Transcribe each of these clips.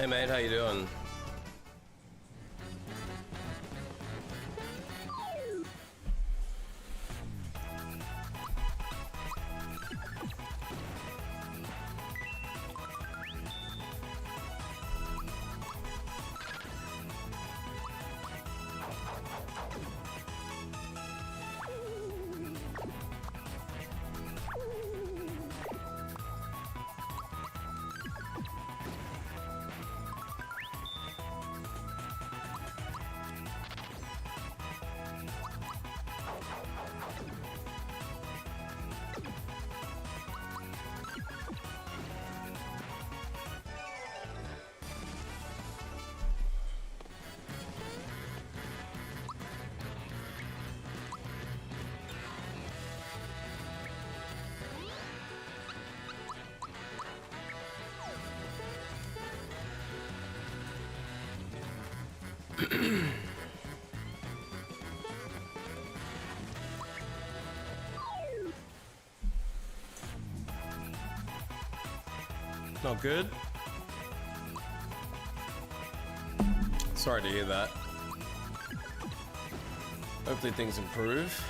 Hey mate, how you doing? Not good? Sorry to hear that. Hopefully things improve.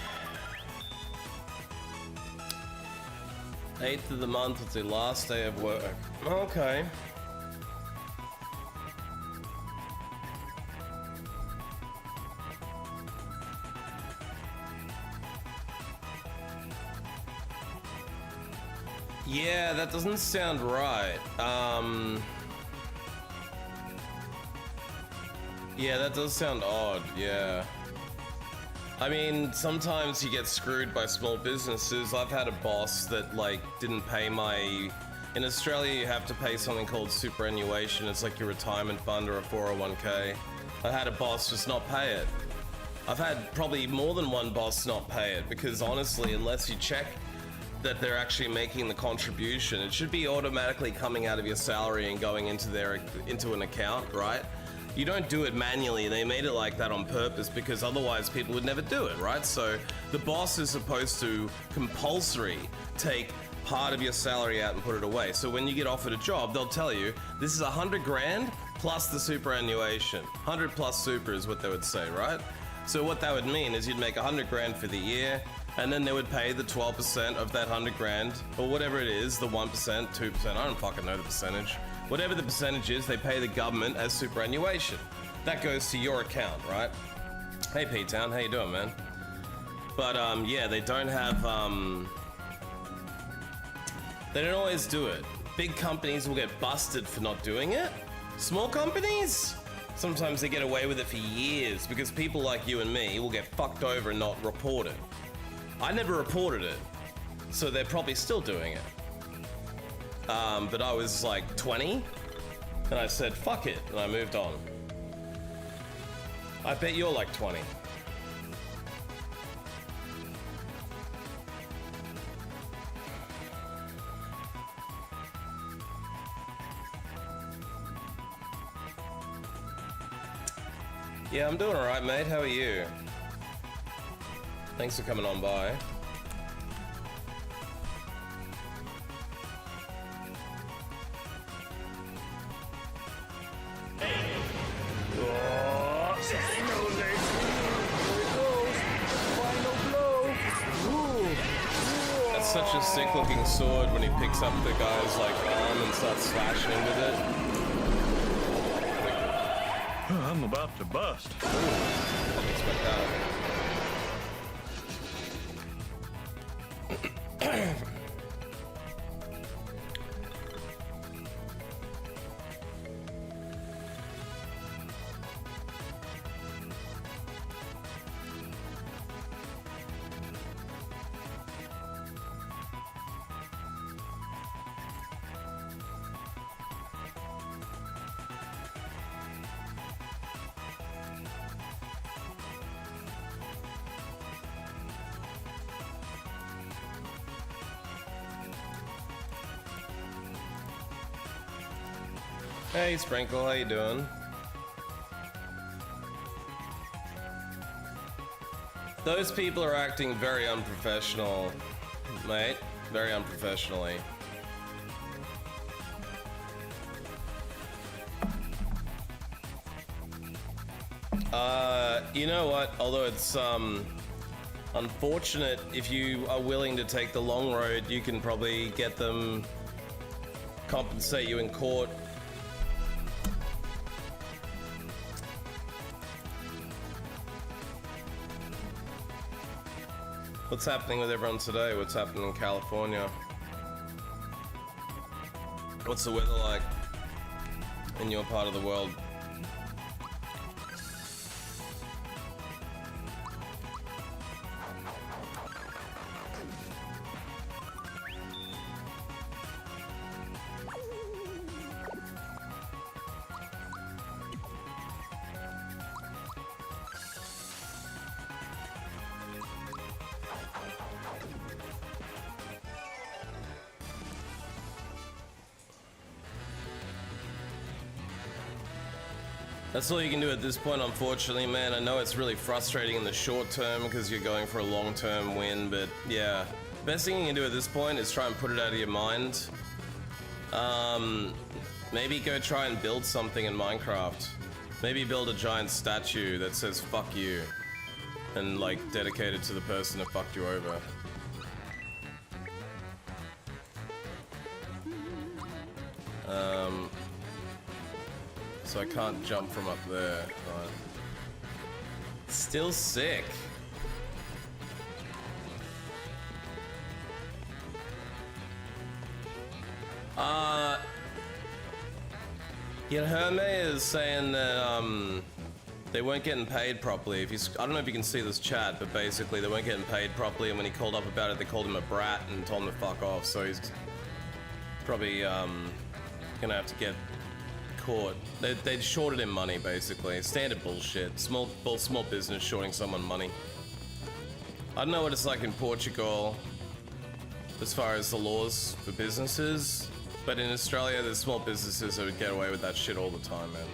8th of the month is the last day of work. Okay. Yeah, that doesn't sound right. Yeah, that does sound odd, yeah. I mean, sometimes you get screwed by small businesses. I've had a boss that, like, didn't pay my... In Australia, you have to pay something called superannuation. It's like your retirement fund or a 401k. I had a boss just not pay it. I've had probably more than one boss not pay it, because honestly, unless you check that they're actually making the contribution, it should be automatically coming out of your salary and going into an account, right? You don't do it manually. They made it like that on purpose because otherwise people would never do it, right? So the boss is supposed to compulsory take part of your salary out and put it away. So when you get offered a job, they'll tell you this is 100 grand plus the superannuation. 100 plus super is what they would say, right? So what that would mean is you'd make 100 grand for the year, and then they would pay the 12% of that 100 grand, or whatever it is, the 1%, 2%, I don't fucking know the percentage. Whatever the percentage is, they pay the government as superannuation. That goes to your account, right? Hey P-Town, how you doing, man? But yeah, they don't have, they don't always do it. Big companies will get busted for not doing it. Small companies, sometimes they get away with it for years because people like you and me will get fucked over and not report it. I never reported it, so they're probably still doing it. But I was like 20, and I said, fuck it, and I moved on. I bet you're like 20. Yeah, I'm doing alright, mate. How are you? Thanks for coming on by. That's such a sick looking sword when he picks up the guy's like arm and starts slashing him with it. I'm about to bust. Ooh, didn't expect that. Hey Sprinkle, how you doing? Those people are acting very unprofessional, mate. Very unprofessionally. You know what? Although it's unfortunate, if you are willing to take the long road, you can probably get them compensate you in court. What's happening with everyone today? What's happening in California? What's the weather like in your part of the world? That's all you can do at this point, unfortunately, man. I know it's really frustrating in the short term because you're going for a long-term win, but yeah. Best thing you can do at this point is try and put it out of your mind. Maybe go try and build something in Minecraft. Maybe build a giant statue that says "fuck you" and like dedicate it to the person who fucked you over. So I can't jump from up there. Right. Still sick. Yeah, Herme is saying that they weren't getting paid properly. If I don't know if you can see this chat, but basically they weren't getting paid properly, and when he called up about it, they called him a brat and told him to fuck off. So he's probably gonna have to get caught. They shorted him money, basically. Standard bullshit. Small business shorting someone money. I don't know what it's like in Portugal as far as the laws for businesses, but in Australia, there's small businesses that would get away with that shit all the time, man.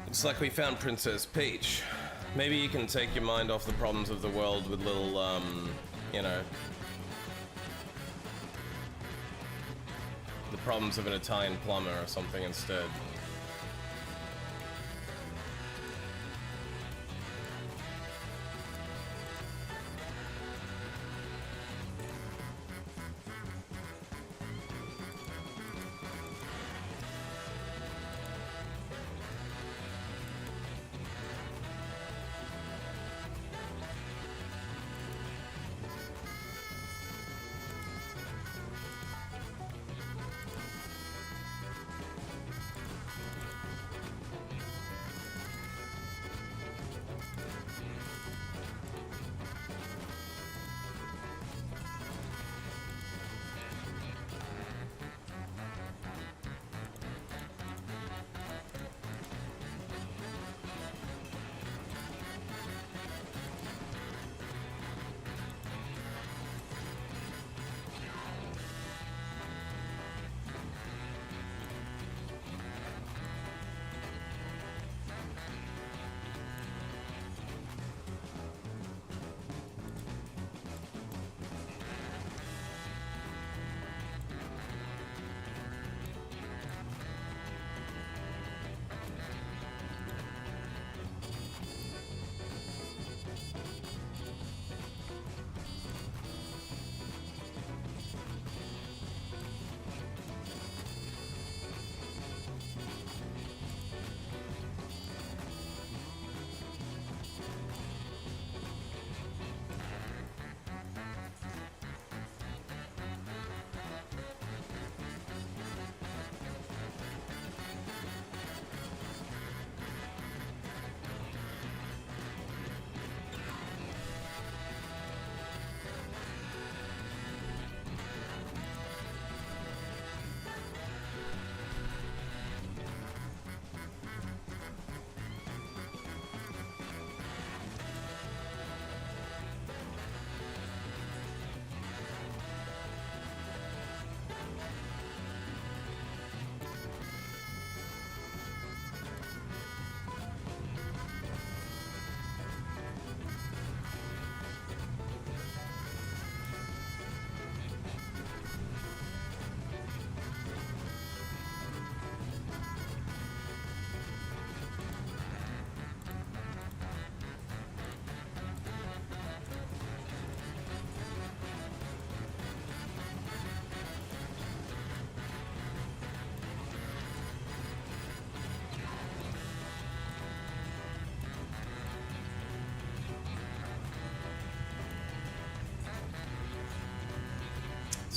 Looks like we found Princess Peach. Maybe you can take your mind off the problems of the world with little, you know, the problems of an Italian plumber or something instead.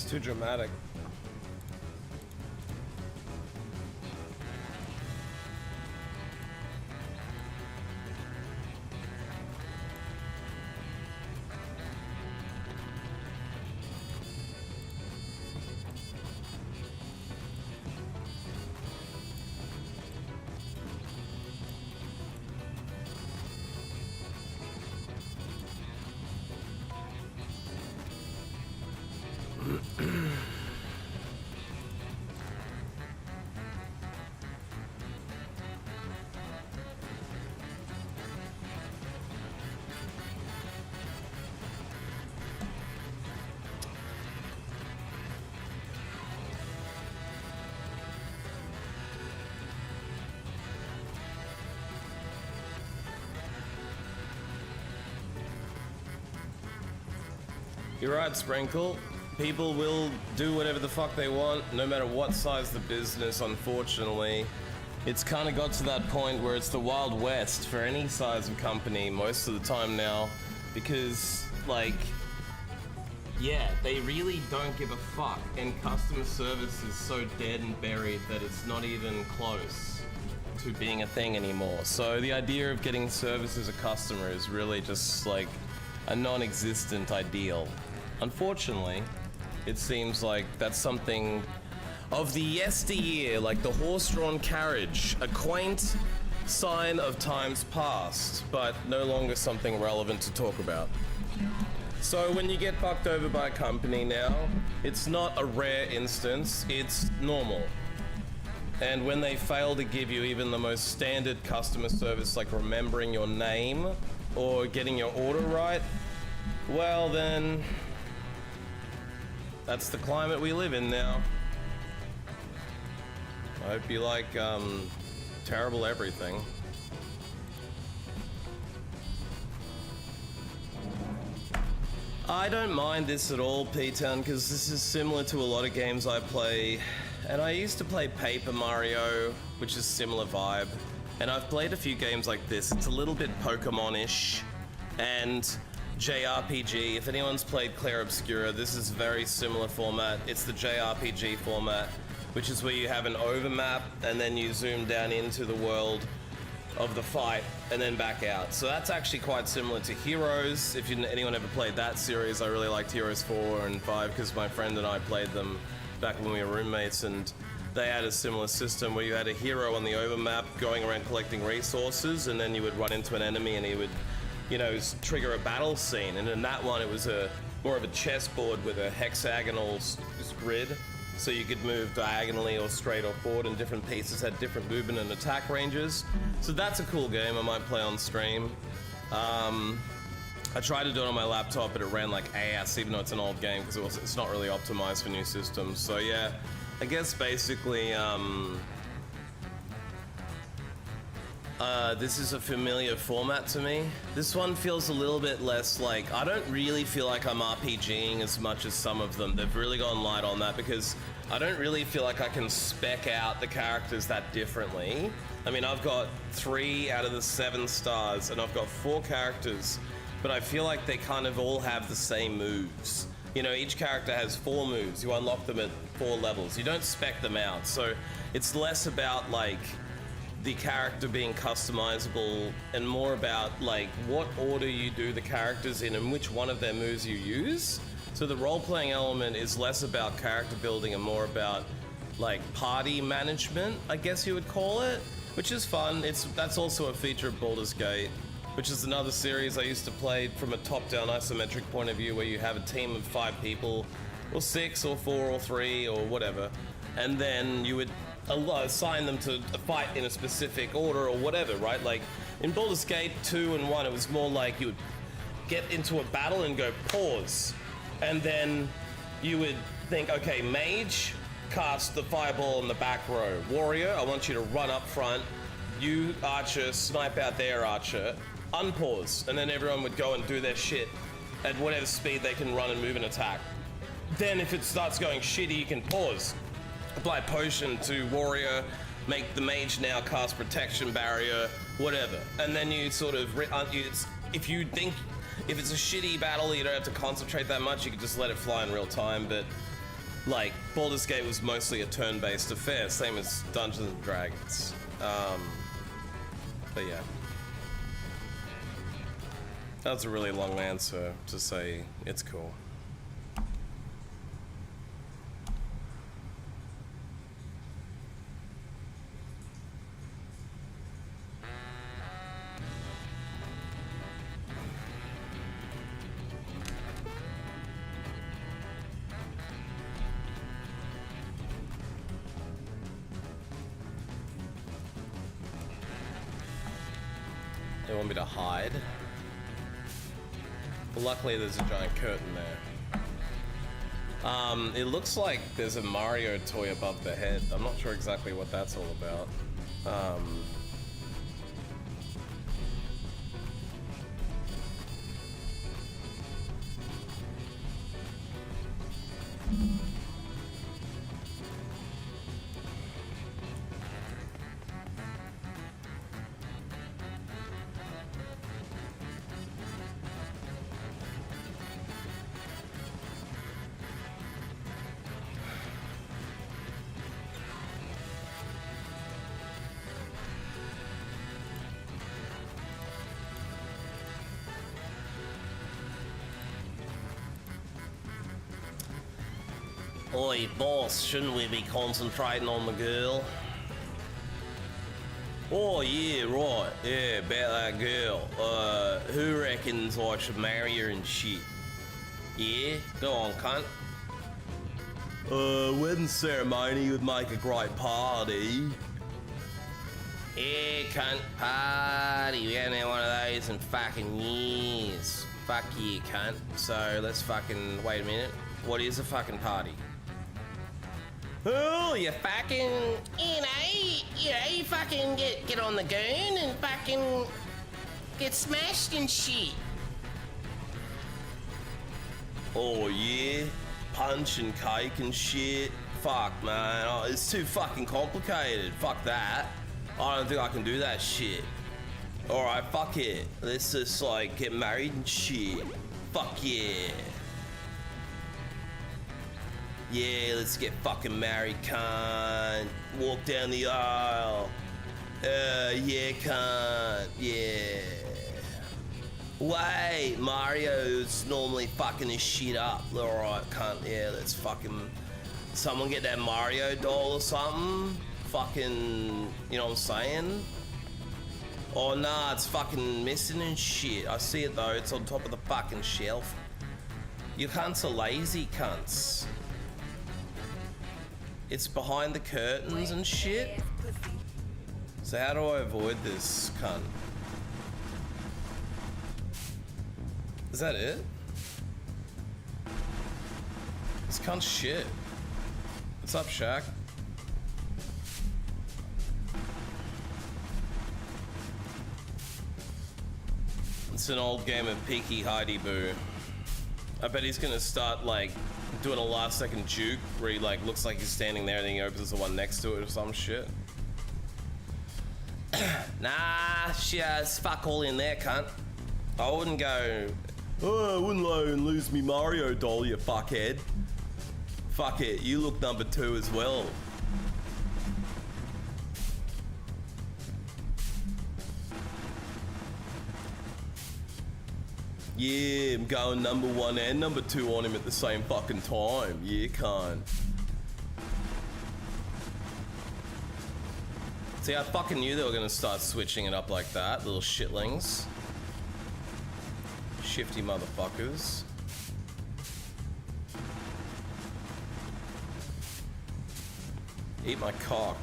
It's too dramatic. You're right, Sprinkle. People will do whatever the fuck they want, no matter what size the business, unfortunately. It's kind of got to that point where it's the Wild West for any size of company most of the time now, because, like, yeah, they really don't give a fuck, and customer service is so dead and buried that it's not even close to being a thing anymore. So the idea of getting service as a customer is really just like a non-existent ideal. Unfortunately, it seems like that's something of the yesteryear, like the horse-drawn carriage, a quaint sign of times past, but no longer something relevant to talk about. So when you get fucked over by a company now, it's not a rare instance, it's normal. And when they fail to give you even the most standard customer service, like remembering your name or getting your order right, well then, that's the climate we live in now. I hope you like terrible everything. I don't mind this at all, P-Town, because this is similar to a lot of games I play. And I used to play Paper Mario, which is similar vibe. And I've played a few games like this. It's a little bit Pokemon-ish. And JRPG, if anyone's played Clair Obscura, this is very similar format. It's the JRPG format, which is where you have an overmap and then you zoom down into the world of the fight and then back out. So that's actually quite similar to Heroes. If anyone ever played that series, I really liked Heroes 4 and 5 because my friend and I played them back when we were roommates, and they had a similar system where you had a hero on the overmap going around collecting resources, and then you would run into an enemy and he would, you know, trigger a battle scene. And in that one it was more of a chessboard with a hexagonal grid, so you could move diagonally or straight or forward, and different pieces had different movement and attack ranges. So that's a cool game I might play on stream. I tried to do it on my laptop, but it ran like ass, even though it's an old game, because it's not really optimized for new systems. So yeah, I guess basically this is a familiar format to me. This one feels a little bit less like, I don't really feel like I'm RPGing as much as some of them. They've really gone light on that because I don't really feel like I can spec out the characters that differently. I mean, I've got 3 out of the 7 stars and I've got 4 characters, but I feel like they kind of all have the same moves. You know, each character has 4 moves. You unlock them at 4 levels. You don't spec them out. So it's less about like the character being customizable and more about like what order you do the characters in and which one of their moves you use. So the role-playing element is less about character building and more about like party management, I guess you would call it, which is fun. That's also a feature of Baldur's Gate, which is another series I used to play from a top-down isometric point of view where you have a team of 5 people, or 6 or 4 or 3 or whatever, and then you would assign them to a fight in a specific order or whatever, right? Like in Baldur's Gate 2 and 1, it was more like you would get into a battle and go pause, and then you would think, okay, mage, cast the fireball in the back row. Warrior, I want you to run up front. You, archer, snipe out their archer. Unpause, and then everyone would go and do their shit at whatever speed they can run and move and attack. Then if it starts going shitty, you can pause. Apply potion to warrior, make the mage now cast protection barrier, whatever. And then you sort of, if you think, if it's a shitty battle, you don't have to concentrate that much, you can just let it fly in real time. But like Baldur's Gate was mostly a turn-based affair, same as Dungeons and Dragons. But yeah. That's a really long answer to say it's cool. They want me to hide. Well, luckily there's a giant curtain there. It looks like there's a Mario toy above the head. I'm not sure exactly what that's all about. Oi, boss, shouldn't we be concentrating on the girl? Oh, yeah, right. Yeah, about that girl. Who reckons I should marry her and shit? Yeah? Go on, cunt. Wedding ceremony would make a great party. Yeah, cunt. Party. We haven't had one of those in fucking years. Fuck yeah, cunt. So, let's fucking... Wait a minute. What is a fucking party? Oh, you fucking, you fucking get on the goon and fucking get smashed and shit. Oh yeah, punch and cake and shit. Fuck man, oh, it's too fucking complicated. Fuck that. I don't think I can do that shit. All right, fuck it. Let's just like get married and shit. Fuck yeah. Yeah, let's get fucking married, cunt. Walk down the aisle. Yeah, cunt. Yeah. Wait, Mario's normally fucking his shit up. Alright, cunt. Yeah, let's fucking... Someone get that Mario doll or something? Fucking... You know what I'm saying? Oh, nah, it's fucking missing and shit. I see it though. It's on top of the fucking shelf. You cunts are lazy cunts. It's behind the curtains and shit. So how do I avoid this cunt? Is that it? This cunt's shit. What's up, Shaq? It's an old game of Peaky Heidi Boo. I bet he's gonna start like doing a last second juke where he like looks like he's standing there and then he opens the one next to it or some shit. Nah, it's fuck all in there, cunt. I wouldn't go, oh, I wouldn't go and lose me Mario doll, you fuckhead. Fuck it, you look number 2 as well. Yeah, I'm going number 1 and number 2 on him at the same fucking time. Yeah, cunt. See, I fucking knew they were gonna start switching it up like that, little shitlings. Shifty motherfuckers. Eat my cock.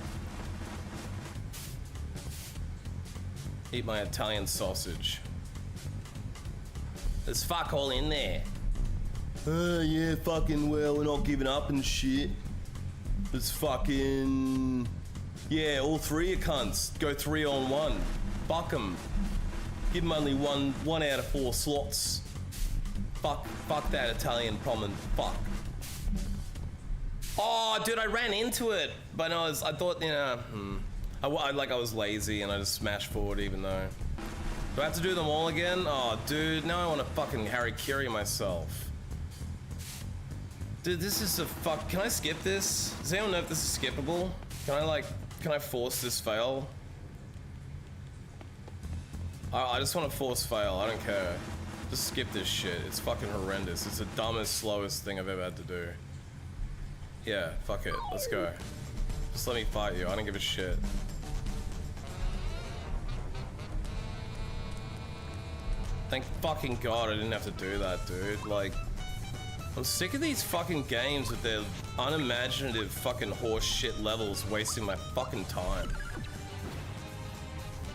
Eat my Italian sausage. There's fuck all in there. Yeah, fucking well, we're not giving up and shit. There's fucking... Yeah, all 3 are cunts. Go 3 on 1. Fuck them. Give them only one out of 4 slots. Fuck that Italian prominent fuck. Oh, dude, I ran into it, but I thought, you know, I was lazy and I just smashed forward even though. Do I have to do them all again? Oh, dude, now I want to fucking Harry Kiri myself. Dude, this is a fuck. Can I skip this? Does anyone know if this is skippable? Can I force this fail? I just want to force fail. I don't care. Just skip this shit. It's fucking horrendous. It's the dumbest, slowest thing I've ever had to do. Yeah, fuck it. Let's go. Just let me fight you. I don't give a shit. Thank fucking God I didn't have to do that, dude. Like, I'm sick of these fucking games with their unimaginative fucking horse shit levels wasting my fucking time.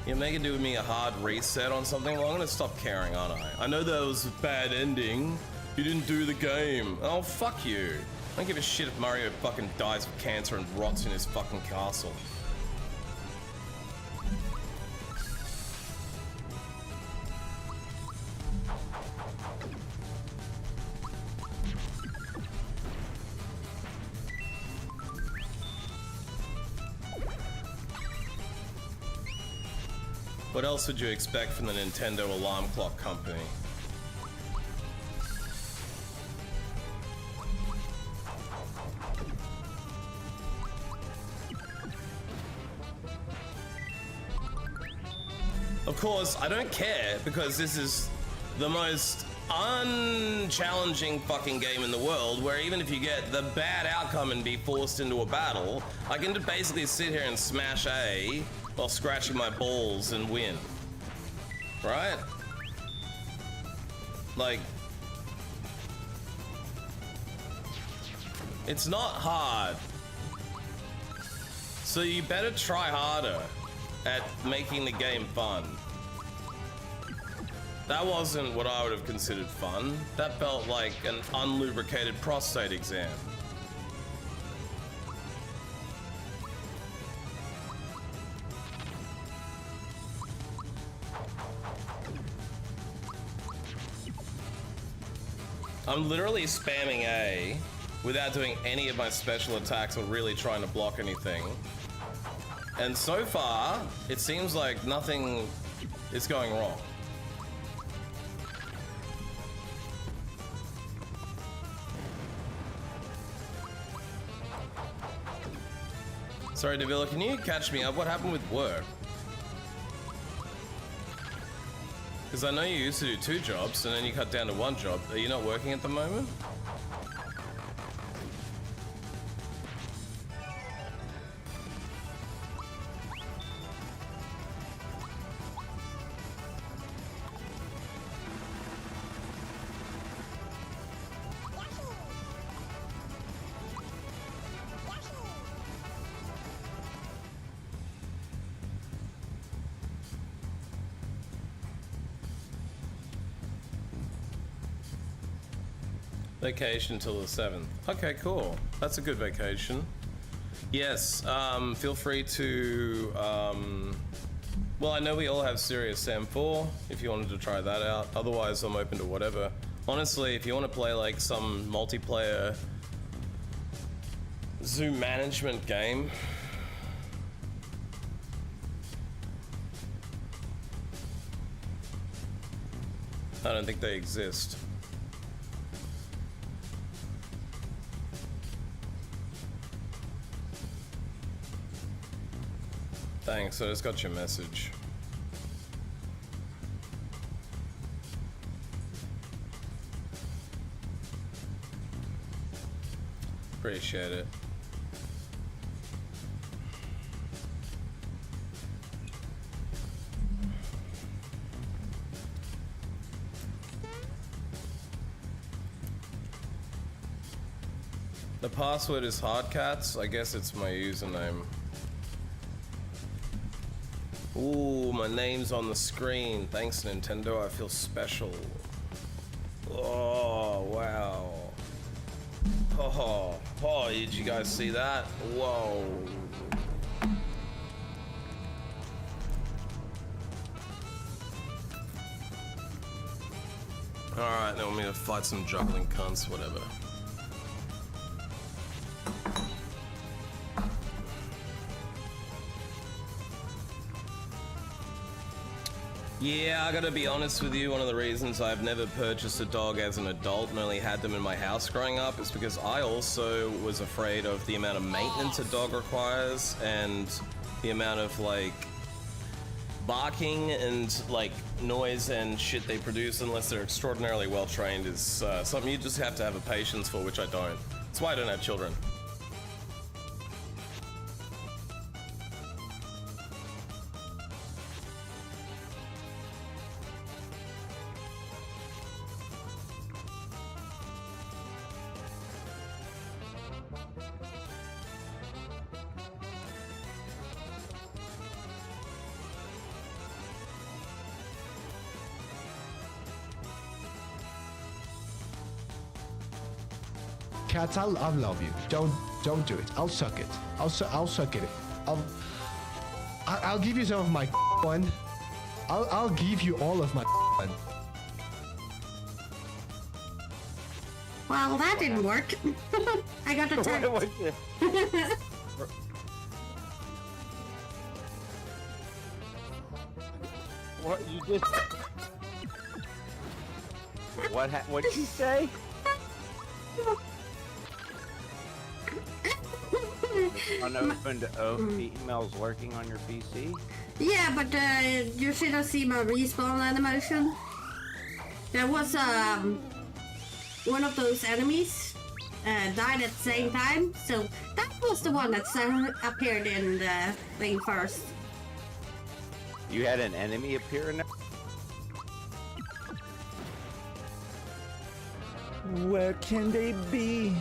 You're making do me a hard reset on something? Well, I'm gonna stop caring, aren't I? I know that was a bad ending. You didn't do the game. Oh, fuck you. I don't give a shit if Mario fucking dies of cancer and rots in his fucking castle. What else would you expect from the Nintendo alarm clock company? Of course, I don't care because this is the most unchallenging fucking game in the world where even if you get the bad outcome and be forced into a battle, I can just basically sit here and smash A while scratching my balls and win. Right? Like, it's not hard. So you better try harder at making the game fun. That wasn't what I would have considered fun. That felt like an unlubricated prostate exam. I'm literally spamming A without doing any of my special attacks or really trying to block anything. And so far, it seems like nothing is going wrong. Sorry, Davila, can you catch me up? What happened with work? Because I know you used to do 2 jobs and then you cut down to 1 job. Are you not working at the moment? Vacation till the 7th. Okay, cool. That's a good vacation. Yes, feel free to, well, I know we all have Serious Sam 4, if you wanted to try that out. Otherwise, I'm open to whatever. Honestly, if you want to play like some multiplayer zoo management game, I don't think they exist. Thanks, I just got your message. Appreciate it. The password is Hardcats. I guess it's my username. Ooh, my name's on the screen. Thanks, Nintendo. I feel special. Oh, wow. Oh, did you guys see that? Whoa. Alright, now we're gonna fight some juggling cunts, whatever. Yeah, I gotta be honest with you, one of the reasons I've never purchased a dog as an adult and only had them in my house growing up is because I also was afraid of the amount of maintenance a dog requires and the amount of like barking and like noise and shit they produce unless they're extraordinarily well trained is something you just have to have a patience for, which I don't. That's why I don't have children. Cats, I'll love you. Don't do it. I'll suck it. I'll suck it. I'll give you some of my one. I'll give you all of my one. Well, that didn't work. I got attacked. What you just? What did you say? Unopened emails lurking on your PC? Yeah, but you should have seen my respawn animation. There was one of those enemies died at the same time, so that was the one that appeared in the thing first. You had an enemy appear in there? Where can they be?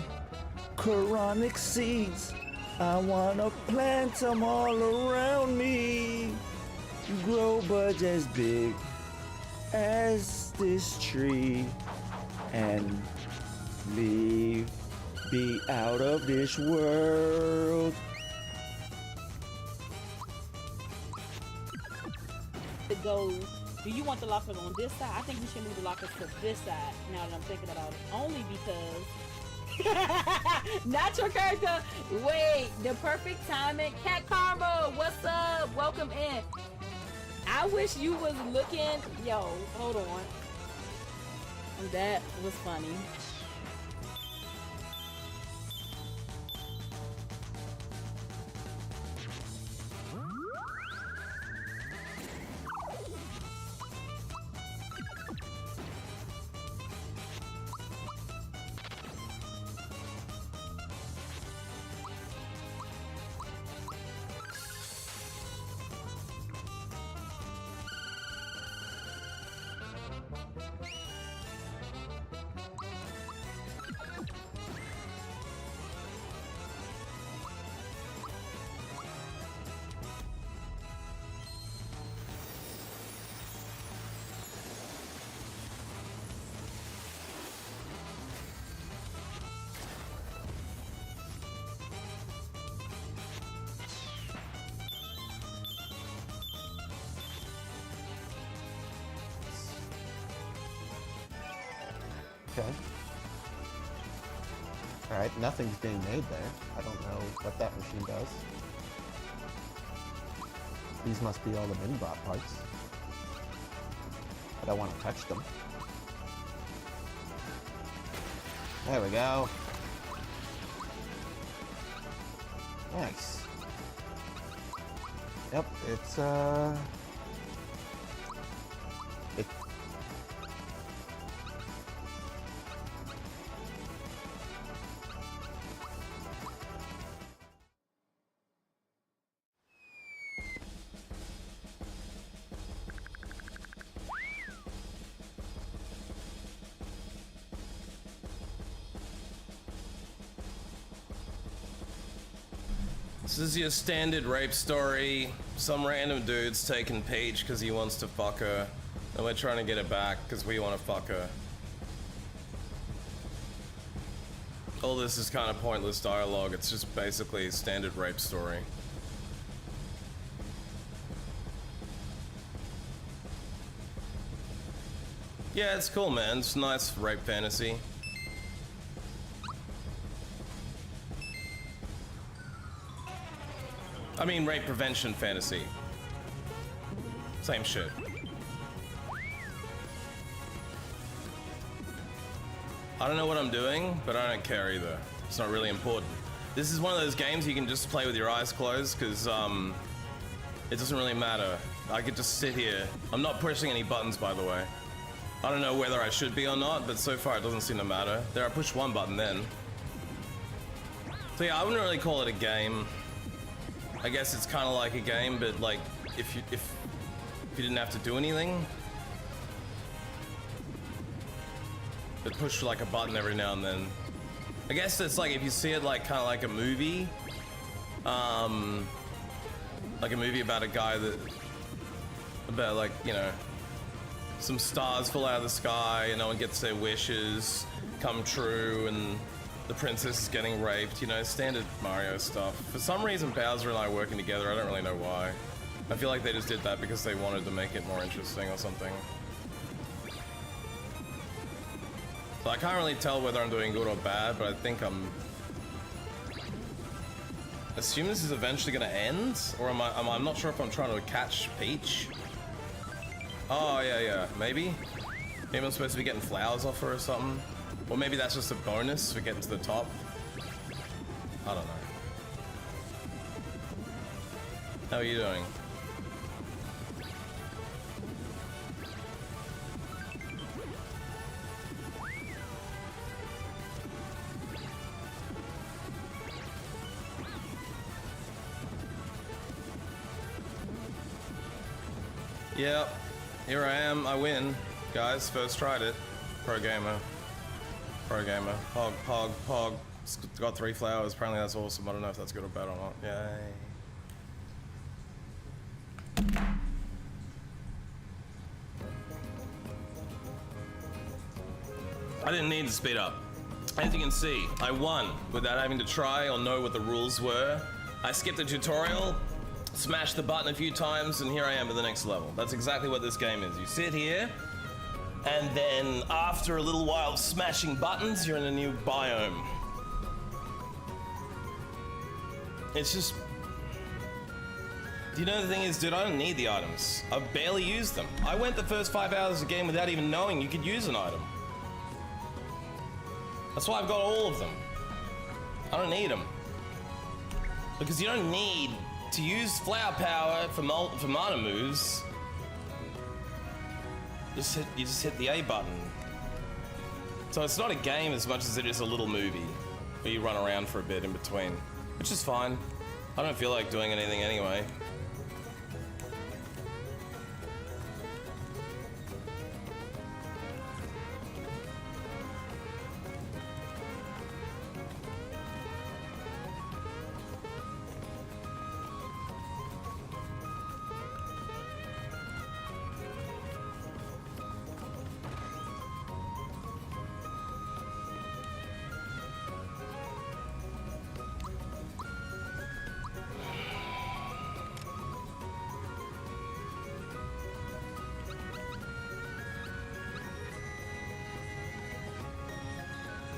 Quranic seeds. I wanna plant them all around me. Grow buds as big as this tree. And be out of this world. It goes, do you want the lockers on this side? I think we should move the lockers to this side now that I'm thinking about it. Only because not your character. Wait, the perfect timing. Cat Karma, what's up? Welcome in. I wish you was looking. Yo, hold on. That was funny. Okay. Alright, nothing's being made there. I don't know what that machine does. These must be all the mini-bot parts. But I want to touch them. There we go. Nice. Yep, it's it This is your standard rape story. Some random dude's taking Peach because he wants to fuck her, and we're trying to get her back because we want to fuck her. All this is kind of pointless dialogue. It's just basically a standard rape story. Yeah, it's cool, man. It's a nice rape fantasy. I mean, rape prevention fantasy. Same shit. I don't know what I'm doing, but I don't care either. It's not really important. This is one of those games you can just play with your eyes closed, because it doesn't really matter. I could just sit here. I'm not pushing any buttons, by the way. I don't know whether I should be or not, but so far it doesn't seem to matter. There, I pushed one button then. So yeah, I wouldn't really call it a game. I guess it's kind of like a game, but like if you didn't have to do anything, but push like a button every now and then. I guess it's like if you see it like kind of like a movie, like a movie about a guy about like, you know, some stars fall out of the sky and no one gets their wishes come true and the princess is getting raped, you know, standard Mario stuff. For some reason Bowser and I are working together, I don't really know why. I feel like they just did that because they wanted to make it more interesting or something. So I can't really tell whether I'm doing good or bad, but I think I'm... assume this is eventually gonna end? Or I'm not sure if I'm trying to catch Peach. Oh, yeah, maybe? Maybe I'm supposed to be getting flowers off her or something? Or maybe that's just a bonus for getting to the top? I don't know. How are you doing? Yep, here I am, I win. Guys, first tried it. Pro gamer. Pro gamer. Pog. It's got 3 flowers, apparently that's awesome. I don't know if that's good or bad or not. Yay. I didn't need to speed up. As you can see, I won without having to try or know what the rules were. I skipped the tutorial, smashed the button a few times, and here I am at the next level. That's exactly what this game is. You sit here, and then after a little while of smashing buttons, you're in a new biome. It's just... you know, the thing is, dude, I don't need the items. I've barely used them. I went the first 5 hours of the game without even knowing you could use an item. That's why I've got all of them. I don't need them. Because you don't need to use flower power for mana moves. You just hit the A button. So it's not a game as much as it is a little movie where you run around for a bit in between, which is fine. I don't feel like doing anything anyway.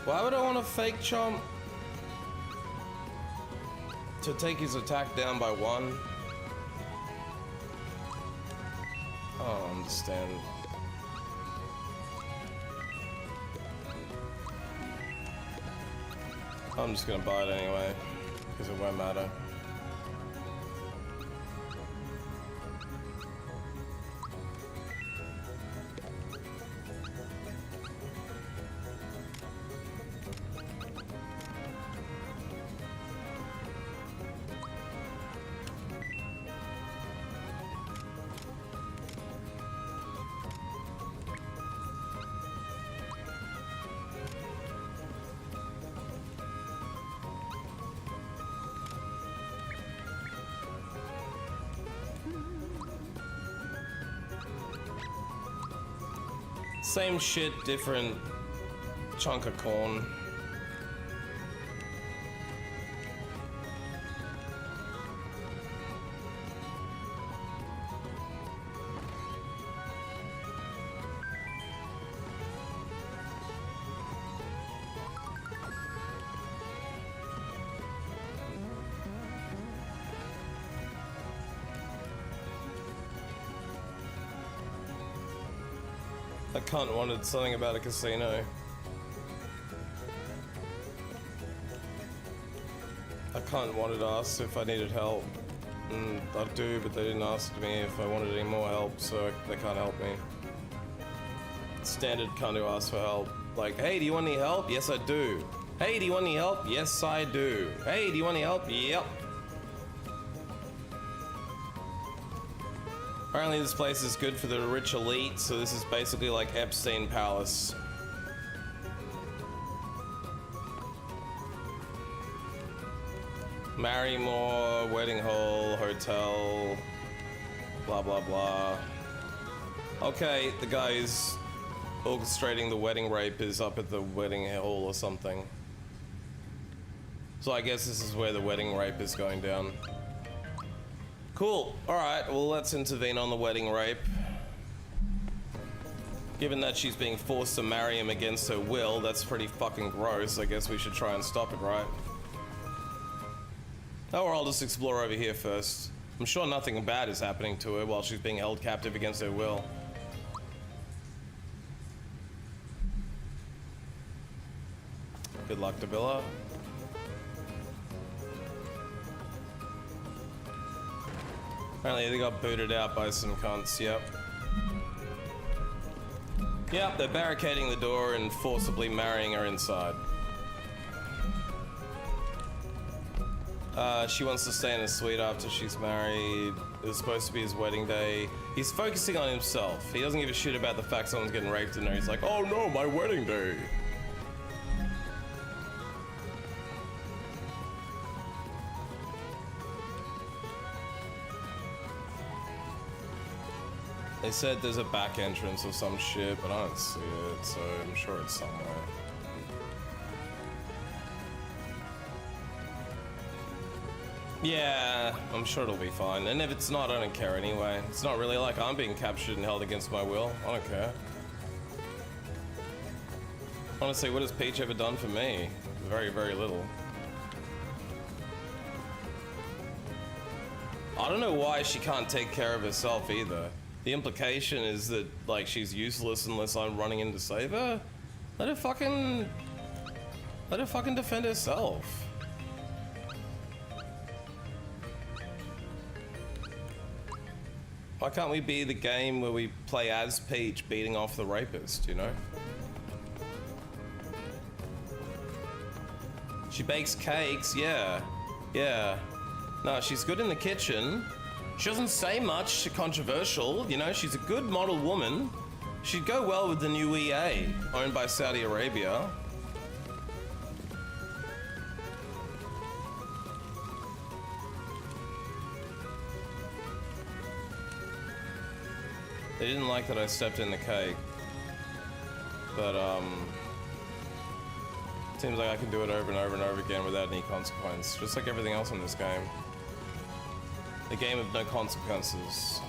Why would I want to fake chomp? To take his attack down by 1? I don't understand. I'm just gonna buy it anyway, because it won't matter. Same shit, different chunk of corn. That cunt wanted something about a casino. cunt wanted to ask if I needed help. I do, but they didn't ask me if I wanted any more help, so they can't help me. Standard cunt who asks for help. Like, hey, do you want any help? Yes, I do. Hey, do you want any help? Yes, I do. Hey, do you want any help? Yep. Apparently this place is good for the rich elite, so this is basically like Epstein Palace. Marrymore, wedding hall, hotel, blah blah blah. Okay, the guy who's orchestrating the wedding rape is up at the wedding hall or something. So I guess this is where the wedding rape is going down. Cool. Alright, well let's intervene on the wedding rape. Given that she's being forced to marry him against her will, that's pretty fucking gross. I guess we should try and stop it, right? Oh, or I'll just explore over here first. I'm sure nothing bad is happening to her while she's being held captive against her will. Good luck, Dabilla. Apparently they got booted out by some cunts, yep. Yep, they're barricading the door and forcibly marrying her inside. She wants to stay in a suite after she's married. It was supposed to be his wedding day. He's focusing on himself. He doesn't give a shit about the fact someone's getting raped in there. He's like, oh no, my wedding day. They said there's a back entrance or some shit, but I don't see it, so I'm sure it's somewhere. Yeah, I'm sure it'll be fine. And if it's not, I don't care anyway. It's not really like I'm being captured and held against my will. I don't care. Honestly, what has Peach ever done for me? Very, very little. I don't know why she can't take care of herself either. The implication is that, like, she's useless unless I'm running in to save her? Let her fucking defend herself. Why can't we be the game where we play as Peach beating off the rapist, you know? She bakes cakes, yeah. Yeah. No, she's good in the kitchen. She doesn't say much controversial, you know, she's a good model woman. She'd go well with the new EA, owned by Saudi Arabia. They didn't like that I stepped in the cake. But, seems like I can do it over and over and over again without any consequence. Just like everything else in this game. A game of no consequences.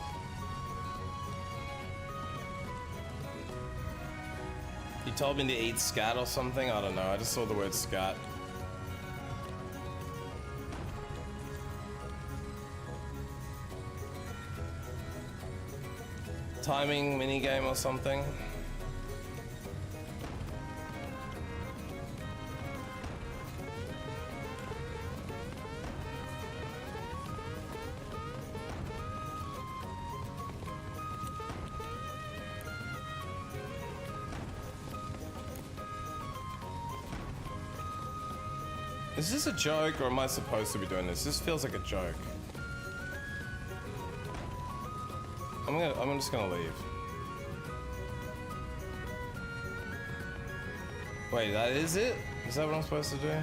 You told me to eat scat or something? I don't know, I just saw the word scat. Timing minigame or something? Is this a joke or am I supposed to be doing this? This feels like a joke. I'm just gonna leave. Wait, that is it? Is that what I'm supposed to do?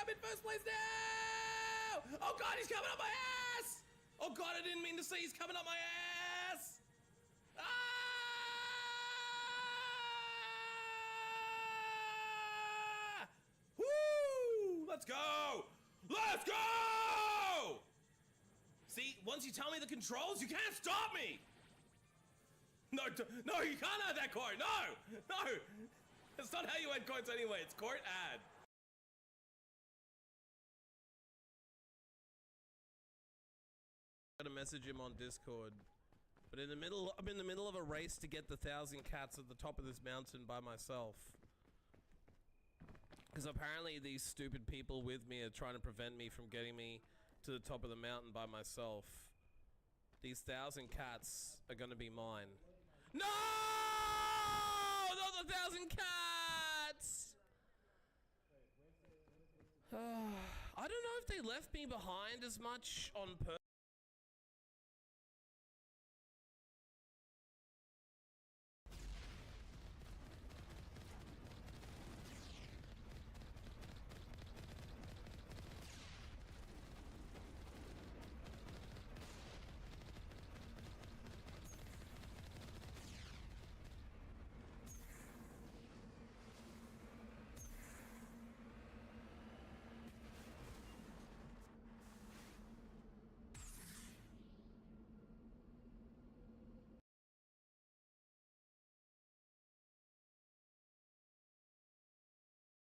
I'm in first place now! Oh god, he's coming up my ass! Oh god, I didn't mean to see he's coming up my ass! Ah! Woo! Let's go! Let's go! See, once you tell me the controls, you can't stop me! No, no, you can't add that quote. No, no, that's not how you add quotes anyway. It's quote add. Gotta message him on Discord, but I'm in the middle of a race to get the 1,000 cats at the top of this mountain by myself. Because apparently these stupid people with me are trying to prevent me from getting me to the top of the mountain by myself. These 1,000 cats are gonna be mine. No! Not the 1,000 cats! I don't know if they left me behind as much on purpose.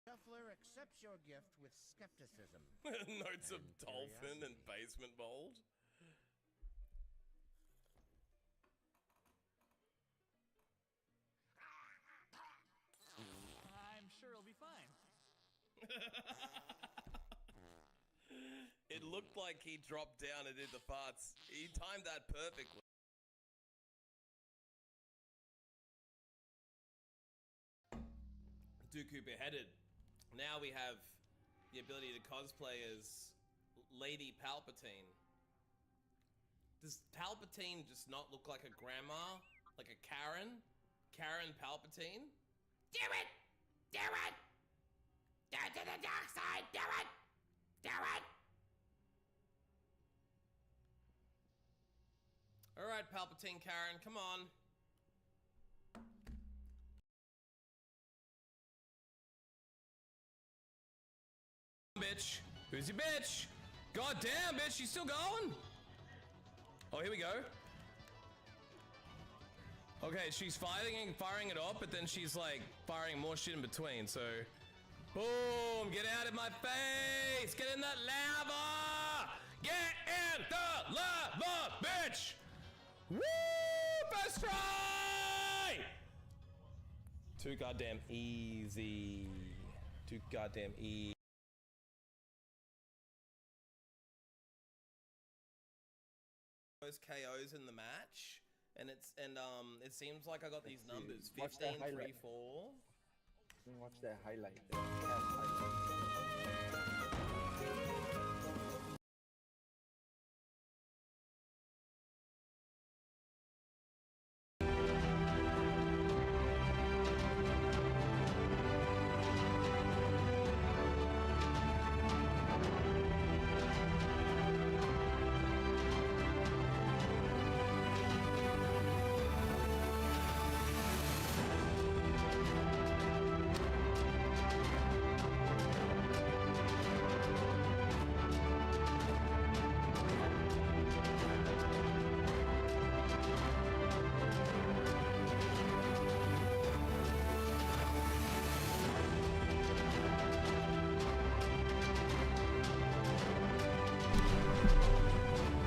Shuffler accepts your gift with skepticism. Notes of dolphin and basement mold. I'm sure it'll be fine. It looked like he dropped down and did the farts. He timed that perfectly. Dooku beheaded. Now we have the ability to cosplay as Lady Palpatine. Does Palpatine just not look like a grandma? Like a Karen? Karen Palpatine? Do it! Do it! Go to the dark side! Do it! Do it! Alright, Palpatine Karen, come on. Bitch. Who's your bitch? God damn, bitch, she's still going? Oh, here we go. Okay, she's firing it off, but then she's like firing more shit in between, so. Boom! Get out of my face! Get in that lava! Get in the lava, bitch! Woo! First try! Too goddamn easy. Too goddamn easy. Most KOs in the match, and it seems like I got these numbers 15, 3, 4. Watch that highlight.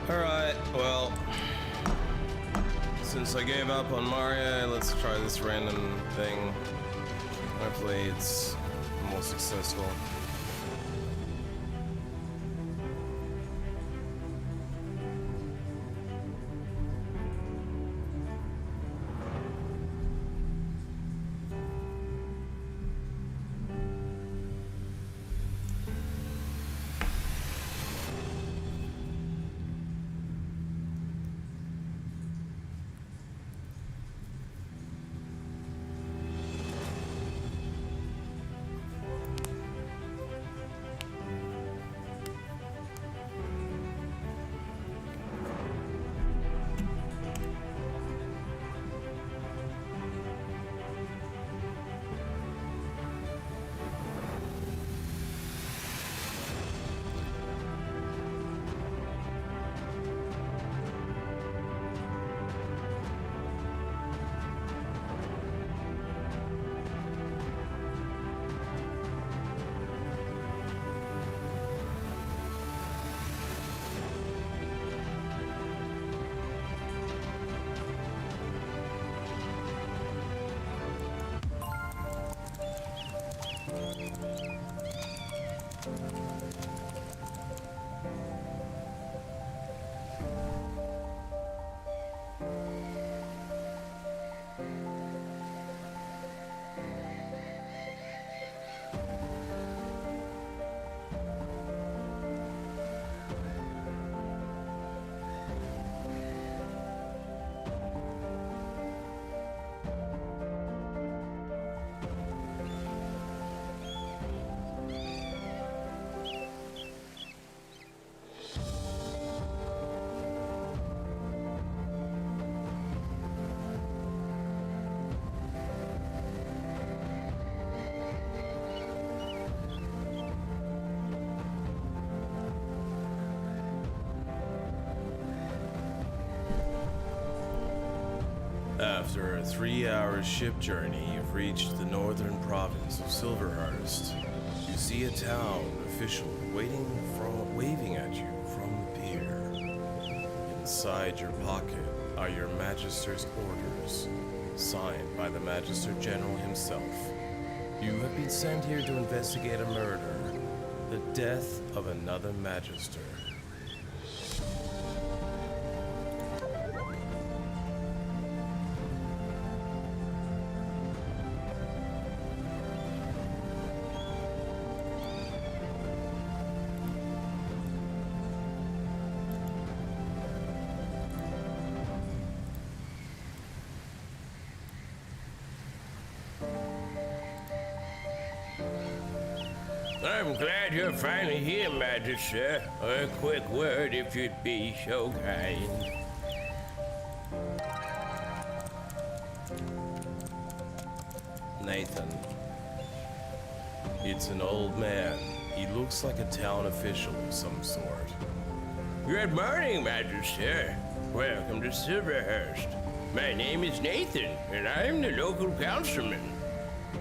Alright, well, since I gave up on Mario, let's try this random thing. Hopefully it's more successful. After a 3-hour ship journey, you've reached the northern province of Silverhurst. You see a town official waving at you from the pier. Inside your pocket are your Magister's orders, signed by the Magister General himself. You have been sent here to investigate a murder, the death of another Magister. I'm glad you're finally here, Magister. A quick word, if you'd be so kind. Nathan. It's an old man. He looks like a town official of some sort. Good morning, Magister. Welcome to Silverhurst. My name is Nathan, and I'm the local councilman.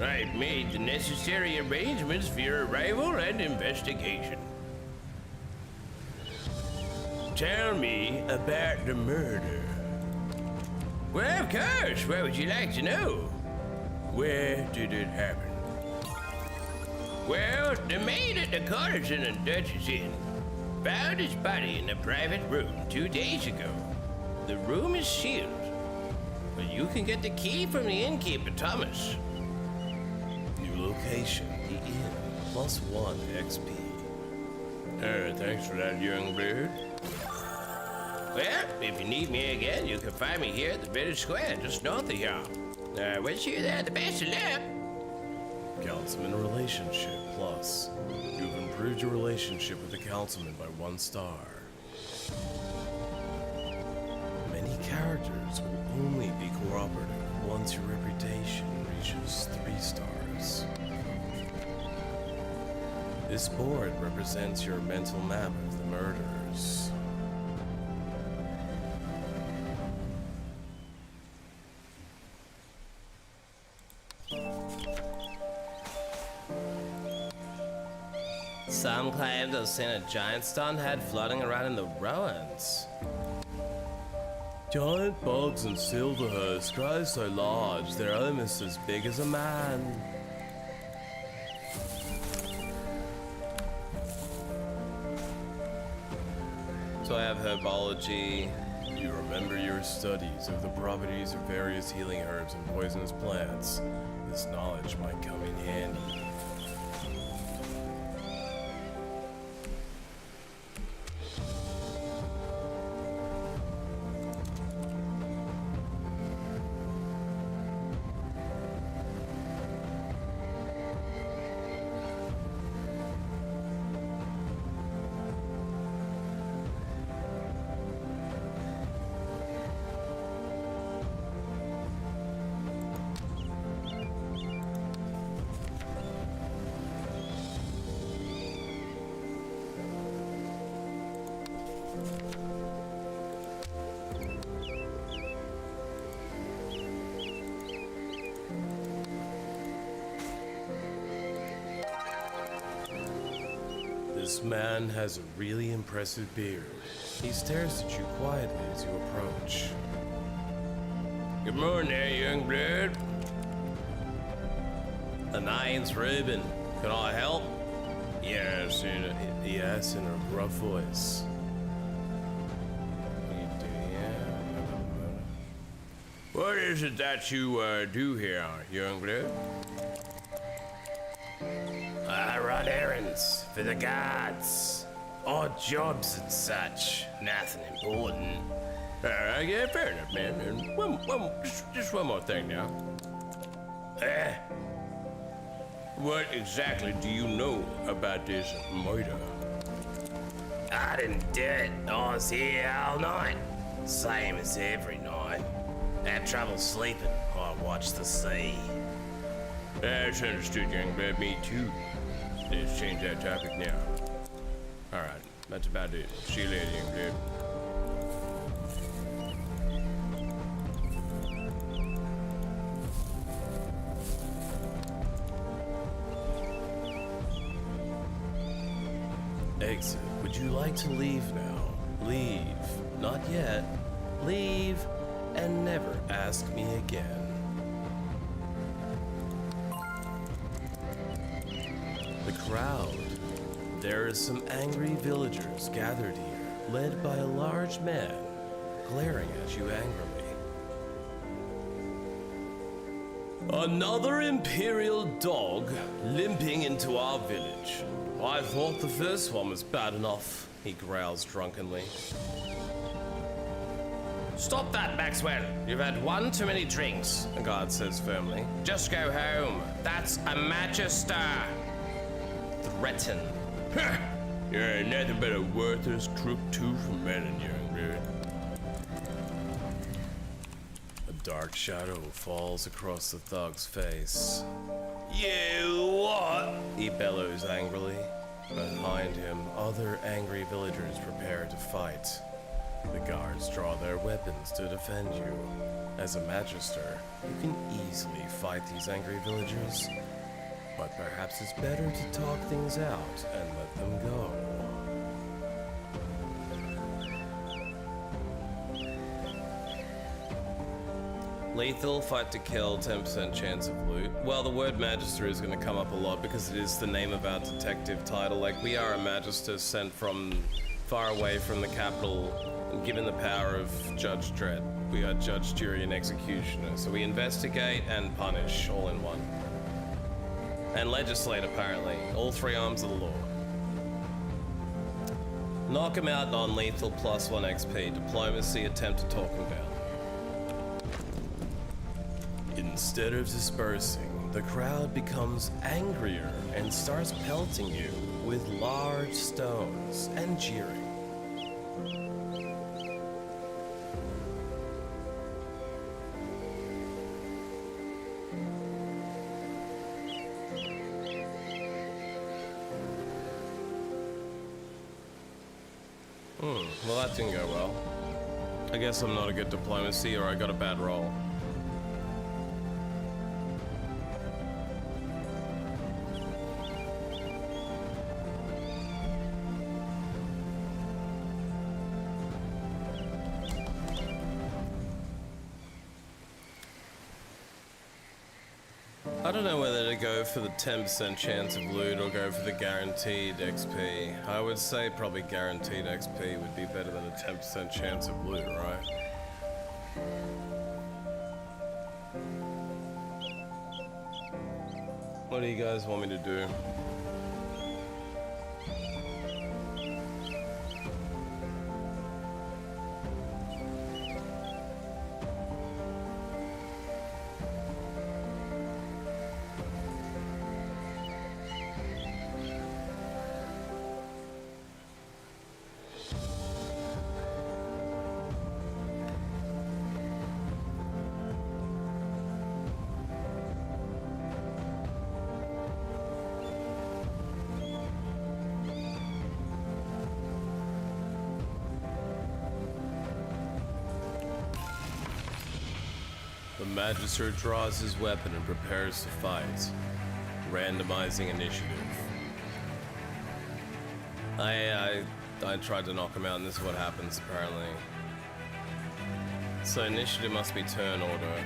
I've made the necessary arrangements for your arrival and investigation. Tell me about the murder. Well, of course. What would you like to know? Where did it happen? Well, the maid at the Cottagin and Duchess Inn found his body in a private room 2 days ago. The room is sealed, but you can get the key from the innkeeper, Thomas. Location, the inn, +1 XP. Thanks for that, young bird. Well, if you need me again, you can find me here at the village square, just north of here. Wish you there the best of luck. Councilman relationship plus. You've improved your relationship with the councilman by 1 star. Many characters will only be cooperative once your reputation reaches 3 stars. This board represents your mental map of the murderers. Some claim to have seen a giant stone head floating around in the ruins. Giant bugs in Silverhurst grow so large they're almost as big as a man. So I have herbology. You remember your studies of the properties of various healing herbs and poisonous plants. This knowledge might come in handy. This man has a really impressive beard. He stares at you quietly as you approach. Good morning there, young blood. The name's Reuben. Can I help? Yes, in a gruff voice. What is it that you do here, young blood? I run errands for the guards. Odd jobs and such. Nothing important. Yeah, fair enough, man. And just one more thing now. What exactly do you know about this murder? I didn't do it. I was here all night. Same as every night. Had trouble sleeping. I watched the sea. That's understood, young blood. Me too. Let's change that topic now. Alright, that's about it. See you later, young blood. Exit. Would you like to leave now? Leave. Not yet. Leave and never ask me again. The crowd. There are some angry villagers gathered here, led by a large man, glaring at you angrily. Another Imperial dog limping into our village. I thought the first one was bad enough, he growls drunkenly. Stop that, Maxwell. You've had one too many drinks, the guard says firmly. Just go home. That's a Magister. Threaten. You're nothing but a worthless crook tooth from Melanie, really. A dark shadow falls across the thug's face. You what? He bellows angrily. Behind him, other angry villagers prepare to fight. The guards draw their weapons to defend you. As a Magister, you can easily fight these angry villagers, but perhaps it's better to talk things out and let them go. Lethal, fight to kill, 10% chance of loot. Well, the word Magister is going to come up a lot because it is the name of our detective title. Like, we are a Magister sent from far away from the capital and given the power of Judge Dredd. We are judge, jury, and executioner. So we investigate and punish all in one. And legislate, apparently. All three arms of the law. Knock him out non-lethal, +1 XP. Diplomacy, attempt to talk him down. Instead of dispersing, the crowd becomes angrier and starts pelting you with large stones and jeering. Well, that didn't go well. I guess I'm not a good diplomacy, or I got a bad roll. I don't know whether to go for the 10% chance of loot or go for the guaranteed XP. I would say probably guaranteed XP would be better than a 10% chance of loot, right? What do you guys want me to do? The Magister draws his weapon and prepares to fight, randomizing initiative. I tried to knock him out, and this is what happens apparently. So initiative must be turn order.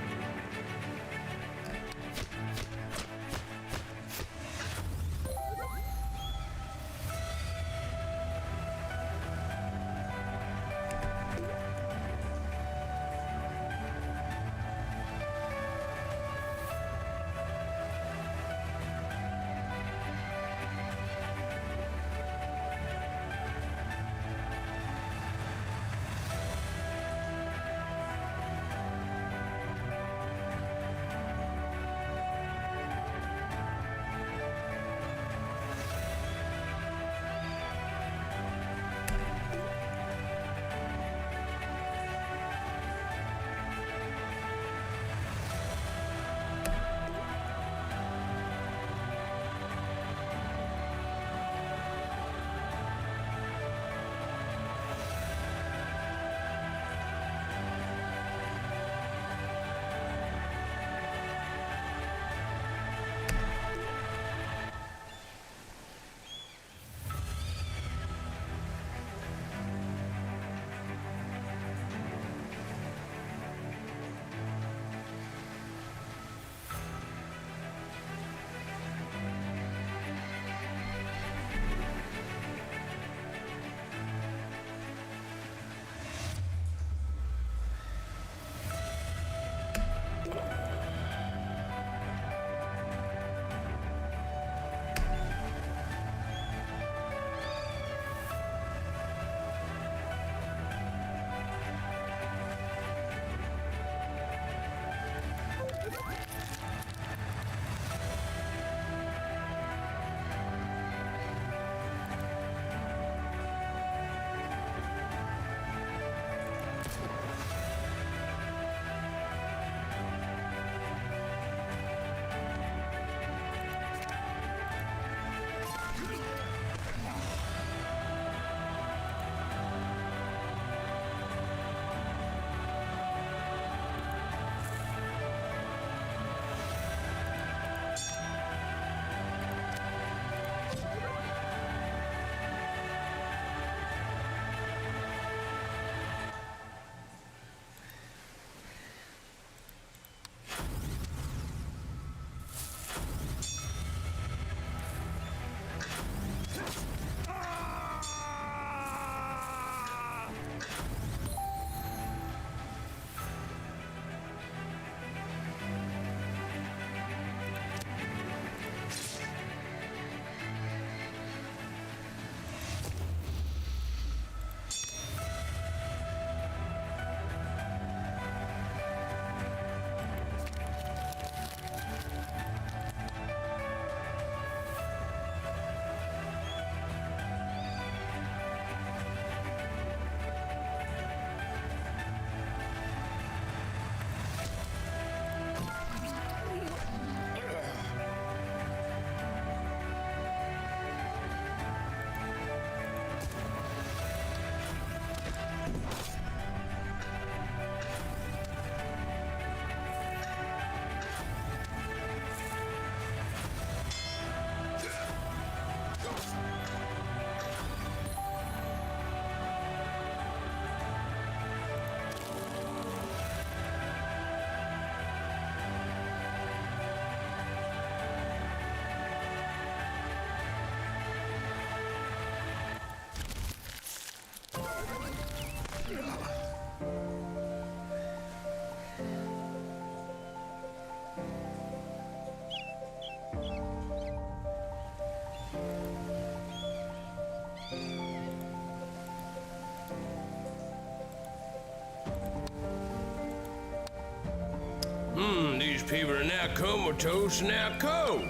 These people are now comatose, now cold.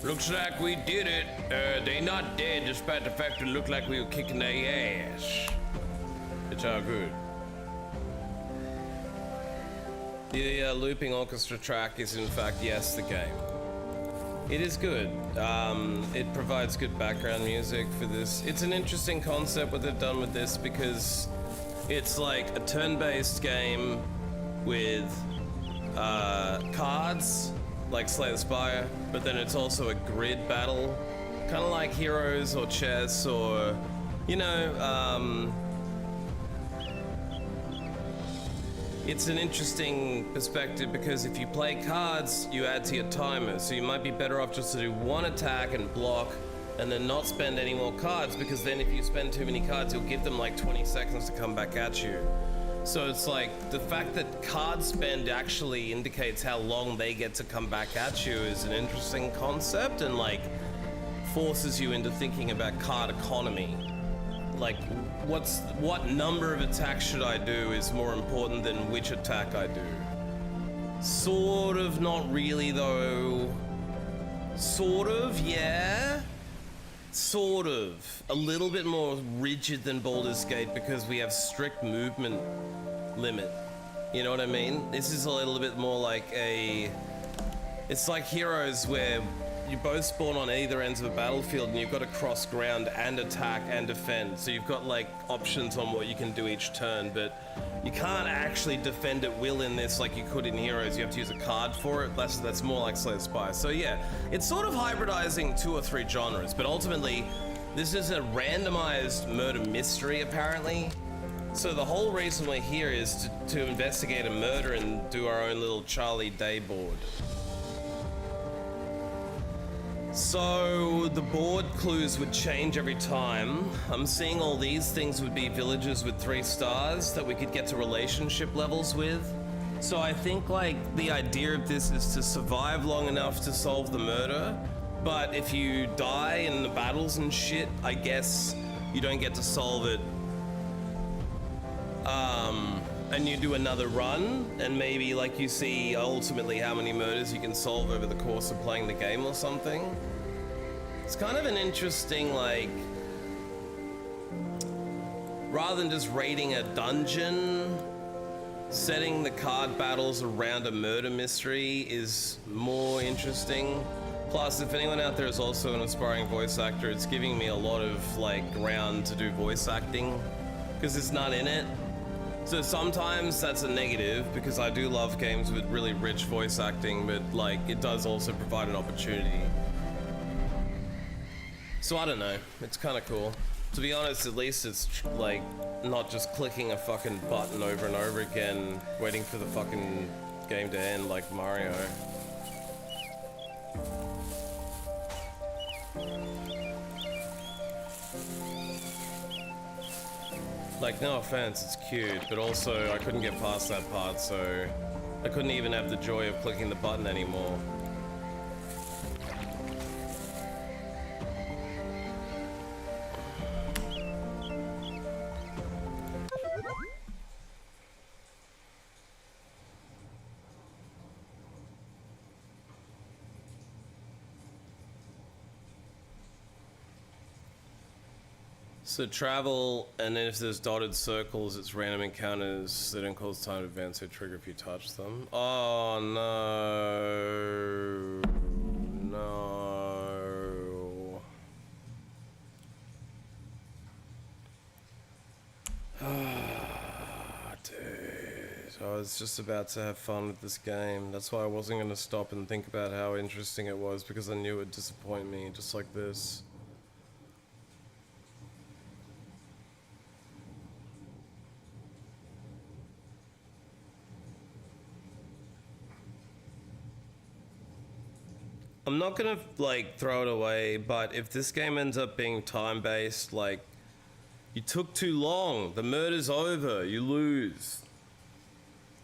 Looks like we did it. They not dead despite the fact it looked like we were kicking their ass. It's all good. The looping orchestra track is in fact, yes, the game. It is good. It provides good background music for this. It's an interesting concept what they've done with this because it's like a turn-based game with cards, like Slay the Spire, but then it's also a grid battle, kind of like Heroes or chess or, you know, it's an interesting perspective because if you play cards, you add to your timer, so you might be better off just to do one attack and block and then not spend any more cards, because then if you spend too many cards, you'll give them like 20 seconds to come back at you. So it's like the fact that card spend actually indicates how long they get to come back at you is an interesting concept, and like forces you into thinking about card economy. Like what number of attacks should I do is more important than which attack I do. Sort of, not really though. Sort of, yeah. Sort of. A little bit more rigid than Baldur's Gate because we have strict movement limit. You know what I mean? This is a little bit more like it's like Heroes where you both spawn on either ends of a battlefield and you've got to cross ground and attack and defend. So you've got like options on what you can do each turn, but you can't actually defend at will in this like you could in Heroes. You have to use a card for it. That's more like Slay the Spire. So yeah, it's sort of hybridizing 2 or 3 genres, but ultimately this is a randomized murder mystery apparently. So the whole reason we're here is to investigate a murder and do our own little Charlie Day board. So the board clues would change every time. I'm seeing all these things would be villages with 3 stars that we could get to relationship levels with. So I think like the idea of this is to survive long enough to solve the murder, but if you die in the battles and shit, I guess you don't get to solve it. And you do another run, and maybe like you see ultimately how many murders you can solve over the course of playing the game or something. It's kind of an interesting, like, rather than just raiding a dungeon, setting the card battles around a murder mystery is more interesting. Plus, if anyone out there is also an aspiring voice actor, it's giving me a lot of like ground to do voice acting because it's not in it. So sometimes that's a negative because I do love games with really rich voice acting, but like it does also provide an opportunity. So I don't know, it's kind of cool. To be honest, at least it's like not just clicking a fucking button over and over again, waiting for the fucking game to end like Mario. Like, no offense, it's cute, but also I couldn't get past that part, so I couldn't even have the joy of clicking the button anymore. So travel, and then if there's dotted circles, it's random encounters. They don't cause time to advance, they trigger if you touch them. Oh no. No. Dude, I was just about to have fun with this game. That's why I wasn't going to stop and think about how interesting it was, because I knew it would disappoint me, just like this. I'm not gonna like throw it away, but if this game ends up being time-based, like You took too long. The murder's over. You lose.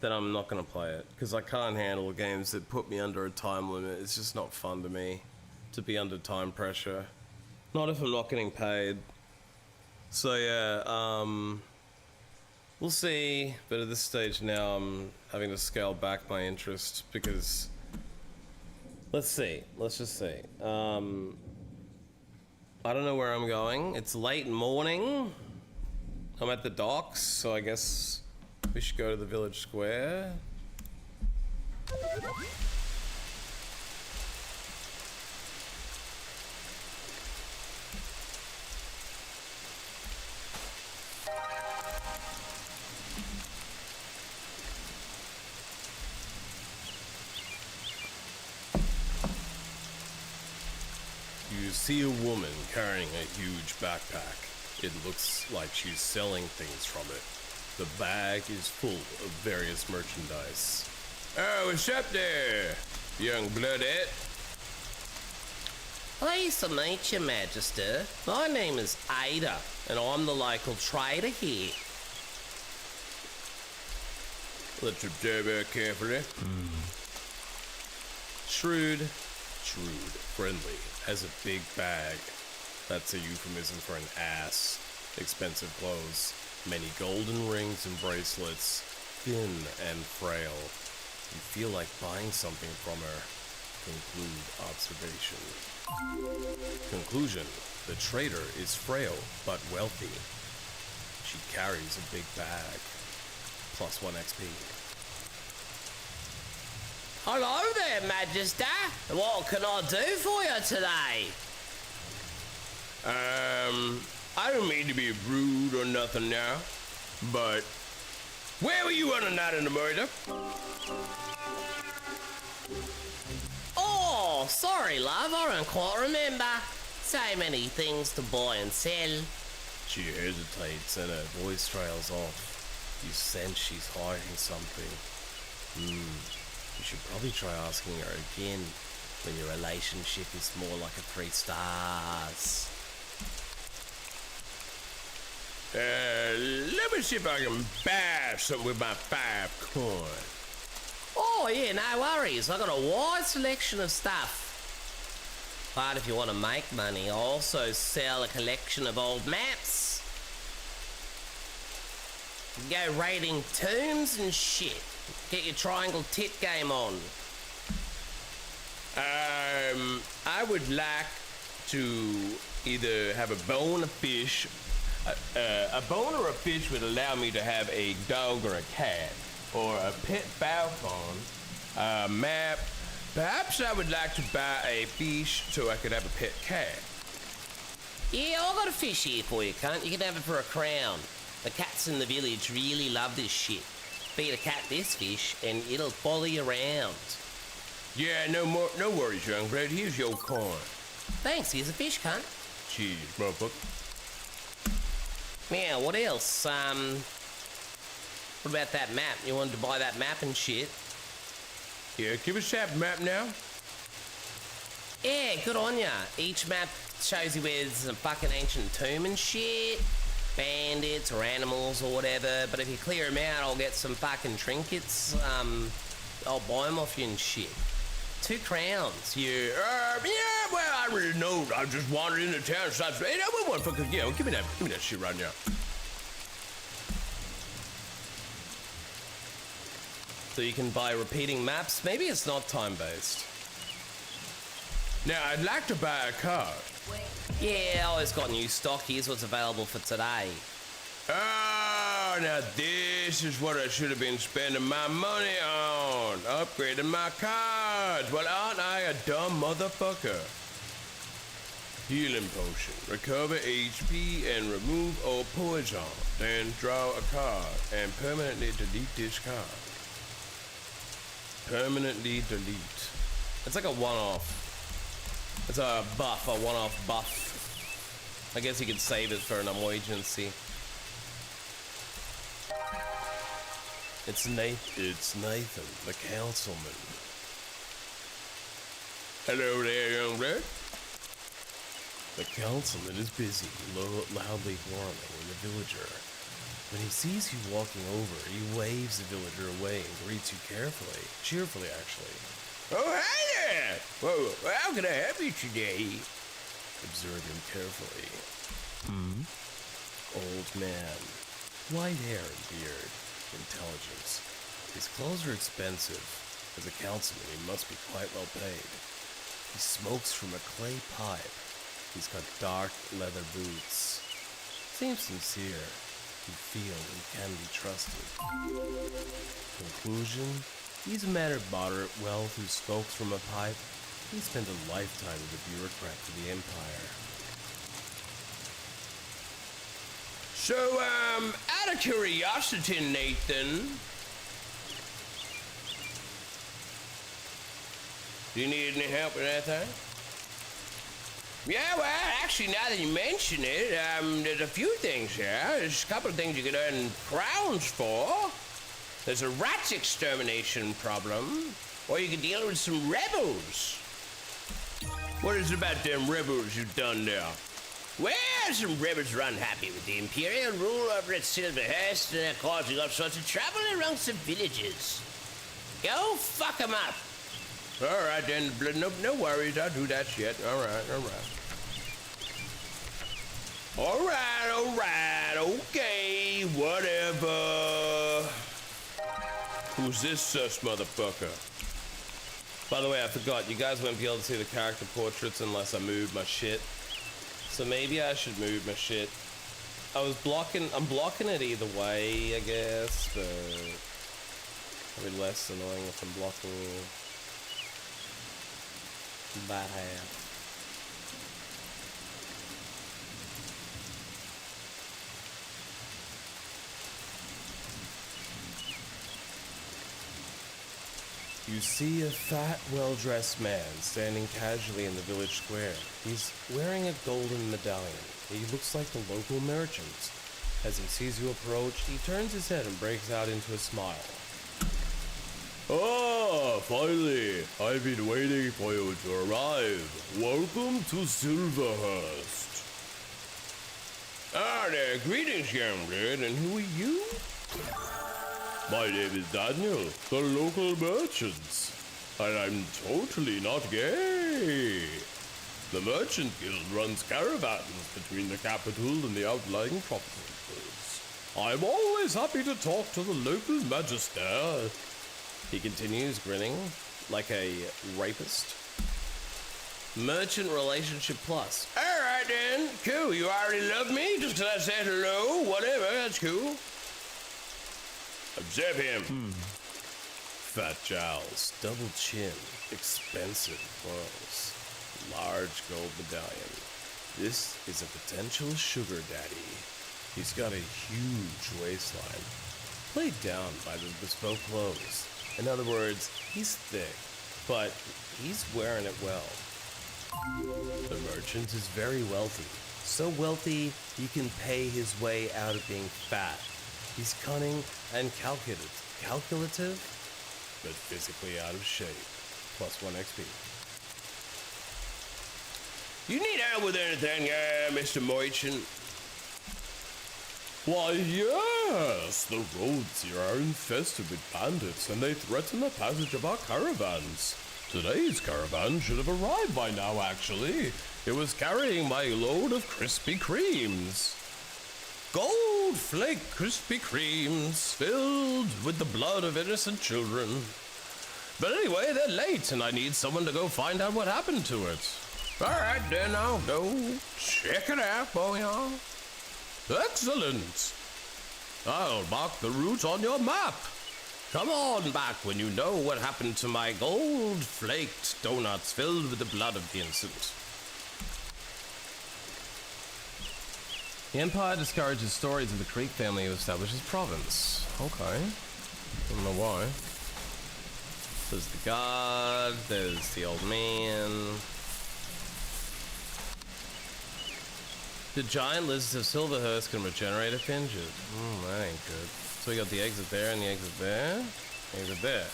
Then I'm not gonna play it because I can't handle games that put me under a time limit. It's just not fun to me to be under time pressure. Not if I'm not getting paid. So yeah, we'll see. But at this stage now, I'm having to scale back my interest because. Let's see. Let's just see. I don't know where I'm going. It's late morning. I'm at the docks, so I guess we should go to the village square. You see a woman carrying a huge backpack. It looks like she's selling things from it. The bag is full of various merchandise. Oh, what's up there, young bloodette? Pleased to meet you, Magister. My name is Ada, and I'm the local trader here. Let's observe her carefully. Shrewd, friendly, has a big bag. That's a euphemism for an ass. Expensive clothes, many golden rings and bracelets, thin and frail. You feel like buying something from her. Conclude observation. Conclusion, the trader is frail but wealthy. She carries a big bag. Plus 1 XP. Hello there, Magister. What can I do for you today? I don't mean to be rude or nothing now, but where were you on a night in the murder? Oh, sorry, love. I don't quite remember. So many things to buy and sell. She hesitates and her voice trails off. You sense she's hiding something. You should probably try asking her again when your relationship is more like a 3 stars. Let me see if I can buy something with my 5 coin. Oh, yeah, no worries. I got a wide selection of stuff. But if you want to make money, I also sell a collection of old maps. You can go raiding tombs and shit. Get your triangle tit game on. I would like to either have a bone of fish. A bone or a fish would allow me to have a dog or a cat, or a pet falcon, a map. Perhaps I would like to buy a fish so I could have a pet cat. Yeah, I got a fish here for you, cunt. You can have it for a crown. The cats in the village really love this shit. Feed a cat this fish, and it'll follow you around. Yeah, no worries, young blood. Here's your coin. Thanks, here's a fish, cunt. Cheers, motherfucker. Yeah, what else? What about that map? You wanted to buy that map and shit? Yeah, give us that map now. Yeah, good on ya. Each map shows you where there's a fucking ancient tomb and shit. Bandits or animals or whatever. But if you clear them out, I'll get some fucking trinkets. I'll buy them off you and shit. 2 crowns. Yeah, well, I really know. I just wandered into town and stopped. Hey, I want fucking, yeah, well, give me that shit right now. So you can buy repeating maps. Maybe it's not time-based. Now, I'd like to buy a car. Yeah, I always got new stock. Here's what's available for today. Oh, now this is what I should have been spending my money on. Upgrading my cards. Well, aren't I a dumb motherfucker? Healing potion. Recover HP and remove all poison. Then draw a card and permanently delete this card. Permanently delete. It's like a one-off. It's a buff, a one-off buff. I guess you could save it for an emergency. It's Nathan, the councilman. Hello there, young blood. The councilman is busy, loudly whirling in the villager. When he sees you walking over, he waves the villager away and greets you cheerfully actually. Oh, hi there! Well, how can I help you today? Observe him carefully. Old man. White hair and beard. Intelligence. His clothes are expensive. As a councilman, he must be quite well paid. He smokes from a clay pipe. He's got dark leather boots. Seems sincere. You feel he can be trusted. Conclusion? He's a man of moderate wealth who smokes from a pipe. He spent a lifetime as a bureaucrat for the Empire. So, out of curiosity, Nathan, do you need any help with anything? Yeah, well, actually, now that you mention it, there's a few things here. There's a couple of things you could earn crowns for. There's a rat extermination problem, or you could deal with some rebels. What is it about them rebels you've done now? Well, some rebels are unhappy with the Imperial rule over at Silverhurst, and they're causing all sorts of trouble amongst the villagers. Go fuck them up. All right, then. No worries. I'll do that shit. All right. Okay, whatever. Who's this sus motherfucker? By the way, I forgot, you guys won't be able to see the character portraits unless I move my shit. So maybe I should move my shit. I'm blocking it either way, I guess, but it'll be less annoying if I'm blocking that half. You see a fat, well-dressed man standing casually in the village square. He's wearing a golden medallion. He looks like the local merchant. As he sees you approach, he turns his head and breaks out into a smile. Ah, finally. I've been waiting for you to arrive. Welcome to Silverhurst. Ah, there. Greetings, young lad. And who are you? My name is Daniel, the local merchant. And I'm totally not gay. The Merchant Guild runs caravans between the capital and the outlying provinces. I'm always happy to talk to the local magister. He continues, grinning like a rapist. Merchant Relationship Plus. All right, then. Cool. You already love me just because I said hello? Whatever. That's cool. Observe him. Fat jowls, double chin, expensive clothes, large gold medallion. This is a potential sugar daddy. He's got a huge waistline, played down by the bespoke clothes. In other words, he's thick, but he's wearing it well. The merchant is very wealthy. So wealthy, he can pay his way out of being fat. He's cunning and calculative, but physically out of shape. +1 XP. You need help with anything, Mr. Merchant? Why, yes. The roads here are infested with bandits, and they threaten the passage of our caravans. Today's caravan should have arrived by now, actually. It was carrying my load of Krispy Kremes. Gold flake Krispy Kremes filled with the blood of innocent children. But anyway, they're late, and I need someone to go find out what happened to it. All right, then I'll go check it out for you. Excellent. I'll mark the route on your map. Come on back when you know what happened to my gold-flaked donuts filled with the blood of the innocent. The Empire discourages stories of the Creek family who established this province. Okay. Don't know why. There's the god, there's the old man. The giant lizards of Silverhurst can regenerate if injured. That ain't good. So we got the exit there and the exit there. Exit there.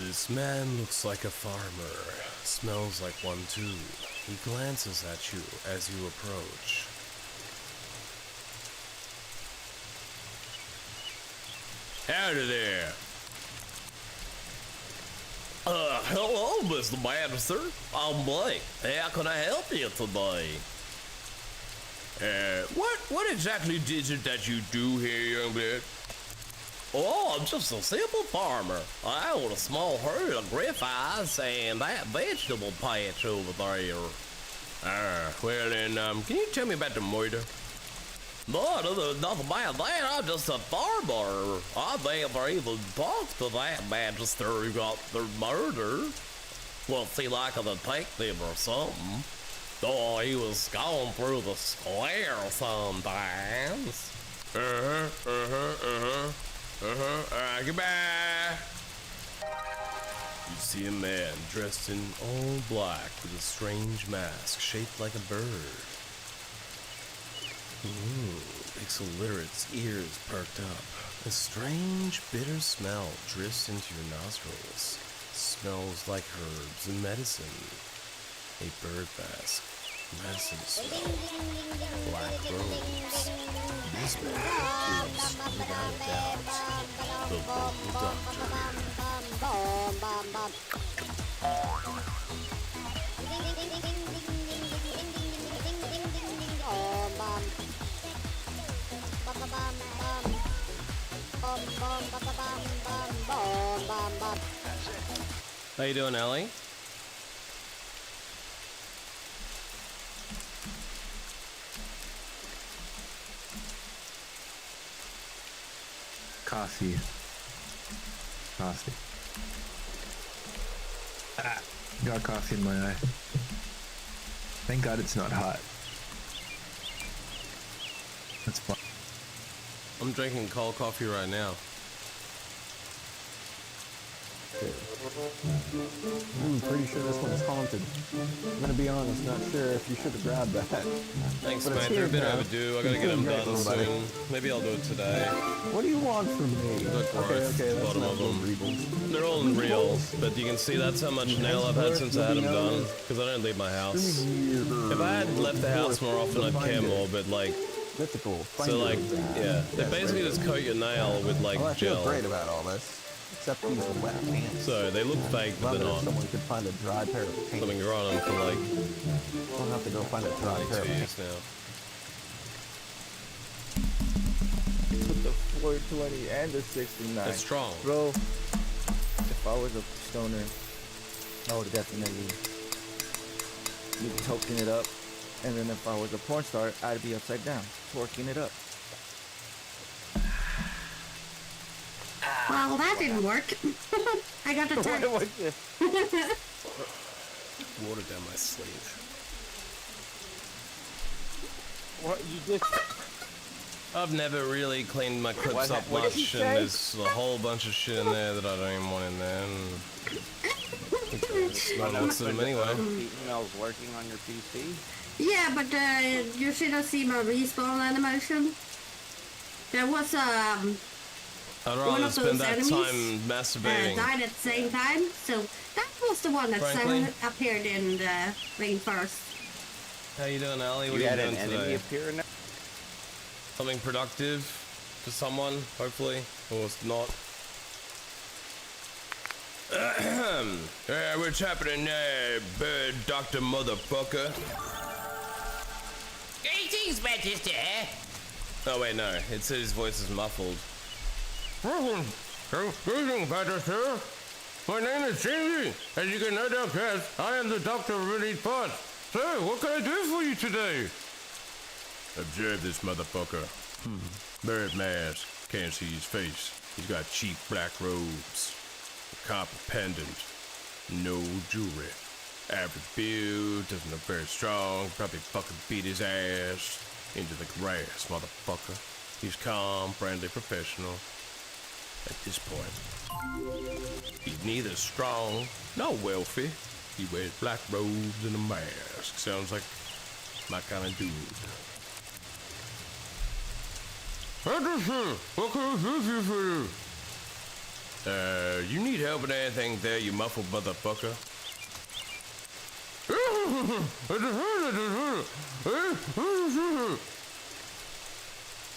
This man looks like a farmer. Smells like one too. He glances at you as you approach. Howdy there. Hello, Mr. Bannister. I'm Blake. How can I help you today? What exactly is it that you do here, young man? Oh, I'm just a simple farmer. I own a small herd of griffeyes and that vegetable patch over there. Well then, can you tell me about the murder? No, there's nothing about that. I'm just a farmer. I never even talked to that magister who got their murder. Well, see, like a detective or something. Oh, he was going through the square sometimes. Goodbye. You see a man dressed in all black with a strange mask shaped like a bird. Pixel-Littered's ears perked up. A strange, bitter smell drifts into your nostrils. Smells like herbs and medicine. A bird mask. Medicine smell. Black rose. This man is, without a doubt, the local doctor. How you doing, Ellie? Coffee. Got coffee in my eye. Thank God it's not hot. That's fine. I'm drinking cold coffee right now. I'm pretty sure this one's haunted. I'm gonna be honest, not sure if you should have grabbed that. Thanks, But it's man. They're a here bit now. overdue. I gotta get them Great, done everybody. soon. Maybe I'll do it today. What do you want from me? The growth, okay, the that's bottom not of them. readable. They're all in real, but you can see that's how much nail I've had since I had them done. Because I don't leave my house. If I had left the house more often, I'd care more. But like, Mythical. so like, yeah, they basically just coat your nail with like Well, I feel gel. great about all this. Except these wet pants. So they look fake, but Wonder they're if not. someone could find a dry pair of pants. I've been growing them for like I'll have to go find a dry pair 22 of years pants. now. With the 420 and the 69. It's strong. Bro, if I was a stoner, I would definitely be toking it up. And then if I was a porn star, I'd be upside down, twerking it up. Well, that didn't work. I got the time. Water down my sleeve. What you just? I've never really cleaned my clips up what did he much, and say? there's a whole bunch of shit in there that I don't even want in there. And not lots of them anyway. The email's working on your PC. Yeah, but you should have seen my respawn animation. There was I'd one rather of spend those that enemies time masturbating. died at the same time, so that was the one that Frankly. appeared in the thing first. How you doing, Allie? What You are had you an doing enemy today? appear in there? Something productive to someone, hopefully, or it's not. What's happening there, bird doctor motherfucker? Greetings, Manchester. Oh wait, no. It says his voice is muffled. Greetings, Battlestar. My name is Jamie. As you can no doubt guess, I am the doctor of these parts. So, what can I do for you today? Observe this motherfucker. Bird mask. Can't see his face. He's got cheap black robes. A copper pendant. No jewelry. Average build. Doesn't look very strong. Probably fucking beat his ass into the grass, motherfucker. He's calm, friendly, professional. At this point, he's neither strong nor wealthy. He wears black robes and a mask. Sounds like my kind of dude. Anderson, what can I do for you? You need help with anything there, you muffled motherfucker?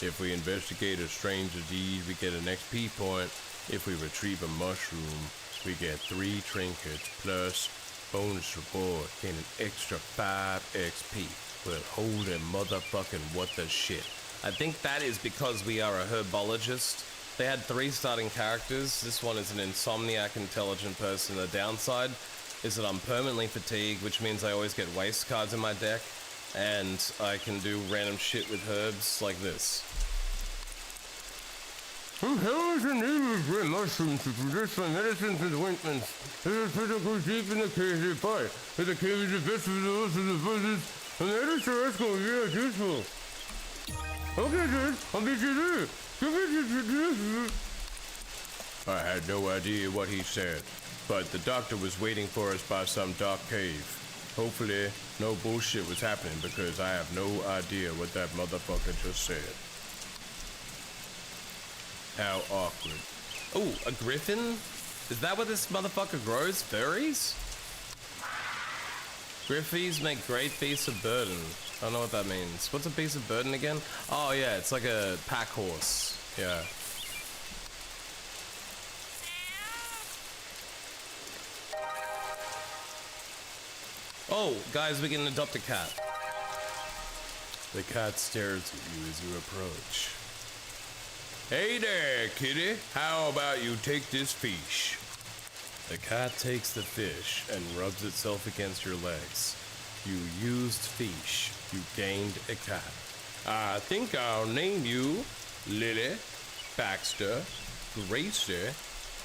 If we investigate a strange disease, we get an XP point. If we retrieve a mushroom, we get 3 trinkets plus bonus reward, gain an extra 5 XP. Well, holy motherfucking what the shit. I think that is because we are a herbologist. They had 3 starting characters. This one is an insomniac intelligent person. The downside is that I'm permanently fatigued, which means I always get waste cards in my deck, and I can do random shit with herbs like this. Who hell is the need of great mushrooms to produce my medicines and ointments? It is critical deep in the cave part. If the cave is the best of the of the buzzards, and the editor is going to be useful. Okay, then, I'll meet you there. I had no idea what he said, but the doctor was waiting for us by some dark cave. Hopefully, no bullshit was happening because I have no idea what that motherfucker just said. How awkward. Oh, a griffin? Is that what this motherfucker grows? Furries? Griffies make great beasts of burden. I don't know what that means. What's a beast of burden again? Oh yeah, it's like a pack horse. Yeah. Oh, guys, we can adopt a cat. The cat stares at you as you approach. Hey there, kitty. How about you take this fish? The cat takes the fish and rubs itself against your legs. You used fish. You gained a cat. I think I'll name you Lily, Baxter, Gracie,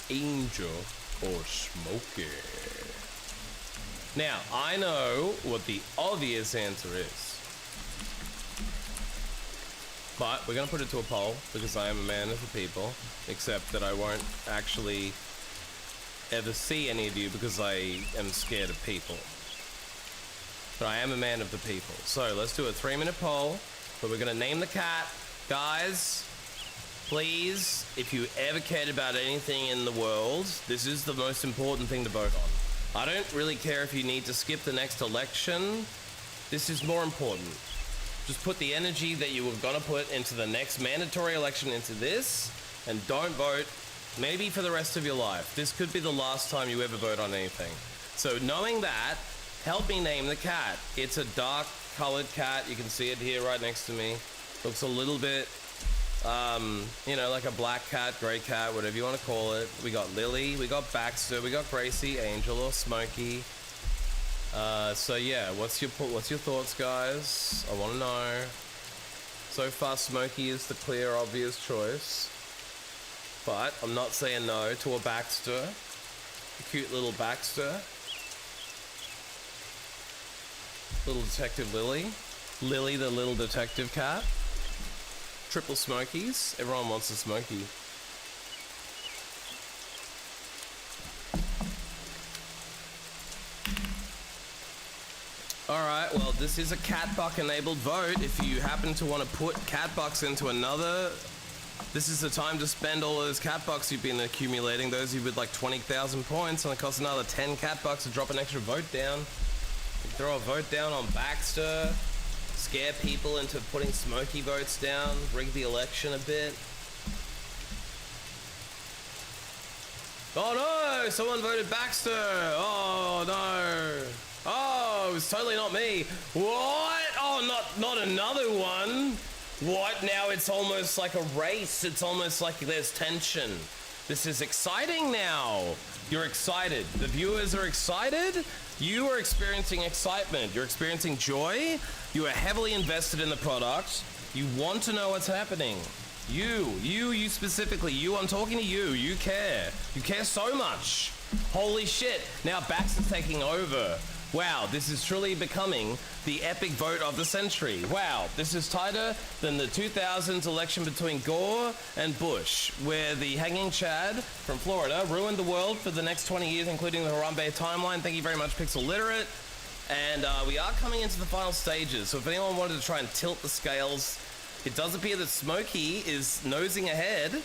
Angel, or Smokey. Now, I know what the obvious answer is. But we're going to put it to a poll because I am a man of the people, except that I won't actually ever see any of you because I am scared of people. But I am a man of the people. So let's do a 3-minute poll, but we're going to name the cat. Guys, please, if you ever cared about anything in the world, this is the most important thing to vote on. I don't really care if you need to skip the next election. This is more important. Just put the energy that you were gonna put into the next mandatory election into this, and don't vote maybe for the rest of your life. This could be the last time you ever vote on anything. So knowing that, help me name the cat. It's a dark colored cat. You can see it here right next to me. Looks a little bit, you know, like a black cat, gray cat, whatever you want to call it. We got Lily, we got Baxter, we got Gracie, Angel, or Smokey. So yeah, what's your thoughts, guys? I want to know. So far, Smokey is the clear, obvious choice, but I'm not saying no to a Baxter, a cute little Baxter, little detective Lily, Lily the little detective cat, triple Smokies. Everyone wants a Smokey. Alright, well, this is a Catbuck enabled vote. If you happen to want to put Catbucks into another, this is the time to spend all those Catbucks you've been accumulating, those of you with like 20,000 points, and it costs another 10 Catbucks to drop an extra vote down. You can throw a vote down on Baxter, scare people into putting Smokey votes down, rig the election a bit. Oh no, someone voted Baxter. Oh no. Oh, it was totally not me. What? Oh, not another one. What? Now it's almost like a race. It's almost like there's tension. This is exciting now. You're excited. The viewers are excited. You are experiencing excitement. You're experiencing joy. You are heavily invested in the product. You want to know what's happening. You specifically, you, I'm talking to you. You care. You care so much. Holy shit. Now Baxter's taking over. Wow, this is truly becoming the epic vote of the century. Wow, this is tighter than the 2000s election between Gore and Bush, where the Hanging Chad from Florida ruined the world for the next 20 years, including the Harambe timeline. Thank you very much, Pixel Literate. And we are coming into the final stages, so if anyone wanted to try and tilt the scales, it does appear that Smokey is nosing ahead.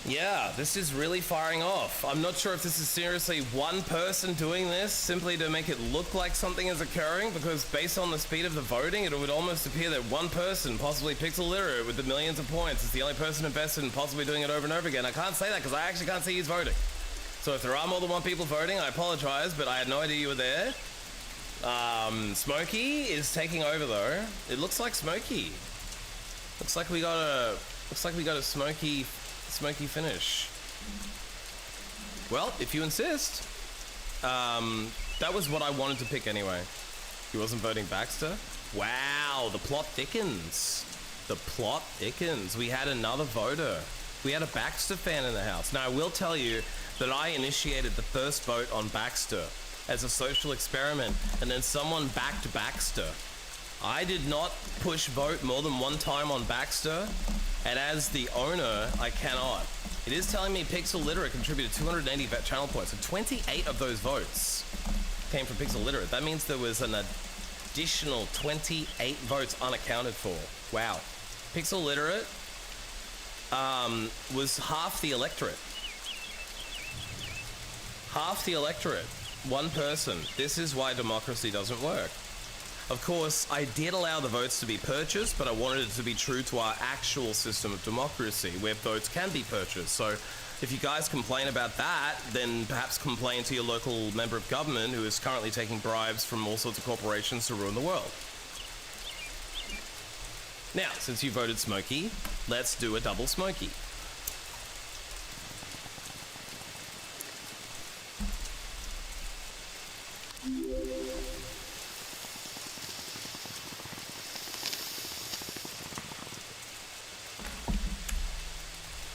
Yeah, this is really firing off. I'm not sure if this is seriously one person doing this simply to make it look like something is occurring, because based on the speed of the voting, it would almost appear that one person, possibly Pixel Literate with the millions of points, is the only person invested in possibly doing it over and over again. I can't say that because I actually can't see who's voting. So if there are more than one people voting, I apologize, but I had no idea you were there. Smokey is taking over though. It looks like Smokey. Looks like we got a Smokey finish. Well, if you insist. That was what I wanted to pick anyway. He wasn't voting Baxter? Wow, the plot thickens. The plot thickens. We had another voter. We had a Baxter fan in the house. Now, I will tell you that I initiated the first vote on Baxter as a social experiment, and then someone backed Baxter. I did not push vote more than one time on Baxter, and as the owner, I cannot. It is telling me Pixel Literate contributed 280 channel points, so 28 of those votes came from Pixel Literate. That means there was an additional 28 votes unaccounted for. Wow. Pixel Literate was half the electorate. Half the electorate. One person. This is why democracy doesn't work. Of course, I did allow the votes to be purchased, but I wanted it to be true to our actual system of democracy, where votes can be purchased. So if you guys complain about that, then perhaps complain to your local member of government who is currently taking bribes from all sorts of corporations to ruin the world. Now, since you voted Smokey, let's do a double Smokey.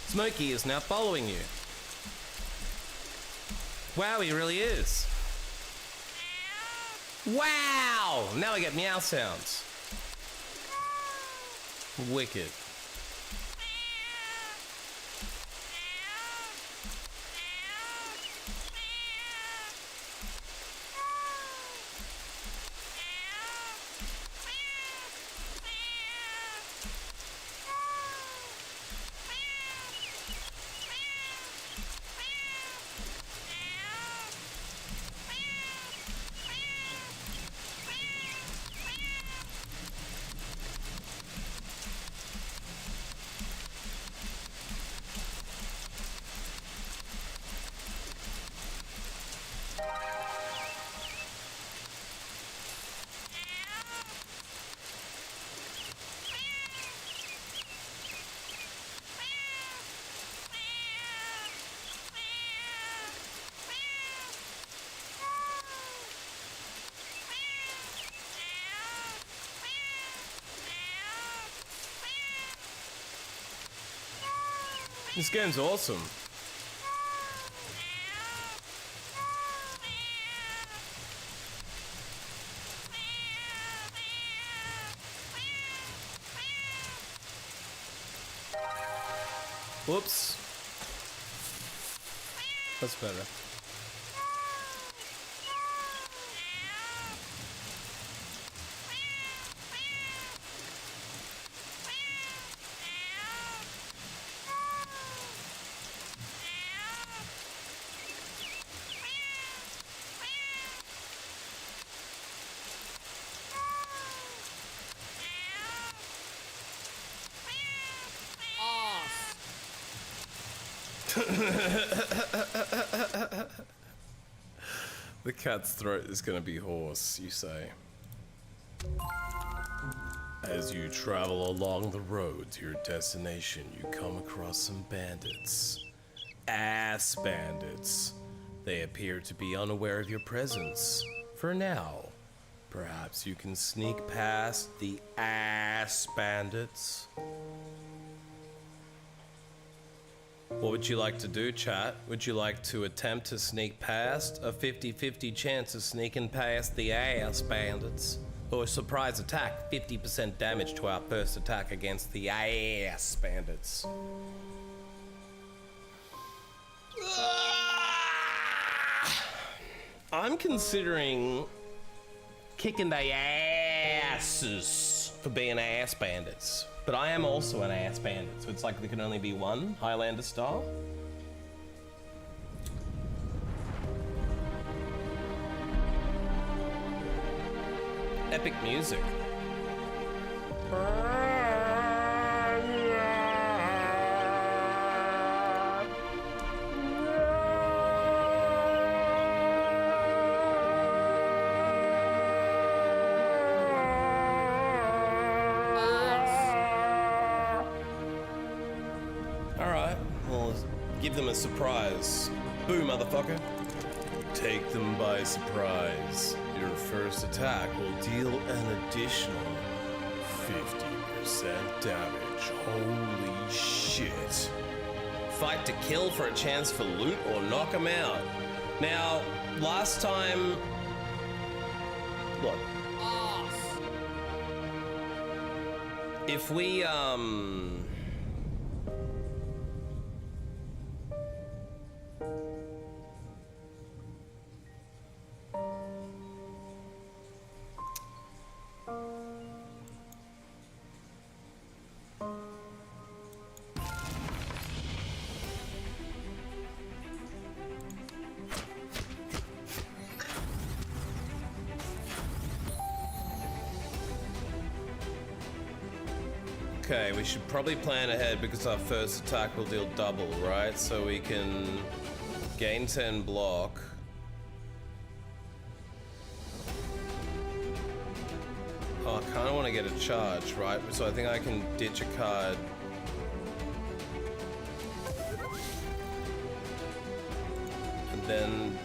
Smokey is now following you. Wow, he really is. Wow! Now I get meow sounds. Wicked. This game's awesome. Whoops. That's better. The cat's throat is gonna be hoarse, you say. As you travel along the road to your destination, you come across some bandits. Ass bandits. They appear to be unaware of your presence. For now, perhaps you can sneak past the ass bandits. What would you like to do, chat? Would you like to attempt to sneak past a 50-50 chance of sneaking past the ass bandits? Or a surprise attack, 50% damage to our first attack against the ass bandits? I'm considering kicking their asses for being ass bandits. But I am also an ass bandit, so it's like there can only be one, Highlander style. Epic music. Alright, well, give them a surprise. Boo, motherfucker. Take them by surprise. Your first attack will deal an additional 50% damage. Holy shit. Fight to kill for a chance for loot or knock them out. Now, last time... Look. If we, Okay, we should probably plan ahead because our first attack will deal double, right? So we can gain 10 block. Oh, I kind of want to get a charge, right? So I think I can ditch a card. And then,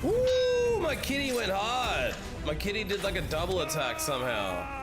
ooh, my kitty went hard. My kitty did like a double attack somehow.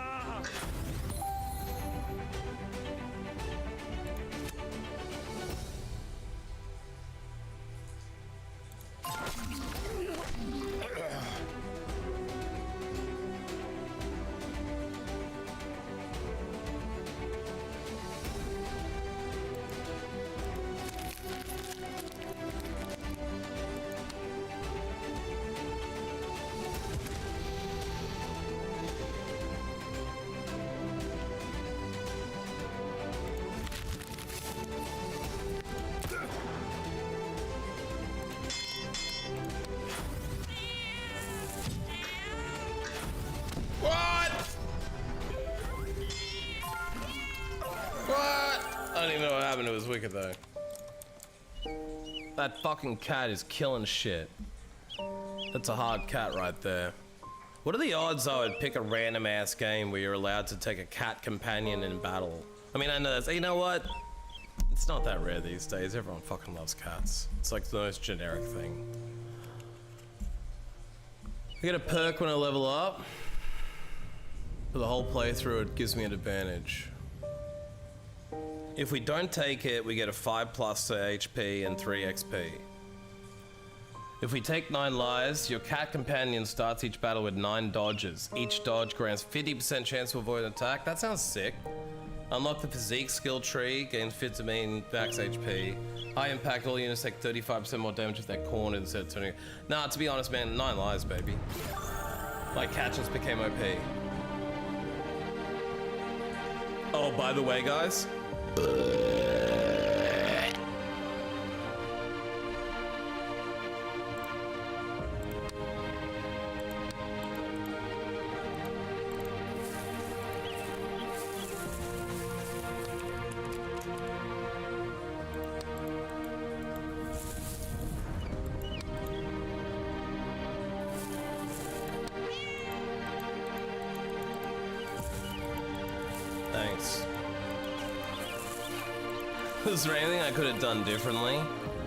I don't even know what happened to his wicked though. That fucking cat is killing shit. That's a hard cat right there. What are the odds I would pick a random ass game where you're allowed to take a cat companion in battle? I mean, I know that's, you know what? It's not that rare these days. Everyone fucking loves cats. It's like the most generic thing. I get a perk when I level up. For the whole playthrough, it gives me an advantage. If we don't take it, we get a 5+ HP and 3 XP. If we take 9 lives, your cat companion starts each battle with 9 dodges. Each dodge grants 50% chance to avoid an attack. That sounds sick. Unlock the physique skill tree, gains vitamin, max HP. High impact, all units take 35% more damage if they're cornered instead of turning. Nah, to be honest, man, 9 lives, baby. My cat just became OP. Oh, by the way, guys. Thanks. Is there anything I could have done differently?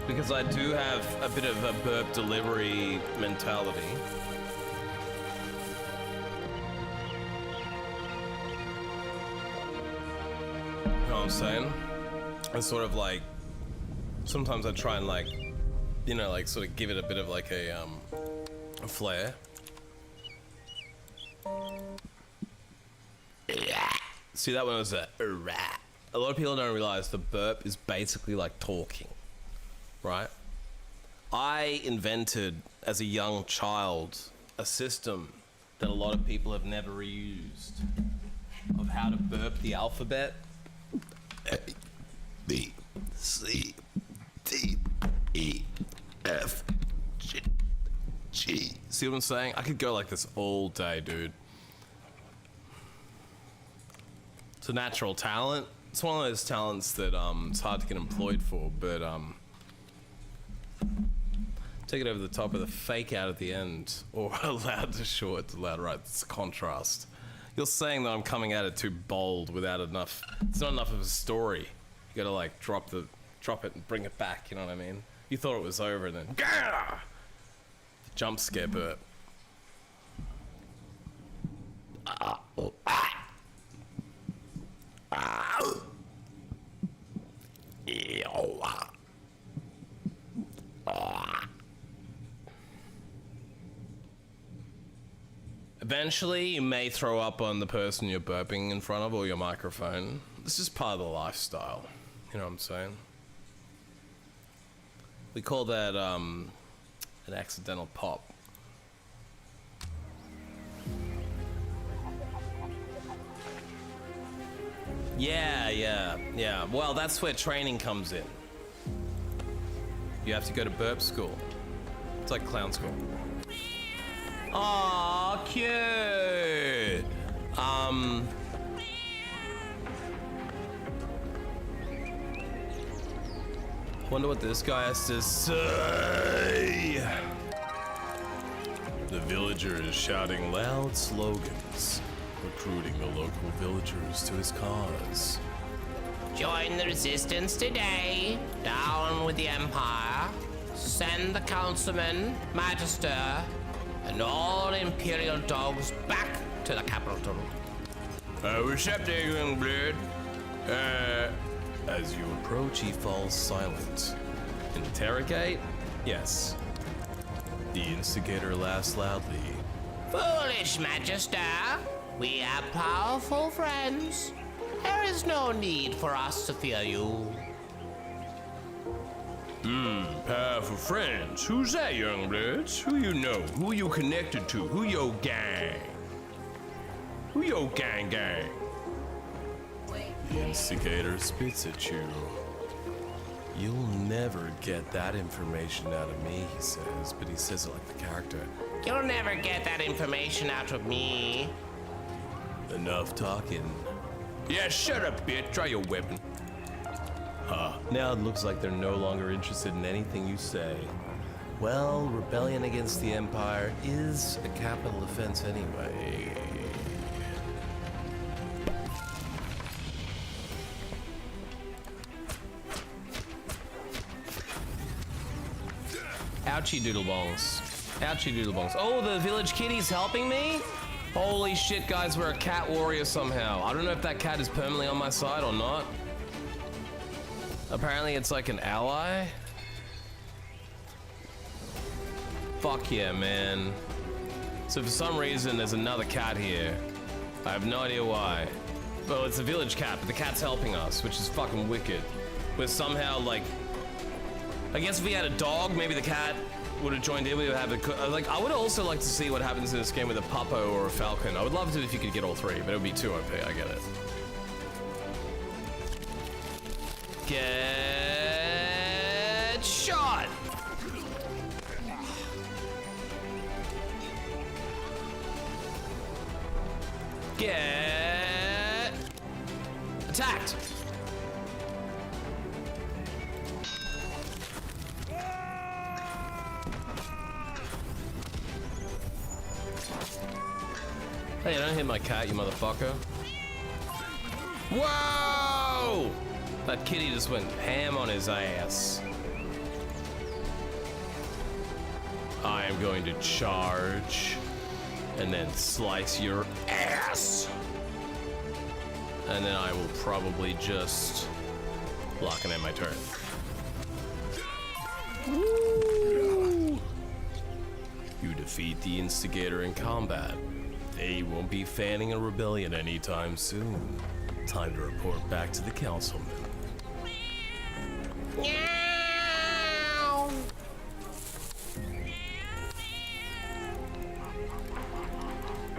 Because I do have a bit of a burp delivery mentality. You know what I'm saying? It's sort of like, sometimes I try and like, you know, like sort of give it a bit of like a flair. See, that one was a rat. A lot of people don't realize the burp is basically like talking, right? I invented, as a young child, a system that a lot of people have never used of how to burp the alphabet. A, B, C, D, E, F, G. See what I'm saying? I could go like this all day, dude. It's a natural talent. It's one of those talents that it's hard to get employed for, but take it over the top of the fake out at the end, or loud to short to loud right. It's a contrast. You're saying that I'm coming at it too bold without enough. It's not enough of a story. You gotta like drop it and bring it back. You know what I mean? You thought it was over, and then Gah! Jump scare burp. Eventually, you may throw up on the person you're burping in front of or your microphone. This is part of the lifestyle. You know what I'm saying? We call that an accidental pop. Yeah. Well, that's where training comes in. You have to go to burp school. It's like clown school. Aw, cute. Wonder what this guy has to say. The villager is shouting loud slogans, recruiting the local villagers to his cause. Join the resistance today. Down with the Empire. Send the councilman, Magister, and all Imperial dogs back to the capital. Receptive, young blood. As you approach, he falls silent. Interrogate? Yes. The instigator laughs loudly. Foolish Magister. We have powerful friends. There is no need for us to fear you. Powerful friends. Who's that, young bloods? Who you know? Who you connected to? Who your gang? Who your gang? The instigator spits at you. You'll never get that information out of me, he says, but he says it like the character. You'll never get that information out of me. Enough talking. Yeah, shut up, bitch. Try your weapon. Now it looks like they're no longer interested in anything you say. Well, rebellion against the Empire is a capital offense anyway. Ouchie doodle bongs. Ouchie doodle bongs. Oh, the village kitty's helping me? Holy shit, guys, we're a cat warrior somehow. I don't know if that cat is permanently on my side or not. Apparently it's like an ally. Fuck yeah, man. So for some reason there's another cat here. I have no idea why. Well, it's a village cat, but the cat's helping us, which is fucking wicked. We're somehow like, I guess if we had a dog, maybe the cat would have joined in. We would have a, like, I would also like to see what happens in this game with a puppo or a falcon. I would love to if you could get all three, but it would be too OP, I get it. Get shot! Get attacked! Hey, don't hit my cat, you motherfucker. Whoa! That kitty just went ham on his ass. I am going to charge and then slice your ass. And then I will probably just block and end my turn. Woo! You defeat the instigator in combat. They won't be fanning a rebellion anytime soon. Time to report back to the councilman.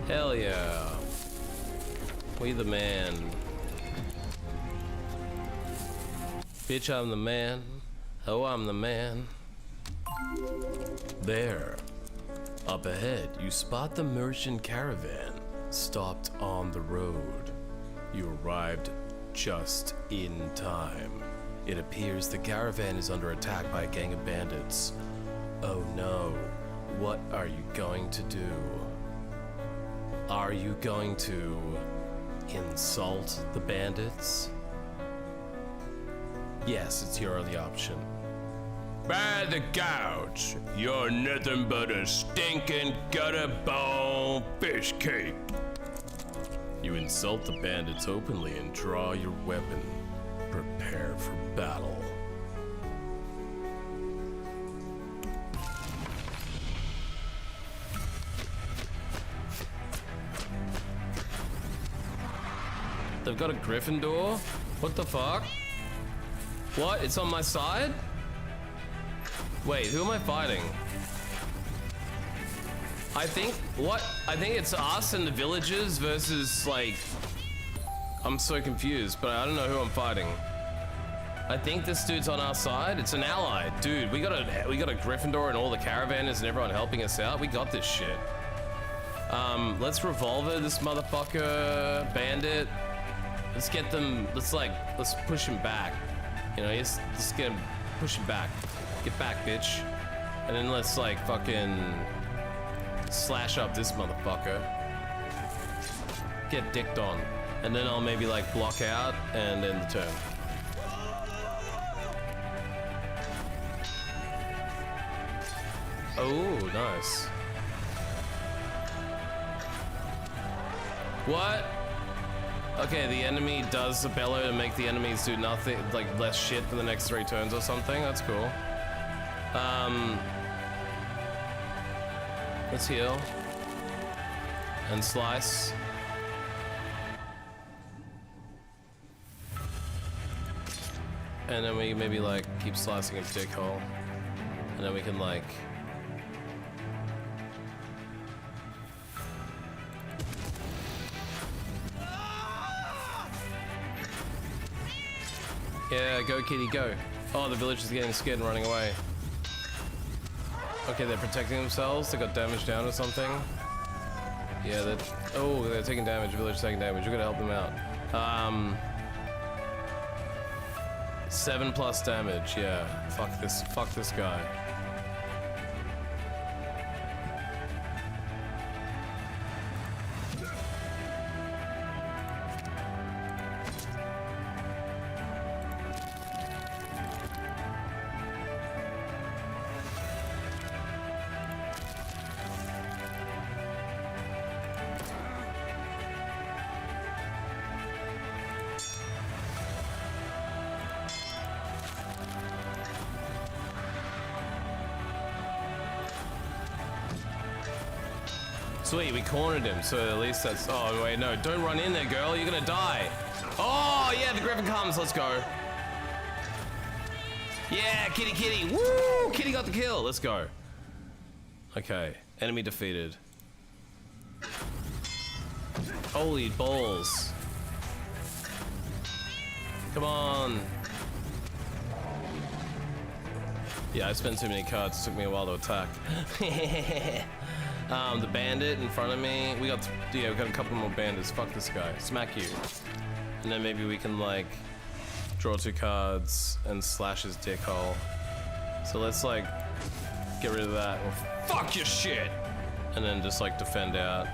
Hell yeah. We the man. Bitch, I'm the man. Oh, I'm the man. There. Up ahead, you spot the merchant caravan stopped on the road. You arrived just in time. It appears the caravan is under attack by a gang of bandits. Oh no, what are you going to do? Are you going to insult the bandits? Yes, it's your only option. By the gods, you're nothing but a stinking gutter bone fish cake. You insult the bandits openly and draw your weapon. Prepare for battle. They've got a Gryffindor? What the fuck? What? It's on my side? Wait, who am I fighting? I think it's us and the villagers versus, like, I'm so confused, but I don't know who I'm fighting. I think this dude's on our side. It's an ally. Dude, we got a Gryffindor and all the caravanners and everyone helping us out. We got this shit. Let's revolver this motherfucker bandit. Let's get them, let's push him back. You know, let's get him, push him back. Get back, bitch. And then let's like fucking slash up this motherfucker. Get dicked on. And then I'll maybe like block out and end the turn. Oh, nice. What? Okay, the enemy does a bellow to make the enemies do nothing, like less shit for the next 3 turns or something. That's cool. Let's heal. And slice. And then we maybe like keep slicing his dick hole. And then we can like... Yeah, go kitty, go. Oh, the village is getting scared and running away. Okay, they're protecting themselves. They got damage down or something. Yeah, they're taking damage. The village is taking damage. We're gonna help them out. 7+ damage, yeah. Fuck this guy. Sweet, we cornered him, so at least that's... Oh, wait, no, don't run in there, girl. You're gonna die. Oh, yeah, the Griffin comes. Let's go. Yeah, kitty, kitty. Woo! Kitty got the kill. Let's go. Okay, enemy defeated. Holy balls. Come on. Yeah, I spent too many cards. It took me a while to attack. The bandit in front of me. We got we got a couple more bandits. Fuck this guy. Smack you. And then maybe we can like draw 2 cards and slash his dick hole. So let's like get rid of that. Well, fuck your shit. And then just like defend out.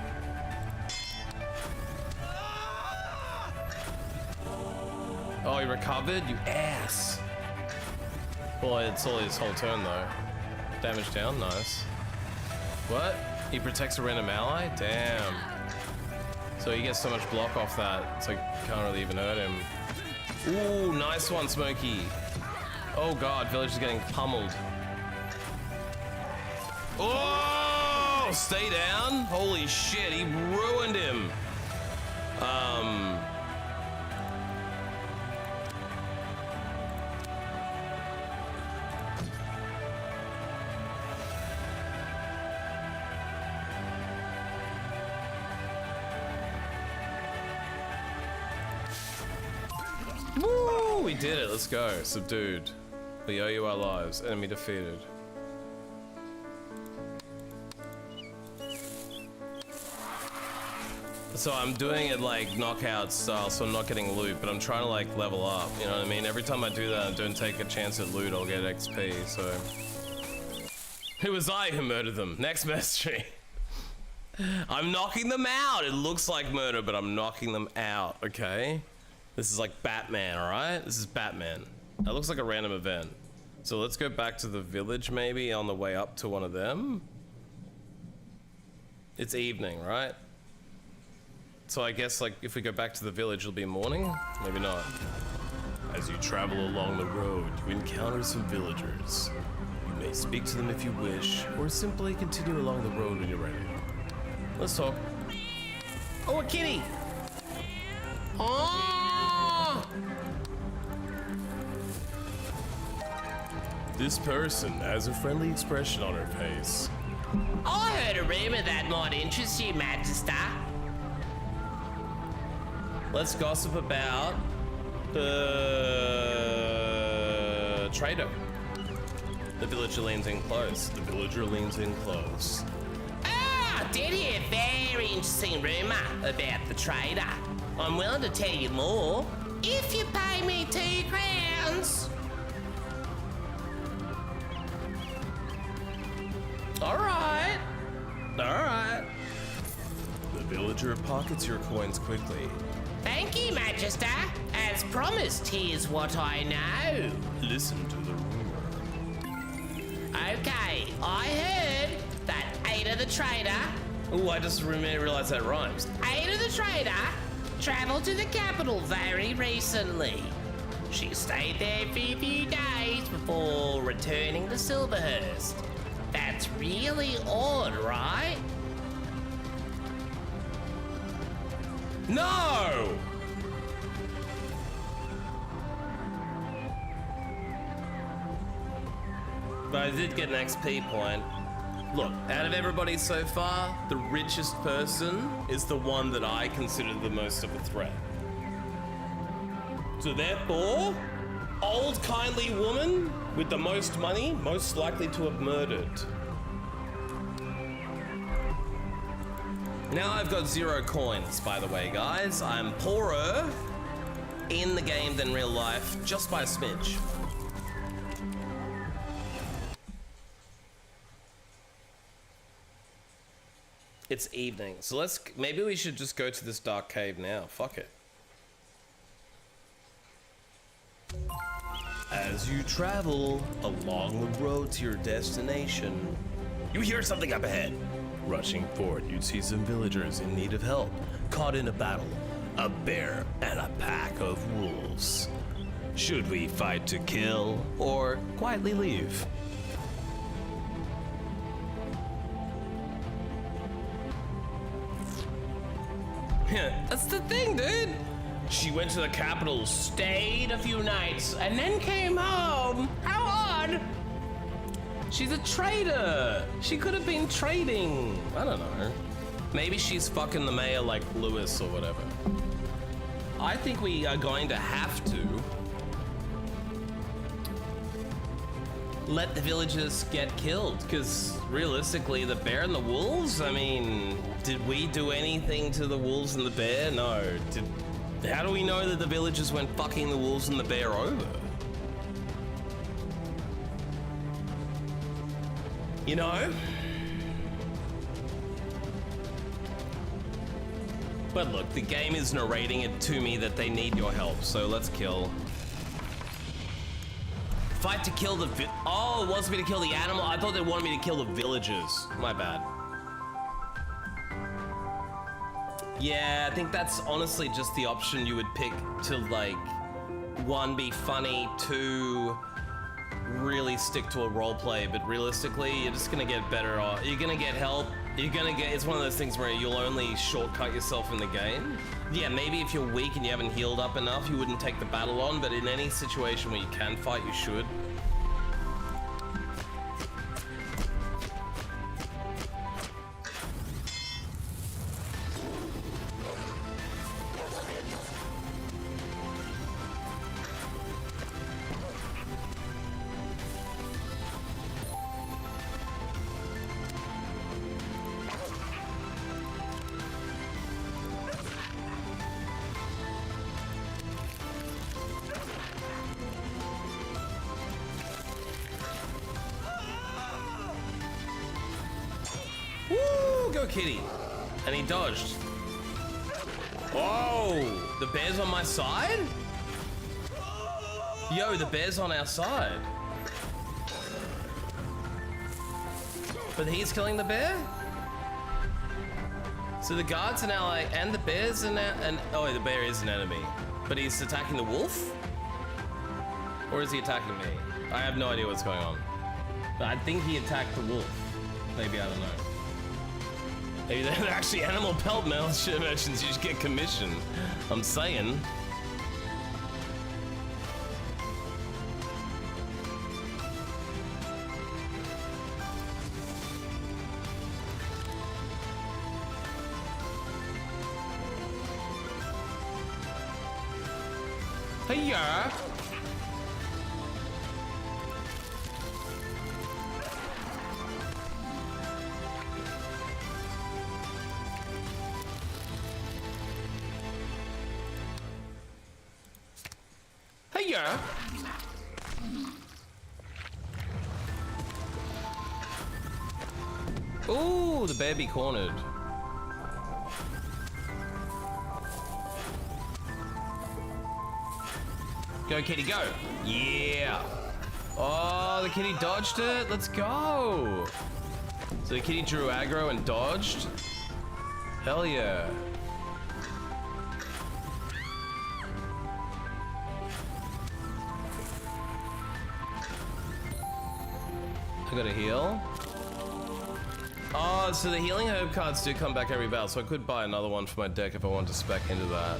Oh, he recovered? You ass. Well, it's all his whole turn though. Damage down, nice. What? He protects a random ally? Damn. So he gets so much block off that, it's like, can't really even hurt him. Ooh, nice one, Smokey. Oh god, village is getting pummeled. Oh, stay down? Holy shit, he ruined him. Woo! We did it. Let's go. Subdued. We owe you our lives. Enemy defeated. So I'm doing it like knockout style, so I'm not getting loot, but I'm trying to like level up. You know what I mean? Every time I do that, I don't take a chance at loot. I'll get XP. So it was I who murdered them. Next mystery. I'm knocking them out. It looks like murder, but I'm knocking them out. Okay. This is like Batman, alright? This is Batman. That looks like a random event. So let's go back to the village maybe on the way up to one of them. It's evening, right? So I guess like if we go back to the village it'll be morning? Maybe not. As you travel along the road, you encounter some villagers. You may speak to them if you wish, or simply continue along the road when you're ready. Let's talk. Oh, a kitty! Oh! This person has a friendly expression on her face. I heard a rumor that might interest you, Magister. Let's gossip about the trader. The villager leans in close. The villager leans in close. Ah, I did hear a very interesting rumor about the trader. I'm willing to tell you more if you pay me 2 crowns. Alright. Alright. The villager pockets your coins quickly. Thank you, Magister. As promised, here's what I know. Listen to the rumor. Okay, I heard that Ada the trader... Oh, I just realized that rhymes. Ada the trader traveled to the capital very recently. She stayed there for a few days before returning to Silverhurst. That's really odd, right? No! But I did get an XP point. Look, out of everybody so far, the richest person is the one that I consider the most of a threat. So therefore, old kindly woman with the most money, most likely to have murdered. Now I've got 0 coins, by the way, guys. I'm poorer in the game than real life, just by a smidge. It's evening, so maybe we should just go to this dark cave now. Fuck it. As you travel along the road to your destination, you hear something up ahead. Rushing forward, you see some villagers in need of help, caught in a battle. A bear and a pack of wolves. Should we fight to kill or quietly leave? That's the thing, dude. She went to the capital, stayed a few nights, and then came home. How odd! She's a trader. She could have been trading. I don't know. Maybe she's fucking the mayor like Lewis or whatever. I think we are going to have to let the villagers get killed, because realistically, the bear and the wolves, I mean, did we do anything to the wolves and the bear? No. How do we know that the villagers went fucking the wolves and the bear over? You know? But look, the game is narrating it to me that they need your help, so let's kill. Fight to kill the oh, it wants me to kill the animal? I thought they wanted me to kill the villagers. My bad. Yeah, I think that's honestly just the option you would pick to, like, one, be funny, two, really stick to a role play, but realistically, you're just gonna get better off. You're gonna get help. You're gonna get, it's one of those things where you'll only shortcut yourself in the game. Yeah, maybe if you're weak and you haven't healed up enough, you wouldn't take the battle on, but in any situation where you can fight, you should. Kitty, and he dodged. Oh, the bear's on my side? Yo, the bear's on our side. But he's killing the bear? So the guards are now like, and the bear's an oh, the bear is an enemy. But he's attacking the wolf? Or is he attacking me? I have no idea what's going on. But I think he attacked the wolf. Maybe, I don't know. Maybe they're actually animal pelt merchants, you just get commission. I'm saying. Hey-ya! Hey-ya! Ooh, the bear be cornered. Go, kitty, go. Yeah. Oh, the kitty dodged it. Let's go. So the kitty drew aggro and dodged. Hell yeah. I gotta heal. Oh, so the healing herb cards do come back every battle, so I could buy another one for my deck if I want to spec into that.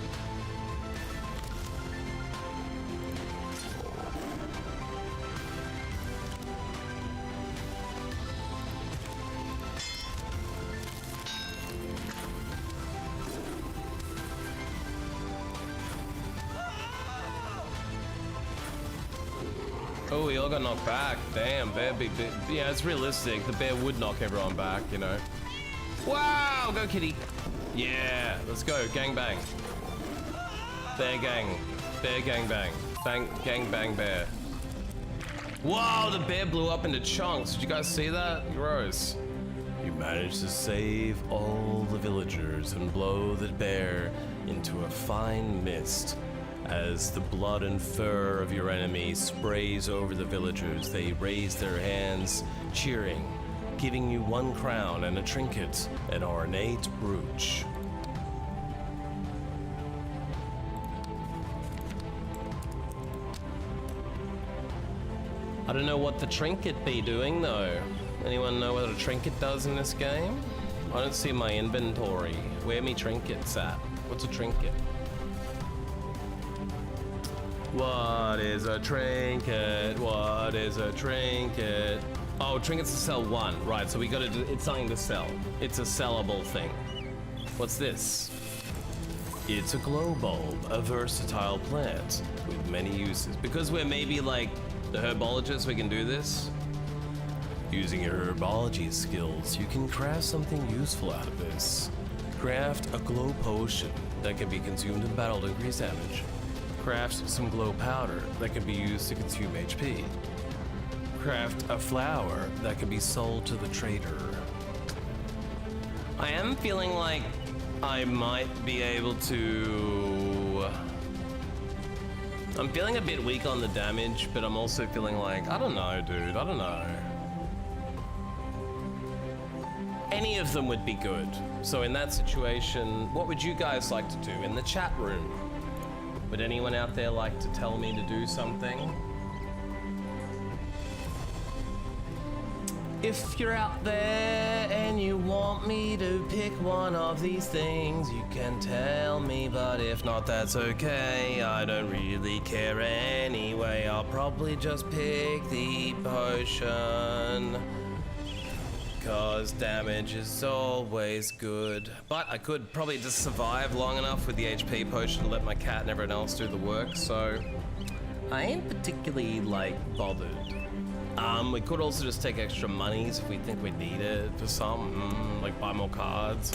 Oh, we all got knocked back. Damn, bear be yeah, it's realistic. The bear would knock everyone back, you know. Wow, go kitty. Yeah, let's go, gang bang. Bear gang. Bear gang bang. Bang, gang bang bear. Wow, the bear blew up into chunks. Did you guys see that? Gross. You managed to save all the villagers and blow the bear into a fine mist. As the blood and fur of your enemy sprays over the villagers, they raise their hands, cheering, giving you one crown and a trinket, an ornate brooch. I don't know what the trinket be doing though. Anyone know what a trinket does in this game? I don't see my inventory. Where me trinkets at? What's a trinket? What is a trinket? What is a trinket? Oh, trinkets to sell 1. Right, so we gotta do, it's something to sell. It's a sellable thing. What's this? It's a glow bulb, a versatile plant with many uses. Because we're maybe like the herbologists, we can do this. Using your herbology skills, you can craft something useful out of this. Craft a glow potion that can be consumed in battle to increase damage. Craft some glow powder that can be used to consume HP. Craft a flower that can be sold to the trader. I am feeling like I might be able to... I'm feeling a bit weak on the damage, but I'm also feeling like, I don't know, dude, I don't know. Any of them would be good. So in that situation, what would you guys like to do in the chat room? Would anyone out there like to tell me to do something? If you're out there and you want me to pick one of these things, you can tell me, but if not, that's okay. I don't really care anyway. I'll probably just pick the potion, cause damage is always good. But I could probably just survive long enough with the HP potion to let my cat and everyone else do the work, so I ain't particularly, like, bothered. We could also just take extra monies if we think we need it for something, like buy more cards.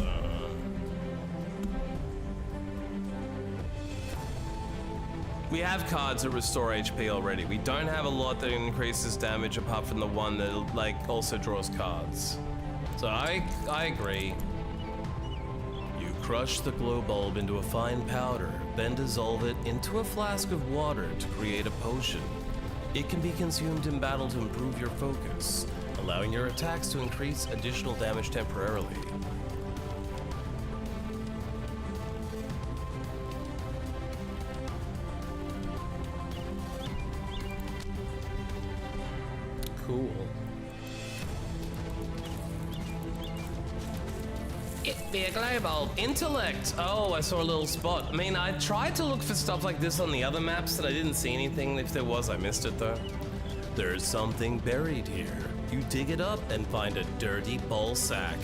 We have cards that restore HP already. We don't have a lot that increases damage apart from the one that like also draws cards. So I agree. You crush the glow bulb into a fine powder, then dissolve it into a flask of water to create a potion. It can be consumed in battle to improve your focus, allowing your attacks to increase additional damage temporarily. Cool. It'd be a glow bulb. Intellect! Oh, I saw a little spot. I mean, I tried to look for stuff like this on the other maps and I didn't see anything. If there was, I missed it though. There's something buried here. You dig it up and find a dirty ball sack.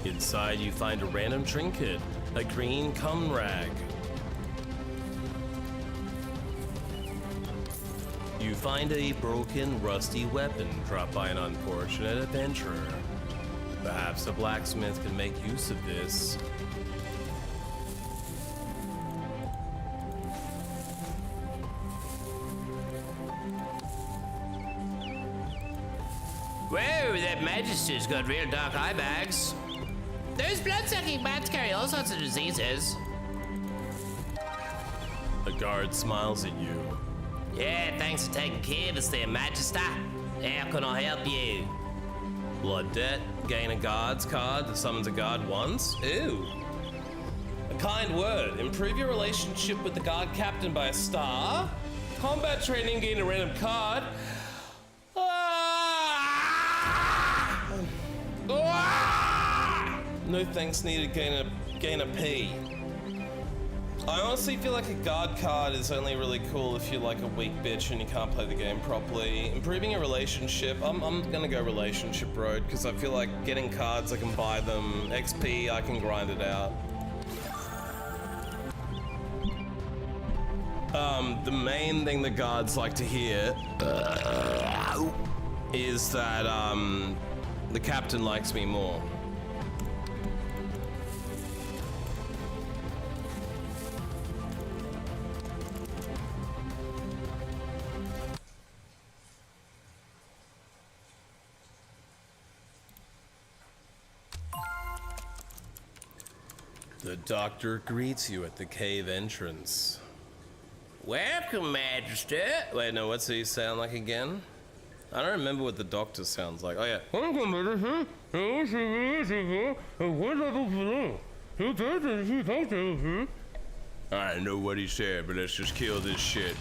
Inside you find a random trinket, a green cum rag. You find a broken, rusty weapon dropped by an unfortunate adventurer. Perhaps a blacksmith can make use of this. Whoa, that Magister's got real dark eye bags. Those blood-sucking bats carry all sorts of diseases. The guard smiles at you. Yeah, thanks for taking care of us there, Magister. How can I help you? Blood debt. Gain a guard's card that summons a guard once. Ew. A kind word. Improve your relationship with the guard captain by a star. Combat training. Gain a random card. No thanks needed. Gain a P. I honestly feel like a guard card is only really cool if you're like a weak bitch and you can't play the game properly. Improving a relationship, I'm gonna go relationship road because I feel like getting cards I can buy them, XP I can grind it out. The main thing the guards like to hear is that the captain likes me more. The doctor greets you at the cave entrance. Welcome, Magister. Wait, no, what's he sound like again? I don't remember what the doctor sounds like. Oh, yeah. I know what he said, but let's just kill this shit.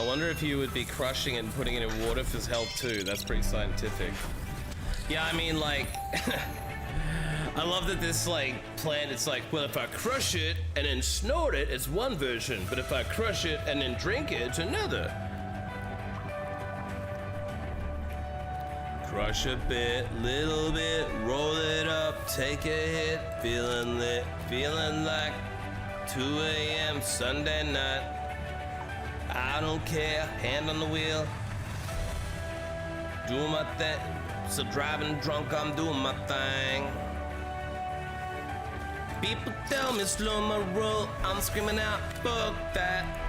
I wonder if you would be crushing it and putting it in water for his health too. That's pretty scientific. Yeah, I mean, like, I love that this, like, plant, it's like, well, if I crush it and then snort it, it's one version, but if I crush it and then drink it, it's another. Crush a bit, little bit, roll it up, take a hit, feeling lit, feeling like 2 a.m. Sunday night. I don't care, hand on the wheel, doing my thing. So driving drunk, I'm doing my thing. People tell me slow my roll, I'm screaming out, fuck that.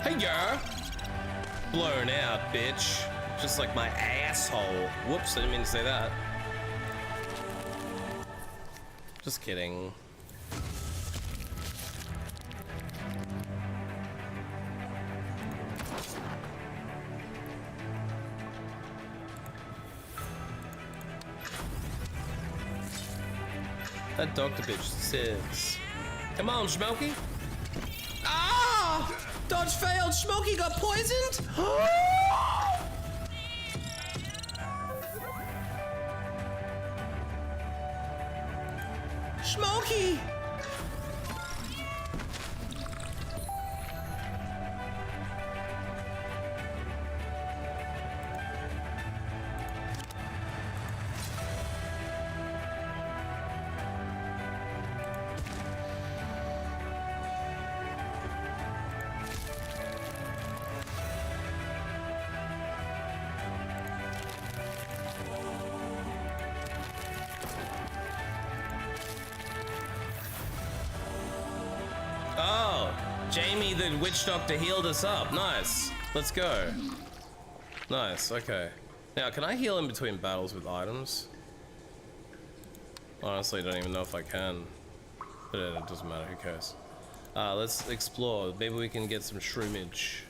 Hey, yeah. Blown out, bitch. Just like my asshole. Whoops, I didn't mean to say that. Just kidding. That doctor bitch says. Come on, Smokey. Ah! Dodge failed. Smokey got poisoned. Smokey. Oh, Jamie the witch doctor healed us up. Nice. Let's go. Nice, okay. Now, can I heal in between battles with items? Honestly, I don't even know if I can. But it doesn't matter, who cares? Let's explore. Maybe we can get some shroomage.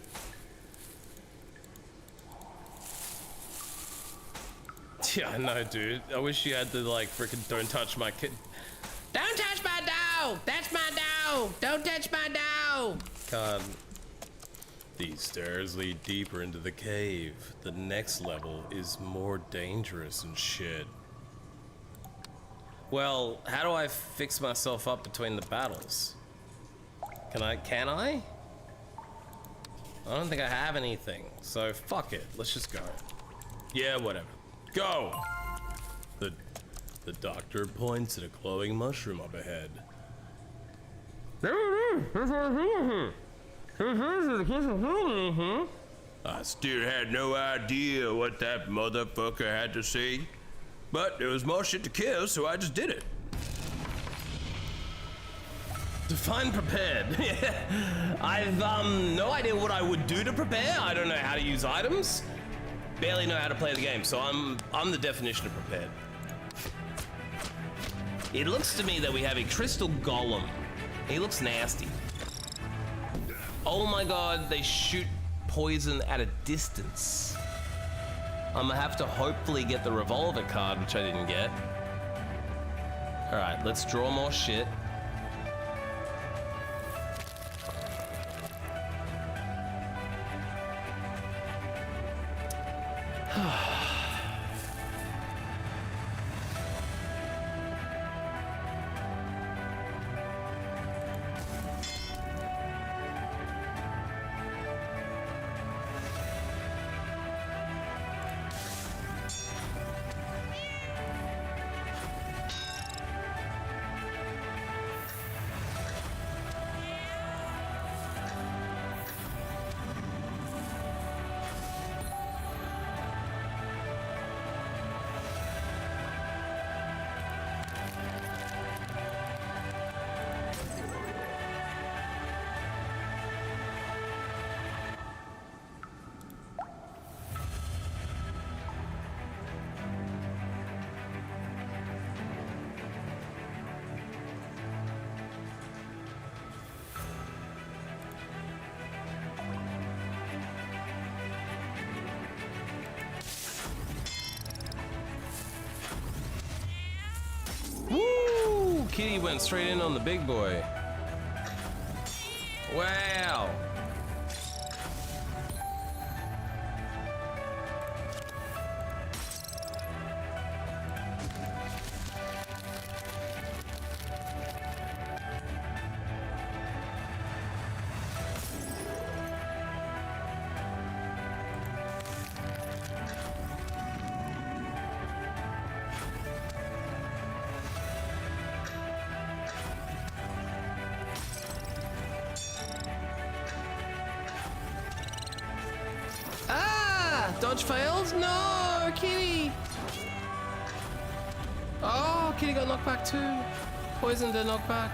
Yeah, I know, dude. I wish you had the, like, frickin' don't touch my kid. Don't touch my dog! That's my dog! Don't touch my dog! God. These stairs lead deeper into the cave. The next level is more dangerous and shit. Well, how do I fix myself up between the battles? Can I? I don't think I have anything, so fuck it. Let's just go. Yeah, whatever. Go! The doctor points at a glowing mushroom up ahead. I still had no idea what that motherfucker had to say, but there was more shit to kill, so I just did it. Define prepared. I've no idea what I would do to prepare. I don't know how to use items. Barely know how to play the game, so I'm the definition of prepared. It looks to me that we have a crystal golem. He looks nasty. Oh my god, they shoot poison at a distance. I'm gonna have to hopefully get the revolver card, which I didn't get. All right, let's draw more shit. Kitty went straight in on the big boy. Wow. Dodge failed? No, Kitty! Oh, Kitty got knocked back too. Poisoned and knocked back.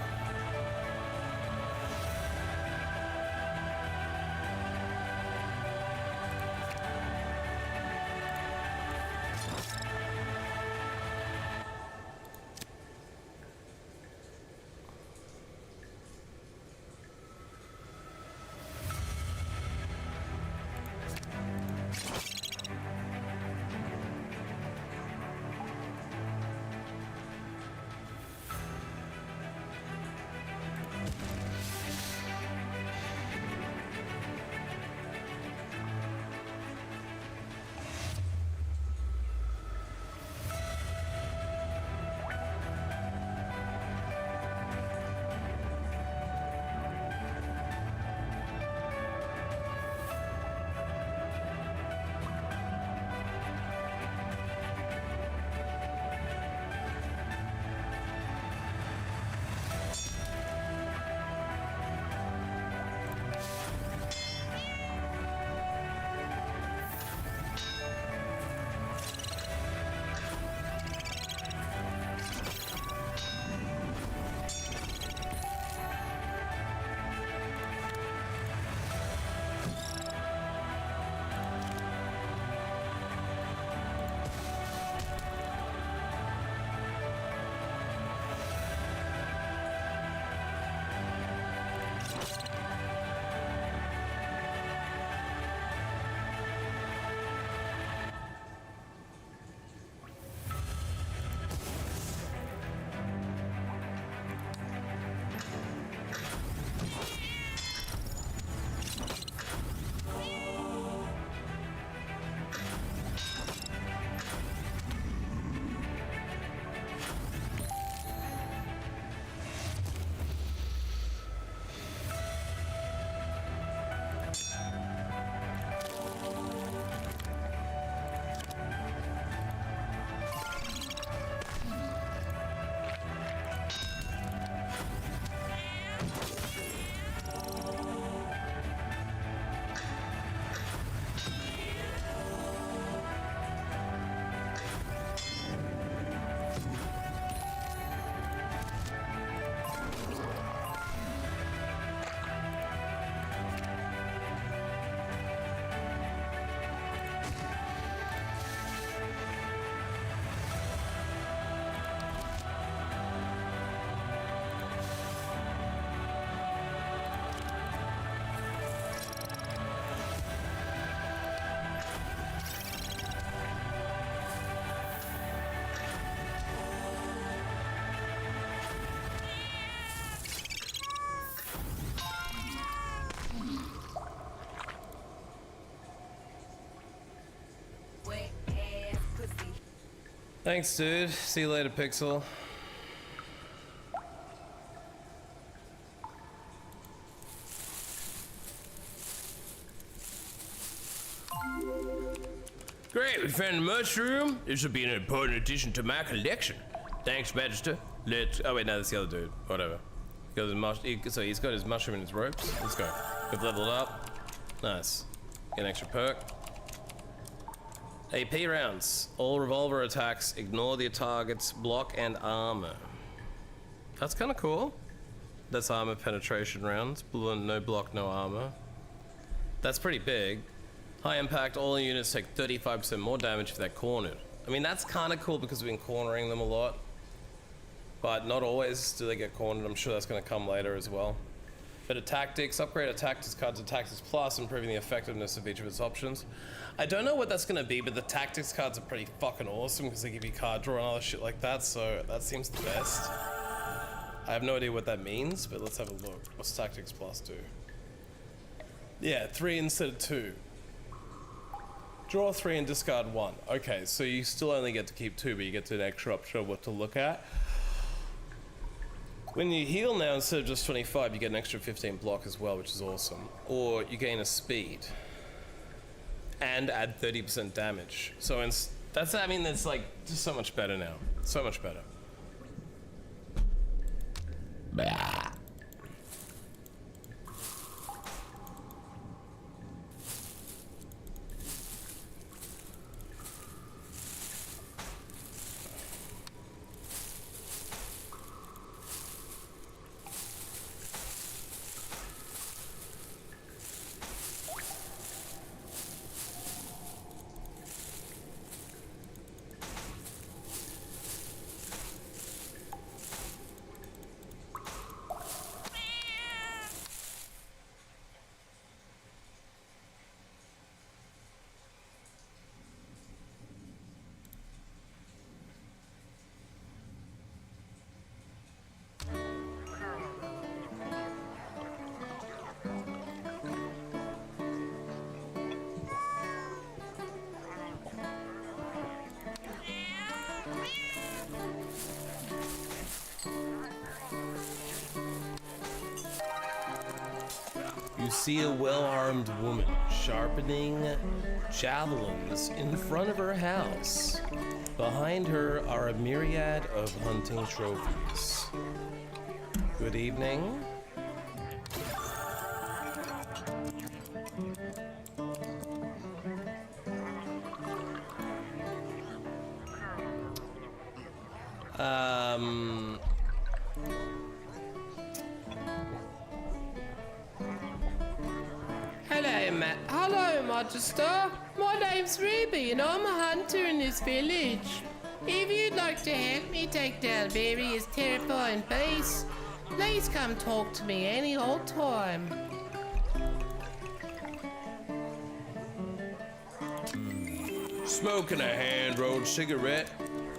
Thanks, dude. See you later, Pixel. Great, we found a mushroom. This will be an important addition to my collection. Thanks, Magister. Let's. Oh wait, no, that's the other dude. Whatever. So he's got his mushroom in his ropes. Let's go. We've leveled up. Nice. Get an extra perk. AP rounds. All revolver attacks ignore the target's block and armor. That's kind of cool. That's armor penetration rounds. No block, no armor. That's pretty big. High impact, all units take 35% more damage if they're cornered. I mean, that's kind of cool because we've been cornering them a lot. But not always do they get cornered. I'm sure that's going to come later as well. Bit of tactics. Upgrade a tactics card to tactics plus, improving the effectiveness of each of its options. I don't know what that's going to be, but the tactics cards are pretty fucking awesome because they give you card draw and all that shit like that, so that seems the best. I have no idea what that means, but let's have a look. What's tactics plus do? Yeah, 3 instead of 2. Draw 3 and discard 1. Okay, so you still only get to keep 2, but you get an extra option of what to look at. When you heal now, instead of just 25, you get an extra 15 block as well, which is awesome. Or you gain a speed. And add 30% damage. So that's like just so much better now. So much better. Bah. You see a well-armed woman sharpening javelins in front of her house. Behind her are a myriad of hunting trophies. Good evening. Hello, Magister. My name's Ruby, and I'm a hunter in this village. If you'd like to help me take down various terrifying beasts, please come talk to me any old time. Smoking a hand-rolled cigarette,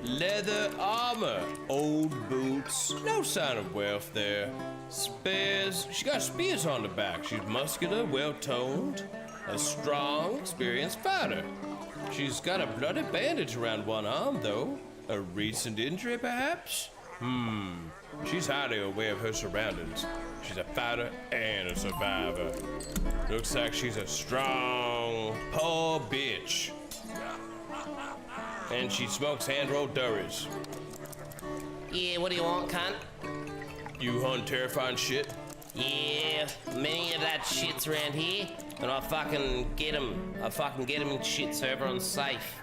leather armor, old boots, no sign of wealth there. Spears, she got spears on the back. She's muscular, well-toned, a strong, experienced fighter. She's got a bloody bandage around one arm, though. A recent injury, perhaps? She's highly aware of her surroundings. She's a fighter and a survivor. Looks like she's a strong, poor bitch. And she smokes hand-rolled durries. Yeah, what do you want, cunt? You hunt terrifying shit? Yeah, many of that shit's around here, and I fucking get them. I fucking get them in shit so everyone's safe.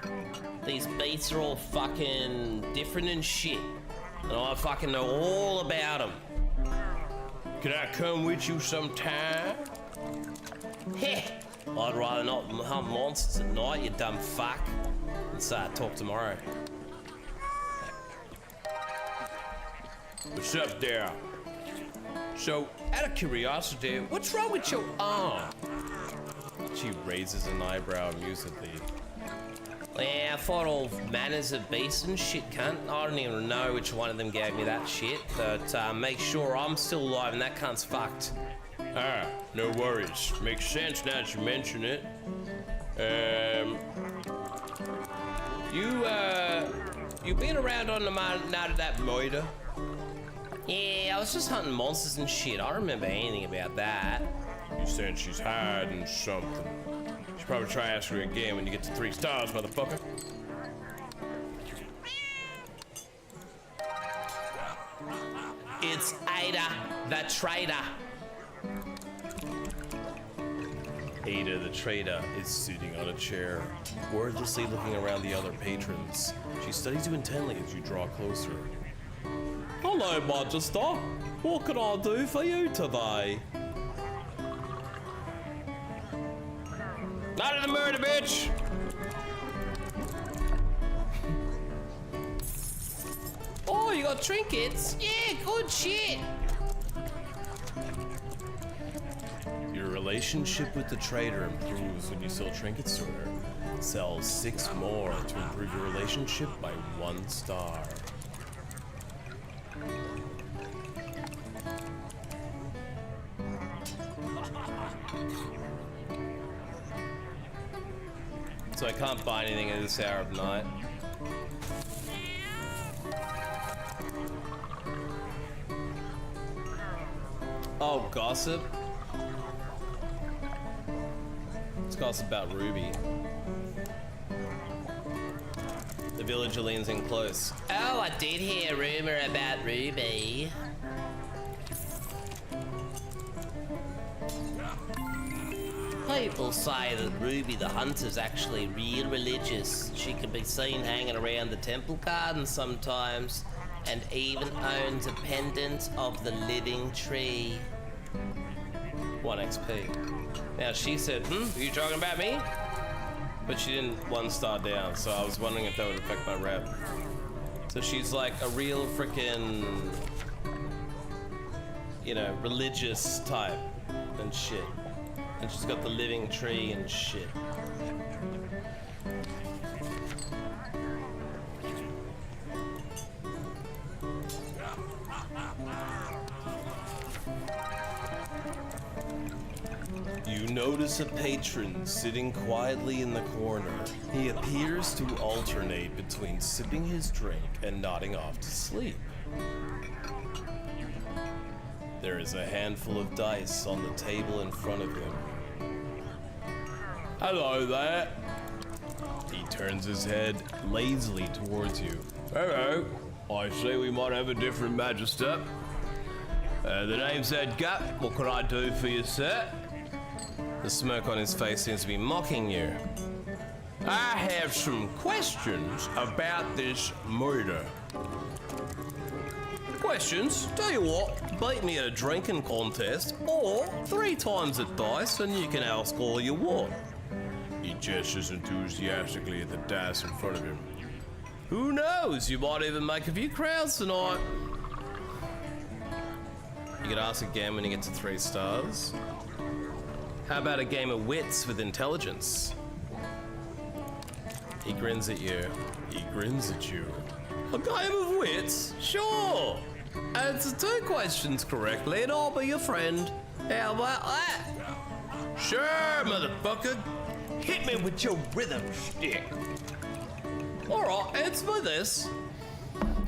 These beasts are all fucking different and shit, and I fucking know all about them. Can I come with you sometime? Heh, I'd rather not hunt monsters at night, you dumb fuck. Let's talk tomorrow. What's up there? So, out of curiosity, what's wrong with your arm? She raises an eyebrow amusedly. Yeah, I fought all manners of beasts and shit, cunt. I don't even know which one of them gave me that shit, but make sure I'm still alive and that cunt's fucked. Ah, no worries. Makes sense now that you mention it. You been around on the night of that murder? Yeah, I was just hunting monsters and shit. I don't remember anything about that. You said she's hiding something. You should probably try asking her again when you get to 3 stars, motherfucker. It's Ada, the traitor. Ada the traitor is sitting on a chair, wordlessly looking around the other patrons. She studies you intently as you draw closer. Hello, Magister. What can I do for you today? Not in the murder, bitch! Oh, you got trinkets? Yeah, good shit. Your relationship with the trader improves when you sell trinkets to her. Sell 6 more to improve your relationship by 1 star. So I can't buy anything at this hour of night. Oh, gossip? Let's gossip about Ruby. The villager leans in close. Oh, I did hear a rumor about Ruby. People say that Ruby the Hunter's actually real religious. She can be seen hanging around the temple garden sometimes, and even owns a pendant of the living tree. 1 XP. Now she said, are you talking about me? But she didn't 1 star down, so I was wondering if that would affect my rep. So she's like a real freaking, you know, religious type and shit. And she's got the living tree and shit. You notice a patron sitting quietly in the corner. He appears to alternate between sipping his drink and nodding off to sleep. There is a handful of dice on the table in front of him. Hello there. He turns his head lazily towards you. Hello. I see we might have a different magister. The name's Edgar. What can I do for you, sir? The smirk on his face seems to be mocking you. I have some questions about this murder. Questions? Tell you what, beat me at a drinking contest, or 3 times at dice, and you can ask all you want. He gestures enthusiastically at the dice in front of him. Who knows? You might even make a few crowds tonight. You could ask again when you get to 3 stars. How about a game of wits with intelligence? He grins at you. He grins at you. A game of wits? Sure. Answer 2 questions correctly and I'll be your friend. How about that? Sure, motherfucker. Hit me with your rhythm stick. Alright, answer me this.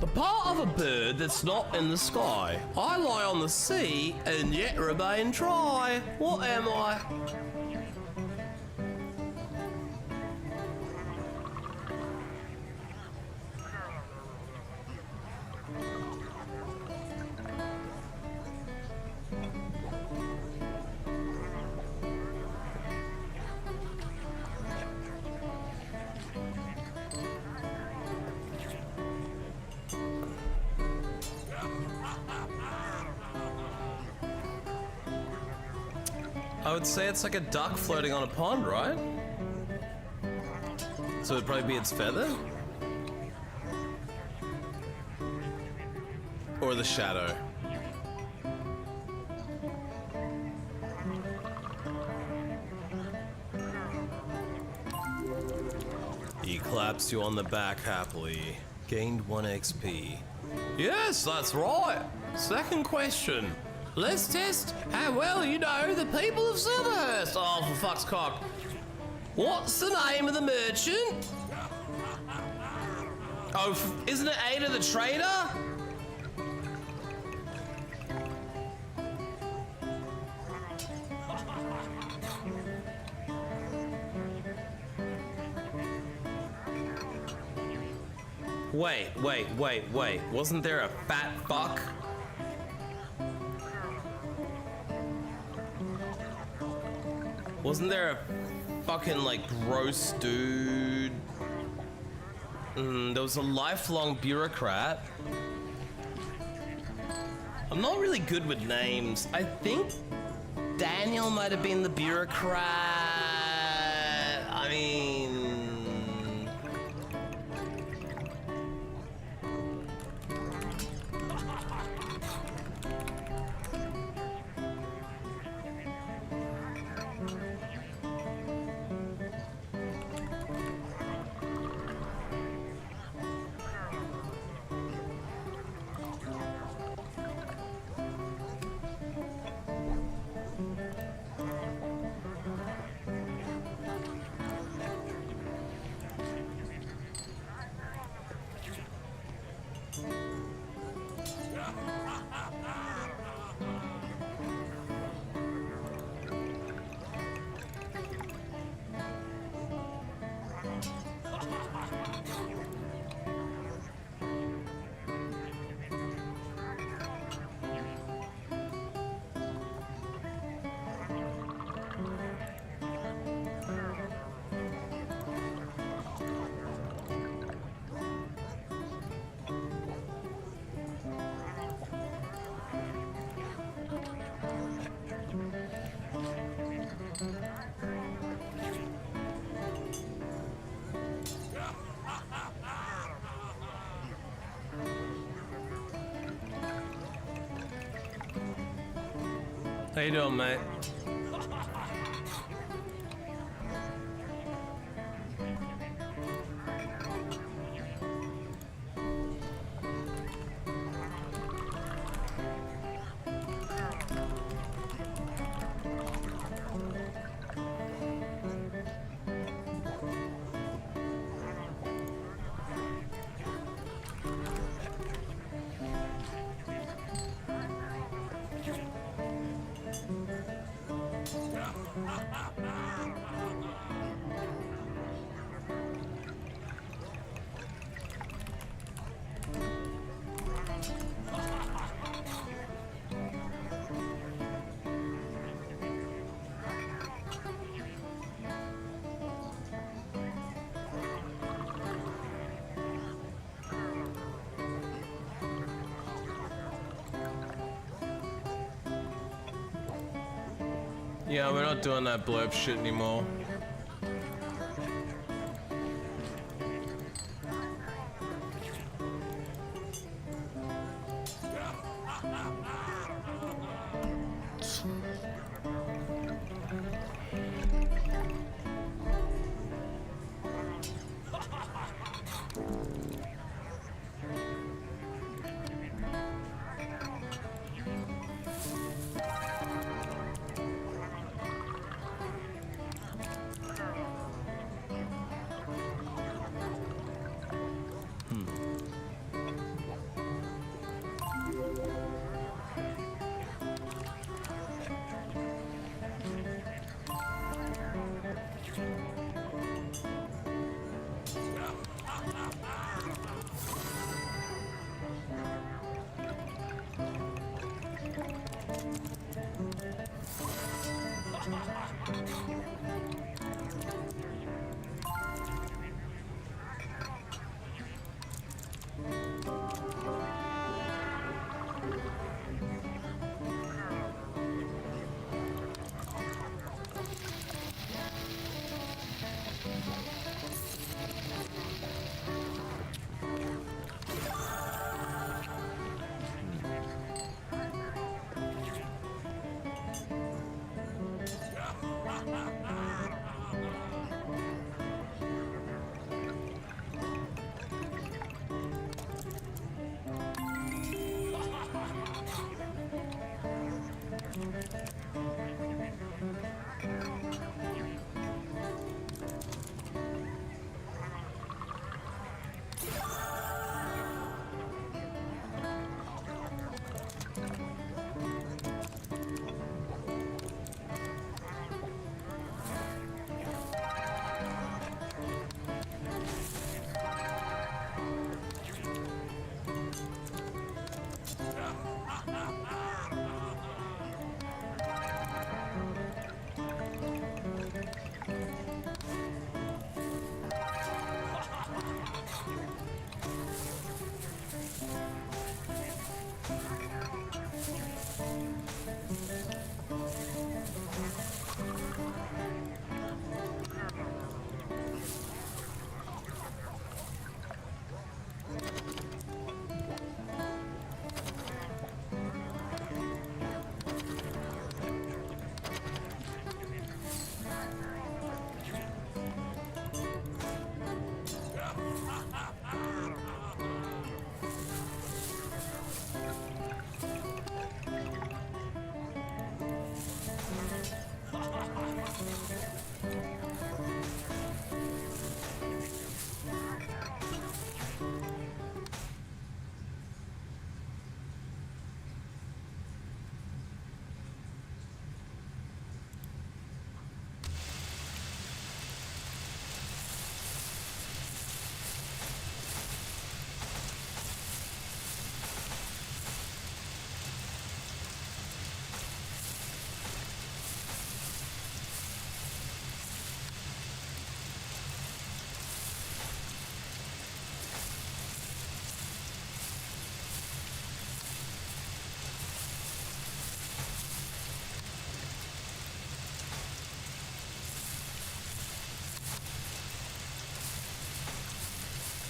The part of a bird that's not in the sky. I lie on the sea and yet remain dry. What am I? I would say it's like a duck floating on a pond, right? So it'd probably be its feather? Or the shadow. He claps you on the back happily. Gained 1 XP. Yes, that's right. Second question. Let's test how well you know the people of Silverhurst. Oh, for fuck's cock. What's the name of the merchant? Oh, isn't it Ada the Trader? Wait. Wasn't there a fat fuck? Wasn't there a fucking, like, gross dude? There was a lifelong bureaucrat. I'm not really good with names. I think Daniel might have been the bureaucrat. I mean... How you doing, mate? Yeah, we're not doing that blurb shit anymore.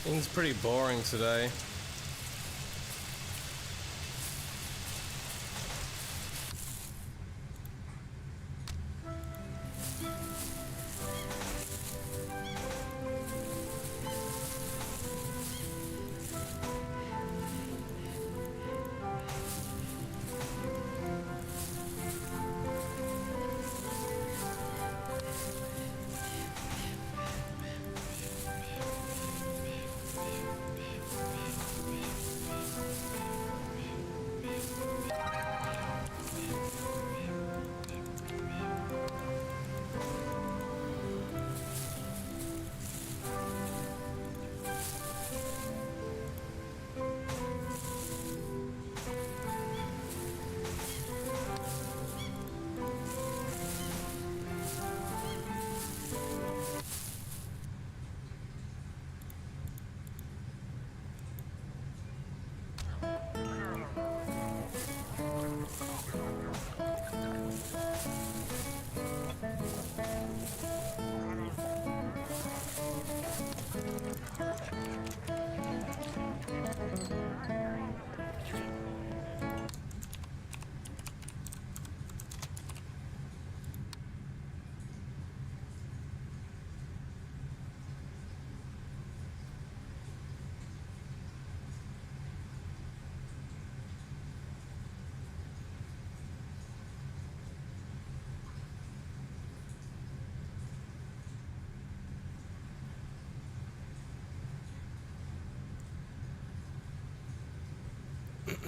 Things pretty boring today.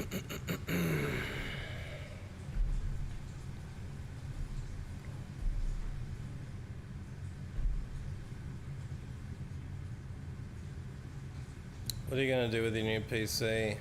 What are you gonna do with your new PC?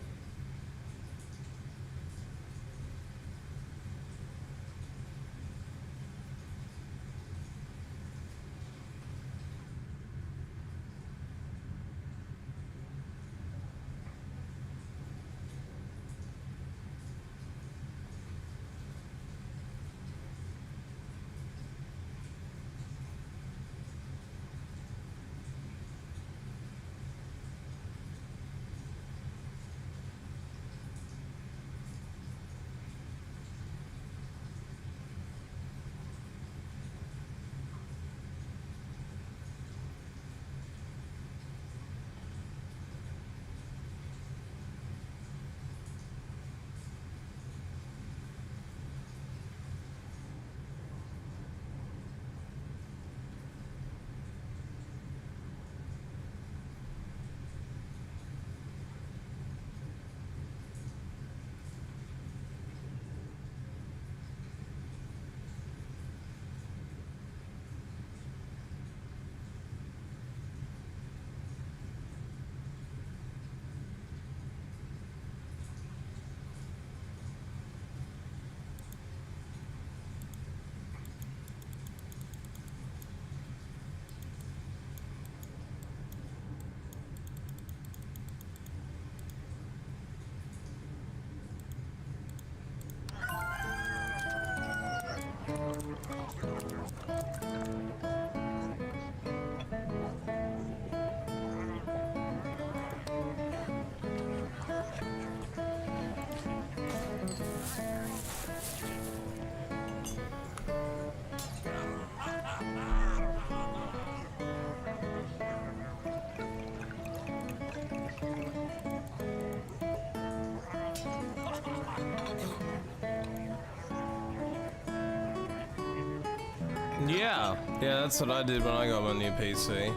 Yeah, that's what I did when I got my new PC.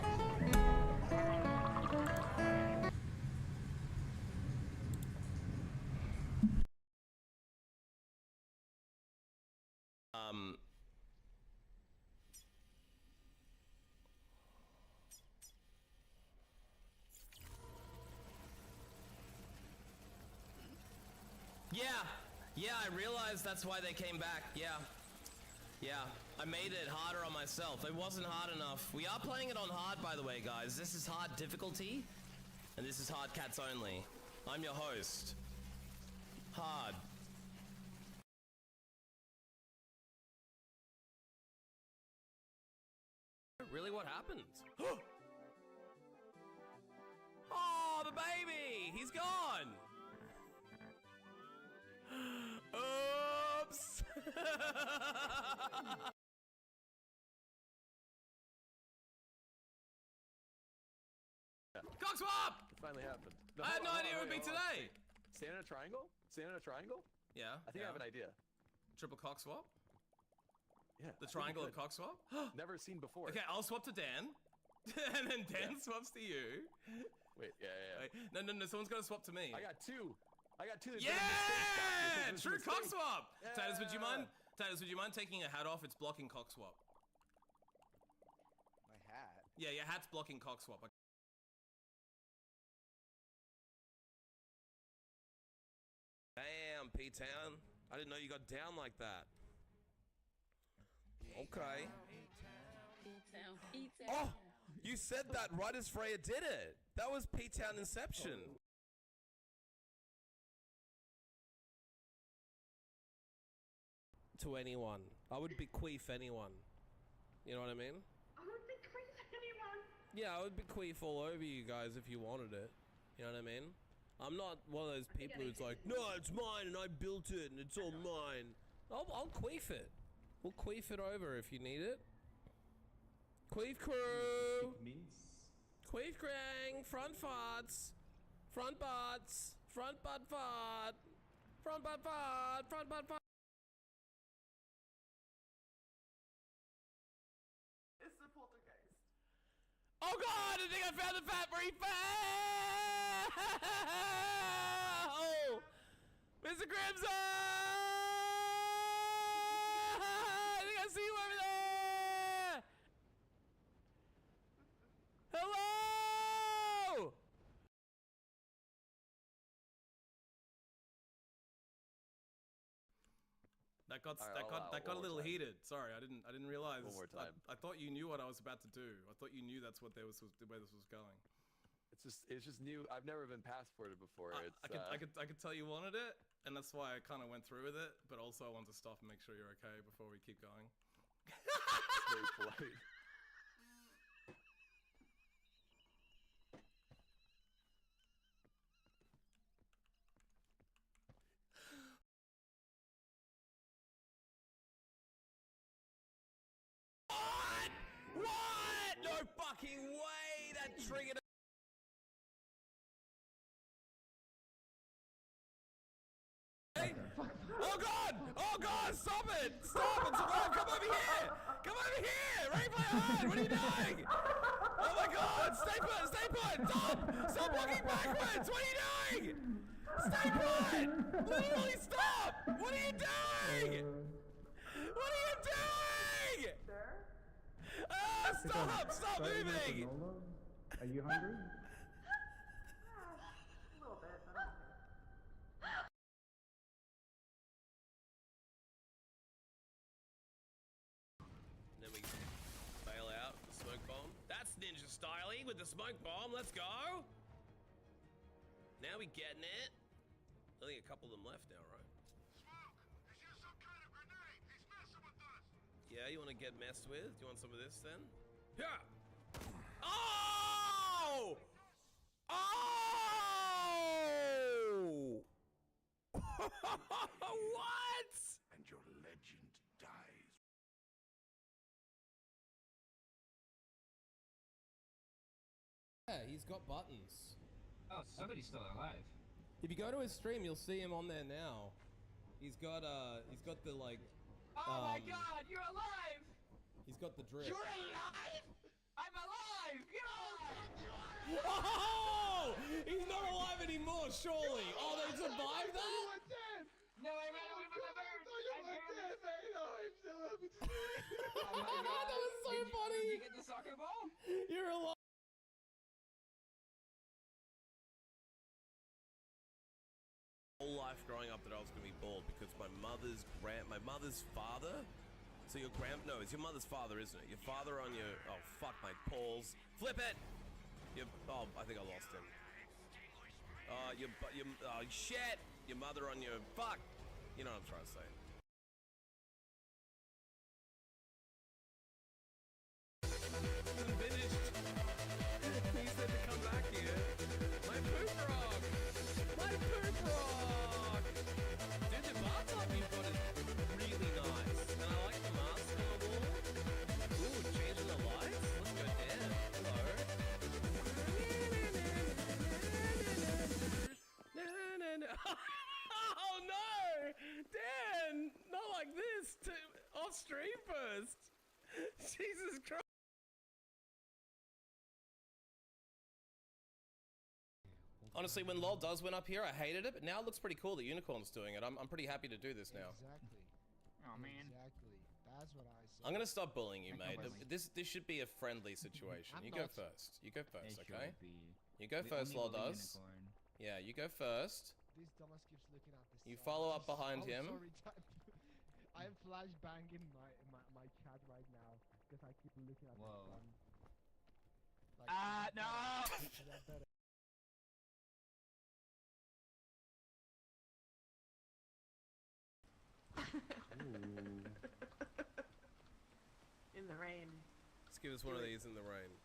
Yeah, I realized that's why they came back. Yeah, I made it harder on myself. It wasn't hard enough. We are playing it on hard, by the way, guys. This is hard difficulty, and this is hard cats only. I'm your host. Hard. Really, what happened? Oh, the baby! He's gone! Oops! Cockswap! It finally happened. I had no idea it would be today. Stand in a triangle? Stand in a triangle? Yeah. I think I have an idea. Triple cock swap? Yeah. The triangle of cock swap? Never seen before. Okay, I'll swap to Dan. And then Dan swaps to you. Wait, yeah. Wait, no, someone's gotta swap to me. I got two. Yeah! True cock swap! Yeah. Titus, would you mind taking a hat off? It's blocking cock swap. My hat? Yeah, your hat's blocking cock swap. Damn, P-Town. I didn't know you got down like that. Okay. Oh! You said that right as Freya did it! That was P-Town Inception. To anyone. I would bequeath anyone. You know what I mean? I would bequeath anyone. Yeah, I would bequeath all over you guys if you wanted it. You know what I mean? I'm not one of those people who's like, no, it's mine and I built it and it's all mine. I'll queef it. We'll queef it over if you need it. Queef crew! Queef Krang! Front farts! Front butts! Front butt fart! Front butt fart! Front butt fart! It's the poltergeist. Oh god, I think I found the fat free fat! Mr. Crimson! I think I see you over there! Hello! That got a little heated. Sorry, I didn't realize. One more time. I thought you knew what I was about to do. I thought you knew that's what where this was going. It's just new. I've never been passported before. I could tell you wanted it, and that's why I kind of went through with it. But also, I wanted to stop and make sure you're okay before we keep going. Very polite. What? No fucking way! That triggered. Oh god! Oh god! Stop it! Stop it! Come over here! Come over here! Right by hand! What are you doing? Oh my god! Stay put! Stay put! Stop! Stop walking backwards! What are you doing? Stay put! Literally stop! What are you doing? What are you doing? Ah! Stop! Stop moving! Are you hungry? A little bit, but I'm okay. Then we bail out the smoke bomb. That's ninja styling with the smoke bomb. Let's go. Now we getting it. I think a couple of them left now, right? Smoke! Is you some kind of grenade? He's messing with us! Yeah, you want to get messed with? Do you want some of this then? Yeah. Oh! Oh! What? And your legend dies. Yeah, he's got buttons. Oh, somebody's still alive. If you go to his stream, you'll see him on there now. He's got the like. Oh my god, you're alive! He's got the drip. You're alive! I'm alive! Oh! He's not alive anymore, surely. Oh, they survived that? No, I ran away from the bird! Oh my god, that was so funny! Did you get the soccer ball? You're alive. Whole life growing up that I was gonna be bald because my mother's father. So your no, it's your mother's father, isn't it? Your father on your fuck my balls. Flip it. I think I lost him. Oh shit. Your mother on your fuck. You know what I'm trying to say. Finished. He said to come back here. My poop rock. My poop rock. Dude, the bathtub you've got is really nice. And I like the mask on the wall. Ooh, changing the lights. Let's go down. Hello. Oh no! Dan! Not like this! Off stream first! Jesus Christ! Honestly, when LOL does went up here, I hated it, but now it looks pretty cool that Unicorn's doing it. I'm pretty happy to do this now. Exactly. Oh man. Exactly. That's what I said. I'm gonna stop bullying you, mate. This should be a friendly situation. I'm You go not. first. You go first, It okay? should be. You go We first, only LOL bully does. Unicorn. Yeah, you go first. This dumbass keeps looking at this. You follow up behind him. Sorry, I'm flash banging my chat right now because I keep looking at Whoa. this gun. No! In the rain. Let's give us one of these in the rain.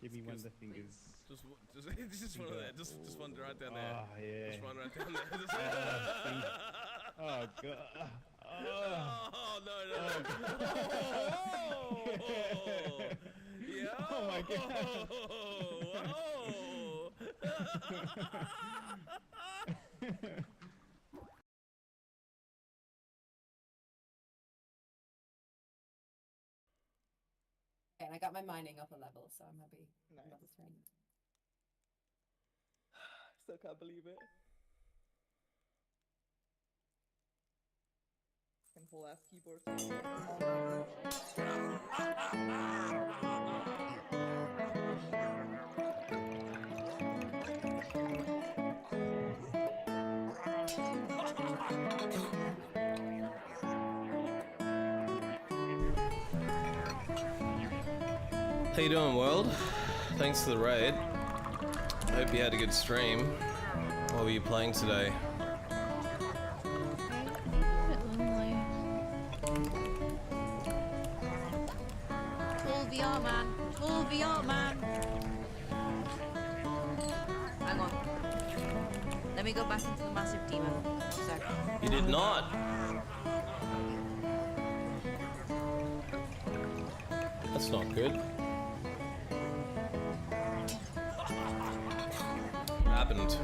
Give me one of Just- the fingers. Just one of that. Just one right down there. Oh, yeah. Just one right down there. Oh, God. Oh, no. Oh, yeah. Oh, my God. And I got my mining up a level, so I'm happy. About this ring. Still can't believe it. whole ass keyboard. How you doing, world? Thanks for the raid. Hope you had a good stream. What were you playing today? Full VR, man. Full VR, man. Hang on. Let me go back into the massive demon. One sec. You did not. That's not good. What happened?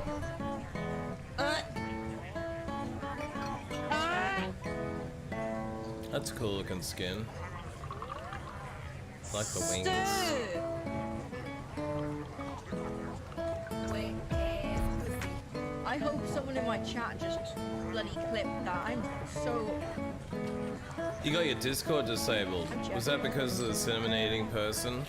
That's a cool looking skin. I like the wings. Wait, I hope someone in my chat just bloody clipped that. I'm so... You got your Discord disabled. Was that because of the cinnamon eating person?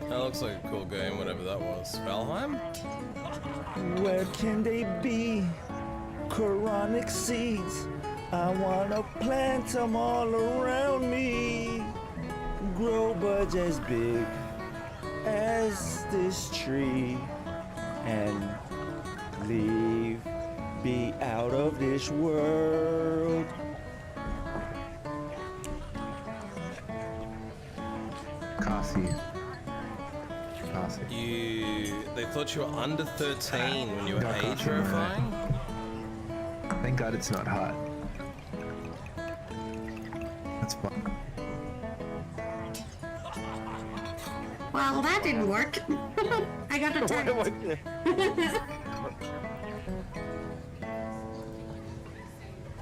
That looks like a cool game, whatever that was. Valheim? Where can they be? Quranic seeds. I wanna plant them all around me. Grow buds as big as this tree. And leave, be out of this world. Coffee. They thought you were under 13 when you were age verifying? Thank God it's not hot. That's fun. Well, that didn't work. I got attacked.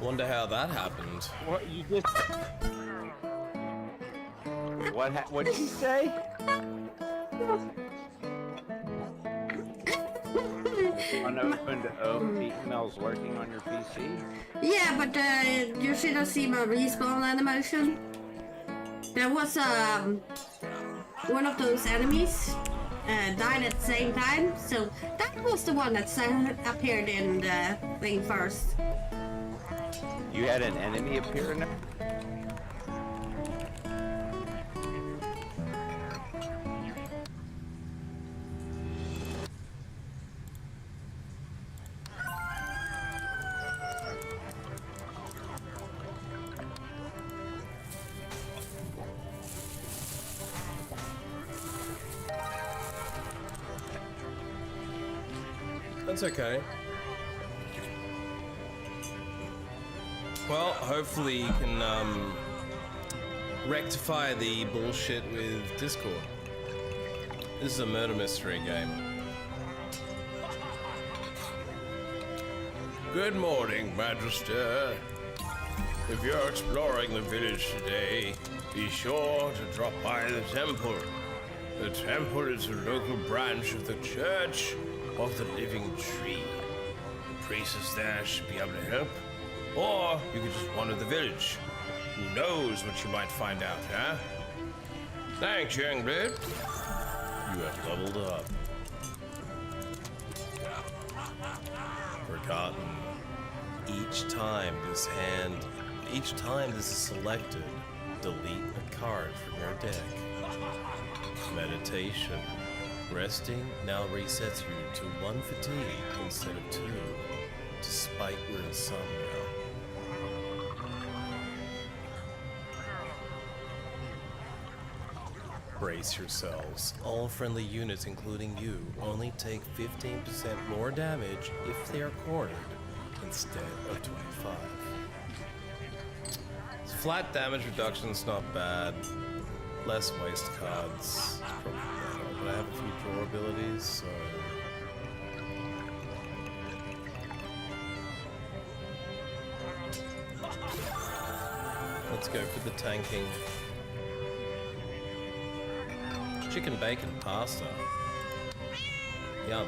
Wonder how that happened. What you just? What did you say? Unopened emails working on your PC? Yeah, but you should have seen my respawn animation. There was one of those enemies died at the same time, so that was the one that appeared in the thing first. You had an enemy appear in there? That's okay. Well, hopefully you can rectify the bullshit with Discord. This is a murder mystery game. Good morning, Magister. If you're exploring the village today, be sure to drop by the temple. The temple is a local branch of the Church of the Living Tree. The priestess there should be able to help. Or you could just wander the village. Who knows what you might find out, huh? Thanks, young blood. You have leveled up. Forgotten. Each time this is selected, delete a card from your deck. Meditation. Resting now resets you to 1 fatigue instead of 2, despite your insomnia. Brace yourselves. All friendly units, including you, only take 15% more damage if they are cornered instead of 25. Flat damage reduction's not bad. Less waste cards. Probably better, but I have a few draw abilities, so... Let's go for the tanking. Chicken bacon pasta. Yum.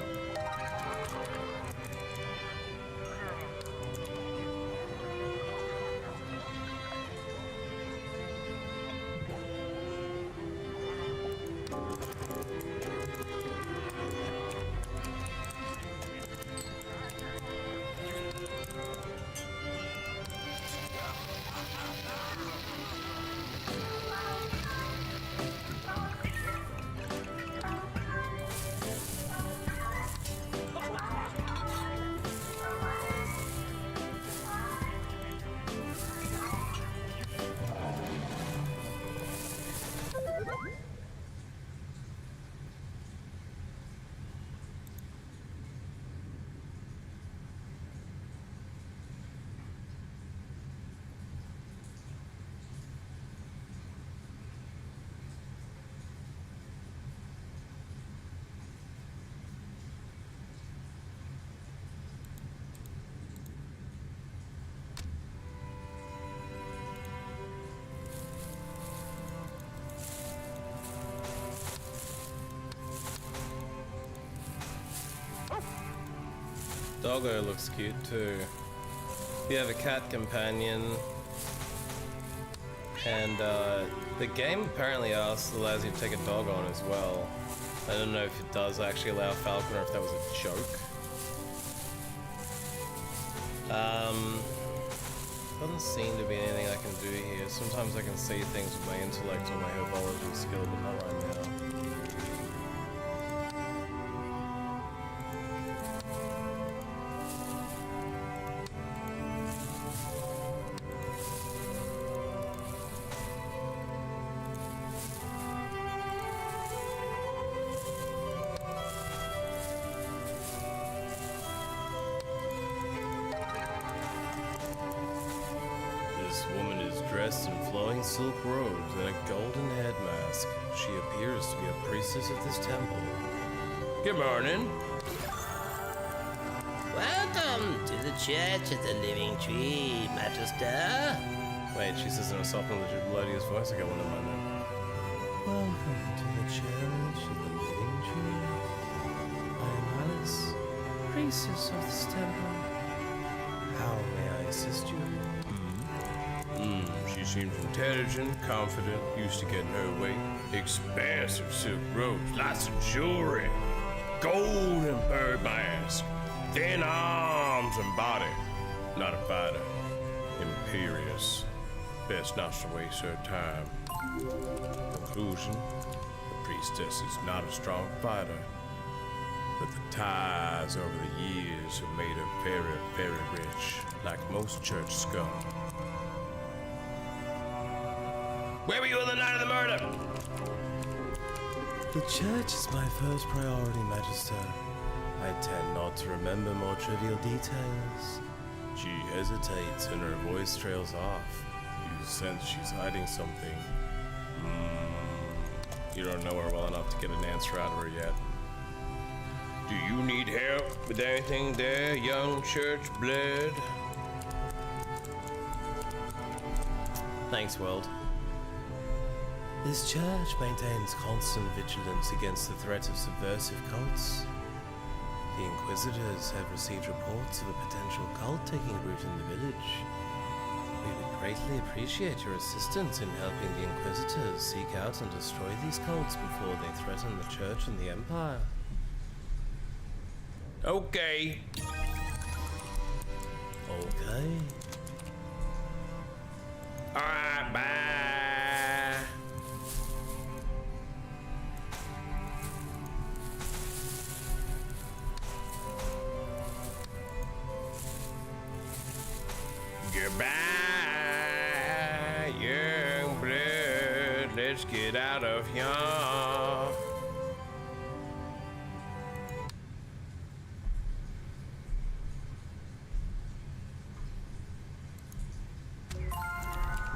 Doggo looks cute too. You have a cat companion, and the game apparently allows you to take a dog on as well. I don't know if it does actually allow Falcon or if that was a joke. Doesn't seem to be anything I can do here. Sometimes I can see things with my intellect or my herbology skill, but not right now. Silk robes and a golden head mask. She appears to be a priestess of this temple. Good morning. Welcome to the Church of the Living Tree, Magister. Wait, she says in a soft and melodious voice. I got one in my note. Welcome to the Church of the Living Tree. I am Alice, priestess of this temple. How may I assist you? She seems intelligent, confident, used to getting her way. Expansive silk robes, lots of jewelry, golden bird mask, thin arms and body. Not a fighter. Imperious. Best not to waste her time. Conclusion: the priestess is not a strong fighter, but the ties over the years have made her very, very rich, like most church scum. Where were you on the night of the murder? The church is my first priority, Magister. I tend not to remember more trivial details. She hesitates and her voice trails off. You sense she's hiding something. You don't know her well enough to get an answer out of her yet. Do you need help with anything there, young church blood? Thanks, world. This church maintains constant vigilance against the threat of subversive cults. The Inquisitors have received reports of a potential cult taking root in the village. We would greatly appreciate your assistance in helping the Inquisitors seek out and destroy these cults before they threaten the church and the Empire. Okay. Okay. Alright, bye. Goodbye, young blood. Let's get out of here.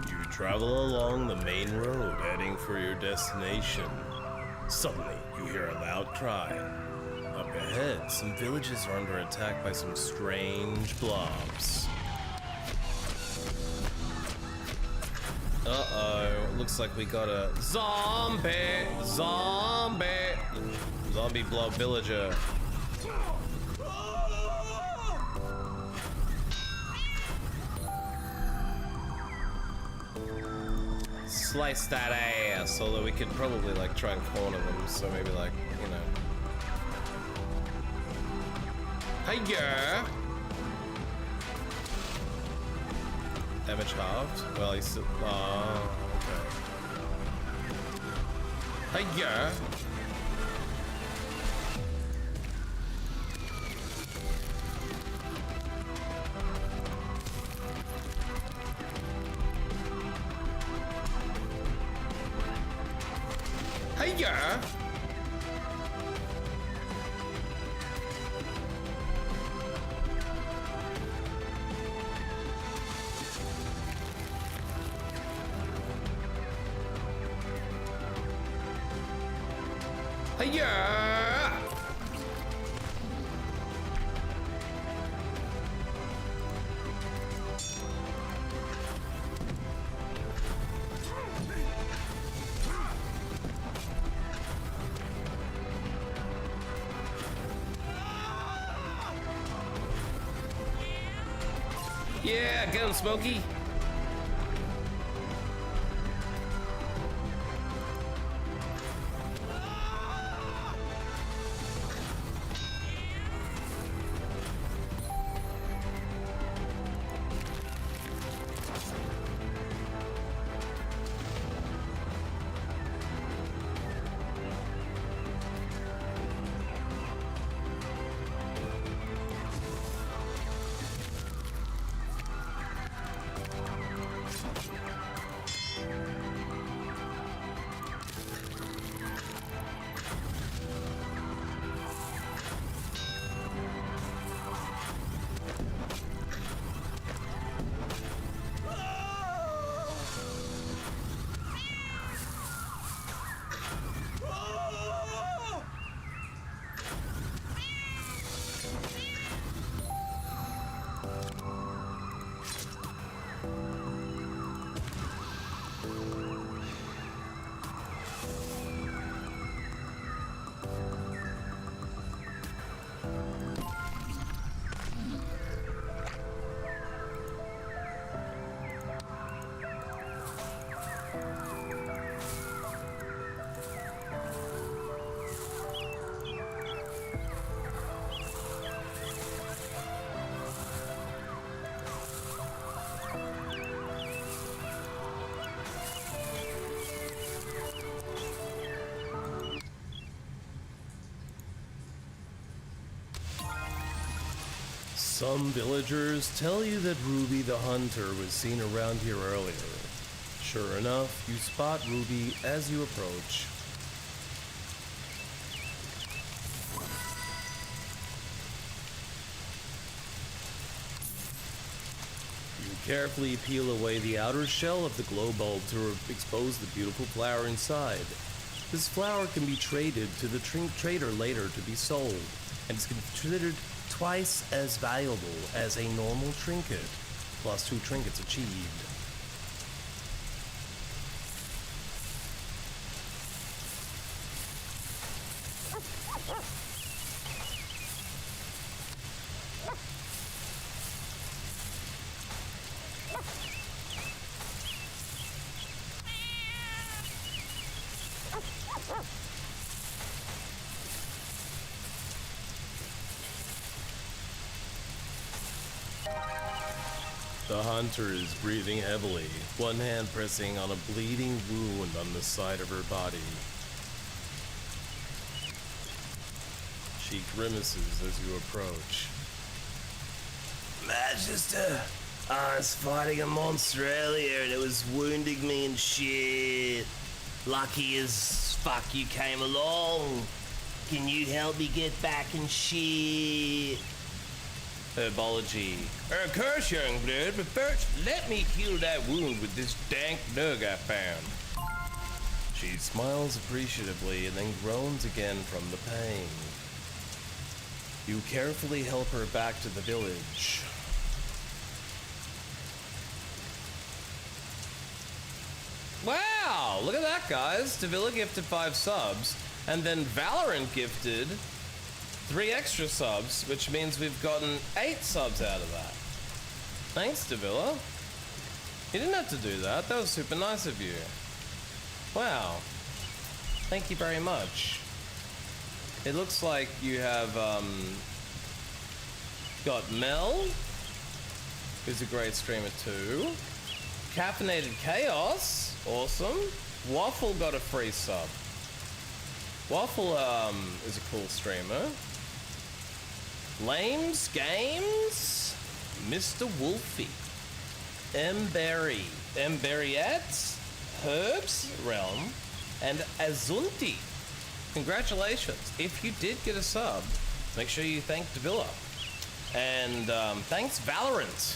You travel along the main road heading for your destination. Suddenly, you hear a loud cry. Up ahead, some villages are under attack by some strange blobs. Uh-oh, looks like we got a zombie blob villager. slice that ass, although we could probably like try and corner them, so maybe like, you know. Hey, yeah. Damage halved? Well, he's still, oh, okay. Hey, yeah. Hey, yeah. Hey, yeah. Yeah, get him, Smokey. Some villagers tell you that Ruby the Hunter was seen around here earlier. Sure enough, you spot Ruby as you approach. You carefully peel away the outer shell of the glow bulb to expose the beautiful flower inside. This flower can be traded to the trader later to be sold, and is considered twice as valuable as a normal trinket, plus 2 trinkets achieved. The hunter is breathing heavily, one hand pressing on a bleeding wound on the side of her body. She grimaces as you approach. Magister, I was fighting a monster earlier and it was wounding me and shit. Lucky as fuck you came along. Can you help me get back and shit? Herbology. Of course, young blood, but first, let me heal that wound with this dank nug I found. She smiles appreciatively and then groans again from the pain. You carefully help her back to the village. Wow, look at that, guys. Davila gifted 5 subs, and then Valorant gifted 3 extra subs, which means we've gotten 8 subs out of that. Thanks, Davila. You didn't have to do that. That was super nice of you. Wow. Thank you very much. It looks like you have got Mel, who's a great streamer too. Caffeinated Chaos, awesome. Waffle got a free sub. Waffle is a cool streamer. Lames Games, Mr. Wolfie, Emberry, Emberiette, Herbs Realm, and Azunti. Congratulations. If you did get a sub, make sure you thank Davila. And thanks Valorant.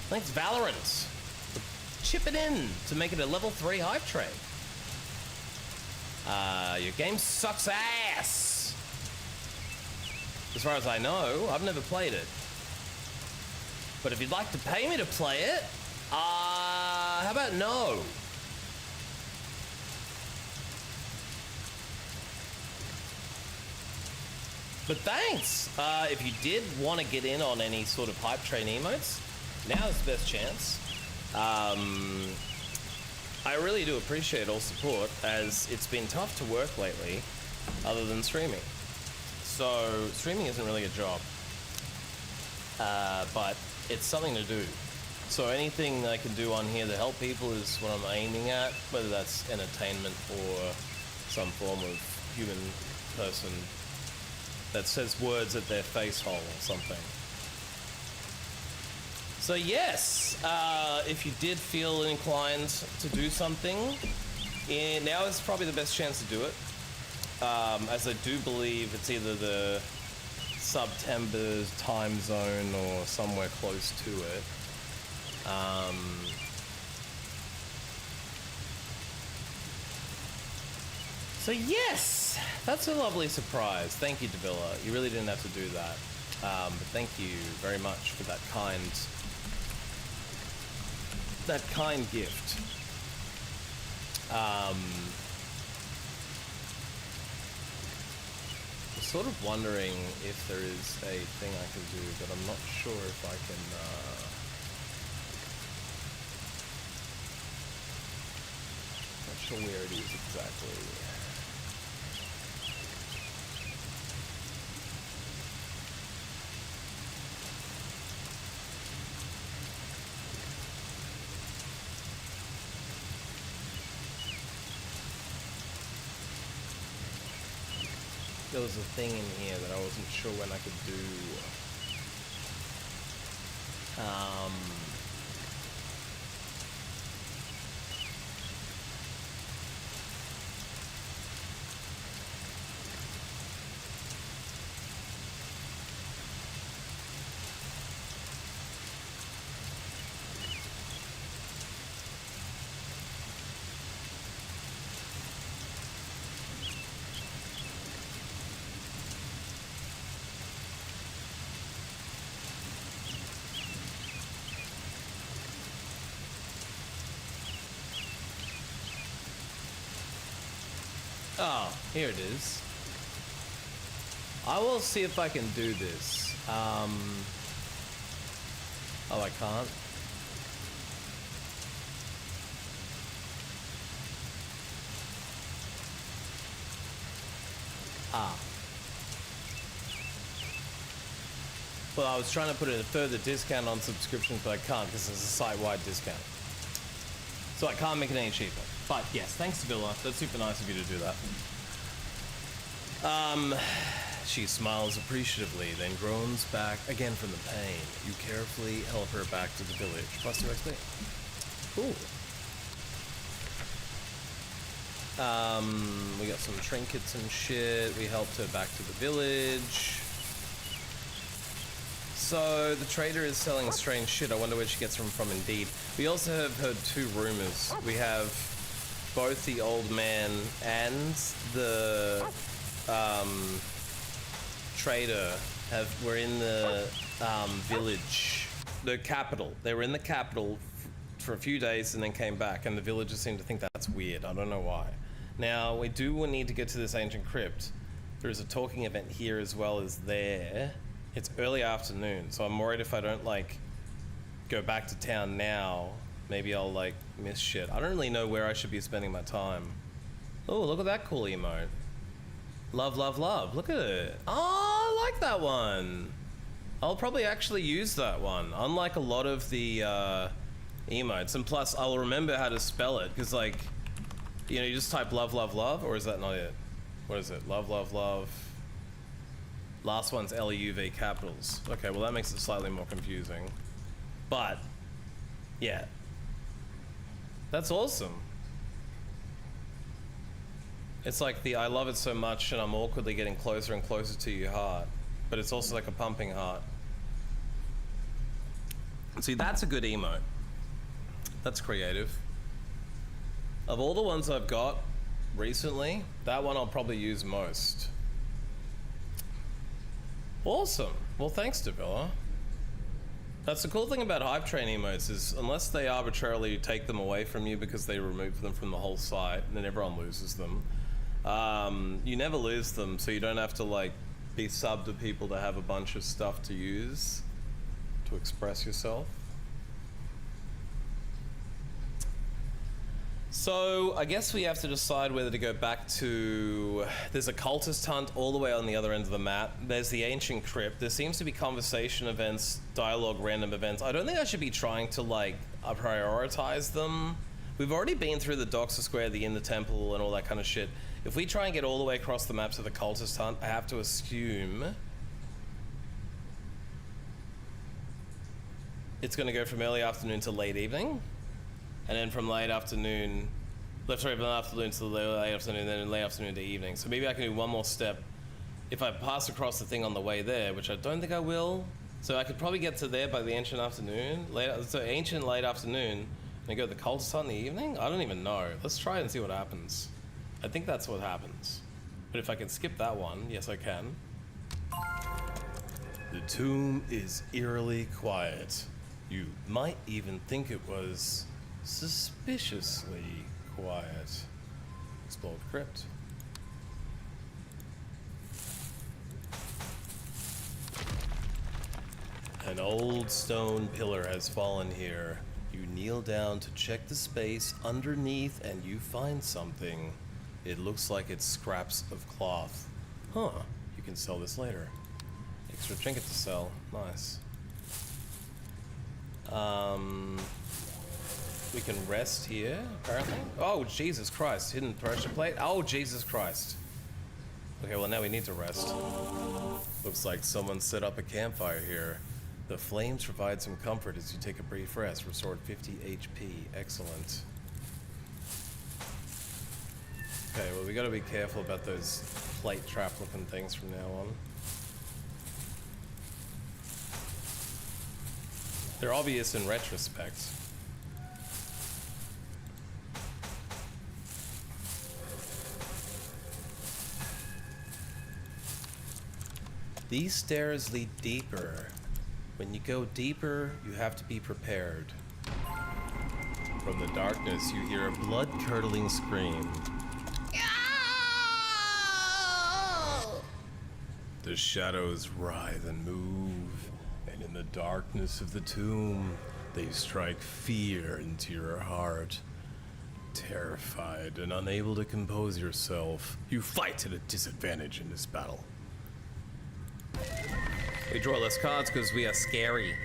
Thanks Valorant for chipping in to make it a level 3 hype train. Your game sucks ass. As far as I know, I've never played it. But if you'd like to pay me to play it, how about no? But thanks! If you did want to get in on any sort of hype train emotes, now is the best chance. I really do appreciate all support, as it's been tough to work lately, other than streaming. So, streaming isn't really a job, but it's something to do. So anything I can do on here to help people is what I'm aiming at, whether that's entertainment or some form of human person that says words at their face hole or something. So yes, if you did feel inclined to do something, now is probably the best chance to do it. As I do believe it's either the September's time zone or somewhere close to it. So yes, that's a lovely surprise. Thank you, Davila. You really didn't have to do that. But thank you very much for that kind gift. I was sort of wondering if there is a thing I can do, but I'm not sure if I can, not sure where it is exactly. There was a thing in here that I wasn't sure when I could do. Oh, here it is. I will see if I can do this. Oh, I can't. Well, I was trying to put a further discount on subscriptions, but I can't because it's a site-wide discount. So I can't make it any cheaper. But yes, thanks, Villa. That's super nice of you to do that. She smiles appreciatively, then groans back again from the pain. You carefully help her back to the village. Plus 2 XP. Cool. We got some trinkets and shit. We helped her back to the village. So the trader is selling strange shit. I wonder where she gets them from indeed. We also have heard 2 rumors. We have both the old man and the trader were in the village, the capital. They were in the capital for a few days and then came back, and the villagers seem to think that's weird. I don't know why. Now, we do need to get to this ancient crypt. There's a talking event here as well as there. It's early afternoon, so I'm worried if I don't, like, go back to town now maybe I'll like miss shit. I don't really know where I should be spending my time. Oh, look at that cool emote. Love, love, love. Look at it. Oh, I like that one. I'll probably actually use that one. Unlike a lot of the emotes. And plus, I'll remember how to spell it. Because, like, you know, you just type love, love, love. Or is that not it? What is it? Love, love, love. Last one's L-U-V capitals. Okay, well, that makes it slightly more confusing. But, yeah. That's awesome. It's like the I love it so much and I'm awkwardly getting closer and closer to your heart. But it's also like a pumping heart. See, that's a good emote. That's creative. Of all the ones I've got recently, that one I'll probably use most. Awesome. Well, thanks, Davila. That's the cool thing about Hype Train emotes is unless they arbitrarily take them away from you because they remove them from the whole site, and then everyone loses them. You never lose them, so you don't have to like be subbed to people to have a bunch of stuff to use to express yourself. So I guess we have to decide whether to go back to... There's a cultist hunt all the way on the other end of the map. There's the ancient crypt. There seems to be conversation events, dialogue, random events. I don't think I should be trying to like prioritize them. We've already been through the Doxa Square, the Inn, the Temple, and all that kind of shit. If we try and get all the way across the map to the cultist hunt, I have to assume it's going to go from early afternoon to late evening, and then from late afternoon, from afternoon to late afternoon, then late afternoon to evening. So maybe I can do one more step if I pass across the thing on the way there, which I don't think I will. So I could probably get to there by the ancient afternoon, so ancient late afternoon, and go to the cultist hunt in the evening? I don't even know. Let's try and see what happens. I think that's what happens. But if I can skip that one, yes I can. The tomb is eerily quiet. You might even think it was suspiciously quiet. Explore the crypt. An old stone pillar has fallen here. You kneel down to check the space underneath and you find something. It looks like it's scraps of cloth. Huh, you can sell this later. Extra trinket to sell, nice. We can rest here, apparently. Oh, Jesus Christ, hidden pressure plate. Oh, Jesus Christ. Okay, well now we need to rest. Looks like someone set up a campfire here. The flames provide some comfort as you take a brief rest. Restored 50 HP, excellent. Okay, well we gotta be careful about those plate trap looking things from now on. They're obvious in retrospect. These stairs lead deeper. When you go deeper, you have to be prepared. From the darkness, you hear a blood-curdling scream. The shadows writhe and move, and in the darkness of the tomb, they strike fear into your heart. Terrified and unable to compose yourself, you fight at a disadvantage in this battle. We draw less cards because we are scary.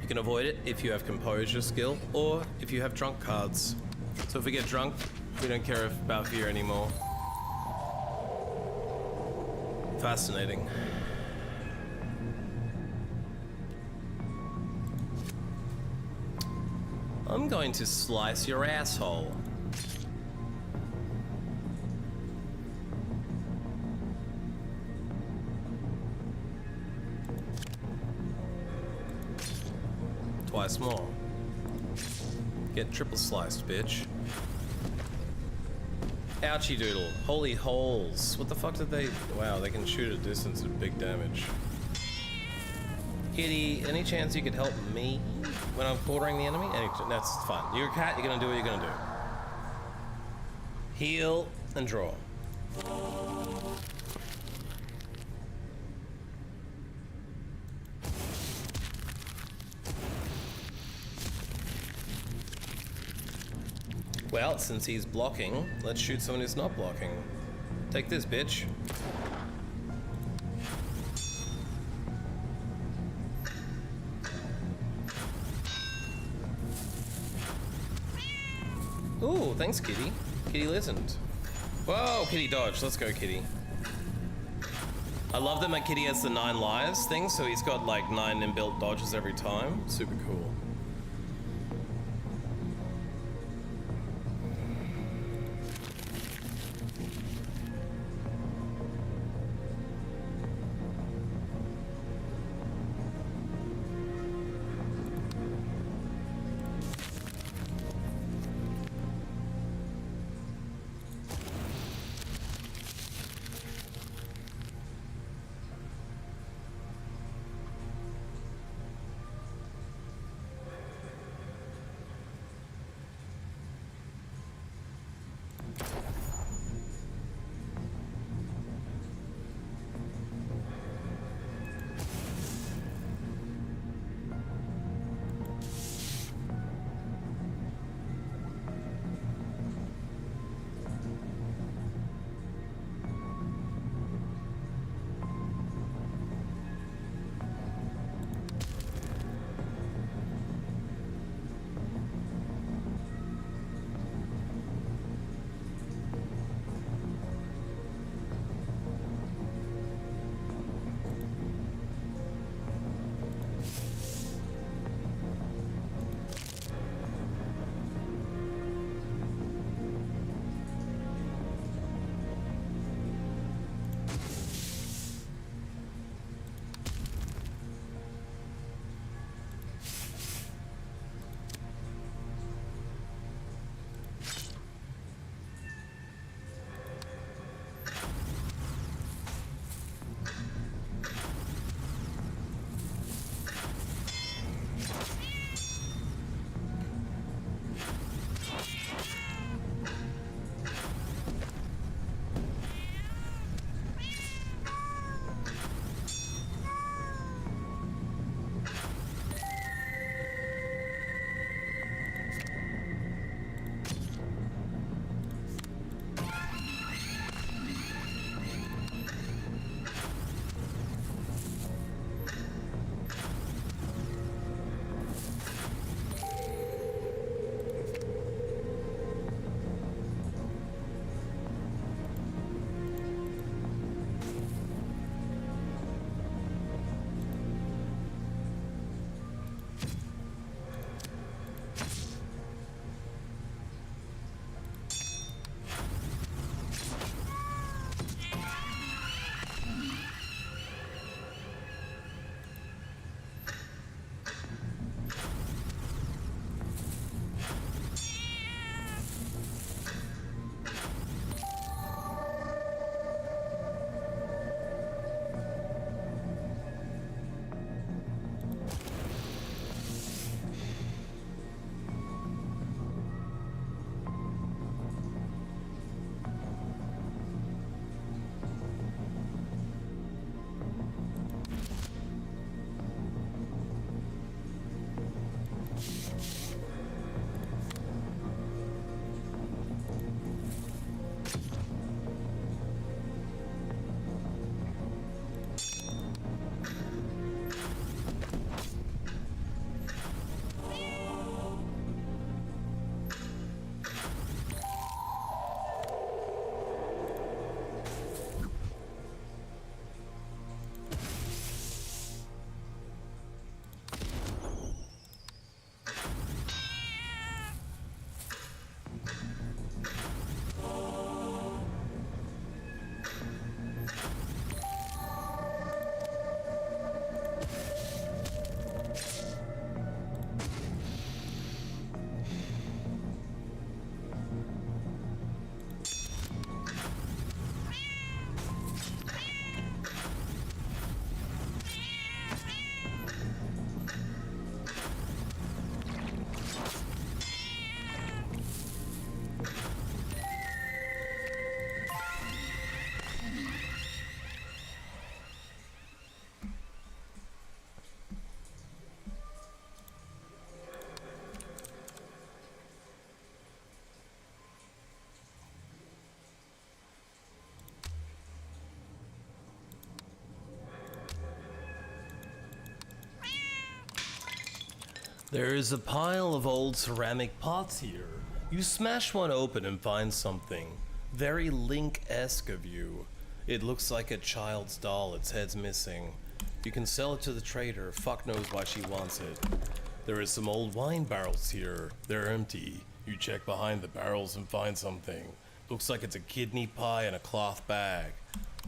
You can avoid it if you have composure skill or if you have drunk cards. So if we get drunk, we don't care about fear anymore. Fascinating. I'm going to slice your asshole. Twice more. Get triple sliced, bitch. Ouchie doodle. Holy holes. What the fuck did they... Wow, they can shoot at a distance of big damage. Kitty, any chance you could help me when I'm quartering the enemy? That's fine. You're a cat, you're gonna do what you're gonna do. Heal and draw. Well, since he's blocking, let's shoot someone who's not blocking. Take this, bitch. Ooh, thanks, Kitty. Kitty listened. Whoa, Kitty dodged. Let's go, Kitty. I love that my Kitty has the 9 lives thing, so he's got like 9 inbuilt dodges every time. Super cool. There is a pile of old ceramic pots here. You smash one open and find something very Link-esque of you. It looks like a child's doll, its head's missing. You can sell it to the trader, fuck knows why she wants it. There is some old wine barrels here. They're empty. You check behind the barrels and find something. Looks like it's a kidney pie in a cloth bag.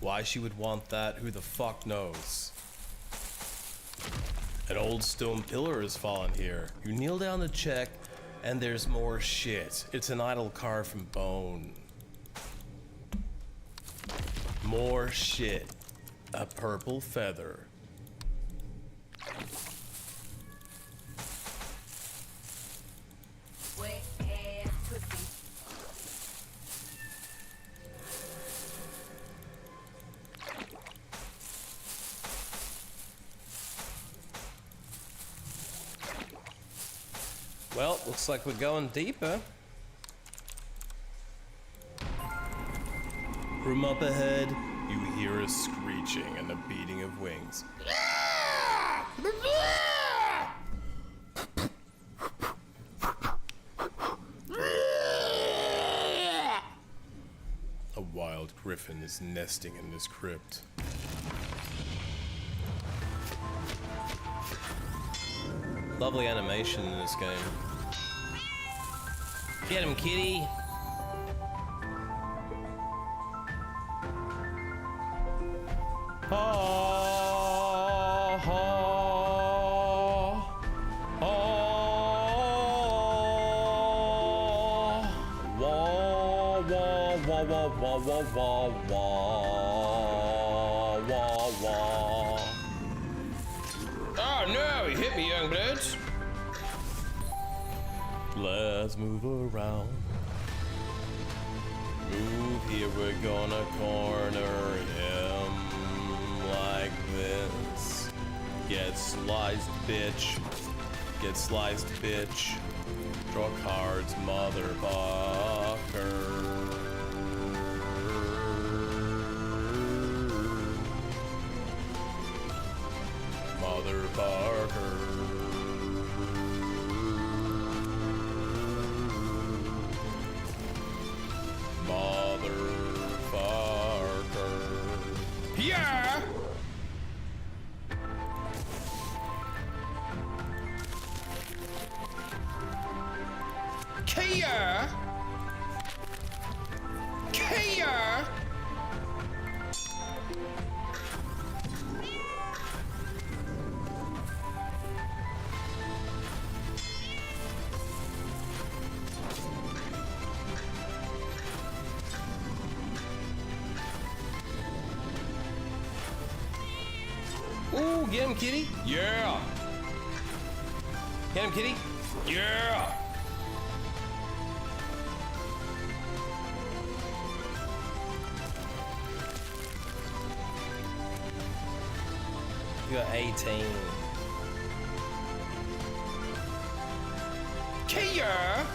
Why she would want that, who the fuck knows? An old stone pillar has fallen here. You kneel down to check, and there's more shit. It's an idol carved from bone. More shit. A purple feather. Well, looks like we're going deeper. From up ahead, you hear a screeching and a beating of wings. A wild griffin is nesting in this crypt. Lovely animation in this game. Get him, kitty. Oh no, you hit me, young bloods. Let's move around. Move here, we're gonna corner him like this. Get sliced, bitch. Get sliced, bitch. Draw cards, motherfucker. Motherfucker. Motherfucker. Yeah! Kia! Kia! Ooh, get him, kitty. Yeah! Get him, kitty. Yeah! You got 18. Kia!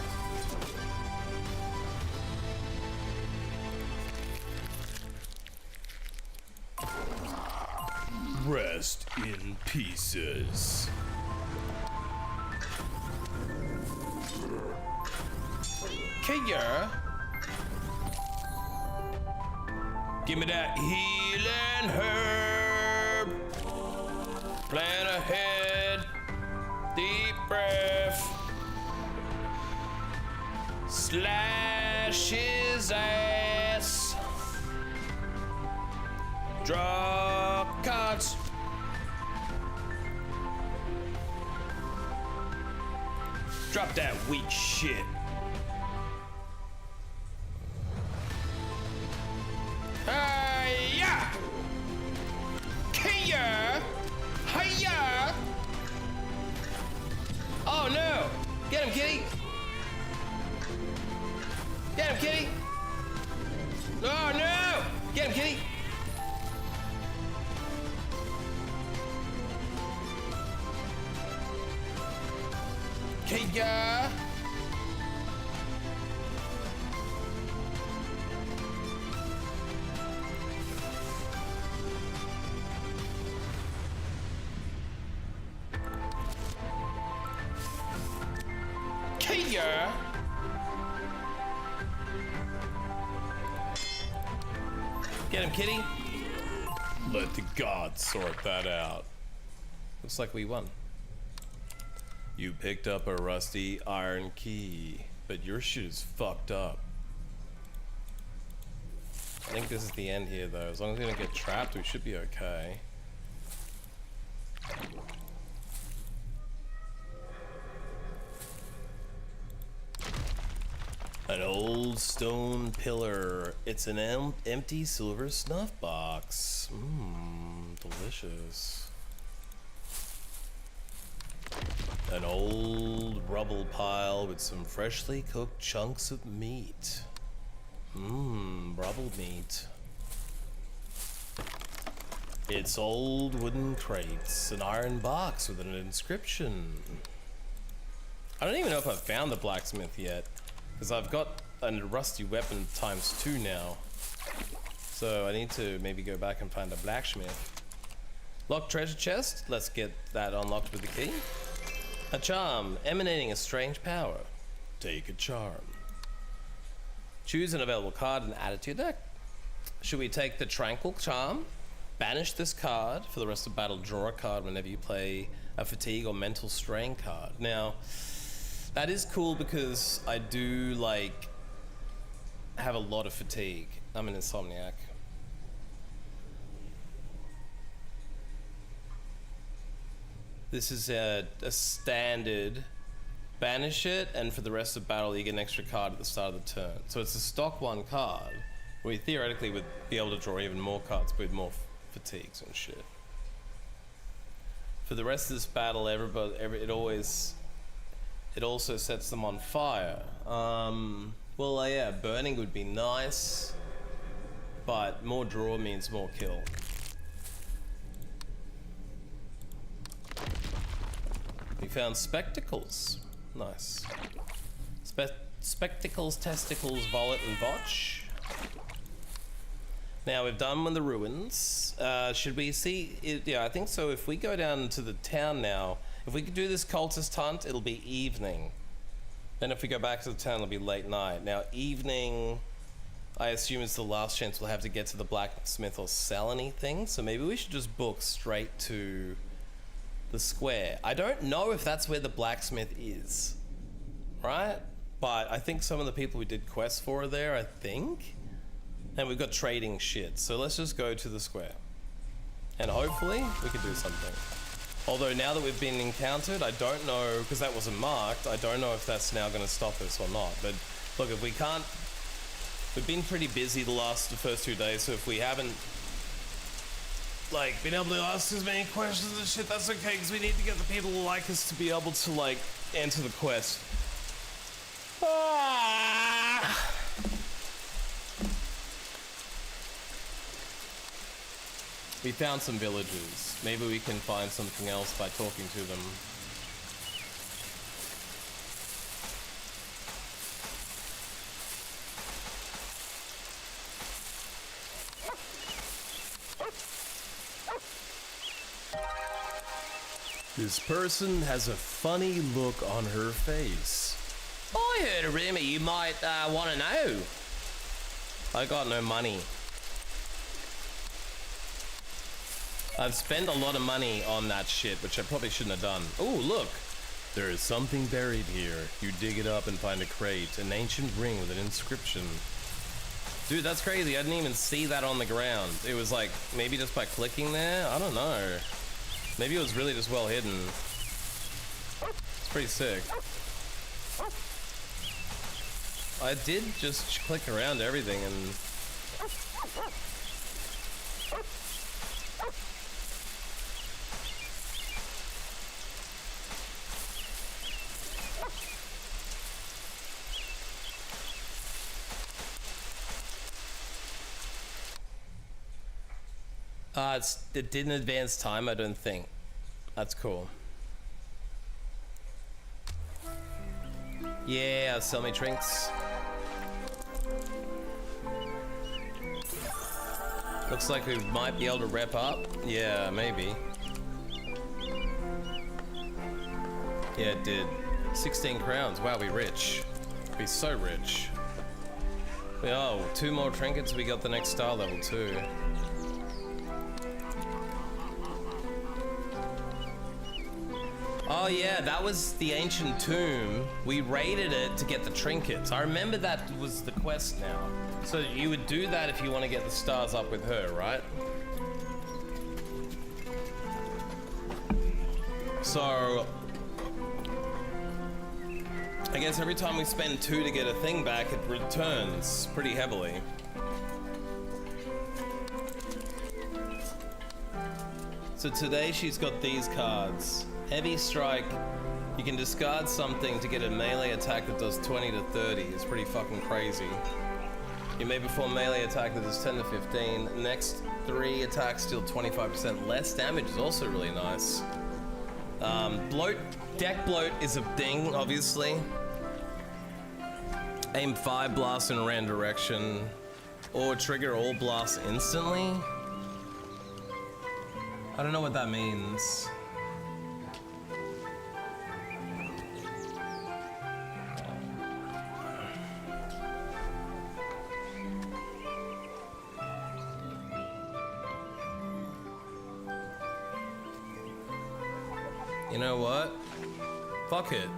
Rest in pieces. Kia! Give me that healing herb. Plan ahead. Deep breath. Slash his ass. Draw cards. Drop that weak shit. Hiya! Kia! Hiya! Oh no! Get him, kitty! Get him, kitty! Oh no! Get him, kitty! Kia! Kia! Get him, kitty! Let the gods sort that out. Looks like we won. You picked up a rusty iron key, but your shit is fucked up. I think this is the end here though. As long as we don't get trapped, we should be okay. An old stone pillar. It's an empty silver snuff box. Mmm, delicious. An old rubble pile with some freshly cooked chunks of meat. Mmm, rubble meat. It's old wooden crates, an iron box with an inscription. I don't even know if I've found the blacksmith yet, because I've got a rusty weapon ×2 now. So I need to maybe go back and find a blacksmith. Locked treasure chest. Let's get that unlocked with the key. A charm emanating a strange power. Take a charm. Choose an available card and add it to your deck. Should we take the Tranquil Charm? Banish this card for the rest of battle. Draw a card whenever you play a fatigue or mental strain card. Now, that is cool because I do like have a lot of fatigue. I'm an insomniac. This is a standard. Banish it, and for the rest of battle you get an extra card at the start of the turn. So it's a stock 1 card, where you theoretically would be able to draw even more cards with more fatigues and shit. For the rest of this battle, it also sets them on fire. Well, yeah, burning would be nice, but more draw means more kill. We found spectacles. Nice. Spectacles, testicles, wallet, and botch. Now we've done with the ruins. Should we see it? Yeah, I think so. If we go down to the town now, if we could do this cultist hunt, it'll be evening. Then if we go back to the town, it'll be late night. Now evening, I assume is the last chance we'll have to get to the blacksmith or sell anything. So maybe we should just book straight to the square. I don't know if that's where the blacksmith is, right? But I think some of the people we did quests for are there, I think. And we've got trading shit. So let's just go to the square. And hopefully we can do something. Although now that we've been encountered, I don't know, because that wasn't marked, I don't know if that's now going to stop us or not. But look, if we can't, we've been pretty busy the first 2 days, so if we haven't like been able to ask as many questions and shit, that's okay, because we need to get the people who like us to be able to like enter the quest. We found some villagers. Maybe we can find something else by talking to them. This person has a funny look on her face. I heard a rumor you might want to know. I got no money. I've spent a lot of money on that shit, which I probably shouldn't have done. Oh, look. There is something buried here. You dig it up and find a crate, an ancient ring with an inscription. Dude, that's crazy. I didn't even see that on the ground. It was like, maybe just by clicking there? I don't know. Maybe it was really just well hidden. It's pretty sick. I did just click around everything and... it didn't advance time, I don't think. That's cool. Yeah, sell me trinks. Looks like we might be able to rep up. Yeah, maybe. Yeah, it did. 16 crowns. Wow, we rich. Be so rich. Oh, 2 more trinkets. We got the next star level too. Oh yeah, that was the ancient tomb. We raided it to get the trinkets. I remember that was the quest now. So you would do that if you want to get the stars up with her, right? So I guess every time we spend 2 to get a thing back, it returns pretty heavily. So today she's got these cards. Heavy Strike, you can discard something to get a melee attack that does 20 to 30. It's pretty fucking crazy. You may perform melee attack that does 10 to 15. Next 3 attacks deal 25% less damage is also really nice. Bloat, deck bloat is a thing, obviously. Aim 5 blasts in a random direction, or trigger all blasts instantly. I don't know what that means. You know what? Fuck it.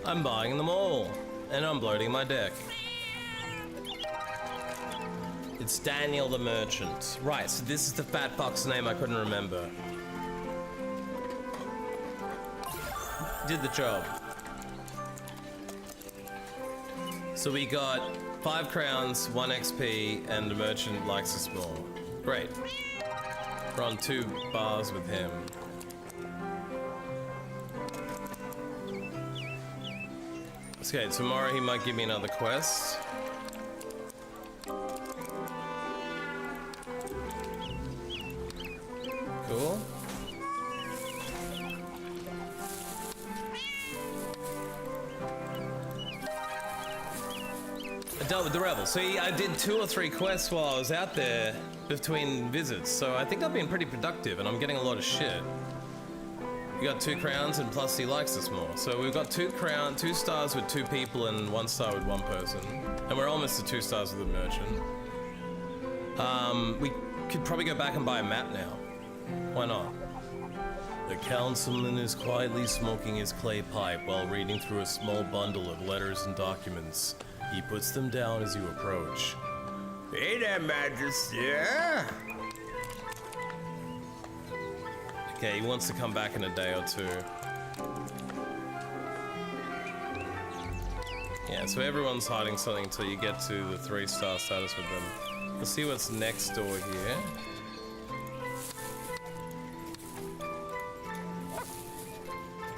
I'm buying them all, and I'm bloating my deck. It's Daniel the Merchant. Right, so this is the fat fuck's name I couldn't remember. Did the job. So we got 5 crowns, 1 XP, and the merchant likes us more. Great. We're on 2 bars with him. Okay, tomorrow he might give me another quest. Cool. I dealt with the rebel. See, I did 2 or 3 quests while I was out there between visits, so I think I've been pretty productive and I'm getting a lot of shit. We got 2 crowns and plus he likes us more. So we've got 2 stars with 2 people and 1 star with 1 person. And we're almost at 2 stars with the merchant. We could probably go back and buy a map now. Why not? The councilman is quietly smoking his clay pipe while reading through a small bundle of letters and documents. He puts them down as you approach. Hey there, Majesty. Okay, he wants to come back in a day or 2. Yeah, so everyone's hiding something until you get to the 3-star status with them. Let's see what's next door here.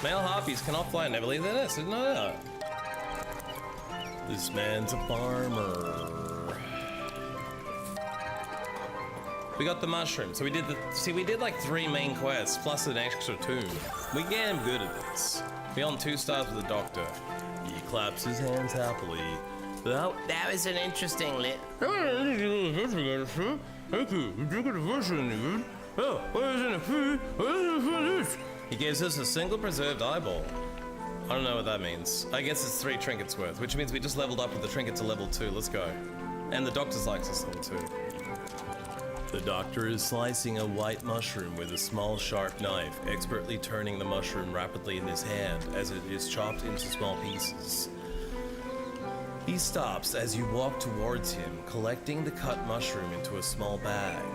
Male harpies cannot fly, never leave their nest. No. This man's a farmer. We got the mushroom. So we did like 3 main quests plus an extra 2. We damn good at this. We on 2 stars with the doctor. He claps his hands happily. Well, that was an interesting lit. He gives us a single preserved eyeball. I don't know what that means. I guess it's 3 trinkets worth, which means we just leveled up with the trinket to level 2. Let's go. And the doctor's likes us level 2. The doctor is slicing a white mushroom with a small sharp knife, expertly turning the mushroom rapidly in his hand as it is chopped into small pieces. He stops as you walk towards him, collecting the cut mushroom into a small bag.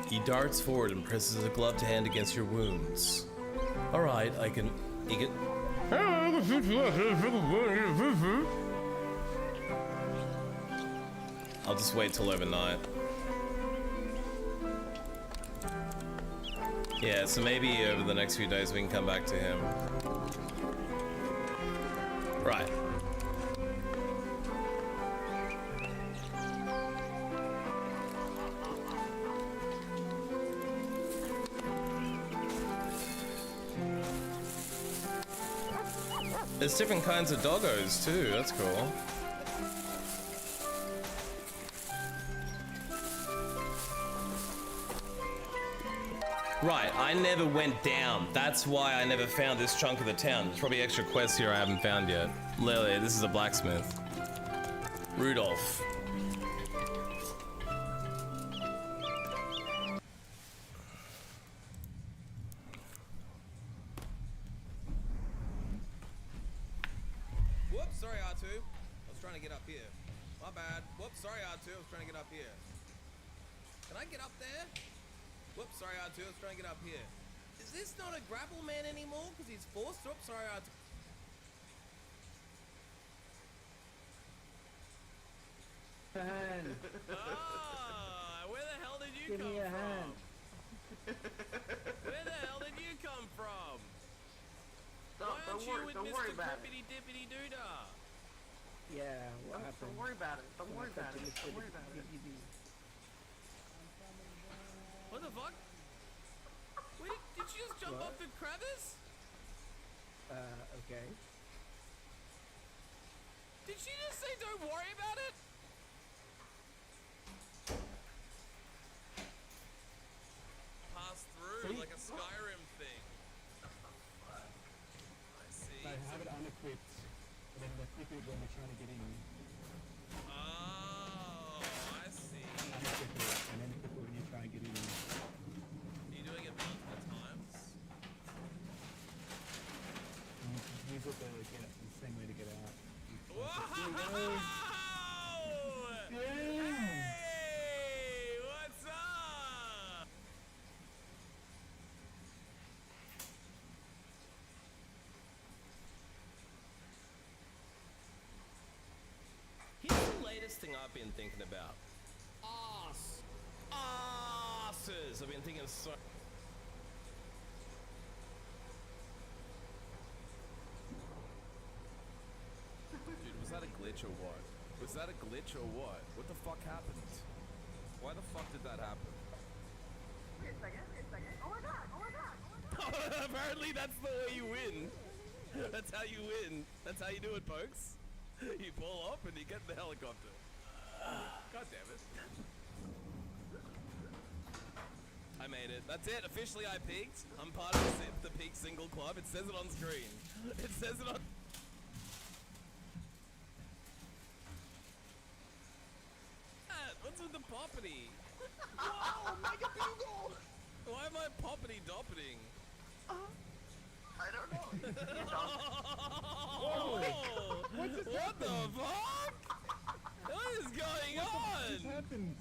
He darts forward and presses a gloved hand against your wounds. All right, he can. I'll just wait till overnight. Yeah, so maybe over the next few days we can come back to him. Right. There's different kinds of doggos too, that's cool. Right, I never went down. That's why I never found this chunk of the town. There's probably extra quests here I haven't found yet. Lily, this is a blacksmith. Rudolph. Whoops, sorry R2. I was trying to get up here. My bad. Whoops, sorry R2. I was trying to get up here. Can I get up there? Whoops, sorry R2. I was trying to get up here. Is this not a grapple man anymore? Because he's forced? Whoops, sorry R2. Hand. Ah, where the hell did you Give come me a from? hand. Where the hell did you come from? Why aren't you with Mr. Crippity Dippity Doodah? Yeah, what happened? Don't worry about it. Don't worry about it. Don't worry about it. What the fuck? Wait, did you just jump off the crevice? Okay. Did she just say don't worry about it? Pass through like a Skyrim thing. I see. I have it unequipped, and then equip it when we're trying to get in. Oh, I see. Unequip it, and then equip it when you try and get in. Are you doing it multiple times? Use it to get it, the same way to get out. Whoa! Hey, what's up? Here's the latest thing I've been thinking about. Asses! I've been thinking so. Dude, was that a glitch or what? Was that a glitch or what? What the fuck happened? Why the fuck did that happen? Wait a second. Wait a second. Oh my god. Oh my god. Oh my god. Apparently that's the way you win. That's how you win. That's how you do it, folks. You pull up and you get in the helicopter. God damn it. I made it. That's it. Officially I peaked. I'm part of the Peak Single Club. It says it on screen. It says it on... What's with the poppity? Wow, Mega Bugle! Why am I poppity doppeting? I don't know. Oh, what the fuck? What is going on? What happened?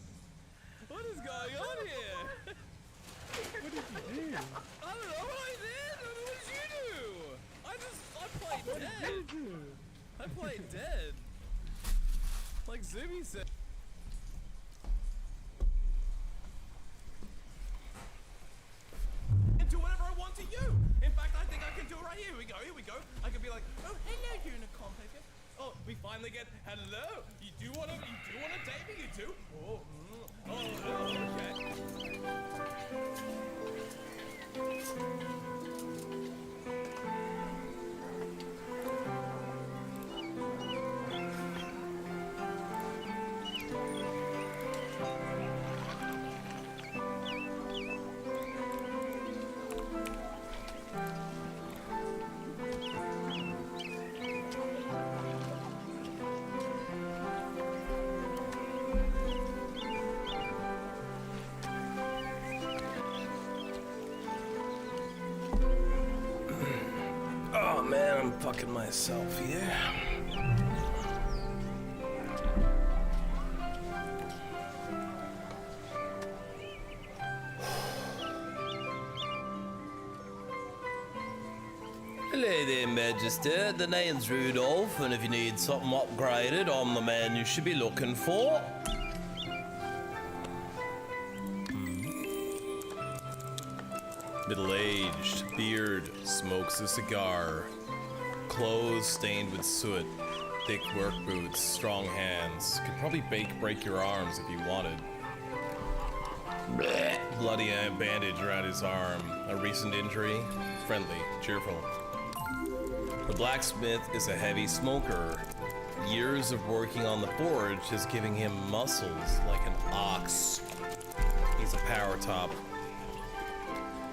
What is going on here? What did you do? I don't know what I did. What did you do? I played What dead. did you do? I played dead. Like Zuby said. Do whatever I want to you. In fact, I think I can do it right here. Here we go. Here we go. I could be like, oh, hello, Unicorn Picker. Oh, we finally get hello. You do want to date me? You do? Oh, Oh man, I'm fucking myself here. Hello there, Magister. The name's Rudolph, and if you need something upgraded, I'm the man you should be looking for. Middle-aged, beard, smokes a cigar. Clothes stained with soot. Thick work boots, strong hands. Could probably break your arms if you wanted. Bloody bandage around his arm. A recent injury? Friendly, cheerful. The blacksmith is a heavy smoker. Years of working on the forge is giving him muscles like an ox. He's a power top.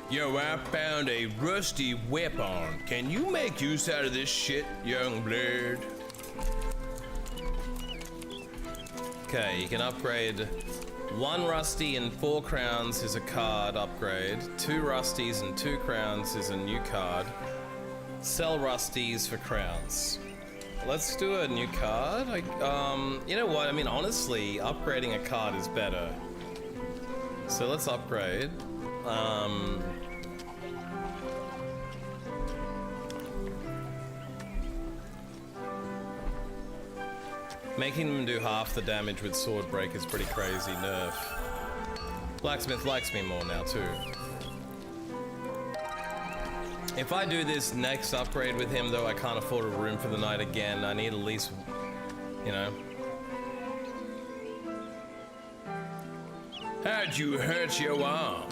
Yo, I found a rusty weapon. Can you make use out of this shit, young blood? Okay, you can upgrade 1 rusty and 4 crowns is a card upgrade. 2 rusties and 2 crowns is a new card. Sell rusties for crowns. Let's do a new card. You know what? I mean, honestly, upgrading a card is better. So let's upgrade. Making them do half the damage with sword break is pretty crazy nerf. Blacksmith likes me more now too. If I do this next upgrade with him though, I can't afford a room for the night again. I need at least, you know. How'd you hurt your arm?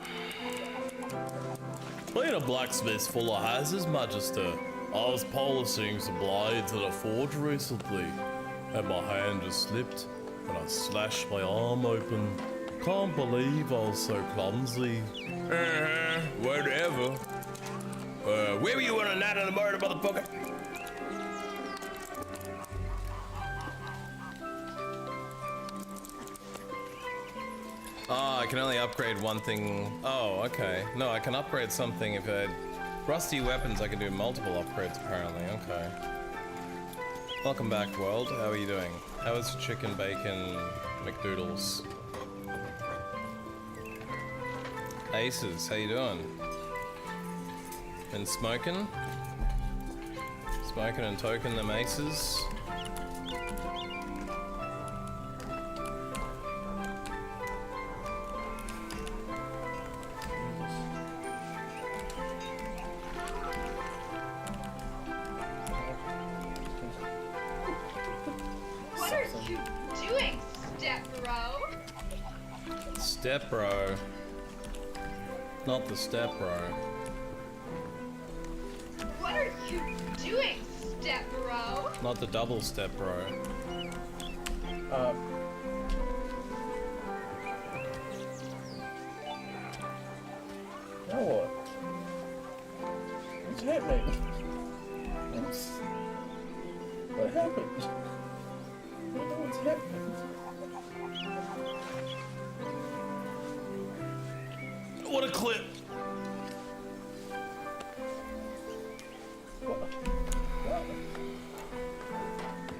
Playing a blacksmith's full of hazards, Magister. I was polishing some blades at a forge recently, and my hand just slipped, and I slashed my arm open. Can't believe I was so clumsy. Whatever. Where were you on a night of the murder, motherfucker? Oh, I can only upgrade one thing. Oh, okay. No, I can upgrade something if I... Rusty weapons, I can do multiple upgrades apparently. Okay. Welcome back, world. How are you doing? How is chicken bacon McDoodles? Aces, how you doing? Been smoking? Smoking and token them aces? What are you doing, Step Bro? Step bro. Not the step bro. What are you doing, Step Bro? Not the double step bro. Now what? What's happening? What happened? I don't know what's happening. What a clip!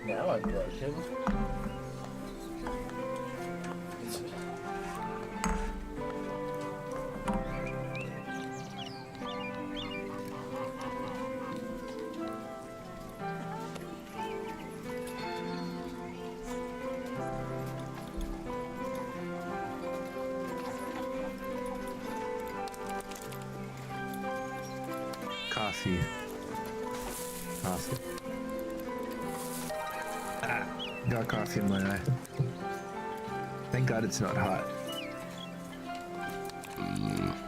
Now I'm broken. Coffee. Coffee. Ah, got coffee in my eye. Thank God it's not hot.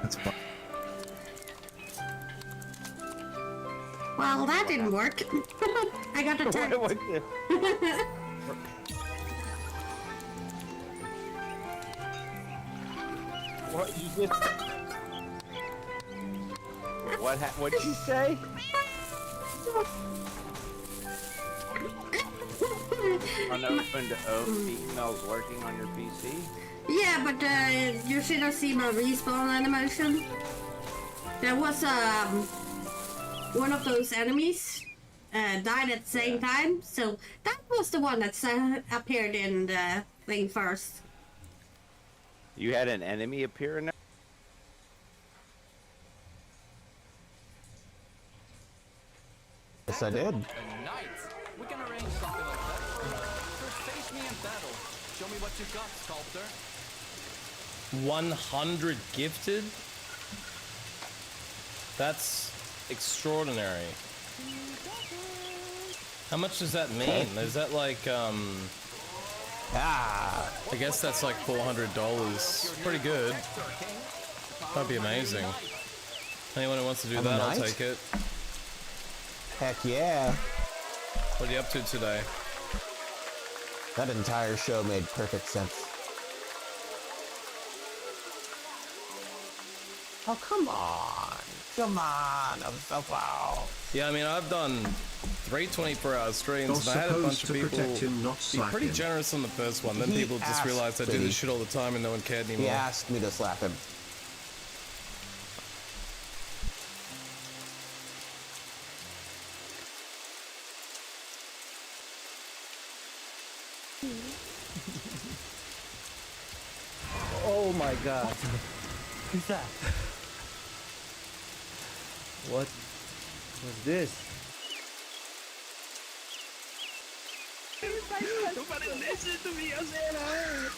That's fine. Well, that didn't work. I got attacked. What you just? What did you say? Unopened emails working on your PC? Yeah, but you should have seen my respawn animation. There was one of those enemies died at the same time, so that was the one that appeared in the thing first. You had an enemy appear in there? Yes, I did. Nice. We can arrange something like that. First, face me in battle. Show me what you got, sculptor. 100 gifted? That's extraordinary. How much does that mean? Is that like, I guess that's like $400. Pretty good. That'd be amazing. Anyone who wants to do that, I'll take it. Heck yeah. What are you up to today? That entire show made perfect sense. Oh, come on. Come on, I'm so proud. Yeah, I mean, I've done 3 24-hour streams, and I had a bunch of people be pretty generous on the first one. Then people just realized I do this shit all the time and no one cared anymore. He asked me to slap him. Oh my god. Who's that? What was this? Nobody listen to me, I said I heard.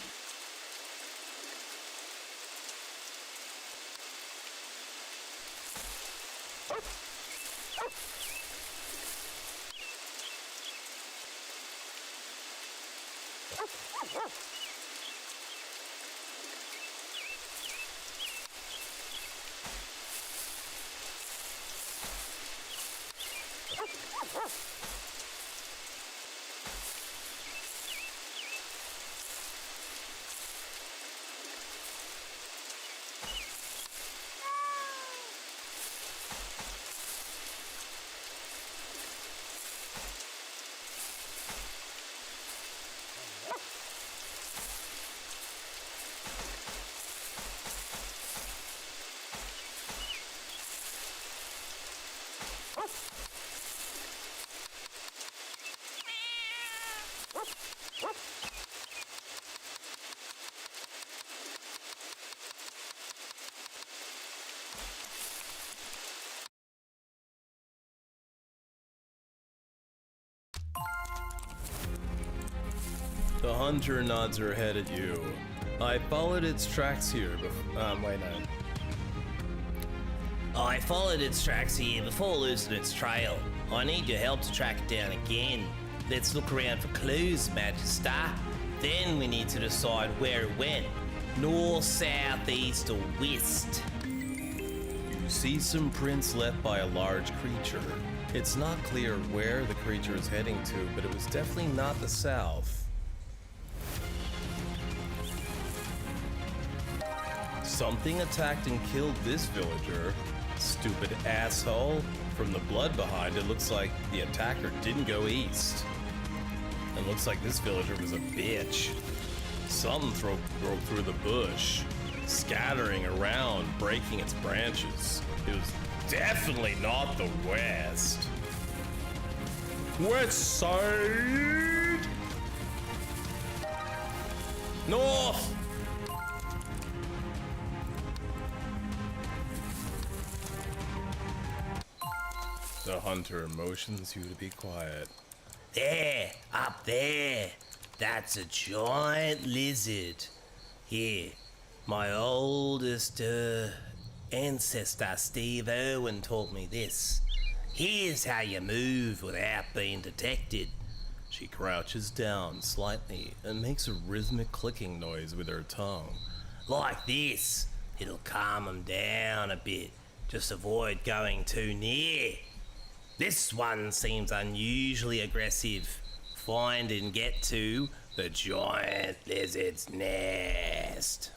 The hunter nods her head at you. I followed its tracks here before. Wait, no. I followed its tracks here before losing its trail. I need your help to track it down again. Let's look around for clues, Magister. Then we need to decide where it went. North, south, east, or west. You see some prints left by a large creature. It's not clear where the creature is heading to, but it was definitely not the south. Something attacked and killed this villager. Stupid asshole. From the blood behind it, looks like the attacker didn't go east. And looks like this villager was a bitch. Something broke through the bush, scattering around, breaking its branches. It was definitely not the west. West side! North! The hunter motions you to be quiet. There, up there. That's a giant lizard. Here, my oldest ancestor Steve Irwin taught me this. Here's how you move without being detected. She crouches down slightly and makes a rhythmic clicking noise with her tongue. Like this. It'll calm them down a bit. Just avoid going too near. This one seems unusually aggressive. Find and get to the giant lizard's nest.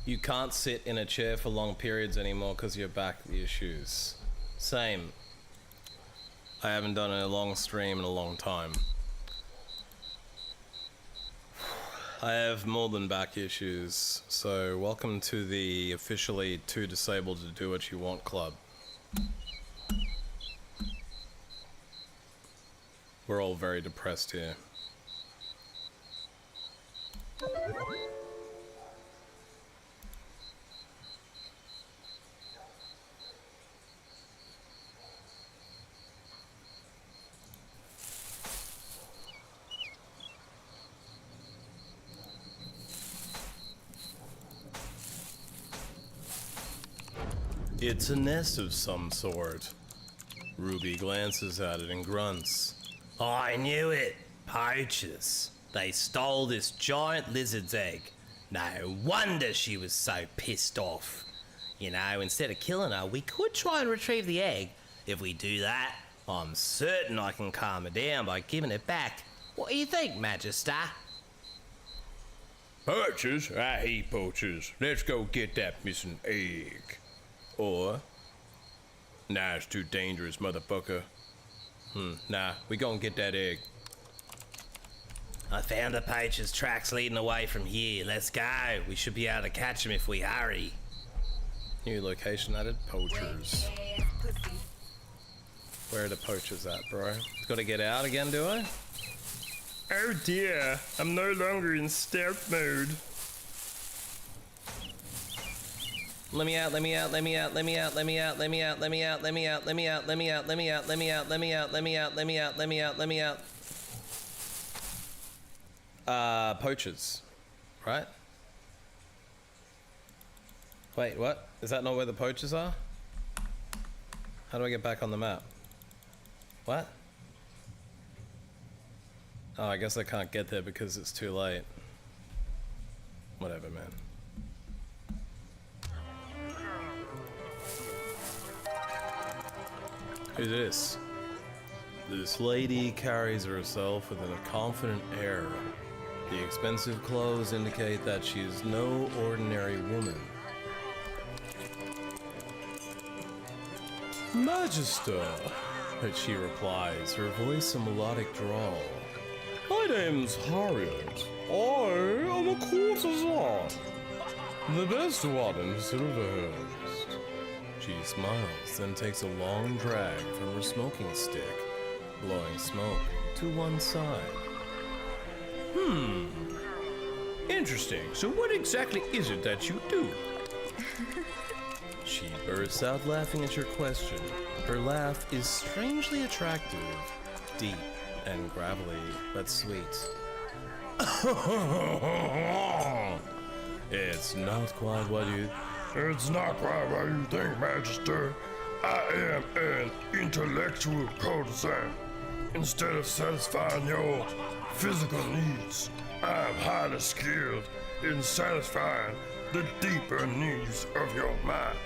You can't sit in a chair for long periods anymore because your back issues. Same. I haven't done a long stream in a long time. I have more than back issues, so welcome to the officially too disabled to do what you want club. We're all very depressed here. It's a nest of some sort. Ruby glances at it and grunts. I knew it. Poachers. They stole this giant lizard's egg. No wonder she was so pissed off. You know, instead of killing her, we could try and retrieve the egg. If we do that, I'm certain I can calm her down by giving it back. What do you think, Magister? Poachers? I hate poachers. Let's go get that missing egg. Or, nah, it's too dangerous, motherfucker. nah, we gonna get that egg. I found the poacher's tracks leading away from here. Let's go. We should be able to catch him if we hurry. New location added, poachers. Where are the poachers at, bro? Gotta get out again, do I? Oh dear, I'm no longer in stealth mode. Let me out, let me out, let me out, let me out, let me out, let me out, let me out, let me out, let me out, let me out, let me out, let me out, let me out, let me out, let me out, let me out, let me out. Poachers, right? Wait, what? Is that not where the poachers are? How do I get back on the map? What? Oh, I guess I can't get there because it's too late. Whatever, man. Who's this? This lady carries herself with a confident air. The expensive clothes indicate that she is no ordinary woman. Magister, she replies, her voice a melodic drawl. My name's Harriet. I am a courtesan. The best one in Silverhurst. She smiles, then takes a long drag from her smoking stick, blowing smoke to one side. Interesting. So what exactly is it that you do? She bursts out laughing at your question. Her laugh is strangely attractive, deep and gravelly, but sweet. It's not quite what you... It's not quite what you think, Magister. I am an intellectual courtesan. Instead of satisfying your physical needs, I am highly skilled in satisfying the deeper needs of your mind.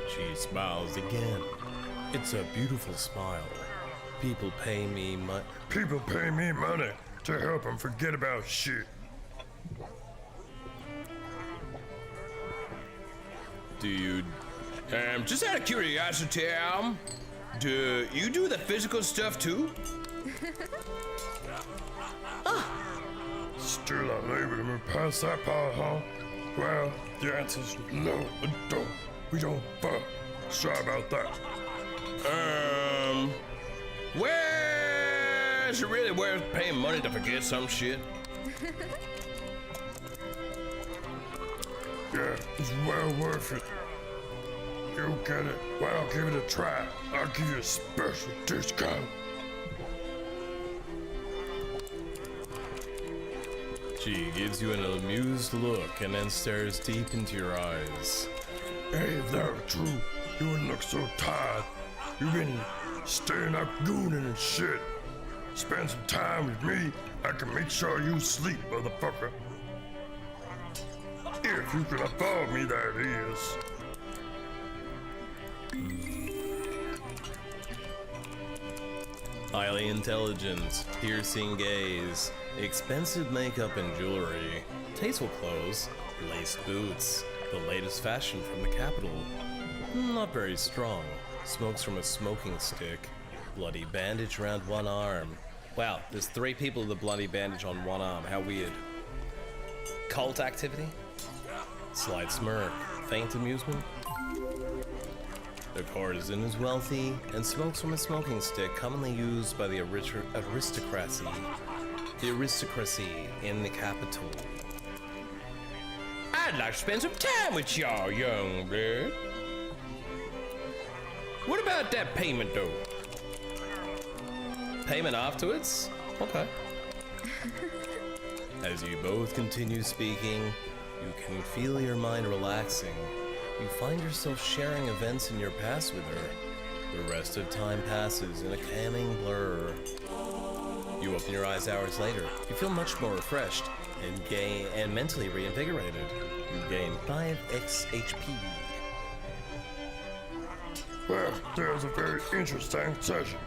She smiles again. It's a beautiful smile. People pay me money. People pay me money to help them forget about shit. Do you... Just out of curiosity, do you do the physical stuff too? Still not able to move past that part, huh? Well, the answer's no, I don't. We don't fuck. Sorry about that. Well, is it really worth paying money to forget some shit? Yeah, it's well worth it. You get it? Well, give it a try. I'll give you a special discount. She gives you an amused look and then stares deep into your eyes. Hey, if that were true, you wouldn't look so tired. You've been staying up gooning and shit. Spend some time with me, I can make sure you sleep, motherfucker. If you can afford me, that is. Highly intelligent, piercing gaze, expensive makeup and jewelry, tasteful clothes, laced boots, the latest fashion from the capital. Not very strong. Smokes from a smoking stick. Bloody bandage around one arm. Wow, there's 3 people with a bloody bandage on one arm. How weird. Cult activity? Slight smirk. Faint amusement? The courtesan is wealthy and smokes from a smoking stick commonly used by the aristocracy. The aristocracy in the capital. I'd like to spend some time with y'all, young blood. What about that payment, though? Payment afterwards? Okay. As you both continue speaking, you can feel your mind relaxing. You find yourself sharing events in your past with her. The rest of time passes in a calming blur. You open your eyes hours later. You feel much more refreshed and mentally reinvigorated. You gain 5x HP. Well, that was a very interesting session.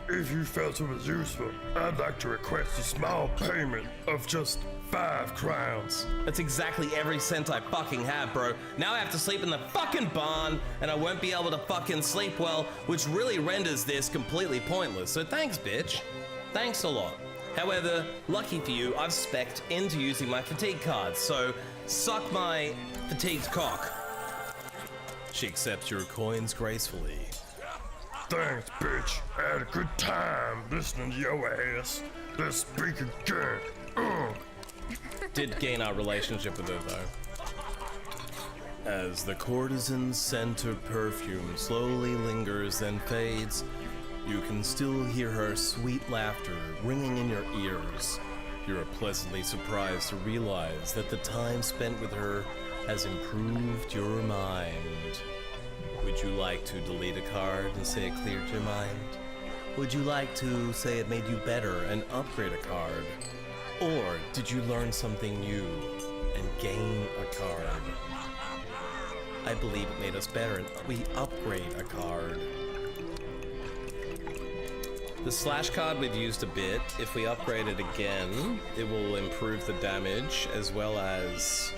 If you felt it was useful, I'd like to request a small payment of just 5 crowns. That's exactly every cent I fucking have, bro. Now I have to sleep in the fucking barn, and I won't be able to fucking sleep well, which really renders this completely pointless. So thanks, bitch. Thanks a lot. However, lucky for you, I've spec'd into using my fatigue card, so suck my fatigued cock. She accepts your coins gracefully. Thanks, bitch. I had a good time listening to your ass. Let's speak again. Did gain our relationship with her, though. As the courtesan's scent of perfume slowly lingers then fades, you can still hear her sweet laughter ringing in your ears. You're pleasantly surprised to realize that the time spent with her has improved your mind. Would you like to delete a card and say it cleared your mind? Would you like to say it made you better and upgrade a card? Or did you learn something new and gain a card? I believe it made us better and we upgrade a card. The slash card we've used a bit. If we upgrade it again, it will improve the damage as well as...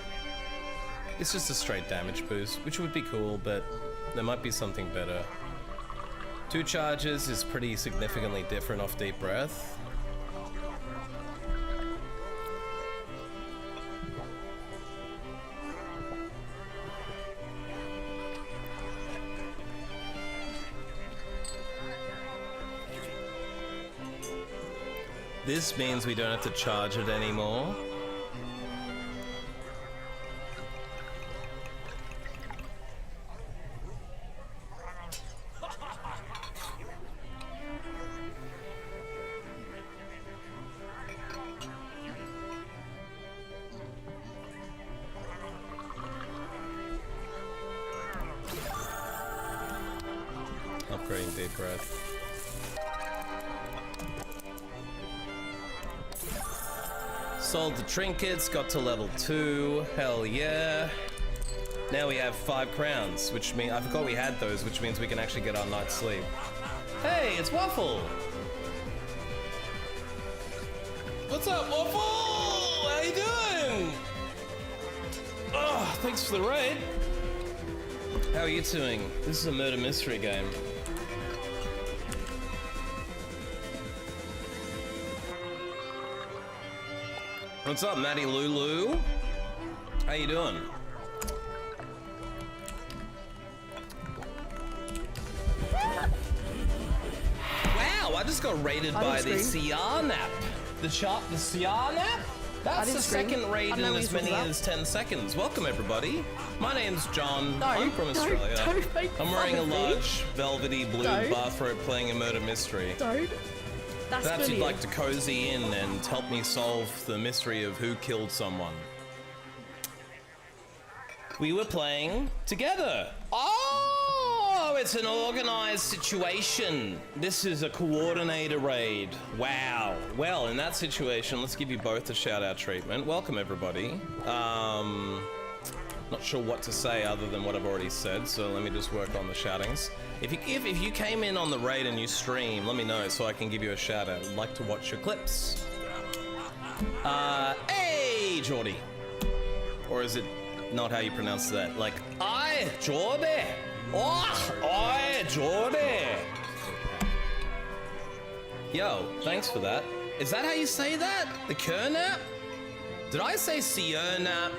It's just a straight damage boost, which would be cool, but there might be something better. 2 charges is pretty significantly different off Deep Breath. This means we don't have to charge it anymore. Upgrading Deep Breath. Sold the trinkets, got to level 2, hell yeah. Now we have 5 crowns, which means, I forgot we had those, which means we can actually get our night's sleep. Hey, it's Waffle! What's up, Waffle? How you doing? Oh, thanks for the raid. How are you doing? This is a murder mystery game. What's up, Maddie Lulu? How you doing? Wow, I just got raided by the Siarnap. The Siarnap? That's the second raid in as many as 10 seconds. Welcome, everybody. My name's John. I'm from Australia. I'm wearing a large, velvety blue bathrobe playing a murder mystery. Perhaps you'd like to cozy in and help me solve the mystery of who killed someone. We were playing together. Oh, it's an organized situation. This is a coordinator raid. Wow. Well, in that situation, let's give you both a shout-out treatment. Welcome, everybody. Not sure what to say other than what I've already said, so let me just work on the shoutings. If you came in on the raid and you stream, let me know so I can give you a shout out. I'd like to watch your clips. Hey, Geordie. Or is it not how you pronounce that? Like, aye, Geordie. Oh, aye, Geordie. Yo, thanks for that. Is that how you say that? The Kernap? Did I say Siernap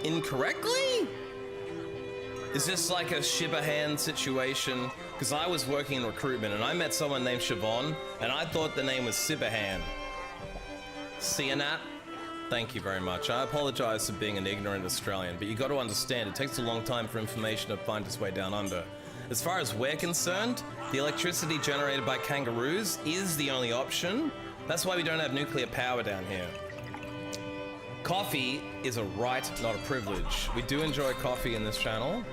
incorrectly? Is this like a Shibahan situation? Because I was working in recruitment and I met someone named Siobhan and I thought the name was Sibahan. Sianap? Thank you very much. I apologize for being an ignorant Australian, but you got to understand it takes a long time for information to find its way down under. As far as we're concerned, the electricity generated by kangaroos is the only option. That's why we don't have nuclear power down here. Coffee is a right, not a privilege. We do enjoy coffee in this channel.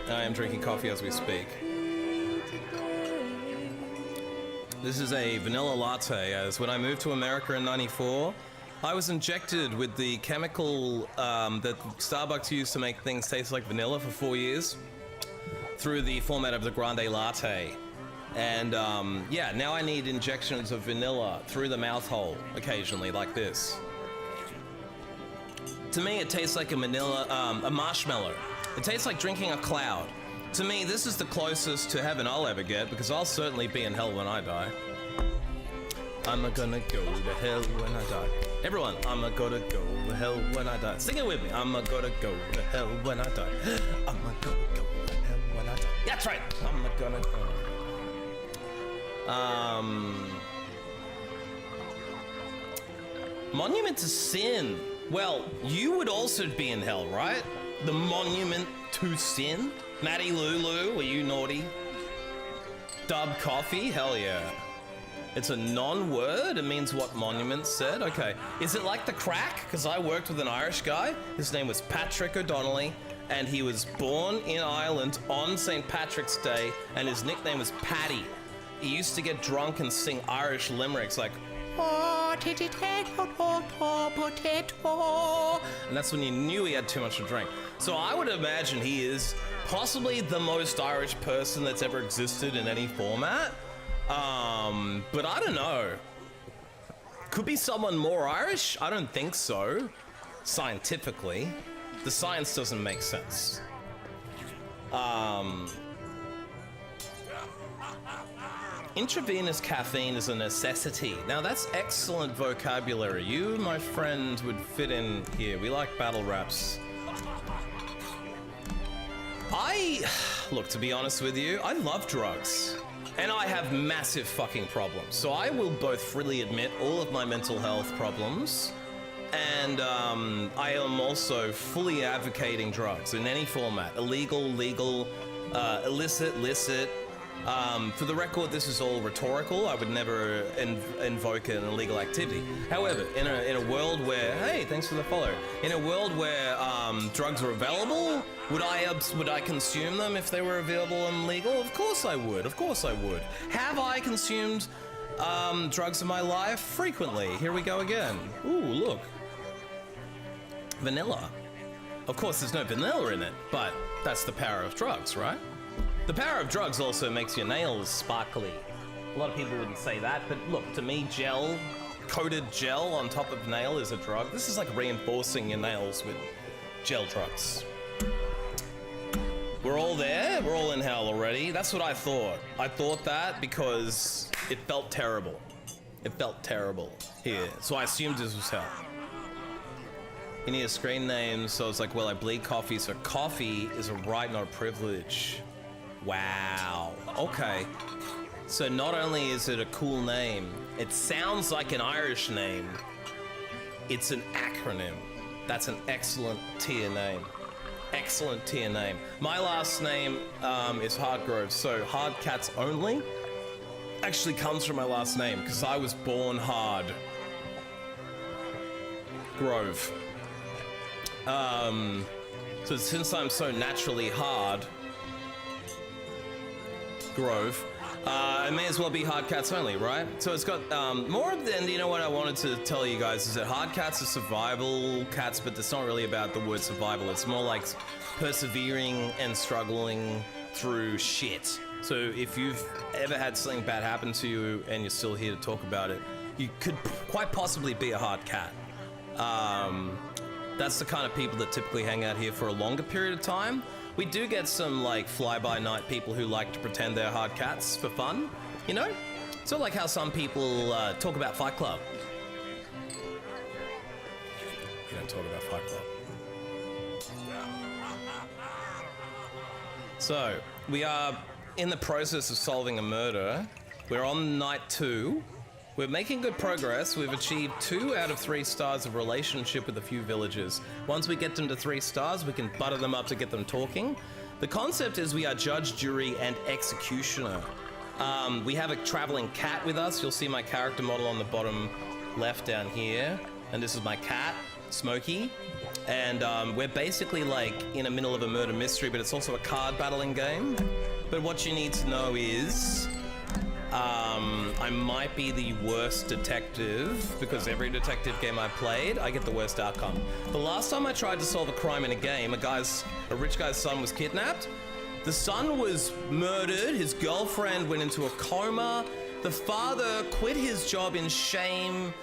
I am drinking coffee as we speak. This is a vanilla latte, as when I moved to America in '94, I was injected with the chemical that Starbucks used to make things taste like vanilla for 4 years through the format of the Grande Latte. And yeah, now I need injections of vanilla through the mouth hole occasionally, like this. To me, it tastes like a marshmallow. It tastes like drinking a cloud. To me, this is the closest to heaven I'll ever get, because I'll certainly be in hell when I die. I'm gonna go to hell when I die. Everyone, I'm gonna go to hell when I die. Sing it with me. I'm gonna go to hell when I die. I'm gonna go to hell when I die. That's right. I'm gonna go. Monument to Sin. Well, you would also be in hell, right? The monument to sin? Matty Lulu, were you naughty? Dub Coffee? Hell yeah. It's a non-word? It means what monument said? Okay. Is it like the crack? Because I worked with an Irish guy. His name was Patrick O'Donnelly, and he was born in Ireland on St. Patrick's Day, and his nickname was Paddy. He used to get drunk and sing Irish limericks like, and that's when you knew he had too much to drink. So I would imagine he is possibly the most Irish person that's ever existed in any format. But I don't know. Could be someone more Irish? I don't think so. Scientifically. The science doesn't make sense. Intravenous caffeine is a necessity. Now that's excellent vocabulary. You, my friend, would fit in here. We like battle raps. Look, to be honest with you, I love drugs. And I have massive fucking problems. So I will both freely admit all of my mental health problems, and I am also fully advocating drugs in any format. Illegal, legal, illicit, licit. For the record, this is all rhetorical. I would never invoke an illegal activity. However, in a world where, hey, thanks for the follow. In a world where drugs are available, would I consume them if they were available and legal? Of course I would. Of course I would. Have I consumed drugs in my life? Frequently. Here we go again. Ooh, look. Vanilla. Of course, there's no vanilla in it, but that's the power of drugs, right? The power of drugs also makes your nails sparkly. A lot of people wouldn't say that, but look, to me, coated gel on top of nail is a drug. This is like reinforcing your nails with gel drugs. We're all there? We're all in hell already? That's what I thought. I thought that because it felt terrible. It felt terrible here. So I assumed this was hell. You need a screen name, so it's like, well, I bleed coffee, so coffee is a right, not a privilege. Wow. Okay. So not only is it a cool name, it sounds like an Irish name. It's an acronym. That's an excellent tier name. Excellent tier name. My last name is Hardgrove, so Hard Cats Only actually comes from my last name because I was born hard. Grove. So since I'm so naturally hard, Grove, it may as well be Hard Cats Only, right? So it's got more of the, and you know what I wanted to tell you guys is that Hard Cats are survival cats, but it's not really about the word survival. It's more like persevering and struggling through shit. So if you've ever had something bad happen to you and you're still here to talk about it, you could quite possibly be a hard cat. That's the kind of people that typically hang out here for a longer period of time. We do get some like fly-by-night people who like to pretend they're hard cats for fun, you know? Sort of like how some people talk about Fight Club. You don't talk about Fight Club. So, we are in the process of solving a murder. We're on night 2. We're making good progress. We've achieved 2 out of 3 stars of relationship with a few villagers. Once we get them to 3 stars, we can butter them up to get them talking. The concept is we are judge, jury, and executioner. We have a traveling cat with us. You'll see my character model on the bottom left down here. And this is my cat. Smokey, and we're basically like in the middle of a murder mystery, but it's also a card battling game. But what you need to know is I might be the worst detective because every detective game I played, I get the worst outcome. The last time I tried to solve a crime in a game, a rich guy's son was kidnapped. The son was murdered, his girlfriend went into a coma, the father quit his job in shame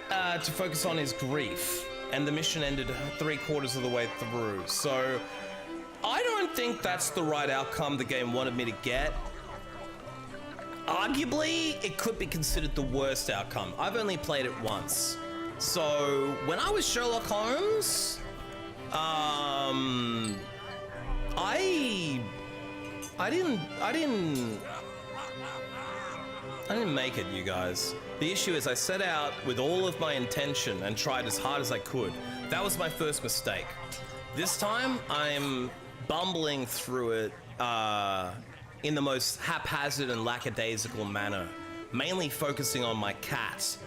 to focus on his grief, and the mission ended 3/4 of the way through. So I don't think that's the right outcome the game wanted me to get. Arguably, it could be considered the worst outcome. I've only played it once. So when I was Sherlock Holmes, I didn't make it, you guys. The issue is I set out with all of my intention and tried as hard as I could. That was my first mistake. This time, I'm bumbling through it in the most haphazard and lackadaisical manner, mainly focusing on my cat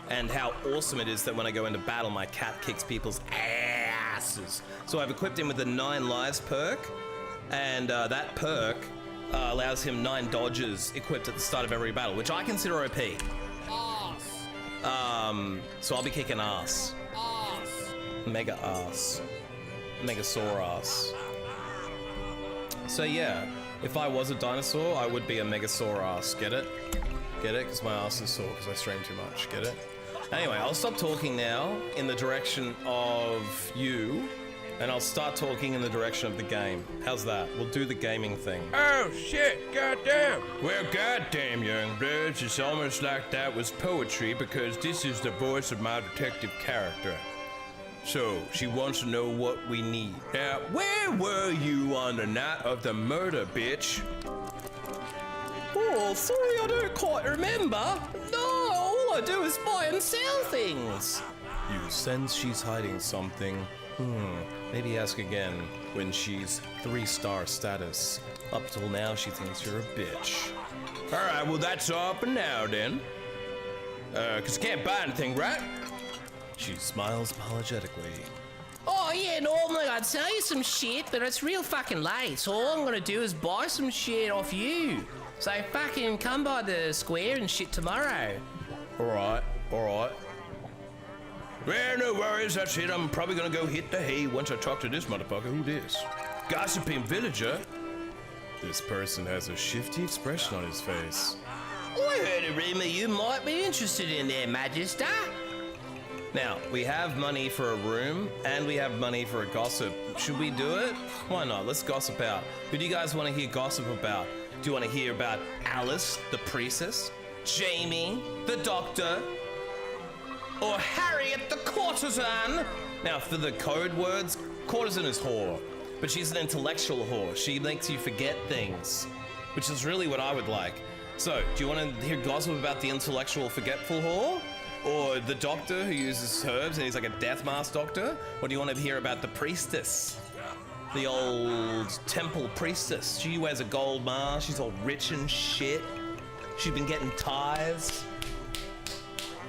and how awesome it is that when I go into battle, my cat kicks people's asses. So I've equipped him with the 9 lives perk, and that perk allows him 9 dodges equipped at the start of every battle, which I consider OP. So I'll be kicking ass. Mega ass. Megasaur ass. So yeah, if I was a dinosaur, I would be a Megasaur ass. Get it? Get it? Because my ass is sore because I stream too much. Get it? Anyway, I'll stop talking now in the direction of you, and I'll start talking in the direction of the game. How's that? We'll do the gaming thing. Oh shit, goddamn. Well, goddamn, young bloods, it's almost like that was poetry because this is the voice of my detective character. So, she wants to know what we need. Now, where were you on the night of the murder, bitch? Oh, sorry, I don't quite remember. No, all I do is buy and sell things. You sense she's hiding something. Maybe ask again when she's 3-star status. Up till now, she thinks you're a bitch. Alright, well that's all for now then. Cause you can't buy anything, right? She smiles apologetically. Oh yeah, normally I'd sell you some shit, but it's real fucking late, so all I'm gonna do is buy some shit off you. So fucking come by the square and shit tomorrow. Alright. Well, no worries, that's it. I'm probably gonna go hit the hay once I talk to this motherfucker. Who this? Gossiping villager? This person has a shifty expression on his face. I heard a rumor you might be interested in there, Magister. Now, we have money for a room, and we have money for a gossip. Should we do it? Why not? Let's gossip out. Who do you guys want to hear gossip about? Do you want to hear about Alice, the priestess? Jamie, the doctor? Or Harriet, the courtesan? Now, for the code words, courtesan is whore. But she's an intellectual whore. She makes you forget things, which is really what I would like. So, do you want to hear gossip about the intellectual forgetful whore? Or the doctor who uses herbs and he's like a death mask doctor? Or do you want to hear about the priestess? The old temple priestess. She wears a gold mask, she's all rich and shit. She's been getting tithes.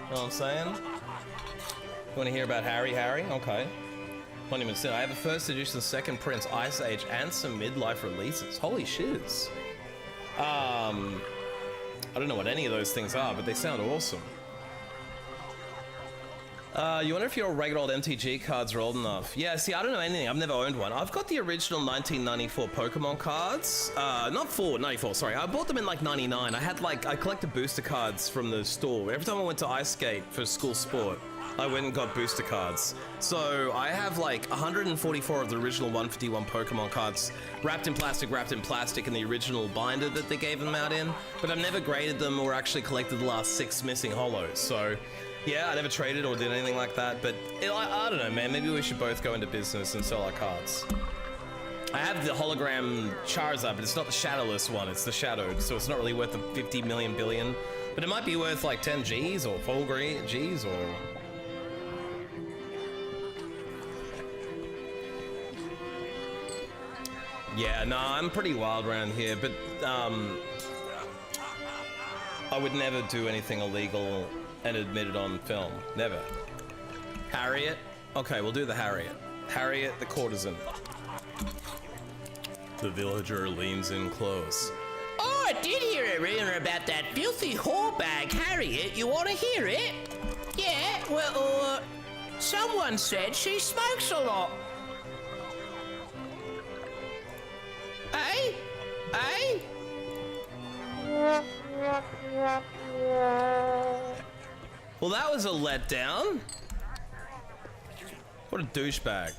Know what I'm saying? You want to hear about Harry? Okay. Monument Sin. I have a first edition, second prints, Ice Age, and some midlife releases. Holy shiz. I don't know what any of those things are, but they sound awesome. You wonder if your regular old MTG cards are old enough. Yeah, see, I don't know anything. I've never owned one. I've got the original 1994 Pokemon cards. Not 94, sorry. I bought them in like 99. I collected booster cards from the store. Every time I went to Ice Skate for school sport, I went and got booster cards. So I have like 144 of the original 151 Pokemon cards wrapped in plastic in the original binder that they gave them out in. But I've never graded them or actually collected the last 6 missing holos. So yeah, I never traded or did anything like that, but I don't know, man. Maybe we should both go into business and sell our cards. I have the hologram Charizard, but it's not the shadowless one, it's the shadowed, so it's not really worth the 50 million billion. But it might be worth like 10 G's or 4 G's or... Yeah, no, I'm pretty wild around here, but I would never do anything illegal and admit it on film. Never. Harriet, Okay, we'll do the Harriet. Harriet the courtesan. The villager leans in close. Oh, I did hear a rumor about that filthy whore bag, Harriet. You want to hear it? Yeah, well, someone said she smokes a lot. Eh? Eh? Well, that was a letdown. What a douchebag.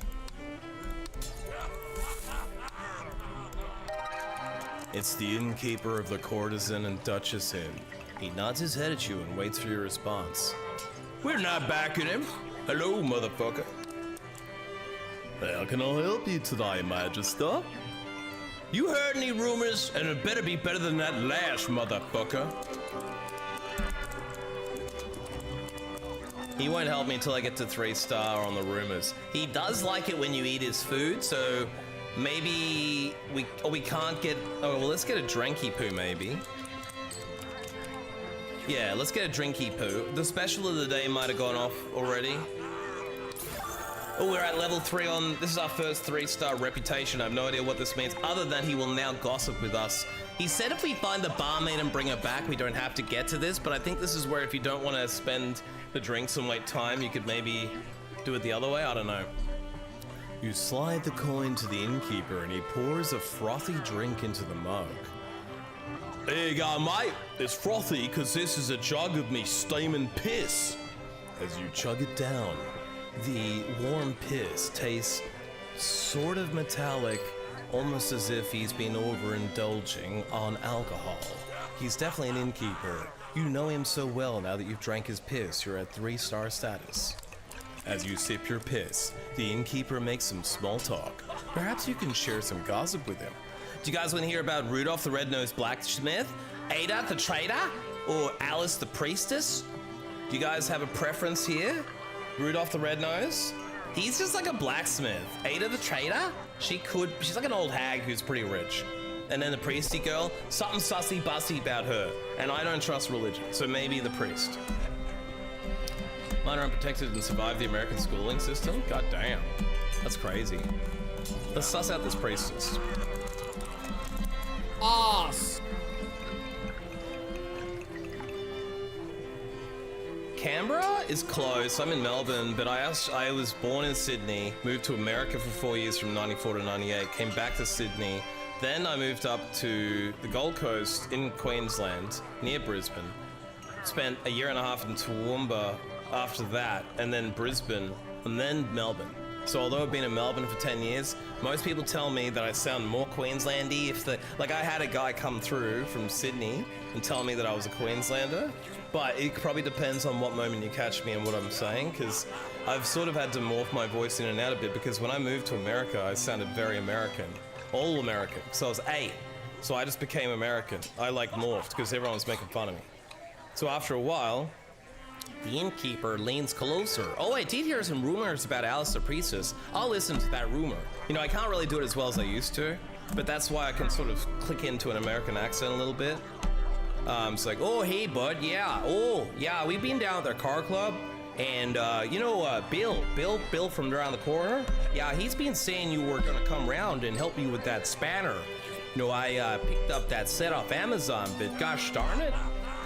It's the innkeeper of the Courtesan and Duchess Inn. He nods his head at you and waits for your response. We're not backing him. Hello, motherfucker. How can I help you today, Magister? You heard any rumors, and it better be better than that last, motherfucker. He won't help me until I get to 3-star on the rumors. He does like it when you eat his food, so maybe we can't get. Oh, well, let's get a drinky poo maybe. Yeah, let's get a drinky poo. The special of the day might have gone off already. Oh, we're at level 3 on. This is our first 3-star reputation. I have no idea what this means, other than he will now gossip with us. He said if we find the barmaid and bring her back, we don't have to get to this, but I think this is where if you don't want to spend the drinks and wait time, you could maybe do it the other way. I don't know. You slide the coin to the innkeeper and he pours a frothy drink into the mug. There you go, mate. It's frothy because this is a jug of me steaming piss. As you chug it down, the warm piss tastes sort of metallic, almost as if he's been overindulging on alcohol. He's definitely an innkeeper. You know him so well now that you've drank his piss, you're at 3-star status. As you sip your piss, the innkeeper makes some small talk. Perhaps you can share some gossip with him. Do you guys want to hear about Rudolph the Red-Nosed Blacksmith, Ada the Traitor, or Alice the Priestess? Do you guys have a preference here? Rudolph the Red-Nosed? He's just like a blacksmith. Ada the Traitor? She's like an old hag who's pretty rich. And then the priesty girl, something sussy-bussy about her. And I don't trust religion, so maybe the priest. Mine are unprotected and survive the American schooling system? God damn. That's crazy. Let's suss out this priestess. Ass! Canberra is close. I'm in Melbourne, but I was born in Sydney, moved to America for 4 years from 94 to 98, came back to Sydney. Then I moved up to the Gold Coast in Queensland, near Brisbane. Spent a year and a half in Toowoomba after that, and then Brisbane, and then Melbourne. So although I've been in Melbourne for 10 years, most people tell me that I sound more Queenslandy like I had a guy come through from Sydney and tell me that I was a Queenslander, but it probably depends on what moment you catch me and what I'm saying, because I've sort of had to morph my voice in and out a bit, because when I moved to America, I sounded very American. All American. So I was 8. So I just became American. I morphed because everyone was making fun of me. So after a while, the innkeeper leans closer. Oh, I did hear some rumors about Alice the Priestess. I'll listen to that rumor. You know, I can't really do it as well as I used to, but that's why I can sort of click into an American accent a little bit. It's like, oh, hey, bud, yeah. Oh, yeah, we've been down at their car club. And, Bill from around the corner, yeah, he's been saying you were gonna come round and help you with that spanner. You know, I picked up that set off Amazon, but gosh darn it,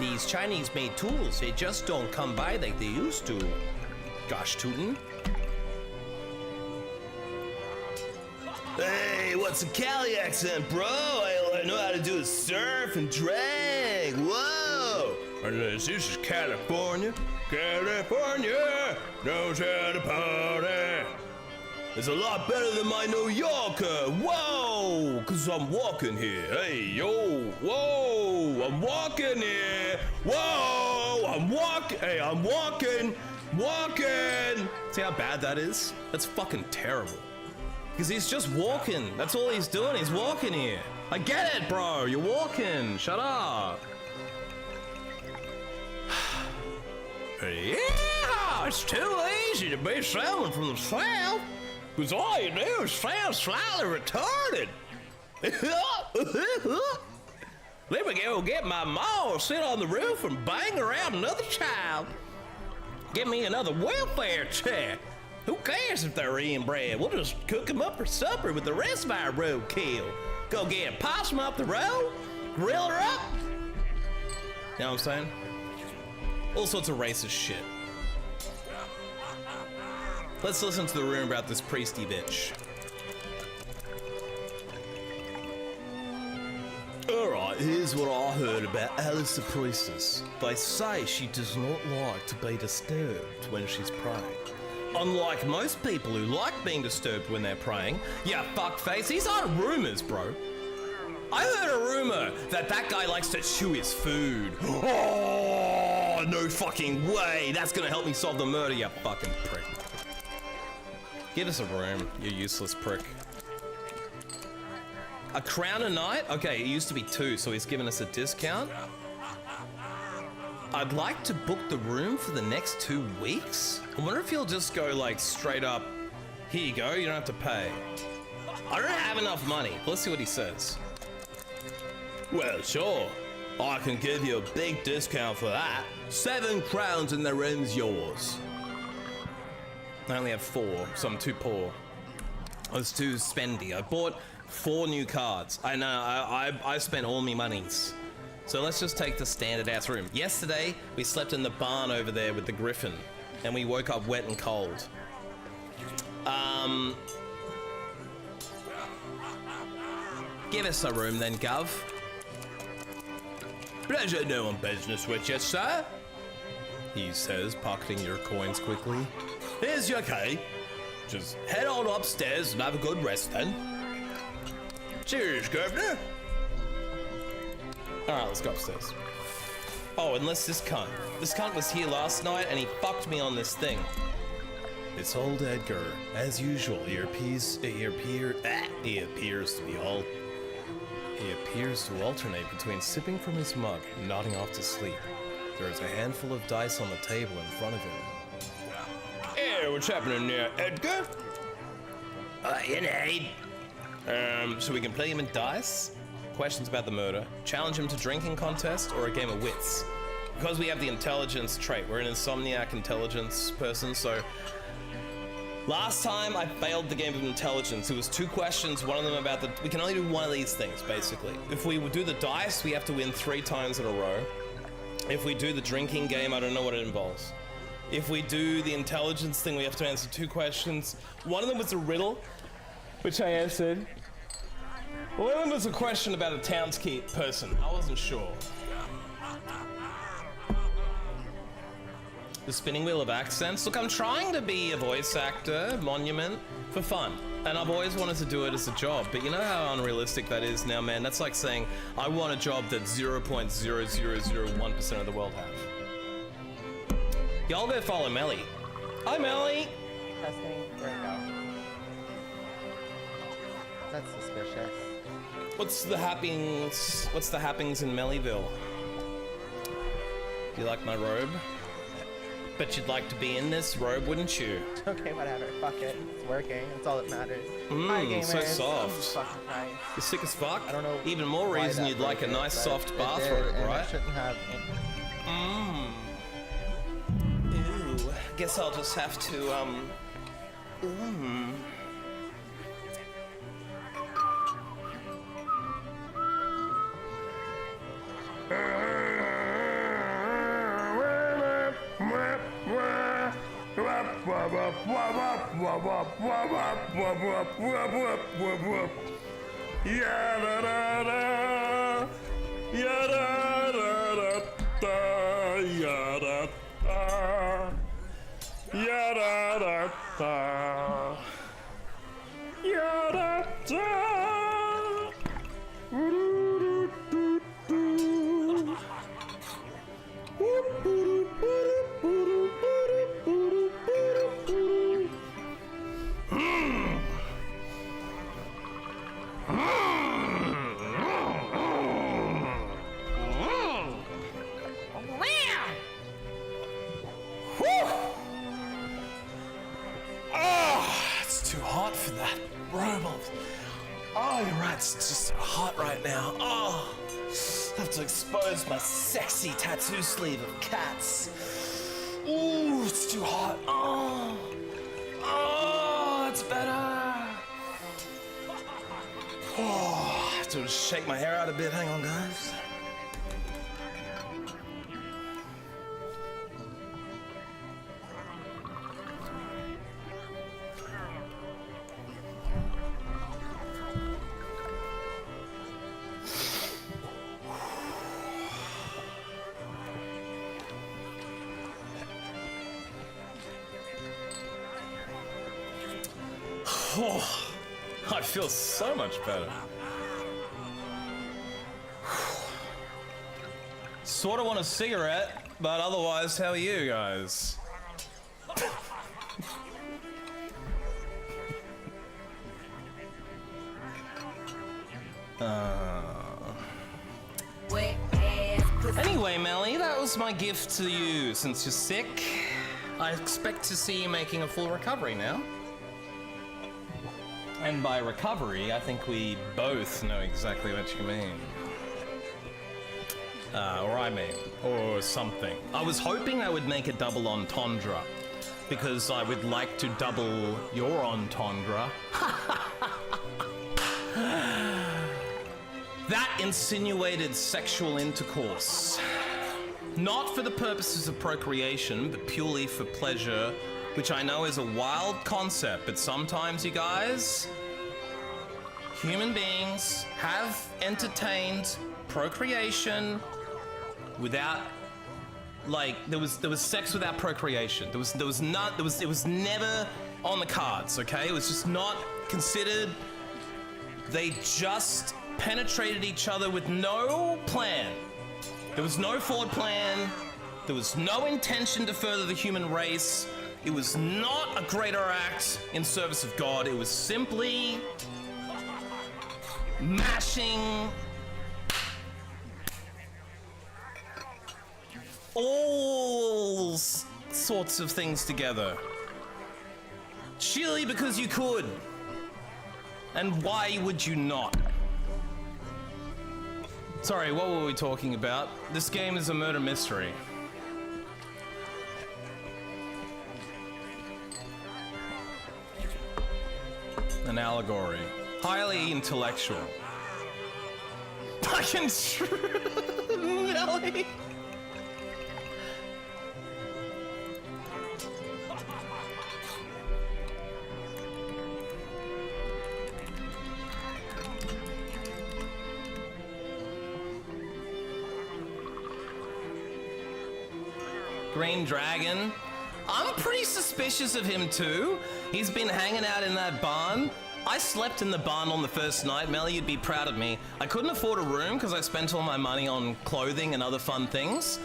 these Chinese-made tools, they just don't come by like they used to. Gosh tootin'. Hey, what's a Cali accent, bro? All I know how to do is surf and drag. Whoa! And this is California. California knows how to party. It's a lot better than my New Yorker. Whoa! Cause I'm walking here. Hey, yo. Whoa! I'm walking here. Whoa! I'm walking. Hey, I'm walking. Walking. See how bad that is? That's fucking terrible. Because he's just walking. That's all he's doing. He's walking here. I get it, bro. You're walking. Shut up. Yeah, it's too easy to be someone from the South, because all you do is sound slightly retarded. Let me go get my ma, sit on the roof and bang around another child. Get me another welfare check. Who cares if they're inbred? We'll just cook them up for supper with the rest of our roadkill. Go get a possum up the road, grill her up. You know what I'm saying? All sorts of racist shit. Let's listen to the rumor about this priesty bitch. Alright, here's what I heard about Alice the Priestess. They say she does not like to be disturbed when she's praying. Unlike most people who like being disturbed when they're praying, yeah, fuckface, these aren't rumors, bro. I heard a rumor that guy likes to chew his food. Oh, no fucking way. That's gonna help me solve the murder, you fucking prick. Give us a room, you useless prick. A crown a night? Okay, it used to be 2, so he's given us a discount. I'd like to book the room for the next 2 weeks. I wonder if he'll just go like straight up, here you go, you don't have to pay. I don't have enough money. Let's see what he says. Well, sure. I can give you a big discount for that. 7 crowns and the room's yours. I only have 4, so I'm too poor. I was too spendy. I bought 4 new cards. I know, I spent all my monies. So let's just take the standard ass room. Yesterday, we slept in the barn over there with the griffin, and we woke up wet and cold. Give us a room then, Gov. Pleasure doing business with you, sir. He says, pocketing your coins quickly. Here's your key. Just head on upstairs and have a good rest then. Cheers, Governor. Alright, let's go upstairs. Oh, unless this cunt. This cunt was here last night and he fucked me on this thing. It's old Edgar. As usual, he appears to alternate between sipping from his mug and nodding off to sleep. There is a handful of dice on the table in front of him. Hey, what's happening there, Edgar? So we can play him in dice, questions about the murder, challenge him to drinking contest, or a game of wits. Because we have the intelligence trait, we're an insomniac intelligence person, so last time I failed the game of intelligence. It was 2 questions, one of them about we can only do one of these things, basically. If we do the dice, we have to win 3 times in a row. If we do the drinking game, I don't know what it involves. If we do the intelligence thing, we have to answer 2 questions. One of them was a riddle, which I answered. One of them was a question about a townskeep person. I wasn't sure. The spinning wheel of accents. Look, I'm trying to be a voice actor, monument, for fun. And I've always wanted to do it as a job, but you know how unrealistic that is now, man? That's like saying, I want a job that 0.0001% of the world have. Y'all go follow Melly. Hi, Melly! Testing, there we go. That's suspicious. What's the happenings in Mellyville? Do you like my robe? Bet you'd like to be in this robe, wouldn't you? Okay, whatever. Fuck it. It's working. That's all that matters. Hi, gamers. So soft. Fucking nice. You're sick as fuck? I don't know. Even more reason you'd like a nice soft bathrobe, right? I shouldn't have. Ooh. Guess I'll just have to, my sexy tattoo sleeve of cats. Ooh, it's too hot. Oh. Oh, that's better. Oh, I have to shake my hair out a bit. Hang on, guys. Oh, I feel so much better. Sort of want a cigarette, but otherwise, how are you guys? Anyway, Melly, that was my gift to you since you're sick. I expect to see you making a full recovery now. And by recovery, I think we both know exactly what you mean. Or I mean, or something. I was hoping I would make a double entendre, because I would like to double your entendre. That insinuated sexual intercourse. Not for the purposes of procreation, but purely for pleasure, which I know is a wild concept, but sometimes, you guys, human beings have entertained procreation without, like, there was sex without procreation. It was never on the cards, okay? It was just not considered. They just penetrated each other with no plan. There was no forward plan. There was no intention to further the human race. It was not a greater act in service of God. It was simply mashing all sorts of things together. Surely because you could. And why would you not? Sorry, what were we talking about? This game is a murder mystery. An allegory. Highly intellectual. Fucking Nelly. Green Dragon. I'm pretty suspicious of him too. He's been hanging out in that barn. I slept in the barn on the first night. Melly, you'd be proud of me. I couldn't afford a room because I spent all my money on clothing and other fun things.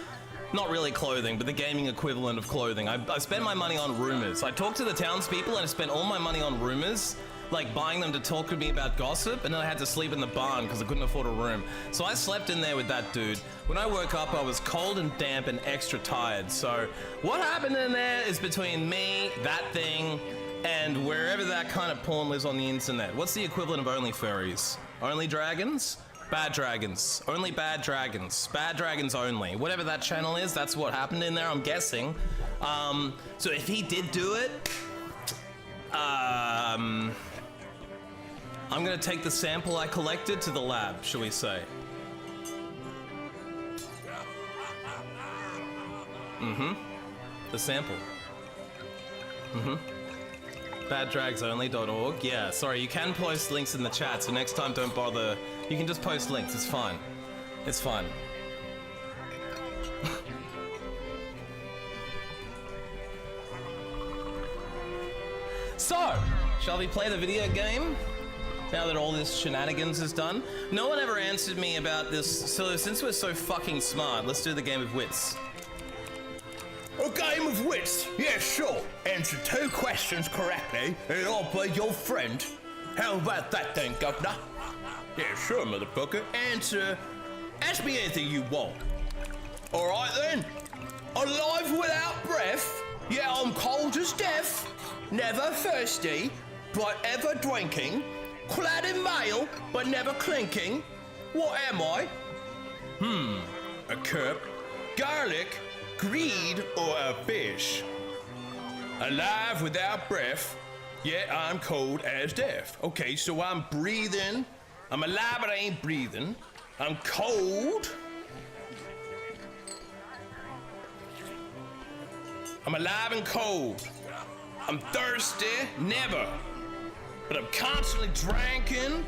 Not really clothing, but the gaming equivalent of clothing. I spent my money on rumors. I talked to the townspeople and I spent all my money on rumors, like buying them to talk to me about gossip, and then I had to sleep in the barn because I couldn't afford a room. So I slept in there with that dude. When I woke up, I was cold and damp and extra tired. So what happened in there is between me, that thing, and wherever that kind of porn lives on the internet. What's the equivalent of only furries? Only dragons? Bad dragons. Only bad dragons. Bad dragons only. Whatever that channel is, that's what happened in there, I'm guessing. So if he did do it, I'm gonna take the sample I collected to the lab, shall we say. The sample. Baddragsonly.org. Yeah, sorry, you can post links in the chat, so next time don't bother. You can just post links, it's fine. It's fine. So, shall we play the video game? Now that all this shenanigans is done. No one ever answered me about this, so since we're so fucking smart, let's do the game of wits. A game of wits? Yeah, sure. Answer 2 questions correctly, and I'll be your friend. How about that then, governor? Yeah, sure, motherfucker. Ask me anything you want. Alright then. Alive without breath? Yeah, I'm cold as death. Never thirsty, but ever drinking. Clad in mail, but never clinking. What am I? A cup, garlic, greed, or a fish? alive without breath, yet I'm cold as death. Okay, so I'm breathing. I'm alive, but I ain't breathing. I'm cold. I'm alive and cold. I'm thirsty, never. But I'm constantly drinking.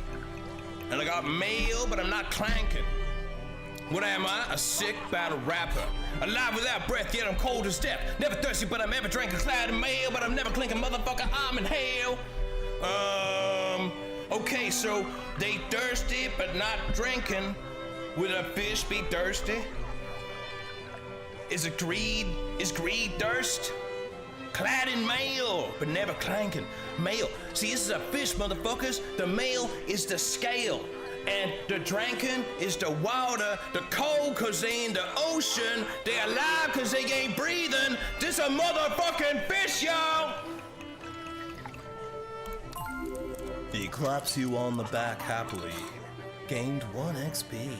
And I got mail, but I'm not clanking. What am I? A sick battle rapper. Alive without breath, yet I'm cold as death. Never thirsty, but I'm ever drinking. Clad in mail, but I'm never clinking. Motherfucker, I'm in hell. Okay, so they thirsty, but not drinking. Would a fish be thirsty? Is greed thirst? Clad in mail, but never clanking. Mail. See, this is a fish, motherfuckers. The mail is the scale. And the drinking is the water. The cold cause they in the ocean. They alive cause they ain't breathing. This a motherfucking fish, y'all. He claps you on the back happily. Gained 1 XP.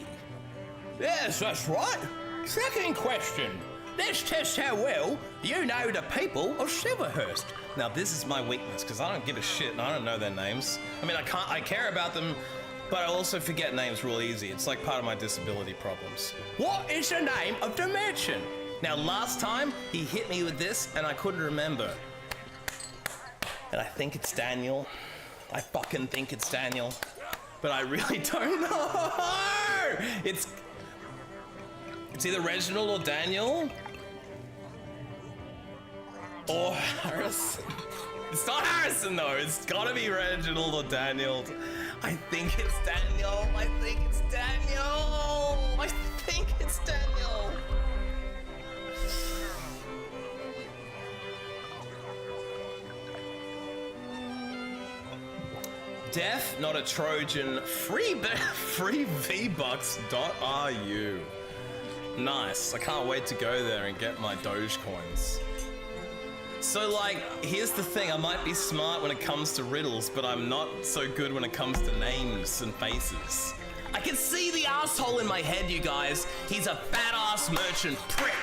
Yes, that's right. Second question. Let's test how well you know the people of Silverhurst. Now this is my weakness, because I don't give a shit and I don't know their names. I mean, I care about them, but I also forget names real easy. It's like part of my disability problems. What is the name of the merchant? Now last time, he hit me with this and I couldn't remember. And I think it's Daniel. I fucking think it's Daniel. But I really don't know! It's either Reginald or Daniel. Or Harrison. It's not Harrison though, it's gotta be Reginald or Daniel. I think it's Daniel. I think it's Daniel. I think it's Daniel. Deaf, not a Trojan. Free V-Bucks.ru. Nice. I can't wait to go there and get my Dogecoins. So, like, here's the thing. I might be smart when it comes to riddles, but I'm not so good when it comes to names and faces. I can see the asshole in my head, you guys. He's a fat-ass merchant prick.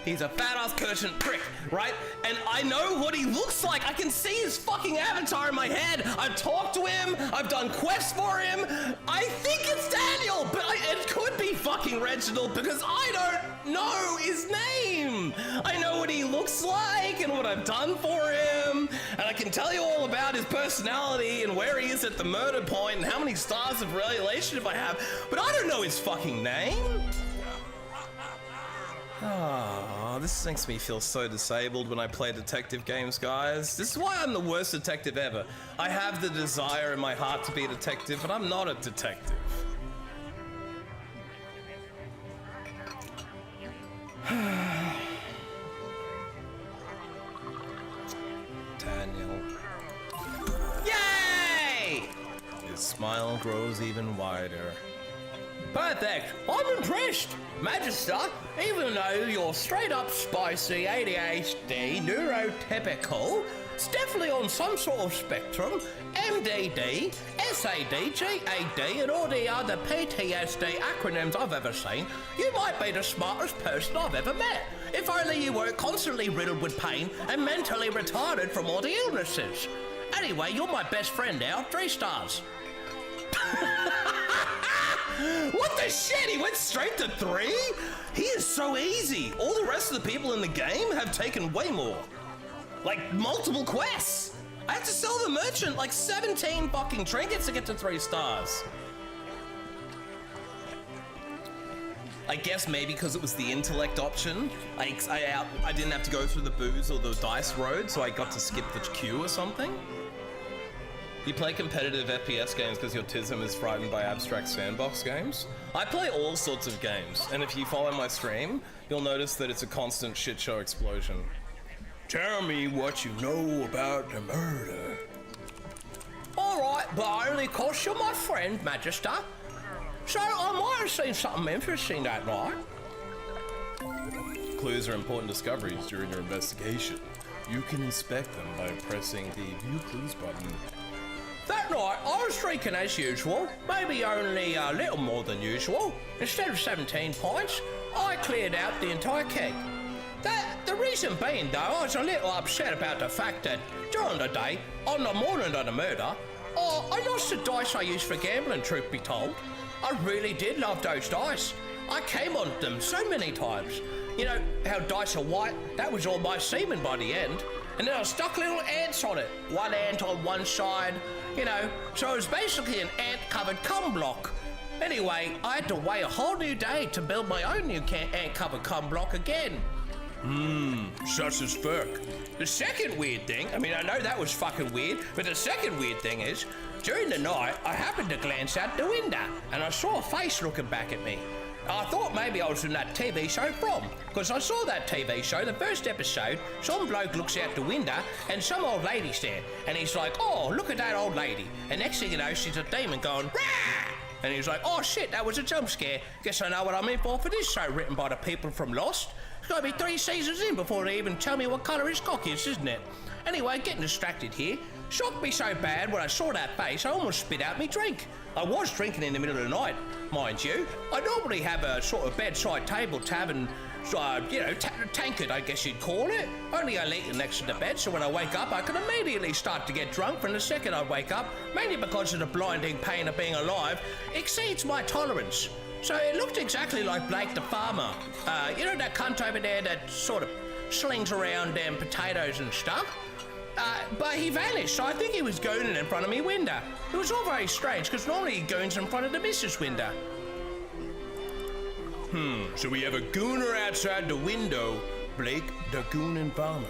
He's a fat-ass merchant prick, right? And I know what he looks like. I can see his fucking avatar in my head. I've talked to him. I've done quests for him. I think it's Daniel, but it could be fucking Reginald because I don't know his name. I know what he looks like and what I've done for him. And I can tell you all about his personality and where he is at the murder point and how many stars of relationship I have. But I don't know his fucking name. Oh, this makes me feel so disabled when I play detective games, guys. This is why I'm the worst detective ever. I have the desire in my heart to be a detective, but I'm not a detective. Daniel. Yay! His smile grows even wider. Perfect. I'm impressed, Magister. Even though you're straight up spicy, ADHD, neurotypical, it's definitely on some sort of spectrum, MDD, SAD, GAD, and all the other PTSD acronyms I've ever seen, you might be the smartest person I've ever met. If only you weren't constantly riddled with pain and mentally retarded from all the illnesses. Anyway, you're my best friend now, 3 stars. What the shit? He went straight to 3? He is so easy. All the rest of the people in the game have taken way more. Like, multiple quests. I had to sell the merchant like 17 fucking trinkets to get to 3 stars. I guess maybe because it was the intellect option. I didn't have to go through the booze or the dice road, so I got to skip the queue or something. You play competitive FPS games because your TISM is frightened by abstract sandbox games? I play all sorts of games, and if you follow my stream, you'll notice that it's a constant shit show explosion. Tell me what you know about the murder. Alright, but only cause you're my friend, Magister. So I might have seen something interesting that night. Clues are important discoveries during your investigation. You can inspect them by pressing the View Clues button. That night, I was drinking as usual, maybe only a little more than usual. Instead of 17 pints, I cleared out the entire keg. The reason being, though, I was a little upset about the fact that during the day, on the morning of the murder, I lost the dice I used for gambling, truth be told. I really did love those dice. I came on them so many times. You know how dice are white? That was all my semen by the end. And then I stuck little ants on it. One ant on one side, you know. So it was basically an ant-covered cum block. Anyway, I had to wait a whole new day to build my own new ant-covered cum block again. Such as fuck. The second weird thing, I mean, I know that was fucking weird, but the second weird thing is, during the night, I happened to glance out the window, and I saw a face looking back at me. I thought maybe I was in that TV show From, because I saw that TV show, the first episode, some bloke looks out the window, and some old lady's there, and he's like, oh, look at that old lady. And next thing you know, she's a demon going, rah! And he's like, oh shit, that was a jump scare. Guess I know what I'm in for this show written by the people from Lost. It's gotta be 3 seasons in before they even tell me what colour his cock is, isn't it? Anyway, getting distracted here. Shocked me so bad when I saw that face, I almost spit out me drink. I was drinking in the middle of the night, mind you. I normally have a sort of bedside table tavern, you know, tankard, I guess you'd call it. Only I leave it next to the bed, so when I wake up, I can immediately start to get drunk from the second I wake up, mainly because of the blinding pain of being alive, exceeds my tolerance. So it looked exactly like Blake the farmer. You know that cunt over there that sort of slings around them potatoes and stuff? But he vanished, so I think he was gooning in front of me window. It was all very strange, because normally he goons in front of the missus window. So we have a gooner outside the window, Blake the Goonin' Farmer.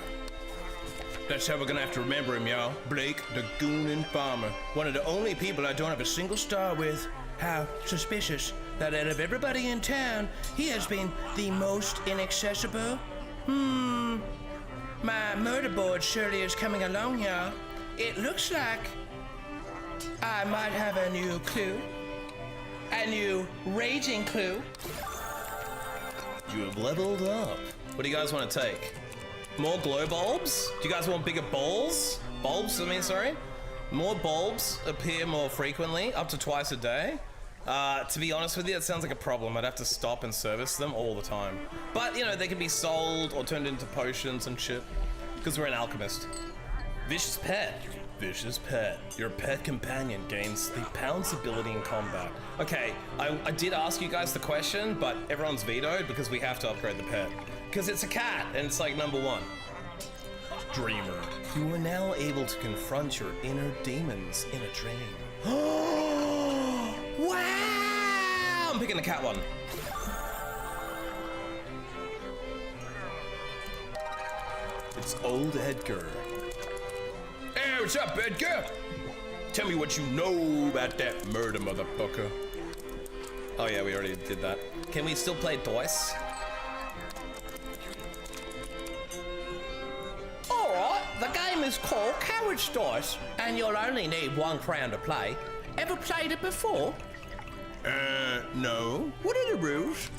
That's how we're gonna have to remember him, y'all. Blake the Goonin' Farmer. One of the only people I don't have a single star with. How suspicious that out of everybody in town, he has been the most inaccessible. My murder board surely is coming along, y'all. It looks like I might have a new clue. A new raging clue. You have leveled up. What do you guys want to take? More glow bulbs? Do you guys want bigger balls? Bulbs, I mean, sorry. More bulbs appear more frequently, up to twice a day. To be honest with you, it sounds like a problem. I'd have to stop and service them all the time. But, you know, they can be sold or turned into potions and shit. Because we're an alchemist. Vicious Pet. Vicious Pet. Your pet companion gains the pounce ability in combat. Okay, I did ask you guys the question, but everyone's vetoed because we have to upgrade the pet. Because it's a cat, and it's like number 1. Dreamer. You are now able to confront your inner demons in a dream. Wow! I'm picking the cat one. It's old Edgar. Hey, what's up, Edgar? Tell me what you know about that murder, motherfucker. Oh yeah, we already did that. Can we still play dice? Alright, the game is called Carriage Dice, and you'll only need 1 crown to play. Ever played it before? No. What are the rules?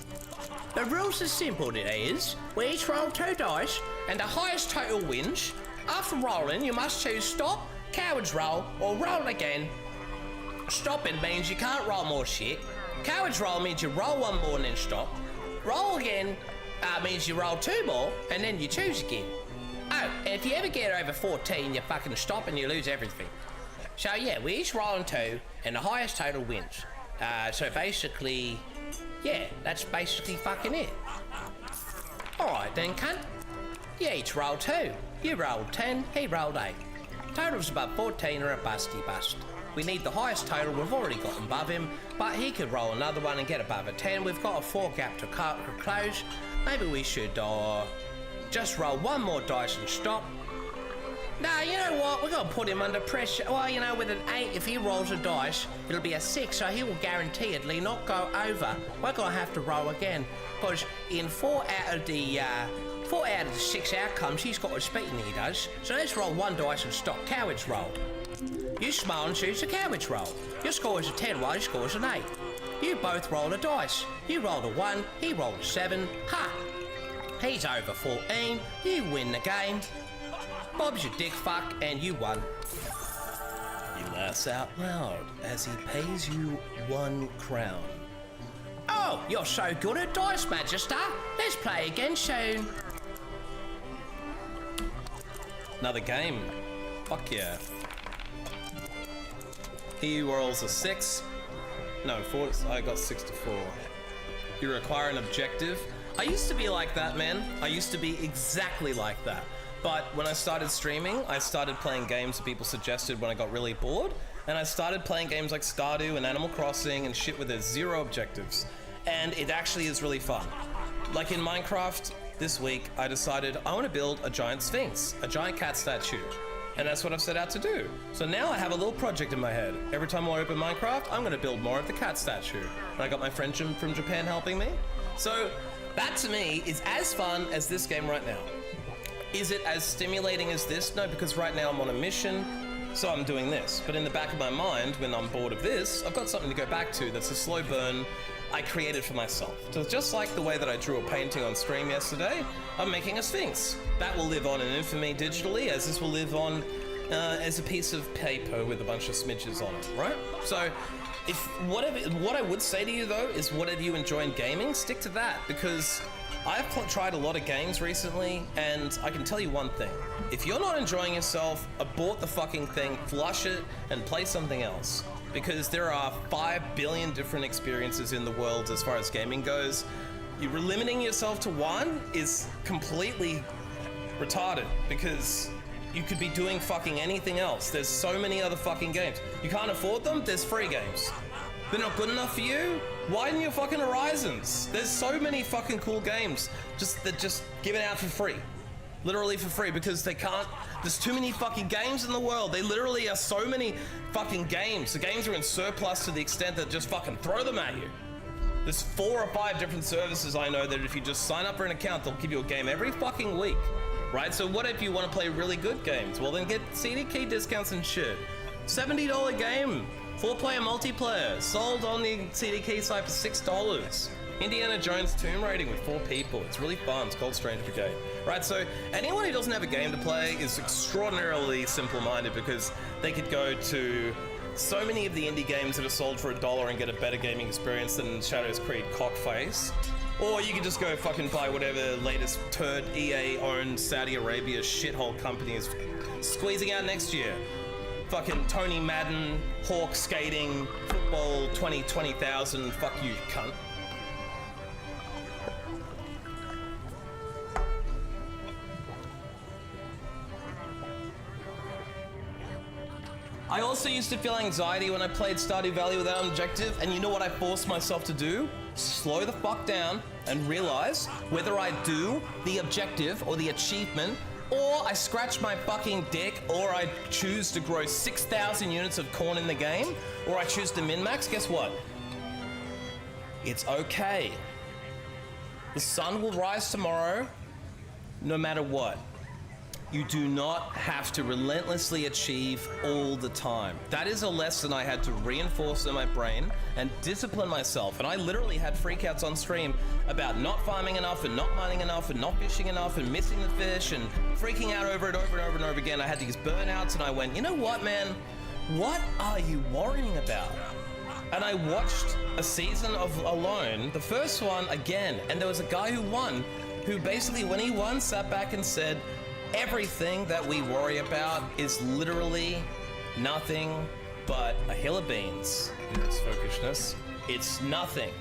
The rules are simple, it is. We each roll 2 dice, and the highest total wins. After rolling, you must choose stop, coward's roll, or roll again. Stopping means you can't roll more shit. Coward's roll means you roll 1 more and then stop. Roll again means you roll 2 more, and then you choose again. Oh, and if you ever get over 14, you fucking stop and you lose everything. So yeah, we each roll 2, and the highest total wins. So basically, yeah, that's basically fucking it. Alright then, cunt. You each roll 2. You rolled 10, he rolled 8. Totals above 14 are a busty bust. We need the highest total, we've already got above him, but he could roll another one and get above a 10. We've got a 4 gap to close. Maybe we should just roll 1 more dice and stop. Nah, you know what? We're gonna put him under pressure. Well, you know, with an 8, if he rolls a dice, it'll be a 6, so he will guaranteedly not go over. We're gonna have to roll again, because in 4 out of the 6 outcomes, he's got a speeding, he does. So let's roll 1 dice and stop. Coward's roll. You smile and choose the coward's roll. Your score is a 10 while his score is an 8. You both roll a dice. You rolled a 1, he rolled a 7. Ha! He's over 14, you win the game. Bob's your dick fuck, and you won. He laughs out loud as he pays you 1 crown. Oh, you're so good at dice, Magister. Let's play again soon. Another game. Fuck yeah. He rolls a 6. No, 4. I got 6 to 4. You require an objective. I used to be like that, man. I used to be exactly like that. But when I started streaming, I started playing games that people suggested when I got really bored. And I started playing games like Stardew and Animal Crossing and shit with 0 objectives. And it actually is really fun. Like in Minecraft, this week, I decided I want to build a giant sphinx, a giant cat statue. And that's what I've set out to do. So now I have a little project in my head. Every time I open Minecraft, I'm going to build more of the cat statue. And I got my friend Jim from Japan helping me. So that to me is as fun as this game right now. Is it as stimulating as this? No, because right now I'm on a mission, so I'm doing this. But in the back of my mind, when I'm bored of this, I've got something to go back to that's a slow burn I created for myself. So just like the way that I drew a painting on stream yesterday, I'm making a sphinx. That will live on in infamy digitally, as this will live on as a piece of paper with a bunch of smidges on it, right? So if what I would say to you though is whatever you enjoy in gaming, stick to that, because I've tried a lot of games recently, and I can tell you one thing. If you're not enjoying yourself, abort the fucking thing, flush it, and play something else. Because there are 5 billion different experiences in the world as far as gaming goes. You're limiting yourself to one is completely retarded, because you could be doing fucking anything else. There's so many other fucking games. You can't afford them? There's free games. They're not good enough for you? Widen your fucking horizons. There's so many fucking cool games that just give it out for free. Literally for free, because they can't. There's too many fucking games in the world. They literally are so many fucking games. The games are in surplus to the extent that just fucking throw them at you. There's 4 or 5 different services I know that if you just sign up for an account, they'll give you a game every fucking week. Right? So what if you want to play really good games? Well, then get CD key discounts and shit. $70 game. 4-player multiplayer. Sold on the CD key site for $6. Indiana Jones tomb raiding with 4 people. It's really fun. It's called Strange Brigade. Right, so anyone who doesn't have a game to play is extraordinarily simple-minded, because they could go to so many of the indie games that are sold for $1 and get a better gaming experience than Shadows Creed Cockface. Or you could just go fucking buy whatever latest turd EA-owned Saudi Arabia shithole company is squeezing out next year. Fucking Tony Madden, Hawk skating, football 20,000, fuck you, cunt. I also used to feel anxiety when I played Stardew Valley without an objective, and you know what I forced myself to do? Slow the fuck down and realize whether I do the objective or the achievement, or I scratch my fucking dick, or I choose to grow 6,000 units of corn in the game, or I choose to min-max. Guess what? It's okay. The sun will rise tomorrow, no matter what. You do not have to relentlessly achieve all the time. That is a lesson I had to reinforce in my brain and discipline myself. And I literally had freakouts on stream about not farming enough and not mining enough and not fishing enough and missing the fish and freaking out over it over and over and over again. I had these burnouts, and I went, you know what, man? What are you worrying about? And I watched a season of Alone, the first one again, and there was a guy who won, who basically, when he won, sat back and said, everything that we worry about is literally nothing but a hill of beans in its folkishness. It's nothing.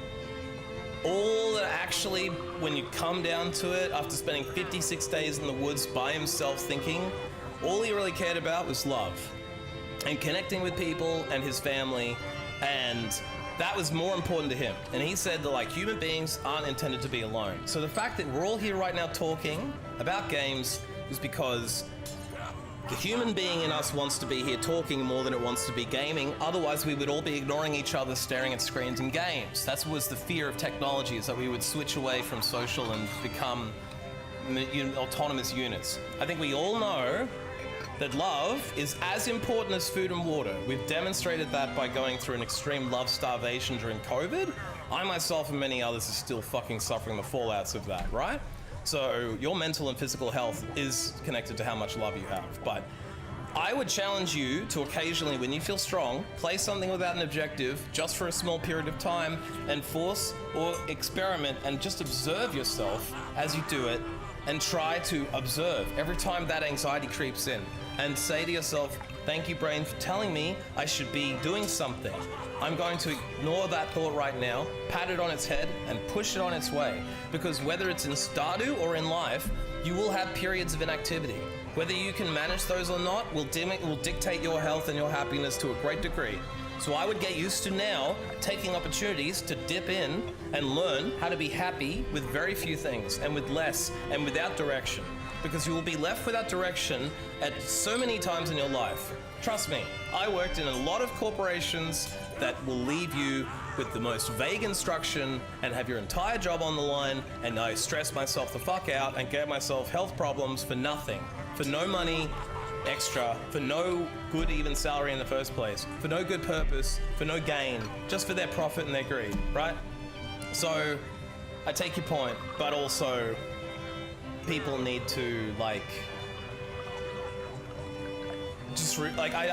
All that actually, when you come down to it, after spending 56 days in the woods by himself thinking, all he really cared about was love and connecting with people and his family, and that was more important to him. And he said that, like, human beings aren't intended to be alone. So the fact that we're all here right now talking about games is because the human being in us wants to be here talking more than it wants to be gaming. Otherwise, we would all be ignoring each other, staring at screens and games. That was the fear of technology, is that we would switch away from social and become autonomous units. I think we all know that love is as important as food and water. We've demonstrated that by going through an extreme love starvation during COVID. I myself and many others are still fucking suffering the fallouts of that, right? So your mental and physical health is connected to how much love you have. But I would challenge you to occasionally, when you feel strong, play something without an objective just for a small period of time and force or experiment and just observe yourself as you do it and try to observe every time that anxiety creeps in and say to yourself, thank you, brain, for telling me I should be doing something. I'm going to ignore that thought right now, pat it on its head, and push it on its way. Because whether it's in Stardew or in life, you will have periods of inactivity. Whether you can manage those or not will dictate your health and your happiness to a great degree. So I would get used to now taking opportunities to dip in and learn how to be happy with very few things and with less and without direction. Because you will be left without direction at so many times in your life. Trust me, I worked in a lot of corporations that will leave you with the most vague instruction and have your entire job on the line, and I stress myself the fuck out and get myself health problems for nothing. For no money extra, for no good even salary in the first place, for no good purpose, for no gain, just for their profit and their greed, right? So, I take your point, but also people need to I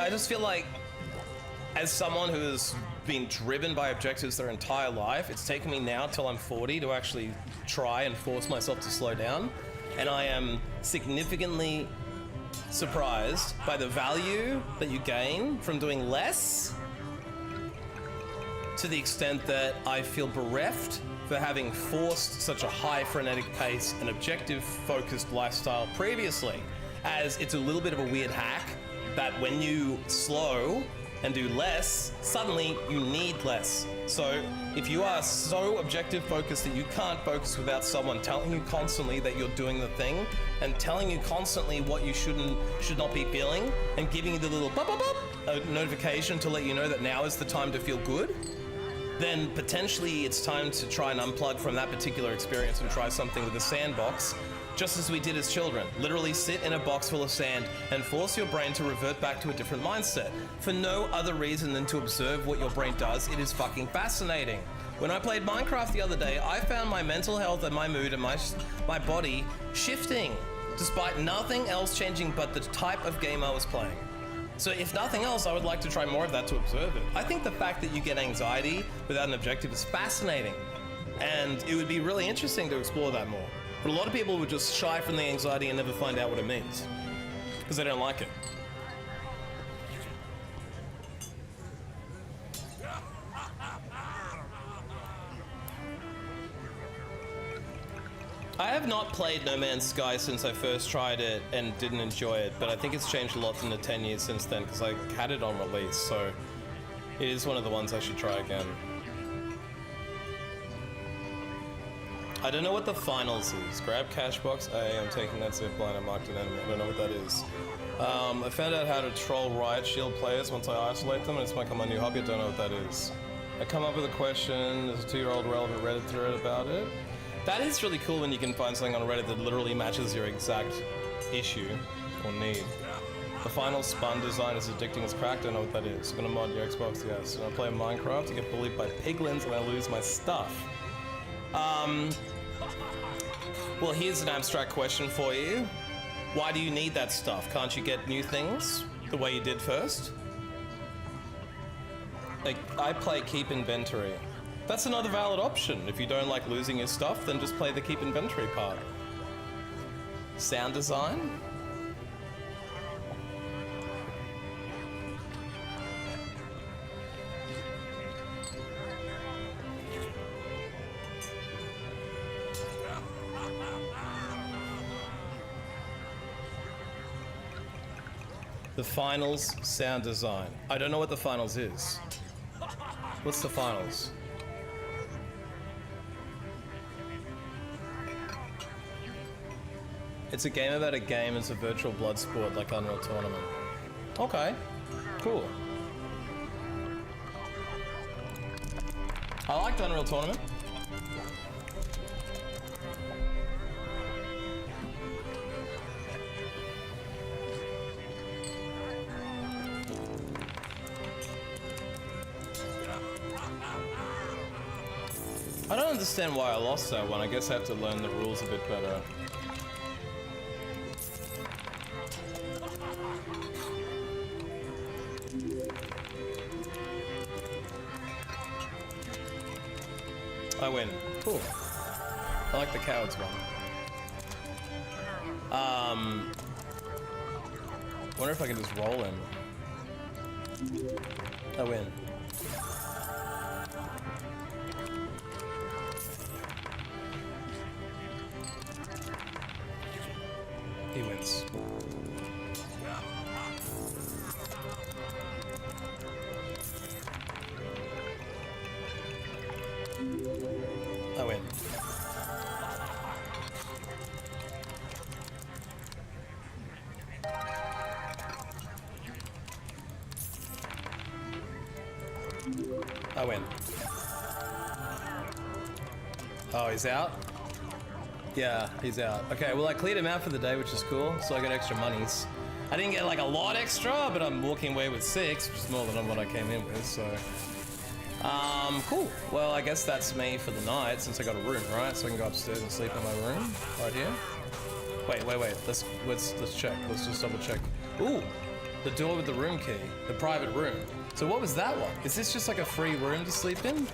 just feel like as someone who has been driven by objectives their entire life, it's taken me now till I'm 40 to actually try and force myself to slow down, and I am significantly surprised by the value that you gain from doing less, to the extent that I feel bereft for having forced such a high frenetic pace and objective focused lifestyle previously, as it's a little bit of a weird hack that when you slow and do less, suddenly you need less. So if you are so objective focused that you can't focus without someone telling you constantly that you're doing the thing and telling you constantly what you should not be feeling and giving you the little bop, bop, bop, a notification to let you know that now is the time to feel good, then potentially it's time to try and unplug from that particular experience and try something with a sandbox, just as we did as children. Literally sit in a box full of sand and force your brain to revert back to a different mindset. For no other reason than to observe what your brain does. It is fucking fascinating. When I played Minecraft the other day, I found my mental health and my mood and my body shifting, despite nothing else changing but the type of game I was playing. So if nothing else, I would like to try more of that to observe it. I think the fact that you get anxiety without an objective is fascinating. And it would be really interesting to explore that more. But a lot of people would just shy from the anxiety and never find out what it means, because they don't like it. I have not played No Man's Sky since I first tried it and didn't enjoy it, but I think it's changed a lot in the 10 years since then, because I had it on release, so it is one of the ones I should try again. I don't know what the finals is. Grab Cashbox. I'm taking that zipline and marked an enemy. I don't know what that is. I found out how to troll Riot Shield players once I isolate them, and it's become my new hobby. I don't know what that is. I come up with a question. There's a 2-year-old relevant Reddit thread about it. That is really cool when you can find something on Reddit that literally matches your exact issue or need. The final spun design is addicting as crack. Don't know what that is. I'm gonna mod your Xbox, yes. And I play Minecraft, I get bullied by piglins, and I lose my stuff. Well, here's an abstract question for you. Why do you need that stuff? Can't you get new things the way you did first? Like, I play Keep Inventory. That's another valid option. If you don't like losing your stuff, then just play the Keep Inventory part. Sound design? The finals, sound design. I don't know what the finals is. What's the finals? It's a game about a game. It's a virtual blood sport like Unreal Tournament. Okay, cool. I liked Unreal Tournament. I don't understand why I lost that one. I guess I have to learn the rules a bit better. I win. Cool. I like the cowards one. Wonder if I can just roll him. I win. He wins. I win. I win. Oh, he's out? Yeah, he's out. Okay, well I cleared him out for the day, which is cool, so I got extra monies. I didn't get like a lot extra, but I'm walking away with 6, which is more than what I came in with, so... cool. Well, I guess that's me for the night, since I got a room, right? So I can go upstairs and sleep in my room, right here. Wait. Let's check. Let's just double check. Ooh, the door with the room key, the private room. So what was that one? Is this just like a free room to sleep in?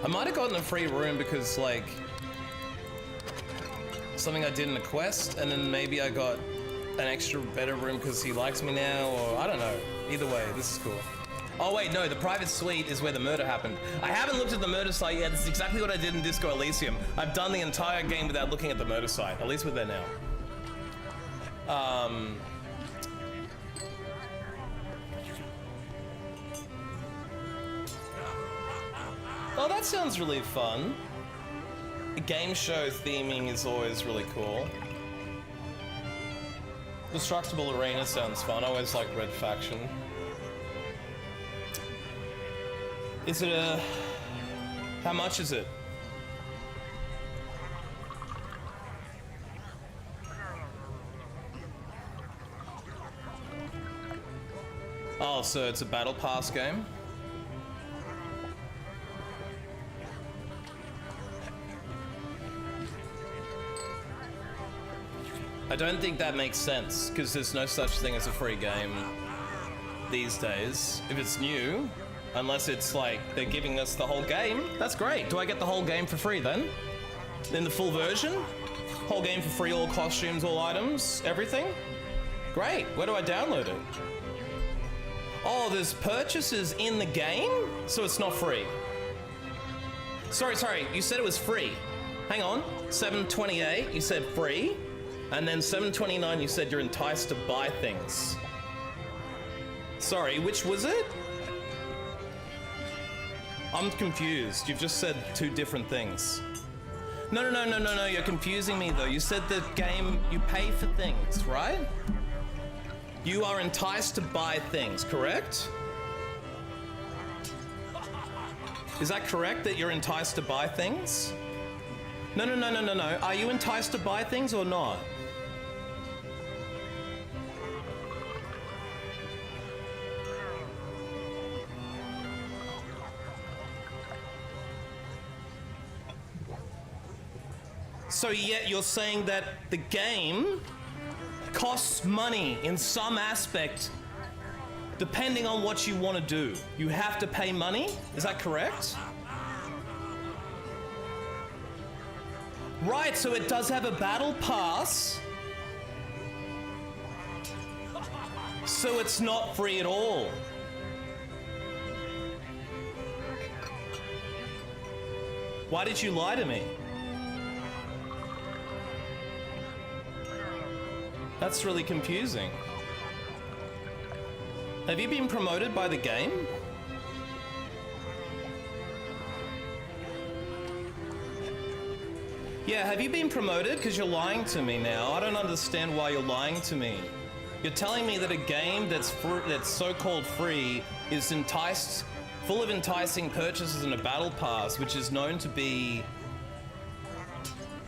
I might have gotten a free room because like something I did in a quest, and then maybe I got an extra better room because he likes me now, or I don't know. Either way, this is cool. Oh wait, no, the private suite is where the murder happened. I haven't looked at the murder site yet. This is exactly what I did in Disco Elysium. I've done the entire game without looking at the murder site. At least we're there now. Oh, that sounds really fun. Game show theming is always really cool. Destructible Arena sounds fun. I always like Red Faction. Is it a... How much is it? Oh, so it's a battle pass game? I don't think that makes sense, because there's no such thing as a free game these days. If it's new, unless it's like they're giving us the whole game, that's great. Do I get the whole game for free then? In the full version? Whole game for free, all costumes, all items, everything? Great, where do I download it? Oh, there's purchases in the game? So it's not free. Sorry, you said it was free. Hang on, 728, you said free. And then 729, you said you're enticed to buy things. Sorry, which was it? I'm confused. You've just said two different things. No, you're confusing me though. You said the game, you pay for things, right? You are enticed to buy things, correct? Is that correct, that you're enticed to buy things? No. Are you enticed to buy things or not? So yet you're saying that the game costs money in some aspect depending on what you want to do. You have to pay money? Is that correct? Right, so it does have a battle pass. So it's not free at all. Why did you lie to me? That's really confusing. Have you been promoted by the game? Yeah, have you been promoted? Because you're lying to me now. I don't understand why you're lying to me. You're telling me that a game that's so-called free is full of enticing purchases and a battle pass, which is known to be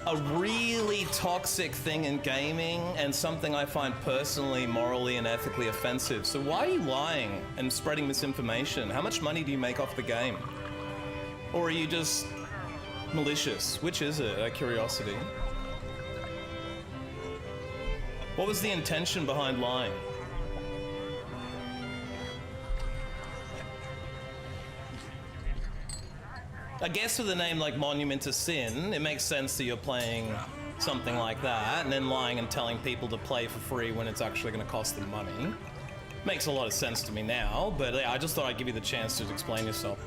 a really toxic thing in gaming and something I find personally, morally, and ethically offensive. So why are you lying and spreading misinformation? How much money do you make off the game? Or are you just malicious? Which is it, out of curiosity? What was the intention behind lying? I guess with a name like Monument to Sin, it makes sense that you're playing something like that, and then lying and telling people to play for free when it's actually going to cost them money. Makes a lot of sense to me now, but yeah, I just thought I'd give you the chance to explain yourself.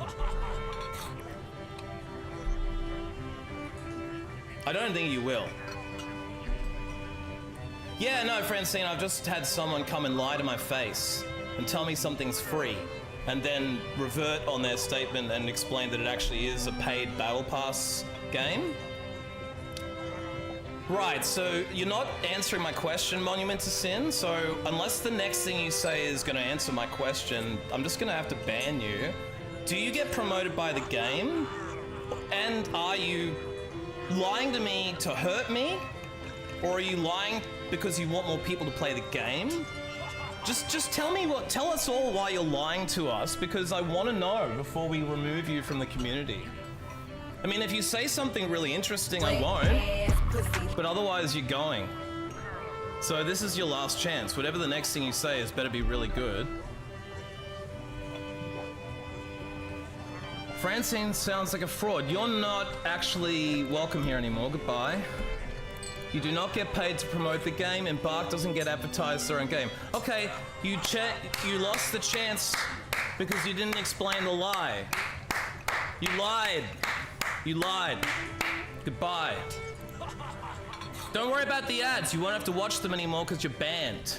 I don't think you will. Yeah, no, Francine, I've just had someone come and lie to my face and tell me something's free, and then revert on their statement and explain that it actually is a paid Battle Pass game. Right, so you're not answering my question, Monument to Sin, so unless the next thing you say is going to answer my question, I'm just going to have to ban you. Do you get promoted by the game? And are you lying to me to hurt me? Or are you lying because you want more people to play the game? Just tell us all why you're lying to us, because I want to know before we remove you from the community. I mean, if you say something really interesting, I won't, but otherwise you're going. So this is your last chance. Whatever the next thing you say is better be really good. Francine sounds like a fraud. You're not actually welcome here anymore. Goodbye. You do not get paid to promote the game, and Bark doesn't get advertised their own game. Okay, you lost the chance because you didn't explain the lie. You lied. You lied. Goodbye. Don't worry about the ads. You won't have to watch them anymore because you're banned.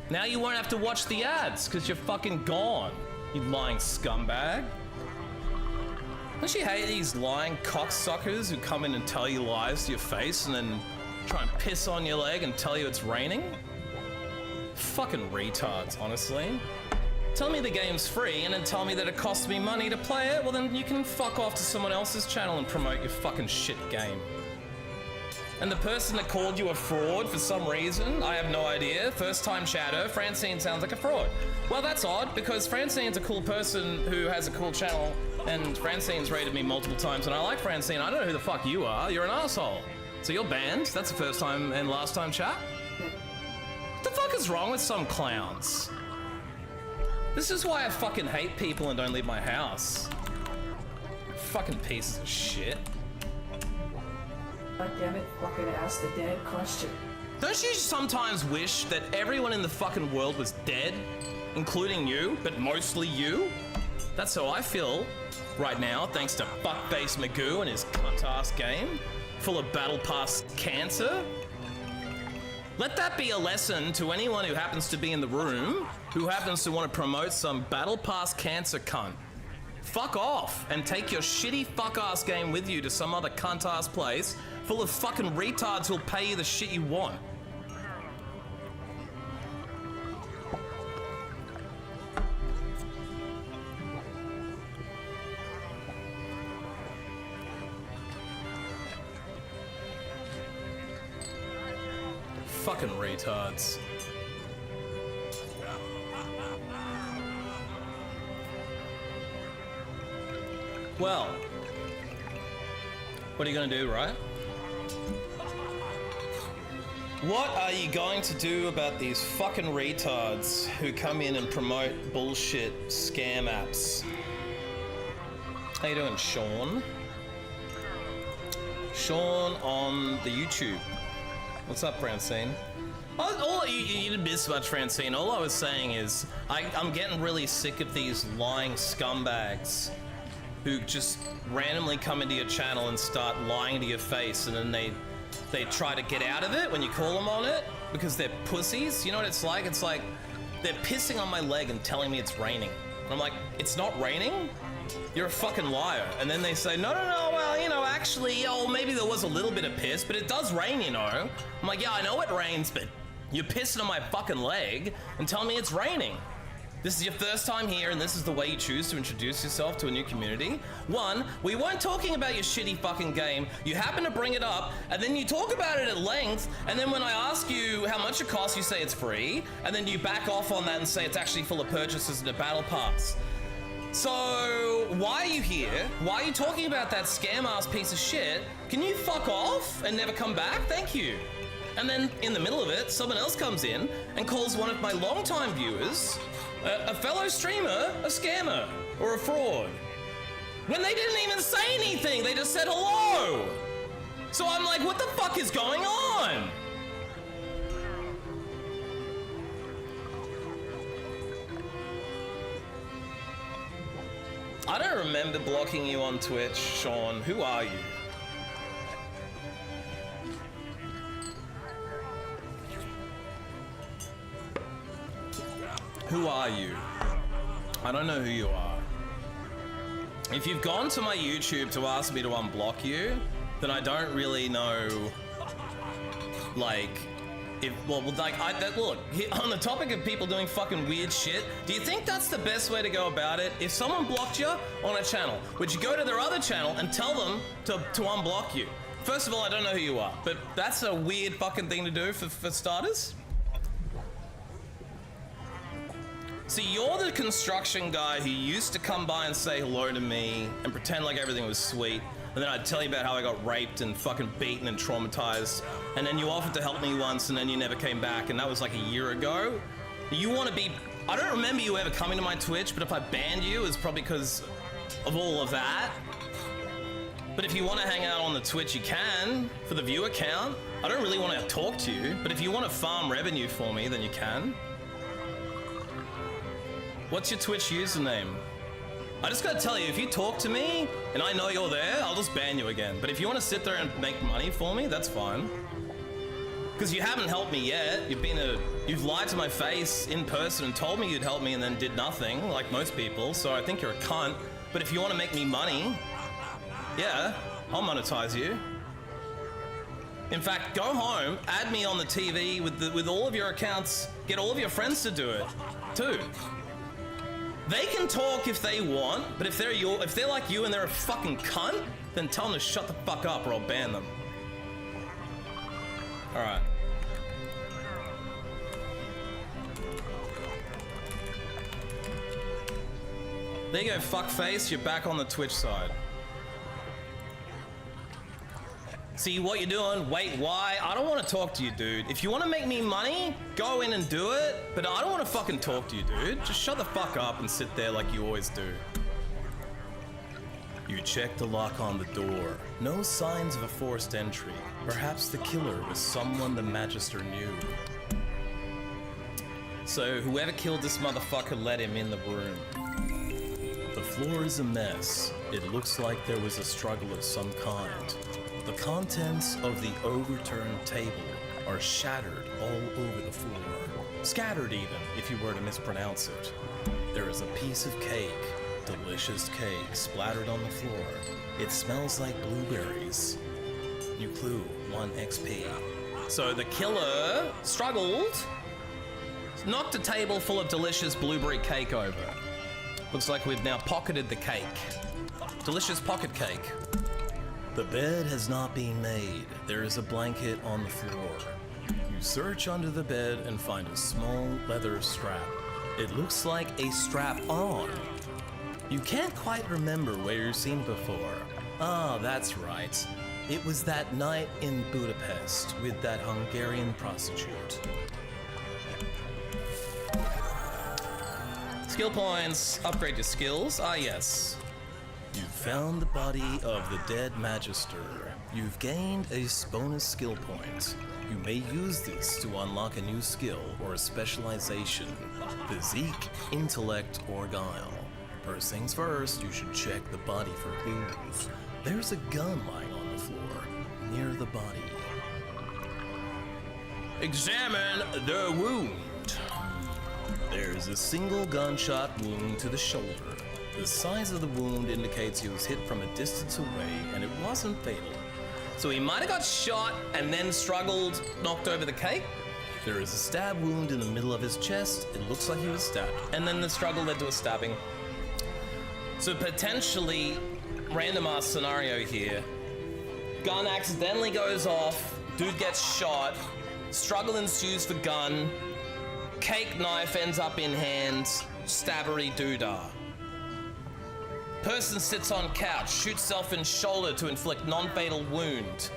Now you won't have to watch the ads because you're fucking gone. You lying scumbag. Don't you hate these lying cocksuckers who come in and tell you lies to your face and then try and piss on your leg and tell you it's raining? Fucking retards, honestly. Tell me the game's free and then tell me that it costs me money to play it, well then you can fuck off to someone else's channel and promote your fucking shit game. And the person that called you a fraud for some reason, I have no idea, first time chatter, Francine sounds like a fraud. Well, that's odd, because Francine's a cool person who has a cool channel, and Francine's rated me multiple times, and I like Francine. I don't know who the fuck you are, you're an asshole. So you're banned, that's the first time and last time chat? What the fuck is wrong with some clowns? This is why I fucking hate people and don't leave my house. Fucking pieces of shit. God damn it, fucking ask the dead question. Don't you sometimes wish that everyone in the fucking world was dead? Including you, but mostly you? That's how I feel right now, thanks to fuckface Magoo and his cunt-ass game, full of Battle Pass cancer. Let that be a lesson to anyone who happens to be in the room, who happens to want to promote some Battle Pass cancer cunt. Fuck off and take your shitty fuck-ass game with you to some other cunt-ass place full of fucking retards who'll pay you the shit you want. Fucking retards. Well, what are you gonna do, right? What are you going to do about these fucking retards who come in and promote bullshit scam apps? How you doing, Sean? Sean on the YouTube. What's up, Francine? You didn't miss much, Francine. All I was saying is I'm getting really sick of these lying scumbags who just randomly come into your channel and start lying to your face, and then they try to get out of it when you call them on it because they're pussies. You know what it's like? It's like they're pissing on my leg and telling me it's raining. And I'm like, it's not raining? You're a fucking liar. And then they say, no, well, you know, actually, maybe there was a little bit of piss, but it does rain, you know. I'm like, yeah, I know it rains, but you're pissing on my fucking leg and telling me it's raining. This is your first time here, and this is the way you choose to introduce yourself to a new community? One, we weren't talking about your shitty fucking game. You happen to bring it up, and then you talk about it at length, and then when I ask you how much it costs, you say it's free, and then you back off on that and say it's actually full of purchases and a battle pass. So, why are you here? Why are you talking about that scam-ass piece of shit? Can you fuck off and never come back? Thank you. And then, in the middle of it, someone else comes in and calls one of my longtime viewers, a fellow streamer, a scammer, or a fraud. When they didn't even say anything, they just said hello! So I'm like, what the fuck is going on? I don't remember blocking you on Twitch, Sean. Who are you? Who are you? I don't know who you are. If you've gone to my YouTube to ask me to unblock you, then I don't really know, like, look, on the topic of people doing fucking weird shit, do you think that's the best way to go about it? If someone blocked you on a channel, would you go to their other channel and tell them to unblock you? First of all, I don't know who you are, but that's a weird fucking thing to do for starters. See, you're the construction guy who used to come by and say hello to me and pretend like everything was sweet. And then I'd tell you about how I got raped and fucking beaten and traumatized. And then you offered to help me once and then you never came back. And that was like a year ago. You want to be... I don't remember you ever coming to my Twitch, but if I banned you, it's probably because of all of that. But if you want to hang out on the Twitch, you can, for the viewer count. I don't really want to talk to you, but if you want to farm revenue for me, then you can. What's your Twitch username? I just gotta tell you, if you talk to me and I know you're there, I'll just ban you again. But if you want to sit there and make money for me, that's fine. Because you haven't helped me yet. You've lied to my face in person and told me you'd help me and then did nothing, like most people. So I think you're a cunt. But if you want to make me money, yeah, I'll monetize you. In fact, go home, add me on the TV with all of your accounts, get all of your friends to do it, too. They can talk if they want, but if they're like you and they're a fucking cunt, then tell them to shut the fuck up or I'll ban them. All right. There you go, fuckface. You're back on the Twitch side. See what you're doing? Wait, why? I don't want to talk to you, dude. If you want to make me money, go in and do it. But I don't want to fucking talk to you, dude. Just shut the fuck up and sit there like you always do. You check the lock on the door. No signs of a forced entry. Perhaps the killer was someone the Magister knew. So whoever killed this motherfucker let him in the room. The floor is a mess. It looks like there was a struggle of some kind. The contents of the overturned table are shattered all over the floor. Scattered even, if you were to mispronounce it. There is a piece of cake, delicious cake, splattered on the floor. It smells like blueberries. New clue, 1 XP. So the killer struggled, knocked a table full of delicious blueberry cake over. Looks like we've now pocketed the cake. Delicious pocket cake. The bed has not been made. There is a blanket on the floor. You search under the bed and find a small leather strap. It looks like a strap-on. You can't quite remember where you've seen it before. Ah, that's right. It was that night in Budapest with that Hungarian prostitute. Skill points. Upgrade your skills. Ah, yes. You found the body of the dead Magister. You've gained a bonus skill point. You may use this to unlock a new skill or a specialization. Physique, intellect, or guile. First things first, you should check the body for clues. There's a gun lying on the floor, near the body. Examine the wound. There's a single gunshot wound to the shoulder. The size of the wound indicates he was hit from a distance away and it wasn't fatal. So he might have got shot and then struggled, knocked over the cake. There is a stab wound in the middle of his chest. It looks like he was stabbed. And then the struggle led to a stabbing. So potentially, random ass scenario here. Gun accidentally goes off, dude gets shot, struggle ensues for gun, cake knife ends up in hands, stabbery doodah. Person sits on couch, shoots self in shoulder to inflict non-fatal wound.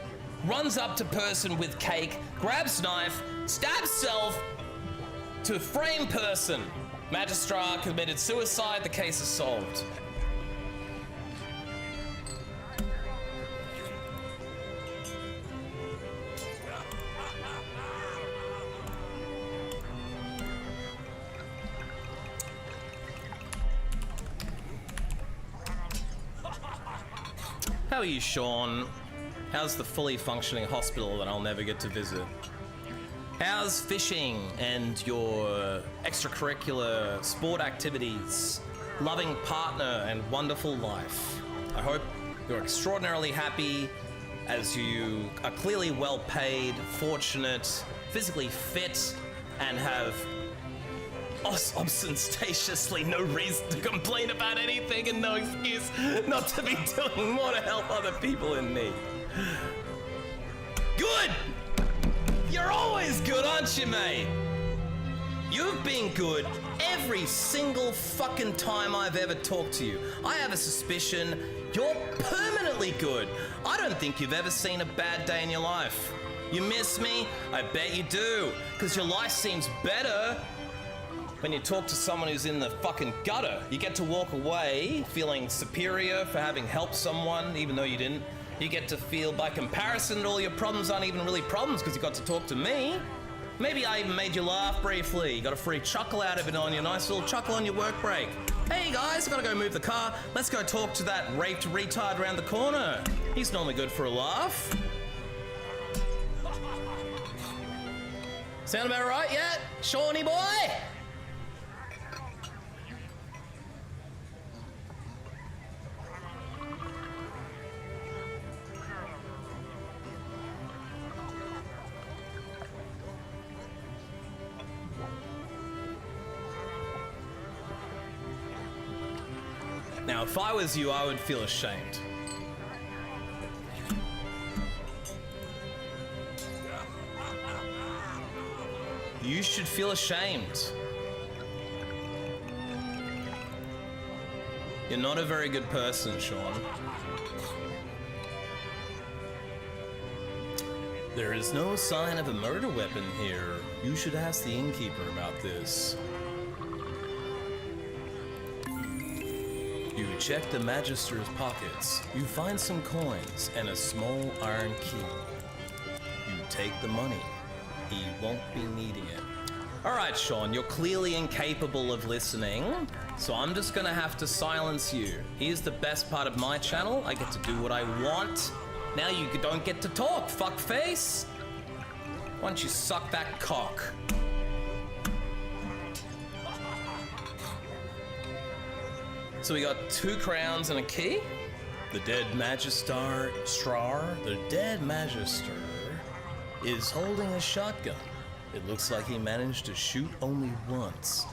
Runs up to person with cake, grabs knife, stabs self to frame person. Magistrar committed suicide, the case is solved. How are you, Sean? How's the fully functioning hospital that I'll never get to visit? How's fishing and your extracurricular sport activities, loving partner and wonderful life? I hope you're extraordinarily happy as you are clearly well paid, fortunate, physically fit, and have ostentatiously no reason to complain about anything and no excuse not to be doing more to help other people in need. Good! You're always good, aren't you, mate? You've been good every single fucking time I've ever talked to you. I have a suspicion you're permanently good. I don't think you've ever seen a bad day in your life. You miss me? I bet you do, because your life seems better when you talk to someone who's in the fucking gutter. You get to walk away feeling superior for having helped someone, even though you didn't. You get to feel, by comparison, that all your problems aren't even really problems because you got to talk to me. Maybe I even made you laugh briefly. You got a free chuckle out of it on your nice little chuckle on your work break. Hey guys, I gotta go move the car. Let's go talk to that raped retard around the corner. He's normally good for a laugh. Sound about right yet, Shawnee boy? Now, if I was you, I would feel ashamed. You should feel ashamed. You're not a very good person, Sean. There is no sign of a murder weapon here. You should ask the innkeeper about this. You check the Magister's pockets. You find some coins and a small iron key. You take the money. He won't be needing it. All right, Sean, you're clearly incapable of listening, so I'm just gonna have to silence you. Here's the best part of my channel. I get to do what I want. Now you don't get to talk, fuckface. Why don't you suck that cock? So we got 2 crowns and a key. The dead Magister is holding a shotgun. It looks like he managed to shoot only once.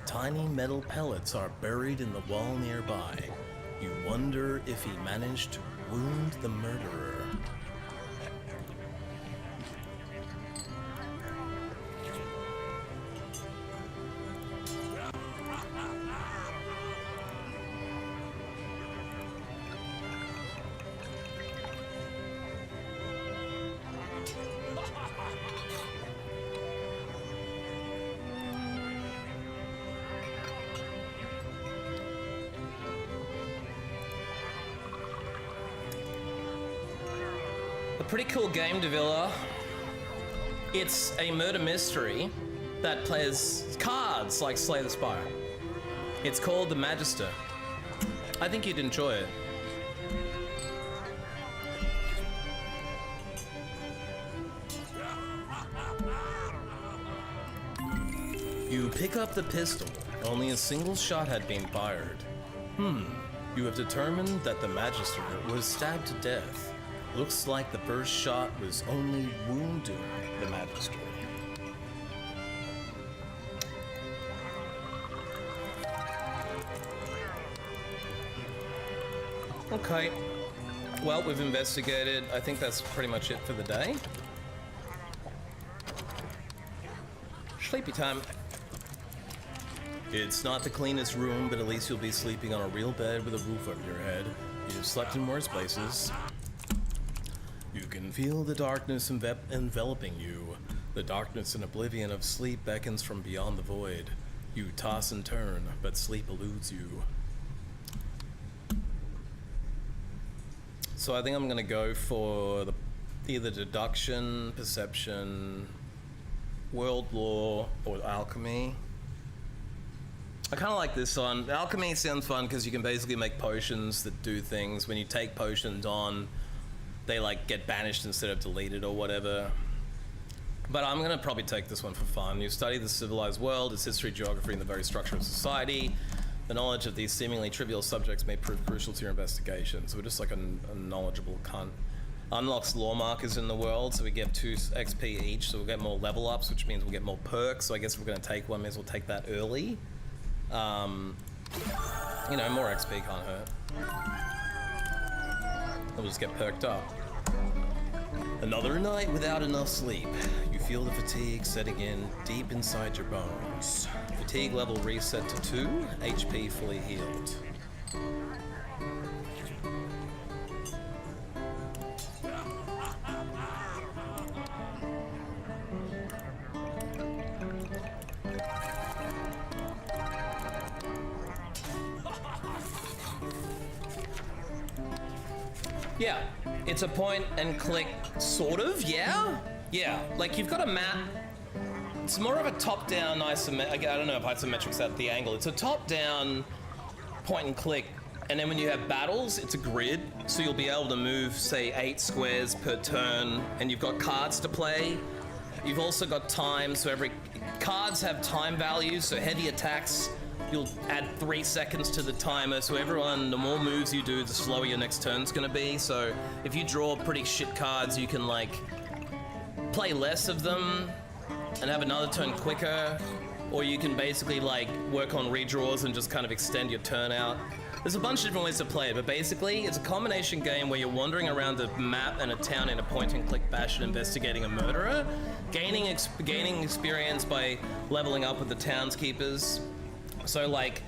Tiny metal pellets are buried in the wall nearby. You wonder if he managed to wound the murderer. Pretty cool game, Davila. It's a murder mystery that plays cards like Slay the Spire. It's called The Magister. I think you'd enjoy it. You pick up the pistol. Only a single shot had been fired. You have determined that the Magister was stabbed to death. Looks like the first shot was only wounding the Magister. Okay. Well, we've investigated. I think that's pretty much it for the day. Sleepy time. It's not the cleanest room, but at least you'll be sleeping on a real bed with a roof over your head. You've slept in worse places. You can feel the darkness enveloping you. The darkness and oblivion of sleep beckons from beyond the void. You toss and turn, but sleep eludes you. So I think I'm gonna go for either deduction, perception, world law, or alchemy. I kind of like this one. Alchemy sounds fun because you can basically make potions that do things. When you take potions on, they like get banished instead of deleted or whatever. But I'm gonna probably take this one for fun. You study the civilized world, its history, geography, and the very structure of society. The knowledge of these seemingly trivial subjects may prove crucial to your investigation. So we're just like a knowledgeable cunt. Unlocks lore markers in the world, so we get 2 XP each, so we'll get more level ups, which means we'll get more perks. So I guess if we're gonna take one, may as well take that early. You know, more XP can't hurt. We'll just get perked up. Another night without enough sleep. You feel the fatigue setting in deep inside your bones. Fatigue level reset to 2, HP fully healed. Yeah, it's a point and click, sort of, yeah? Yeah, like you've got a map. It's more of a top-down isometric, I don't know if isometric's at the angle. It's a top-down point and click, and then when you have battles, it's a grid, so you'll be able to move, say, 8 squares per turn, and you've got cards to play. You've also got time, so cards have time values, so heavy attacks, you'll add 3 seconds to the timer, so the more moves you do, the slower your next turn's gonna be. So if you draw pretty shit cards, you can like play less of them and have another turn quicker, or you can basically like work on redraws and just kind of extend your turn out. There's a bunch of different ways to play it, but basically it's a combination game where you're wandering around a map and a town in a point-and-click fashion investigating a murderer, gaining experience by leveling up with the townskeepers. So like,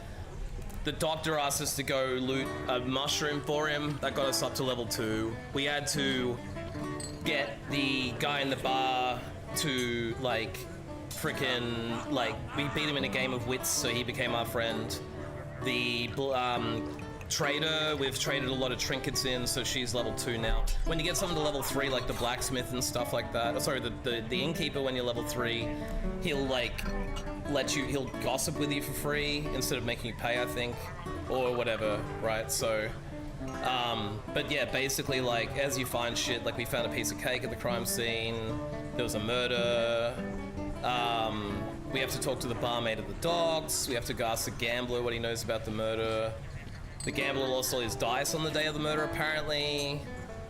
the doctor asked us to go loot a mushroom for him. That got us up to level 2. We had to get the guy in the bar to like, frickin' like, we beat him in a game of wits, so he became our friend. The trader, we've traded a lot of trinkets in, so she's level 2 now. When you get something to level 3, like the blacksmith and stuff like that, sorry, the innkeeper, when you're level 3, he'll like he'll gossip with you for free instead of making you pay, I think, or whatever, right? So, but yeah, basically like as you find shit, like we found a piece of cake at the crime scene, there was a murder, we have to talk to the barmaid of the dogs, we have to ask the gambler what he knows about the murder. The gambler lost all his dice on the day of the murder, apparently.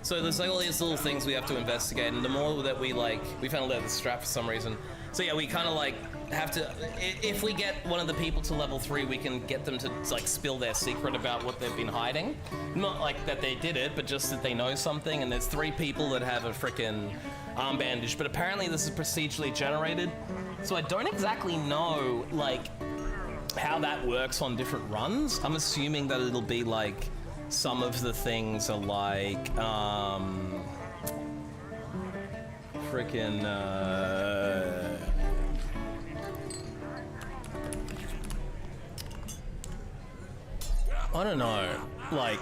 So there's like all these little things we have to investigate, and the more that we found a leather strap for some reason. So yeah, we kind of like have to, if we get one of the people to level 3, we can get them to like spill their secret about what they've been hiding. Not like that they did it, but just that they know something, and there's 3 people that have a frickin' arm bandage, but apparently this is procedurally generated. So I don't exactly know like how that works on different runs. I'm assuming that it'll be like some of the things are like frickin' I don't know, like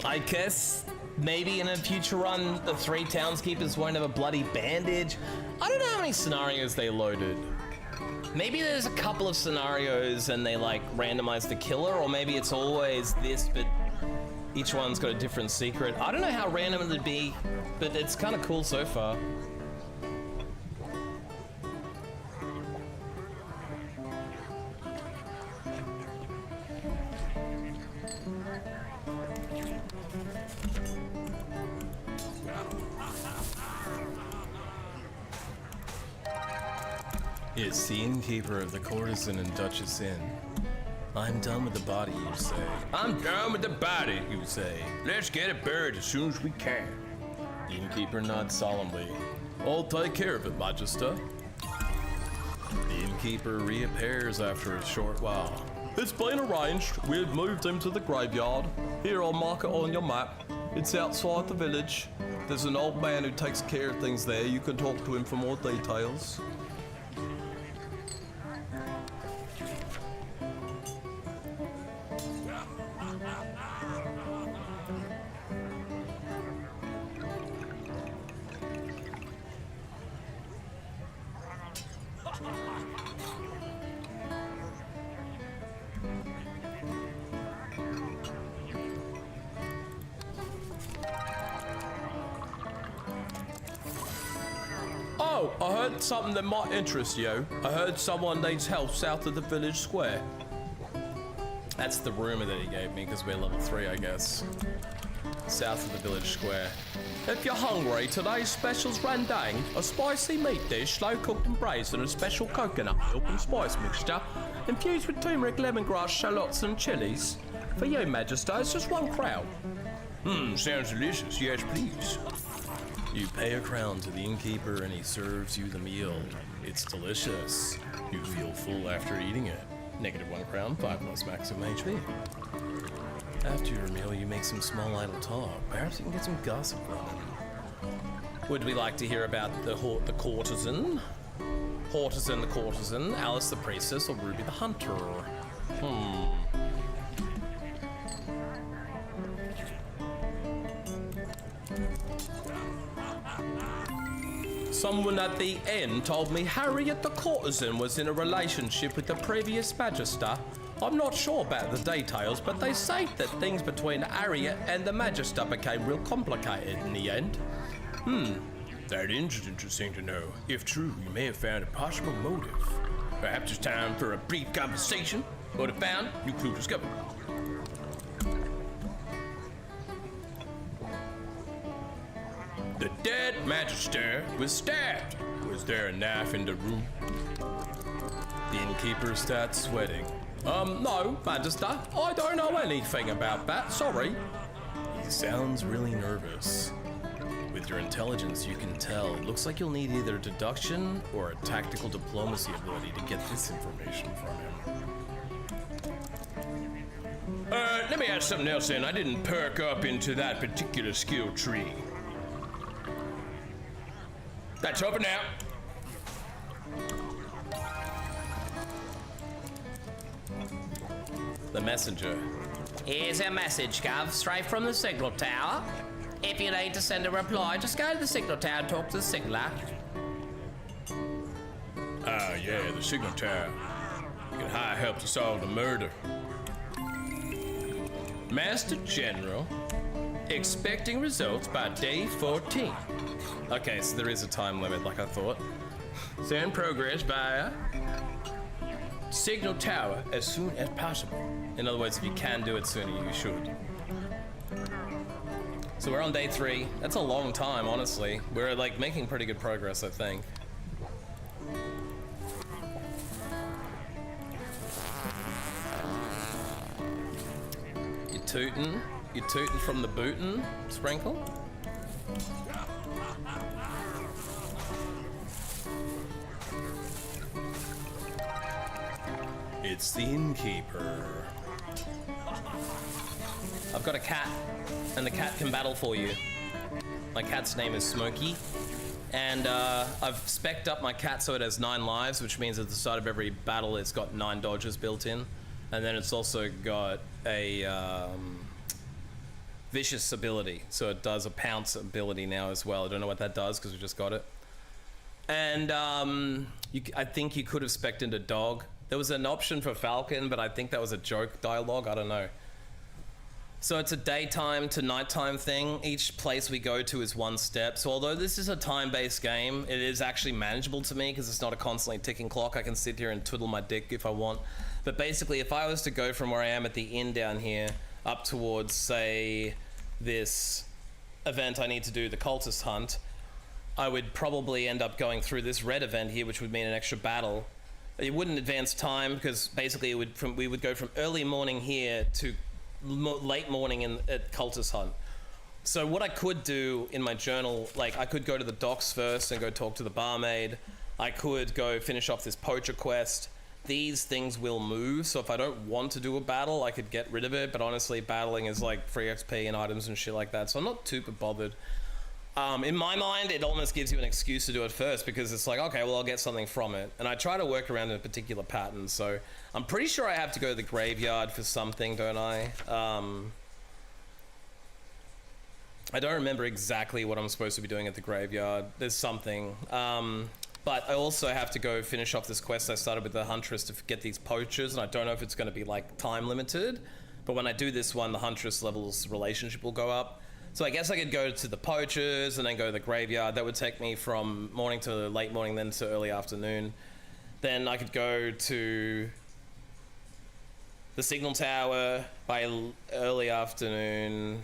I guess maybe in a future run, the 3 townskeepers won't have a bloody bandage. I don't know how many scenarios they loaded. Maybe there's a couple of scenarios and they like randomize the killer, or maybe it's always this, but each one's got a different secret. I don't know how random it'd be, but it's kind of cool so far. It's the innkeeper of the Courtesan and Duchess Inn. I'm done with the body, you say. I'm done with the body, you say. Let's get it buried as soon as we can. The innkeeper nods solemnly. I'll take care of it, Magister. The innkeeper reappears after a short while. It's been arranged. We've moved him to the graveyard. Here, I'll mark it on your map. It's outside the village. There's an old man who takes care of things there. You can talk to him for more details. something that might interest you. I heard someone needs help south of the village square. That's the rumor that he gave me because we're level 3, I guess. South of the village square. If you're hungry, today's special's rendang, a spicy meat dish, slow cooked and braised in a special coconut milk and spice mixture, infused with turmeric, lemongrass, shallots and chilies. For you, Magister, it's just 1 crown. Sounds delicious. Yes, please. You pay a crown to the innkeeper and he serves you the meal. It's delicious. You feel full after eating it. -1 crown, 5 plus maximum HP. After your meal, you make some small idle talk. Perhaps you can get some gossip running. Would we like to hear about the courtesan? Hortisan the courtesan, Alice the priestess, or Ruby the hunter? Someone at the inn told me Harriet the courtesan was in a relationship with the previous magister. I'm not sure about the details, but they say that things between Harriet and the magister became real complicated in the end. That is interesting to know. If true, you may have found a possible motive. Perhaps it's time for a brief conversation. What found? New clue discovered. The dead magister was stabbed. Was there a knife in the room? The innkeeper starts sweating. No, Magister. I don't know anything about that, sorry. He sounds really nervous. With your intelligence, you can tell. It looks like you'll need either deduction or a tactical diplomacy ability to get this information from him. Let me ask something else then. I didn't perk up into that particular skill tree. That's over now. The messenger. Here's a message, Gov, straight from the signal tower. If you need to send a reply, just go to the signal tower and talk to the signaler. Ah, yeah, the signal tower. You can hire help to solve the murder. Master General, expecting results by day 14. Okay, so there is a time limit, like I thought. Send progress via signal tower as soon as possible. In other words, if you can do it sooner, you should. So we're on day 3. That's a long time, honestly. We're like making pretty good progress, I think. You tootin' from the bootin', Sprinkle? It's the innkeeper. I've got a cat, and the cat can battle for you. My cat's name is Smokey, and I've spec'd up my cat so it has 9 lives, which means at the start of every battle it's got 9 dodges built in, and then it's also got a vicious ability, so it does a pounce ability now as well. I don't know what that does because we just got it. And I think you could have spec'd into dog. There was an option for Falcon, but I think that was a joke dialogue. I don't know. So it's a daytime to nighttime thing. Each place we go to is 1 step. So although this is a time-based game, it is actually manageable to me because it's not a constantly ticking clock. I can sit here and twiddle my dick if I want. But basically, if I was to go from where I am at the inn down here up towards, say, this event I need to do, the cultist hunt, I would probably end up going through this red event here, which would mean an extra battle. It wouldn't advance time because basically we would go from early morning here to late morning at cultist hunt. So what I could do in my journal, like I could go to the docks first and go talk to the barmaid. I could go finish off this poacher quest. These things will move, so if I don't want to do a battle, I could get rid of it, but honestly, battling is like free XP and items and shit like that, so I'm not super bothered. In my mind, it almost gives you an excuse to do it first because it's like, okay, well, I'll get something from it. And I try to work around a particular pattern, so I'm pretty sure I have to go to the graveyard for something, don't I? I don't remember exactly what I'm supposed to be doing at the graveyard. There's something. But I also have to go finish off this quest I started with the Huntress to get these poachers, and I don't know if it's going to be like time limited, but when I do this one, the Huntress level's relationship will go up. So I guess I could go to the poachers and then go to the graveyard. That would take me from morning to late morning, then to early afternoon. Then I could go to the signal tower by early afternoon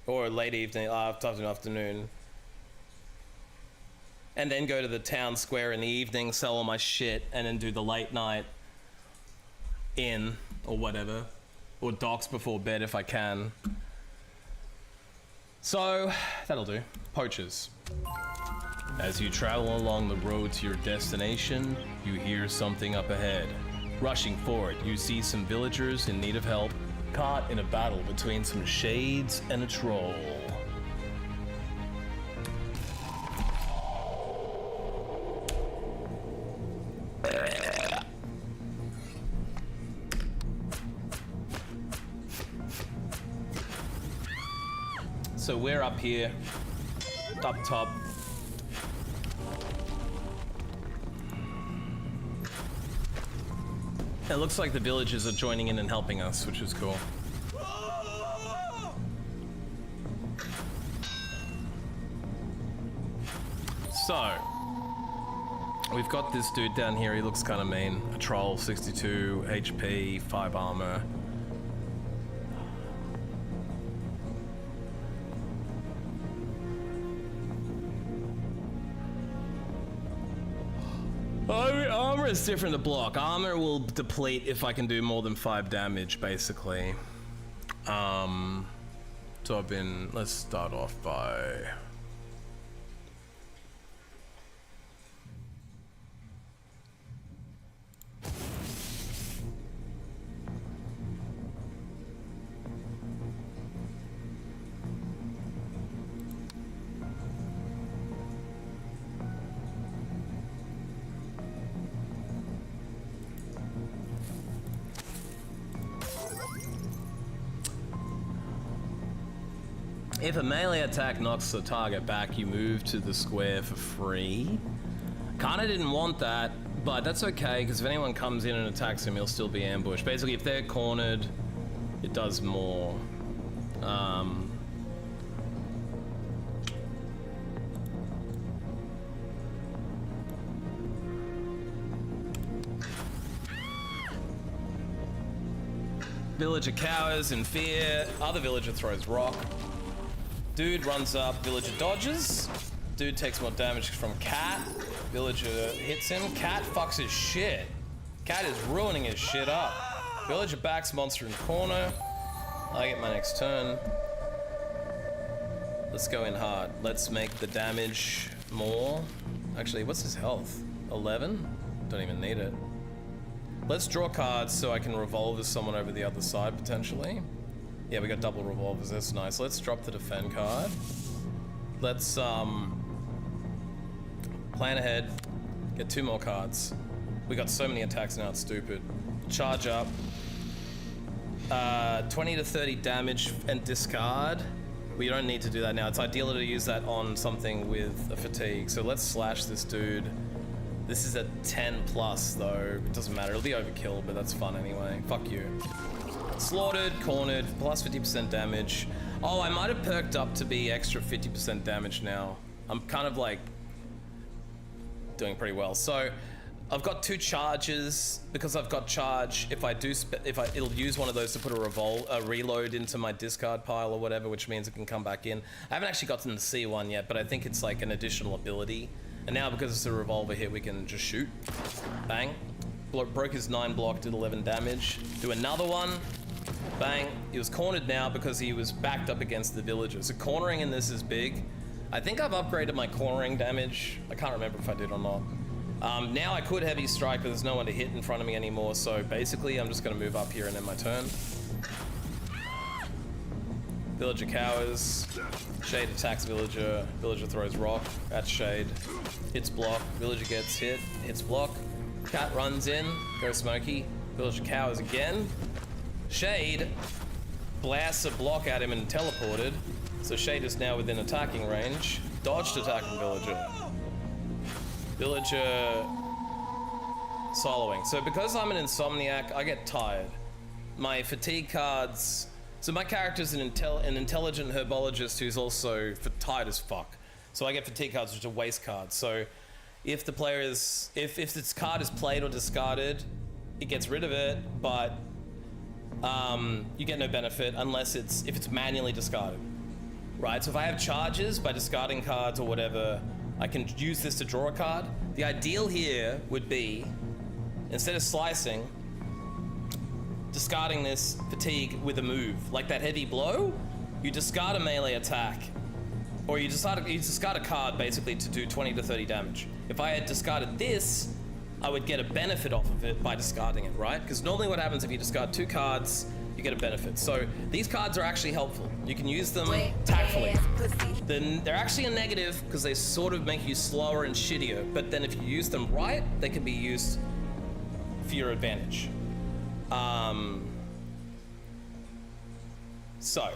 or late evening, afternoon. And then go to the town square in the evening, sell all my shit, and then do the late night inn or whatever. Or docks before bed if I can. So, that'll do. Poachers. As you travel along the road to your destination, you hear something up ahead. Rushing for it, you see some villagers in need of help, caught in a battle between some shades and a troll. So we're up here, up top. It looks like the villagers are joining in and helping us, which is cool. So, we've got this dude down here, he looks kind of mean. A troll, 62 HP, 5 armor. Armor is different to block. Armor will deplete if I can do more than 5 damage, basically. So I've been, let's start off by... If a melee attack knocks the target back, you move to the square for free. Kinda didn't want that, but that's okay, because if anyone comes in and attacks him, he'll still be ambushed. Basically, if they're cornered, it does more. Villager cowers in fear. Other villager throws rock. Dude runs up, villager dodges. Dude takes more damage from cat. Villager hits him. Cat fucks his shit. Cat is ruining his shit up. Villager backs monster in corner. I get my next turn. Let's go in hard. Let's make the damage more. Actually, what's his health? 11? Don't even need it. Let's draw cards so I can revolver someone over the other side potentially. Yeah, we got double revolvers, that's nice. Let's drop the defend card. Let's plan ahead, get 2 more cards. We got so many attacks now, it's stupid. Charge up. 20 to 30 damage and discard. We don't need to do that now. It's ideal to use that on something with a fatigue. So let's slash this dude. This is at 10 plus though. It doesn't matter, it'll be overkill, but that's fun anyway. Fuck you. Slaughtered, cornered, plus 50% damage. Oh, I might have perked up to be extra 50% damage now. I'm kind of like doing pretty well. So I've got 2 charges. Because I've got charge, if I do, it'll use one of those to put a reload into my discard pile or whatever, which means it can come back in. I haven't actually gotten to see one yet, but I think it's like an additional ability. And now because it's a revolver hit, we can just shoot. Bang. Broke his 9 block, did 11 damage. Do another one. Bang. He was cornered now because he was backed up against the villager. So cornering in this is big. I think I've upgraded my cornering damage. I can't remember if I did or not. Now I could heavy strike, but there's no one to hit in front of me anymore. So basically, I'm just going to move up here and end my turn. Villager cowers. Shade attacks villager. Villager throws rock at Shade. Hits block. Villager gets hit. Hits block. Cat runs in. Go Smokey. Villager cowers again. Shade blasts a block at him and teleported. So Shade is now within attacking range. Dodged attacking villager. Villager soloing. So because I'm an insomniac, I get tired. My fatigue cards So my character's an intelligent herbologist who's also tired as fuck. So I get fatigue cards, which are waste cards. So if the player is, if its card is played or discarded, it gets rid of it, but you get no benefit unless if it's manually discarded, right? So if I have charges by discarding cards or whatever, I can use this to draw a card. The ideal here would be, instead of slicing, discarding this fatigue with a move. Like that heavy blow, you discard a melee attack, or you discard a card basically to do 20 to 30 damage. If I had discarded this, I would get a benefit off of it by discarding it, right? Because normally what happens if you discard 2 cards, you get a benefit. So these cards are actually helpful. You can use them tactfully. Then they're actually a negative because they sort of make you slower and shittier, but then if you use them right, they can be used for your advantage. So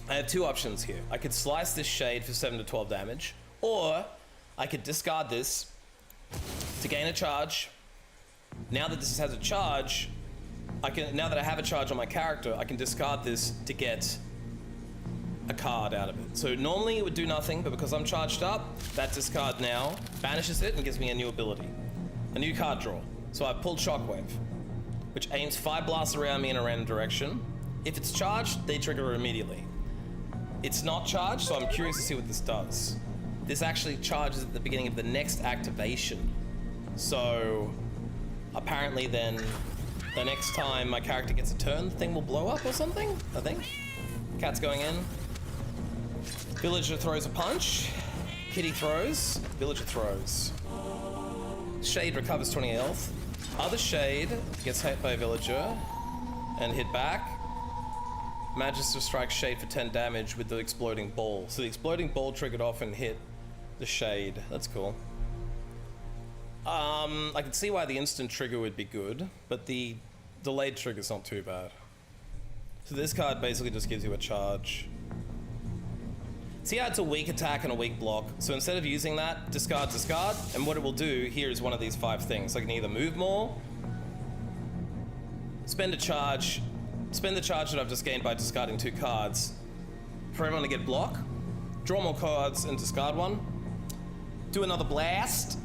I have 2 options here. I could slice this shade for 7 to 12 damage, or I could discard this to gain a charge. Now that this has a charge, now that I have a charge on my character, I can discard this to get a card out of it. So normally it would do nothing, but because I'm charged up, that discard now banishes it and gives me a new ability. A new card draw. So I pulled Shockwave, which aims 5 blasts around me in a random direction. If it's charged, they trigger immediately. It's not charged, so I'm curious to see what this does. This actually charges at the beginning of the next activation. So apparently then the next time my character gets a turn, the thing will blow up or something, I think. Cat's going in. Villager throws a punch. Kitty throws. Villager throws. Shade recovers 20 health. Other Shade gets hit by a Villager and hit back. Manages to strike Shade for 10 damage with the exploding ball. So the exploding ball triggered off and hit the Shade. That's cool. I can see why the instant trigger would be good, but the delayed trigger's not too bad. So this card basically just gives you a charge. See how it's a weak attack and a weak block? So instead of using that, discard, and what it will do here is one of these 5 things. I can either move more, spend the charge that I've just gained by discarding 2 cards for everyone to get block, draw more cards and discard 1, do another blast,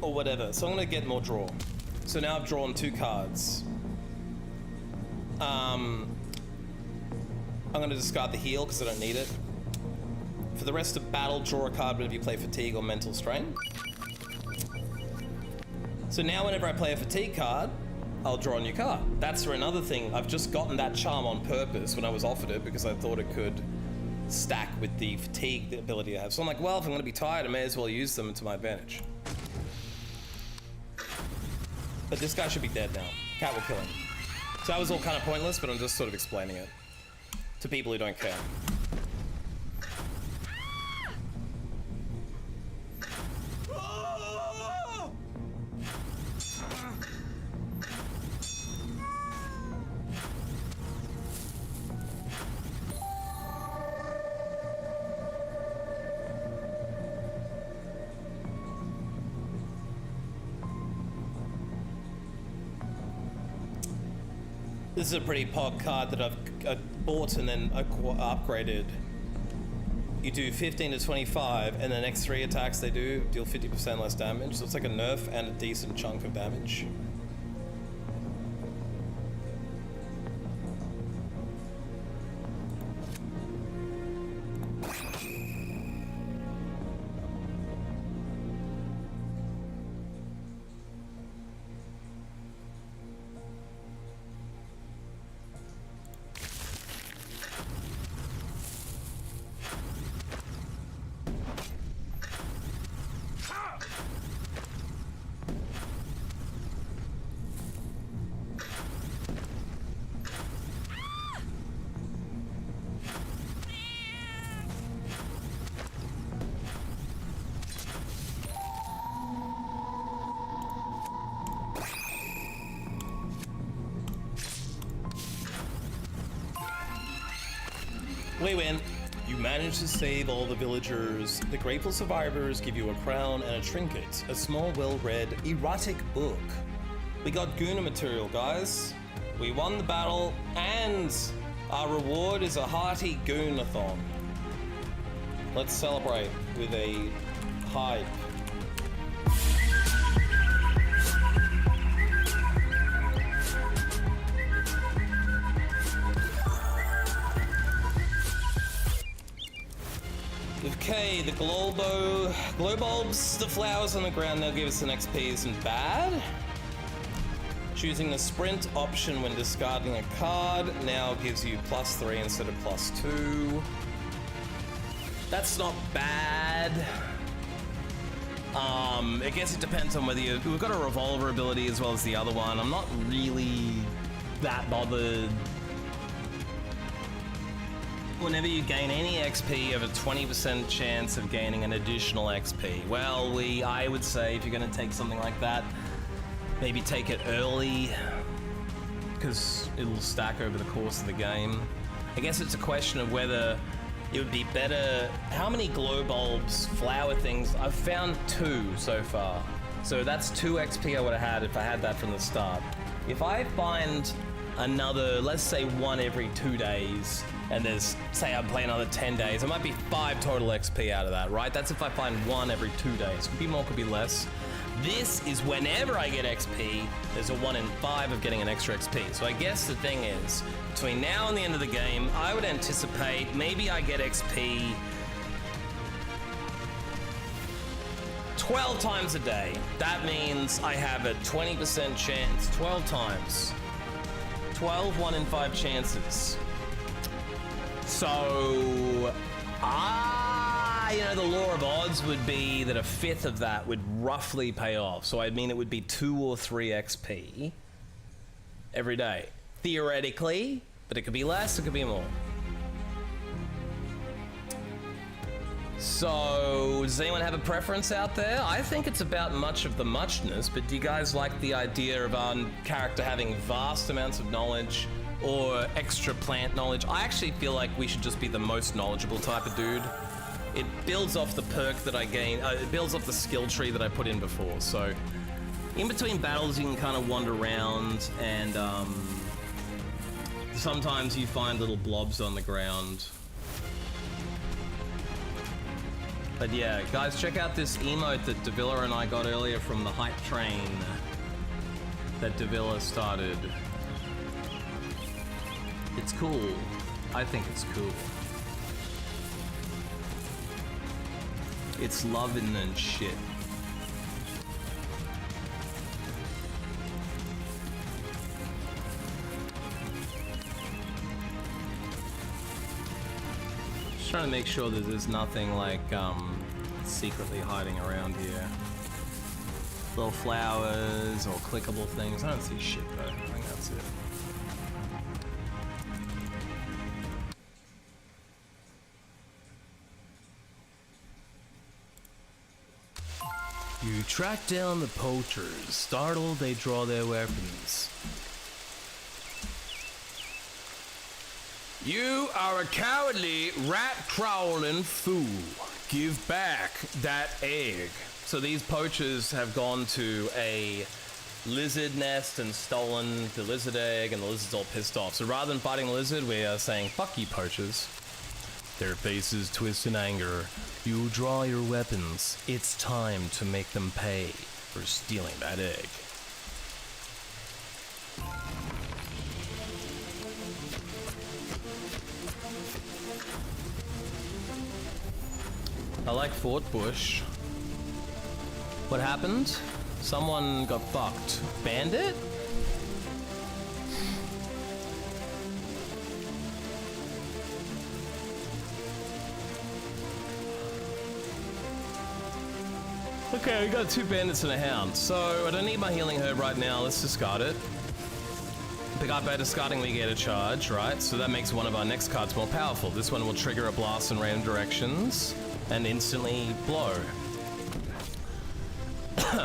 or whatever. So I'm gonna get more draw. So now I've drawn 2 cards. I'm gonna discard the heal because I don't need it. For the rest of battle, draw a card whenever you play Fatigue or Mental Strain. So now whenever I play a Fatigue card, I'll draw a new card. That's for another thing. I've just gotten that charm on purpose when I was offered it because I thought it could stack with the Fatigue ability I have. So I'm like, well, if I'm gonna be tired, I may as well use them to my advantage. But this guy should be dead now. Cat will kill him. So that was all kind of pointless, but I'm just sort of explaining it to people who don't care. This is a pretty pog card that I've bought and then upgraded. You do 15 to 25, and the next 3 attacks they do deal 50% less damage. So it's like a nerf and a decent chunk of damage. We win. You managed to save all the villagers. The grateful survivors give you a crown and a trinket, a small, well-read, erotic book. We got Guna material, guys. We won the battle, and our reward is a hearty Goonathon. Let's celebrate with a hype. Okay, the glowbulbs, the flowers on the ground now give us an XP isn't bad. Choosing the sprint option when discarding a card now gives you +3 instead of +2. That's not bad. I guess it depends on whether we've got a revolver ability as well as the other one. I'm not really that bothered. Whenever you gain any XP, you have a 20% chance of gaining an additional XP. Well, I would say if you're going to take something like that, maybe take it early, because it'll stack over the course of the game. I guess it's a question of whether it would be better. How many glow bulbs, flower things? I've found 2 so far. So that's 2 XP I would have had if I had that from the start. If I find another, let's say 1 every 2 days, and there's, say I'm playing another 10 days, it might be 5 total XP out of that, right? That's if I find 1 every 2 days. Could be more, could be less. This is whenever I get XP, there's a 1 in 5 of getting an extra XP. So I guess the thing is, between now and the end of the game, I would anticipate maybe I get XP 12 times a day. That means I have a 20% chance, 12 times. 12 1 in 5 chances. So, you know, the law of odds would be that a 5th of that would roughly pay off. So I mean it would be 2 or 3 XP every day. Theoretically, but it could be less, it could be more. So, does anyone have a preference out there? I think it's about much of the muchness, but do you guys like the idea of our character having vast amounts of knowledge or extra plant knowledge? I actually feel like we should just be the most knowledgeable type of dude. It builds off the perk that I gain, it builds off the skill tree that I put in before. So in between battles you can kind of wander around, and sometimes you find little blobs on the ground. But yeah, guys, check out this emote that Davila and I got earlier from the hype train that Davila started. It's cool. I think it's cool. It's loving and shit. Just trying to make sure that there's nothing like secretly hiding around here. Little flowers or clickable things. I don't see shit though. I think that's it. You track down the poachers. Startled, they draw their weapons. You are a cowardly, rat-crawling fool. Give back that egg. So these poachers have gone to a lizard nest and stolen the lizard egg, and the lizard's all pissed off. So rather than fighting the lizard, we are saying, fuck you, poachers. Their faces twist in anger. You draw your weapons. It's time to make them pay for stealing that egg. I like Fort Bush. What happened? Someone got fucked. Bandit? Okay, we got 2 bandits and a hound. So I don't need my healing herb right now. Let's discard it. Pick up by discarding, we get a charge, right? So that makes one of our next cards more powerful. This one will trigger a blast in random directions and instantly blow.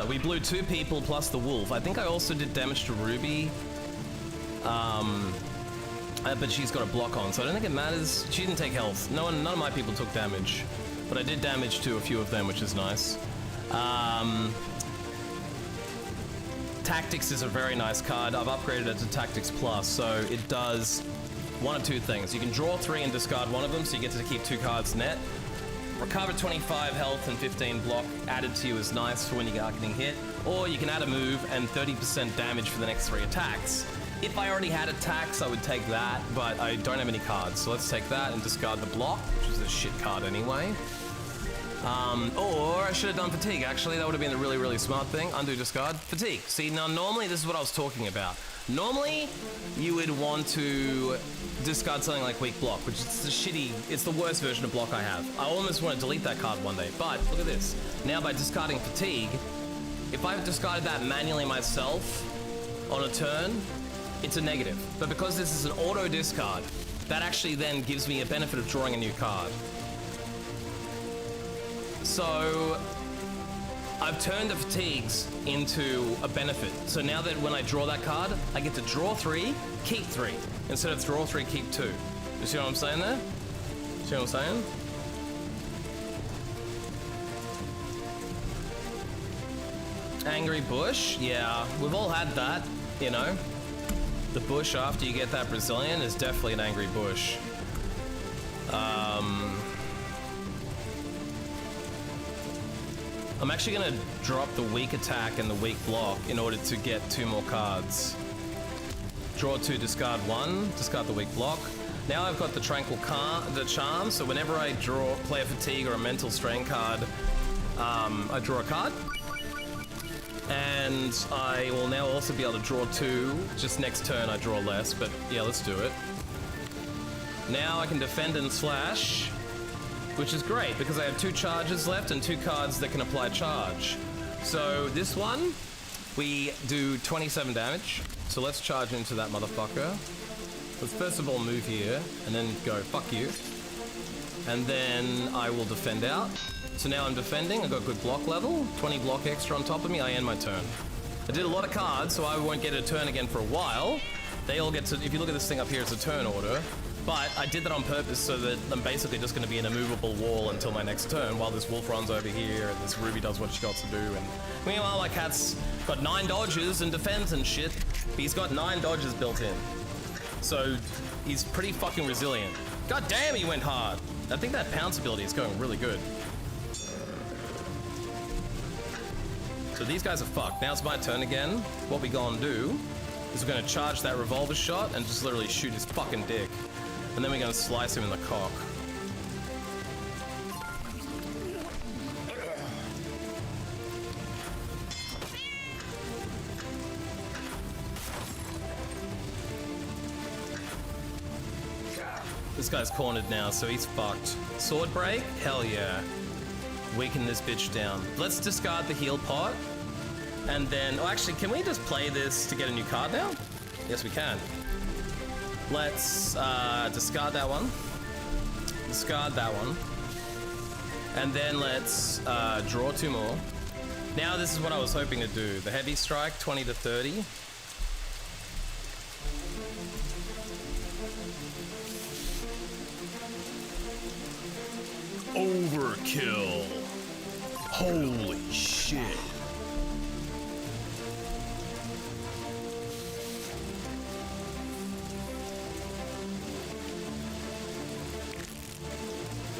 We blew 2 people plus the wolf. I think I also did damage to Ruby. But she's got a block on, so I don't think it matters. She didn't take health. None of my people took damage. But I did damage to a few of them, which is nice. Tactics is a very nice card. I've upgraded it to Tactics Plus, so it does one of two things. You can draw 3 and discard one of them, so you get to keep 2 cards net. Recover 25 health and 15 block added to you is nice for when you are getting hit. Or you can add a move and 30% damage for the next 3 attacks. If I already had attacks, I would take that, but I don't have any cards. So let's take that and discard the block, which is a shit card anyway. Or I should have done fatigue, actually. That would have been a really, really smart thing. Undo, discard, fatigue. See, now normally this is what I was talking about. Normally, you would want to discard something like weak block, which is the shitty, it's the worst version of block I have. I almost want to delete that card one day, but look at this. Now by discarding fatigue, if I've discarded that manually myself on a turn, it's a negative. But because this is an auto discard, that actually then gives me a benefit of drawing a new card. So I've turned the fatigues into a benefit. So now that when I draw that card, I get to draw 3, keep 3, instead of draw 3, keep 2. You see what I'm saying there? See what I'm saying? Angry bush? Yeah, we've all had that, you know. The bush after you get that Brazilian is definitely an angry bush. I'm actually gonna drop the weak attack and the weak block in order to get 2 more cards. Draw 2, discard 1, discard the weak block. Now I've got the Tranquil Charm, so whenever I play a fatigue or a mental strain card, I draw a card. And I will now also be able to draw 2, just next turn I draw less, but yeah, let's do it. Now I can defend and slash, which is great because I have 2 charges left and 2 cards that can apply charge. So this one, we do 27 damage. So let's charge into that motherfucker. Let's first of all move here and then go, fuck you. And then I will defend out. So now I'm defending, I got good block level, 20 block extra on top of me, I end my turn. I did a lot of cards, so I won't get a turn again for a while. They all get to, if you look at this thing up here, it's a turn order. But I did that on purpose so that I'm basically just going to be an immovable wall until my next turn while this wolf runs over here and this Ruby does what she got to do. And meanwhile, my cat's got 9 dodges and defends and shit. He's got 9 dodges built in. So he's pretty fucking resilient. God damn, he went hard. I think that pounce ability is going really good. So these guys are fucked. Now it's my turn again. What we gonna do is we're gonna charge that revolver shot and just literally shoot his fucking dick. And then we're gonna slice him in the cock. This guy's cornered now, so he's fucked. Sword break? Hell yeah. Weaken this bitch down. Let's discard the heal pot. And then, oh, actually, can we just play this to get a new card now? Yes, we can. Let's discard that one. Discard that one. And then let's draw 2 more. Now this is what I was hoping to do. The heavy strike, 20 to 30. Overkill. Holy shit.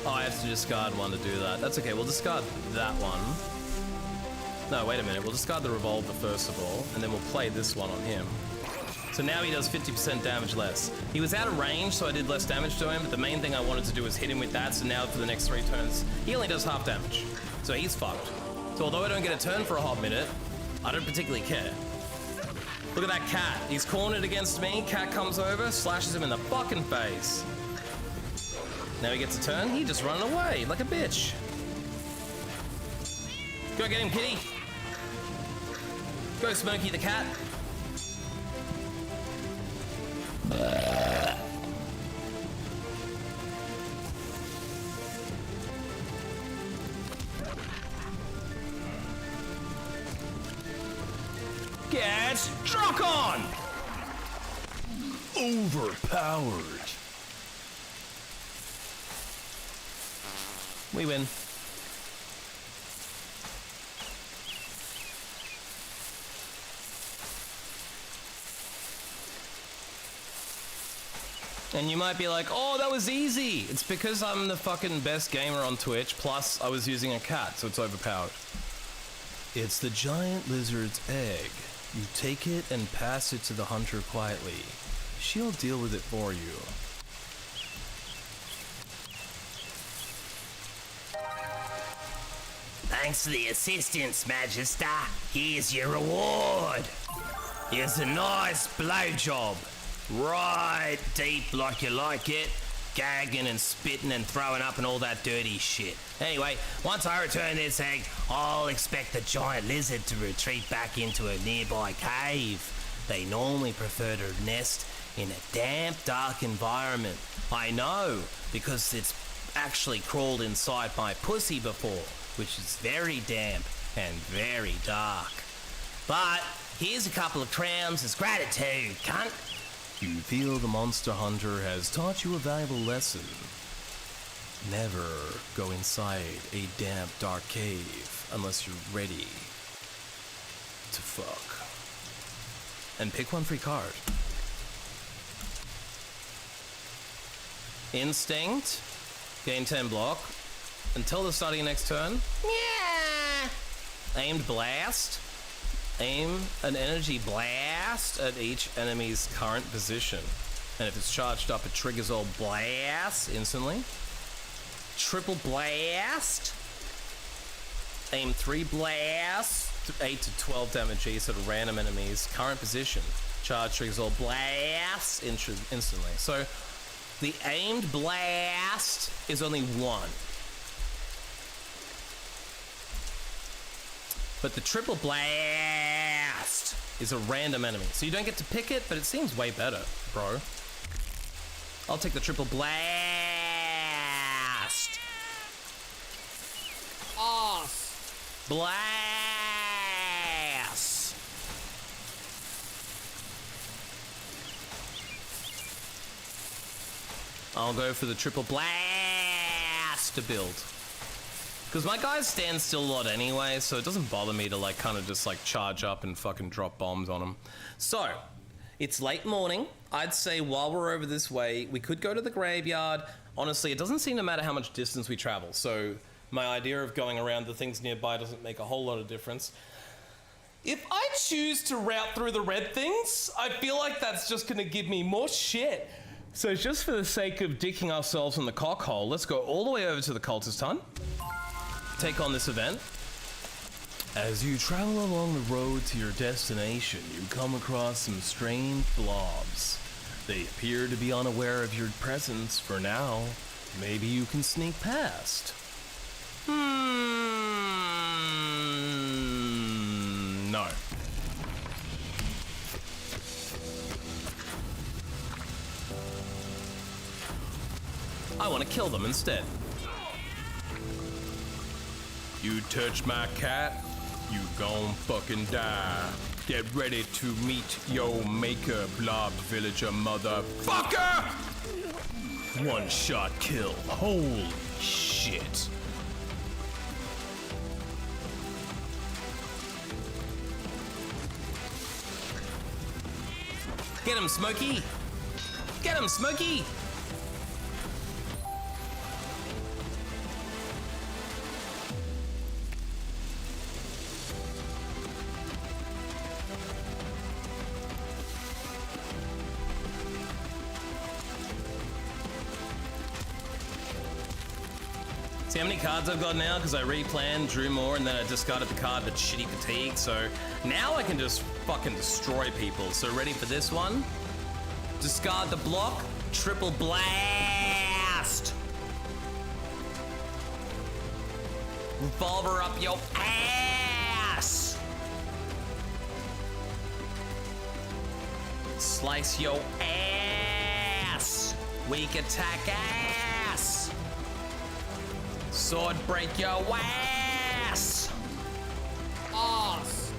Oh, I have to discard 1 to do that. That's okay, we'll discard that one. No, wait a minute, we'll discard the revolver first of all, and then we'll play this one on him. So now he does 50% damage less. He was out of range, so I did less damage to him, but the main thing I wanted to do was hit him with that, so now for the next 3 turns, he only does half damage. So he's fucked. So although I don't get a turn for a hot minute, I don't particularly care. Look at that cat. He's cornered against me, cat comes over, slashes him in the fucking face. Now he gets a turn, he just running away like a bitch. Go get him, kitty. Go, Smokey the cat. Get struck on! Overpowered. We win. And you might be like, oh, that was easy. It's because I'm the fucking best gamer on Twitch, plus I was using a cat, so it's overpowered. It's the giant lizard's egg. You take it and pass it to the hunter quietly. She'll deal with it for you. Thanks for the assistance, Magister. Here's your reward. Here's a nice blowjob. Right deep like you like it. Gagging and spitting and throwing up and all that dirty shit. Anyway, once I return this egg, I'll expect the giant lizard to retreat back into a nearby cave. They normally prefer to nest in a damp, dark environment. I know, because it's actually crawled inside my pussy before, which is very damp and very dark. But here's a couple of crowns as gratitude, cunt. You feel the monster hunter has taught you a valuable lesson. Never go inside a damp, dark cave unless you're ready to fuck. And pick one free card. Instinct. Gain 10 block. Until the start of your next turn. Yeah. Aimed blast. Aim an energy blast at each enemy's current position. And if it's charged up, it triggers all blasts instantly. Triple blast. Aim 3 blasts. 8 to 12 damage each at a random enemy's current position. Charge triggers all blasts instantly. So the aimed blast is only one. But the triple blast is a random enemy. So you don't get to pick it, but it seems way better, bro. I'll take the triple blast. Off. Blast. I'll go for the triple blast to build. Because my guys stand still a lot anyway, so it doesn't bother me to like kind of just like charge up and fucking drop bombs on them. So, it's late morning. I'd say while we're over this way, we could go to the graveyard. Honestly, it doesn't seem to matter how much distance we travel, so my idea of going around the things nearby doesn't make a whole lot of difference. If I choose to route through the red things, I feel like that's just gonna give me more shit. So just for the sake of dicking ourselves in the cock hole, let's go all the way over to the cultist hunt. Take on this event. As you travel along the road to your destination, you come across some strange blobs. They appear to be unaware of your presence for now. Maybe you can sneak past. No. I want to kill them instead. You touch my cat, you gon' fucking die. Get ready to meet your maker, blobbed villager motherfucker! One shot kill. Holy shit. Get him, Smokey! Get him, Smokey! See how many cards I've got now? Because I replanned, drew more, and then I discarded the card but shitty fatigue. So now I can just fucking destroy people. So ready for this one? Discard the block, triple blast. Revolver up your ass. Slice your ass. Weak attack ass. Sword break your ass! Ass!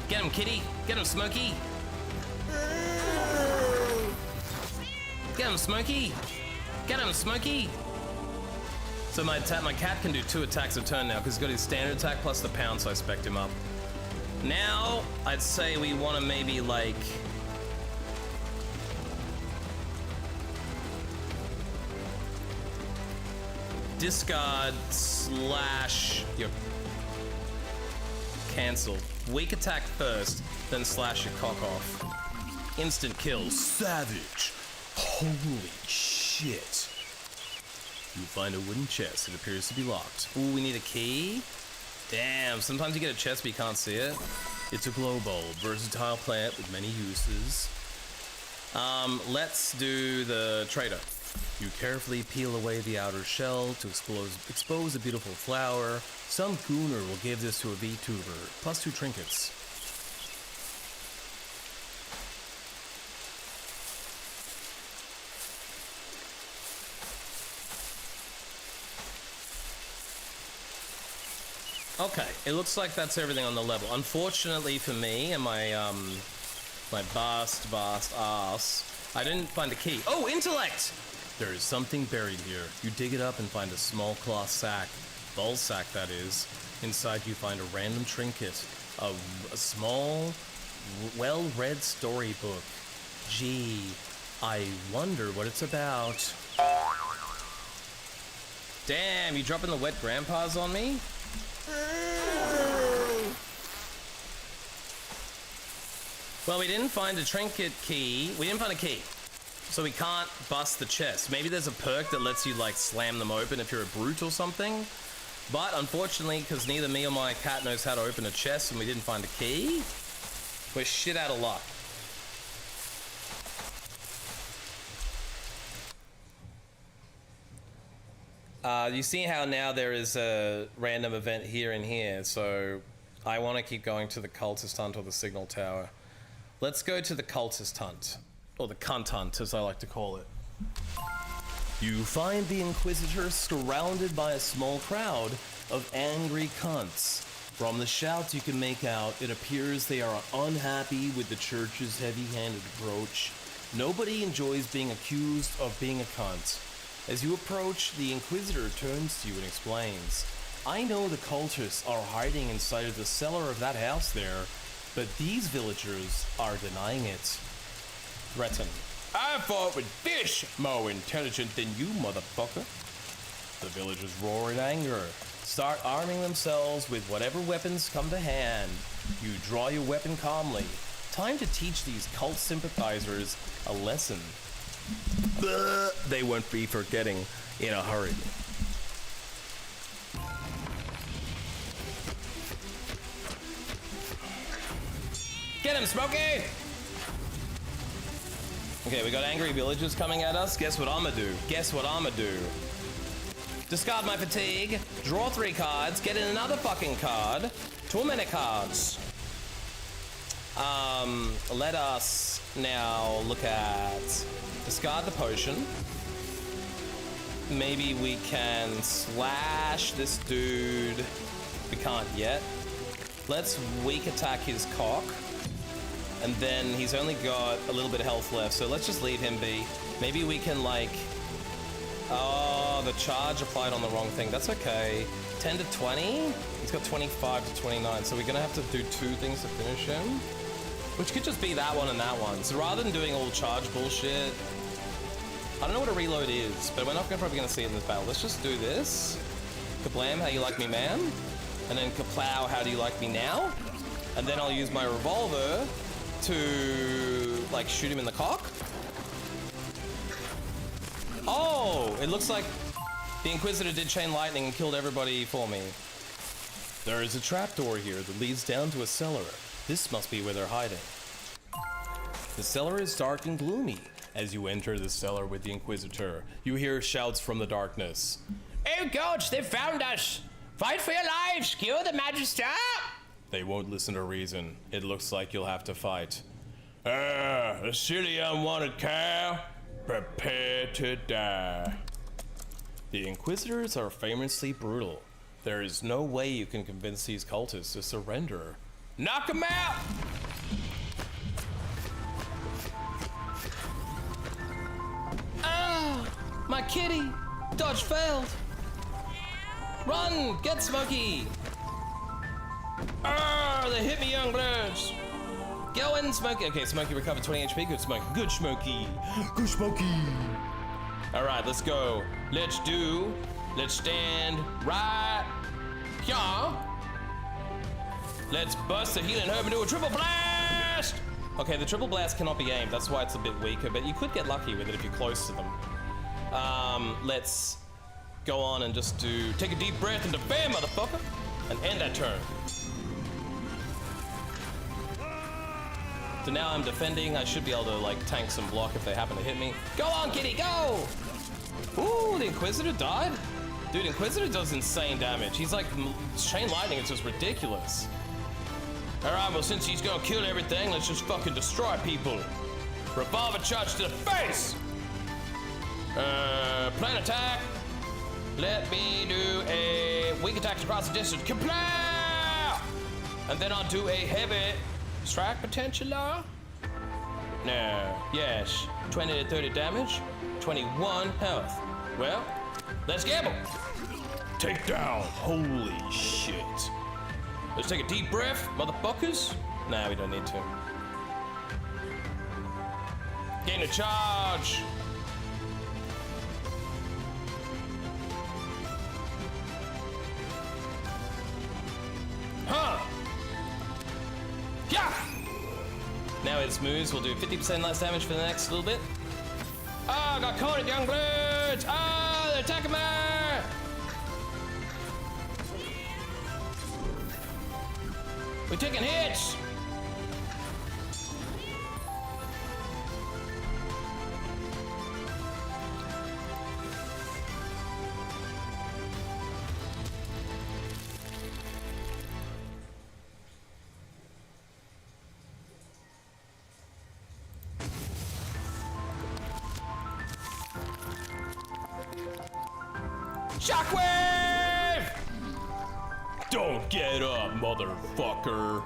Get him, kitty! Get him, Smokey! Get him, Smokey! Get him, Smokey! So my cat can do 2 attacks a turn now because he's got his standard attack plus the pound, so I spec'd him up. Now, I'd say we want to maybe like discard slash your cancel. Weak attack first, then slash your cock off. Instant kill. Savage. Holy shit. You find a wooden chest. It appears to be locked. Ooh, we need a key? Damn, sometimes you get a chest but you can't see it. It's a glow bulb, versatile plant with many uses. Let's do the trader. You carefully peel away the outer shell to expose a beautiful flower. Some gooner will give this to a VTuber, plus 2 trinkets. Okay, it looks like that's everything on the level. Unfortunately for me and my my vast ass, I didn't find a key. Oh, intellect! There is something buried here. You dig it up and find a small cloth sack, ball sack that is. Inside you find a random trinket, a small, well-read storybook. Gee, I wonder what it's about. Damn, you dropping the wet grandpas on me? Well, we didn't find a trinket key. We didn't find a key. So we can't bust the chest. Maybe there's a perk that lets you, like, slam them open if you're a brute or something. But unfortunately, because neither me or my cat knows how to open a chest and we didn't find a key, we're shit out of luck. You see how now there is a random event here and here, so I want to keep going to the cultist hunt or the signal tower. Let's go to the cultist hunt, or the cunt hunt as I like to call it. You find the Inquisitor surrounded by a small crowd of angry cunts. From the shouts you can make out, it appears they are unhappy with the church's heavy-handed approach. Nobody enjoys being accused of being a cunt. As you approach, the Inquisitor turns to you and explains, I know the cultists are hiding inside of the cellar of that house there, but these villagers are denying it. Threaten. I fought with fish more intelligent than you, motherfucker. The villagers roar in anger, start arming themselves with whatever weapons come to hand. You draw your weapon calmly. Time to teach these cult sympathizers a lesson. They won't be forgetting in a hurry. Get him, Smokey! Okay, we got angry villagers coming at us. Guess what I'ma do? Discard my fatigue, draw 3 cards, get in another fucking card. 2 minute cards. Let us now look at discard the potion. Maybe we can slash this dude. We can't yet. Let's weak attack his cock. And then he's only got a little bit of health left, so let's just leave him be. Maybe we can, like... Oh, the charge applied on the wrong thing. That's okay. 10 to 20? He's got 25 to 29, so we're gonna have to do 2 things to finish him. Which could just be that one and that one. So rather than doing all charge bullshit, I don't know what a reload is, but we're not probably gonna see it in this battle. Let's just do this. Kablam, how you like me, ma'am? And then kaplow, how do you like me now? And then I'll use my revolver to, like, shoot him in the cock. Oh, it looks like the Inquisitor did chain lightning and killed everybody for me. There is a trapdoor here that leads down to a cellar. This must be where they're hiding. The cellar is dark and gloomy. As you enter the cellar with the Inquisitor, you hear shouts from the darkness. Oh gods, they found us! Fight for your lives! Kill the Magister! They won't listen to reason. It looks like you'll have to fight. A silly unwanted cow. Prepare to die. The Inquisitors are famously brutal. There is no way you can convince these cultists to surrender. Knock them out! Ah! My kitty! Dodge failed! Run! Get Smokey! Ah! They hit me, young bloods! Go in, Smokey! Okay, Smokey recovered 20 HP. Good Smokey. Good Smokey! Good Smokey! Alright, let's go. Let's do Let's stand right here. Let's bust the healing herb into a triple blast. Okay, the triple blast cannot be aimed. That's why it's a bit weaker, but you could get lucky with it if you're close to them. Let's go on and just take a deep breath and defend, motherfucker, and end that turn. So now I'm defending. I should be able to like tank some block if they happen to hit me. Go on, kitty, go! Ooh, the Inquisitor died? Dude, Inquisitor does insane damage. He's like, Chain Lightning is just ridiculous. Alright, well since he's gonna kill everything, let's just fucking destroy people. Revolver charge to the face! Plan attack. Let me do a weak attack across the distance. Kaplow! And then I'll do a heavy strike potential. No. Yes. 20 to 30 damage. 21 health. Well, let's gamble. Take down. Holy shit. Let's take a deep breath, motherfuckers. Nah, we don't need to. Gain a charge. Huh. Yeah. Now it's moves. We'll do 50% less damage for the next little bit. Ah, got caught, young bloods. Ah, they're attacking me. We're taking hits. Shockwave! Don't get up, motherfucker.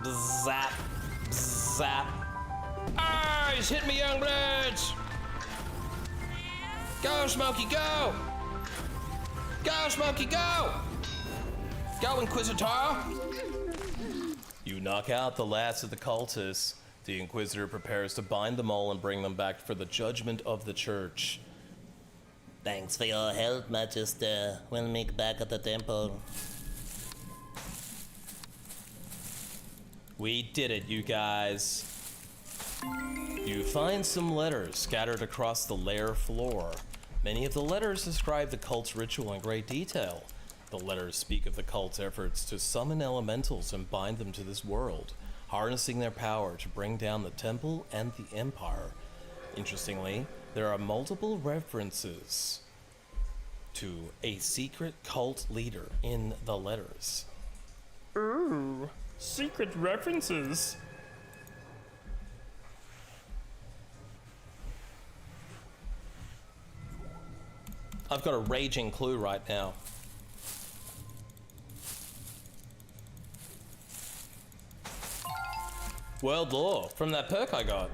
Zap, zap. Ah, he's hit me, young bloods. Go, Smokey, go. Go, Smokey, go. Go, Inquisitor. You knock out the last of the cultists. The Inquisitor prepares to bind them all and bring them back for the judgment of the church. Thanks for your help, Majesty. We'll meet back at the temple. We did it, you guys. You find some letters scattered across the lair floor. Many of the letters describe the cult's ritual in great detail. The letters speak of the cult's efforts to summon elementals and bind them to this world, harnessing their power to bring down the temple and the empire. Interestingly, there are multiple references to a secret cult leader in the letters. Ooh, secret references. I've got a raging clue right now. World lore from that perk I got.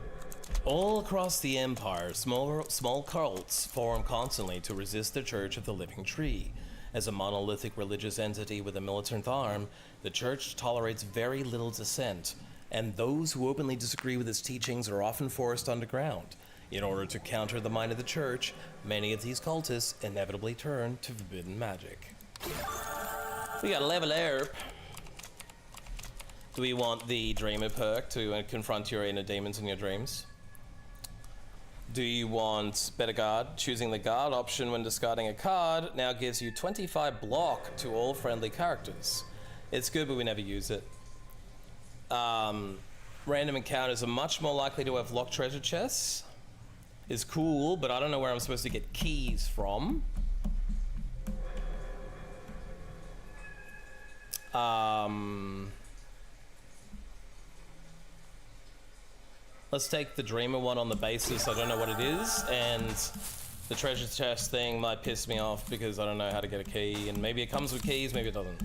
All across the empire, small cults form constantly to resist the Church of the Living Tree. As a monolithic religious entity with a militant arm, the Church tolerates very little dissent, and those who openly disagree with its teachings are often forced underground. In order to counter the might of the Church, many of these cultists inevitably turn to forbidden magic. We got a level up. Do we want the Dreamer perk to confront your inner demons in your dreams? Do you want Better Guard? Choosing the guard option when discarding a card now gives you 25 block to all friendly characters. It's good, but we never use it. Random encounters are much more likely to have locked treasure chests. Is cool, but I don't know where I'm supposed to get keys from. Let's take the Dreamer one on the basis I don't know what it is, and the treasure chest thing might piss me off because I don't know how to get a key, and maybe it comes with keys, maybe it doesn't.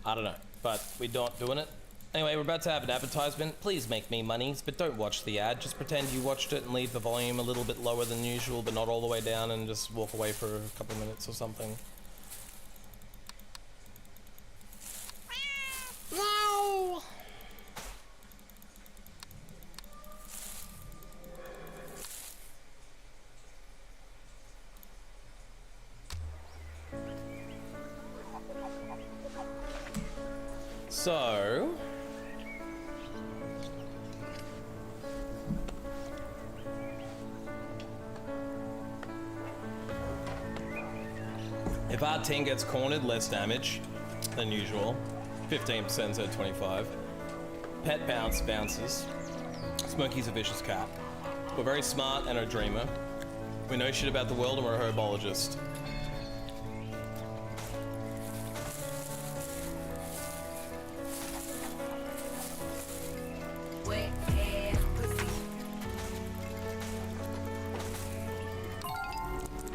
I don't know, but we're not doing it. Anyway, we're about to have an advertisement. Please make me monies, but don't watch the ad. Just pretend you watched it and leave the volume a little bit lower than usual, but not all the way down, and just walk away for a couple minutes or something. No! So... if our team gets cornered, less damage than usual. 15% instead of 25. Pet bounces. Smokey's a vicious cat. We're very smart and a dreamer. We know shit about the world and we're a herbologist.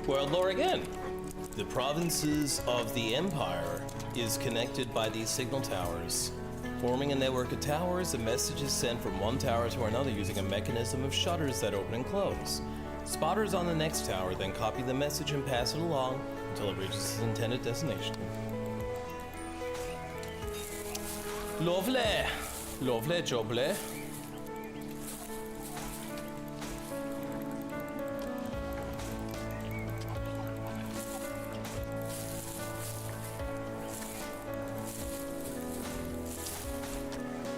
World lore again. The provinces of the Empire is connected by these signal towers. Forming a network of towers, a message is sent from one tower to another using a mechanism of shutters that open and close. Spotters on the next tower then copy the message and pass it along until it reaches its intended destination. Lovely. Lovely jubbly.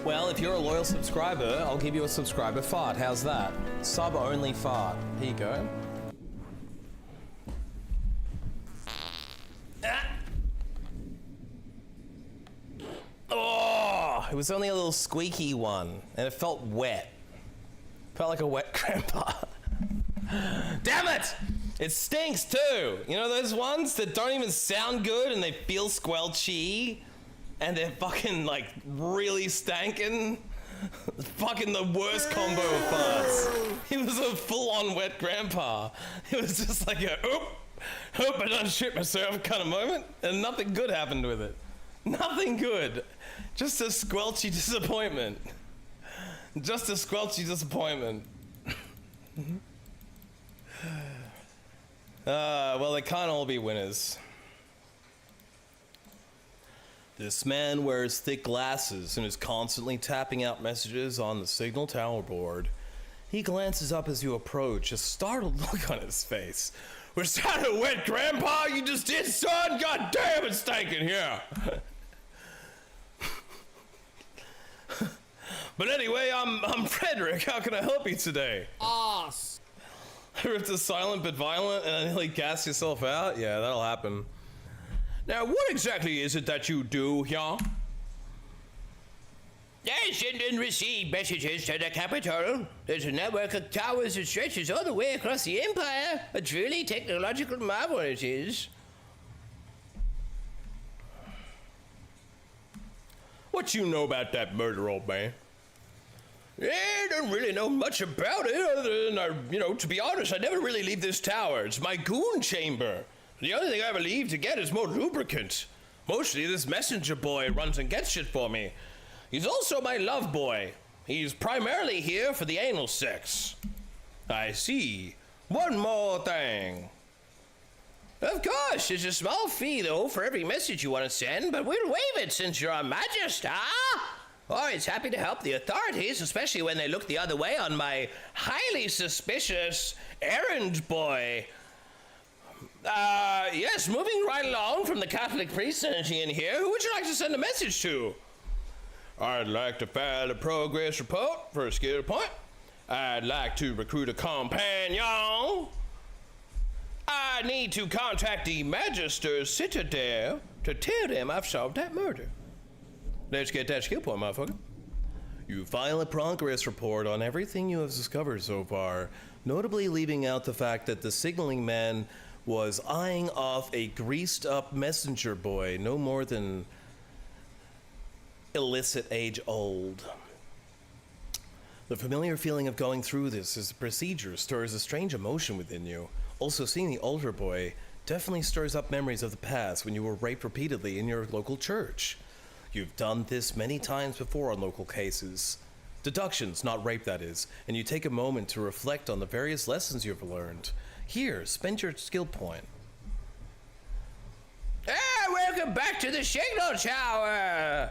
Well, if you're a loyal subscriber, I'll give you a subscriber fart. How's that? Sub-only fart. Here you go. Ah. Oh, it was only a little squeaky one, and it felt wet. Felt like a wet grandpa. Damn it! It stinks too! You know those ones that don't even sound good and they feel squelchy? And they're fucking like really stankin'. Fucking the worst combo of farts. He was a full-on wet grandpa. It was just like a hope I done shit myself kind of moment, and nothing good happened with it. Nothing good. Just a squelchy disappointment. Just a squelchy disappointment. Well, they can't all be winners. This man wears thick glasses and is constantly tapping out messages on the signal tower board. He glances up as you approach, a startled look on his face. Was that a wet grandpa you just did, son? God damn, it's stinking here. But anyway, I'm Frederick. How can I help you today? Ass. Ripped a silent but violent and nearly gas yourself out? Yeah, that'll happen. Now, what exactly is it that you do here? I send and receive messages to the capital. There's a network of towers that stretches all the way across the empire. A truly technological marvel it is. What you know about that murder, old man? Yeah, I don't really know much about it, other than, to be honest, I never really leave this tower. It's my goon chamber. The only thing I ever leave to get is more lubricant. Mostly this messenger boy runs and gets shit for me. He's also my love boy. He's primarily here for the anal sex. I see. One more thing. Of course, there's a small fee, though, for every message you want to send, but we'll waive it since you're a magister. Always happy to help the authorities, especially when they look the other way on my highly suspicious errand boy. Yes, moving right along from the Catholic priest energy in here, who would you like to send a message to? I'd like to file a progress report for a skill point. I'd like to recruit a companion. I need to contact the Magister's Citadel to tell them I've solved that murder. Let's get that skill point, motherfucker. You file a progress report on everything you have discovered so far, notably leaving out the fact that the signaling man was eyeing off a greased-up messenger boy no more than illicit age old. The familiar feeling of going through this as a procedure stirs a strange emotion within you. Also, seeing the older boy definitely stirs up memories of the past when you were raped repeatedly in your local church. You've done this many times before on local cases. Deductions, not rape that is, and you take a moment to reflect on the various lessons you've learned. Here, spend your skill point. Welcome back to the signal tower!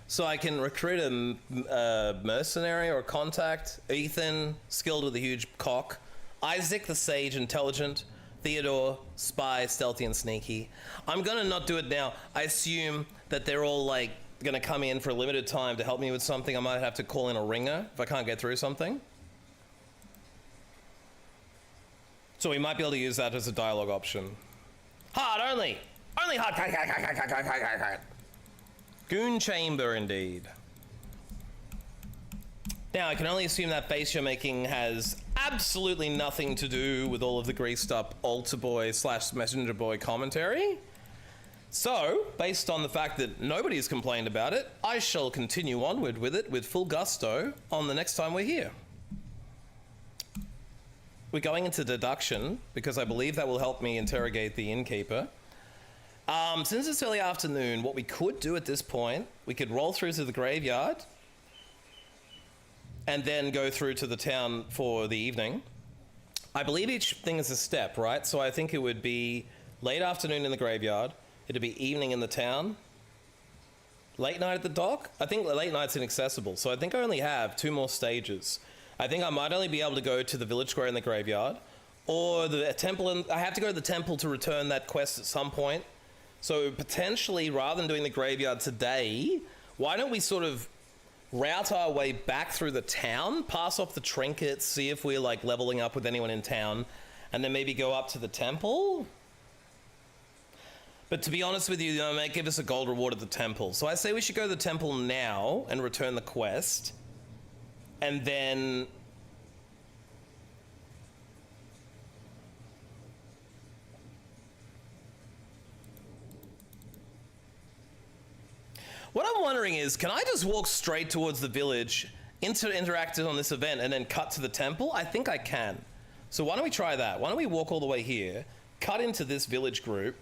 So I can recruit a mercenary or contact. Ethan, skilled with a huge cock. Isaac, the sage, intelligent. Theodore, spy, stealthy, and sneaky. I'm gonna not do it now. I assume that they're all like gonna come in for a limited time to help me with something. I might have to call in a ringer if I can't get through something. So we might be able to use that as a dialogue option. Hard only! Only hard! Goon chamber indeed. Now, I can only assume that face you're making has absolutely nothing to do with all of the greased up altar boy / messenger boy commentary. So, based on the fact that nobody's complained about it, I shall continue onward with it with full gusto on the next time we're here. We're going into deduction because I believe that will help me interrogate the innkeeper. Since it's early afternoon, what we could do at this point, we could roll through to the graveyard and then go through to the town for the evening. I believe each thing is a step, right? So I think it would be late afternoon in the graveyard, it'd be evening in the town, late night at the dock. I think late night's inaccessible, so I think I only have 2 more stages. I think I might only be able to go to the village square in the graveyard, or the temple, and I have to go to the temple to return that quest at some point. So potentially, rather than doing the graveyard today, why don't we sort of route our way back through the town, pass off the trinkets, see if we're like leveling up with anyone in town, and then maybe go up to the temple? But to be honest with you, they might give us a gold reward at the temple. So I say we should go to the temple now and return the quest. And then what I'm wondering is, can I just walk straight towards the village, interact on this event, and then cut to the temple? I think I can. So why don't we try that? Why don't we walk all the way here, cut into this village group,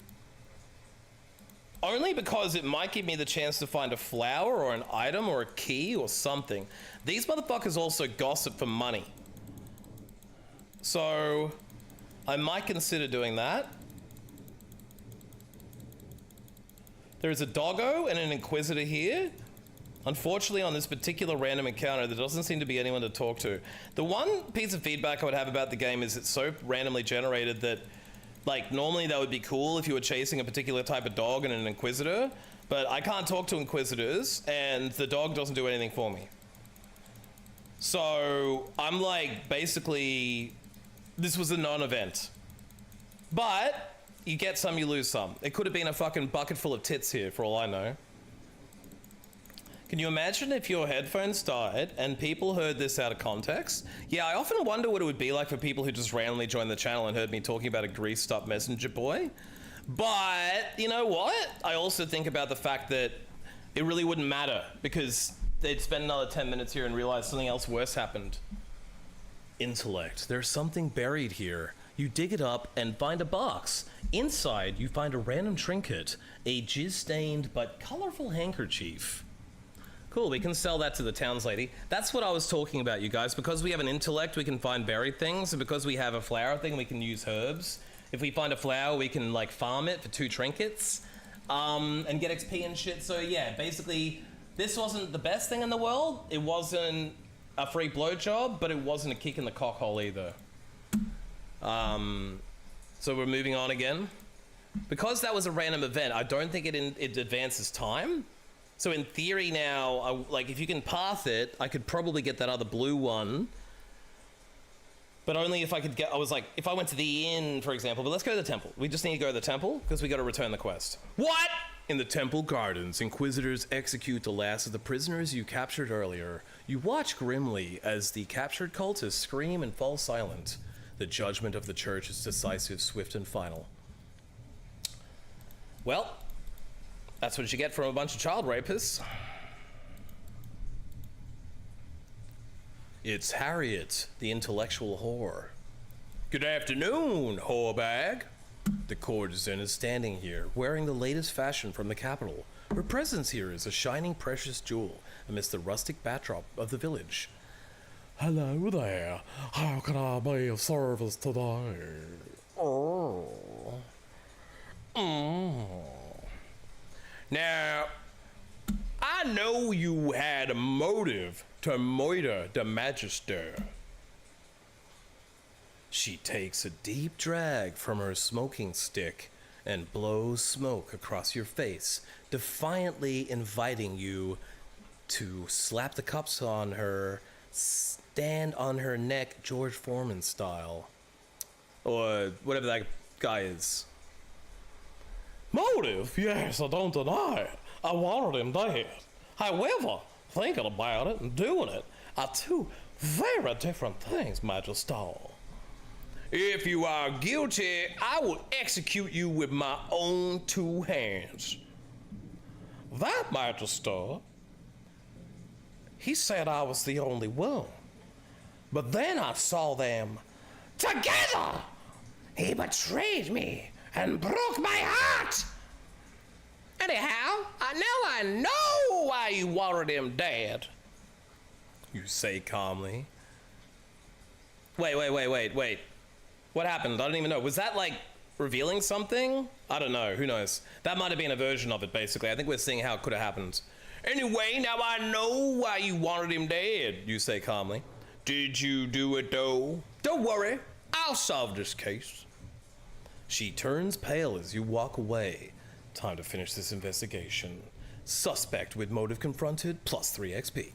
only because it might give me the chance to find a flower or an item or a key or something. These motherfuckers also gossip for money. So I might consider doing that. There's a doggo and an inquisitor here. Unfortunately, on this particular random encounter, there doesn't seem to be anyone to talk to. The one piece of feedback I would have about the game is it's so randomly generated that, like, normally that would be cool if you were chasing a particular type of dog and an inquisitor, but I can't talk to inquisitors, and the dog doesn't do anything for me. So I'm like, basically, this was a non-event. But you get some, you lose some. It could have been a fucking bucket full of tits here, for all I know. Can you imagine if your headphones died and people heard this out of context? Yeah, I often wonder what it would be like for people who just randomly joined the channel and heard me talking about a greased up messenger boy. But, you know what? I also think about the fact that it really wouldn't matter because they'd spend another 10 minutes here and realize something else worse happened. Intellect. There's something buried here. You dig it up and find a box. Inside, you find a random trinket, a jizz-stained but colorful handkerchief. Cool, we can sell that to the towns lady. That's what I was talking about, you guys. Because we have an intellect, we can find buried things. And because we have a flower thing, we can use herbs. If we find a flower, we can like farm it for 2 trinkets. And get XP and shit. So yeah, basically, this wasn't the best thing in the world. It wasn't a free blowjob, but it wasn't a kick in the cockhole either. So we're moving on again. Because that was a random event, I don't think it advances time. So in theory now, like if you can path it, I could probably get that other blue one. But only if I could get, I was like, if I went to the inn, for example, but let's go to the temple. We just need to go to the temple because we got to return the quest. What? In the temple gardens, inquisitors execute the last of the prisoners you captured earlier. You watch grimly as the captured cultists scream and fall silent. The judgment of the church is decisive, swift, and final. Well, that's what you get from a bunch of child rapists. It's Harriet, the intellectual whore. Good afternoon, whorebag. The courtesan is standing here, wearing the latest fashion from the capital. Her presence here is a shining precious jewel amidst the rustic backdrop of the village. Hello there. How can I be of service today? Oh. Now, I know you had a motive to murder the Magister. She takes a deep drag from her smoking stick and blows smoke across your face, defiantly inviting you to slap the cups on her, stand on her neck George Foreman style. Or whatever that guy is. Motive? Yes, I don't deny it. I wanted him dead. However, thinking about it and doing it are two very different things, Majesty. If you are guilty, I will execute you with my own two hands. That, Majesty? He said I was the only one. But then I saw them together. He betrayed me and broke my heart. Anyhow, I know why you wanted him dead. You say calmly. Wait. What happened? I don't even know. Was that like revealing something? I don't know. Who knows? That might have been a version of it, basically. I think we're seeing how it could have happened. Anyway, now I know why you wanted him dead. You say calmly. Did you do it though? Don't worry, I'll solve this case. She turns pale as you walk away. Time to finish this investigation. Suspect with motive confronted, plus 3 XP.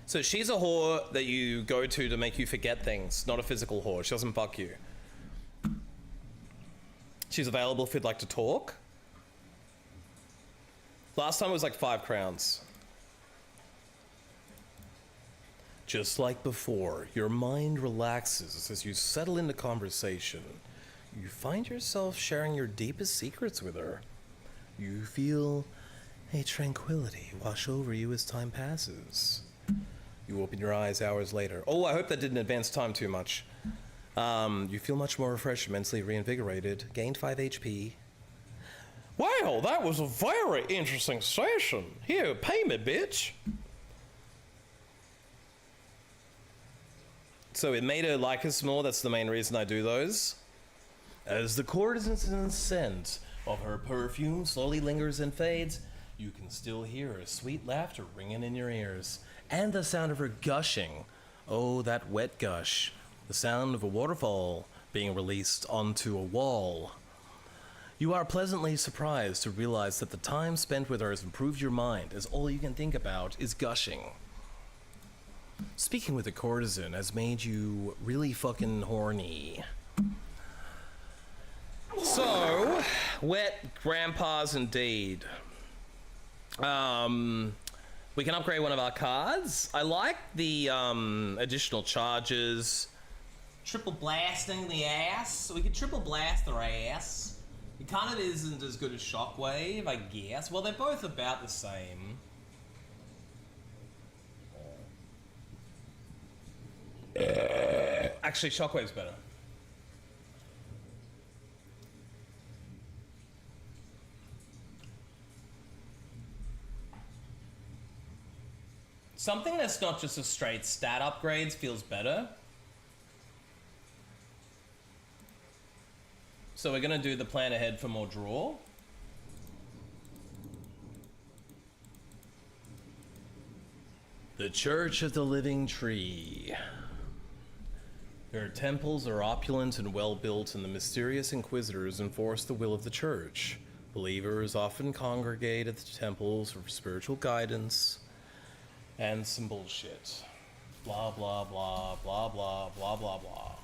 So she's a whore that you go to make you forget things, not a physical whore. She doesn't fuck you. She's available if you'd like to talk. Last time it was like 5 crowns. Just like before, your mind relaxes as you settle into conversation. You find yourself sharing your deepest secrets with her. You feel a tranquility wash over you as time passes. You open your eyes hours later. Oh, I hope that didn't advance time too much. You feel much more refreshed, mentally reinvigorated, gained 5 HP. Well, that was a very interesting session. Here, pay me, bitch. So it made her like us more. That's the main reason I do those. As the courtesan's scent of her perfume slowly lingers and fades, you can still hear her sweet laughter ringing in your ears, and the sound of her gushing. Oh, that wet gush. The sound of a waterfall being released onto a wall. You are pleasantly surprised to realize that the time spent with her has improved your mind, as all you can think about is gushing. Speaking with a courtesan has made you really fucking horny. So, wet grandpas indeed. We can upgrade one of our cards. I like the additional charges. Triple blasting the ass. So we could triple blast their ass. It kind of isn't as good as Shockwave, I guess. Well, they're both about the same. Actually, Shockwave's better. Something that's not just a straight stat upgrades feels better. So we're gonna do the plan ahead for more draw. The Church of the Living Tree. Their temples are opulent and well-built, and the mysterious inquisitors enforce the will of the church. Believers often congregate at the temples for spiritual guidance and some bullshit. Blah, blah, blah, blah, blah, blah, blah, blah.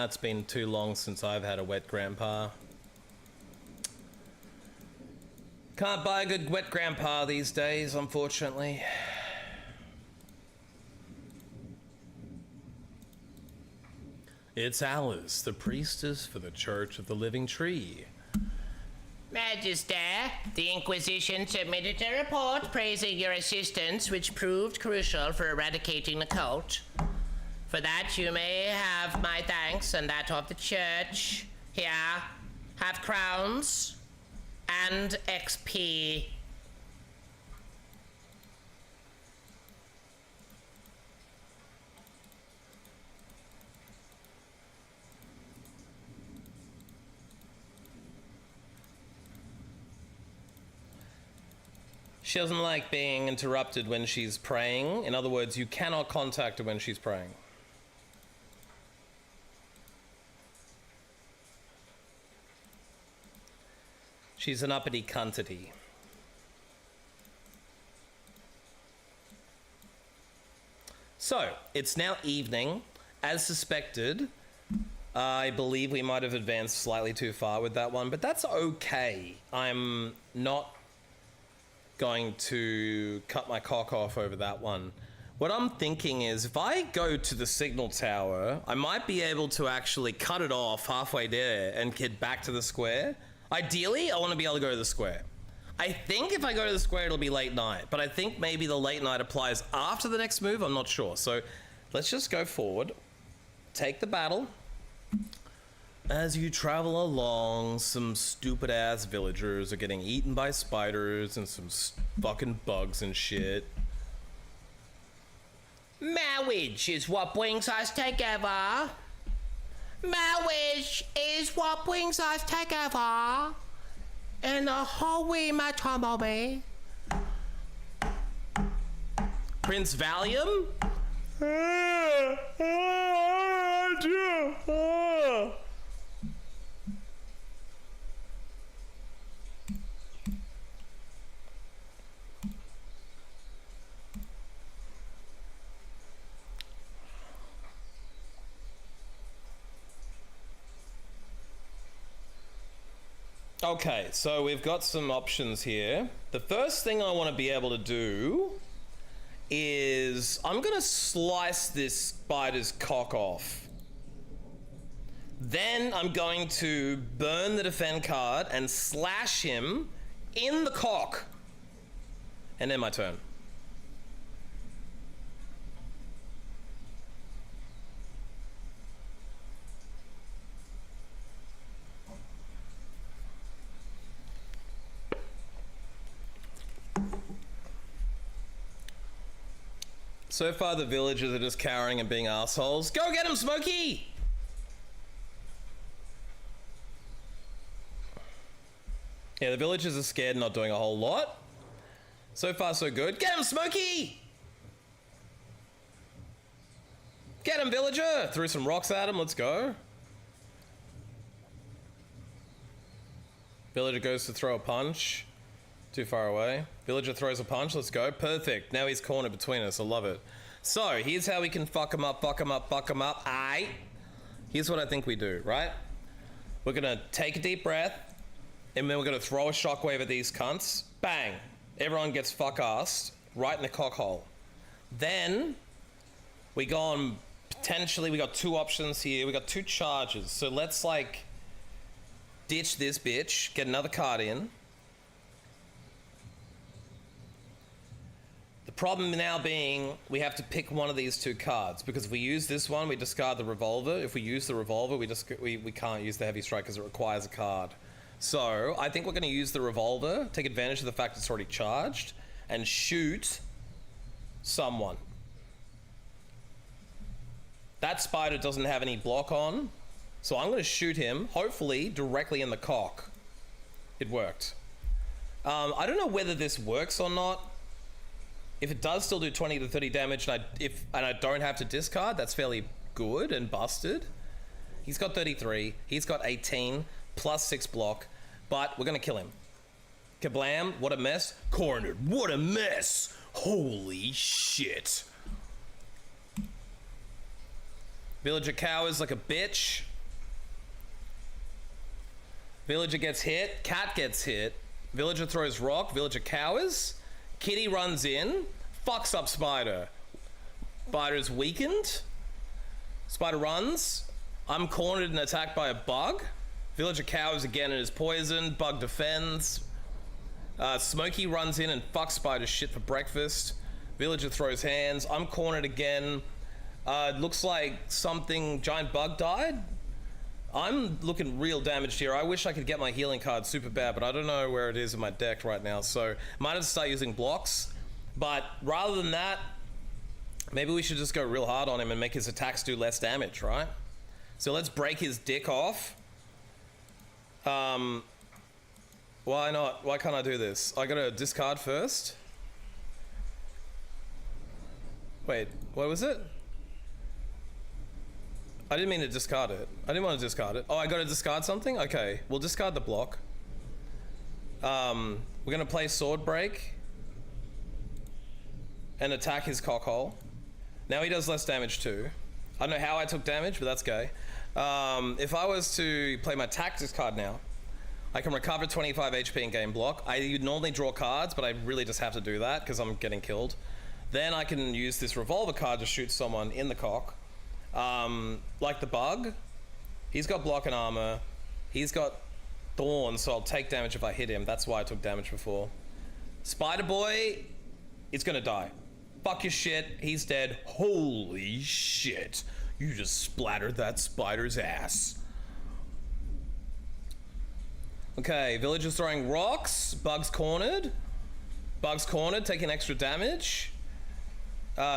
It's been too long since I've had a wet grandpa. Can't buy a good wet grandpa these days, unfortunately. It's Alice, the priestess for the Church of the Living Tree. Majesty, the Inquisition submitted a report praising your assistance, which proved crucial for eradicating the cult. For that, you may have my thanks and that of the church. Here, have crowns and XP. She doesn't like being interrupted when she's praying. In other words, you cannot contact her when she's praying. She's an uppity cuntity. So, it's now evening. As suspected, I believe we might have advanced slightly too far with that one, but that's okay. I'm not going to cut my cock off over that one. What I'm thinking is if I go to the signal tower, I might be able to actually cut it off halfway there and get back to the square. Ideally, I want to be able to go to the square. I think if I go to the square, it'll be late night, but I think maybe the late night applies after the next move. I'm not sure. So let's just go forward, take the battle. As you travel along, some stupid ass villagers are getting eaten by spiders and some fucking bugs and shit. Marriage is what brings us together. Marriage is what brings us together. In the holy matrimony. Prince Valium? Okay, so we've got some options here. The first thing I want to be able to do is I'm going to slice this spider's cock off. Then I'm going to burn the defend card and slash him in the cock. And then my turn. So far, the villagers are just cowering and being assholes. Go get him, Smokey! Yeah, the villagers are scared, not doing a whole lot. So far, so good. Get him, Smokey! Get him, villager! Threw some rocks at him, let's go. Villager goes to throw a punch. Too far away. Villager throws a punch, let's go. Perfect. Now he's cornered between us, I love it. So, here's how we can fuck him up, fuck him up, fuck him up. Aight. Here's what I think we do, right? We're gonna take a deep breath, and then we're gonna throw a shockwave at these cunts. Bang. Everyone gets fuck-assed right in the cock hole. Then, we go on, potentially, we got two options here. We got two charges. So let's, like, ditch this bitch, get another card in. The problem now being we have to pick one of these two cards, because if we use this one, we discard the revolver. If we use the revolver, we can't use the heavy strike because it requires a card. So I think we're going to use the revolver, take advantage of the fact it's already charged, and shoot someone. That spider doesn't have any block on, so I'm going to shoot him, hopefully directly in the cock. It worked. I don't know whether this works or not. If it does still do 20 to 30 damage and I don't have to discard, that's fairly good and busted. He's got 33, he's got 18, plus 6 block, but we're gonna kill him. Kablam, what a mess. Cornered, what a mess. Holy shit. Villager cowers like a bitch. Villager gets hit, cat gets hit. Villager throws rock, villager cowers. Kitty runs in, fucks up Spider. Spider is weakened. Spider runs. I'm cornered and attacked by a bug. Villager cowers again and is poisoned. Bug defends. Smokey runs in and fucks Spider's shit for breakfast. Villager throws hands. I'm cornered again. It looks like something, giant bug died. I'm looking real damaged here. I wish I could get my healing card super bad, but I don't know where it is in my deck right now, so might have to start using blocks. But rather than that, maybe we should just go real hard on him and make his attacks do less damage, right? So let's break his dick off. Why not? Why can't I do this? I gotta discard first. Wait, what was it? I didn't mean to discard it. I didn't want to discard it. Oh, I gotta discard something? Okay, we'll discard the block. We're gonna play Sword Break and attack his cockhole. Now he does less damage too. I don't know how I took damage, but that's gay. If I was to play my tactics card now, I can recover 25 HP and gain block. I normally draw cards, but I really just have to do that because I'm getting killed. Then I can use this revolver card to shoot someone in the cock. Like the bug, he's got block and armor. He's got thorn, so I'll take damage if I hit him. That's why I took damage before. Spider Boy is gonna die. Fuck your shit, he's dead. Holy shit, you just splattered that spider's ass. Okay, villagers throwing rocks. Bug's cornered. Bug's cornered, taking extra damage.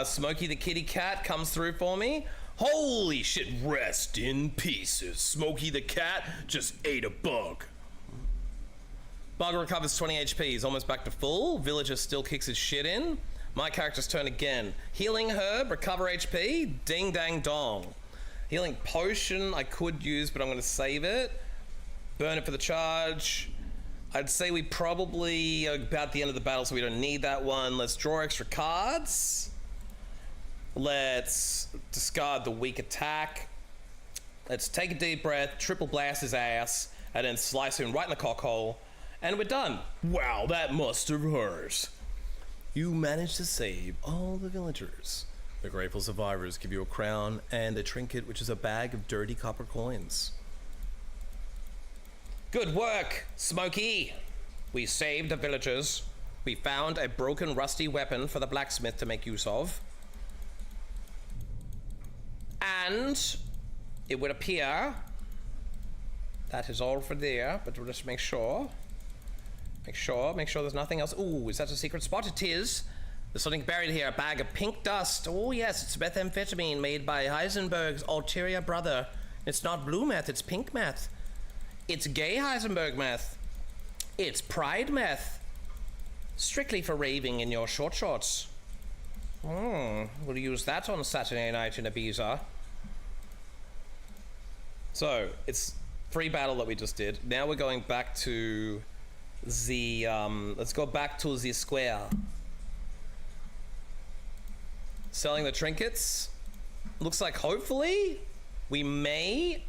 Smokey the kitty cat comes through for me. Holy shit, rest in pieces. Smokey the cat just ate a bug. Bug recovers 20 HP, he's almost back to full. Villager still kicks his shit in. My character's turn again. Healing herb, recover HP, ding dang dong. Healing potion I could use, but I'm gonna save it. Burn it for the charge. I'd say we probably are about the end of the battle, so we don't need that one. Let's draw extra cards. Let's discard the weak attack. Let's take a deep breath, triple blast his ass, and then slice him right in the cockhole, and we're done. Wow, that must have hurt. You managed to save all the villagers. The grateful survivors give you a crown and a trinket, which is a bag of dirty copper coins. Good work, Smokey. We saved the villagers. We found a broken, rusty weapon for the blacksmith to make use of. And it would appear that is all for there, but we'll just make sure there's nothing else. Ooh, is that a secret spot? It is. There's something buried here, a bag of pink dust. Oh yes, it's methamphetamine made by Heisenberg's ulterior brother. It's not blue meth, it's pink meth. It's gay Heisenberg meth. It's pride meth. Strictly for raving in your short shorts. We'll use that on Saturday night in Ibiza. So, it's free battle that we just did. Now we're going back to the, let's go back to the square. Selling the trinkets. Looks like hopefully we may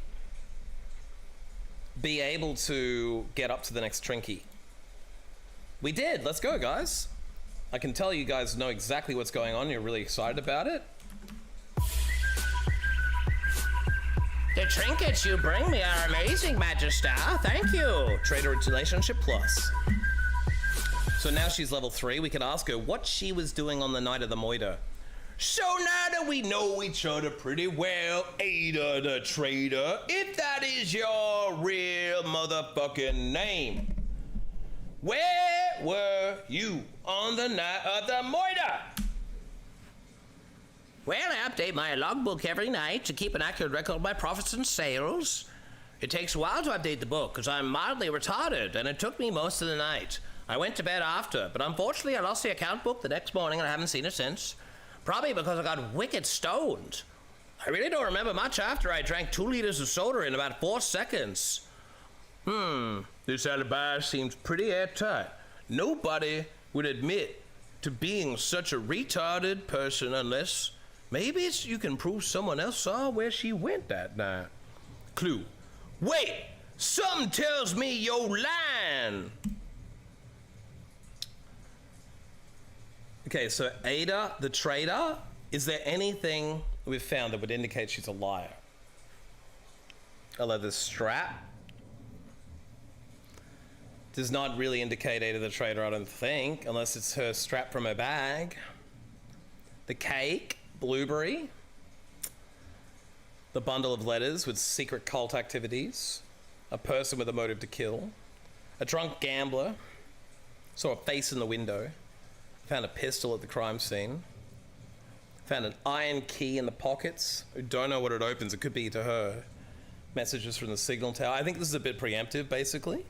be able to get up to the next trinky. We did, let's go guys. I can tell you guys know exactly what's going on. You're really excited about it. The trinkets you bring me are amazing, Magister. Thank you. Trader Relationship Plus. So now she's level 3. We can ask her what she was doing on the night of the moiter. So now that we know each other pretty well, Ada the Trader, if that is your real motherfucking name, where were you on the night of the moiter? Well, I update my logbook every night to keep an accurate record of my profits and sales. It takes a while to update the book because I'm mildly retarded, and it took me most of the night. I went to bed after, but unfortunately I lost the account book the next morning and I haven't seen it since. Probably because I got wicked stoned. I really don't remember much after I drank 2 liters of soda in about 4 seconds. This alibi seems pretty airtight. Nobody would admit to being such a retarded person unless maybe you can prove someone else saw where she went that night. Clue. Wait! Something tells me you're lying! Okay, so Ada the Trader, is there anything we've found that would indicate she's a liar? A leather strap. Does not really indicate Ada the Trader, I don't think, unless it's her strap from her bag. The cake, blueberry. The bundle of letters with secret cult activities. A person with a motive to kill. A drunk gambler. Saw a face in the window. Found a pistol at the crime scene. Found an iron key in the pockets. We don't know what it opens. It could be to her. Messages from the signal tower. I think this is a bit preemptive, basically.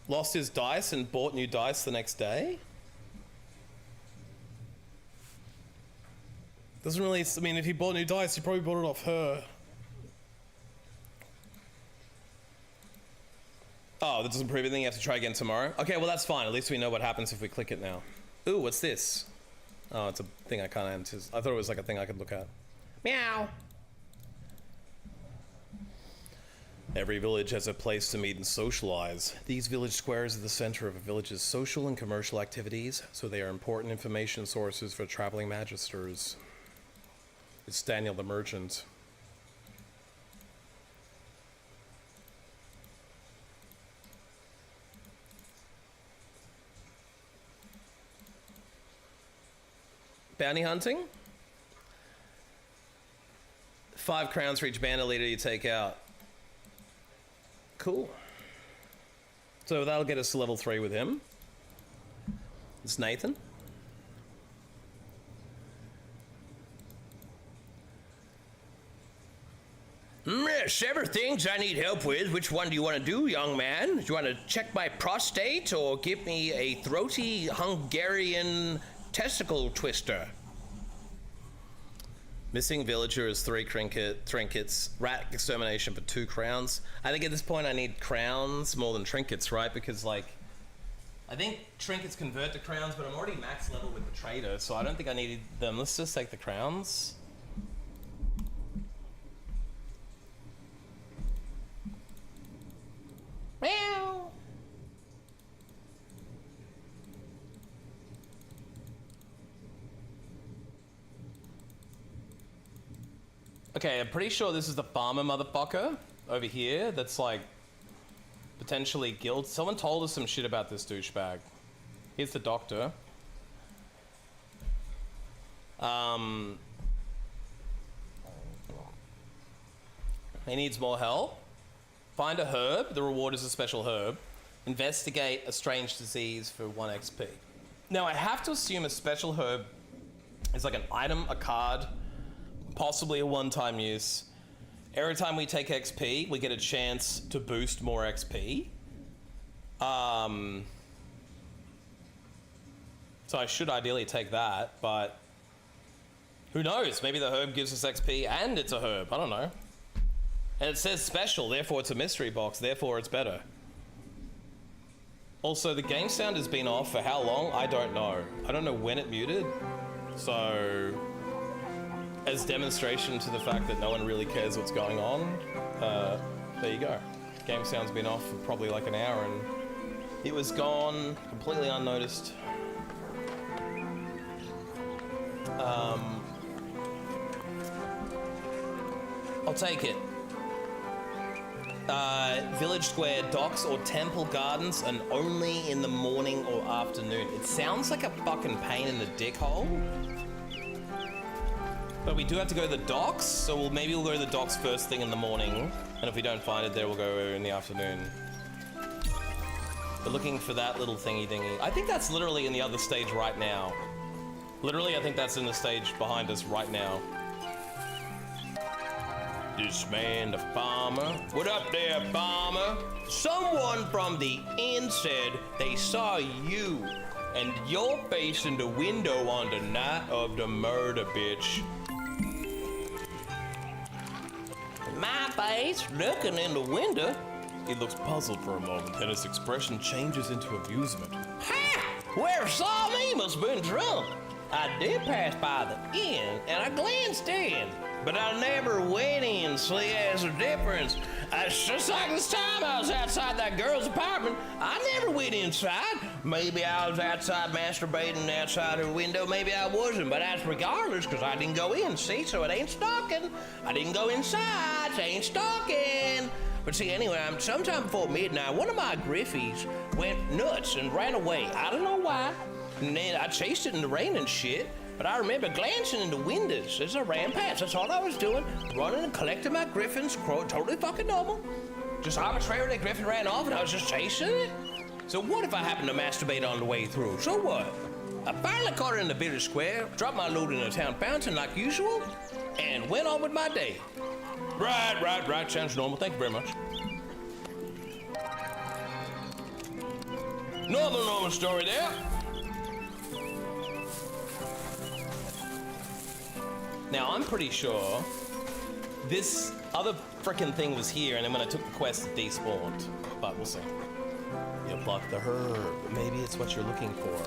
Lost his dice and bought new dice the next day. Doesn't really, I mean, if he bought new dice, he probably bought it off her. Oh, that doesn't prove anything, you have to try again tomorrow? Okay, well that's fine, at least we know what happens if we click it now. Ooh, what's this? Oh, it's a thing I can't anticipate. I thought it was like a thing I could look at. Meow! Every village has a place to meet and socialize. These village squares are the center of a village's social and commercial activities, so they are important information sources for traveling magisters. It's Daniel the merchant. Bounty hunting? 5 crowns for each bandit leader you take out. Cool. So that'll get us to level 3 with him. It's Nathan. Several things I need help with. Which one do you want to do, young man? Do you want to check my prostate or give me a throaty Hungarian testicle twister? Missing villager is 3 trinkets. Rat extermination for 2 crowns. I think at this point I need crowns more than trinkets, right? Because like, I think trinkets convert to crowns, but I'm already max level with the trader, so I don't think I needed them. Let's just take the crowns. Meow. Okay, I'm pretty sure this is the farmer motherfucker over here that's like potentially guild. Someone told us some shit about this douchebag. Here's the doctor. He needs more help. Find a herb. The reward is a special herb. Investigate a strange disease for 1 XP. Now I have to assume a special herb is like an item, a card, possibly a one-time use. Every time we take XP, we get a chance to boost more XP. So I should ideally take that, but who knows? Maybe the herb gives us XP and it's a herb. I don't know. And it says special, therefore it's a mystery box, therefore it's better. Also, the game sound has been off for how long? I don't know. I don't know when it muted. So, as demonstration to the fact that no one really cares what's going on, there you go. Game sound's been off for probably like an hour and it was gone, completely unnoticed. I'll take it. Village Square, docks or temple gardens, and only in the morning or afternoon. It sounds like a fucking pain in the dick hole. But we do have to go to the docks, so maybe we'll go to the docks first thing in the morning, and if we don't find it there, we'll go in the afternoon. We're looking for that little thingy dingy. I think that's literally in the other stage right now. Literally, I think that's in the stage behind us right now. This man, the farmer. What up there, farmer? Someone from the inn said they saw you and your face in the window on the night of the murder, bitch. My face looking in the window. He looks puzzled for a moment, then his expression changes into amusement. Ha! Whoever saw me must have been drunk. I did pass by the inn and I glanced in, but I never went in, so there's a difference. It's just like this time I was outside that girl's apartment. I never went inside. Maybe I was outside masturbating outside her window, maybe I wasn't, but that's regardless, because I didn't go in, see, so it ain't stalking. I didn't go inside, so it ain't stalking. But see, anyway, sometime before midnight, one of my griffies went nuts and ran away. I don't know why. And then I chased it in the rain and shit. But I remember glancing in the windows as I ran past. That's all I was doing. Running and collecting my griffins. Totally fucking normal. Just arbitrarily, the griffin ran off and I was just chasing it. So what if I happened to masturbate on the way through? So what? I finally caught it in the village square, dropped my load in the town fountain like usual, and went on with my day. Right. Sounds normal. Thank you very much. Normal story there. Now, I'm pretty sure this other frickin' thing was here, and then when I took the quest, it despawned. But we'll see. You pluck the herb. Maybe it's what you're looking for.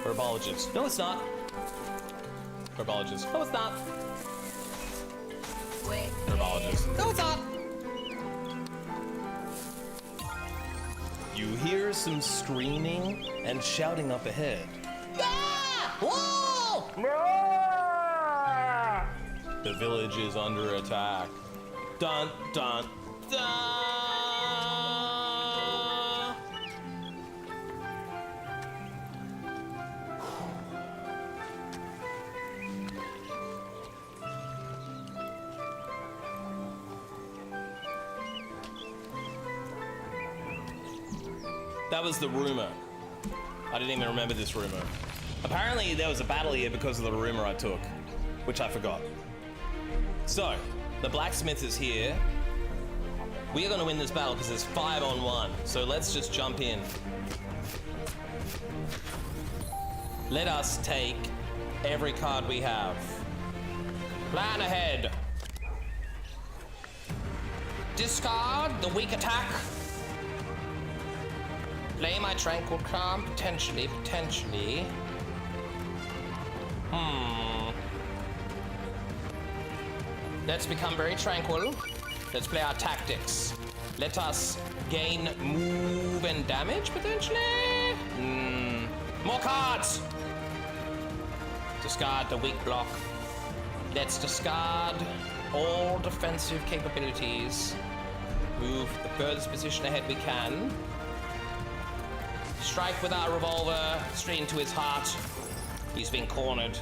Herbologist. No, it's not. Herbologist. No, it's not. Wait. Herbologist. No, it's not. You hear some screaming and shouting up ahead. Ah! Whoa! The village is under attack. Dun, dun, dun! That was the rumor. I didn't even remember this rumor. Apparently there was a battle here because of the rumor I took, which I forgot. So, the blacksmith is here. We are going to win this battle because there's 5-on-1. So let's just jump in. Let us take every card we have. Plan ahead. Discard the weak attack. Play my tranquil calm. Potentially. Let's become very tranquil. Let's play our tactics. Let us gain move and damage, potentially? More cards! Discard the weak block. Let's discard all defensive capabilities. Move the furthest position ahead we can. Strike with our revolver straight into his heart. He's been cornered.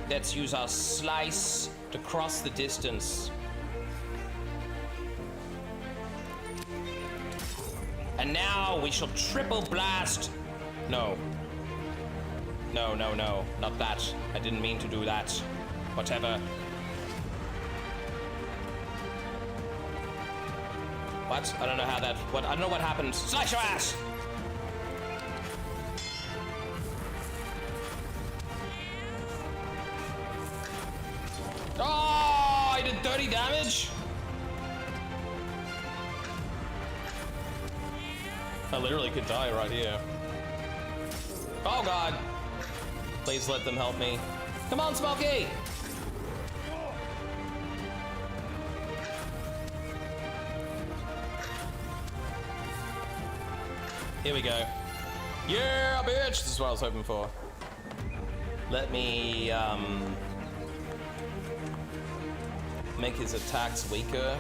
Let's use our slice to cross the distance. And now we shall triple blast. No. No, not that. I didn't mean to do that. Whatever. What? I don't know how that. What? I don't know what happened. Slice your ass! Oh, I did 30 damage. I literally could die right here. Oh God. Please let them help me. Come on, Smokey. Here we go. Yeah, bitch. This is what I was hoping for. Let me, make his attacks weaker.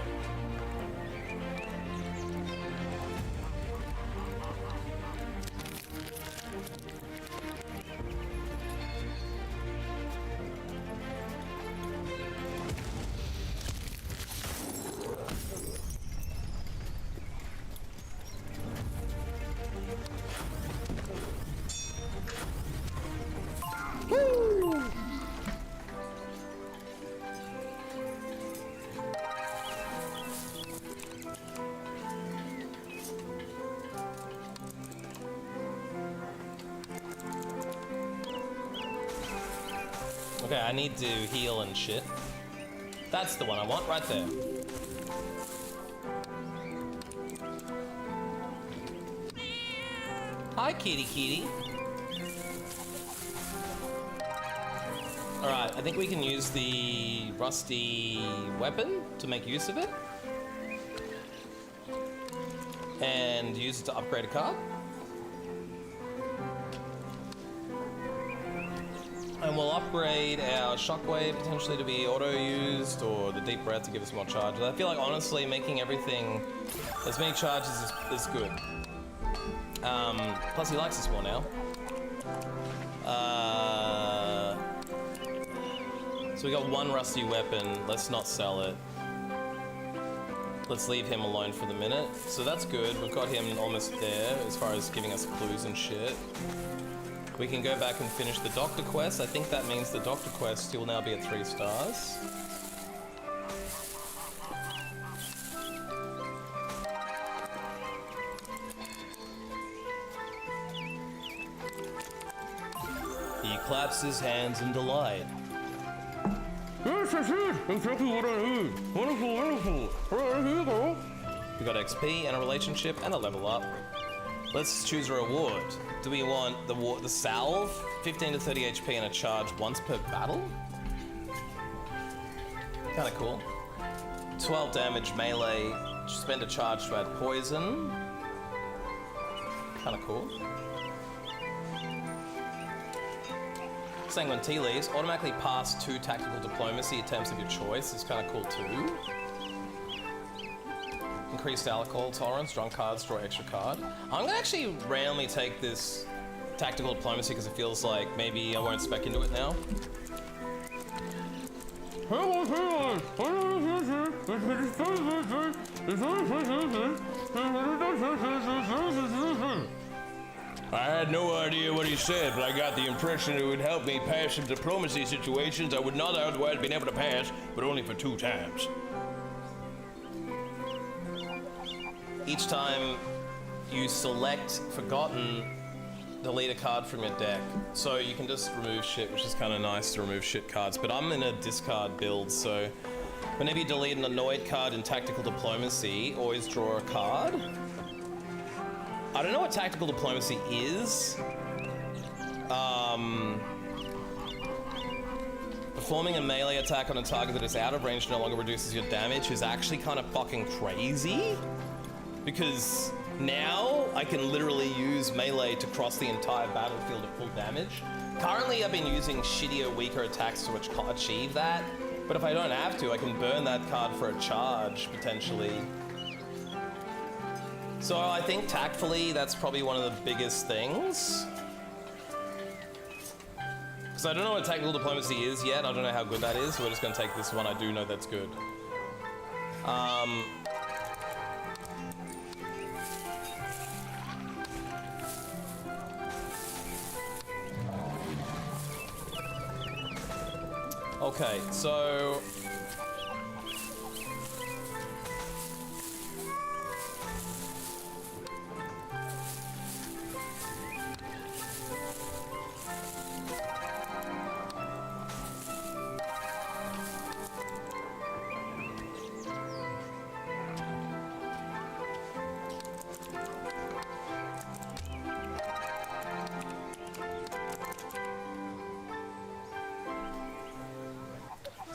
Woo! Okay, I need to heal and shit. That's the one I want right there. Hi, kitty. Alright, I think we can use the rusty weapon to make use of it. And use it to upgrade a card. And we'll upgrade our shockwave potentially to be auto-used, or the deep breath to give us more charges. I feel like honestly making everything as many charges is good. Plus he likes us more now. So we got one rusty weapon. Let's not sell it. Let's leave him alone for the minute. So that's good. We've got him almost there as far as giving us clues and shit. We can go back and finish the Doctor quest. I think that means the Doctor quest will now be at 3 stars. He claps his hands in delight. Exactly what I need. Wonderful, wonderful. Alright, here you go. We got XP and a relationship and a level up. Let's choose a reward. Do we want the salve? 15 to 30 HP and a charge once per battle? Kinda cool. 12 damage melee. Spend a charge to add poison. Kinda cool. Sanguine Tea Leaves. Automatically pass 2 tactical diplomacy attempts of your choice. Is kinda cool too. Increased alcohol tolerance. Drunk cards draw extra card. I'm gonna actually randomly take this tactical diplomacy because it feels like maybe I won't spec into it now. I had no idea what he said, but I got the impression it would help me pass some diplomacy situations I would not otherwise been able to pass, but only for 2 times. Each time you select Forgotten, delete a card from your deck. So you can just remove shit, which is kind of nice to remove shit cards. But I'm in a discard build, so whenever you delete an annoyed card in Tactical Diplomacy, always draw a card. I don't know what Tactical Diplomacy is. Performing a melee attack on a target that is out of range no longer reduces your damage is actually kind of fucking crazy. Because now I can literally use melee to cross the entire battlefield at full damage. Currently I've been using shittier, weaker attacks to achieve that. But if I don't have to, I can burn that card for a charge, potentially. So I think tactfully, that's probably one of the biggest things. Because I don't know what Tactical Diplomacy is yet. I don't know how good that is. So we're just going to take this one. I do know that's good. Okay, so...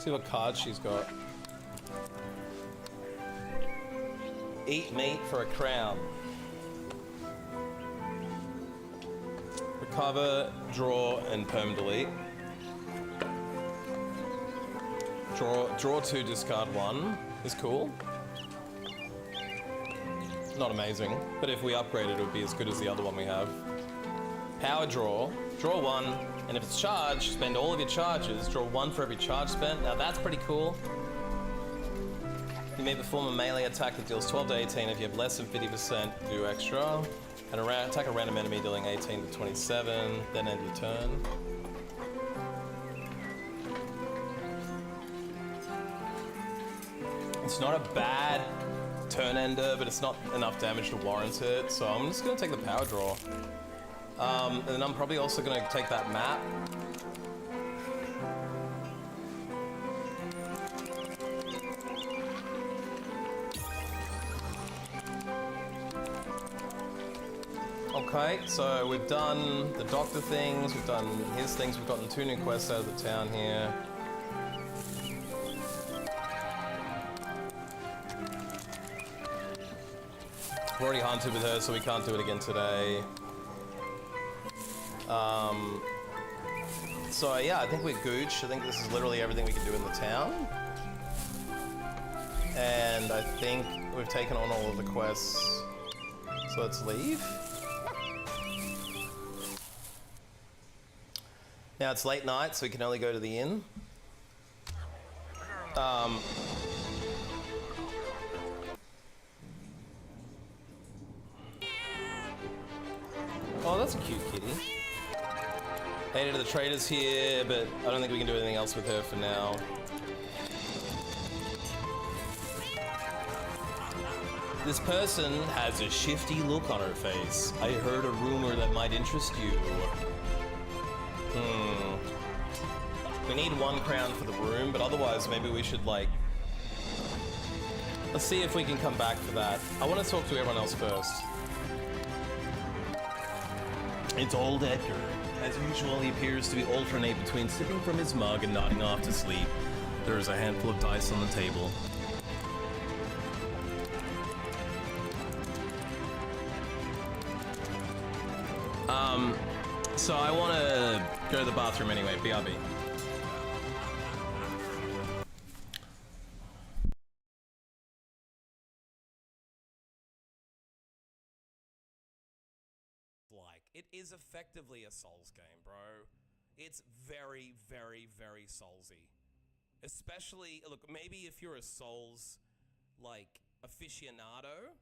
see what card she's got. Eat meat for a crown. Recover, draw, and perm delete. Draw 2, discard 1 is cool. Not amazing, but if we upgrade it, it would be as good as the other one we have. Power draw, draw 1, and if it's charged, spend all of your charges, draw 1 for every charge spent. Now that's pretty cool. You may perform a melee attack that deals 12 to 18. If you have less than 50%, do extra. And attack a random enemy dealing 18 to 27, then end your turn. It's not a bad turn ender, but it's not enough damage to warrant it, so I'm just gonna take the power draw. And then I'm probably also gonna take that map. Okay, so we've done the doctor things, we've done his things, we've gotten 2 new quests out of the town here. We've already hunted with her, so we can't do it again today. So yeah, I think we're gooch. I think this is literally everything we can do in the town. And I think we've taken on all of the quests. So let's leave. Now it's late night, so we can only go to the inn. Oh, that's a cute kitty. Headed to the traders here, but I don't think we can do anything else with her for now. This person has a shifty look on her face. I heard a rumor that might interest you. We need 1 crown for the room, but otherwise maybe we should like... Let's see if we can come back for that. I want to talk to everyone else first. It's old Edgar. As usual, he appears to be alternate between sipping from his mug and nodding off to sleep. There is a handful of dice on the table. So I want to go to the bathroom anyway, BRB. Like, it is effectively a Souls game, bro. It's very, very, very Soulsy. Especially, look, maybe if you're a Souls, like, aficionado,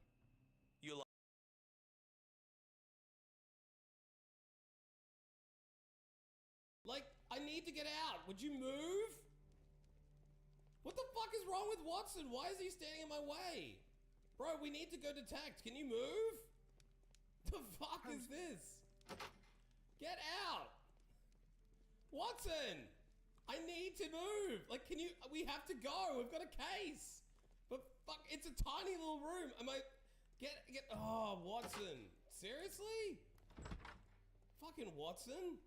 you like... Like, I need to get out. Would you move? What the fuck is wrong with Watson? Why is he standing in my way? Bro, we need to go detect. Can you move? The fuck is this? Get out! Watson! I need to move! Like, can you... We have to go! We've got a case! But fuck, it's a tiny little room! Am I... Get... Oh, Watson! Seriously? Fucking Watson?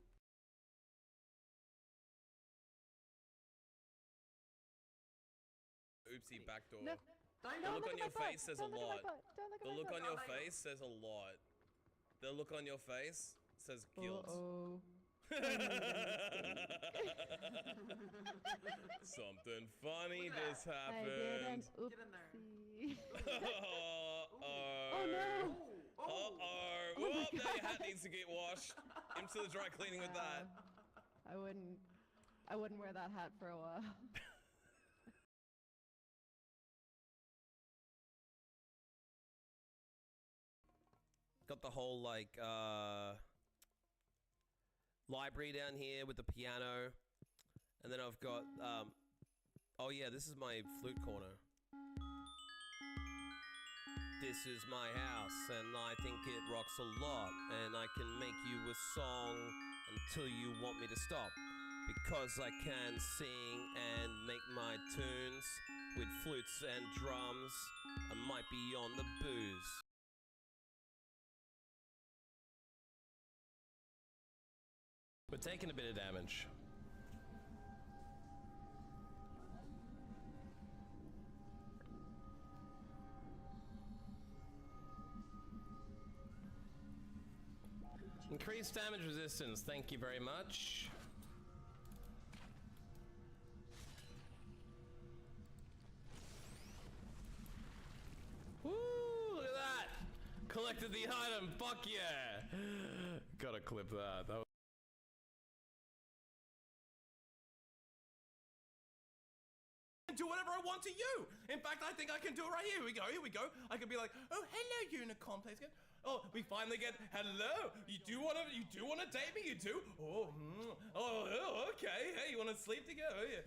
Oopsie, backdoor. No. The look on your face says a lot. The look on your face says a lot. The look on your face says guilt. Something funny just happened. Get in there. Oh no. Uh-oh. Well, now your hat needs to get washed. Into the dry cleaning with that. I wouldn't wear that hat for a while. Got the whole like library down here with the piano, and then I've got oh yeah, this is my flute corner. This is my house, and I think it rocks a lot, and I can make you a song until you want me to stop, because I can sing and make my tunes with flutes and drums. I might be on the booze. We're taking a bit of damage. Increased damage resistance, thank you very much. Woo, look at that! Collected the item, fuck yeah! Gotta clip that. That was do whatever I want to you. In fact, I think I can do it right here. Here we go. I could be like, oh, hello, unicorn, please get. Oh, we finally get hello. You do wanna date me? You do? Oh, okay. Hey, you wanna sleep together? Yeah.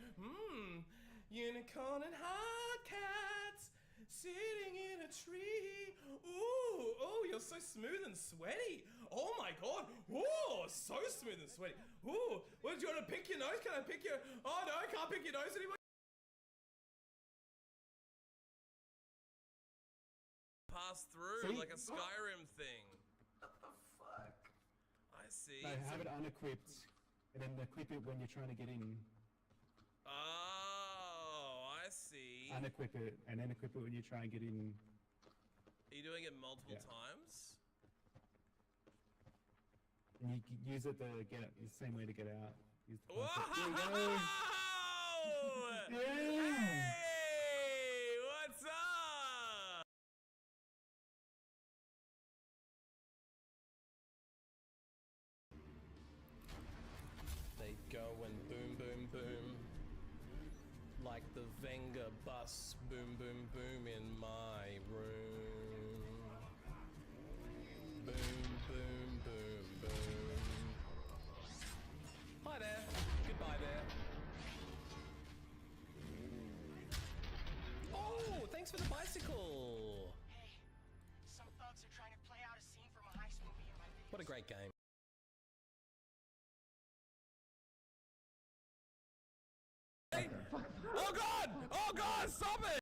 Unicorn and hot cats sitting in a tree. Ooh, oh, you're so smooth and sweaty. Oh my god. Ooh, so smooth and sweaty. Ooh, what, do you wanna pick your nose? Can I pick your? Oh no, I can't pick your nose anymore. Pass through like a Skyrim thing. What the fuck? I see. No, have it unequipped, and then equip it when you're trying to get in. Oh, I see. Unequip it, and then equip it when you try and get in. Are you doing it multiple times? And you can use it to get the same way to get out. Use the Whoa! Yeah. Hey, what's up? They go and boom, boom, boom. Like the Venga bus, boom, boom, boom in my room. Boom, boom, boom, boom. Hi there. Goodbye there. Oh, thanks for the bicycle. Hey, some thugs are trying to play out a scene from a heist movie in my videos. What a great game. Oh god! Oh god! Stop it!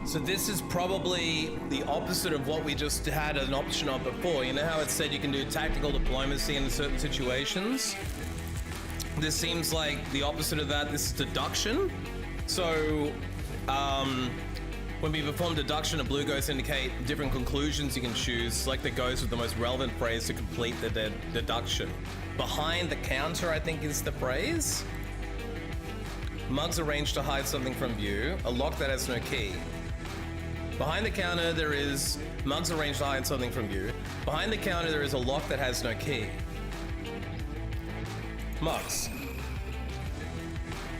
So this is probably the opposite of what we just had an option of before. You know how it said you can do tactical diplomacy in certain situations? This seems like the opposite of that. This is deduction. So when we perform deduction, the blue ghosts indicate different conclusions you can choose. Select the ghost with the most relevant phrase to complete the deduction. Behind the counter, I think, is the phrase. Mugs arranged to hide something from view. A lock that has no key. Behind the counter, there is mugs arranged to hide something from view. Behind the counter, there is a lock that has no key. Mugs.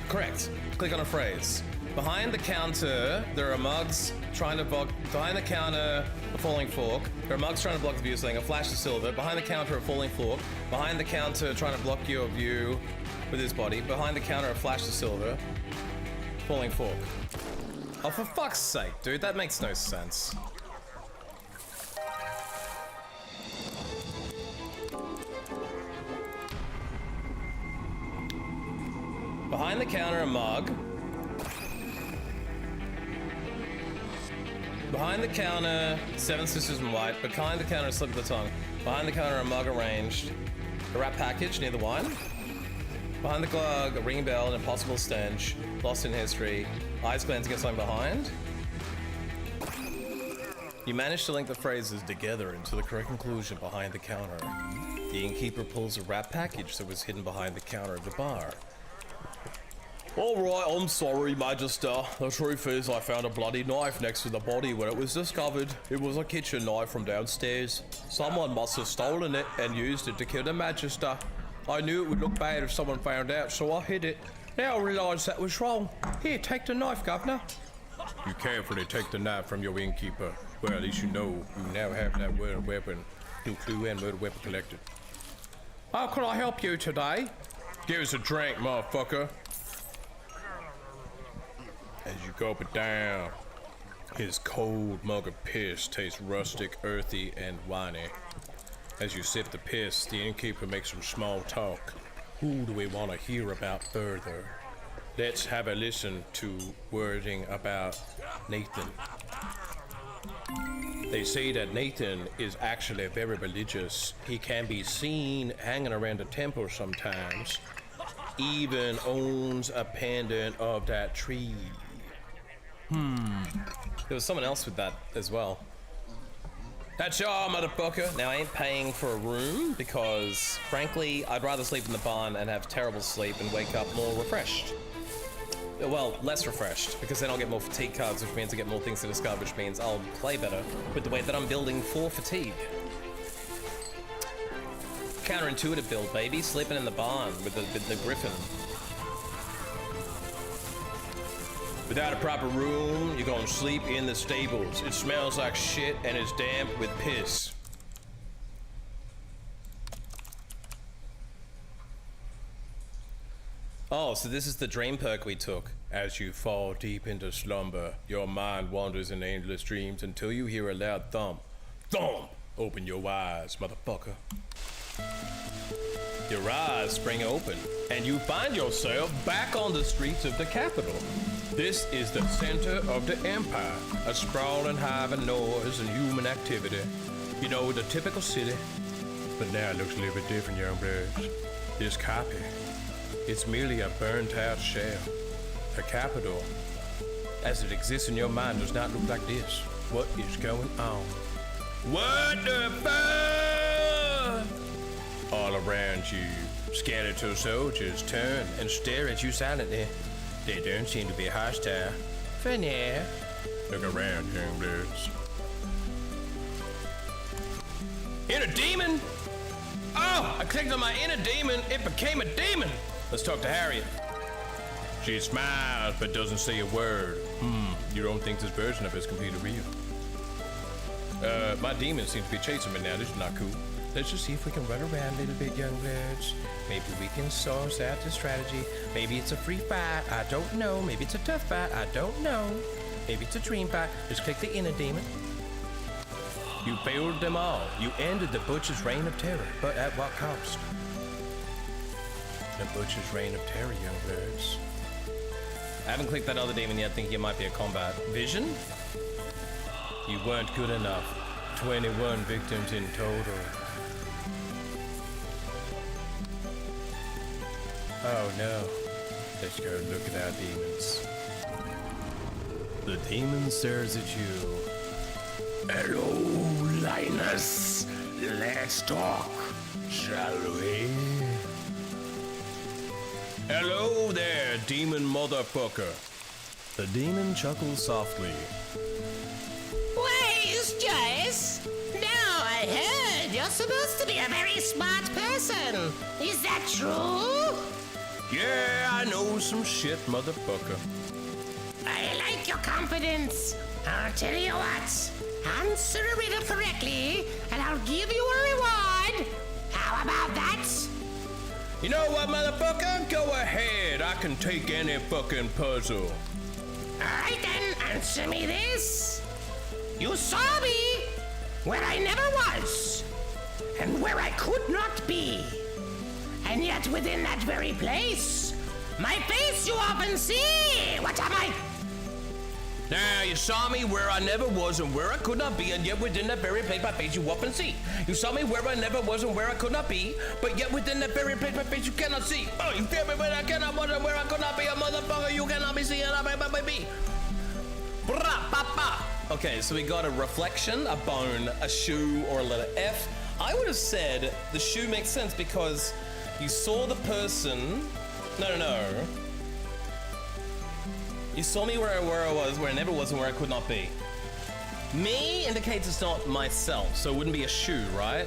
Correct. Click on a phrase. Behind the counter, there are mugs trying to block. Behind the counter, a falling fork. There are mugs trying to block the view, saying a flash of silver. Behind the counter, a falling fork. Behind the counter, trying to block your view with his body. Behind the counter, a flash of silver. Falling fork. Oh, for fuck's sake, dude, that makes no sense. Behind the counter, a mug. Behind the counter, 7 sisters in white. Behind the counter, a slip of the tongue. Behind the counter, a mug arranged. A wrap package near the wine. Behind the glug, a ringing bell, an impossible stench. Lost in history. Eyes glancing at something behind. You managed to link the phrases together into the correct conclusion behind the counter. The innkeeper pulls a wrap package that was hidden behind the counter of the bar. Alright, I'm sorry, Magister. The truth is I found a bloody knife next to the body when it was discovered. It was a kitchen knife from downstairs. Someone must have stolen it and used it to kill the Magister. I knew it would look bad if someone found out, so I hid it. Now I realise that was wrong. Here, take the knife, Governor. You carefully take the knife from your innkeeper. Well, at least you know you now have that murder weapon. New clue and murder weapon collected. How can I help you today? Give us a drink, motherfucker. As you gulp it down, his cold mug of piss tastes rustic, earthy, and winey. As you sip the piss, the innkeeper makes some small talk. Who do we want to hear about further? Let's have a listen to wording about Nathan. They say that Nathan is actually very religious. He can be seen hanging around the temple sometimes. Even owns a pendant of that tree. There was someone else with that as well. That's all, motherfucker. Now, I ain't paying for a room because, frankly, I'd rather sleep in the barn and have terrible sleep and wake up more refreshed. Well, less refreshed, because then I'll get more fatigue cards, which means I get more things to discover, which means I'll play better with the way that I'm building for fatigue. Counterintuitive build, baby. Sleeping in the barn with the griffin. Without a proper room, you're gonna sleep in the stables. It smells like shit and it's damp with piss. Oh, so this is the dream perk we took. As you fall deep into slumber, your mind wanders in endless dreams until you hear a loud thump. Thump! Open your eyes, motherfucker. Your eyes spring open, and you find yourself back on the streets of the capital. This is the center of the empire, a sprawling hive of noise and human activity. You know, the typical city. But now it looks a little bit different, young bloods. This copy, it's merely a burnt-out shell. The capital, as it exists in your mind, does not look like this. What is going on? What the fuck? All around you, skeletal soldiers turn and stare at you silently. They don't seem to be hostile. For now. Look around, young bloods. Inner demon? Oh, I clicked on my inner demon. It became a demon. Let's talk to Harriet. She smiles but doesn't say a word. You don't think this version of us can be the real? My demon seems to be chasing me now. This is not cool. Let's just see if we can run around a little bit, young bloods. Maybe we can source out the strategy. Maybe it's a free fight. I don't know. Maybe it's a tough fight. I don't know. Maybe it's a dream fight. Just click the inner demon. You failed them all. You ended the Butcher's reign of terror, but at what cost? The Butcher's reign of terror, young bloods. I haven't clicked that other demon yet, thinking it might be a combat. Vision? You weren't good enough. 21 victims in total. Oh no. Let's go look at our demons. The demon stares at you. Hello, Linus. Let's talk, shall we? Hello there, demon motherfucker. The demon chuckles softly. Where's Joyce? Now I heard you're supposed to be a very smart person. Is that true? Yeah, I know some shit, motherfucker. I like your confidence. I'll tell you what. Answer a riddle correctly, and I'll give you a reward. How about that? You know what, motherfucker? Go ahead. I can take any fucking puzzle. Alright then, answer me this. You saw me where I never was, and where I could not be. And yet within that very place, my face you often see. What am I? Now, you saw me where I never was and where I could not be, and yet within that very place my face you often see. You saw me where I never was and where I could not be, but yet within that very place my face you cannot see. Oh, you feel me when I cannot was and where I could not be, a motherfucker you cannot be seeing, baby. Okay, so we got a reflection, a bone, a shoe, or a letter F. I would have said the shoe makes sense because you saw the person. No. You saw me where I was, where I never was, and where I could not be. Me indicates it's not myself, so it wouldn't be a shoe, right?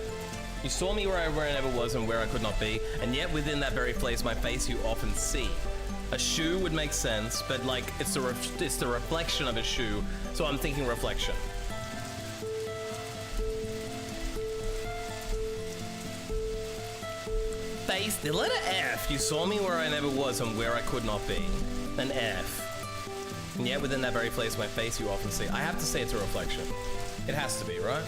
You saw me where I never was and where I could not be, and yet within that very place my face you often see. A shoe would make sense, but like it's the reflection of a shoe, so I'm thinking reflection. Face, the letter F. You saw me where I never was and where I could not be. An F. And yet within that very place my face you often see. I have to say it's a reflection. It has to be, right?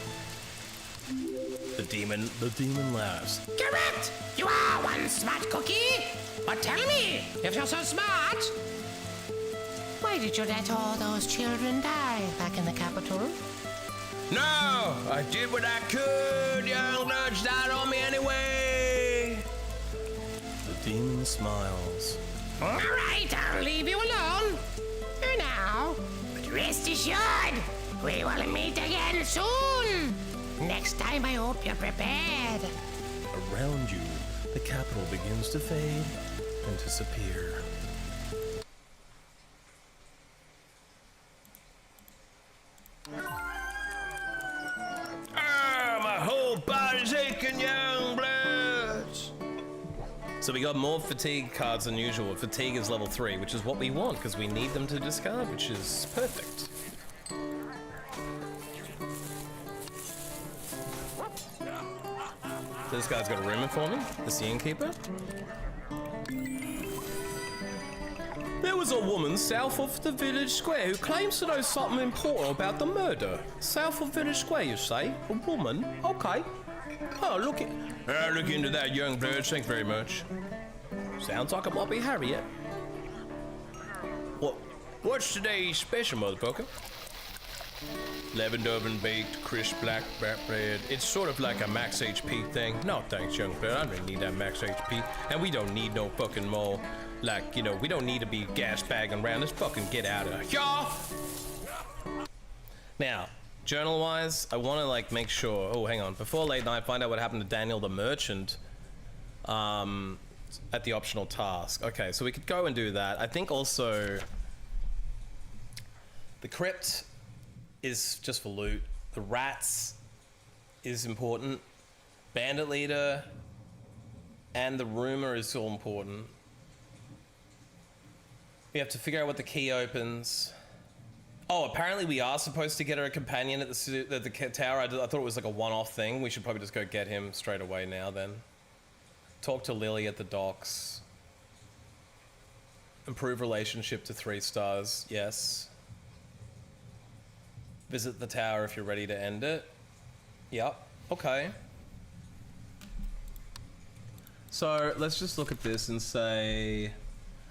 The demon last. Correct! You are one smart cookie! But tell me, if you're so smart, why did you let all those children die back in the capital? No, I did what I could. Young bloods died on me anyway. The demon smiles. All right, I'll leave you alone for now. But rest assured, we will meet again soon. Next time, I hope you're prepared. Around you, the capital begins to fade and disappear. Ah, my whole body's aching, young bloods. So we got more fatigue cards than usual. Fatigue is level 3, which is what we want because we need them to discard, which is perfect. This guy's got a rumor for me, the Sea Keeper. There was a woman south of the village square who claims to know something important about the murder. South of village square, you say? A woman? Okay. Oh, look into that, young bird. Thank you very much. Sounds like it might be Harriet. What's today's special, motherfucker? Leavened oven baked, crisp black bread. It's sort of like a max HP thing. No thanks, young bird. I don't really need that max HP. And we don't need no fucking more. Like, you know, we don't need to be gas bagging around. Let's fucking get out of here. Now, journal-wise, I want to, like, make sure... Oh, hang on. Before late night, find out what happened to Daniel the Merchant at the optional task. Okay, so we could go and do that. I think also... The crypt is just for loot. The rats is important. Bandit leader and the rumor is all important. We have to figure out what the key opens. Oh, apparently we are supposed to get her a companion at the tower. I thought it was like a one-off thing. We should probably just go get him straight away now then. Talk to Lily at the docks. Improve relationship to 3 stars. Yes. Visit the tower if you're ready to end it. Yep. Okay. So let's just look at this and say...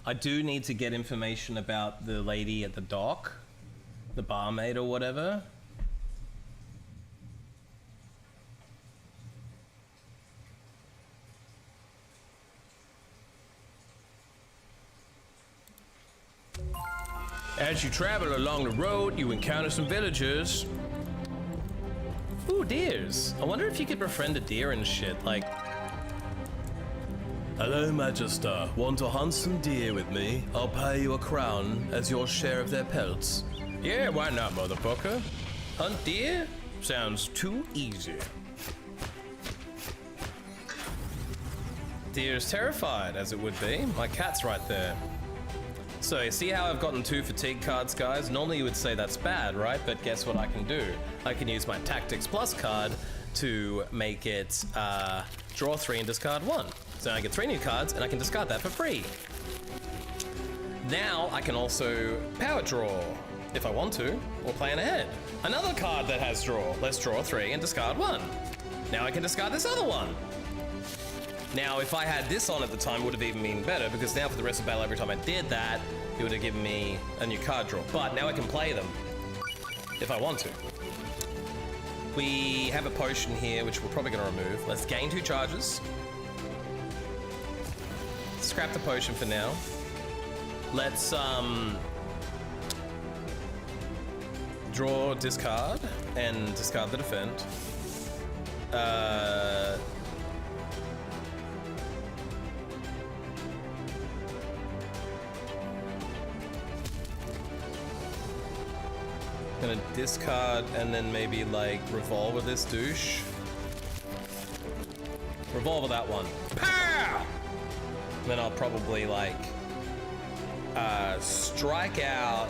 I do need to get information about the lady at the dock. The barmaid or whatever. As you travel along the road, you encounter some villagers. Ooh, deers. I wonder if you could befriend a deer and shit, like... Hello, Magister. Want to hunt some deer with me? I'll pay you a crown as your share of their pelts. Yeah, why not, motherfucker? Hunt deer? Sounds too easy. Deer's terrified, as it would be. My cat's right there. So, you see how I've gotten 2 fatigue cards, guys? Normally you would say that's bad, right? But guess what I can do? I can use my Tactics Plus card to make it draw 3 and discard 1. So I get 3 new cards, and I can discard that for free. Now I can also power draw, if I want to, or plan ahead. Another card that has draw. Let's draw 3 and discard 1. Now I can discard this other one. Now, if I had this on at the time, it would have even been better, because now for the rest of the battle, every time I did that, it would have given me a new card draw. But now I can play them, if I want to. We have a potion here, which we're probably going to remove. Let's gain 2 charges. Scrap the potion for now. Let's, draw, discard, and discard the defend. Gonna discard and then maybe like revolver this douche. Revolver that one. Pow! Then I'll probably like strike out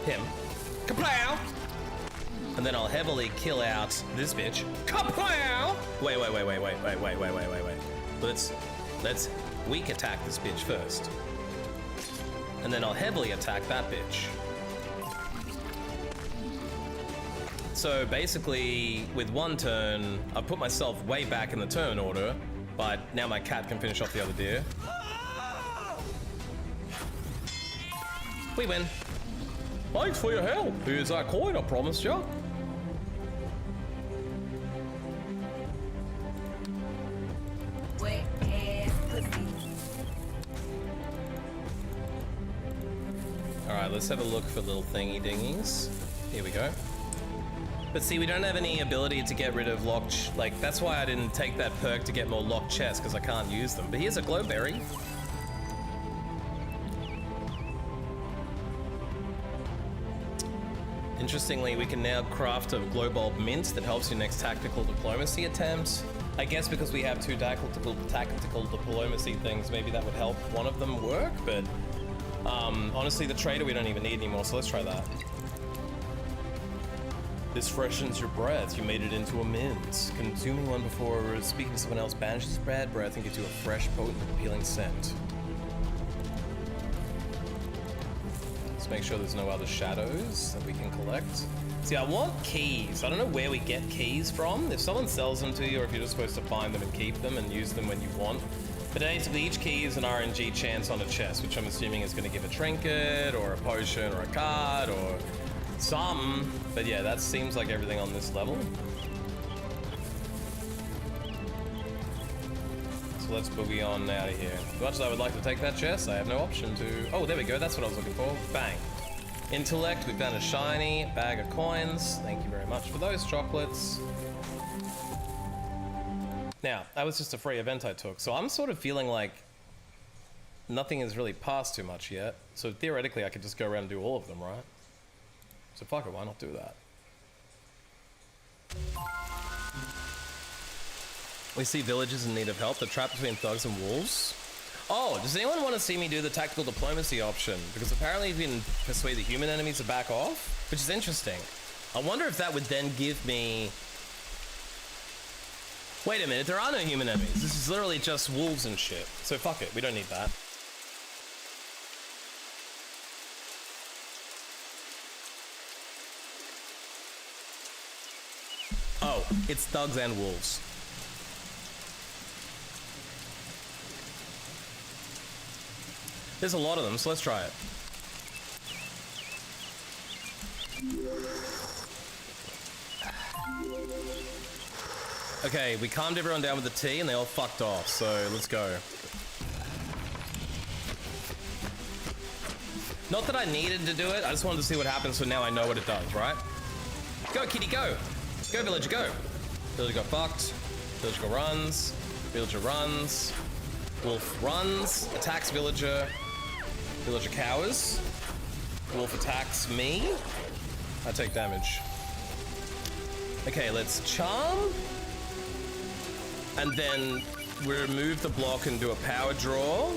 him. Kaplow! And then I'll heavily kill out this bitch. Kaplow! Wait. Let's weak attack this bitch first. And then I'll heavily attack that bitch. So basically, with one turn, I've put myself way back in the turn order, but now my cat can finish off the other deer. We win. Thanks for your help. Here's that coin I promised you. Alright, let's have a look for little thingy dingies. Here we go. But see, we don't have any ability to get rid of locked, like, that's why I didn't take that perk to get more locked chests, because I can't use them. But here's a glowberry. Interestingly, we can now craft a glow bulb mint that helps your next tactical diplomacy attempt. I guess because we have two tactical diplomacy things, maybe that would help one of them work, but honestly, the trader we don't even need anymore, so let's try that. This freshens your breath. You made it into a mint. Consuming one before speaking to someone else banishes bad breath and gives you a fresh, potent, appealing scent. Let's make sure there's no other shadows that we can collect. See, I want keys. I don't know where we get keys from. If someone sells them to you, or if you're just supposed to find them and keep them and use them when you want. But basically, each key is an RNG chance on a chest, which I'm assuming is going to give a trinket, or a potion, or a card, or something. But yeah, that seems like everything on this level. So let's boogie on out of here. As much as I would like to take that chest, I have no option to... Oh, there we go. That's what I was looking for. Bang. Intellect, we've done a shiny bag of coins. Thank you very much for those chocolates. Now, that was just a free event I took, so I'm sort of feeling like nothing has really passed too much yet. So theoretically, I could just go around and do all of them, right? So fuck it, why not do that? We see villages in need of help. They're trapped between thugs and wolves. Oh, does anyone want to see me do the tactical diplomacy option? Because apparently you can persuade the human enemies to back off, which is interesting. I wonder if that would then give me... Wait a minute, there are no human enemies. This is literally just wolves and shit. So fuck it, we don't need that. Oh, it's thugs and wolves. There's a lot of them, so let's try it. Okay, we calmed everyone down with the tea and they all fucked off, so let's go. Not that I needed to do it, I just wanted to see what happens, so now I know what it does, right? Go, kitty, go! Go, villager, go! Villager got fucked. Villager runs. Villager runs. Wolf runs. Attacks villager. Villager cowers. Wolf attacks me. I take damage. Okay, let's charm. And then we remove the block and do a power draw.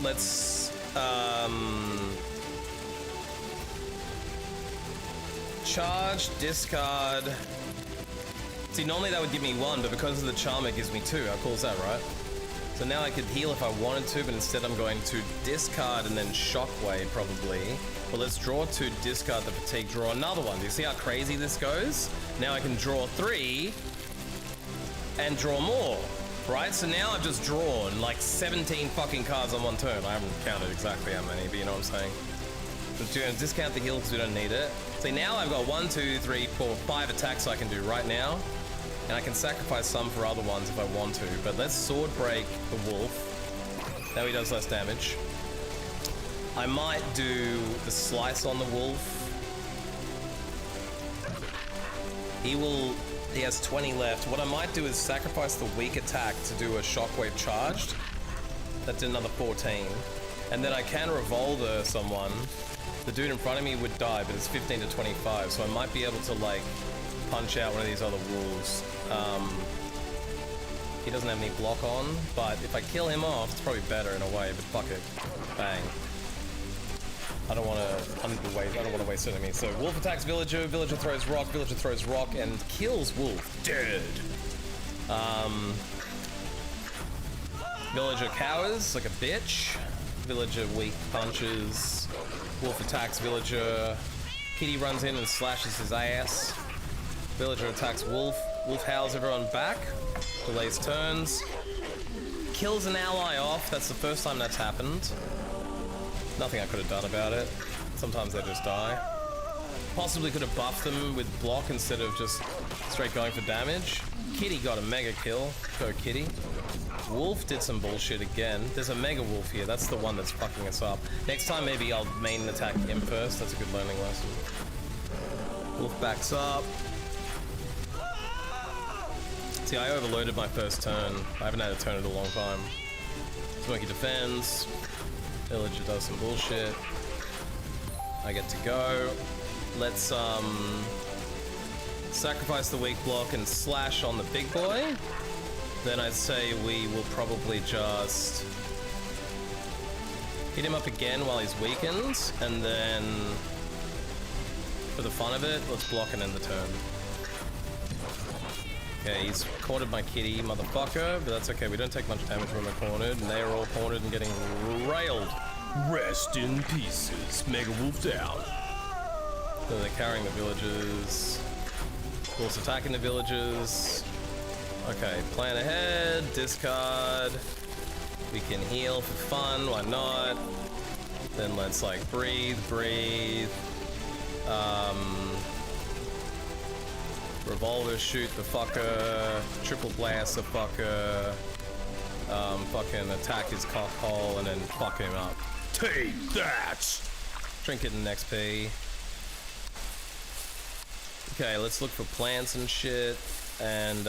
Let's charge, discard. See, normally that would give me one, but because of the charm, it gives me two. How cool is that, right? So now I could heal if I wanted to, but instead I'm going to discard and then shockwave, probably. Well, let's draw two, discard the fatigue, draw another one. Do you see how crazy this goes? Now I can draw three and draw more, right? So now I've just drawn like 17 fucking cards on one turn. I haven't counted exactly how many, but you know what I'm saying. Just going to discount the heal because we don't need it. See, now I've got 1, 2, 3, 4, 5 attacks I can do right now. And I can sacrifice some for other ones if I want to. But let's sword break the wolf. Now he does less damage. I might do the slice on the wolf. He has 20 left. What I might do is sacrifice the weak attack to do a shockwave charged. That did another 14. And then I can revolver someone. The dude in front of me would die, but it's 15 to 25. So I might be able to like punch out one of these other wolves. He doesn't have any block on, but if I kill him off, it's probably better in a way, but fuck it. Bang. I don't want to waste enemies. So wolf attacks villager, villager throws rock, and kills wolf. Dead. Villager cowers like a bitch. Villager weak punches. Wolf attacks villager. Kitty runs in and slashes his ass. Villager attacks Wolf. Wolf howls everyone back. Delays turns. Kills an ally off. That's the first time that's happened. Nothing I could have done about it. Sometimes they just die. Possibly could have buffed them with block instead of just straight going for damage. Kitty got a mega kill. Go Kitty. Wolf did some bullshit again. There's a mega wolf here. That's the one that's fucking us up. Next time maybe I'll main attack him first. That's a good learning lesson. Wolf backs up. See, I overloaded my first turn. I haven't had a turn in a long time. Smoky defends. Villager does some bullshit. I get to go. Let's sacrifice the weak block and slash on the big boy. Then I'd say we will probably just hit him up again while he's weakened, and then for the fun of it, let's block and end the turn. Okay, he's cornered my Kitty, motherfucker, but that's okay. We don't take much damage when we're cornered, and they are all cornered and getting railed. Rest in pieces. Mega Wolf down. So they're carrying the villagers. Wolf's attacking the villagers. Okay, plan ahead, discard. We can heal for fun, why not? Then let's like breathe. Revolver shoot the fucker. Triple blast the fucker. Fucking attack his cock hole and then fuck him up. Take that! Trinket and XP. Okay, let's look for plants and shit. And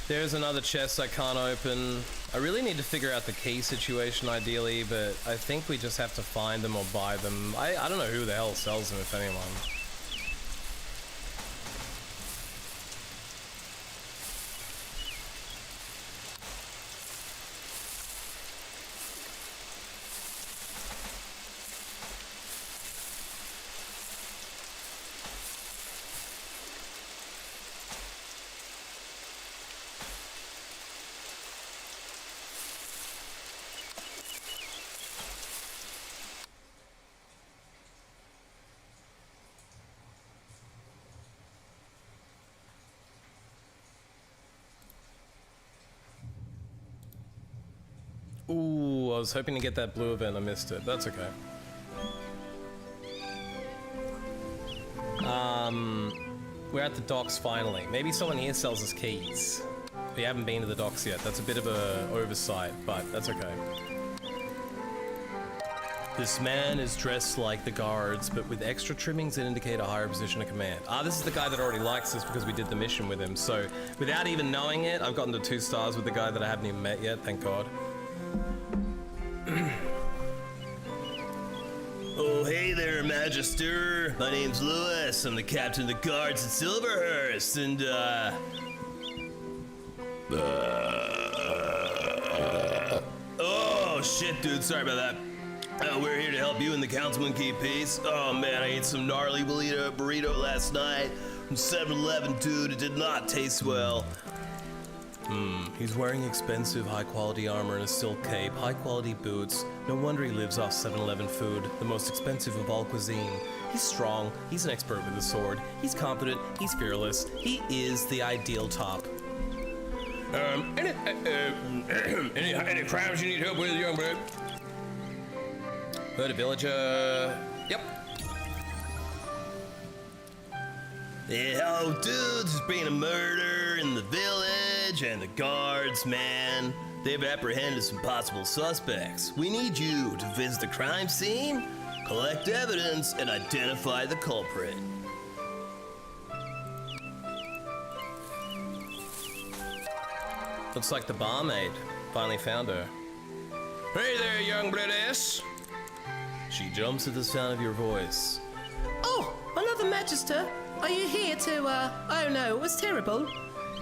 there's another chest I can't open. I really need to figure out the key situation ideally, but I think we just have to find them or buy them. I don't know who the hell sells them, if anyone. Ooh, I was hoping to get that blue event, I missed it. That's okay. We're at the docks finally. Maybe someone here sells us keys. We haven't been to the docks yet. That's a bit of a oversight, but that's okay. This man is dressed like the guards, but with extra trimmings that indicate a higher position of command. Ah, this is the guy that already likes us because we did the mission with him. So, without even knowing it, I've gotten to 2 stars with the guy that I haven't even met yet, thank God. Oh, hey there, Magister. My name's Lewis. I'm the captain of the guards at Silverhurst, and, oh, shit, dude. Sorry about that. We're here to help you in the Councilman Key piece. Oh, man, I ate some gnarly burrito last night from 7-Eleven, dude. It did not taste well. He's wearing expensive, high-quality armor and a silk cape, high-quality boots. No wonder he lives off 7-Eleven food, the most expensive of all cuisine. He's strong, he's an expert with a sword, he's competent, he's fearless. He is the ideal top. Any crimes you need help with, young bird? Heard a villager. Yep. Yeah, oh, dude, there's been a murder in the village, and the guards, man, they've apprehended some possible suspects. We need you to visit the crime scene, collect evidence, and identify the culprit. Looks like the barmaid finally found her. Hey there, young British. She jumps at the sound of your voice. Oh, another Magister. Are you here to, oh no, it was terrible.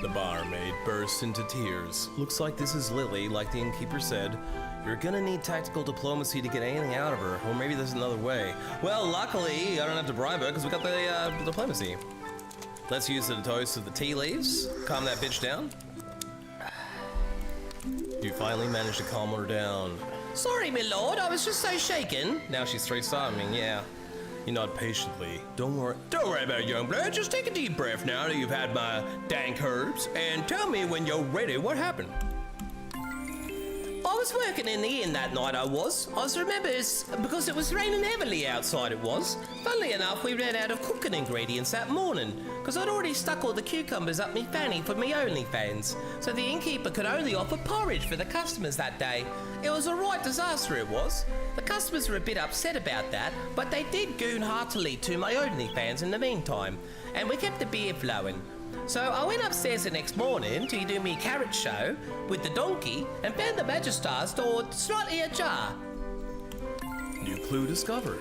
The barmaid bursts into tears. Looks like this is Lily, like the innkeeper said. You're gonna need tactical diplomacy to get anything out of her, or maybe there's another way. Well, luckily, I don't have to bribe her, because we got the, diplomacy. Let's use the dose of the tea leaves. Calm that bitch down. You finally managed to calm her down. Sorry, my lord, I was just so shaken. Now she's 3-star me, yeah. You nod patiently. Don't worry about it, young blood. Just take a deep breath now that you've had my dank herbs, and tell me when you're ready what happened. I was working in the inn that night, I remember because it was raining heavily outside it was. Funnily enough, we ran out of cooking ingredients that morning, because I'd already stuck all the cucumbers up me fanny for me OnlyFans, so the innkeeper could only offer porridge for the customers that day. It was a right disaster, it was. The customers were a bit upset about that, but they did goon heartily to my OnlyFans in the meantime, and we kept the beer flowing. So I went upstairs the next morning to do me carrot show with the donkey and found the Magistr's door slightly ajar. New clue discovered.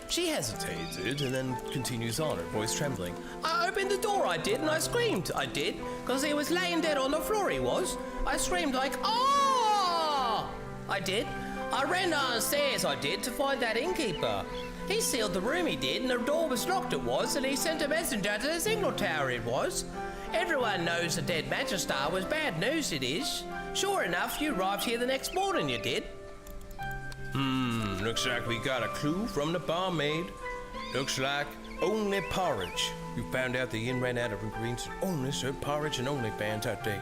She hesitated and then continues on, her voice trembling. I opened the door, I did, and I screamed, I did, because he was laying dead on the floor, he was. I screamed like, oh! I did. I ran downstairs, I did, to find that innkeeper. He sealed the room, he did, and the door was locked, it was, and he sent a messenger to the signal tower, it was. Everyone knows the dead Magister was bad news, it is. Sure enough, you arrived here the next morning, you did. Looks like we got a clue from the barmaid. Looks like only porridge. You found out the inn ran out of ingredients and only served porridge and OnlyFans that day.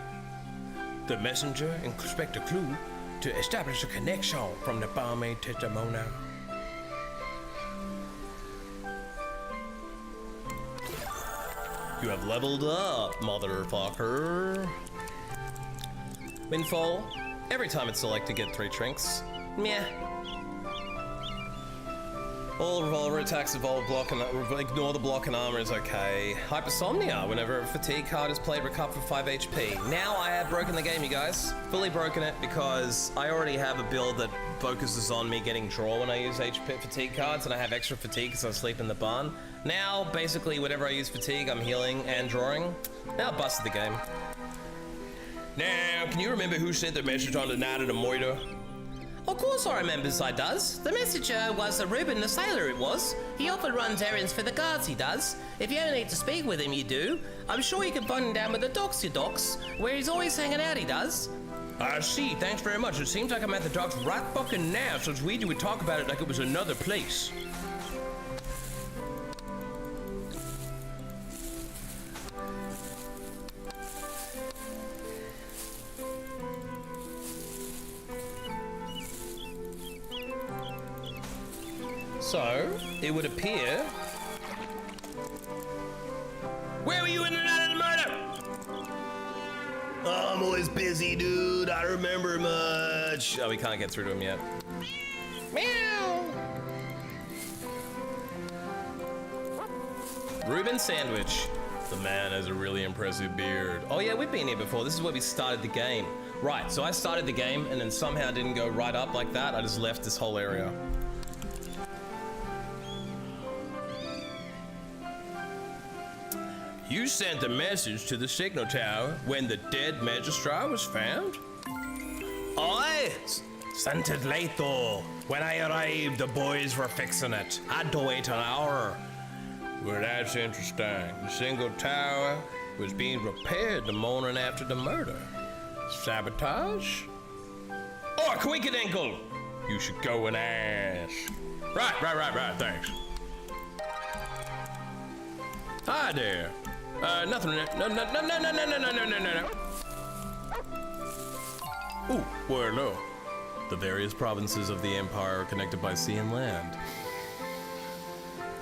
The messenger expect a clue to establish a connection from the barmaid testimonial. You have leveled up, motherfucker. Windfall. Every time it's selected, get 3 trinks. Meh. All revolver attacks involve block and ignore the block and armor is okay. Hypersomnia. Whenever a fatigue card is played, recover for 5 HP. Now I have broken the game, you guys. Fully broken it because I already have a build that focuses on me getting draw when I use HP fatigue cards, and I have extra fatigue because I sleep in the barn. Now, basically, whenever I use fatigue, I'm healing and drawing. Now I busted the game. Now, can you remember who sent the message on the night of the murder? Of course I remember, I does. The messenger was Reuben the sailor, it was. He often runs errands for the guards, he does. If you ever need to speak with him, you do. I'm sure you can find him down with the docks, you docks, where he's always hanging out, he does. I see, thanks very much. It seems like I'm at the docks right fucking now, so it's weird you would talk about it like it was another place. So, it would appear... Where were you in the night of the murder? I'm always busy, dude. I don't remember much. Oh, we can't get through to him yet. Meow. Reuben Sandwich. The man has a really impressive beard. Oh yeah, we've been here before. This is where we started the game. Right, so I started the game and then somehow didn't go right up like that. I just left this whole area. You sent a message to the signal tower when the dead Magistrar was found? I sent it late though. When I arrived, the boys were fixing it. Had to wait an hour. Well, that's interesting. The single tower was being repaired the morning after the murder. Sabotage? Or Quinkadinkle! You should go and ask. Right, thanks. Hi there. Nothing. No. Ooh, where low. The various provinces of the Empire are connected by sea and land.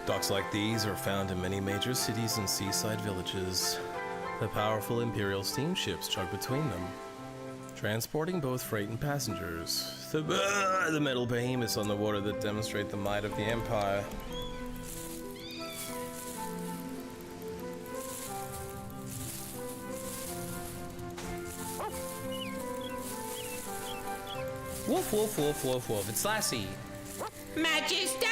Docks like these are found in many major cities and seaside villages. The powerful Imperial steamships chug between them, transporting both freight and passengers. The metal behemoths on the water that demonstrate the might of the Empire. Woof, woof, woof, woof, woof. It's Lassie. Magister!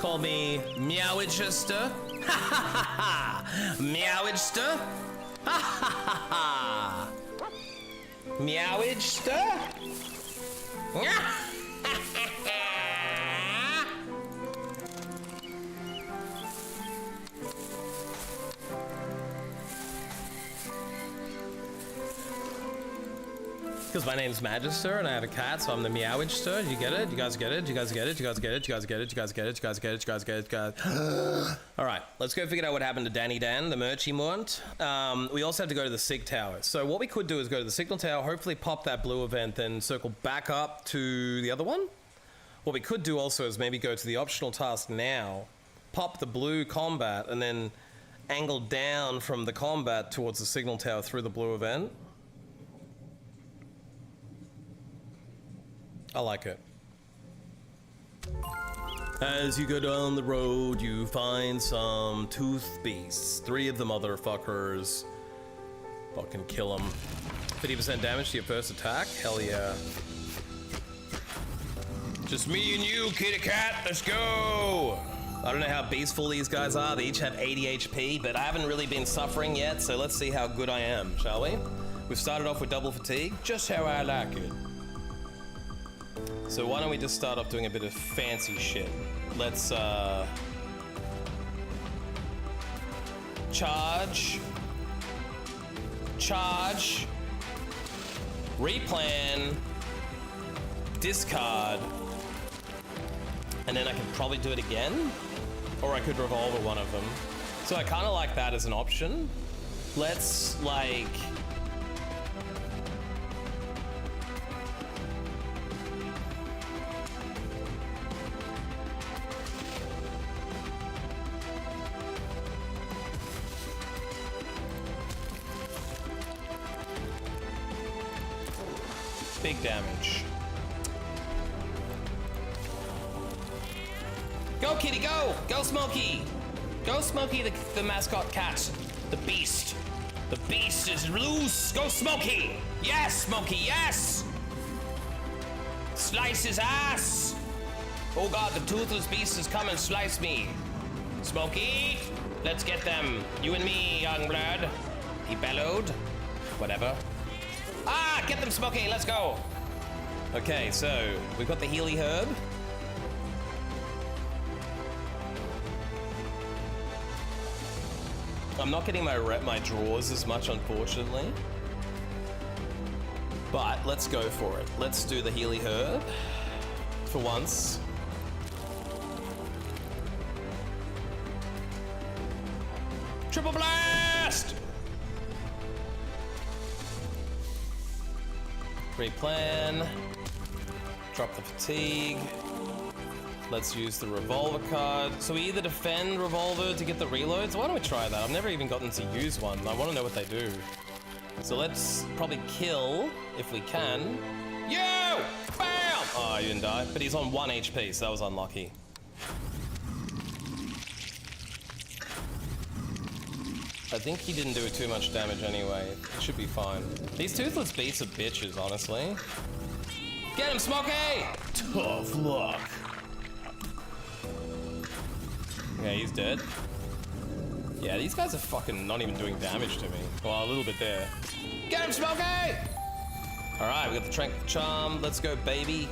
Call me Meowichester. Ha ha ha ha! Meowichester? Ha ha ha ha! Meowichester? Because my name's Magister and I have a cat, so I'm the Meowagester. You get it? You guys get it? You guys get it? You guys get it? You guys get it? You guys get it? You guys get it? You guys get it? You guys... Alright, let's go figure out what happened to Danny Dan, the merchie munt. We also have to go to the SIG tower. So what we could do is go to the signal tower, hopefully pop that blue event, then circle back up to the other one. What we could do also is maybe go to the optional task now, pop the blue combat, and then angle down from the combat towards the signal tower through the blue event. I like it. As you go down the road, you find some tooth beasts. 3 of the motherfuckers. Fucking kill them. 50% damage to your first attack? Hell yeah. Just me and you, kitty cat. Let's go. I don't know how beastful these guys are. They each have 80 HP, but I haven't really been suffering yet, so let's see how good I am, shall we? We've started off with double fatigue, just how I like it. So why don't we just start off doing a bit of fancy shit. Let's charge, replan, discard, and then I could probably do it again, or I could revolver one of them. So I kind of like that as an option. Let's like... big damage. Go, kitty, go! Go, Smokey! Go, Smokey, the mascot cat. The beast. The beast is loose! Go, Smokey! Yes, Smokey, yes! Slice his ass! Oh god, the toothless beast has come and sliced me. Smokey, let's get them. You and me, young blood. He bellowed. Whatever. Ah, get them, Smokey, let's go. Okay, so we've got the Healy Herb. I'm not getting my draws as much, unfortunately. But let's go for it. Let's do the Healy Herb for once. Triple blast! Replan. Drop the fatigue. Let's use the revolver card. So we either defend revolver to get the reloads. Why don't we try that? I've never even gotten to use one. I want to know what they do. So let's probably kill if we can. You! Bam! Oh, he didn't die. But he's on 1 HP, so that was unlucky. I think he didn't do too much damage anyway. It should be fine. These toothless beasts are bitches, honestly. Get him, Smokey! Tough luck. Yeah, he's dead. Yeah, these guys are fucking not even doing damage to me. Well, a little bit there. Get him, Smokey! Alright, we got the Tranquil Charm. Let's go, baby.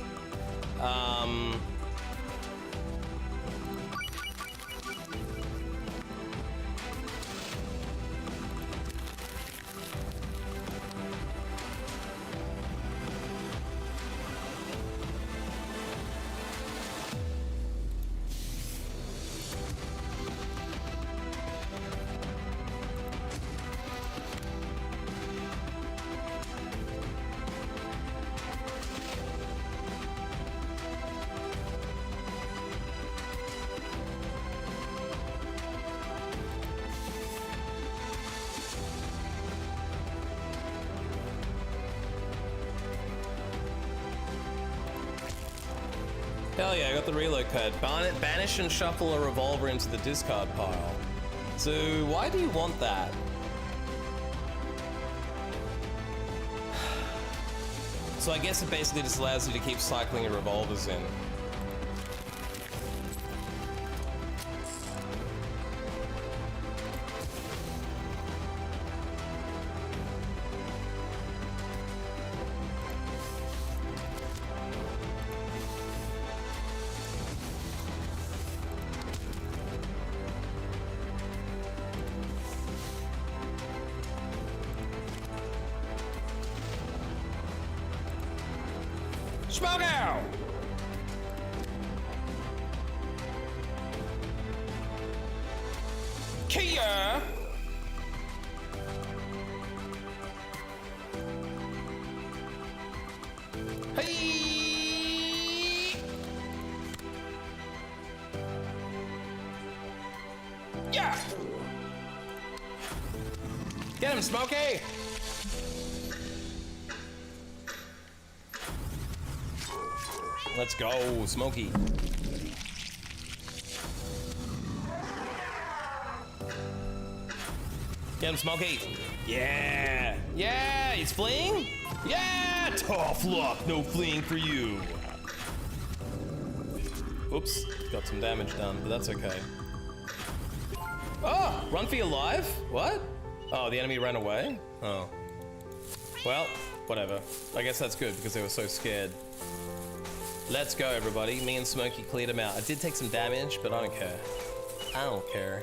Hell yeah, I got the reload card. Banish and shuffle a revolver into the discard pile. So why do you want that? So I guess it basically just allows you to keep cycling your revolvers in. Smoke out! Kia! Hey! Yeah! Get him, Smokey! Let's go, Smokey. Get him, Smokey. Yeah! Yeah! He's fleeing? Yeah! Tough luck, no fleeing for you. Oops, got some damage done, but that's okay. Oh! Run for your life? What? Oh, the enemy ran away? Oh. Well, whatever. I guess that's good because they were so scared. Let's go, everybody. Me and Smokey cleared him out. I did take some damage, but I don't care. I don't care.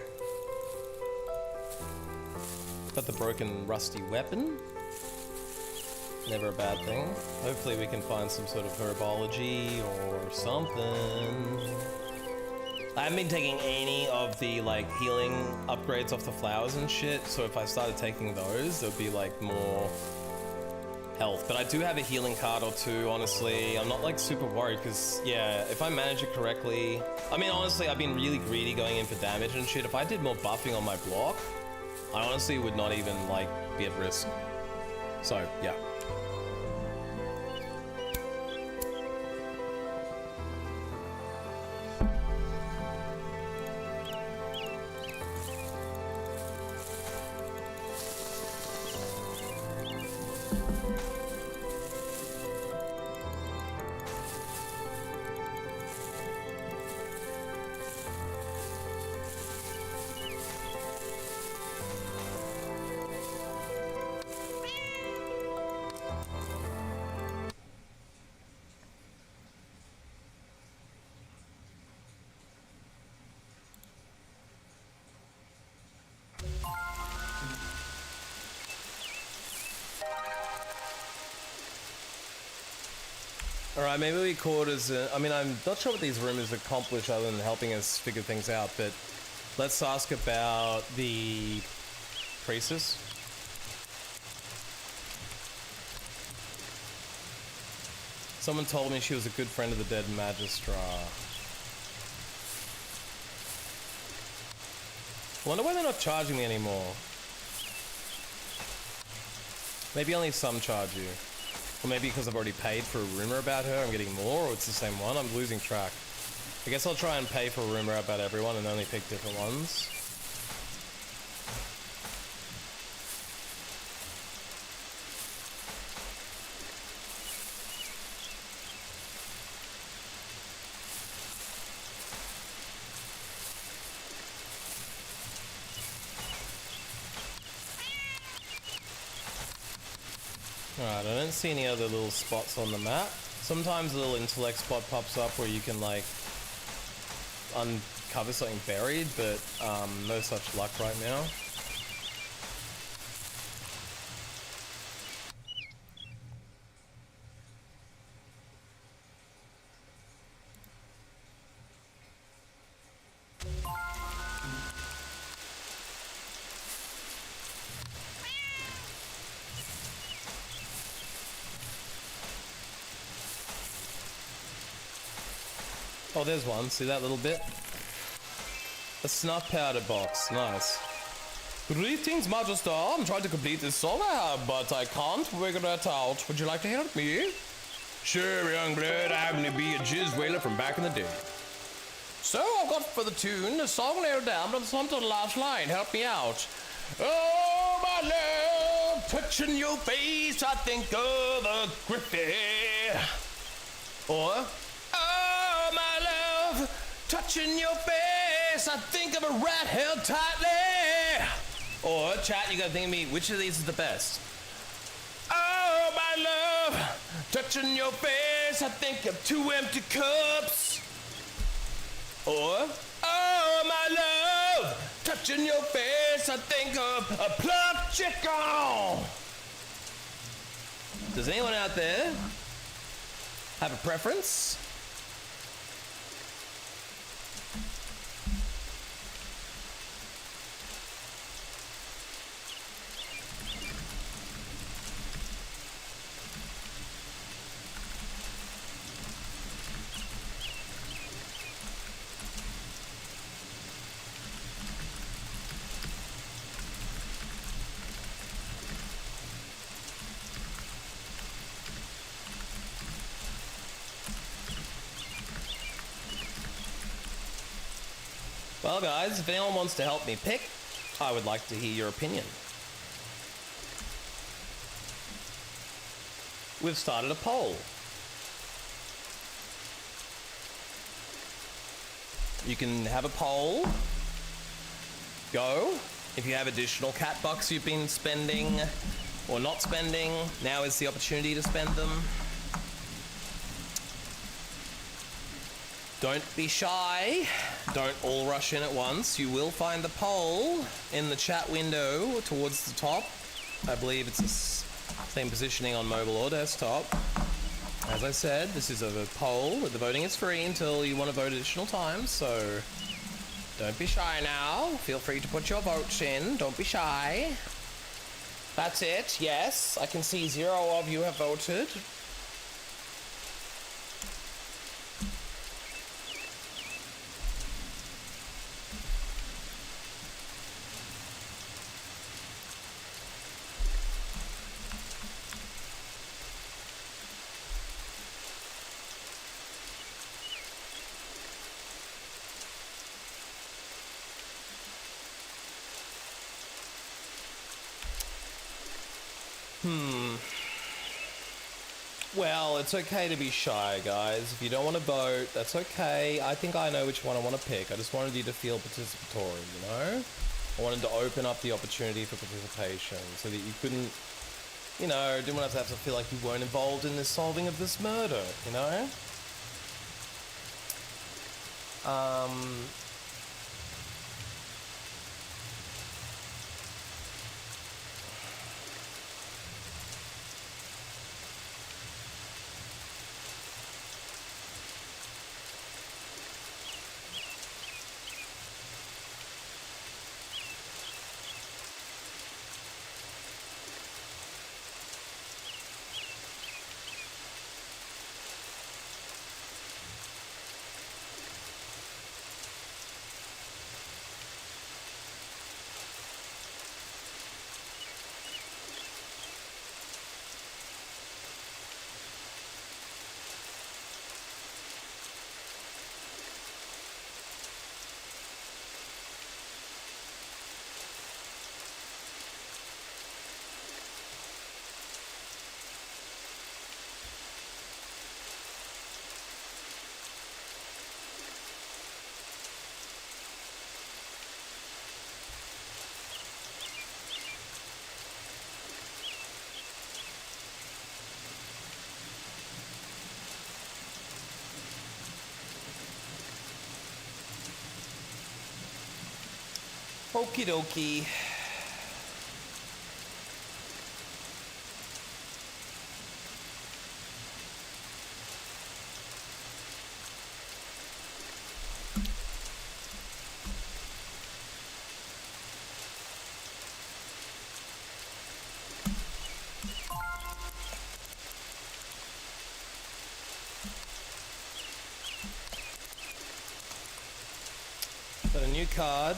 Got the broken, rusty weapon. Never a bad thing. Hopefully we can find some sort of herbology or something. I haven't been taking any of the like healing upgrades off the flowers and shit, so if I started taking those, there'd be like more health. But I do have a healing card or two, honestly. I'm not like super worried because, yeah, if I manage it correctly... I mean, honestly, I've been really greedy going in for damage and shit. If I did more buffing on my block, I honestly would not even like be at risk. So, yeah. Alright, maybe we caught as I mean, I'm not sure what these rumors accomplish other than helping us figure things out, but let's ask about the priestess. Someone told me she was a good friend of the dead Magistra. I wonder why they're not charging me anymore. Maybe only some charge you. Or maybe because I've already paid for a rumor about her, I'm getting more, or it's the same one. I'm losing track. I guess I'll try and pay for a rumor about everyone and only pick different ones. Alright, I don't see any other little spots on the map. Sometimes a little intellect spot pops up where you can like uncover something buried, but no such luck right now. Oh, there's one. See that little bit? A snuff powder box. Nice. Greetings, Magister. I'm trying to complete this song, but I can't figure it out. Would you like to help me? Sure, young blood. I happen to be a jizz whaler from back in the day. So I've got for the tune a song nailed down, but it's not to the last line. Help me out. Oh, my love, touching your face, I think of a Griffey. Or, oh, my love, touching your face, I think of a rat held tightly. Or, chat, you gotta think of me, which of these is the best? Oh, my love, touching your face, I think of 2 empty cups. Or, oh, my love, touching your face, I think of a plump chicken. Does anyone out there have a preference? Well, guys, if anyone wants to help me pick, I would like to hear your opinion. We've started a poll. You can have a poll. Go. If you have additional cat bucks you've been spending or not spending, now is the opportunity to spend them. Don't be shy. Don't all rush in at once. You will find the poll in the chat window towards the top. I believe it's the same positioning on mobile or desktop. As I said, this is a poll. The voting is free until you want to vote additional times, so don't be shy now. Feel free to put your votes in. Don't be shy. That's it. Yes, I can see 0 of you have voted. Well, it's okay to be shy, guys. If you don't want to vote, that's okay. I think I know which one I want to pick. I just wanted you to feel participatory, you know? I wanted to open up the opportunity for participation so that you couldn't, you know, didn't want to have to feel like you weren't involved in the solving of this murder, you know? Okie dokie. Got a new card.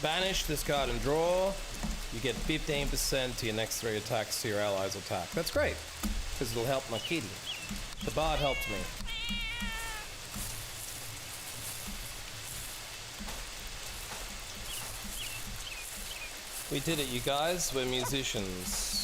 Banish this card and draw. You get 15% to your next 3 attacks to your allies attack. That's great, because it'll help my kitty. The bard helped me. We did it, you guys. We're musicians.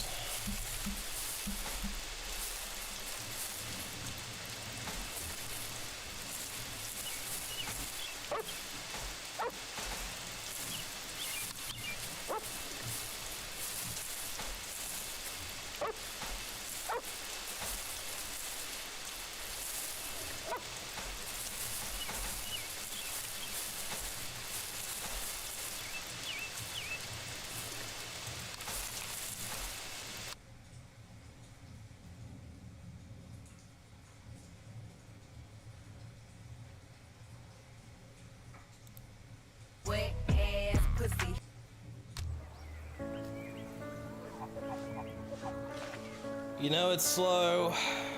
You know it's slow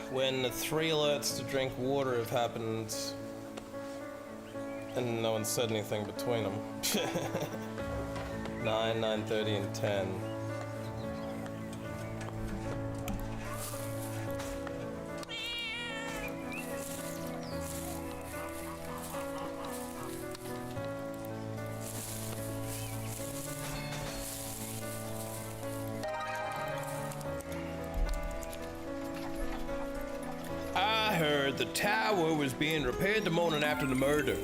when the 3 alerts to drink water have happened and no one said anything between them. 9, 9:30, and 10. I heard the tower was being repaired the morning after the murder.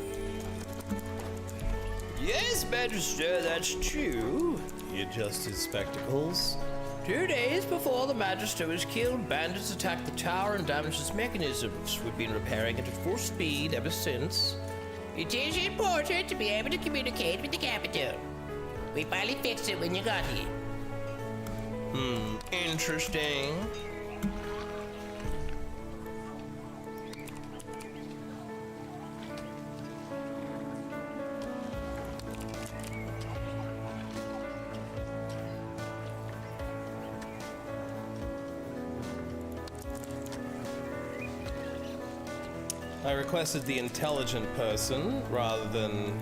Yes, Magister, that's true. He adjusts his spectacles. 2 days before the Magister was killed, bandits attacked the tower and damaged its mechanisms. We've been repairing it at full speed ever since. It is important to be able to communicate with the capital. We finally fixed it when you got here. Interesting. I requested the intelligent person rather than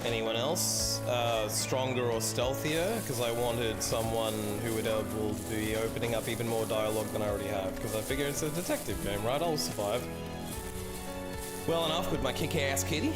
anyone else, stronger or stealthier, because I wanted someone who would will be opening up even more dialogue than I already have, because I figure it's a detective game, right? I'll survive well enough with my kick-ass kitty.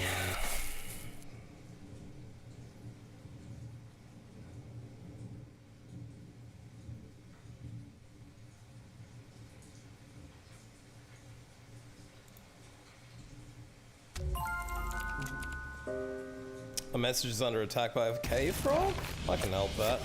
A message is under attack by a cave frog? I can help that.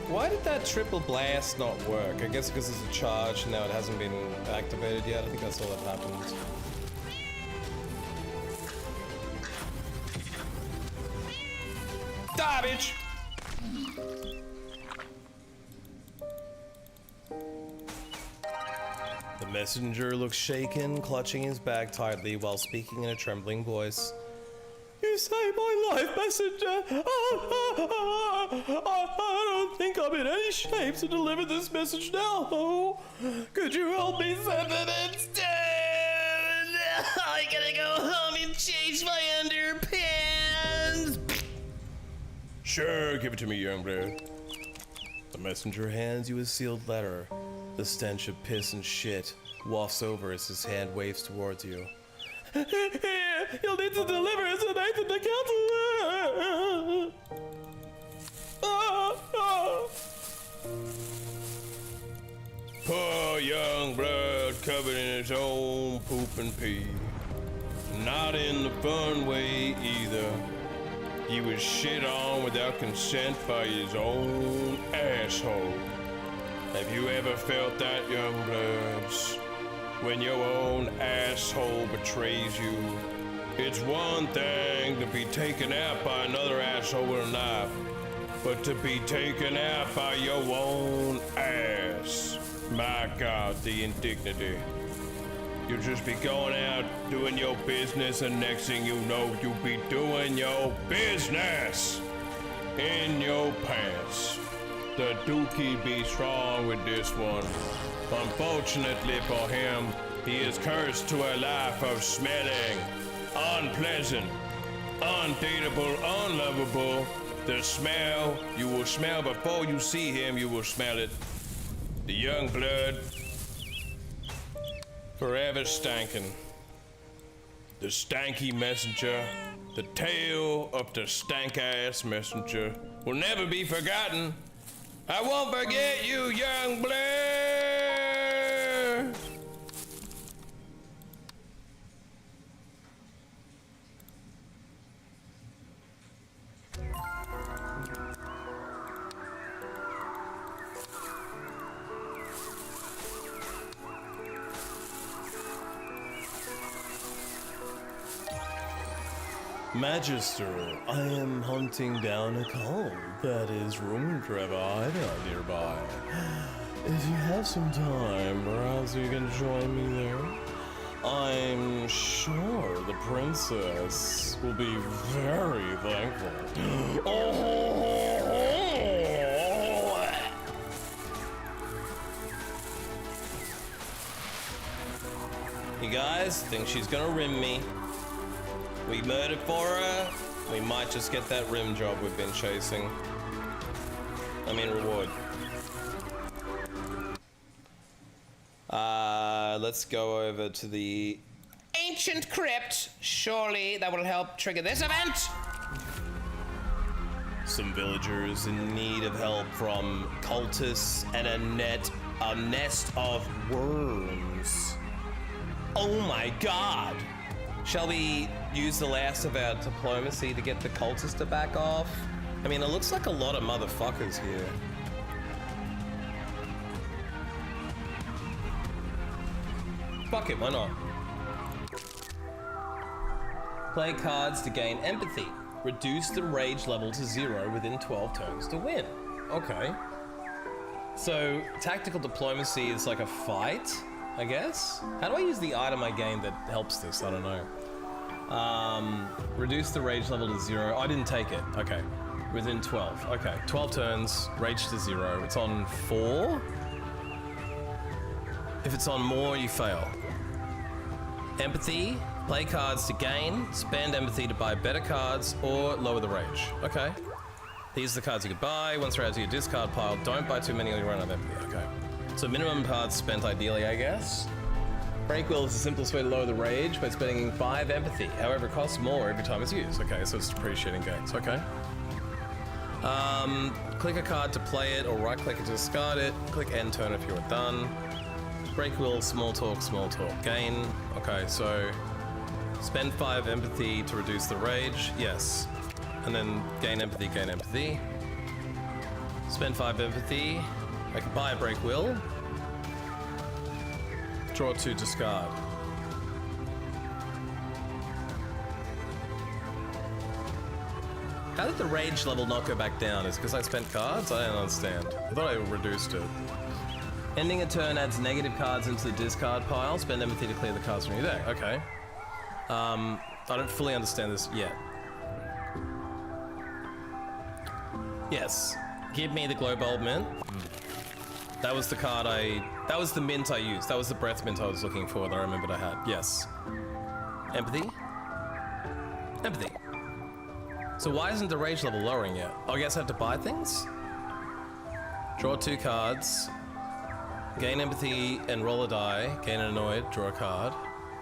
Why did that triple blast not work? I guess because it's a charge and now it hasn't been activated yet. I think that's all that happened. Die, bitch! The messenger looks shaken, clutching his bag tightly while speaking in a trembling voice. You saved my life, messenger! I don't think I'm in any shape to deliver this message now. Could you help me send it instead? I gotta go home and change my underpants. Sure, give it to me, young blood. The messenger hands you a sealed letter. The stench of piss and shit wafts over as his hand waves towards you. Here, you'll need to deliver it to Nathan the counselor. Poor young blood covered in his own poop and pee. Not in the fun way either. He was shit on without consent by his own asshole. Have you ever felt that, young bloods? When your own asshole betrays you, it's one thing to be taken out by another asshole with a knife, but to be taken out by your own ass. My God, the indignity. You'll just be going out doing your business, and next thing you know, you'll be doing your business in your pants. The dookie be strong with this one. Unfortunately for him, he is cursed to a life of smelling, unpleasant, undateable, unlovable. The smell, you will smell before you see him, you will smell it. The young blood, forever stankin'. The stanky messenger, the tale of the stank-ass messenger will never be forgotten. I won't forget you, young Blair! Magister, I am hunting down a cult that is rumored to have a hideout nearby. If you have some time, perhaps you can join me there. I'm sure the princess will be very thankful. You guys think she's gonna rim me? We murdered for her. We might just get that rim job we've been chasing. I mean, reward. Let's go over to the Ancient Crypt. Surely that will help trigger this event. some villagers in need of help from cultists and a nest of worms. Oh my god! Shall we use the last of our diplomacy to get the cultists to back off? I mean, it looks like a lot of motherfuckers here. Fuck it, why not? Play cards to gain empathy. Reduce the rage level to 0 within 12 turns to win. Okay. So, tactical diplomacy is like a fight, I guess? How do I use the item I gained that helps this? I don't know. Reduce the rage level to 0. I didn't take it. Okay. Within 12. Okay. 12 turns, rage to 0. It's on 4. If it's on more, you fail. Empathy. Play cards to gain. Spend empathy to buy better cards or lower the rage. Okay. These are the cards you could buy. Once they're added to your discard pile, don't buy too many or you run out of empathy. Okay. So minimum cards spent ideally, I guess. Break will is the simplest way to lower the rage by spending 5 empathy. However, it costs more every time it's used. Okay, so it's depreciating gains. Okay. Click a card to play it or right click it to discard it. Click end turn if you're done. Break will, small talk, gain. Okay, so spend 5 empathy to reduce the rage. Yes. And then gain empathy, gain empathy. Spend 5 empathy. I can buy a break will. Draw 2, discard. How did the rage level not go back down? Is it because I spent cards? I don't understand. I thought I reduced it. Ending a turn adds negative cards into the discard pile. Spend empathy to clear the cards from your deck. Okay. I don't fully understand this yet. Yes. Give me the glow bulb mint. That was the card that was the mint I used. That was the breath mint I was looking for that I remembered I had. Yes. Empathy. Empathy. So why isn't the rage level lowering yet? Oh, I guess I have to buy things? Draw 2 cards. Gain empathy and roll a die. Gain an annoyed, draw a card.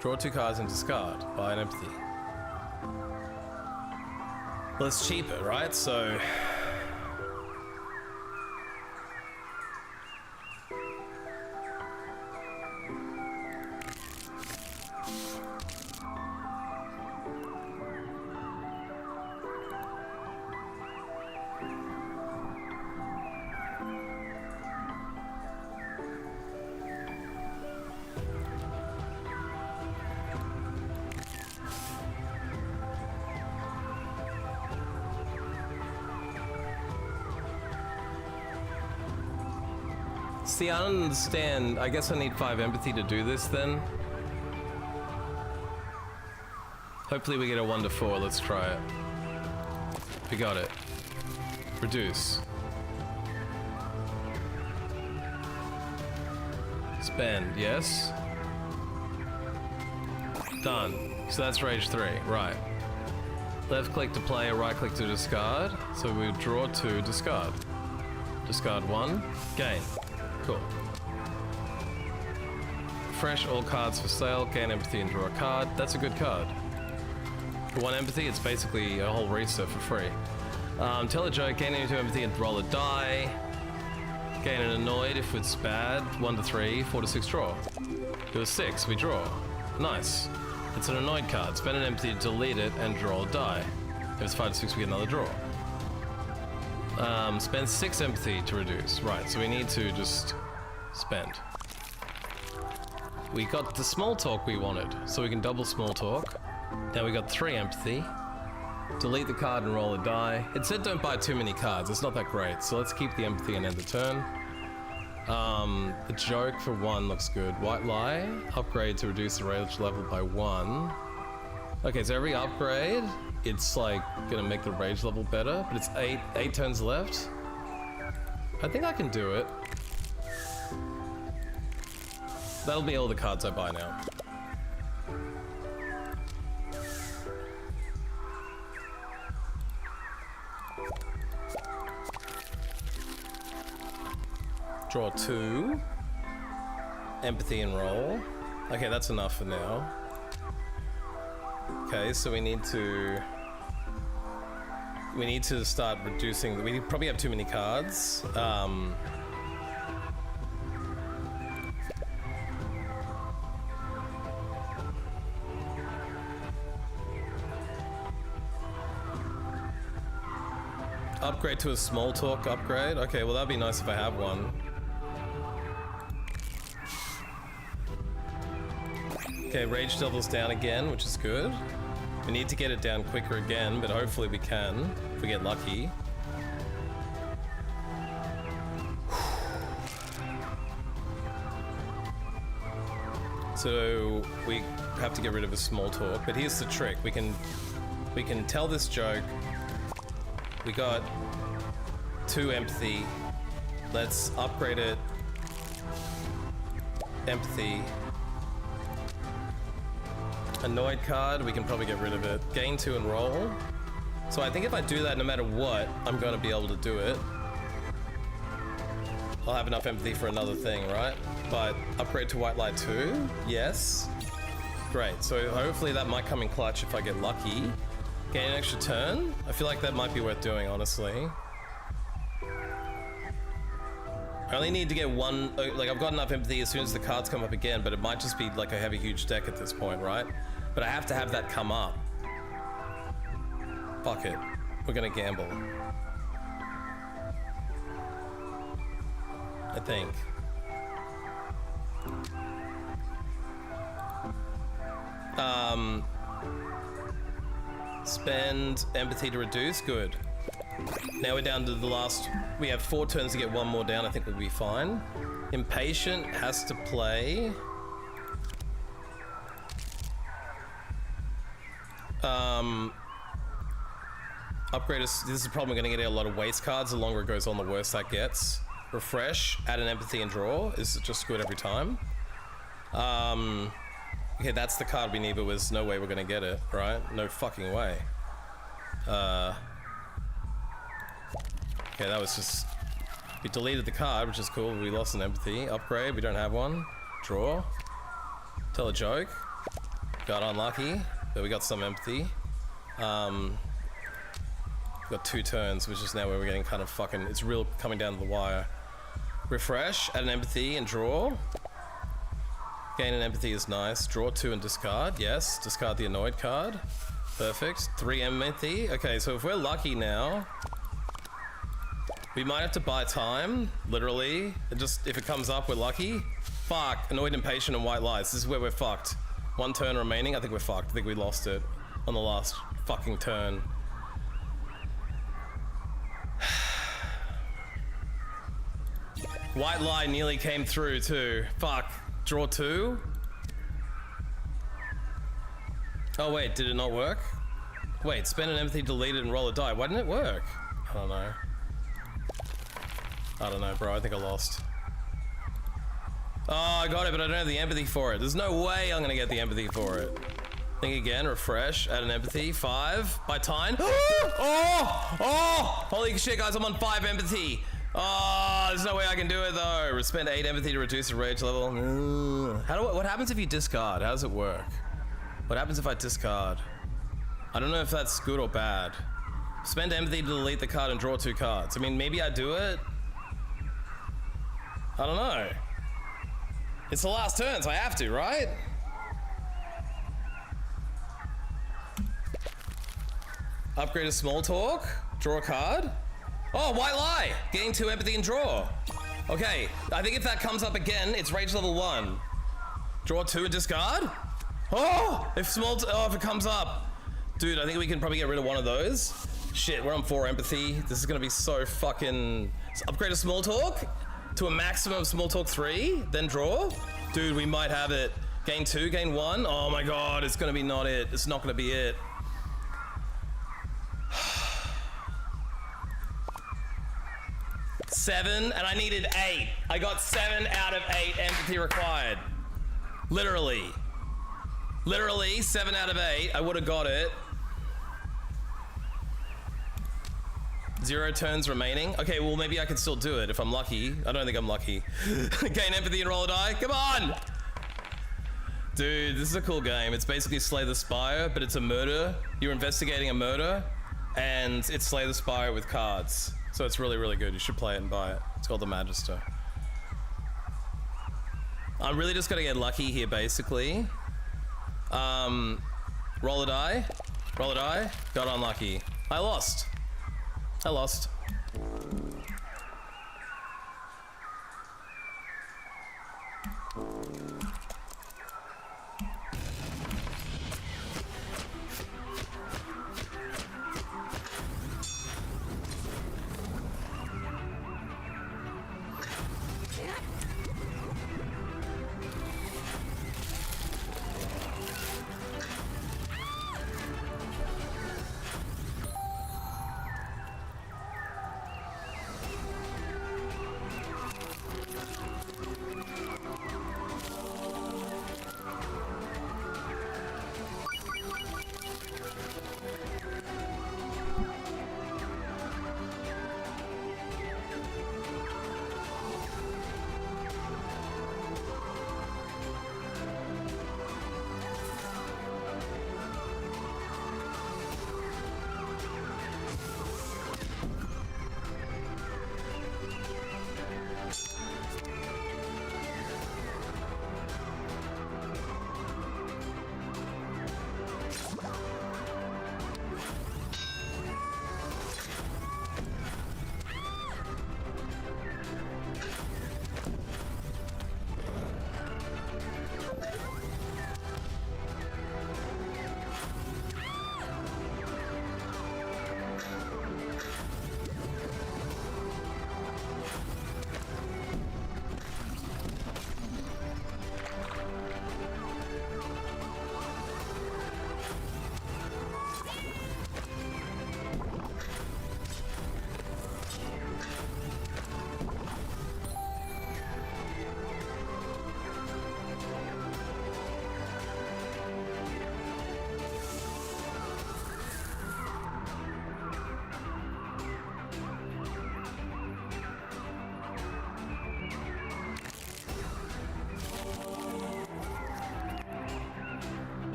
Draw 2 cards and discard. Buy an empathy. Well, it's cheaper, right? So... See, I don't understand. I guess I need 5 empathy to do this then. Hopefully we get a 1 to 4. Let's try it. We got it. Reduce. Spend, yes. Done. So that's rage 3, right. Left click to play, right click to discard. So we draw 2, discard. Discard 1, gain. Cool. Fresh all cards for sale, gain empathy and draw a card. That's a good card. For 1 empathy, it's basically a whole reset for free. Tell a joke, gain any 2 empathy and roll a die. Gain an annoyed if it's bad. 1 to 3, 4 to 6, draw. It was 6, we draw. Nice. It's an annoyed card. Spend an empathy to delete it and draw a die. If it's 5 to 6, we get another draw. Spend 6 empathy to reduce. Right, so we need to just spend. We got the small talk we wanted, so we can double small talk. Now we got 3 empathy. Delete the card and roll a die. It said don't buy too many cards. It's not that great. So let's keep the empathy and end the turn. The joke for 1 looks good. White lie, upgrade to reduce the rage level by 1. Okay, so every upgrade, it's like gonna make the rage level better, but it's 8 turns left. I think I can do it. That'll be all the cards I buy now. Draw 2. Empathy and roll. Okay, that's enough for now. Okay, so we need to start reducing. We probably have too many cards. Upgrade to a small talk upgrade. Okay, well that'd be nice if I have one. Okay, rage level's down again, which is good. We need to get it down quicker again, but hopefully we can if we get lucky. So we have to get rid of a small talk, but here's the trick. We can tell this joke. We got 2 empathy. Let's upgrade it. Empathy. Annoyed card, we can probably get rid of it. Gain 2 and roll. So I think if I do that, no matter what, I'm going to be able to do it. I'll have enough empathy for another thing, right? But upgrade to white light 2, yes. Great, so hopefully that might come in clutch if I get lucky. Gain an extra turn? I feel like that might be worth doing, honestly. I only need to get 1, like I've got enough empathy as soon as the cards come up again, but it might just be like I have a huge deck at this point, right? But I have to have that come up. Fuck it. We're gonna gamble. I think. Spend empathy to reduce, good. Now we're down to the last, we have 4 turns to get 1 more down, I think we'll be fine. Impatient has to play. Upgrade is, this is the problem, we're gonna get a lot of waste cards. The longer it goes on, the worse that gets. Refresh, add an empathy and draw is just good every time. Okay, that's the card we need, but there's no way we're gonna get it, right? No fucking way. Okay, that was just... We deleted the card, which is cool, but we lost an empathy. Upgrade, we don't have one. Draw. Tell a joke. Got unlucky, but we got some empathy. Got 2 turns, which is now where we're getting kind of fucking... It's real coming down to the wire. Refresh, add an empathy and draw. Gain an empathy is nice. Draw 2 and discard, yes. Discard the annoyed card. Perfect. 3 empathy. Okay, so if we're lucky now, we might have to buy time, literally. Just if it comes up, we're lucky. Fuck, annoyed, impatient, and white lies. This is where we're fucked. 1 turn remaining. I think we're fucked. I think we lost it on the last fucking turn. White lie nearly came through too. Fuck. Draw 2. Oh wait, did it not work? Wait, spend an empathy, delete it, and roll a die. Why didn't it work? I don't know. I don't know, bro. I think I lost. Oh, I got it, but I don't have the empathy for it. There's no way I'm gonna get the empathy for it. Think again, refresh, add an empathy. 5, by time. Oh! Holy shit, guys, I'm on 5 empathy. Oh, there's no way I can do it though. Spend 8 empathy to reduce the rage level. What happens if you discard? How does it work? What happens if I discard? I don't know if that's good or bad. Spend empathy to delete the card and draw 2 cards. I mean, maybe I do it. I don't know. It's the last turn, so I have to, right? Upgrade a small talk. Draw a card. Oh, white lie! Gain 2 empathy and draw. Okay, I think if that comes up again, it's rage level 1. Draw 2 and discard? Oh! If it comes up. Dude, I think we can probably get rid of one of those. Shit, we're on 4 empathy. This is gonna be so fucking... Upgrade a small talk to a maximum of small talk 3, then draw. Dude, we might have it. Gain 2, gain 1. Oh my god, it's gonna be not it. It's not gonna be it. Seven, and I needed 8. I got 7 out of 8 empathy required. Literally. Literally, 7 out of 8. I would have got it. 0 turns remaining. Okay, well maybe I can still do it if I'm lucky. I don't think I'm lucky. Gain empathy and roll a die. Come on! Dude, this is a cool game. It's basically Slay the Spire, but it's a murder. You're investigating a murder, and it's Slay the Spire with cards. So it's really, really good. You should play it and buy it. It's called the Magister. I'm really just gonna get lucky here, basically. Roll a die. Roll a die. Got unlucky. I lost. I lost.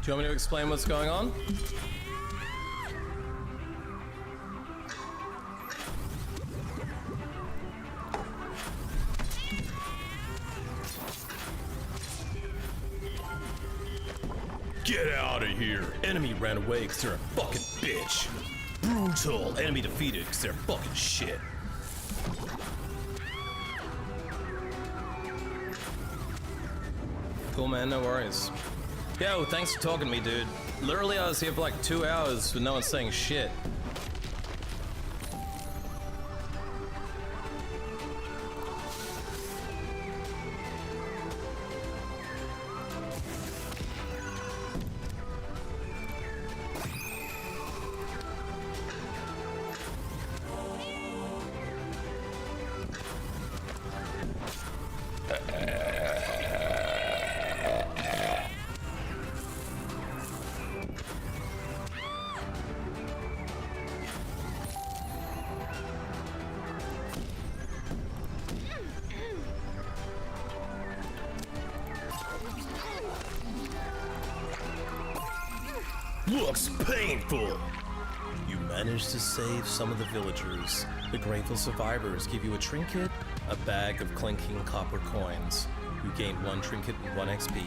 you want me to explain what's going on? Get out of here! Enemy ran away because they're a fucking bitch. Brutal. Enemy defeated because they're fucking shit. Cool, man. No worries. Yo, thanks for talking to me, dude. Literally, I was here for like 2 hours with no one saying shit. Looks painful! You managed to save some of the villagers. The grateful survivors give you a trinket, a bag of clinking copper coins. You gain 1 trinket and 1 XP.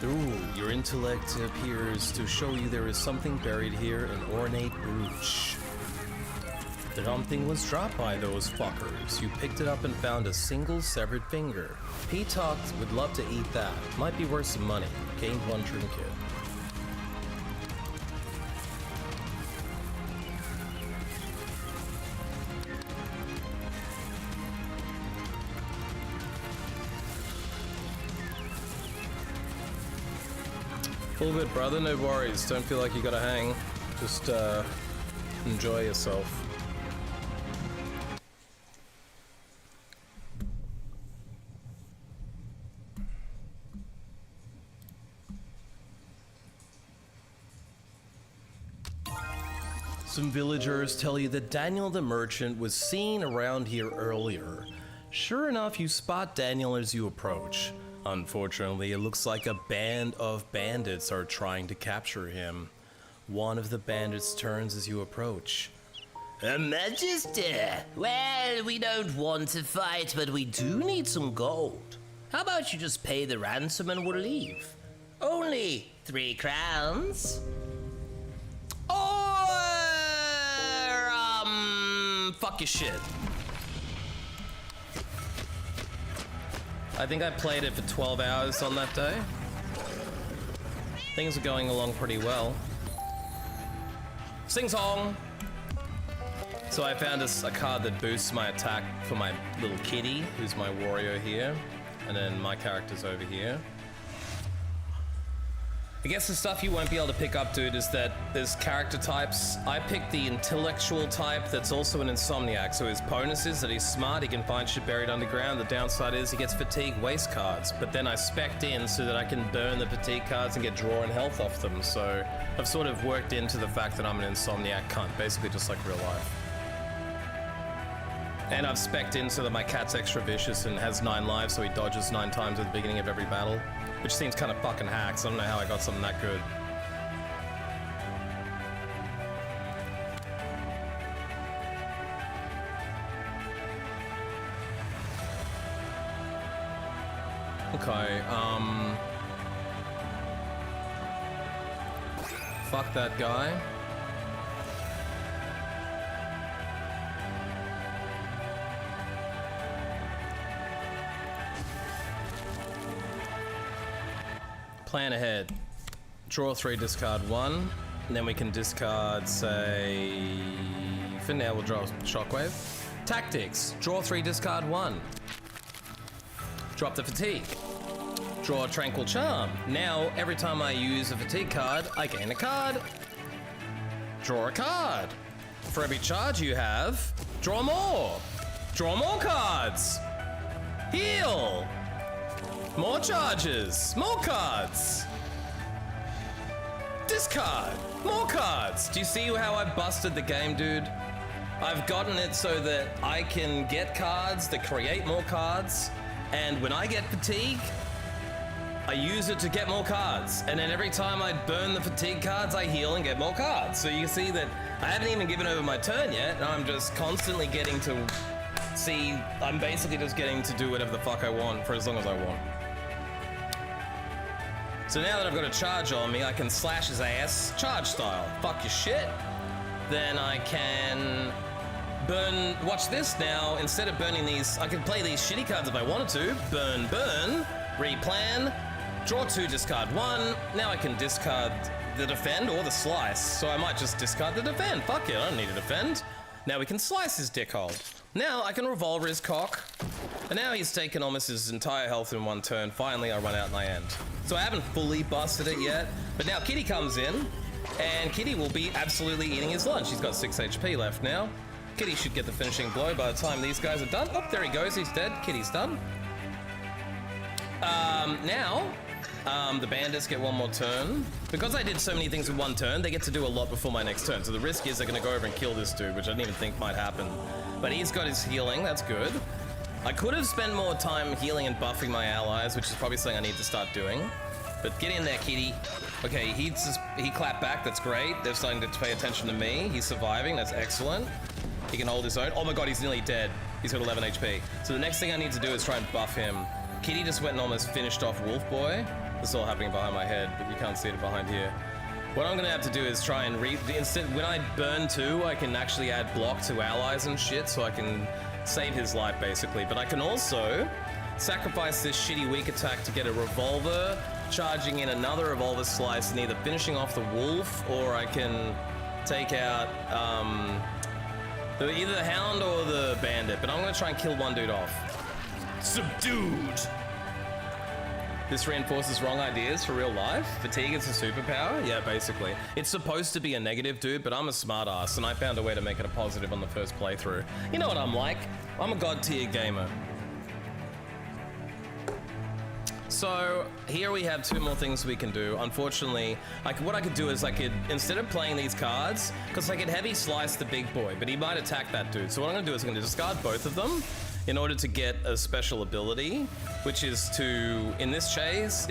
Ooh, your intellect appears to show you there is something buried here, an ornate brooch. The something was dropped by those fuckers. You picked it up and found a single severed finger. He talked, would love to eat that. Might be worth some money. Gained 1 trinket. All good, brother. No worries. Don't feel like you gotta hang. Just enjoy yourself. Some villagers tell you that Daniel the merchant was seen around here earlier. Sure enough, you spot Daniel as you approach. Unfortunately, it looks like a band of bandits are trying to capture him. One of the bandits turns as you approach. Magister, well, we don't want to fight, but we do need some gold. How about you just pay the ransom and we'll leave? Only 3 crowns. Fuck your shit. I think I played it for 12 hours on that day. Things are going along pretty well. Sing song! So I found a card that boosts my attack for my little kitty, who's my warrior here. And then my character's over here. I guess the stuff you won't be able to pick up, dude, is that there's character types. I picked the intellectual type that's also an insomniac. So his bonus is that he's smart, he can find shit buried underground. The downside is he gets fatigue waste cards. But then I spec'd in so that I can burn the fatigue cards and get draw and health off them. So I've sort of worked into the fact that I'm an insomniac cunt, basically just like real life. And I've spec'd in so that my cat's extra vicious and has 9 lives, so he dodges 9 times at the beginning of every battle. Which seems kind of fucking hacked, so I don't know how I got something that good. Okay, fuck that guy. Plan ahead. Draw 3, discard 1, and then we can discard, say... For now, we'll draw Shockwave. Tactics. Draw 3, discard 1. Drop the fatigue. Draw Tranquil Charm. Now, every time I use a fatigue card, I gain a card. Draw a card. For every charge you have, draw more. Draw more cards. Heal. More charges, more cards. Discard, more cards. Do you see how I busted the game, dude? I've gotten it so that I can get cards that create more cards, and when I get fatigue, I use it to get more cards. And then every time I burn the fatigue cards, I heal and get more cards. So you can see that I haven't even given over my turn yet, and I'm just constantly getting to see, I'm basically just getting to do whatever the fuck I want for as long as I want. So now that I've got a charge on me, I can slash his ass, charge style. Fuck your shit. Then I can burn, watch this now, instead of burning these, I can play these shitty cards if I wanted to. Burn, replan, draw 2, discard 1. Now I can discard the defend or the slice. So I might just discard the defend. Fuck it, I don't need to defend. Now we can slice his dickhold. Now I can revolver his cock. And now he's taken almost his entire health in one turn. Finally, I run out and I end. So I haven't fully busted it yet, but now Kitty comes in, and Kitty will be absolutely eating his lunch. He's got 6 HP left now. Kitty should get the finishing blow by the time these guys are done. Oh, there he goes, he's dead. Kitty's done. The bandits get one more turn. Because I did so many things in one turn, they get to do a lot before my next turn. So the risk is they're gonna go over and kill this dude, which I didn't even think might happen. But he's got his healing, that's good. I could have spent more time healing and buffing my allies, which is probably something I need to start doing. But get in there, Kitty. Okay, he clapped back, that's great. They're starting to pay attention to me. He's surviving, that's excellent. He can hold his own. Oh my god, he's nearly dead. He's got 11 HP. So the next thing I need to do is try and buff him. Kitty just went and almost finished off Wolf Boy. This is all happening behind my head, but you can't see it behind here. What I'm gonna have to do is try and instead, when I burn 2, I can actually add block to allies and shit, so I can save his life basically. But I can also sacrifice this shitty weak attack to get a revolver, charging in another revolver slice and either finishing off the wolf, or I can take out either the hound or the bandit. But I'm gonna try and kill one dude off. Subdued! This reinforces wrong ideas for real life. Fatigue is a superpower? Yeah, basically. It's supposed to be a negative, dude, but I'm a smartass, and I found a way to make it a positive on the first playthrough. You know what I'm like? I'm a god tier gamer. So here we have 2 more things we can do. Unfortunately, what I could do is I could, instead of playing these cards, because I could heavy slice the big boy, but he might attack that dude. So what I'm gonna do is I'm gonna discard both of them in order to get a special ability, which is to, in this case,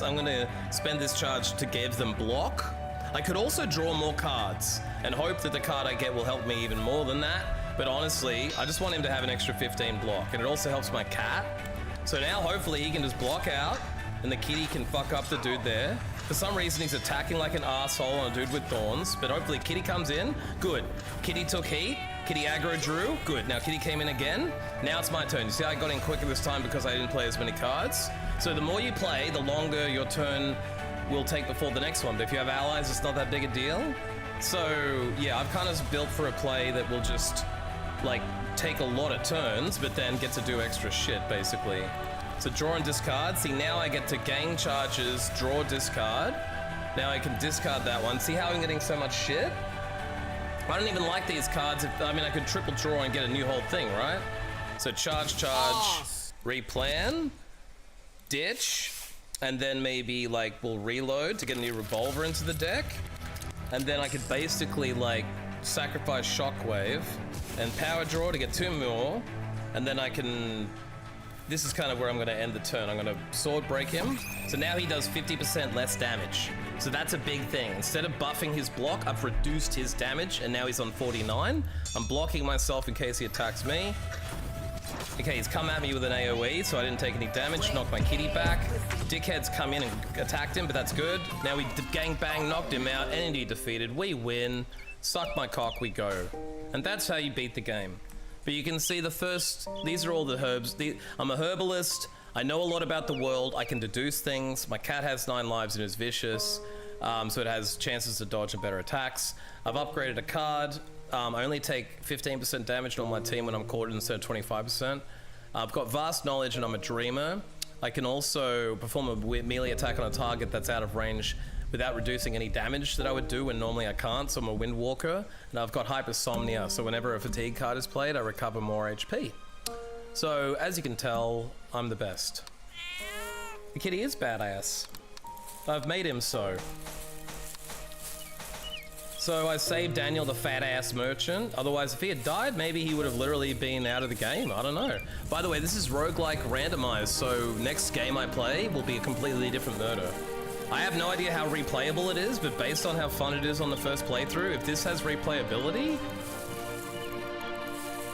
I'm gonna spend this charge to give them block. I could also draw more cards and hope that the card I get will help me even more than that. But honestly, I just want him to have an extra 15 block, and it also helps my cat. So now hopefully he can just block out and the kitty can fuck up the dude there. For some reason he's attacking like an asshole on a dude with thorns, but hopefully Kitty comes in. Good. Kitty took heat. Kitty aggro drew. Good. Now Kitty came in again. Now it's my turn. You see I got in quicker this time because I didn't play as many cards. So the more you play, the longer your turn will take before the next one. But if you have allies, it's not that big a deal. So yeah, I've kind of built for a play that will just like take a lot of turns, but then get to do extra shit basically. So draw and discard. See, now I get to gain charges, draw, discard. Now I can discard that one. See how I'm getting so much shit? I don't even like these cards. I mean, I could triple draw and get a new whole thing, right? So charge, replan, ditch, and then maybe like we'll reload to get a new revolver into the deck. And then I could basically like sacrifice Shockwave and power draw to get 2 more. And then I can, this is kind of where I'm gonna end the turn. I'm gonna sword break him. So now he does 50% less damage. So that's a big thing. Instead of buffing his block, I've reduced his damage and now he's on 49. I'm blocking myself in case he attacks me. Okay, he's come at me with an AoE, so I didn't take any damage, knocked my kitty back. Dickhead's come in and attacked him, but that's good. Now we gangbang, knocked him out, enemy defeated, we win. Suck my cock, we go. And that's how you beat the game. But you can see the first, these are all the herbs. I'm a herbalist, I know a lot about the world, I can deduce things. My cat has 9 lives and is vicious, so it has chances to dodge and better attacks. I've upgraded a card. I only take 15% damage on my team when I'm caught instead of 25%. I've got vast knowledge and I'm a dreamer. I can also perform a melee attack on a target that's out of range without reducing any damage that I would do when normally I can't, so I'm a Windwalker. And I've got Hypersomnia, so whenever a fatigue card is played, I recover more HP. So, as you can tell, I'm the best. The kitty is badass. I've made him so. So I saved Daniel, the fat-ass merchant. Otherwise, if he had died, maybe he would have literally been out of the game. I don't know. By the way, this is roguelike randomized, so next game I play will be a completely different murder. I have no idea how replayable it is, but based on how fun it is on the first playthrough, if this has replayability,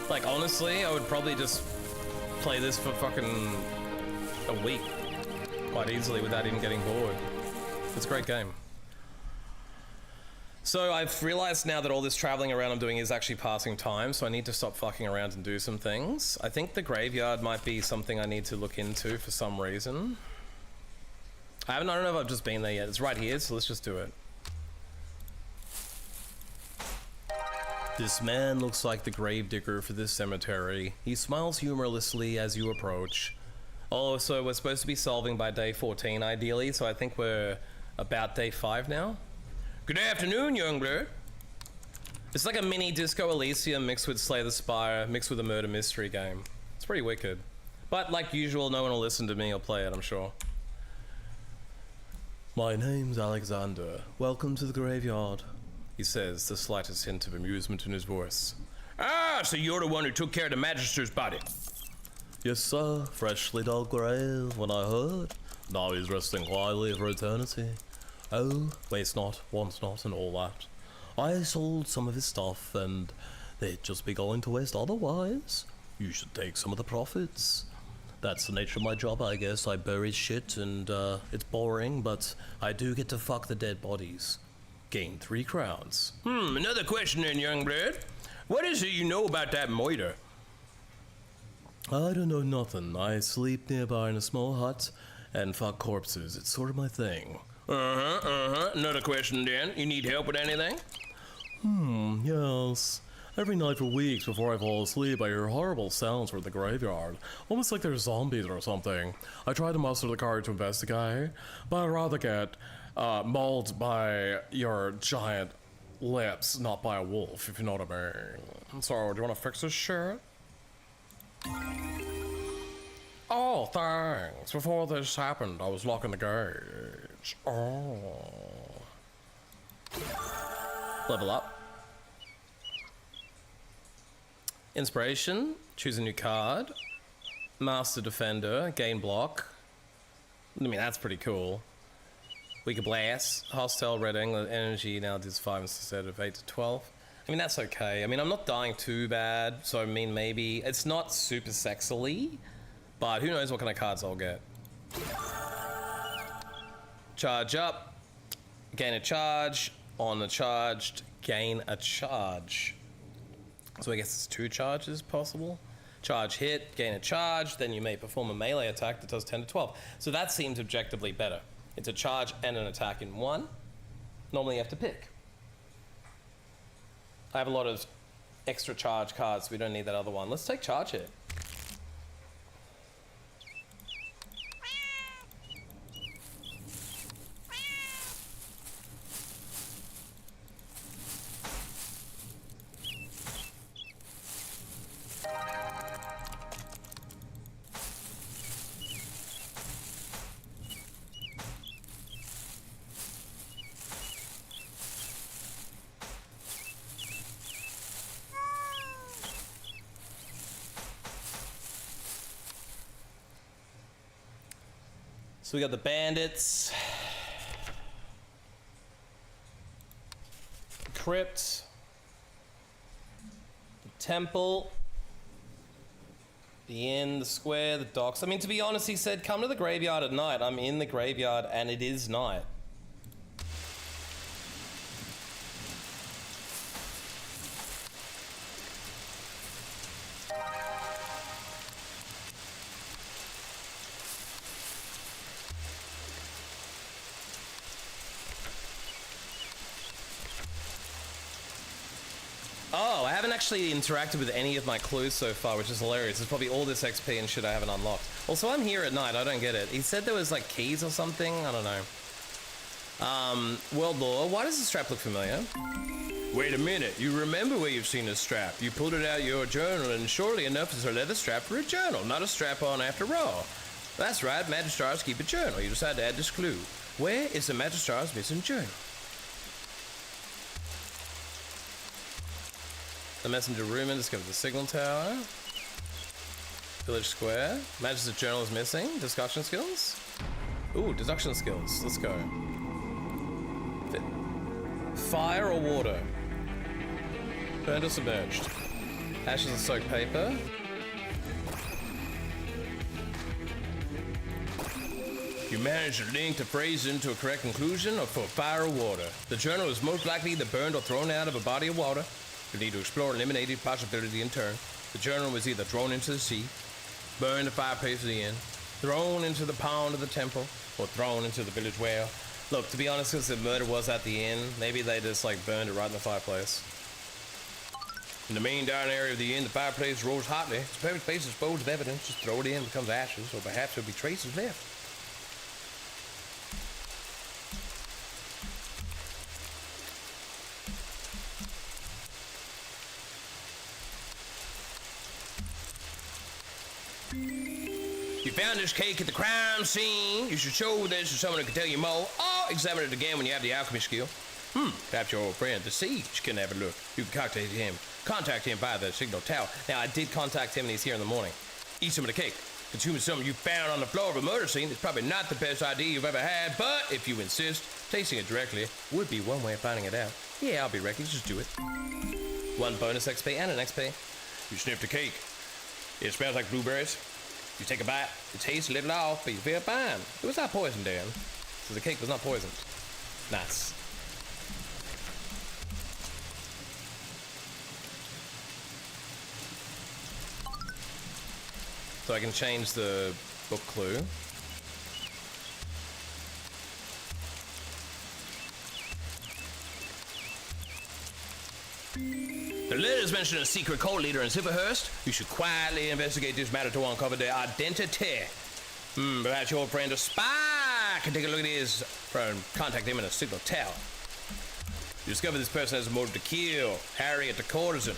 like honestly, I would probably just play this for fucking a week quite easily without even getting bored. It's a great game. So I've realized now that all this traveling around I'm doing is actually passing time, so I need to stop fucking around and do some things. I think the graveyard might be something I need to look into for some reason. I don't know if I've just been there yet. It's right here, so let's just do it. This man looks like the gravedigger for this cemetery. He smiles humorlessly as you approach. Oh, so we're supposed to be solving by day 14 ideally, so I think we're about day 5 now. Good afternoon, young blood. It's like a mini Disco Elysium mixed with Slay the Spire, mixed with a murder mystery game. It's pretty wicked. But like usual, no one will listen to me or play it, I'm sure. My name's Alexander. Welcome to the graveyard, he says, the slightest hint of amusement in his voice. Ah, so you're the one who took care of the Magister's body. Yes, sir. Freshly dug grave when I heard. Now he's resting quietly for eternity. Oh, waste not, want not, and all that. I sold some of his stuff, and they'd just be going to waste otherwise. You should take some of the profits. That's the nature of my job, I guess. I bury shit, and it's boring, but I do get to fuck the dead bodies. Gain 3 crowns. Another question then, young blood. What is it you know about that moiter? I don't know nothing. I sleep nearby in a small hut and fuck corpses. It's sort of my thing. Another question then. You need help with anything? Yes. Every night for weeks before I fall asleep, I hear horrible sounds from the graveyard. Almost like there's zombies or something. I try to muster the courage to investigate, but I'd rather get mauled by your giant lips, not by a wolf, if you know what I mean. So, do you want to fix this shit? Oh, thanks. Before this happened, I was locking the gauge. Oh. Level up. Inspiration, choose a new card. Master Defender, gain block. I mean, that's pretty cool. Weaker Blast, hostile red energy now does 5 instead of 8 to 12. I mean, that's okay. I mean, I'm not dying too bad, so I mean, maybe it's not super sexily, but who knows what kind of cards I'll get. Charge up, gain a charge, on the charged, gain a charge. So I guess it's 2 charges possible. Charge hit, gain a charge, then you may perform a melee attack that does 10 to 12. So that seems objectively better. It's a charge and an attack in one. Normally you have to pick. I have a lot of extra charge cards, so we don't need that other one. Let's take charge hit. So we got the bandits, the crypt, the temple, the inn, the square, the docks. I mean, to be honest, he said, come to the graveyard at night. I'm in the graveyard and it is night. Oh, I haven't actually interacted with any of my clues so far, which is hilarious. It's probably all this XP and shit I haven't unlocked. Also, I'm here at night. I don't get it. He said there was like keys or something. I don't know. World lore. Why does the strap look familiar? Wait a minute. You remember where you've seen this strap. You pulled it out your journal, and surely enough, it's a leather strap for a journal, not a strap-on after all. That's right. Magistrars keep a journal. You just had to add this clue. Where is the Magistrar's missing journal? The messenger Rumen discovered the signal tower. Village square. Matches the journal is missing. Discussion skills. Ooh, deduction skills. Let's go. Fire or water? Burned or submerged? Ashes of soaked paper. You managed to link the phrase into a correct conclusion or for fire or water. The journal is most likely either burned or thrown out of a body of water. You need to explore eliminated possibility in turn. The journal was either thrown into the sea, burned the fireplace at the inn, thrown into the pond of the temple, or thrown into the village well. Look, to be honest, because the murder was at the inn, maybe they just like burned it right in the fireplace. In the main dining area of the inn, the fireplace rose hotly. It's a perfect place to dispose of evidence. Just throw it in, becomes ashes, or perhaps there'll be traces left. You found this cake at the crime scene. You should show this to someone who can tell you more, or examine it again when you have the alchemy skill. Perhaps your old friend, the Siege, can have a look. You can contact him via the signal tower. Now, I did contact him and he's here in the morning. Eat some of the cake. Consuming something you found on the floor of a murder scene is probably not the best idea you've ever had, but if you insist, tasting it directly would be one way of finding it out. Yeah, I'll be reckless, just do it. 1 bonus XP and an XP. You sniffed the cake. It smells like blueberries. You take a bite, it tastes a little off, but you feel fine. It was not poisoned, Dan. So the cake was not poisoned. Nice. So I can change the book clue. The letters mention a secret cult leader in Silverhurst. You should quietly investigate this matter to uncover their identity. Perhaps your friend a spy can take a look at his and contact him in a signal tower. You discover this person has a motive to kill Harriet the courtesan.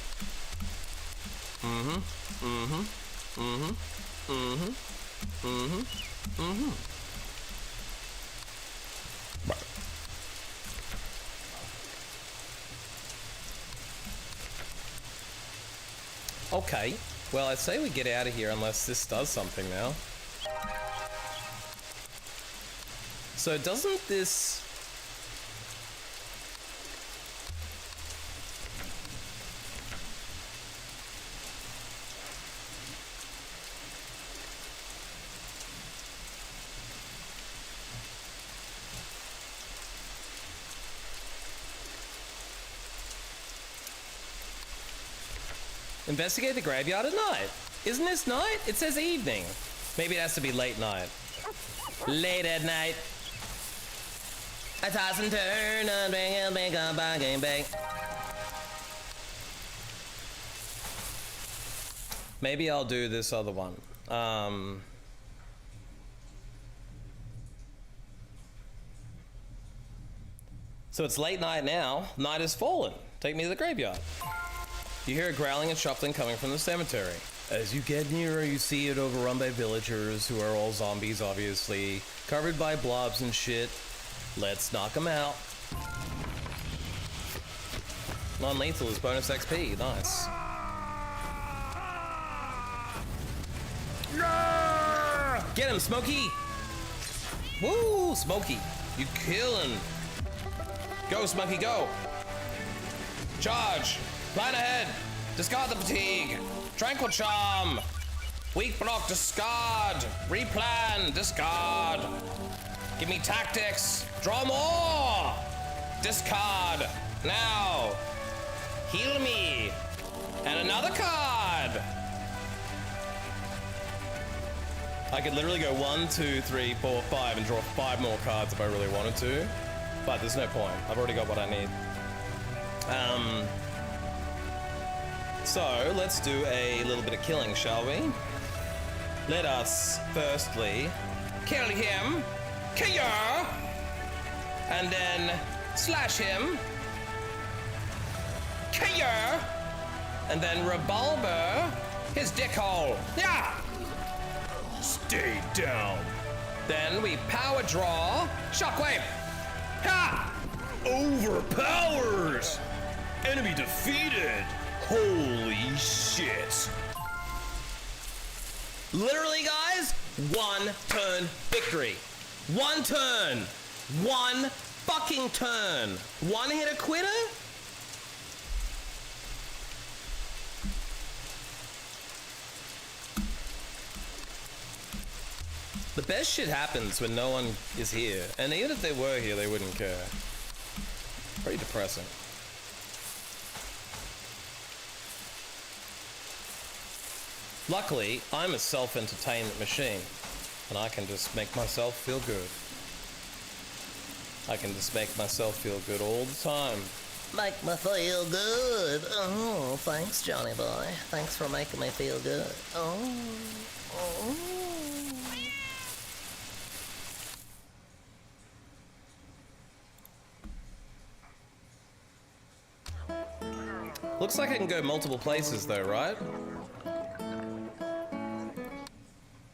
Okay, well, I say we get out of here unless this does something now. So doesn't this... Investigate the graveyard at night. Isn't this night? It says evening. Maybe it has to be late night. Late at night. I toss and turn, bang, bang. Maybe I'll do this other one. So it's late night now. Night has fallen. Take me to the graveyard. You hear a growling and shuffling coming from the cemetery. As you get nearer, you see it overrun by villagers who are all zombies, obviously, covered by blobs and shit. Let's knock them out. Non-lethal is bonus XP. Nice. Get him, Smokey! Woo, Smokey! You killin'. Go, Smokey, go! Charge! Plan ahead! Discard the fatigue! Tranquil charm! Weak block, discard! Replan, discard! Give me tactics! Draw more! Discard! Now! Heal me! And another card! I could literally go 1, 2, 3, 4, 5 and draw 5 more cards if I really wanted to. But there's no point. I've already got what I need. So, let's do a little bit of killing, shall we? Let us, firstly, kill him, and then slash him, and then revolver his dick hole. Yeah! Stay down. Then we power draw, shockwave. Ha! Overpowers! Enemy defeated! Holy shit. Literally, guys, one turn victory. One turn. One fucking turn. One hit a quitter? The best shit happens when no one is here. And even if they were here, they wouldn't care. Pretty depressing. Luckily, I'm a self-entertainment machine, and I can just make myself feel good. I can just make myself feel good all the time. Make me feel good. Oh, thanks, Johnny boy. Thanks for making me feel good. Oh. Looks like I can go multiple places though, right?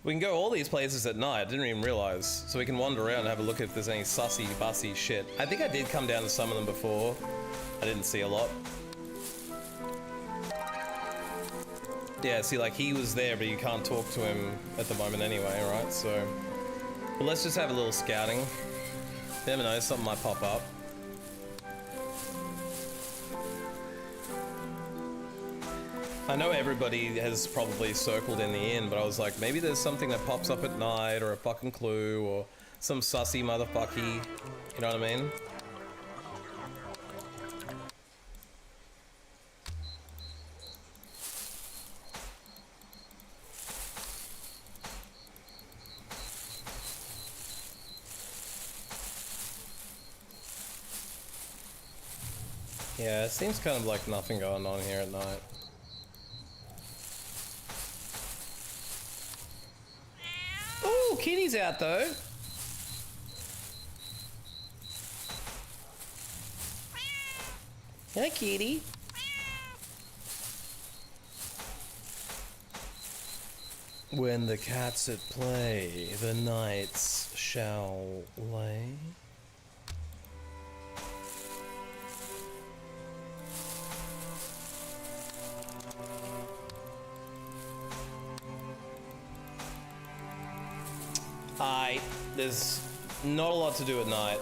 We can go all these places at night, I didn't even realize. So we can wander around and have a look if there's any sussy, bussy shit. I think I did come down to some of them before. I didn't see a lot. Yeah, see, like, he was there, but you can't talk to him at the moment anyway, right? So, but let's just have a little scouting. Never know, something might pop up. I know everybody has probably circled in the inn, but I was like, maybe there's something that pops up at night, or a fucking clue, or some sussy motherfucky, you know what I mean? Yeah, it seems kind of like nothing going on here at night. Ooh, Kitty's out though. Hi, Kitty. When the cat's at play, the knights shall lay. Hi, there's not a lot to do at night.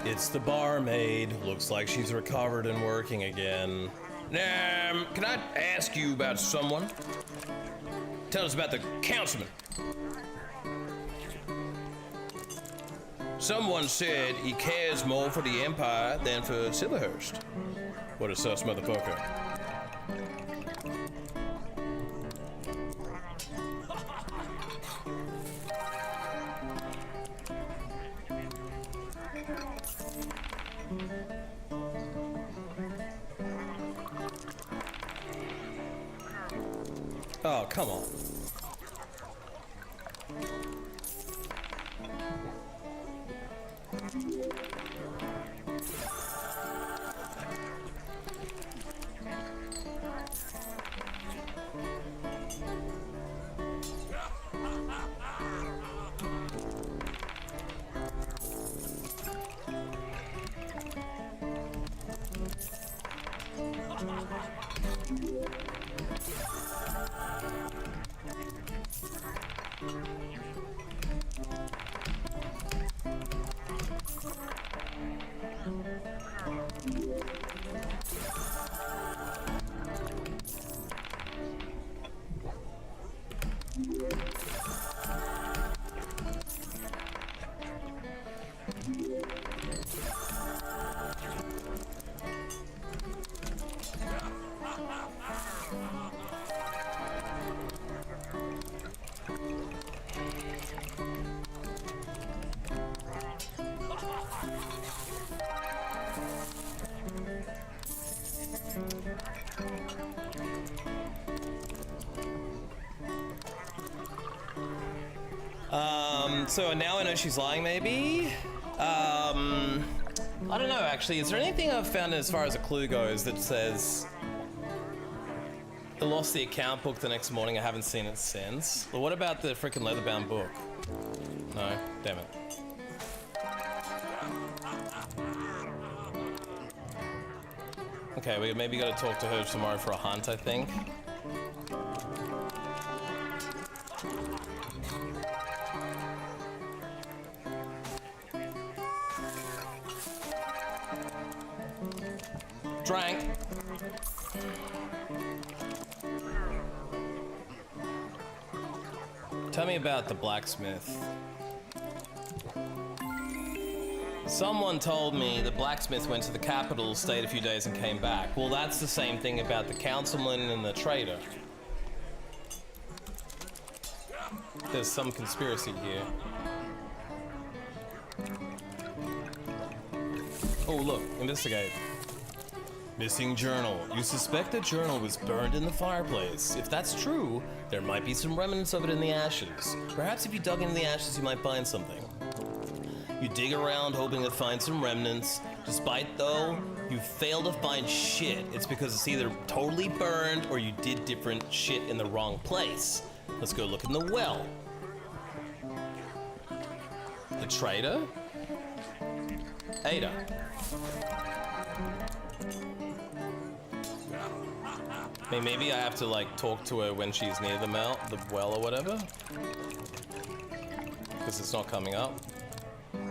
It's the barmaid. Looks like she's recovered and working again. Can I ask you about someone? Tell us about the councilman. Someone said he cares more for the Empire than for Silverhurst. What a sus motherfucker. Oh, come on. So now I know she's lying, maybe? I don't know, actually. Is there anything I've found as far as a clue goes that says I lost the account book the next morning? I haven't seen it since. But what about the freaking leather-bound book? No, damn it. Okay, we maybe got to talk to her tomorrow for a hunt, I think. Drank. Tell me about the blacksmith. Someone told me the blacksmith went to the capital, stayed a few days and came back. Well, that's the same thing about the councilman and the trader. There's some conspiracy here. Oh, look, investigate. Missing journal. You suspect the journal was burned in the fireplace. If that's true, there might be some remnants of it in the ashes. Perhaps if you dug into the ashes, you might find something. You dig around hoping to find some remnants. Despite though, you fail to find shit. It's because it's either totally burned or you did different shit in the wrong place. Let's go look in the well. The trader? Ada. I mean, maybe I have to like talk to her when she's near the well or whatever. Because it's not coming up.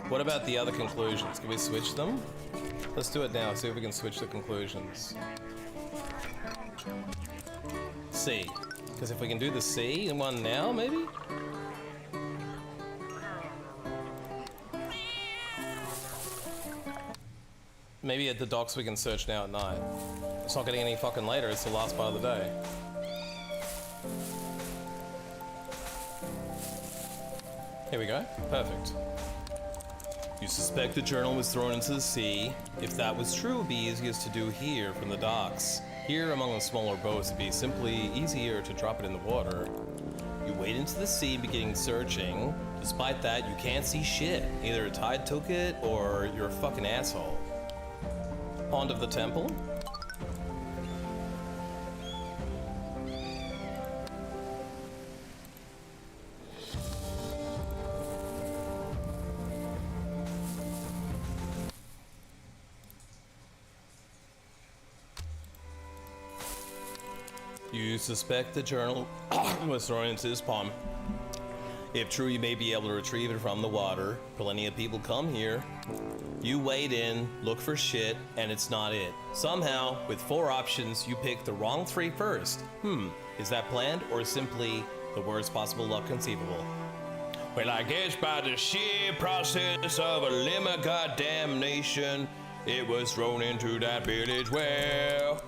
What about the other conclusions? Can we switch them? Let's do it now, see if we can switch the conclusions. C. Because if we can do the C in one now, maybe? Maybe at the docks we can search now at night. It's not getting any fucking later, it's the last part of the day. Here we go, perfect. You suspect the journal was thrown into the sea. If that was true, it would be easiest to do here from the docks. Here among the smaller boats, it'd be simply easier to drop it in the water. You wade into the sea, beginning searching. Despite that, you can't see shit. Either a tide took it, or you're a fucking asshole. Pond of the temple? You suspect the journal was thrown into this pond. If true, you may be able to retrieve it from the water. Plenty of people come here. You wade in, look for shit, and it's not it. Somehow, with 4 options, you pick the wrong 3 first. Is that planned or simply the worst possible luck conceivable? Well, I guess by the sheer process of a limit goddamn nation, it was thrown into that village well.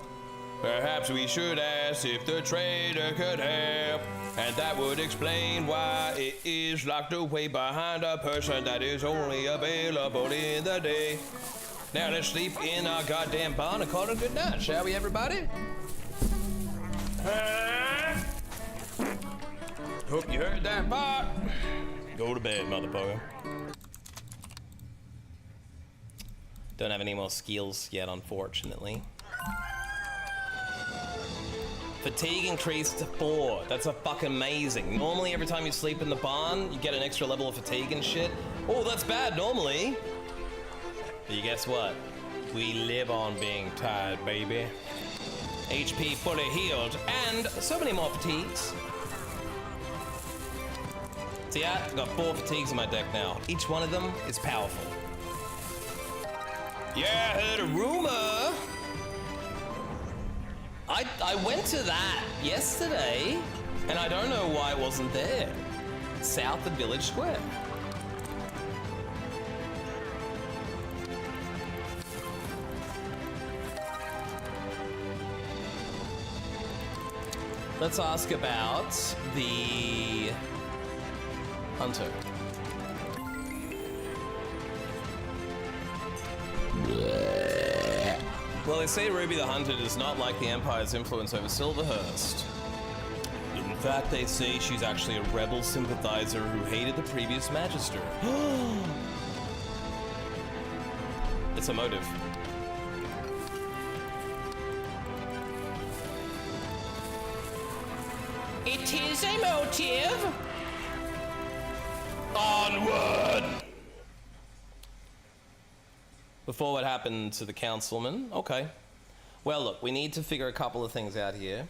Perhaps we should ask if the trader could help, and that would explain why it is locked away behind a person that is only available in the day. Now let's sleep in our goddamn barn and call it a good night, shall we, everybody? Hope you heard that part. Go to bed, motherfucker. Don't have any more skills yet, unfortunately. Fatigue increased to 4. That's a fucking amazing. Normally, every time you sleep in the barn, you get an extra level of fatigue and shit. Oh, that's bad normally. But you guess what? We live on being tired, baby. HP fully healed, and so many more fatigues. See, I've got 4 fatigues in my deck now. Each one of them is powerful. Yeah, I heard a rumor. I went to that yesterday, and I don't know why it wasn't there. South of Village Square. Let's ask about the hunter. Well, they say Ruby the Hunter does not like the Empire's influence over Silverhurst. In fact, they say she's actually a rebel sympathizer who hated the previous Magister. It it's a motive. It is a motive. Onward! Before what happened to the councilman. Okay. Well, look, we need to figure a couple of things out here.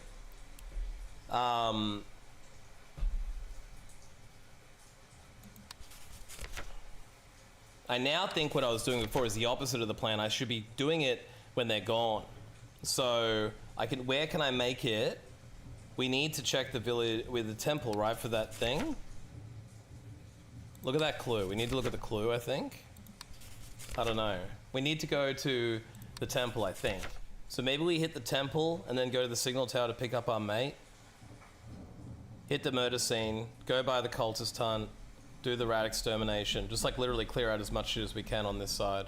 I now think what I was doing before is the opposite of the plan. I should be doing it when they're gone. So where can I make it? We need to check the village with the temple, right, for that thing? Look at that clue. We need to look at the clue, I think. I don't know. We need to go to the temple, I think. So maybe we hit the temple and then go to the signal tower to pick up our mate. Hit the murder scene, go by the cultist hunt, do the rat extermination. Just like literally clear out as much shit as we can on this side.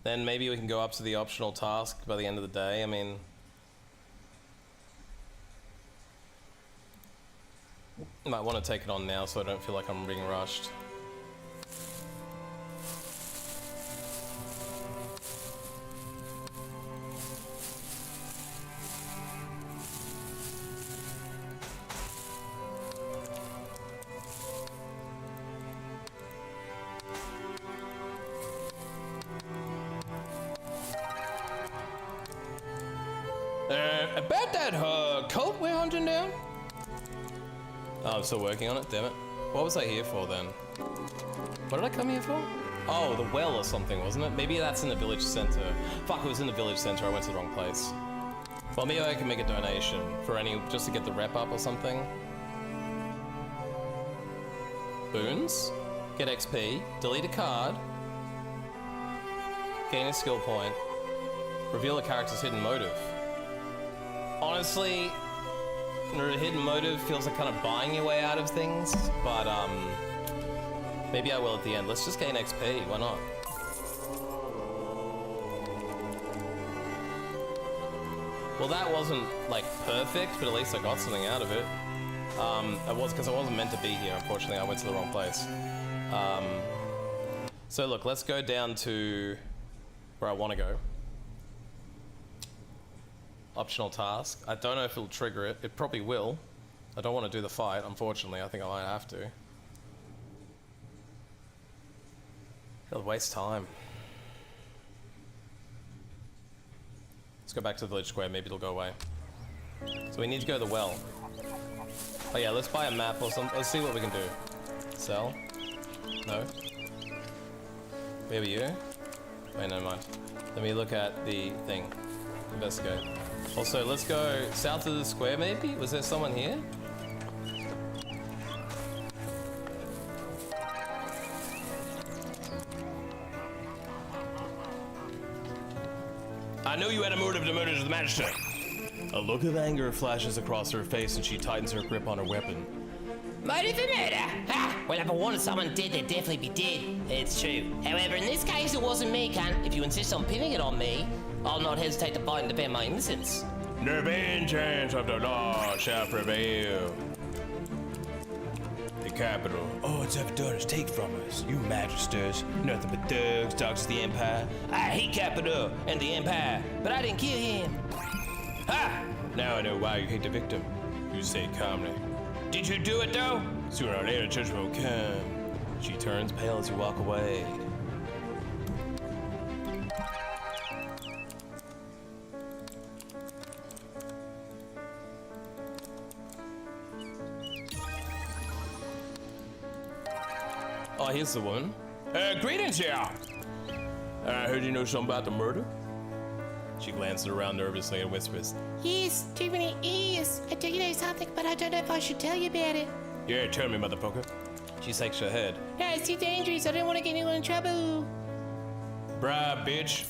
Then maybe we can go up to the optional task by the end of the day. I mean... I might want to take it on now so I don't feel like I'm being rushed. About that cult we're hunting down? Oh, I'm still working on it, damn it. What was I here for then? What did I come here for? Oh, the well or something, wasn't it? Maybe that's in the village center. Fuck, it was in the village center, I went to the wrong place. Well, maybe I can make a donation for just to get the rep up or something. Boons, get XP, delete a card, gain a skill point, reveal a character's hidden motive. Honestly, the hidden motive feels like kind of buying your way out of things, but maybe I will at the end. Let's just gain XP, why not? Well, that wasn't like perfect, but at least I got something out of it. Because I wasn't meant to be here, unfortunately. I went to the wrong place. So look, let's go down to where I want to go. Optional task. I don't know if it'll trigger it. It probably will. I don't want to do the fight, unfortunately. I think I might have to. It'll waste time. Let's go back to the village square. Maybe it'll go away. So we need to go to the well. Oh yeah, let's buy a map or something. Let's see what we can do. Sell? No? Maybe you? Wait, never mind. Let me look at the thing. Investigate. Also, let's go south of the square, maybe? Was there someone here? I knew you had a motive to murder the magistrate. A look of anger flashes across her face and she tightens her grip on her weapon. Motive for murder? Ha! Well, if I wanted someone dead, they'd definitely be dead. It's true. However, in this case, it wasn't me, cunt. If you insist on pinning it on me, I'll not hesitate to fight and defend my innocence. The vengeance of the law shall prevail. The capital. All it's ever done is take from us. You magisters, nothing but thugs, dogs of the Empire. I hate capital and the Empire, but I didn't kill him. Ha! Now I know why you hate the victim. You say calmly. Did you do it though? Sooner or later, judgment will come. She turns pale as you walk away. Oh, here's the woman. Greetings, yeah. I heard you know something about the murder. She glances around nervously and whispers, Yes, too many ears. I do know something, but I don't know if I should tell you about it. Yeah, tell me, motherfucker. She shakes her head. Yeah, it's too dangerous. I don't want to get anyone in trouble. Bribe, bitch.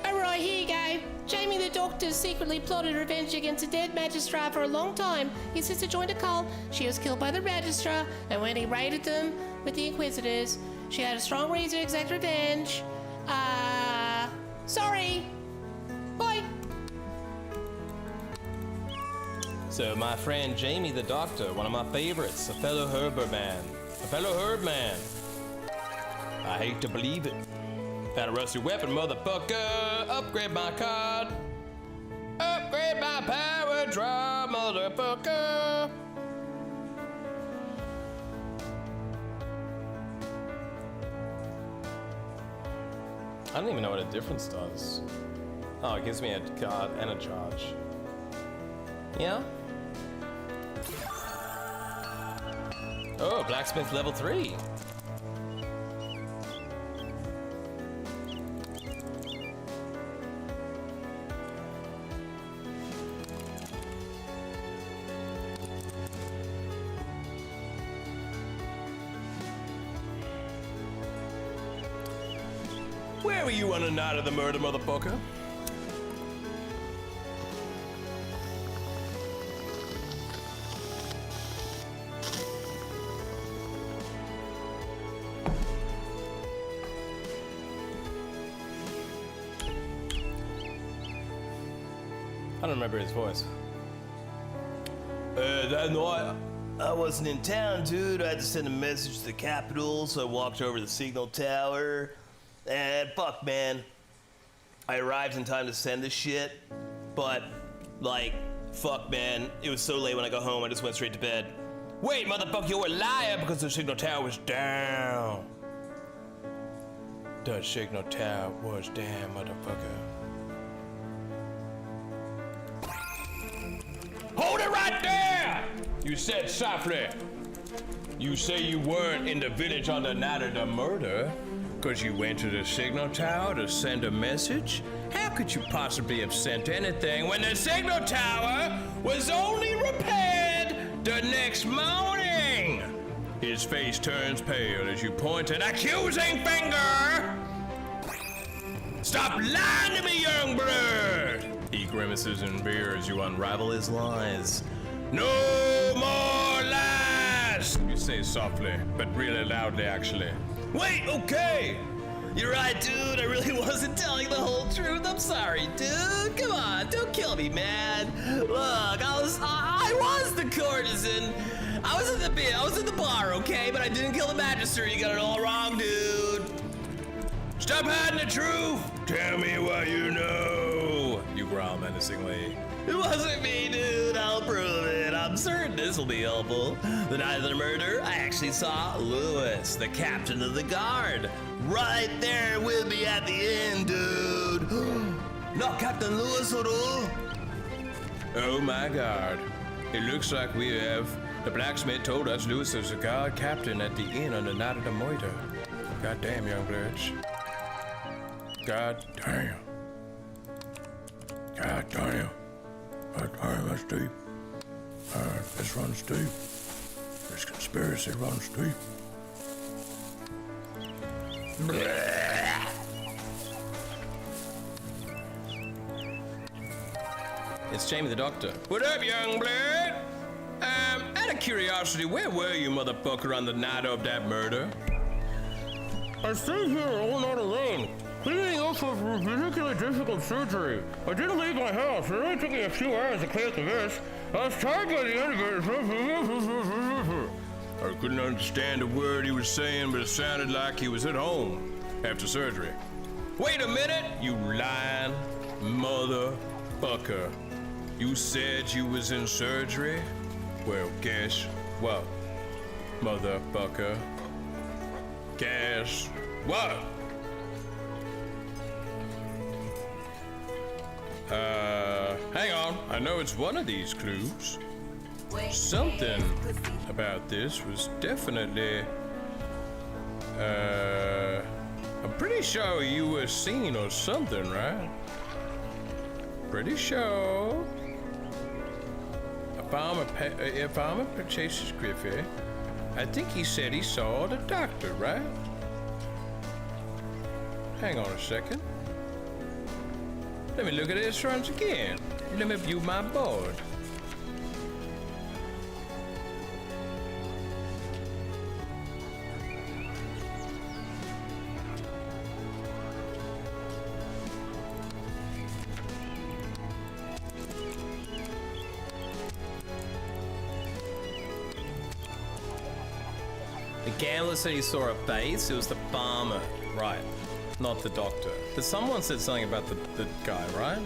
Alright, here you go. Jamie the Doctor secretly plotted revenge against a dead Magistrar for a long time. His sister joined a cult. She was killed by the Magistrar, and when he raided them with the Inquisitors, she had a strong reason to exact revenge. Sorry. Bye. So my friend Jamie the Doctor, one of my favorites, a fellow herb man. I hate to believe it. Found a rusty weapon, motherfucker. Upgrade my card. Upgrade my power draw, motherfucker. I don't even know what a difference does. Oh, it gives me a card and a charge. Yeah? Oh, blacksmith level 3. Where were you on the night of the murder, motherfucker? I don't remember his voice. That night, I wasn't in town, dude. I had to send a message to the Capitol, so I walked over to the signal tower. And fuck, man. I arrived in time to send this shit, but, like, fuck, man. It was so late when I got home, I just went straight to bed. Wait, motherfucker, you're a liar because the signal tower was down. The signal tower was down, motherfucker. Hold it right there! You said softly. You say you weren't in the village on the night of the murder because you went to the signal tower to send a message? How could you possibly have sent anything when the signal tower was only repaired the next morning? His face turns pale as you point an accusing finger. Stop lying to me, young blood! He grimaces in fear as you unravel his lies. No more lies! You say softly, but really loudly, actually. Wait, okay! You're right, dude. I really wasn't telling the whole truth. I'm sorry, dude. Come on, don't kill me, man. Look, I was the courtesan. I was in the bar, okay? But I didn't kill the magister. You got it all wrong, dude. Stop hiding the truth. Tell me what you know. You growl menacingly. It wasn't me, dude. I'll prove it. I'm certain this will be helpful. The night of the murder, I actually saw Lewis, the captain of the guard, right there with me at the end, dude. Not Captain Lewis at all. Oh my god. It looks like we have... The blacksmith told us Lewis was a guard captain at the inn on the night of the murder. God damn, young bloods. God damn. God damn. God damn, that's deep. This runs deep. This conspiracy runs deep. It's Jamie the Doctor. What up, young blood? Out of curiosity, where were you, motherfucker, on the night of that murder? I stayed here all night alone, cleaning up for particularly difficult surgery. I didn't leave my house. It only took me a few hours to clear up the mess. I was tired by the end of it. I couldn't understand a word he was saying, but it sounded like he was at home after surgery. Wait a minute, you lying motherfucker. You said you was in surgery? Well, guess what, motherfucker? Guess what? Hang on. I know it's one of these clues. Something about this was definitely... I'm pretty sure you were seen or something, right? Pretty sure. If Farmer Chases Griffey, I think he said he saw the doctor, right? Hang on a second. Let me look at this once again. Let me view my board. The gambler said he saw a face. It was the farmer, right? Not the doctor. But someone said something about the guy, right?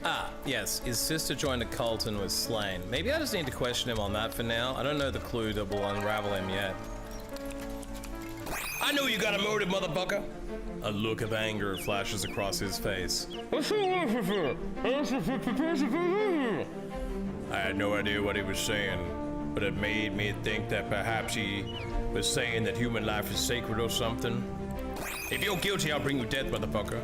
Ah, yes, his sister joined a cult and was slain. Maybe I just need to question him on that for now. I don't know the clue that will unravel him yet. I know you got a motive, motherfucker! A look of anger flashes across his face. I had no idea what he was saying, but it made me think that perhaps he was saying that human life is sacred or something. If you're guilty, I'll bring you death, motherfucker.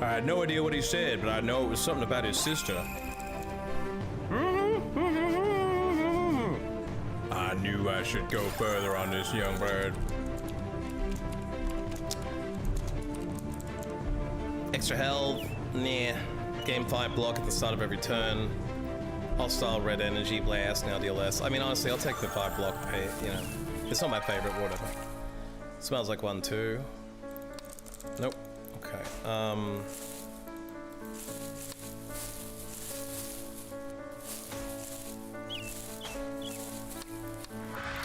I had no idea what he said, but I know it was something about his sister. I knew I should go further on this young bird. Extra health? Nah. Game 5 block at the start of every turn. Hostile red energy blast, now deal less. I mean, honestly, I'll take the 5 block, you know. It's not my favorite, whatever. Smells like 1, 2. Nope. Okay.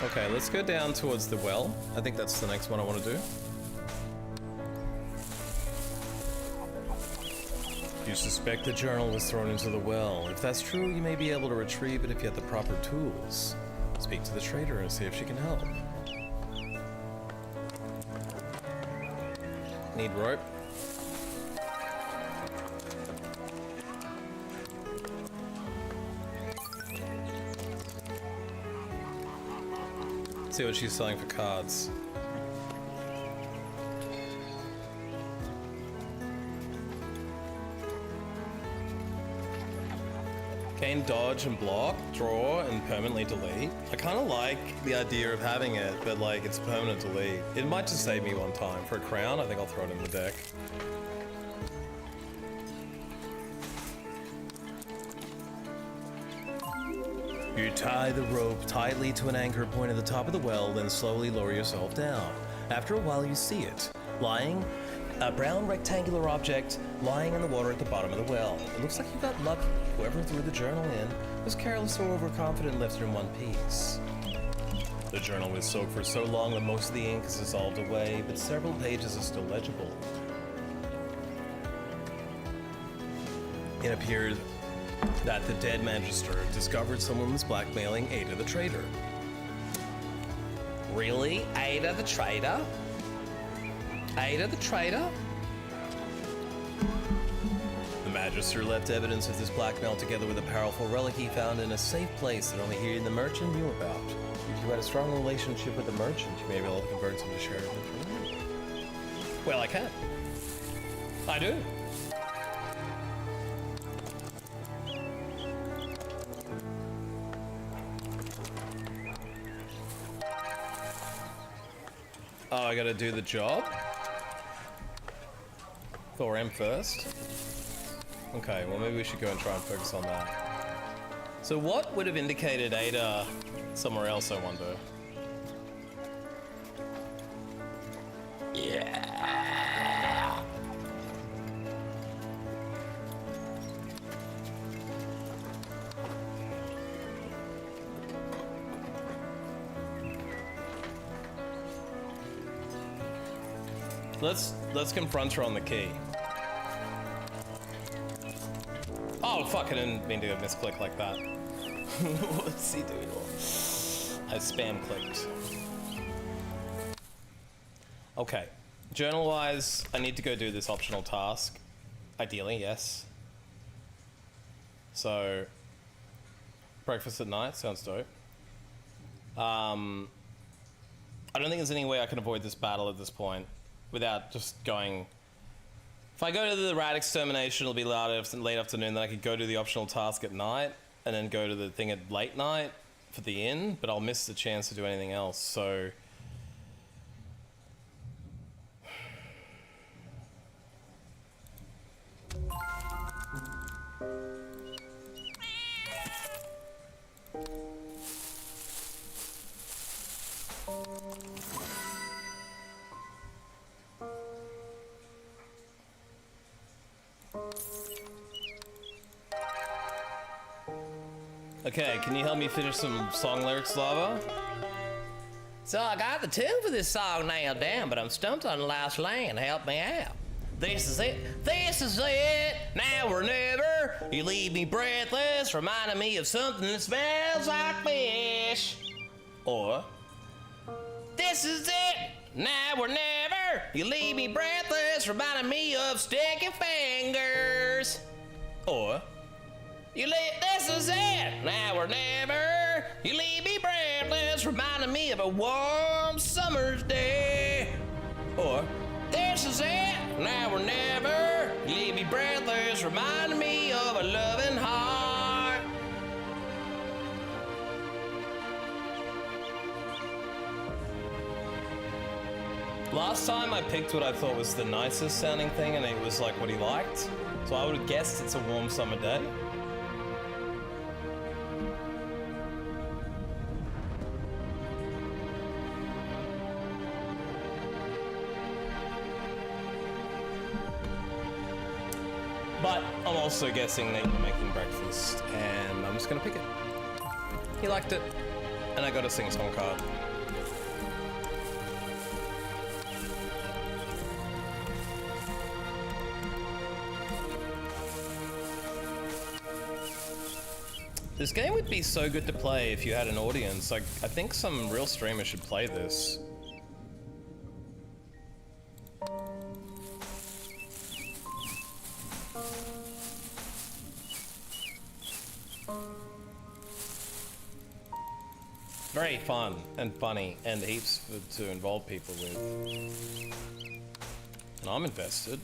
Okay, let's go down towards the well. I think that's the next one I want to do. You suspect the journal was thrown into the well. If that's true, you may be able to retrieve it if you have the proper tools. Speak to the trader and see if she can help. Need rope. See what she's selling for cards. Gain dodge and block, draw, and permanently delete. I kind of like the idea of having it, but like it's permanent delete. It might just save me one time. For a crown, I think I'll throw it in the deck. You tie the rope tightly to an anchor point at the top of the well, then slowly lower yourself down. After a while, you see it, lying, a brown rectangular object lying in the water at the bottom of the well. It looks like you got lucky. Whoever threw the journal in was careless or overconfident and left it in one piece. The journal was soaked for so long that most of the ink is dissolved away, but several pages are still legible. It appears that the dead magister discovered someone was blackmailing Ada the Traitor. Really? Ada the Traitor? Ada the Traitor? The Magister left evidence of this blackmail together with a powerful relic he found in a safe place that only he and the merchant knew about. If you had a strong relationship with the merchant, you may be able to convert him to share of information. Well, I can. I do. Oh, I gotta do the job? Thor M first? Okay, well maybe we should go and try and focus on that. So what would have indicated Ada somewhere else, I wonder? Yeah. Let's confront her on the key. Oh fuck, I didn't mean to misclick like that. What's he doing? I spam clicked. Okay. Journal wise, I need to go do this optional task. Ideally, yes. So breakfast at night sounds dope. I don't think there's any way I can avoid this battle at this point without just going. If I go to the rat extermination, it'll be late afternoon, then I could go do the optional task at night, and then go to the thing at late night for the inn, but I'll miss the chance to do anything else, so. Okay, can you help me finish some song lyrics, Lava? So I got the tune for this song nailed down, but I'm stumped on the last line. Help me out. This is it. This is it. Now or never. You leave me breathless, reminding me of something that smells like fish. Or this is it. Now or never. You leave me breathless, reminding me of sticky fingers. Or this is it. Now or never. You leave me breathless, reminding me of a warm summer's day. Or this is it. Now or never. You leave me breathless, reminding me of a loving heart. last time I picked what I thought was the nicest sounding thing, and it was like what he liked. So I would have guessed it's a warm summer day. But I'm also guessing that you're making breakfast, and I'm just gonna pick it. He liked it, and I got a sing-song card. This game would be so good to play if you had an audience. Like, I think some real streamers should play this. Very fun and funny and heaps to involve people with. And I'm invested.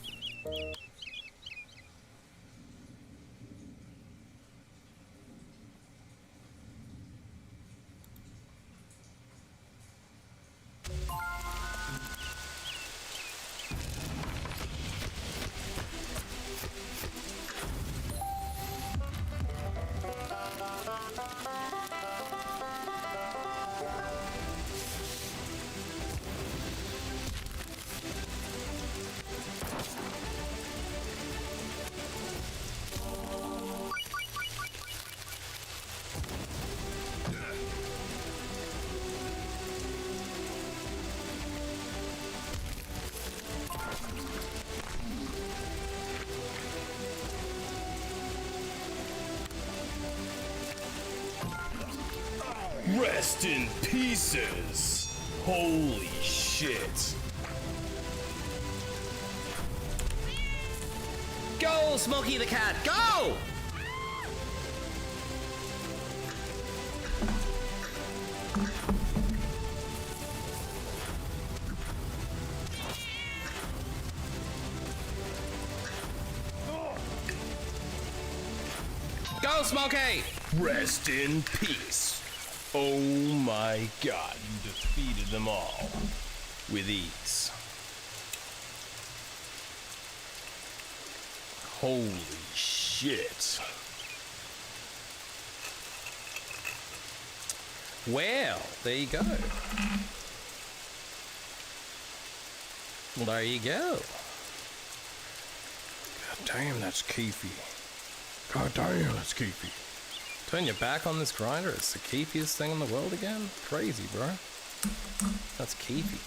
Rest in pieces. Holy shit. Go, Smokey the Cat, go! Go, Smokey! Rest in peace. Oh my god, you defeated them all with ease. Holy shit. Well, there you go. Well, there you go. God damn, that's keefy. God damn, that's keefy. Turn your back on this grinder, it's the keefiest thing in the world again? Crazy, bro. That's keefy.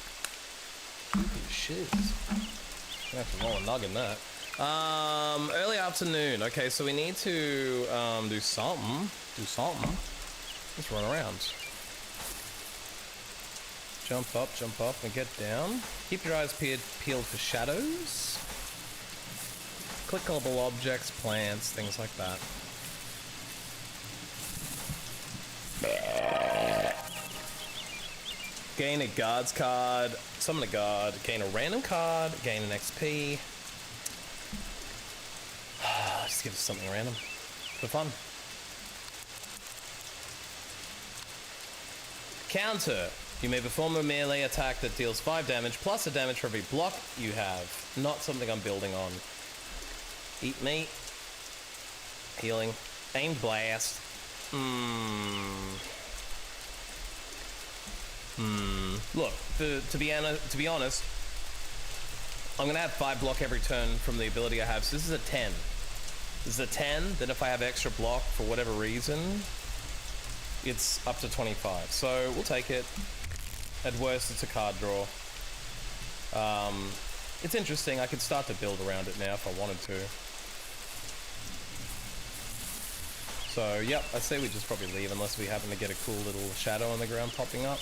Keefy as shiz. I have to roll a nug in that. Early afternoon. Okay, so we need to do something. Let's run around. Jump up, and get down. Keep your eyes peeled for shadows. Clickable objects, plants, things like that. Gain a guard's card, summon a guard, gain a random card, gain an XP. Just give us something random for fun. Counter. You may perform a melee attack that deals 5 damage plus a damage for every block you have. Not something I'm building on. Eat meat. Healing. Aimed blast. Look, to be honest, I'm gonna have 5 block every turn from the ability I have. So this is a 10. This is a 10. Then if I have extra block for whatever reason, it's up to 25. So we'll take it. At worst, it's a card draw. It's interesting. I could start to build around it now if I wanted to. So, yep, I'd say we just probably leave unless we happen to get a cool little shadow on the ground popping up.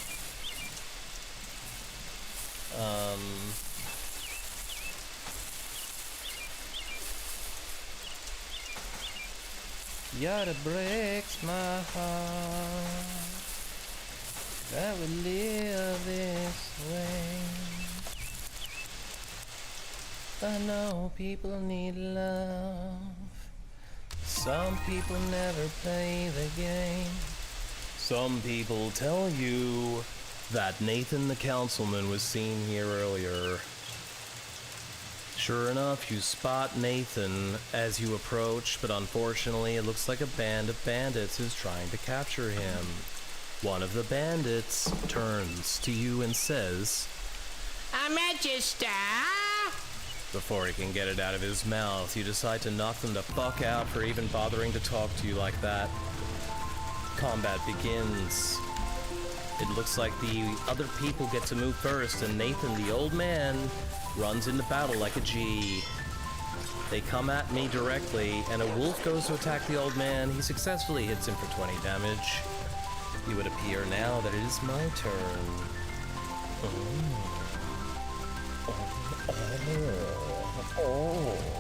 Yada breaks my heart that we live this way. I know people need love. Some people never play the game. Some people tell you that Nathan the councilman was seen here earlier. Sure enough, you spot Nathan as you approach, but unfortunately it looks like a band of bandits is trying to capture him. One of the bandits turns to you and says, Majesty! Before he can get it out of his mouth, you decide to knock them the fuck out for even bothering to talk to you like that. Combat begins. It looks like the other people get to move first, and Nathan, the old man, runs into battle like a G. They come at me directly, and a wolf goes to attack the old man. He successfully hits him for 20 damage. It would appear now that it is my turn.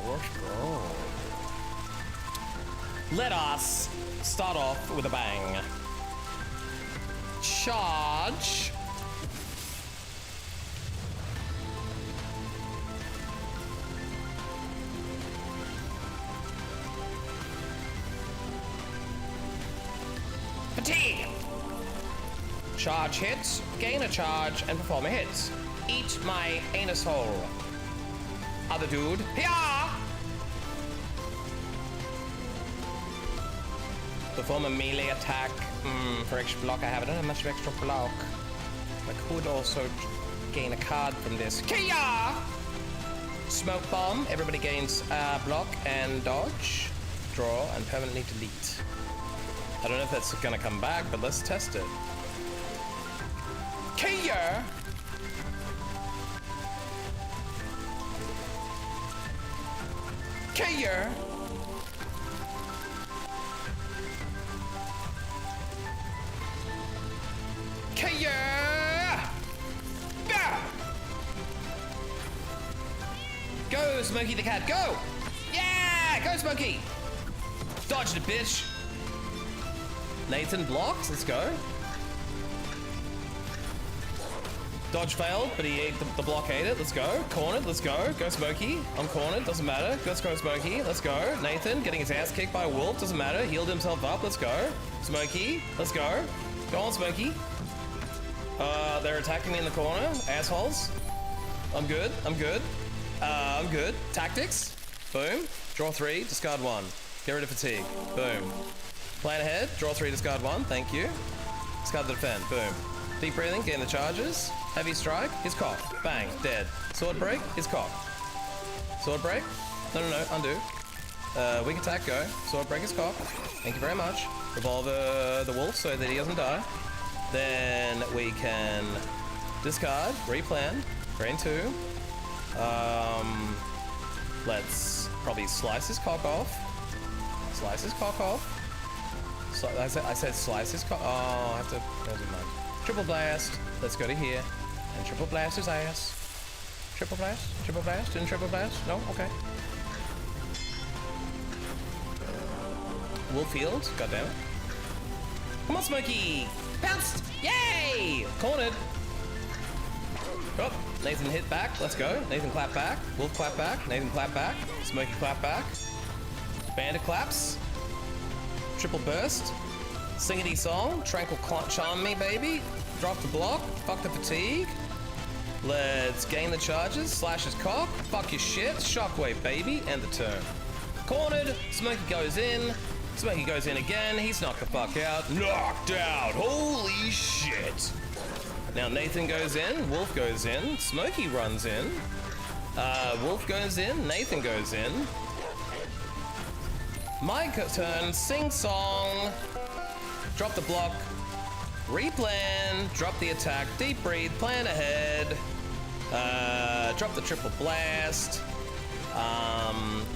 Let's go. Let us start off with a bang. Charge. Fatigue. Charge hits, gain a charge, and perform a hit. Eat my anus hole. Other dude. Hiya! Perform a melee attack. For extra block I don't have much of extra block. I could also gain a card from this. Kia! Smoke bomb. Everybody gains block and dodge. Draw and permanently delete. I don't know if that's gonna come back, but let's test it. Kia! Kia! Kia! Gah! Go, Smokey the cat, go! Yeah! Go, Smokey! Dodged it, bitch! Nathan blocks, let's go. Dodge failed, but he ate the blockade it. Let's go. Cornered, let's go. Go Smokey. I'm cornered, doesn't matter. Let's go Smokey, let's go. Nathan getting his ass kicked by a wolf, doesn't matter. Healed himself up, let's go. Smokey, let's go. Go on Smokey. They're attacking me in the corner, assholes. I'm good, I'm good. I'm good. Tactics. Boom. Draw 3, discard 1. Get rid of fatigue. Boom. Plan ahead, draw 3, discard 1, thank you. Discard the defend, boom. Deep breathing, gain the charges. Heavy strike, his cock. Bang, dead. Sword break, his cock. Sword break. No, undo. Weak attack, go. Sword break his cock. Thank you very much. Revolve the wolf so that he doesn't die. Then we can discard, replan, drain 2. Let's probably slice his cock off. Slice his cock off. I said slice his cock. Oh, I have to. Never mind. Triple blast. Let's go to here. And triple blast his ass. Triple blast? Triple blast? Didn't triple blast? No? Okay. Wolf field. God damn it. Come on, Smokey! Pounced! Yay! Cornered. Oh, Nathan hit back. Let's go. Nathan clap back. Wolf clap back. Nathan clap back. Smokey clap back. Bandit claps. Triple burst. Singity song. Tranquil charm me, baby. Drop the block. Fuck the fatigue. Let's gain the charges. Slash his cock. Fuck your shit. Shockwave, baby. End the turn. Cornered. Smokey goes in. Smokey goes in again. He's knocked the fuck out. Knocked out. Holy shit. Now Nathan goes in, Wolf goes in, Smokey runs in, Wolf goes in, Nathan goes in. My turn, sing song, drop the block, replan, drop the attack, deep breathe, plan ahead, drop the triple blast.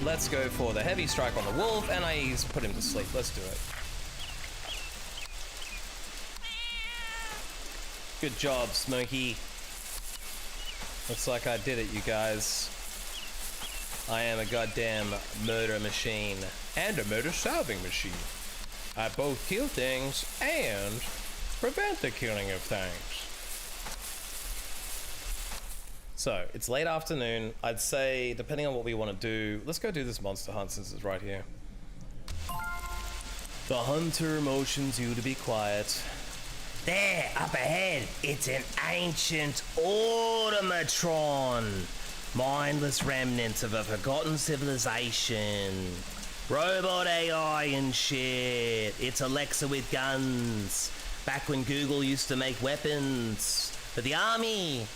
Let's go for the heavy strike on the Wolf, and I put him to sleep. Let's do it. Good job, Smokey. Looks like I did it, you guys. I am a goddamn murder machine. And a murder solving machine. I both kill things and prevent the killing of things. So, it's late afternoon. I'd say, depending on what we want to do, let's go do this monster hunt since it's right here. The hunter motions you to be quiet. There, up ahead, it's an ancient automatron. Mindless remnants of a forgotten civilization. Robot AI and shit. It's Alexa with guns. Back when Google used to make weapons for the army.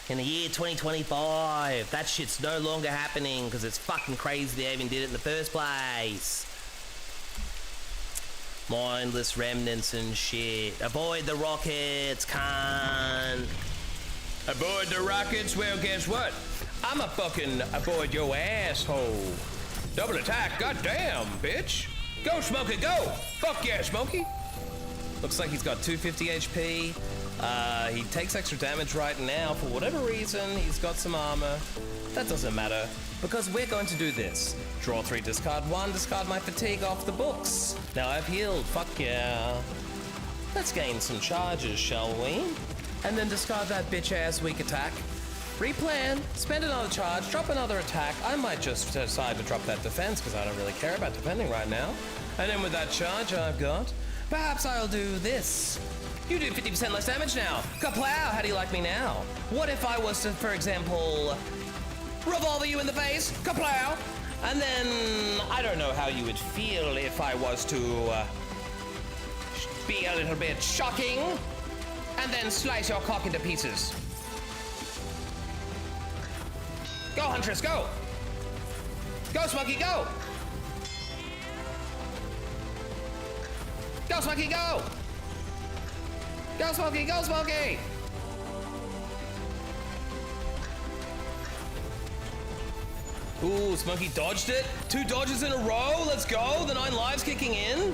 In the year 2025. That shit's no longer happening because it's fucking crazy they even did it in the first place. Mindless remnants and shit. Avoid the rockets, cunt. Avoid the rockets? Well, guess what? I'ma fucking avoid your asshole. Double attack, goddamn, bitch. Go, Smokey, go! Fuck yeah, Smokey. Looks like he's got 250 HP. He takes extra damage right now. For whatever reason, he's got some armor. That doesn't matter, because we're going to do this. Draw 3, discard 1, discard my fatigue off the books. Now I've healed, fuck yeah. Let's gain some charges, shall we? And then discard that bitch-ass weak attack. Replan, spend another charge, drop another attack. I might just decide to drop that defense, because I don't really care about defending right now. And then with that charge I've got, perhaps I'll do this. You do 50% less damage now. Kaplow, how do you like me now? What if I was to, for example, revolver you in the face? Kaplow! And then, I don't know how you would feel if I was to be a little bit shocking and then slice your cock into pieces. Go, Huntress, go! Go, Smokey, go! Go, Smokey, go! Go, Smokey, go, Smokey! Ooh, Smokey dodged it. 2 dodges in a row. Let's go. The 9 lives kicking in.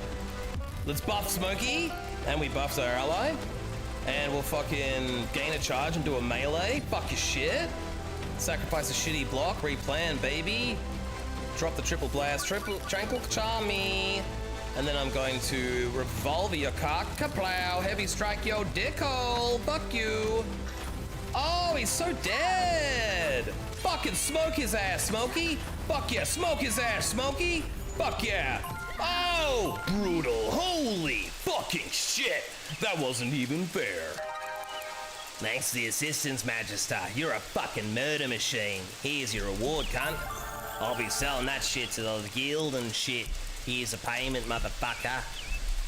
Let's buff Smokey. And we buffed our ally. And we'll fucking gain a charge and do a melee. Fuck your shit. Sacrifice a shitty block. Replan, baby. Drop the triple blast. Tranquil charm me. And then I'm going to revolver your cock. Kaplow. Heavy strike your dickhole. Fuck you. Oh, he's so dead. Fucking smoke his ass, Smokey. Fuck yeah, smoke his ass, Smokey. Fuck yeah. Oh, brutal. Holy fucking shit. That wasn't even fair. Thanks for the assistance, Magister. You're a fucking murder machine. Here's your reward, cunt. I'll be selling that shit to the guild and shit. Here's a payment, motherfucker.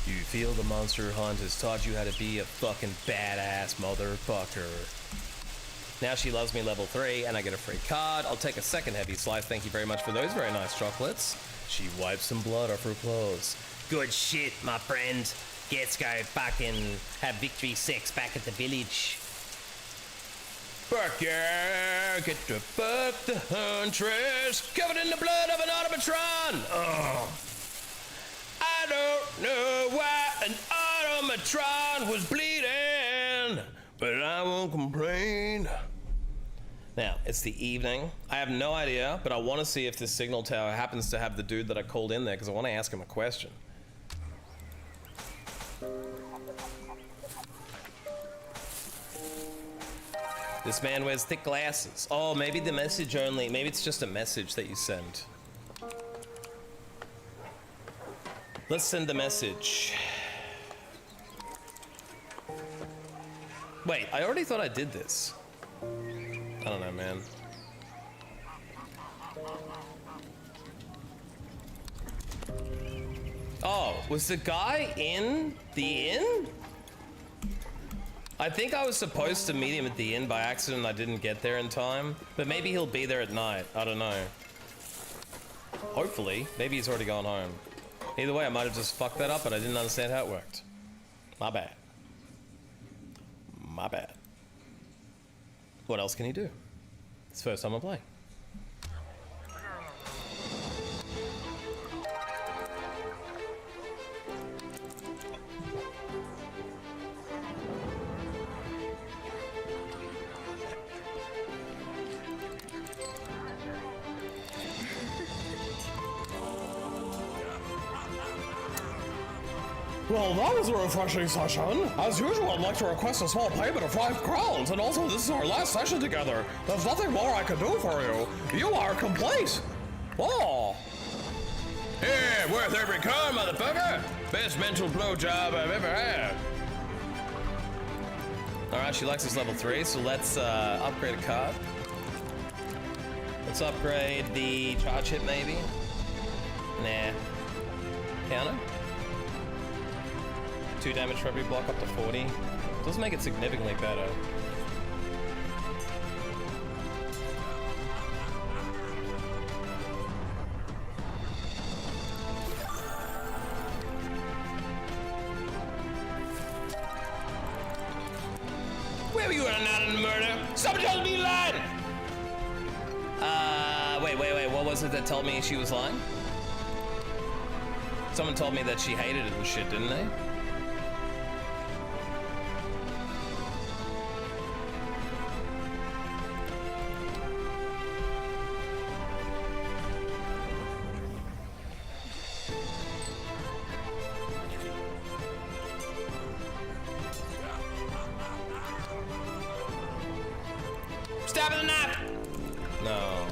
You feel the monster hunt has taught you how to be a fucking badass motherfucker. Now she loves me level 3 and I get a free card. I'll take a second heavy slice. Thank you very much for those very nice chocolates. She wipes some blood off her clothes. Good shit, my friend. Let's go fucking have victory sex back at the village. Fuck yeah, get to fuck the Huntress, covered in the blood of an automatron. Oh. I don't know why an automatron was bleeding, but I won't complain. Now, it's the evening. I have no idea, but I want to see if this signal tower happens to have the dude that I called in there, because I want to ask him a question. This man wears thick glasses. Oh, maybe the message only. Maybe it's just a message that you send. Let's send the message. Wait, I already thought I did this. I don't know, man. Oh, was the guy in the inn? I think I was supposed to meet him at the inn by accident. I didn't get there in time, but maybe he'll be there at night. I don't know. Hopefully. Maybe he's already gone home. Either way, I might have just fucked that up and I didn't understand how it worked. My bad. My bad. What else can he do? It's the first time I play. Well, that was a refreshing session. As usual, I'd like to request a small payment of 5 crowns, and also this is our last session together. There's nothing more I can do for you. You are complete. Oh. Yeah, worth every car, motherfucker. Best mental blowjob I've ever had. Alright, she likes this level 3, so let's upgrade a card. Let's upgrade the charge hit maybe. Nah. Counter? 2 damage for every block up to 40. Does make it significantly better. Where were you running out in the murder? Somebody told me you lied! Wait, what was it that told me she was lying? Someone told me that she hated it and shit, didn't they? Stab with a knife! No.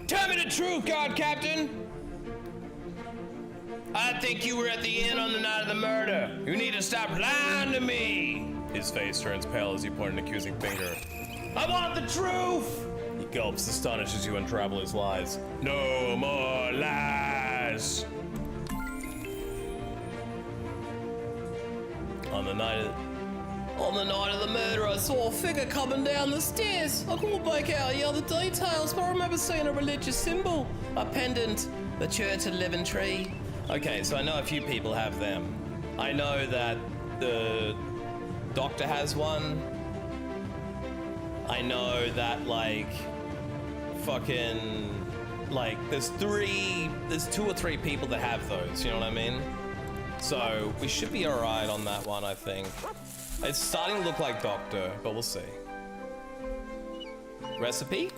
Tell me the truth, God Captain. I think you were at the inn on the night of the murder. You need to stop lying to me. His face turns pale as you point an accusing finger. I want the truth. He gulps, astonished as you unravel his lies. No more lies. On the night of the murder, I saw a figure coming down the stairs. I couldn't make out the other details, but I remember seeing a religious symbol, a pendant, the Church of Living Tree. Okay, so I know a few people have them. I know that the doctor has one. I know that, like, fucking, like, there's 2 or 3 people that have those, you know what I mean? So we should be alright on that one, I think. It's starting to look like doctor, but we'll see. Recipe?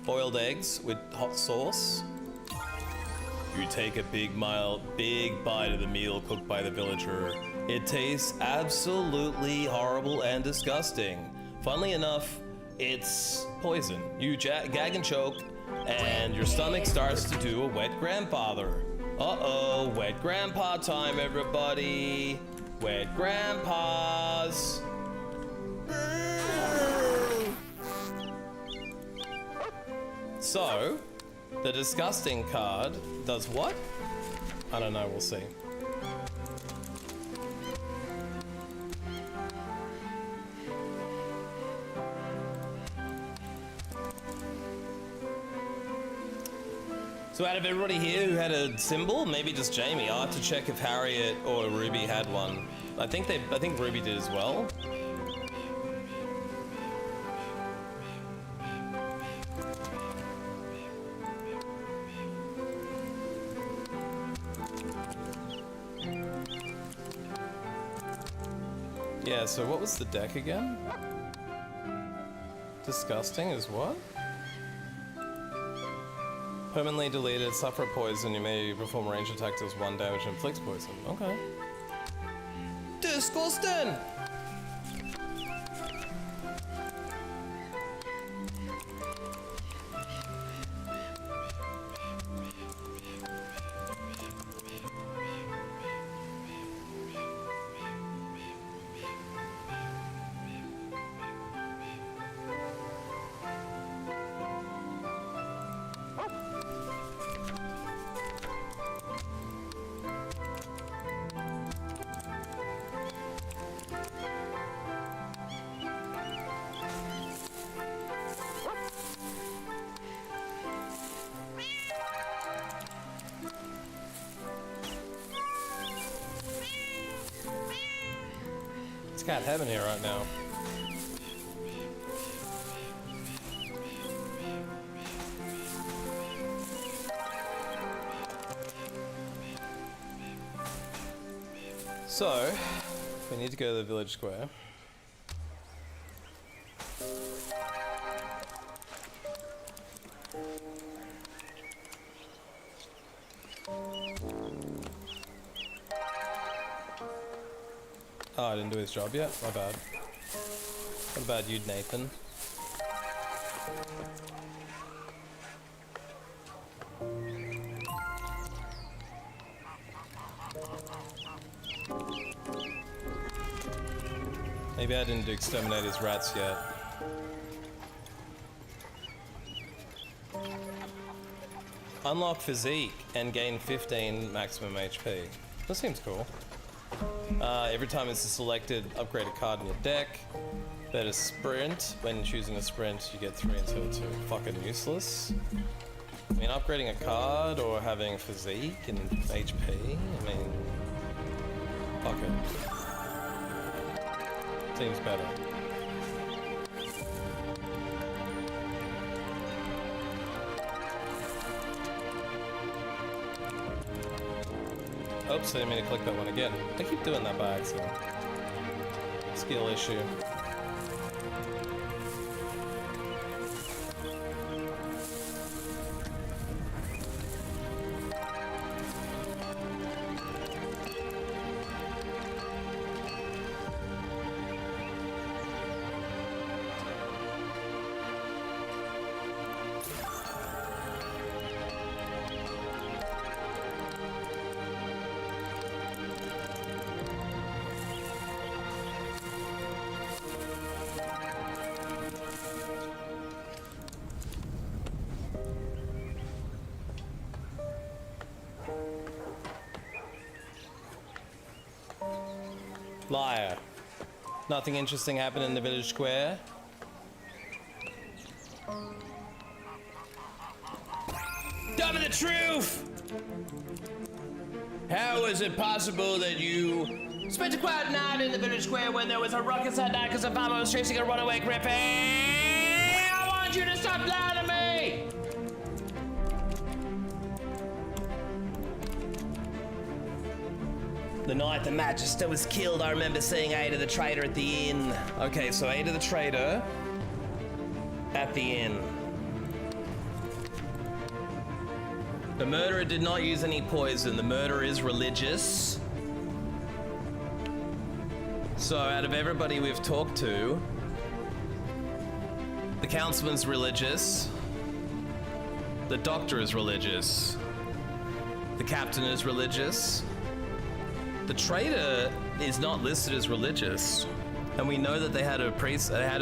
Boiled eggs with hot sauce. You take a big bite of the meal cooked by the villager. It tastes absolutely horrible and disgusting. Funnily enough, it's poison. You gag and choke, and your stomach starts to do a wet grandfather. Uh-oh, wet grandpa time, everybody. Wet grandpas. So, the disgusting card does what? I don't know, we'll see. So out of everybody here who had a symbol, maybe just Jamie. I'll have to check if Harriet or Ruby had one. I think Ruby did as well. Yeah, so what was the deck again? Disgusting is what? Permanently deleted, suffer poison, you may perform a range attack deals 1 damage and inflicts poison. Okay. Disgusting! It's cat heaven here right now. So, we need to go to the village square. Oh, I didn't do his job yet? My bad. What about you, Nathan? Maybe I didn't exterminate his rats yet. Unlock physique and gain 15 maximum HP. That seems cool. Every time it's selected, upgrade a card in your deck. Better sprint. When choosing a sprint, you get 3 instead of 2. Fucking useless. I mean, upgrading a card or having physique and HP. I mean, fuck it. Seems better. Oops, I didn't mean to click that one again. I keep doing that by accident. Skill issue. Liar. Nothing interesting happened in the village square. Tell me the truth! How is it possible that you spent a quiet night in the village square when there was a ruckus that night because a farmer was chasing a runaway griffin? I want you to stop lying to me! The night the Magister was killed, I remember seeing Ada the Traitor at the inn. Okay, so Ada the Traitor at the inn. The murderer did not use any poison. The murderer is religious. So out of everybody we've talked to, the councilman's religious, the doctor is religious, the captain is religious, the traitor is not listed as religious, and we know that they had a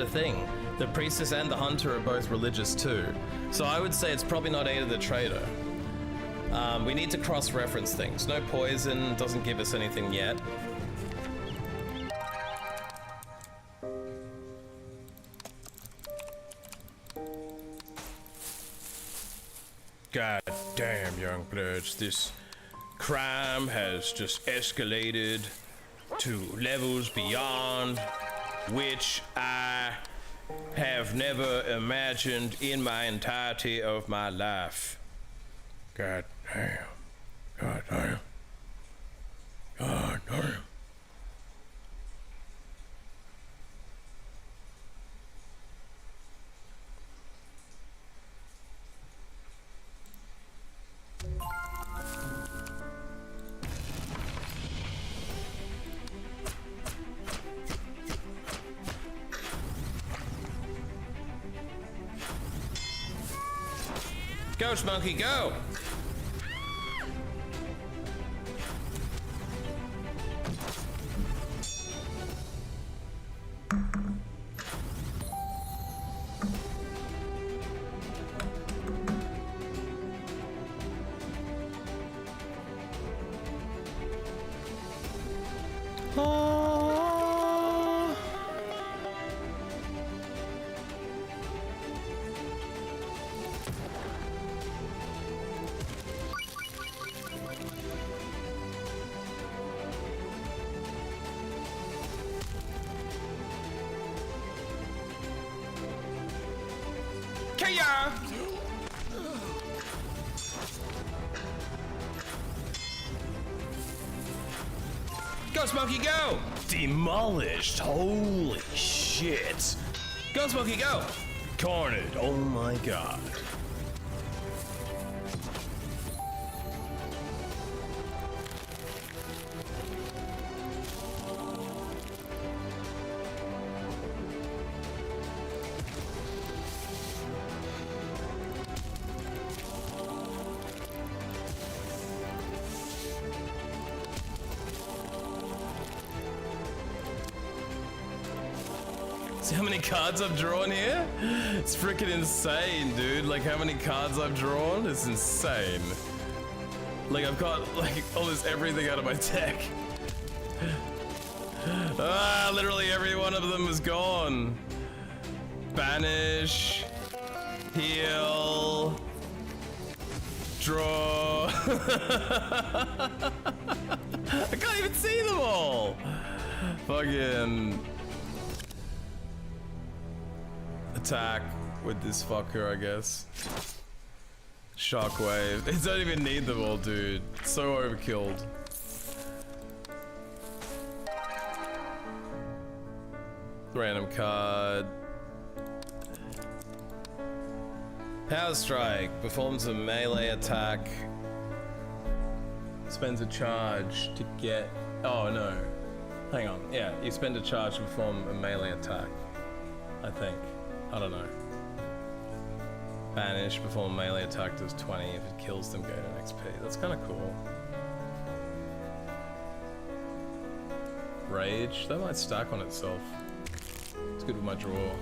thing. The priestess and the hunter are both religious too. So I would say it's probably not Ada the Traitor. We need to cross-reference things. No poison, doesn't give us anything yet. God damn, young bloods, this crime has just escalated to levels beyond which I have never imagined in my entirety of my life. God damn. God damn. God damn. Ghost monkey, go! Kaya! Go, Smokey, go! Demolished. Holy shit. Go, Smokey, go! Cornered. Oh my god. See how many cards I've drawn here? It's freaking insane, dude. Like how many cards I've drawn? It's insane. Like I've got like almost everything out of my deck. Ah, literally every one of them is gone. Banish, heal, draw. I can't even see them all. Fucking attack with this fucker, I guess. Shockwave. It don't even need them all, dude. So overkilled. Random card. Power Strike performs a melee attack. Spends a charge to get. Oh no. Hang on. Yeah, you spend a charge to perform a melee attack. I think. I don't know. Banish, perform a melee attack, does 20. If it kills them, gain an XP. That's kind of cool. Rage. That might stack on itself. It's good with my draw.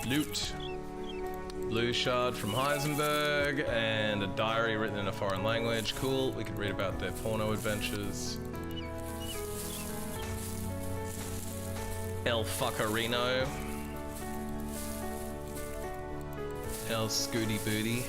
Loot. Blue shard from Heisenberg and a diary written in a foreign language. Cool. We could read about their porno adventures. El Fuckerino. El Scooty Booty.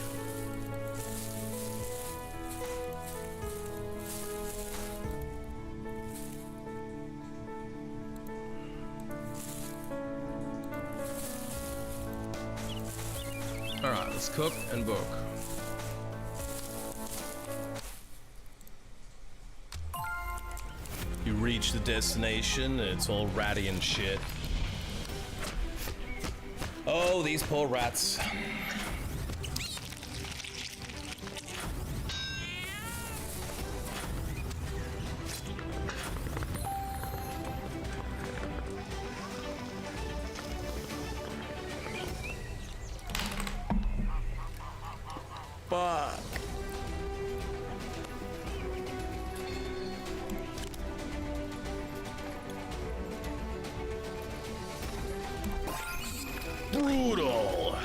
Alright, let's cook and book. You reach the destination and it's all ratty and shit. Oh, these poor rats. Fuck. Brutal.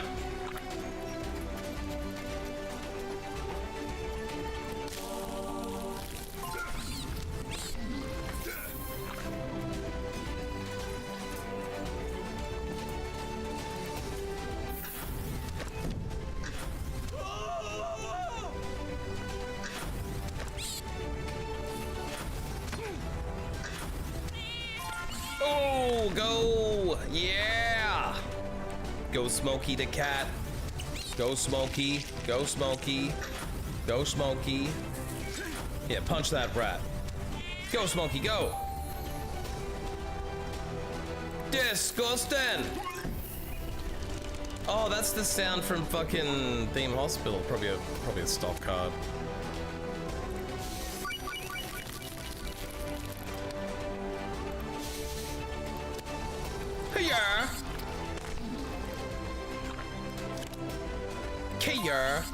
Oh, go! Yeah! Go Smokey the cat. Go Smokey. Go Smokey. Go Smokey. Yeah, punch that rat. Go Smokey, go! Disgusting! Oh, that's the sound from fucking Theme Hospital. Probably a stock card. Hiya! Hiya!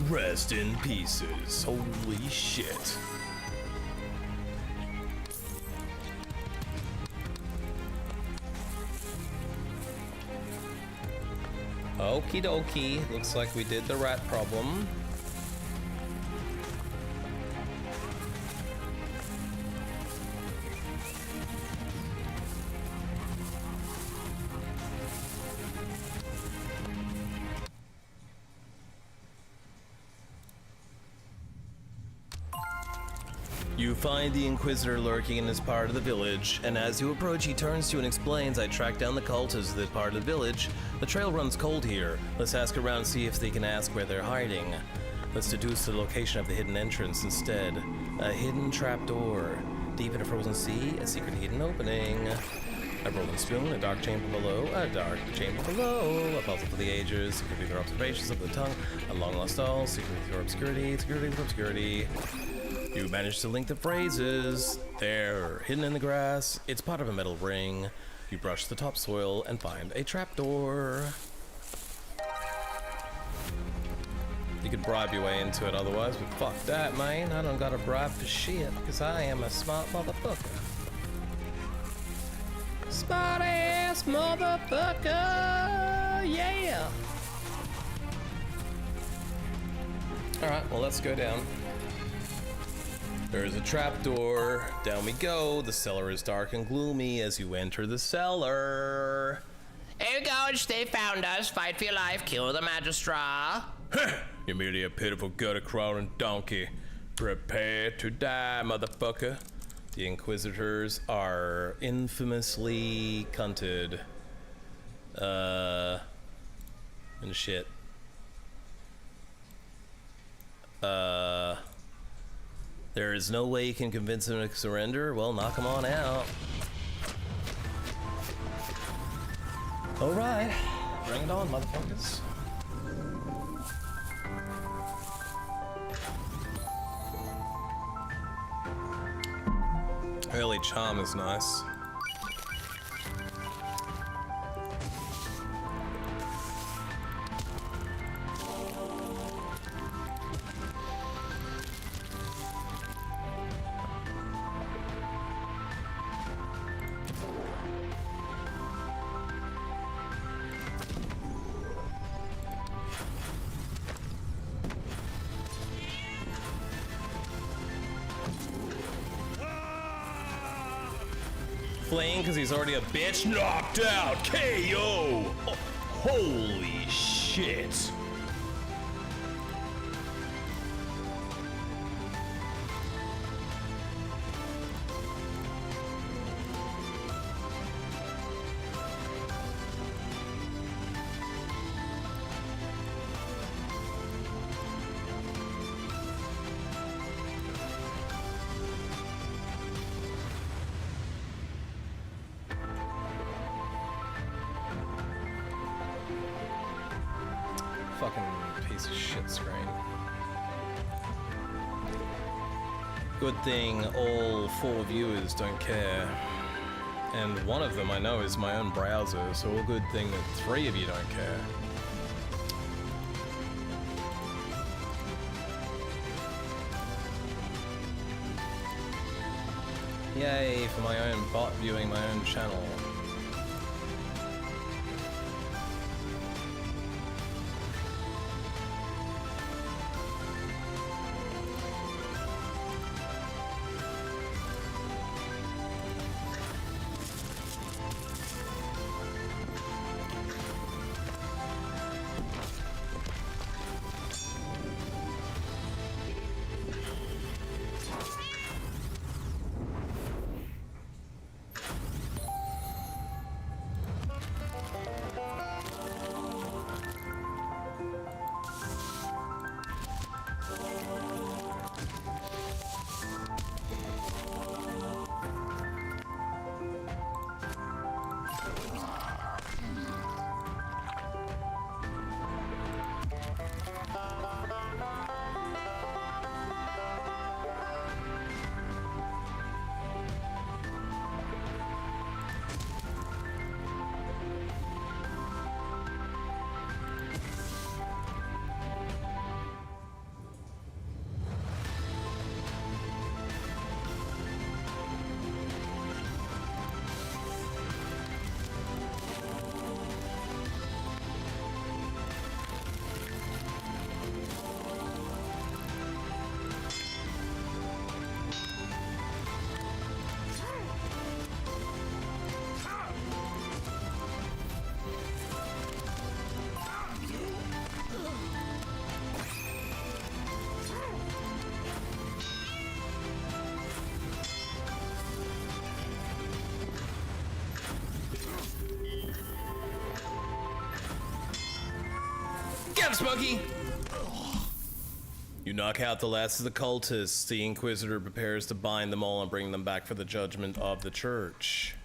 Rest in pieces. Holy shit. Okie dokie. Looks like we did the rat problem. You find the Inquisitor lurking in this part of the village, and as you approach, he turns to you and explains, I tracked down the cultists of that part of the village. The trail runs cold here. Let's ask around and see if they can ask where they're hiding. Let's deduce the location of the hidden entrance instead. A hidden trapdoor. Deep in a frozen sea, a secret hidden opening. A rolling spoon, a dark chamber below, a dark chamber below. A puzzle for the ages, secret with your observations of the tongue. A long lost doll, secret with your obscurity, security with obscurity. You managed to link the phrases. They're hidden in the grass. It's part of a metal ring. You brush the topsoil and find a trapdoor. You could bribe your way into it otherwise, but fuck that, man. I don't gotta bribe for shit, because I am a smart motherfucker. Smart ass motherfucker! Yeah! Alright, well, let's go down. There is a trapdoor. Down we go. The cellar is dark and gloomy as you enter the cellar. Oh gosh, they found us. Fight for your life. Kill the Magistrar. You're merely a pitiful gutter-crawling donkey. Prepare to die, motherfucker. The Inquisitors are infamously cunted. And shit. There is no way you can convince them to surrender? Well, knock them on out. Alright. Bring it on, motherfuckers. Early charm is nice. Fleeing because he's already a bitch. Knocked out. KO. Oh, holy shit. Fucking piece of shit screen. Good thing all 4 viewers don't care. And one of them I know is my own browser, so all good thing that 3 of you don't care. Yay for my own bot viewing my own channel. Get him, Smokey! You knock out the last of the cultists. The Inquisitor prepares to bind them all and bring them back for the judgment of the church.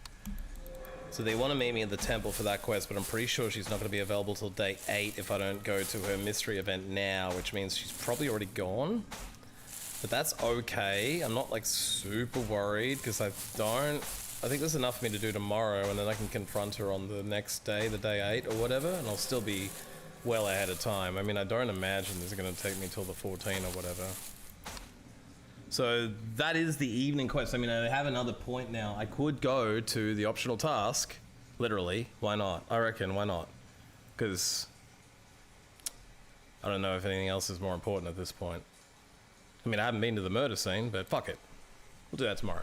So they want to meet me at the temple for that quest, but I'm pretty sure she's not going to be available till day 8 if I don't go to her mystery event now, which means she's probably already gone. But that's okay. I'm not like super worried because I think there's enough for me to do tomorrow, and then I can confront her on the next day, the day 8 or whatever, and I'll still be well ahead of time. I mean, I don't imagine this is going to take me till the 14 or whatever. So that is the evening quest. I mean, I have another point now. I could go to the optional task, literally. Why not? I reckon, why not? Because I don't know if anything else is more important at this point. I mean, I haven't been to the murder scene, but fuck it. We'll do that tomorrow.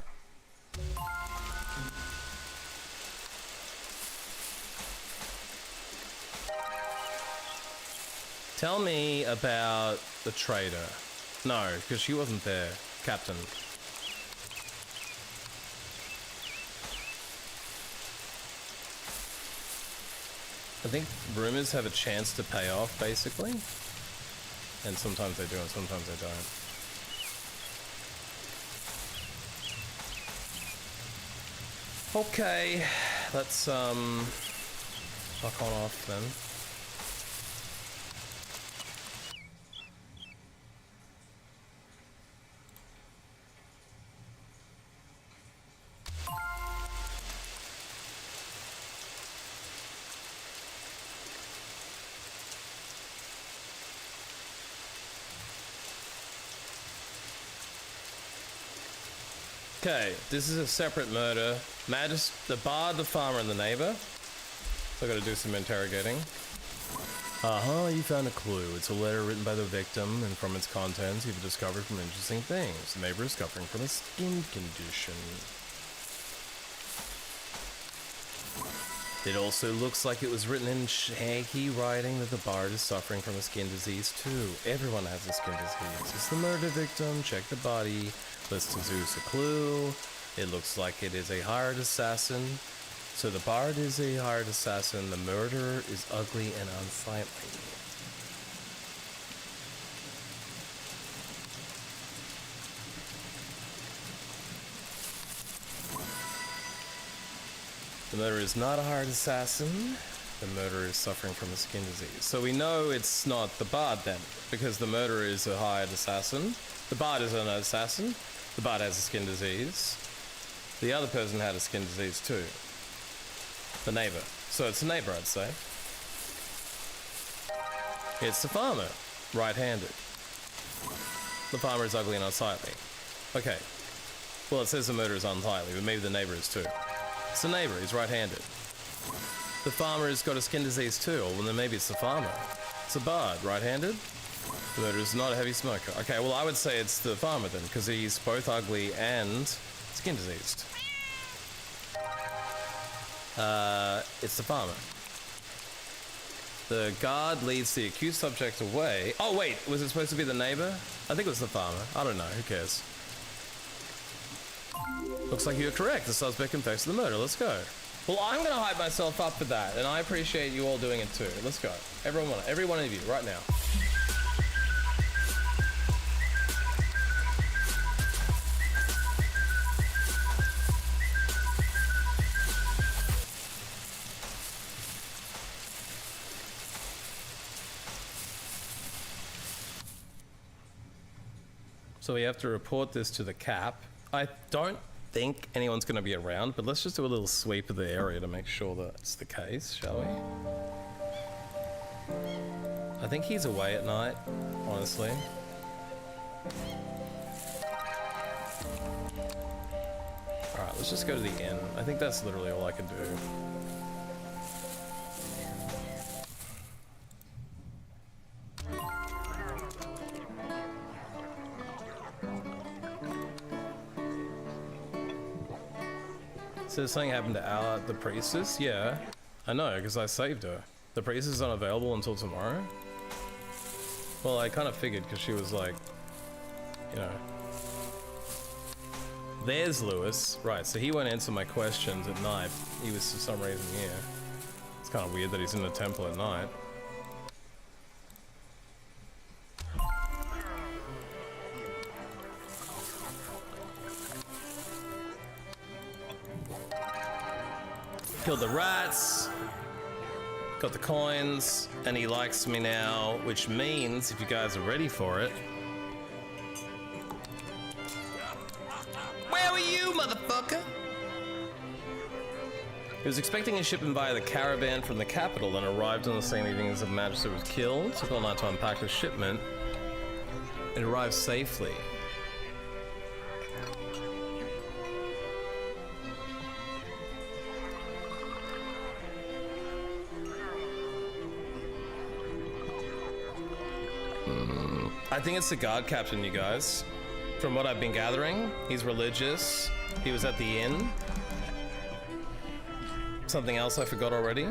Tell me about the trader. No, because she wasn't there, Captain. I think rumors have a chance to pay off, basically. And sometimes they do and sometimes they don't. Okay, let's fuck on off then. Okay, this is a separate murder. The bard, the farmer, and the neighbor. So I gotta do some interrogating. You found a clue. It's a letter written by the victim, and from its contents, you've discovered some interesting things. The neighbor is suffering from a skin condition. It also looks like it was written in shaggy writing that the bard is suffering from a skin disease too. Everyone has a skin disease. It's the murder victim. Check the body. Let's deduce a clue. It looks like it is a hired assassin. So the bard is a hired assassin. The murderer is ugly and unsightly. The murderer is not a hired assassin. The murderer is suffering from a skin disease. So we know it's not the bard then, because the murderer is a hired assassin. The bard is an assassin. The bard has a skin disease. The other person had a skin disease too. The neighbor. So it's the neighbor, I'd say. It's the farmer, right-handed. The farmer is ugly and unsightly. Okay. Well, it says the murderer is unsightly, but maybe the neighbor is too. It's the neighbor, he's right-handed. The farmer has got a skin disease too, or well, then maybe it's the farmer. It's the bard, right-handed. The murderer is not a heavy smoker. Okay, well, I would say it's the farmer then, because he's both ugly and skin diseased. It's the farmer. The guard leads the accused subject away. Oh, wait, was it supposed to be the neighbor? I think it was the farmer. I don't know, who cares? Looks like you're correct. The suspect confessed to the murder. Let's go. Well, I'm gonna hype myself up for that, and I appreciate you all doing it too. Let's go. Every one of you, right now. So we have to report this to the cap. I don't think anyone's going to be around, but let's just do a little sweep of the area to make sure that's the case, shall we? I think he's away at night, honestly. Alright, let's just go to the inn. I think that's literally all I can do. So something happened to Ala, the priestess? Yeah, I know, because I saved her. The priestess is unavailable until tomorrow? Well, I kind of figured, because she was like, you know. There's Lewis. Right, so he won't answer my questions at night. He was for some reason here. It's kind of weird that he's in the temple at night. Killed the rats, got the coins, and he likes me now, which means, if you guys are ready for it... Where were you, motherfucker? He was expecting a shipment via the caravan from the capital and arrived on the same evening as the magistrate was killed. Took all night to unpack the shipment. It arrived safely. I think it's the guard captain, you guys. From what I've been gathering, he's religious. He was at the inn. Something else I forgot already.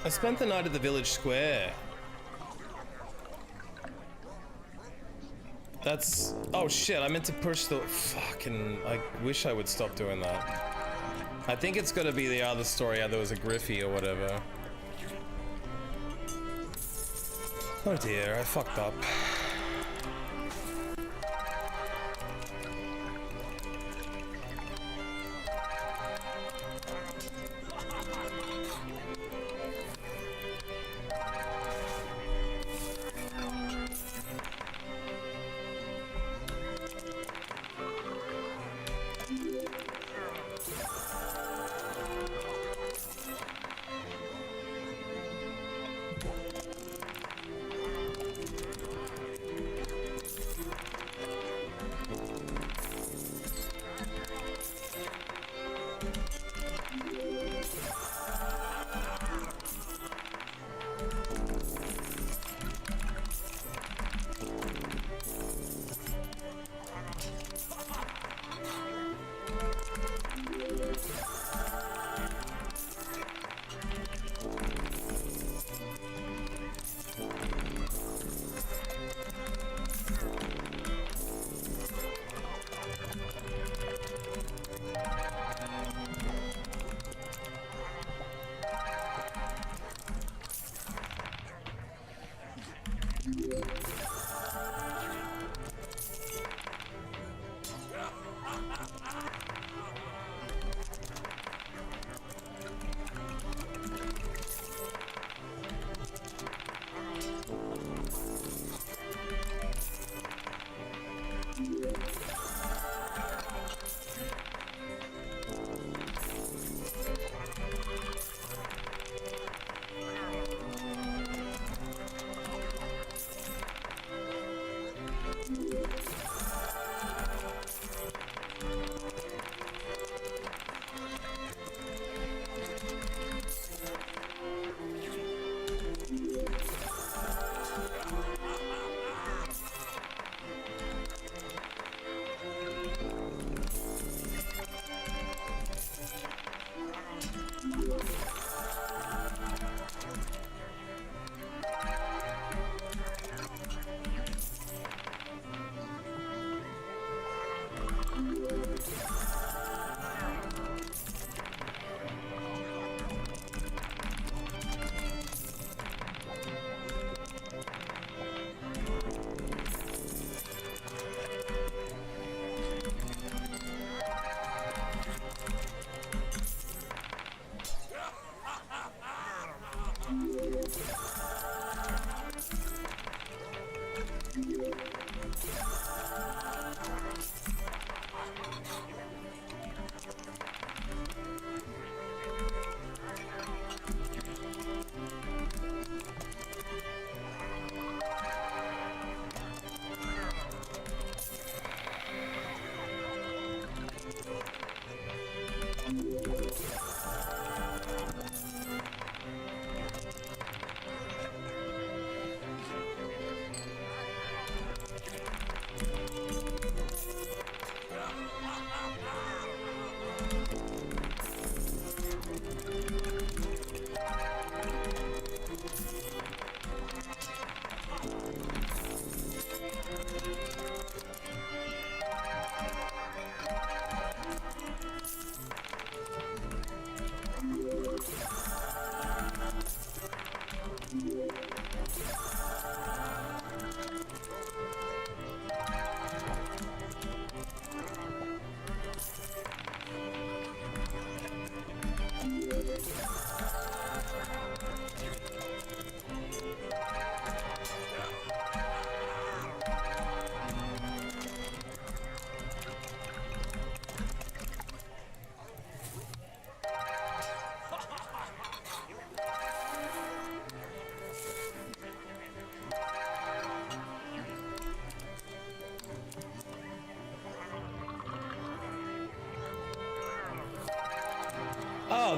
I spent the night at the village square. That's... Oh shit, I meant to push the... Fucking... I wish I would stop doing that. I think it's gonna be the other story, how there was a Griffey or whatever. Oh dear, I fucked up.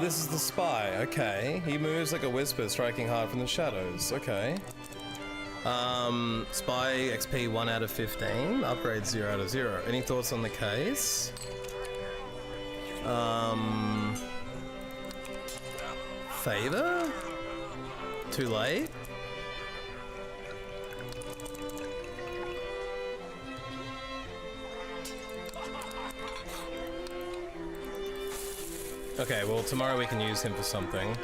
this is the spy. Okay. He moves like a whisper, striking hard from the shadows. Okay. Spy XP 1 out of 15. Upgrade 0 out of 0. Any thoughts on the case? Favor? Too late? Okay, well tomorrow we can use him for something.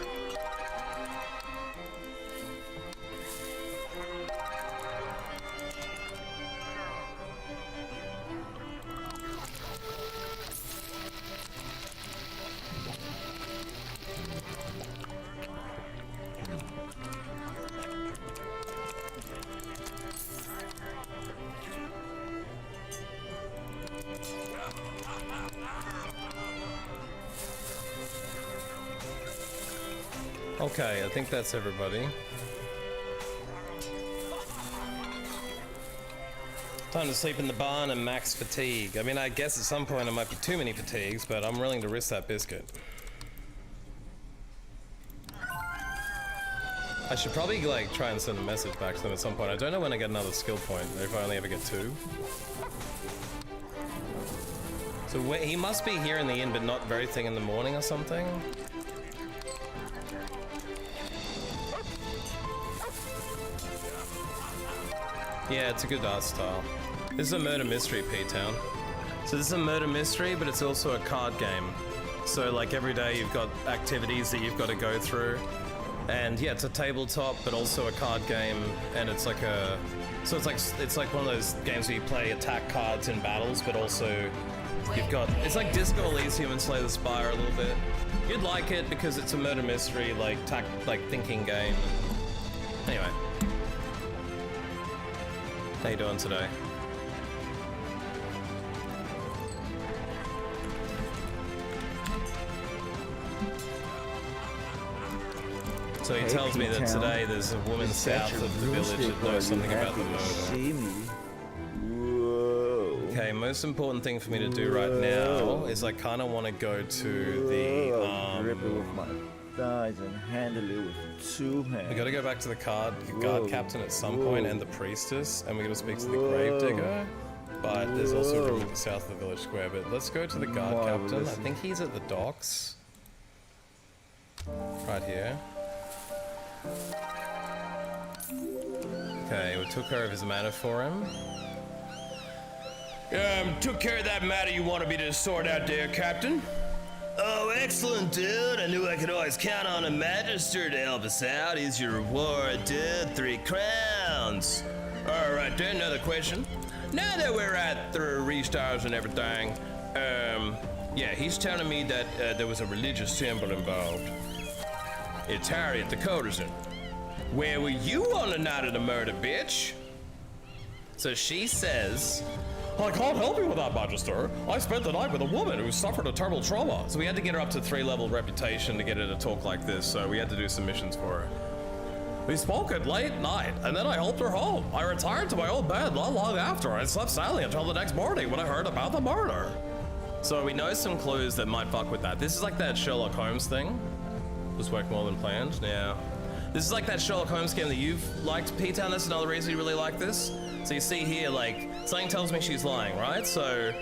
Okay, I think that's everybody. Time to sleep in the barn and max fatigue. I mean, I guess at some point it might be too many fatigues, but I'm willing to risk that biscuit. I should probably like try and send a message back to them at some point. I don't know when I get another skill point, if I only ever get 2. So he must be here in the inn, but not very thing in the morning or something. Yeah, it's a good art style. This is a murder mystery, P-Town. So this is a murder mystery, but it's also a card game. So like every day you've got activities that you've got to go through. And yeah, it's a tabletop, but also a card game, and it's like a... So it's like one of those games where you play attack cards in battles, but also you've got... It's like Disco Elysium and Slay the Spire a little bit. You'd like it because it's a murder mystery, like thinking game. Anyway. How you doing today? So he tells me that today there's a woman south of the village that knows something about the murder. Okay, most important thing for me to do right now is I kind of want to go to the grip it with my thighs and handle it with 2 hands. We got to go back to the guard captain at some point and the priestess, and we got to speak to the gravedigger. But there's also a room at the south of the village square. But let's go to the guard captain. I think he's at the docks, right here. Okay, we took care of his matter for him. Took care of that matter you wanted me to sort out there, Captain. Oh, excellent, dude. I knew I could always count on a Magister to help us out. Here's your reward, dude. 3 crowns. All right, then, another question. Now that we're at the restars and everything, yeah, he's telling me that there was a religious symbol involved. It's Harriet the courtesan. Where were you on the night of the murder, bitch? So she says, I can't help you with that, Magister. I spent the night with a woman who suffered a terrible trauma. So we had to get her up to 3-level reputation to get her to talk like this, so we had to do some missions for her. We spoke at late night, and then I helped her home. I retired to my old bed not long after. I slept soundly until the next morning when I heard about the murder. So we know some clues that might fuck with that. This is like that Sherlock Holmes thing. Just worked more than planned. Now, this is like that Sherlock Holmes game that you've liked, P-Town. That's another reason you really like this. So you see here, like, something tells me she's lying, right? So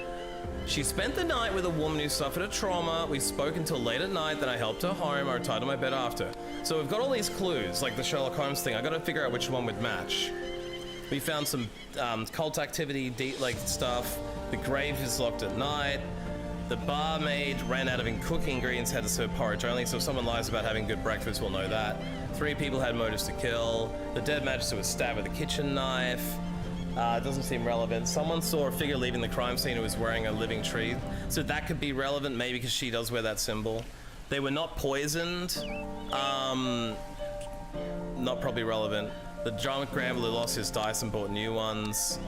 she spent the night with a woman who suffered a trauma. We spoke until late at night, then I helped her home. I retired to my bed after. So we've got all these clues, like the Sherlock Holmes thing. I gotta figure out which one would match. We found some cult activity, like stuff. The grave is locked at night. The barmaid ran out of cooking ingredients, had to serve porridge only, so if someone lies about having good breakfast, we'll know that. 3 people had motives to kill. The dead magister was stabbed with a kitchen knife. It doesn't seem relevant. Someone saw a figure leaving the crime scene who was wearing a living tree, so that could be relevant, maybe because she does wear that symbol. They were not poisoned. Not probably relevant. The drunk gambler lost his dice and bought new ones.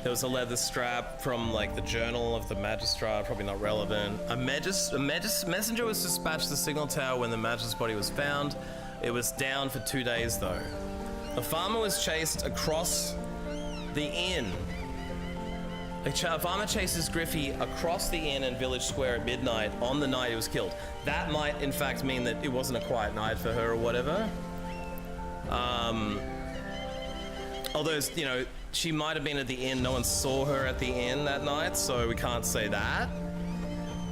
There was a leather strap from like the journal of the magistrate, probably not relevant. A messenger was dispatched to the signal tower when the magistrate's body was found. It was down for 2 days though. A farmer was chased across the inn. A farmer chases Griffey across the inn and village square at midnight on the night he was killed. That might, in fact, mean that it wasn't a quiet night for her or whatever. Although, you know, she might have been at the inn. No one saw her at the inn that night, so we can't say that.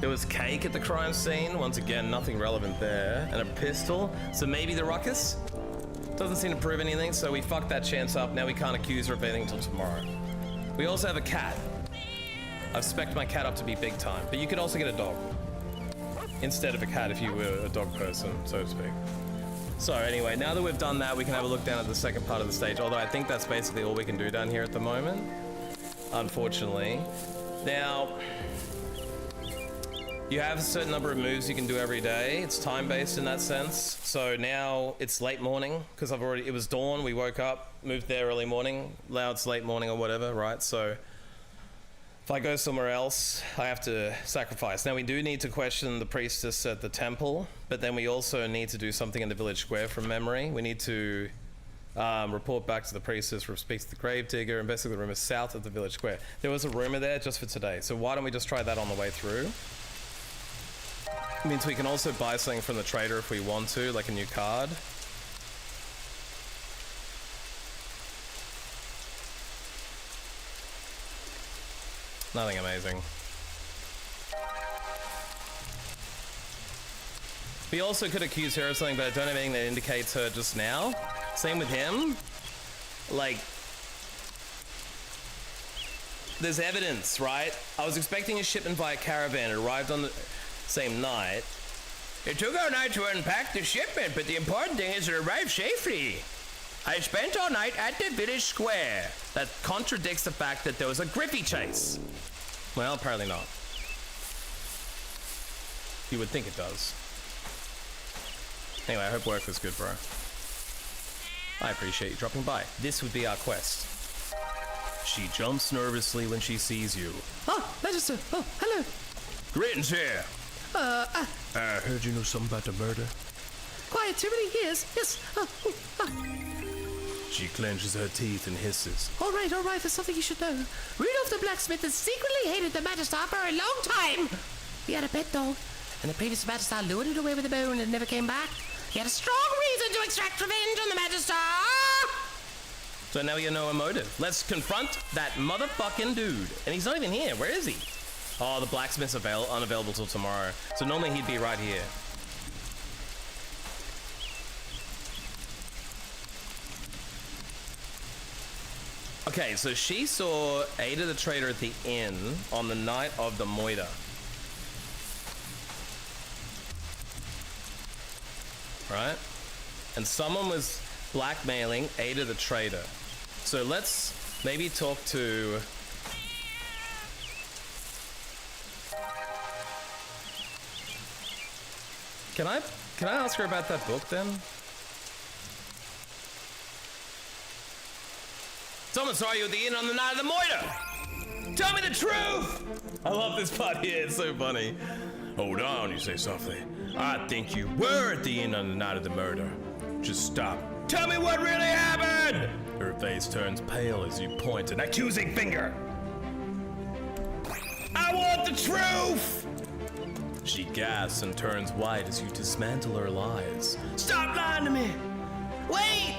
There was cake at the crime scene. Once again, nothing relevant there. And a pistol. So maybe the ruckus? Doesn't seem to prove anything, so we fucked that chance up. Now we can't accuse her of anything until tomorrow. We also have a cat. I've spec'd my cat up to be big time, but you could also get a dog instead of a cat if you were a dog person, so to speak. So anyway, now that we've done that, we can have a look down at the second part of the stage, although I think that's basically all we can do down here at the moment, unfortunately. Now, you have a certain number of moves you can do every day. It's time-based in that sense. So now it's late morning, because it was dawn, we woke up, moved there early morning, now it's late morning or whatever, right? So if I go somewhere else, I have to sacrifice. Now we do need to question the priestess at the temple, but then we also need to do something in the village square from memory. We need to report back to the priestess, speak to the gravedigger, investigate the rumors south of the village square. There was a rumor there just for today, so why don't we just try that on the way through? It means we can also buy something from the trader if we want to, like a new card. Nothing amazing. We also could accuse her of something, but I don't have anything that indicates her just now. Same with him. Like, there's evidence, right? I was expecting a shipment via caravan. It arrived on the same night. It took all night to unpack the shipment, but the important thing is it arrived safely. I spent all night at the village square. That contradicts the fact that there was a Griffey chase. Well, apparently not. You would think it does. Anyway, I hope work was good, bro. I appreciate you dropping by. This would be our quest. She jumps nervously when she sees you. Oh, Magister. Oh, hello. Greetings here. I heard you know something about the murder. Quiet, Timothy. Yes. She clenches her teeth and hisses. All right. There's something you should know. Rudolph the blacksmith has secretly hated the Magister for a long time. He had a pet dog, and the previous Magister lured it away with a bone and never came back. He had a strong reason to extract revenge on the Magister. So now you know a motive. Let's confront that motherfucking dude. And he's not even here. Where is he? Oh, the blacksmith's unavailable till tomorrow. So normally he'd be right here. Okay, so she saw Ada the Trader at the inn on the night of the moida. Right? And someone was blackmailing Ada the Trader. So let's maybe talk to... Can I ask her about that book then? Someone saw you at the inn on the night of the moida. Tell me the truth. I love this part here. It's so funny. Hold on, you say softly. I think you were at the inn on the night of the murder. Just stop. Tell me what really happened. Her face turns pale as you point an accusing finger. I want the truth. She gasps and turns white as you dismantle her lies. Stop lying to me. Wait!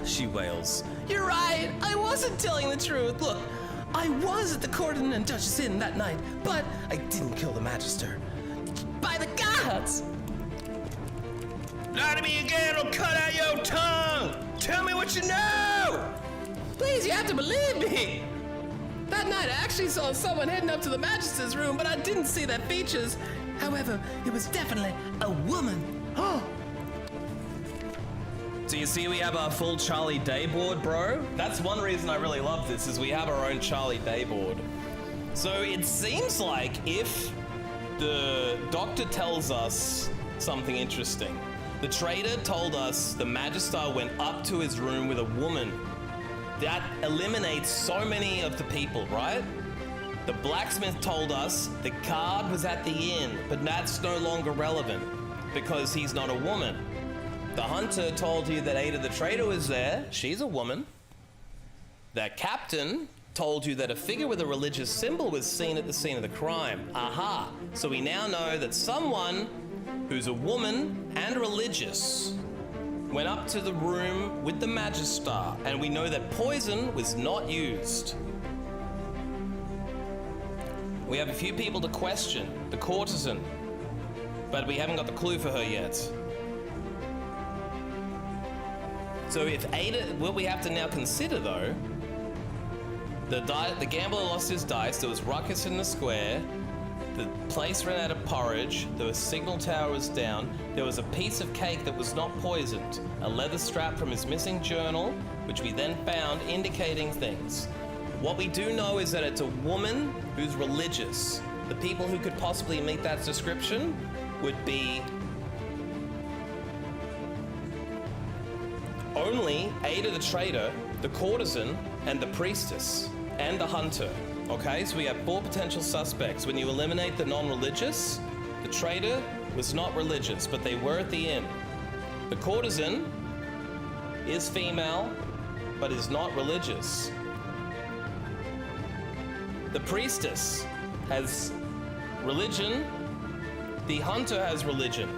She wails. You're right. I wasn't telling the truth. Look, I was at the Corden and Duchess Inn that night, but I didn't kill the Magister. By the gods! Lie to me again or cut out your tongue. Tell me what you know. Please, you have to believe me. That night I actually saw someone heading up to the Magister's room, but I didn't see their features. However, it was definitely a woman. Oh! So you see we have our full Charlie Day board, bro? That's one reason I really love this, is we have our own Charlie Day board. So it seems like if the doctor tells us something interesting, the trader told us the Magister went up to his room with a woman. That eliminates so many of the people, right? The blacksmith told us the card was at the inn, but that's no longer relevant because he's not a woman. The hunter told you that Ada the Trader was there. She's a woman. The captain told you that a figure with a religious symbol was seen at the scene of the crime. Aha! So we now know that someone who's a woman and religious went up to the room with the Magistar, and we know that poison was not used. We have a few people to question. The courtesan, but we haven't got the clue for her yet. So if Ada, what we have to now consider though, the gambler lost his dice, there was ruckus in the square, the place ran out of porridge, the signal tower was down, there was a piece of cake that was not poisoned, a leather strap from his missing journal, which we then found indicating things. What we do know is that it's a woman who's religious. The people who could possibly meet that description would be only Ada the trader, the courtesan, and the priestess, and the hunter. Okay, so we have 4 potential suspects. When you eliminate the non-religious, the trader was not religious, but they were at the inn. The courtesan is female, but is not religious. The priestess has religion. The hunter has religion.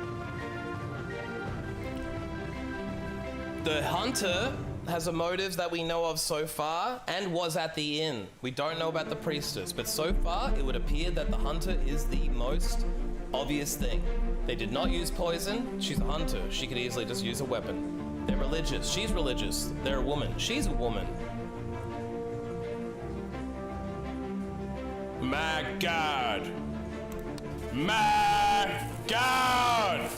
The hunter has a motive that we know of so far and was at the inn. We don't know about the priestess, but so far it would appear that the hunter is the most obvious thing. They did not use poison. She's a hunter. She could easily just use a weapon. They're religious. She's religious. They're a woman. She's a woman. My God. My God.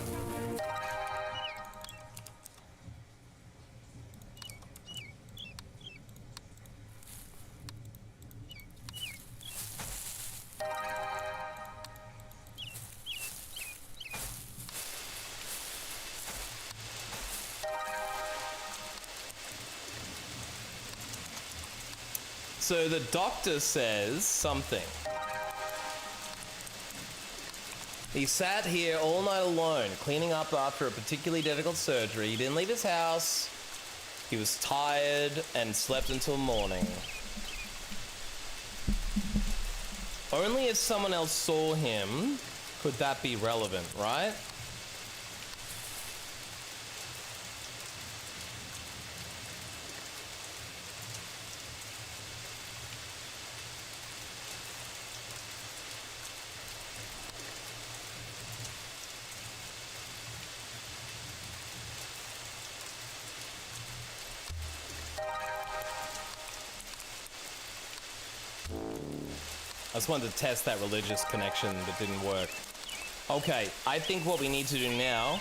So the doctor says something. He sat here all night alone, cleaning up after a particularly difficult surgery. He didn't leave his house. He was tired and slept until morning. Only if someone else saw him could that be relevant, right? I just wanted to test that religious connection, but didn't work. Okay, I think what we need to do now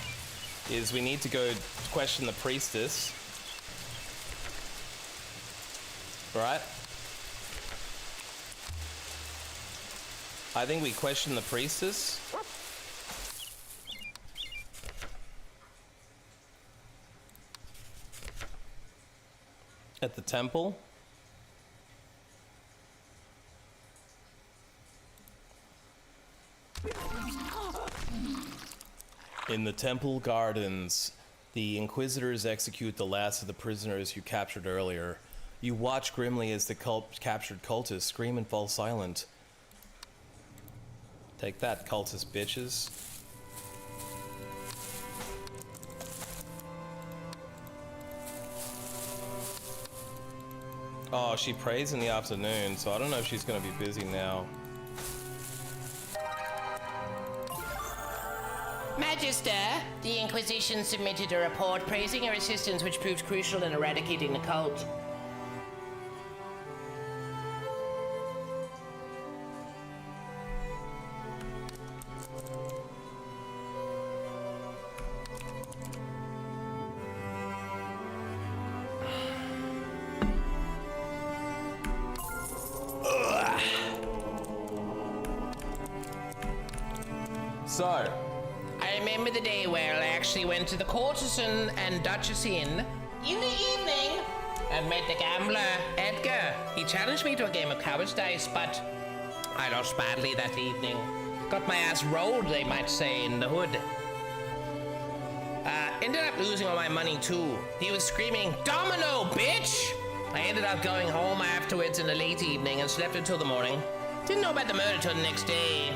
is we need to go question the priestess. Right? I think we question the priestess. At the temple. In the temple gardens, the Inquisitors execute the last of the prisoners you captured earlier. You watch grimly as the captured cultists scream and fall silent. Take that, cultist bitches. Oh, she prays in the afternoon, so I don't know if she's gonna be busy now. Magister, the Inquisition submitted a report praising your assistance, which proved crucial in eradicating the cult. So, I remember the day where I actually went to the Courtesan and Duchess Inn in the evening and met the gambler, Edgar. He challenged me to a game of coward's dice, but I lost badly that evening. Got my ass rolled, they might say, in the hood. Ended up losing all my money too. He was screaming, "Domino, bitch!" I ended up going home afterwards in the late evening and slept until the morning. Didn't know about the murder till the next day.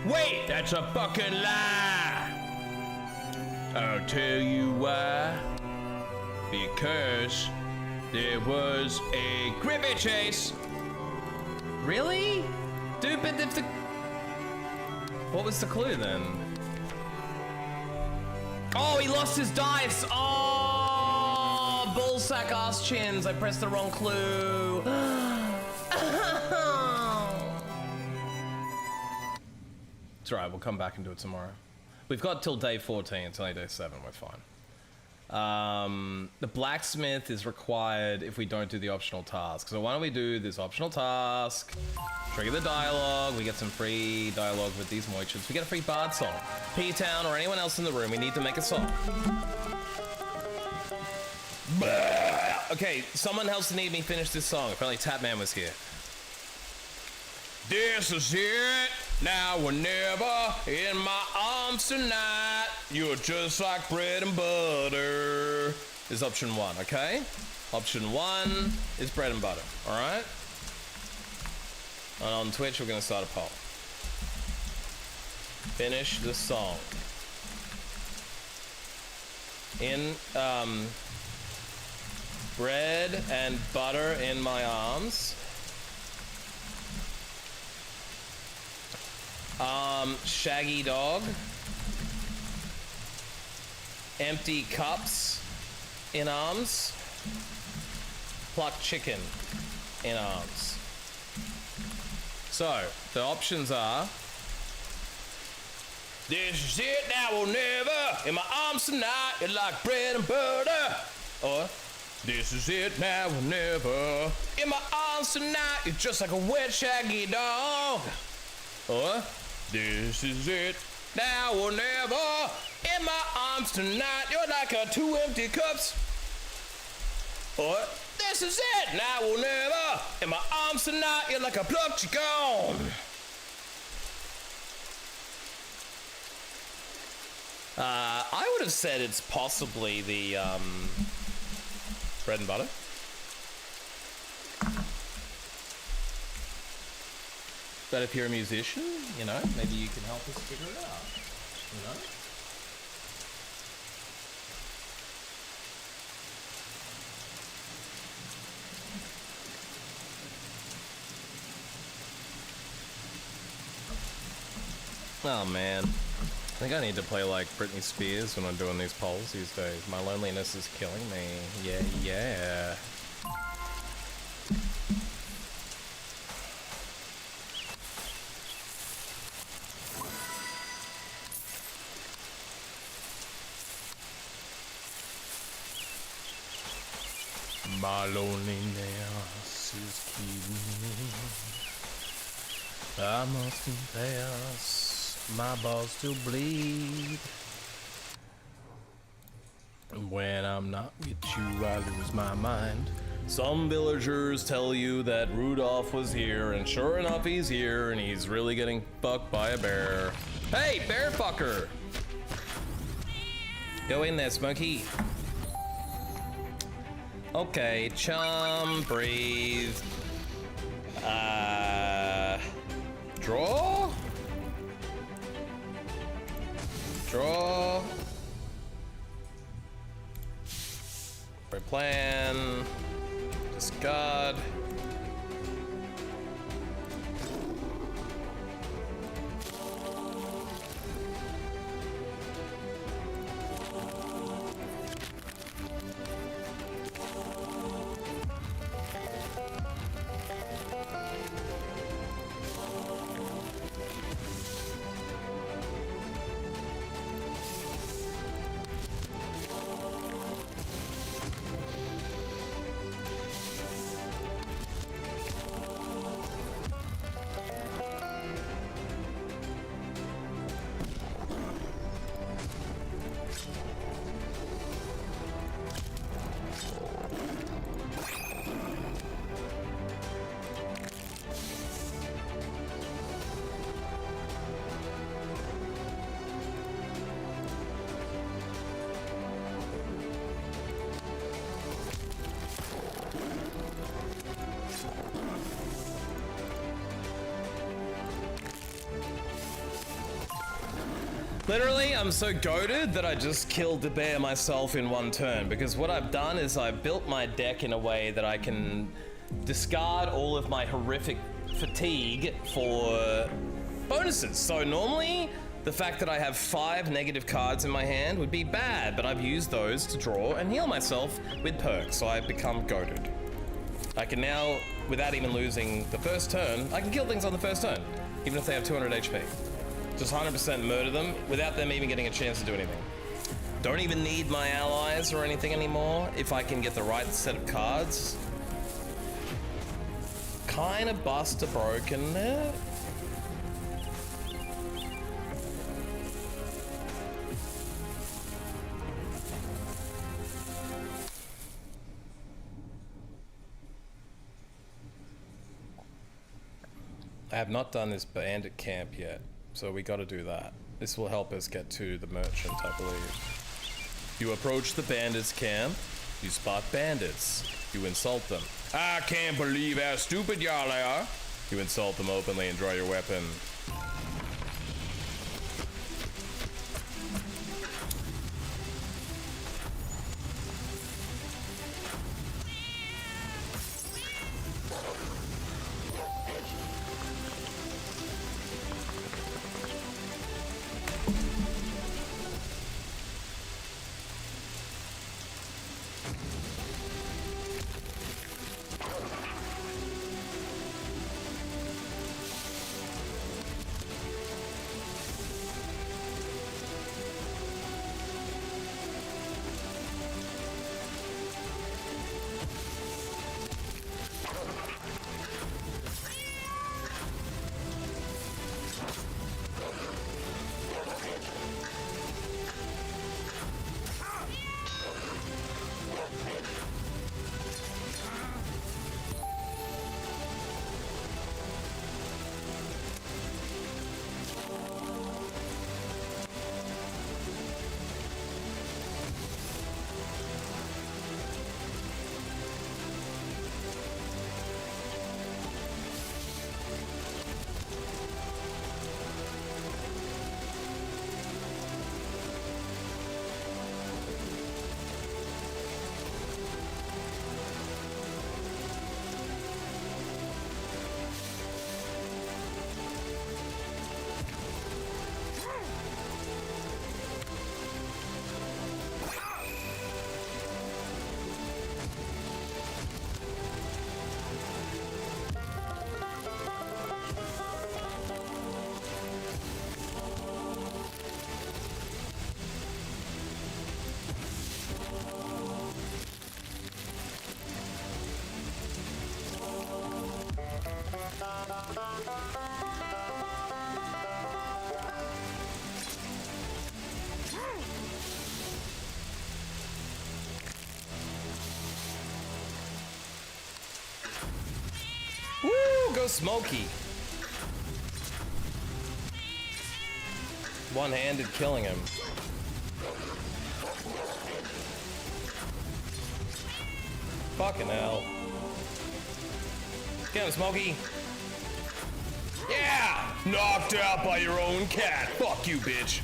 Wait, that's a fucking lie. I'll tell you why. Because there was a Griffey chase. Really? Dude, but if the... What was the clue then? Oh, he lost his dice! Oh, bullsack ass chins. I pressed the wrong clue. It's alright, we'll come back and do it tomorrow. We've got till day 14, it's only day 7, we're fine. The blacksmith is required if we don't do the optional task. So why don't we do this optional task, trigger the dialogue, we get some free dialogue with these moichens, we get a free bard song. P-Town or anyone else in the room, we need to make a song. Okay, someone else need me finish this song. Apparently Tapman was here. This is it, now or never, in my arms tonight. You're just like bread and butter. Is option 1, okay? Option 1 is bread and butter, alright? And on Twitch, we're gonna start a poll. Finish the song. In, bread and butter in my arms. Shaggy dog. Empty cups in arms. Plucked chicken in arms. So, the options are... This is it, now or never, in my arms tonight, you're like bread and butter. Or, this is it, now or never, in my arms tonight, you're just like a wet shaggy dog. Or, this is it, now or never, in my arms tonight, you're like a 2 empty cups. Or, this is it, now or never, in my arms tonight, you're like a plucked chicken. I would have said it's possibly the, bread and butter. But if you're a musician, you know, maybe you can help us figure it out, you know? Oh man, I think I need to play like Britney Spears when I'm doing these polls these days. My loneliness is killing me. Yeah, yeah. My loneliness is killing me. I must confess, my balls still bleed. When I'm not with you, I lose my mind. Some villagers tell you that Rudolph was here, and sure enough, he's here, and he's really getting fucked by a bear. Hey, bear fucker! Go in there, Smokey. Okay, chum, breathe. Draw? Draw. Plan. Discard. Literally, I'm so goated that I just killed the bear myself in one turn, because what I've done is I've built my deck in a way that I can discard all of my horrific fatigue for bonuses. So normally, the fact that I have 5 negative cards in my hand would be bad, but I've used those to draw and heal myself with perks, so I've become goated. I can now, without even losing the first turn, I can kill things on the first turn, even if they have 200 HP. Just 100% murder them without them even getting a chance to do anything. Don't even need my allies or anything anymore if I can get the right set of cards. Kind of bust a broken there. I have not done this bandit camp yet, so we gotta do that. This will help us get to the merchant, I believe. You approach the bandits camp, you spot bandits, you insult them. I can't believe how stupid y'all are. You insult them openly and draw your weapon. Woo! Go Smokey! One-handed killing him. Fucking hell. Get him, Smokey! Yeah! Knocked out by your own cat. Fuck you, bitch.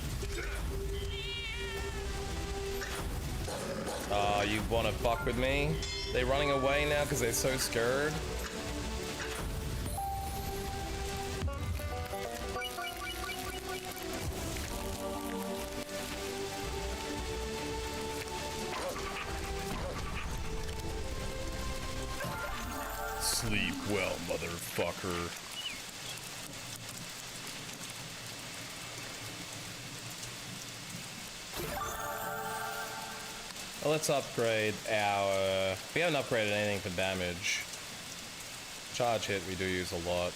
You wanna fuck with me? They running away now because they're so scared? Sleep well, motherfucker. Well, let's upgrade our... We haven't upgraded anything for damage. Charge hit we do use a lot.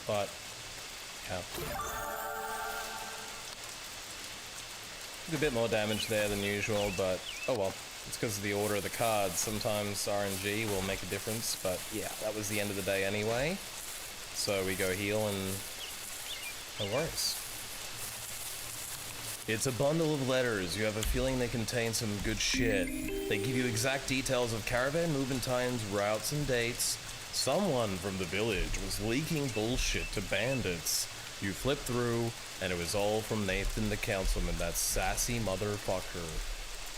But... yeah. A bit more damage there than usual, but oh well. It's because of the order of the cards. Sometimes RNG will make a difference, but yeah, that was the end of the day anyway. So we go heal and no worries. It's a bundle of letters. You have a feeling they contain some good shit. They give you exact details of caravan movement times, routes, and dates. Someone from the village was leaking bullshit to bandits. You flip through, and it was all from Nathan the councilman, that sassy motherfucker.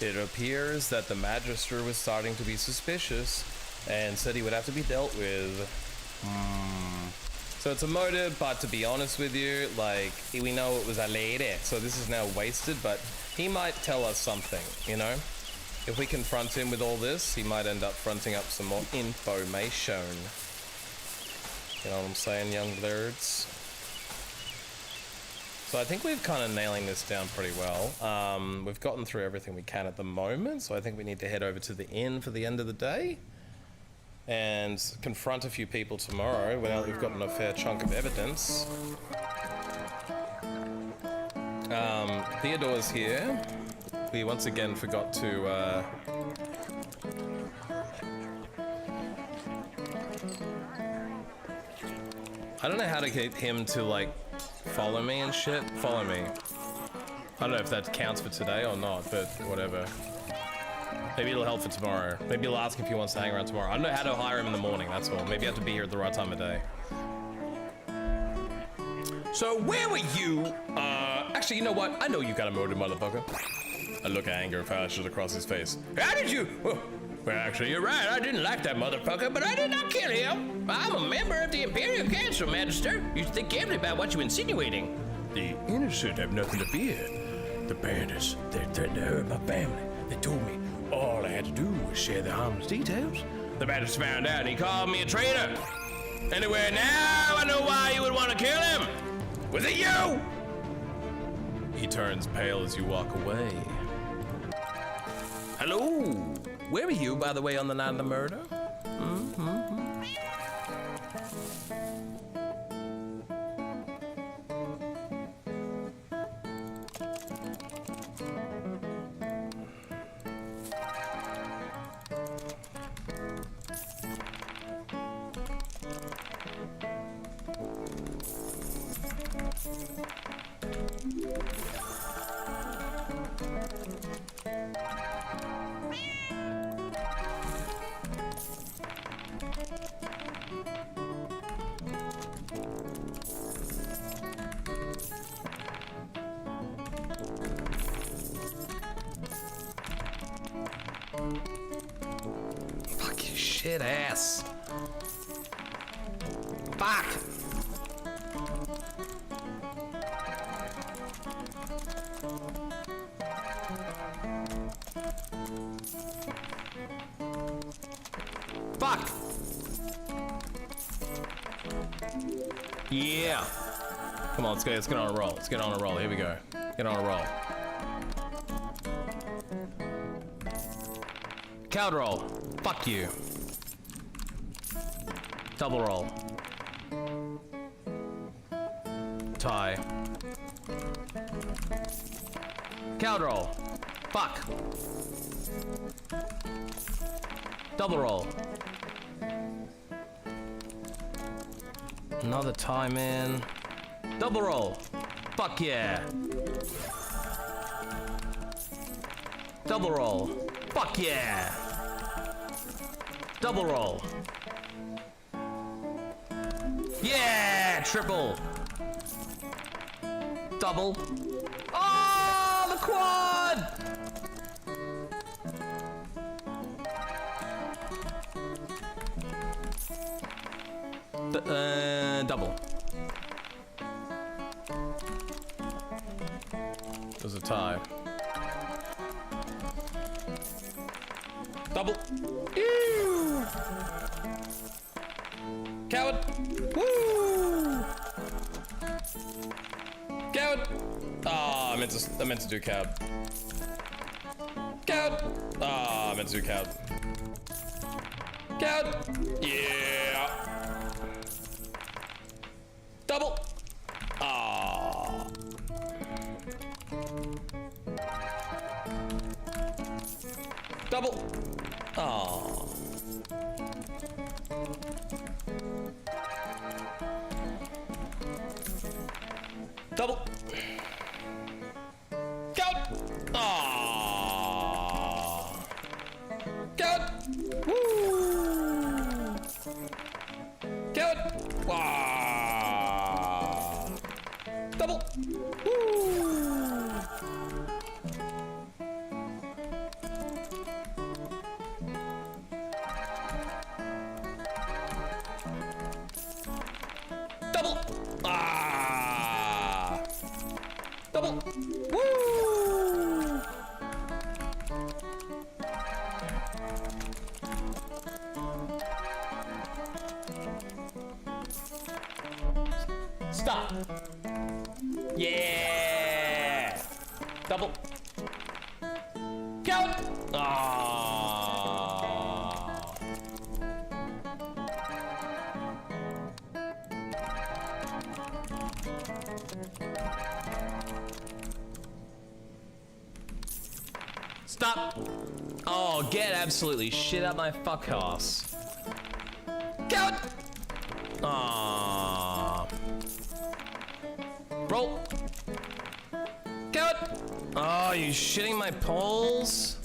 It appears that the magister was starting to be suspicious and said he would have to be dealt with. So it's a motive, but to be honest with you, like, we know it was a lady, so this is now wasted, but he might tell us something, you know? If we confront him with all this, he might end up fronting up some more information. You know what I'm saying, young blurs? So I think we've kind of nailing this down pretty well. We've gotten through everything we can at the moment, so I think we need to head over to the inn for the end of the day and confront a few people tomorrow now that we've gotten a fair chunk of evidence. Theodore's here. We once again forgot to I don't know how to get him to like follow me and shit. Follow me. I don't know if that counts for today or not, but whatever. Maybe it'll help for tomorrow. Maybe he'll ask if he wants to hang around tomorrow. I don't know how to hire him in the morning, that's all. Maybe I have to be here at the right time of day. So where were you? Actually, you know what? I know you got a motive, motherfucker. A look of anger flashes across his face. How did you? Well, actually, you're right. I didn't like that motherfucker, but I did not kill him. I'm a member of the Imperial Council, Magister. You should think carefully about what you're insinuating. The innocent have nothing to fear. The bandits, they threatened to hurt my family. They told me all I had to do was share the harmless details. The bandits found out and he called me a traitor. Anyway, now I know why you would want to kill him. Was it you? He turns pale as you walk away. Hello? Where were you, by the way, on the night of the murder? Fuck you, shit ass. Fuck! Fuck! Yeah! Come on, let's get on a roll. Let's get on a roll. Here we go. Get on a roll. Count roll. Fuck you. Double roll. Tie. Count roll. Fuck. Double roll. Another tie, man. Double roll. Fuck yeah. Double roll. Fuck yeah. Double roll. Yeah, triple. Double. Oh, the quad. Double. There's a tie. Double. Ew. Coward. Woo. Coward. Ah, I meant to do coward. Coward. Ah, I meant to do coward. Coward. Yeah. Double. Ah. Double. Ah. Double. Count. Ah. Count. Woo. Woo! Double! Ah! Double! Woo! Stop! Yeah! Double! Count! Ah! Stop! Oh, get absolutely shit out my fuck ass. Count! Ah! Roll! Count! Oh, you shitting my poles?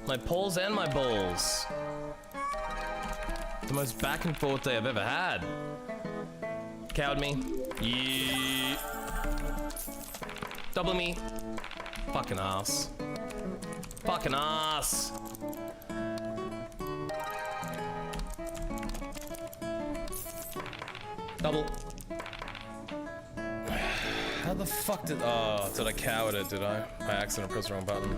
My poles and my balls. The most back and forth day I've ever had. Cowed me. Yeah. Double me. Fucking ass. Fucking ass. Double. How the fuck did... Oh, did I coward it, did I? I accidentally pressed the wrong button.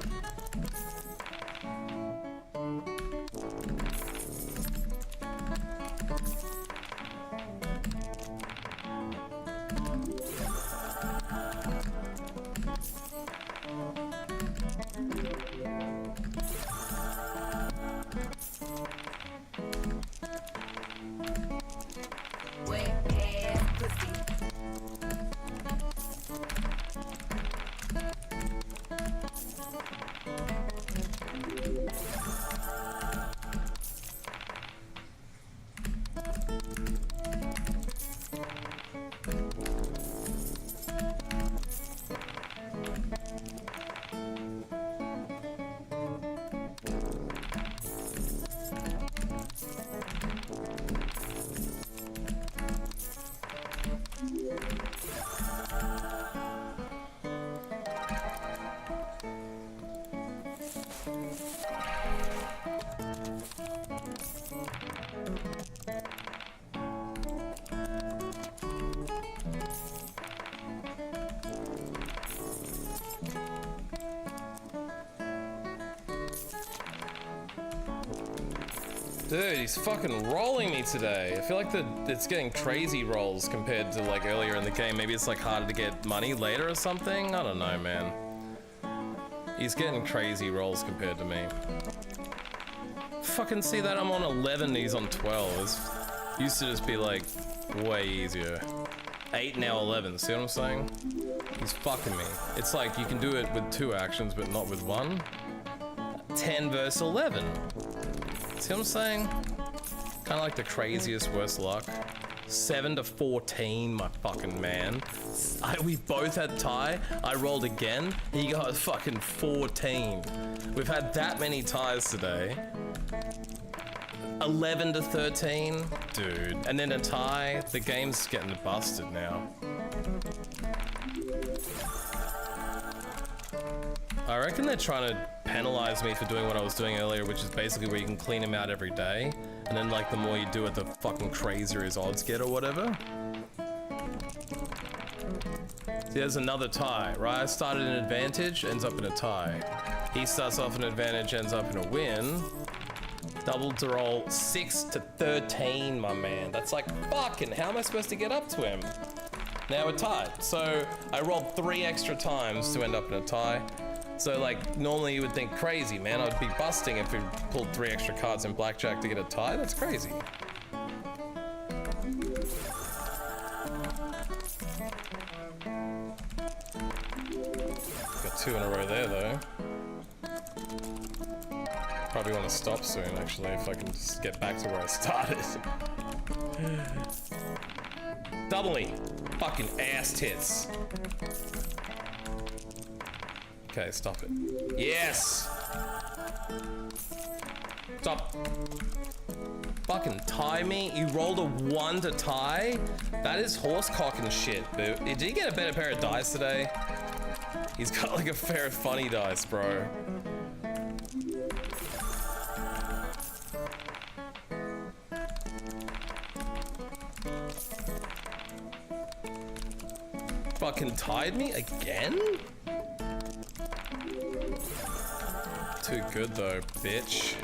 Dude, he's fucking rolling me today. I feel like it's getting crazy rolls compared to like earlier in the game. Maybe it's like harder to get money later or something. I don't know, man. He's getting crazy rolls compared to me. Fucking see that I'm on 11, he's on 12. It's used to just be like way easier. 8, now 11, see what I'm saying? He's fucking me. It's like you can do it with 2 actions but not with 1. 10 versus 11. See what I'm saying? Kind of like the craziest worst luck. 7 to 14, my fucking man. We both had tie. I rolled again. He got fucking 14. We've had that many ties today. 11 to 13, dude. And then a tie. The game's getting busted now. I reckon they're trying to penalize me for doing what I was doing earlier, which is basically where you can clean him out every day. And then like the more you do it, the fucking crazier his odds get or whatever. See, there's another tie, right? I started an advantage, ends up in a tie. He starts off an advantage, ends up in a win. Double to roll 6 to 13, my man. That's like fucking, how am I supposed to get up to him? Now we're tied. So I rolled 3 extra times to end up in a tie. So like, normally you would think crazy, man. I'd be busting if we pulled 3 extra cards in blackjack to get a tie. That's crazy. Got 2 in a row there though. Probably want to stop soon actually, if I can just get back to where I started. Doubly. Fucking ass tits. Okay, stop it. Yes! Stop. Fucking tie me? You rolled a 1 to tie? That is horse cock and shit, boo. Did he get a better pair of dice today? He's got like a pair of funny dice, bro. Fucking tied me again? Too good though, bitch.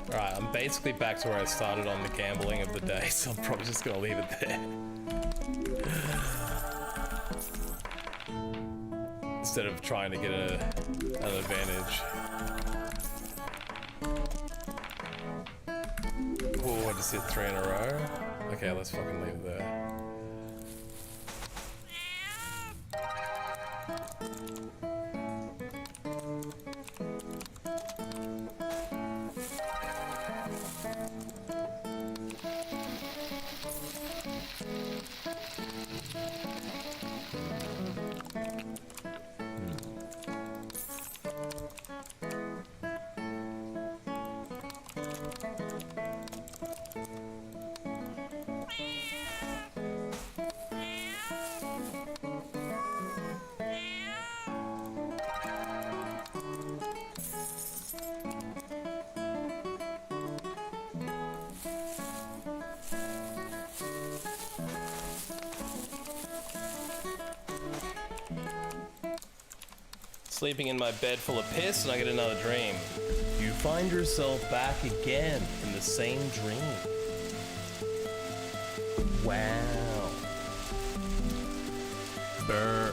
Alright, I'm basically back to where I started on the gambling of the day, so I'm probably just gonna leave it there. Instead of trying to get an advantage. Oh, I just hit 3 in a row. Okay, let's fucking leave it there. Sleeping in my bed full of piss and I get another dream. You find yourself back again in the same dream. Wow.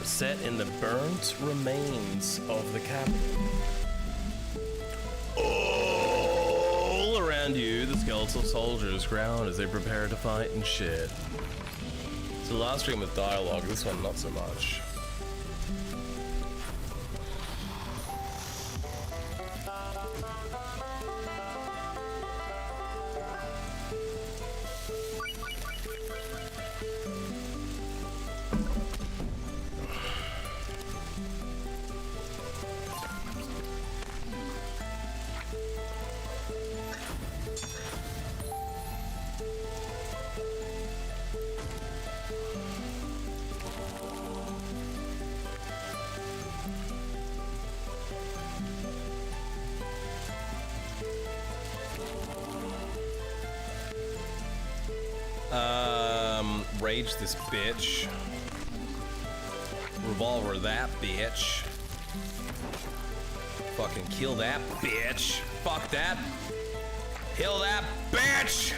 Set in the burnt remains of the capital. All around you, the skeletal soldiers ground as they prepare to fight and shit. So the last dream with dialogue, this one not so much. Rage this bitch. Revolver that bitch. Fucking kill that bitch. Fuck that. Kill that bitch!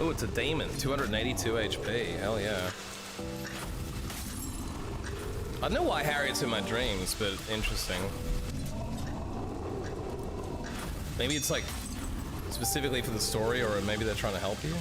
Oh, it's a demon. 282 HP. Hell yeah. I don't know why Harriet's in my dreams, but interesting. Maybe it's like specifically for the story, or maybe they're trying to help you.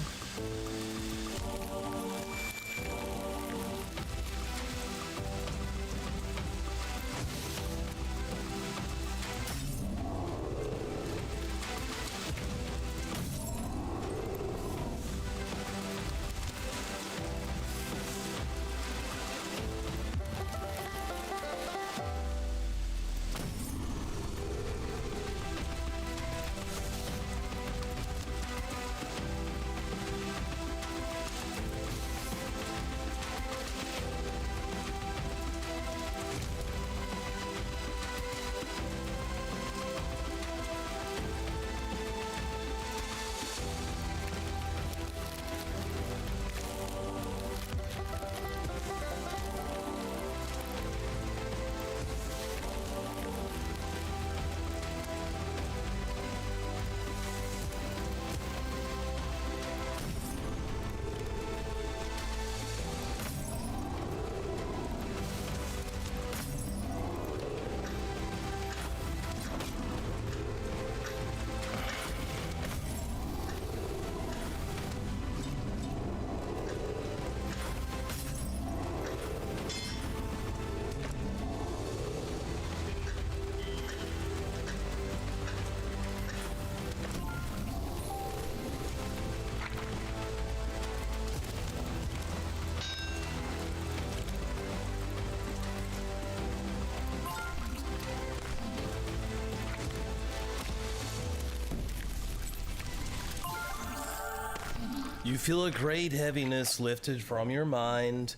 You feel a great heaviness lifted from your mind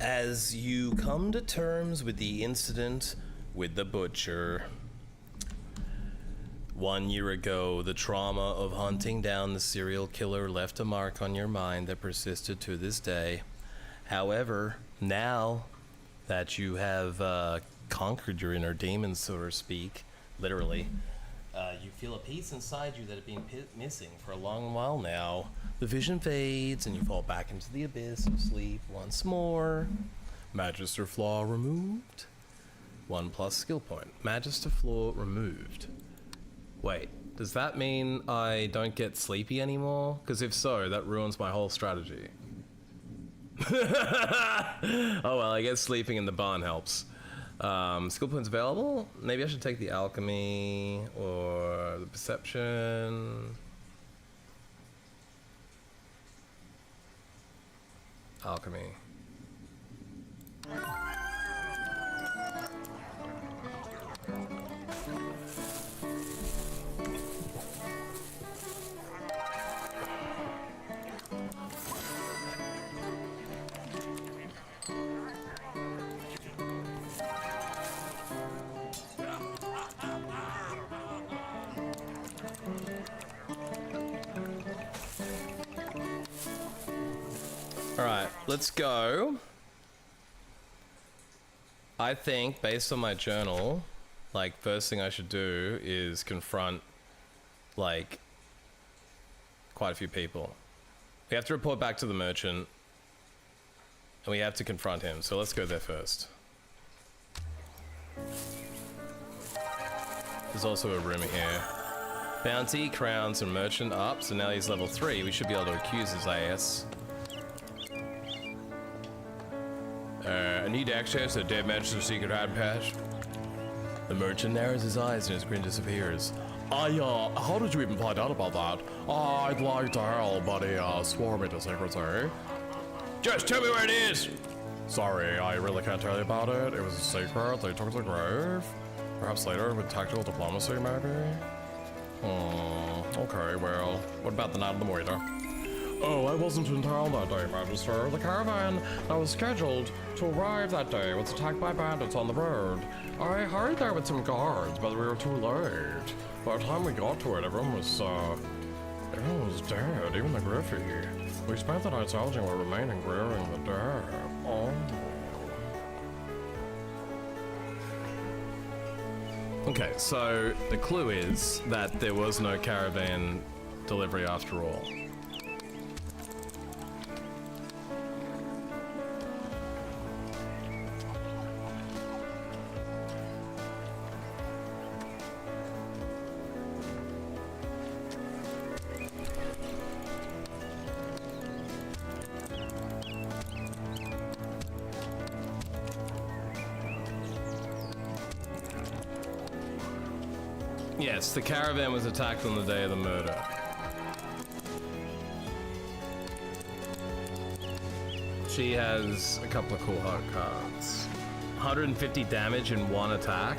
as you come to terms with the incident with the butcher. 1 year ago, the trauma of hunting down the serial killer left a mark on your mind that persisted to this day. However, now that you have conquered your inner demons, so to speak, literally, you feel a peace inside you that had been missing for a long while now. The vision fades and you fall back into the abyss of sleep once more. Magister flaw removed. 1+ skill point. Magister flaw removed. Wait, does that mean I don't get sleepy anymore? Because if so, that ruins my whole strategy. Oh well, I guess sleeping in the barn helps. Skill points available? Maybe I should take the alchemy or the perception. Alchemy. Alright, let's go. I think, based on my journal, like, first thing I should do is confront, like, quite a few people. We have to report back to the merchant, and we have to confront him, so let's go there first. There's also a room here. Bounty, crowns, and merchant up, so now he's level 3. We should be able to accuse his ass. I need access to the dead man's secret hiding patch. The merchant narrows his eyes and his grin disappears. How did you even find out about that? I'd like to help, but he swore me to secrecy. Just tell me where it is! Sorry, I really can't tell you about it. It was a secret. They took the grave. Perhaps later with tactical diplomacy, maybe? Okay, well, what about the night of the murder? Oh, I wasn't in town that day, Magister. The caravan that was scheduled to arrive that day was attacked by bandits on the road. I hurried there with some guards, but we were too late. By the time we got to it, everyone was dead, even the Griffey. We spent the night salvaging what remained and rearing the dead. Oh. Okay, so the clue is that there was no caravan delivery after all. Yes, the caravan was attacked on the day of the murder. She has a couple of cool hot cards. 150 damage in one attack.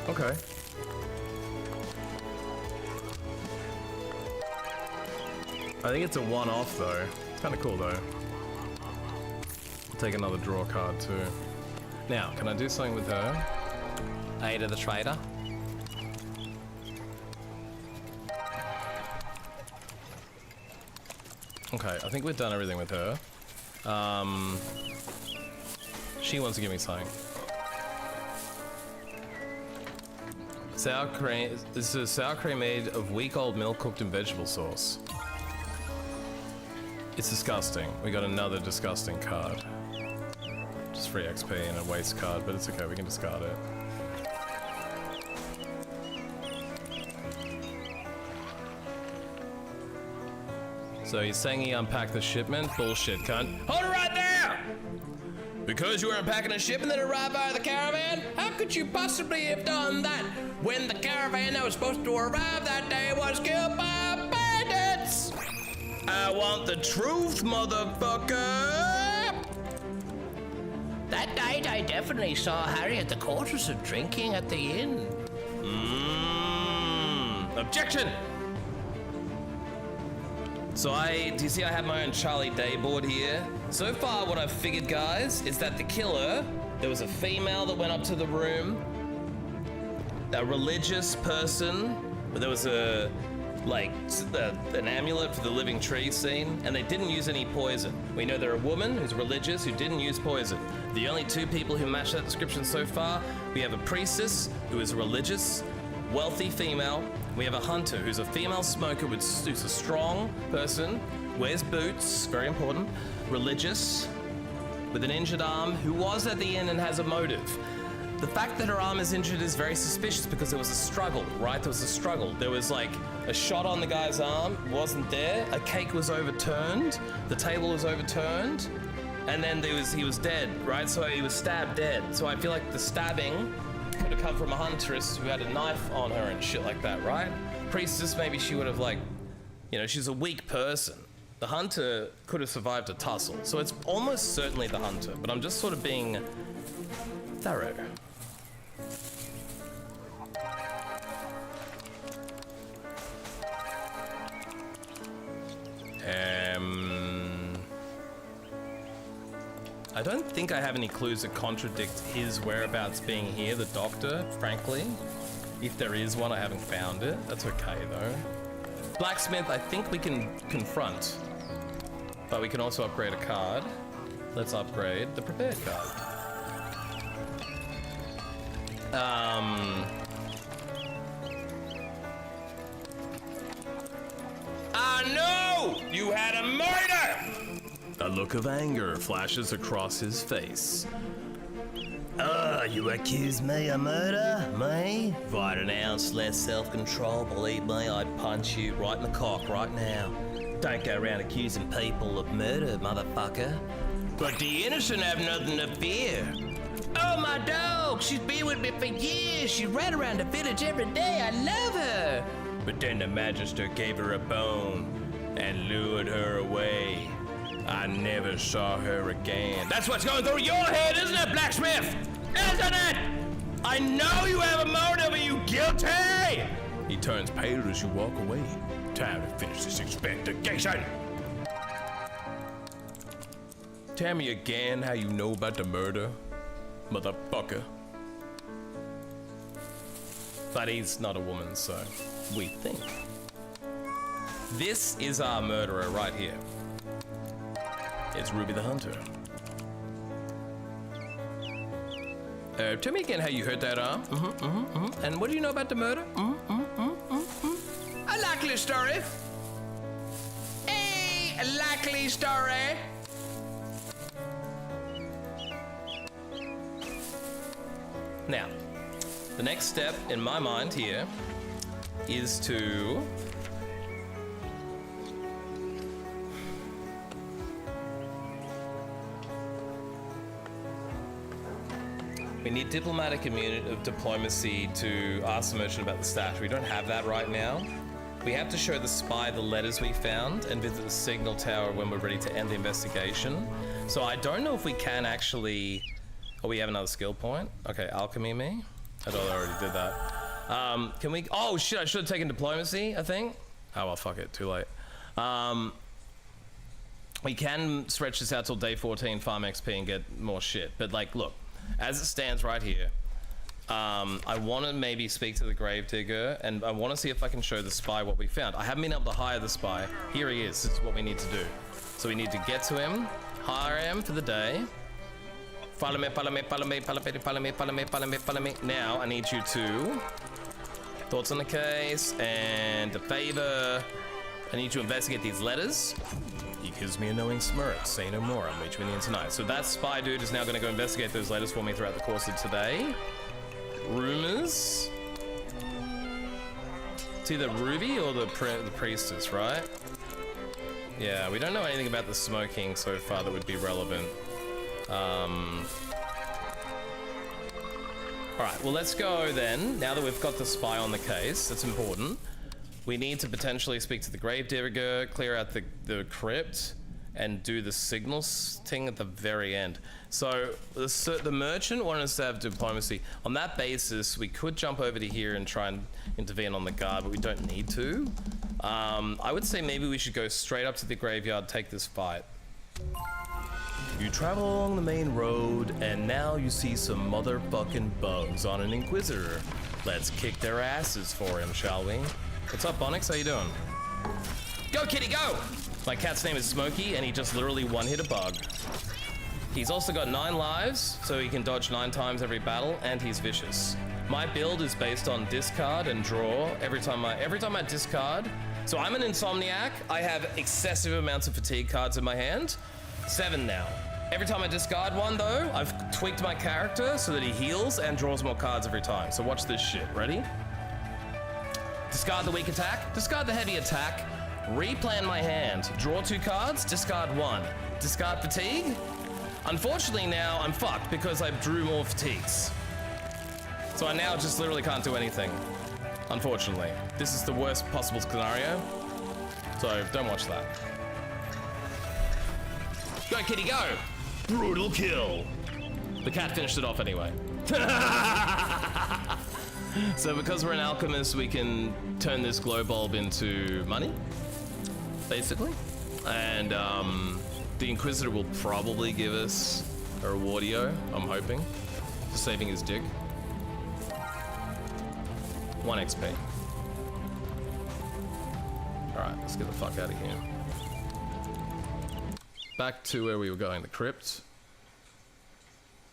Okay. I think it's a one-off though. It's kind of cool though. I'll take another draw card too. Now, can I do something with her? Ada the Trader. Okay, I think we've done everything with her. She wants to give me something. Sour cream. This is sour cream made of week-old milk cooked in vegetable sauce. It's disgusting. We got another disgusting card. Just free XP and a waste card, but it's okay, we can discard it. So he's saying he unpacked the shipment? Bullshit, cunt. Hold it right there! Because you were unpacking a shipment that arrived by the caravan? How could you possibly have done that when the caravan that was supposed to arrive that day was killed by bandits? I want the truth, motherfucker! That date, I definitely saw Harry at the quarters of drinking at the inn. Objection! So do you see I have my own Charlie Day board here? So far what I've figured, guys, is that the killer, there was a female that went up to the room, a religious person, but there was an amulet for the living tree scene, and they didn't use any poison. We know they're a woman who's religious who didn't use poison. The only two people who match that description so far, we have a priestess who is religious, wealthy female. We have a hunter who's a female smoker who's a strong person, wears boots, very important, religious, with an injured arm, who was at the inn and has a motive. The fact that her arm is injured is very suspicious because there was a struggle, right? There was a struggle. There was like a shot on the guy's arm, wasn't there. A cake was overturned, the table was overturned, and then he was dead, right? So he was stabbed dead. So I feel like the stabbing could have come from a huntress who had a knife on her and shit like that, right? Priestess, maybe she would have she's a weak person. The hunter could have survived a tussle. So it's almost certainly the hunter, but I'm just sort of being thorough. I don't think I have any clues that contradict his whereabouts being here, the doctor, frankly. If there is one, I haven't found it. That's okay, though. Blacksmith, I think we can confront, but we can also upgrade a card. Let's upgrade the prepared card. No! You had a murder! A look of anger flashes across his face. You accuse me of murder? Me? If I had an ounce less self-control, believe me, I'd punch you right in the cock right now. Don't go around accusing people of murder, motherfucker. But the innocent have nothing to fear. Oh, my dog, she's been with me for years. She ran around the village every day. I love her. But then the magister gave her a bone and lured her away. I never saw her again. That's what's going through your head, isn't it, Blacksmith? Isn't it? I know you have a motive, are you guilty? He turns pale as you walk away. Time to finish this investigation. Tell me again how you know about the murder, motherfucker. But he's not a woman, so we think. This is our murderer right here. It's Ruby the Hunter. Tell me again how you hurt that arm. And what do you know about the murder? A likely story. A likely story. Now, the next step in my mind here is to we need diplomatic diplomacy to ask the merchant about the stash. We don't have that right now. We have to show the spy the letters we found and visit the signal tower when we're ready to end the investigation. So I don't know if we can actually... Oh, we have another skill point. Okay, alchemy me. I thought I already did that. Can we... Oh shit, I should have taken diplomacy, I think. Oh well, fuck it, too late. We can stretch this out till day 14, farm XP and get more shit. But like, look, as it stands right here, I want to maybe speak to the gravedigger and I want to see if I can show the spy what we found. I haven't been able to hire the spy. Here he is. This is what we need to do. So we need to get to him, hire him for the day. Follow me, follow me, follow me, follow me, follow me, follow me, follow me, follow me. Now I need you to thoughts on the case and a favor. I need you to investigate these letters. He gives me a knowing smirk. Say no more. I'll meet you in the end tonight. So that spy dude is now going to go investigate those letters for me throughout the course of today. Rumors. It's either Ruby or the priestess, right? Yeah, we don't know anything about the smoking so far that would be relevant. Alright, well let's go then. Now that we've got the spy on the case, that's important. We need to potentially speak to the gravedigger, clear out the crypt, and do the signals thing at the very end. So the merchant wanted us to have diplomacy. On that basis, we could jump over to here and try and intervene on the guard, but we don't need to. I would say maybe we should go straight up to the graveyard, take this fight. You travel along the main road, and now you see some motherfucking bugs on an Inquisitor. Let's kick their asses for him, shall we? What's up, Bonix? How you doing? Go, kitty, go! My cat's name is Smokey, and he just literally one-hit a bug. He's also got 9 lives, so he can dodge 9 times every battle, and he's vicious. My build is based on discard and draw every time I discard. So I'm an insomniac. I have excessive amounts of fatigue cards in my hand. 7 now. Every time I discard one though, I've tweaked my character so that he heals and draws more cards every time. So watch this shit, ready? Discard the weak attack, discard the heavy attack, replan my hand, draw 2 cards, discard 1. Discard fatigue. Unfortunately now I'm fucked because I drew more fatigues. So I now just literally can't do anything. Unfortunately. This is the worst possible scenario. So don't watch that. Go kitty, go! Brutal kill. The cat finished it off anyway. So because we're an alchemist, we can turn this glow bulb into money, basically. And the Inquisitor will probably give us a rewardio, I'm hoping, for saving his dick. 1 XP. Alright, let's get the fuck out of here. Back to where we were going, the crypt.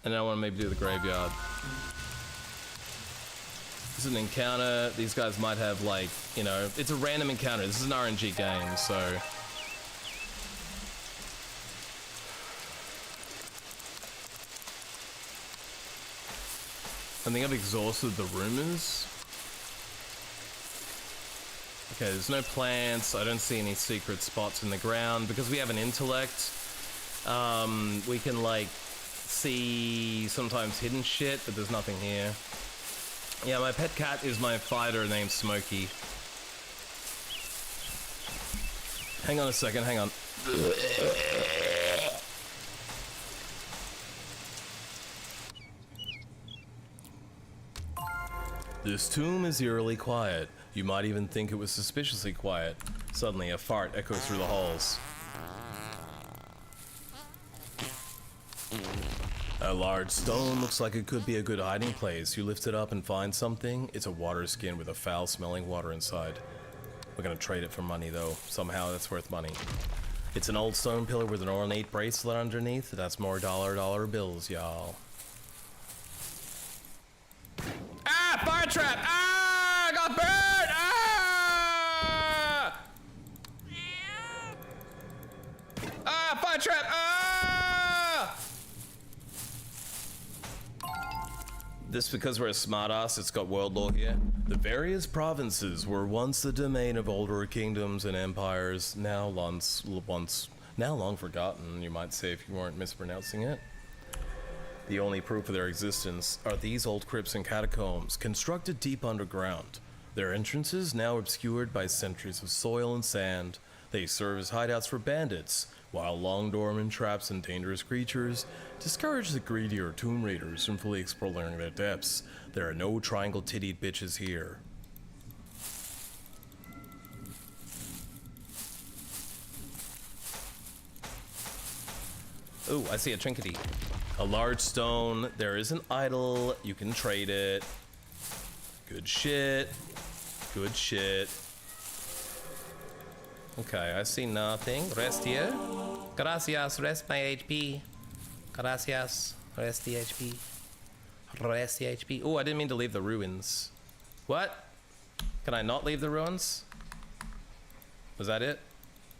And then I want to maybe do the graveyard. This is an encounter. These guys might have, like, you know, it's a random encounter. This is an RNG game, so. I think I've exhausted the rumors. Okay, there's no plants. I don't see any secret spots in the ground. Because we have an intellect, we can, like, see sometimes hidden shit, but there's nothing here. Yeah, my pet cat is my fighter named Smokey. Hang on a second, hang on. This tomb is eerily quiet. You might even think it was suspiciously quiet. Suddenly, a fart echoes through the halls. A large stone looks like it could be a good hiding place. You lift it up and find something. It's a water skin with a foul-smelling water inside. We're gonna trade it for money, though. Somehow that's worth money. It's an old stone pillar with an ornate bracelet underneath. That's more dollar bills, y'all. Ah! Fire trap! Ah! I got burned! Ah! Ah! Fire trap! Ah! This because we're a smartass, it's got world lore here. The various provinces were once the domain of older kingdoms and empires, now long forgotten, you might say if you weren't mispronouncing it. The only proof of their existence are these old crypts and catacombs, constructed deep underground. Their entrances now obscured by centuries of soil and sand. They serve as hideouts for bandits, while long dormant traps and dangerous creatures discourage the greedier tomb raiders from fully exploring their depths. There are no triangle-tittied bitches here. Ooh, I see a trinkety. A large stone. There is an idol. You can trade it. Good shit. Good shit. Okay, I see nothing. Rest here. Gracias, rest my HP. Gracias, rest the HP. Rest the HP. Oh, I didn't mean to leave the ruins. What? Can I not leave the ruins? Was that it?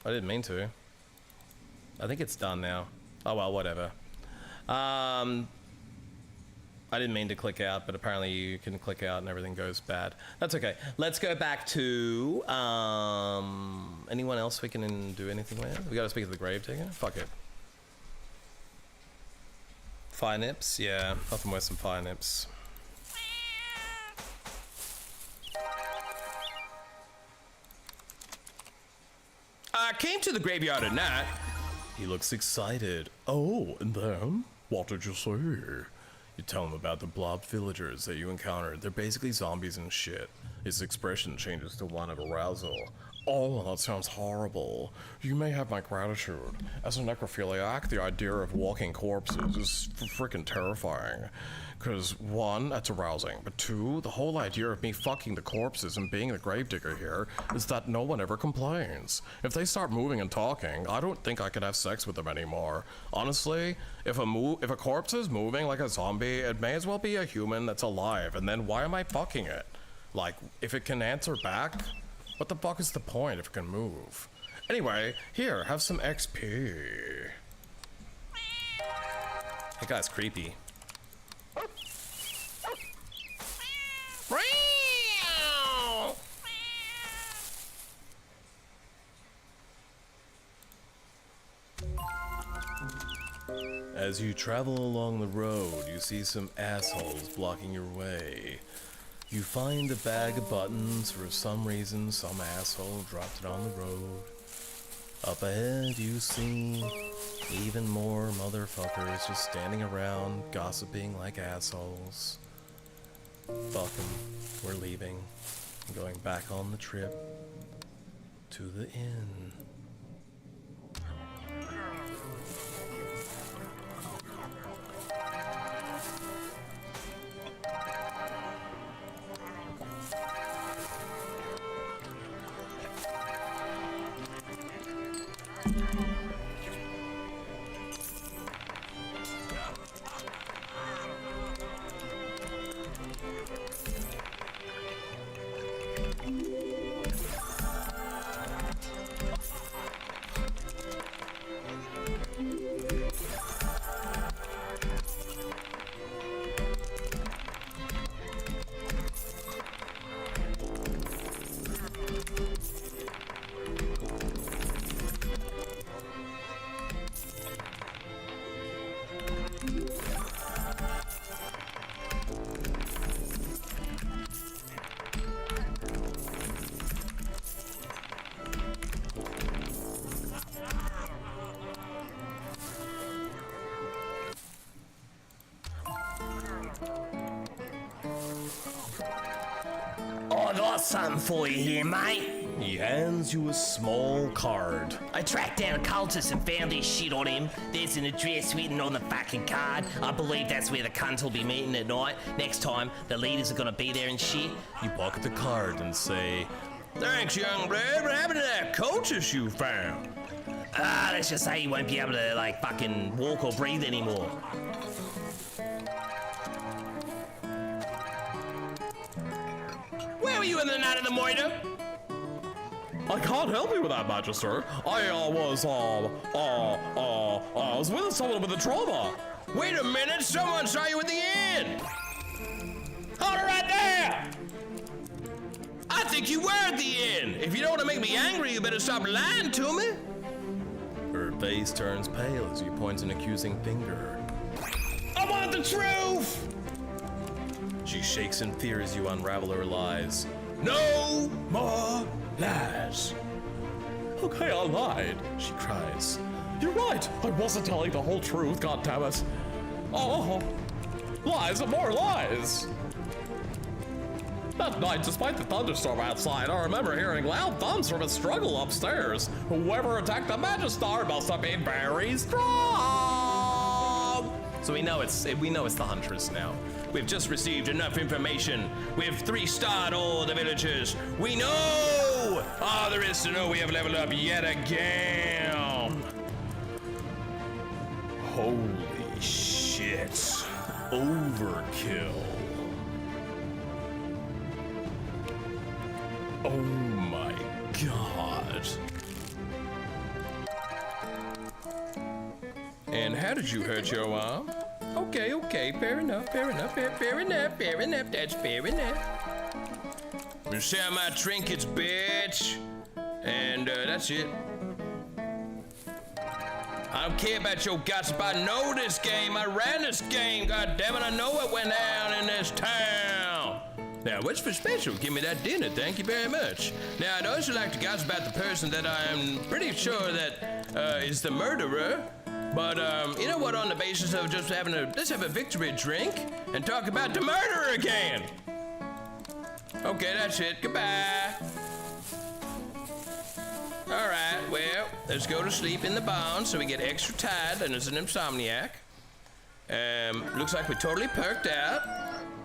I didn't mean to. I think it's done now. Oh well, whatever. I didn't mean to click out, but apparently you can click out and everything goes bad. That's okay. Let's go back to anyone else we can do anything with? We gotta speak to the grave digger? Fuck it. Fire nips? Yeah, nothing worse than fire nips. I came to the graveyard at night. He looks excited. Oh, and then? What did you say? You tell him about the blob villagers that you encountered. They're basically zombies and shit. His expression changes to one of arousal. Oh, that sounds horrible. You may have my gratitude. As a necrophiliac, the idea of walking corpses is freaking terrifying. Cause one, that's arousing, but two, the whole idea of me fucking the corpses and being the gravedigger here is that no one ever complains. If they start moving and talking, I don't think I could have sex with them anymore. Honestly, if a corpse is moving like a zombie, it may as well be a human that's alive, and then why am I fucking it? Like, if it can answer back, what the fuck is the point if it can move? Anyway, here, have some XP. That guy's creepy. As you travel along the road, you see some assholes blocking your way. You find a bag of buttons. For some reason, some asshole dropped it on the road. Up ahead, you see even more motherfuckers just standing around, gossiping like assholes. Fuck 'em. We're leaving. Going back on the trip to the inn. I got something for you here, mate. He hands you a small card. I tracked down a cultist and found this shit on him. There's an address written on the fucking card. I believe that's where the cunts will be meeting at night. Next time, the leaders are gonna be there and shit. You pocket the card and say, Thanks, young blood. What happened to that cultist you found? Let's just say he won't be able to, like, fucking walk or breathe anymore. Where were you in the night of the murder? I can't help you with that, Magister. I was with someone with a trauma. Wait a minute, someone saw you at the inn. Hold it right there. I think you were at the inn. If you don't want to make me angry, you better stop lying to me. Her face turns pale as you point an accusing finger. I want the truth. She shakes in fear as you unravel her lies. No more lies. Okay, I lied, she cries. You're right, I wasn't telling the whole truth, goddammit. Oh, lies and more lies. That night, despite the thunderstorm outside, I remember hearing loud thumps from a struggle upstairs. Whoever attacked the Magistar must have been very strong. So we know it's the Huntress now. We've just received enough information. We've 3-starred all the villagers. We know all there is to know. We have leveled up yet again. Holy shit. Overkill. Oh my god. And how did you hurt your arm? Okay, fair enough, fair enough, that's fair enough. You sell my trinkets, bitch. And that's it. I don't care about your gossip. I know this game. I ran this game. God damn it, I know what went down in this town. Now, what's for special? Give me that dinner. Thank you very much. Now, I'd also like to gossip about the person that I am pretty sure that is the murderer. But, you know what? On the basis of just let's have a victory drink and talk about the murderer again. Okay, that's it. Goodbye. All right, well, let's go to sleep in the barn so we get extra tired and as an insomniac. Looks like we're totally perked out.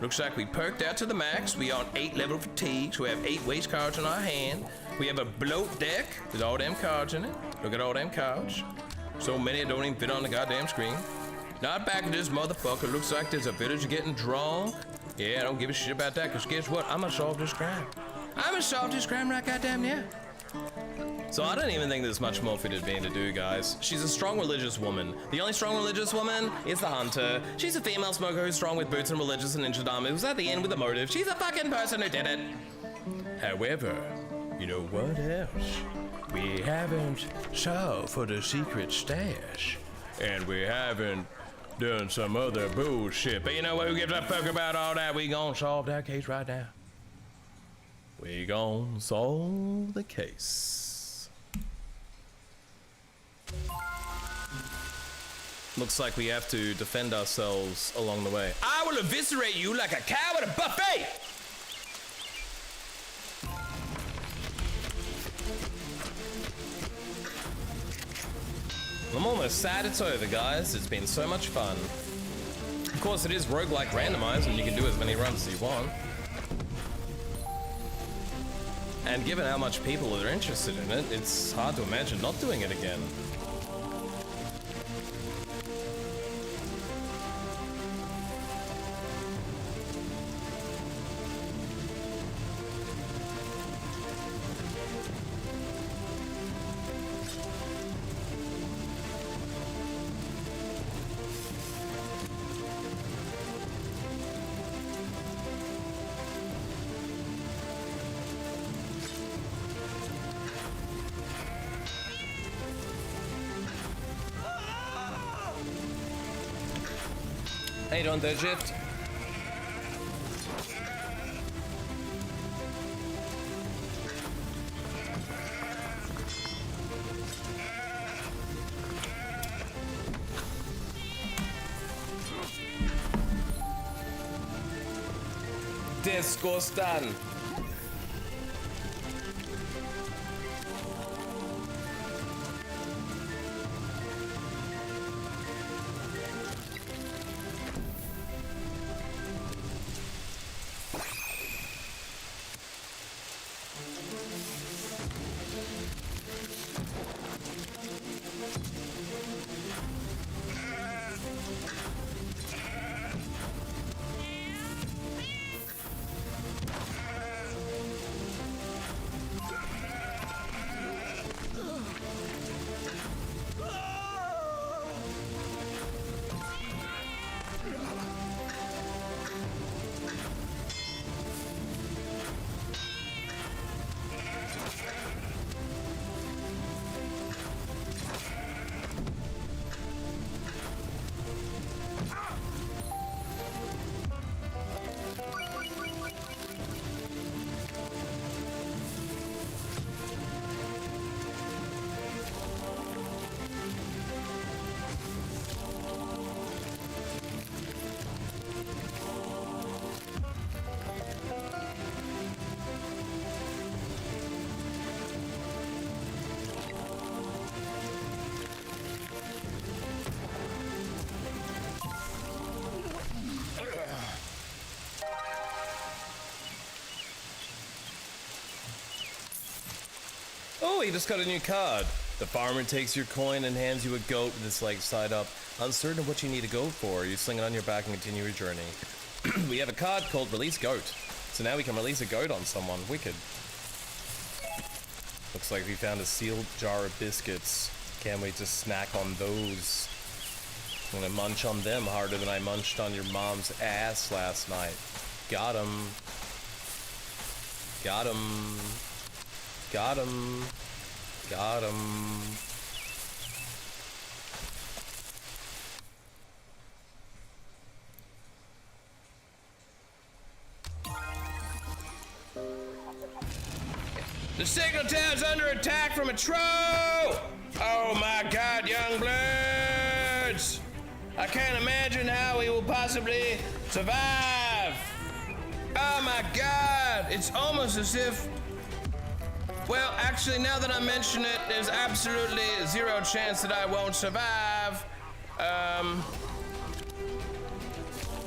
Looks like we perked out to the max. We on 8 level fatigue, so we have 8 waste cards in our hand. We have a bloat deck with all them cards in it. Look at all them cards. So many don't even fit on the goddamn screen. Not back at this motherfucker. Looks like there's a villager getting drunk. Yeah, I don't give a shit about that, because guess what? I'm gonna solve this crime. I'm gonna solve this crime right goddamn yeah. So I don't even think there's much more for Devine to do, guys. She's a strong religious woman. The only strong religious woman is the hunter. She's a female smoker who's strong with boots and religious and ninja dharma who's at the end with a motive. She's a fucking person who did it. However, you know what else? We haven't solved for the secret stash. And we haven't done some other bullshit. But you know what? Who gives a fuck about all that? We gonna solve that case right now. We gon' solve the case. Looks like we have to defend ourselves along the way. I will eviscerate you like a cow at a buffet! I'm almost sad it's over, guys. It's been so much fun. Of course, it is roguelike randomized, and you can do as many runs as you want. And given how much people are interested in it, it's hard to imagine not doing it again. How you doing, Third Shift? Disgusting. Oh, he just got a new card. The farmer takes your coin and hands you a goat with its legs tied up. Uncertain of what you need a goat for, you sling it on your back and continue your journey. We have a card called Release Goat. So now we can release a goat on someone. Wicked. Looks like we found a sealed jar of biscuits. Can't wait to snack on those. I'm gonna munch on them harder than I munched on your mom's ass last night. Got him. Got him. Got him. Got him. The signal tower's under attack from a troll! Oh my god, young bloods! I can't imagine how we will possibly survive! Oh my god! It's almost as if... Well, actually, now that I mention it, there's absolutely zero chance that I won't survive.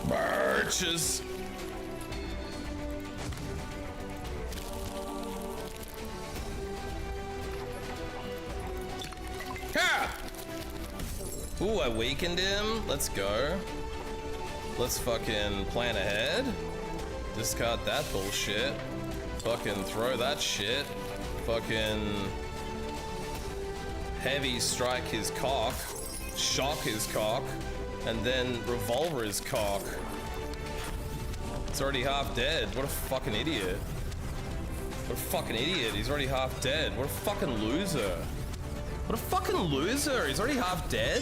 Birches. Ha! Ooh, I weakened him. Let's go. Let's fucking plan ahead. Discard that bullshit. Fucking throw that shit. Fucking heavy strike his cock. Shock his cock. And then revolver his cock. It's already half dead. What a fucking idiot. What a fucking idiot. He's already half dead. What a fucking loser. What a fucking loser. He's already half dead?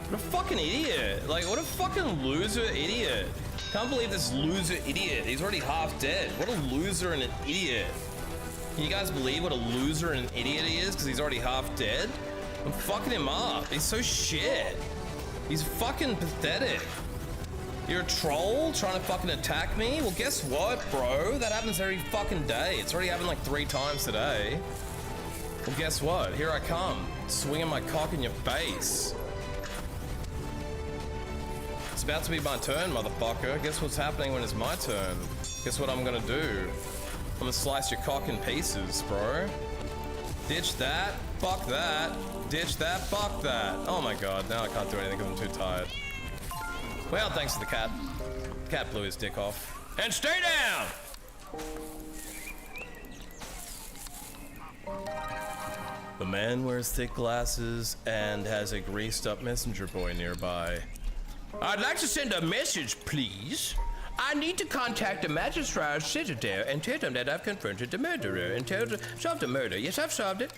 What a fucking idiot. Like, what a fucking loser idiot. Can't believe this loser idiot. He's already half dead. What a loser and an idiot. Can you guys believe what a loser and an idiot he is? Because he's already half dead? I'm fucking him up. He's so shit. He's fucking pathetic. You're a troll trying to fucking attack me? Well, guess what, bro? That happens every fucking day. It's already happened like 3 times today. Well, guess what? Here I come, swinging my cock in your face. It's about to be my turn, motherfucker. Guess what's happening when it's my turn? Guess what I'm gonna do? I'm gonna slice your cock in pieces, bro. Ditch that, fuck that. Ditch that, fuck that. Oh my god, now I can't do anything because I'm too tired. Well, thanks to the cat. The cat blew his dick off. And stay down! The man wears thick glasses and has a greased up messenger boy nearby. I'd like to send a message, please. I need to contact the Magistrate Citadel and tell them that I've confronted the murderer and solved the murder. Yes, I've solved it.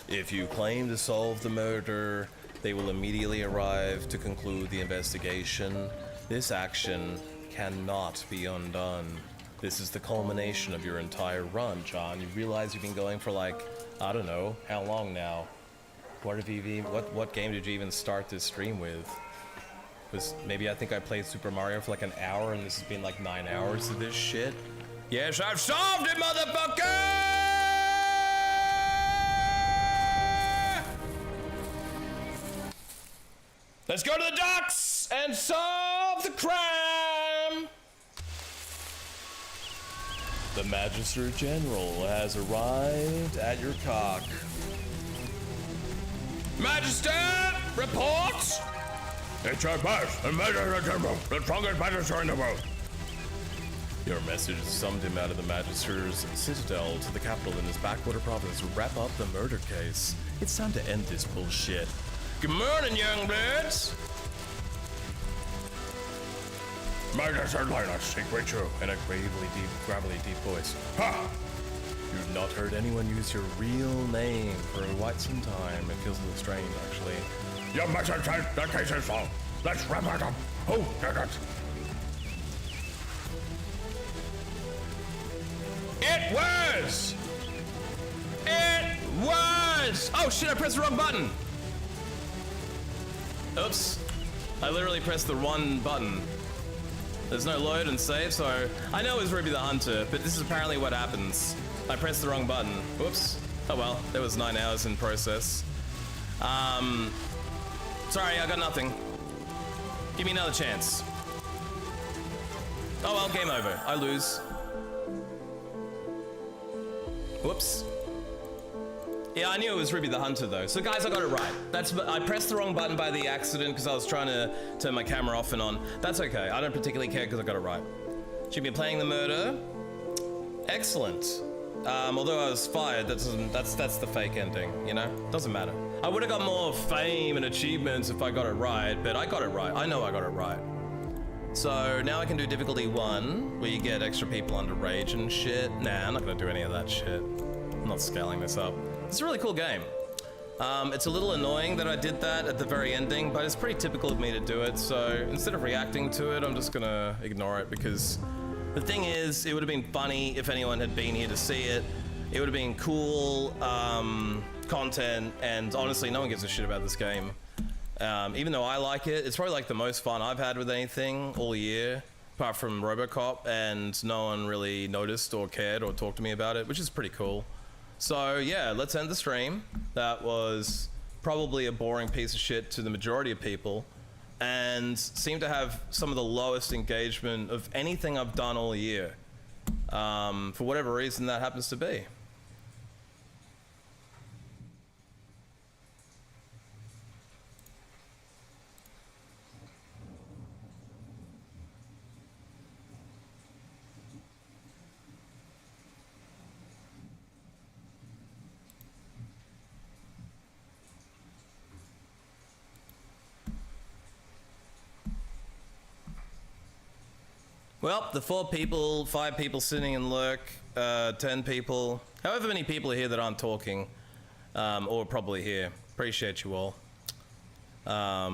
If you claim to solve the murder, they will immediately arrive to conclude the investigation. This action cannot be undone. This is the culmination of your entire run, John. You realize you've been going for like, I don't know, how long now? What game did you even start this stream with? Maybe I think I played Super Mario for like an hour and this has been like 9 hours of this shit. Yes, I've solved it, motherfucker! Let's go to the docks and solve the crime! The Magistrate General has arrived at your cock. Magister, report! It's your boss, the Magistrate General, the strongest magistrate in the world. Your message summoned him out of the Magistrate's Citadel to the capital in his backwater province to wrap up the murder case. It's time to end this bullshit. Good morning, young bloods. Magistrate Linus, speak with you. In a gravelly deep voice. Ha! You've not heard anyone use your real name for quite some time. It feels a little strange, actually. Your magistrate, the case is solved. Let's wrap it up. Who did it? It was! It was! Oh shit, I pressed the wrong button! Oops. I literally pressed the wrong button. There's no load and save, so I know it was Ruby the Hunter, but this is apparently what happens. I pressed the wrong button. Whoops. Oh well, there was 9 hours in process. Sorry, I got nothing. Give me another chance. Oh well, game over. I lose. Whoops. Yeah, I knew it was Ruby the Hunter though. So guys, I got it right. I pressed the wrong button by the accident because I was trying to turn my camera off and on. That's okay. I don't particularly care because I got it right. Should be playing the murder. Excellent. Although I was fired, that's the fake ending, you know? Doesn't matter. I would have got more fame and achievements if I got it right, but I got it right. I know I got it right. So now I can do difficulty 1, where you get extra people under rage and shit. Nah, I'm not gonna do any of that shit. I'm not scaling this up. It's a really cool game. It's a little annoying that I did that at the very ending, but it's pretty typical of me to do it, so instead of reacting to it, I'm just gonna ignore it because the thing is, it would have been funny if anyone had been here to see it. it would have been cool content, and honestly, no one gives a shit about this game. Even though I like it, it's probably like the most fun I've had with anything all year, apart from RoboCop, and no one really noticed or cared or talked to me about it, which is pretty cool. So yeah, let's end the stream. That was probably a boring piece of shit to the majority of people, and seemed to have some of the lowest engagement of anything I've done all year. For whatever reason that happens to be. Well, the 4 people, 5 people sitting in lurk, 10 people, however many people are here that aren't talking, or probably here. Appreciate you all. I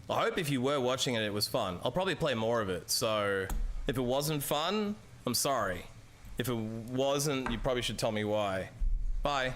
hope if you were watching it, it was fun. I'll probably play more of it, so if it wasn't fun, I'm sorry. If it wasn't, you probably should tell me why. Bye.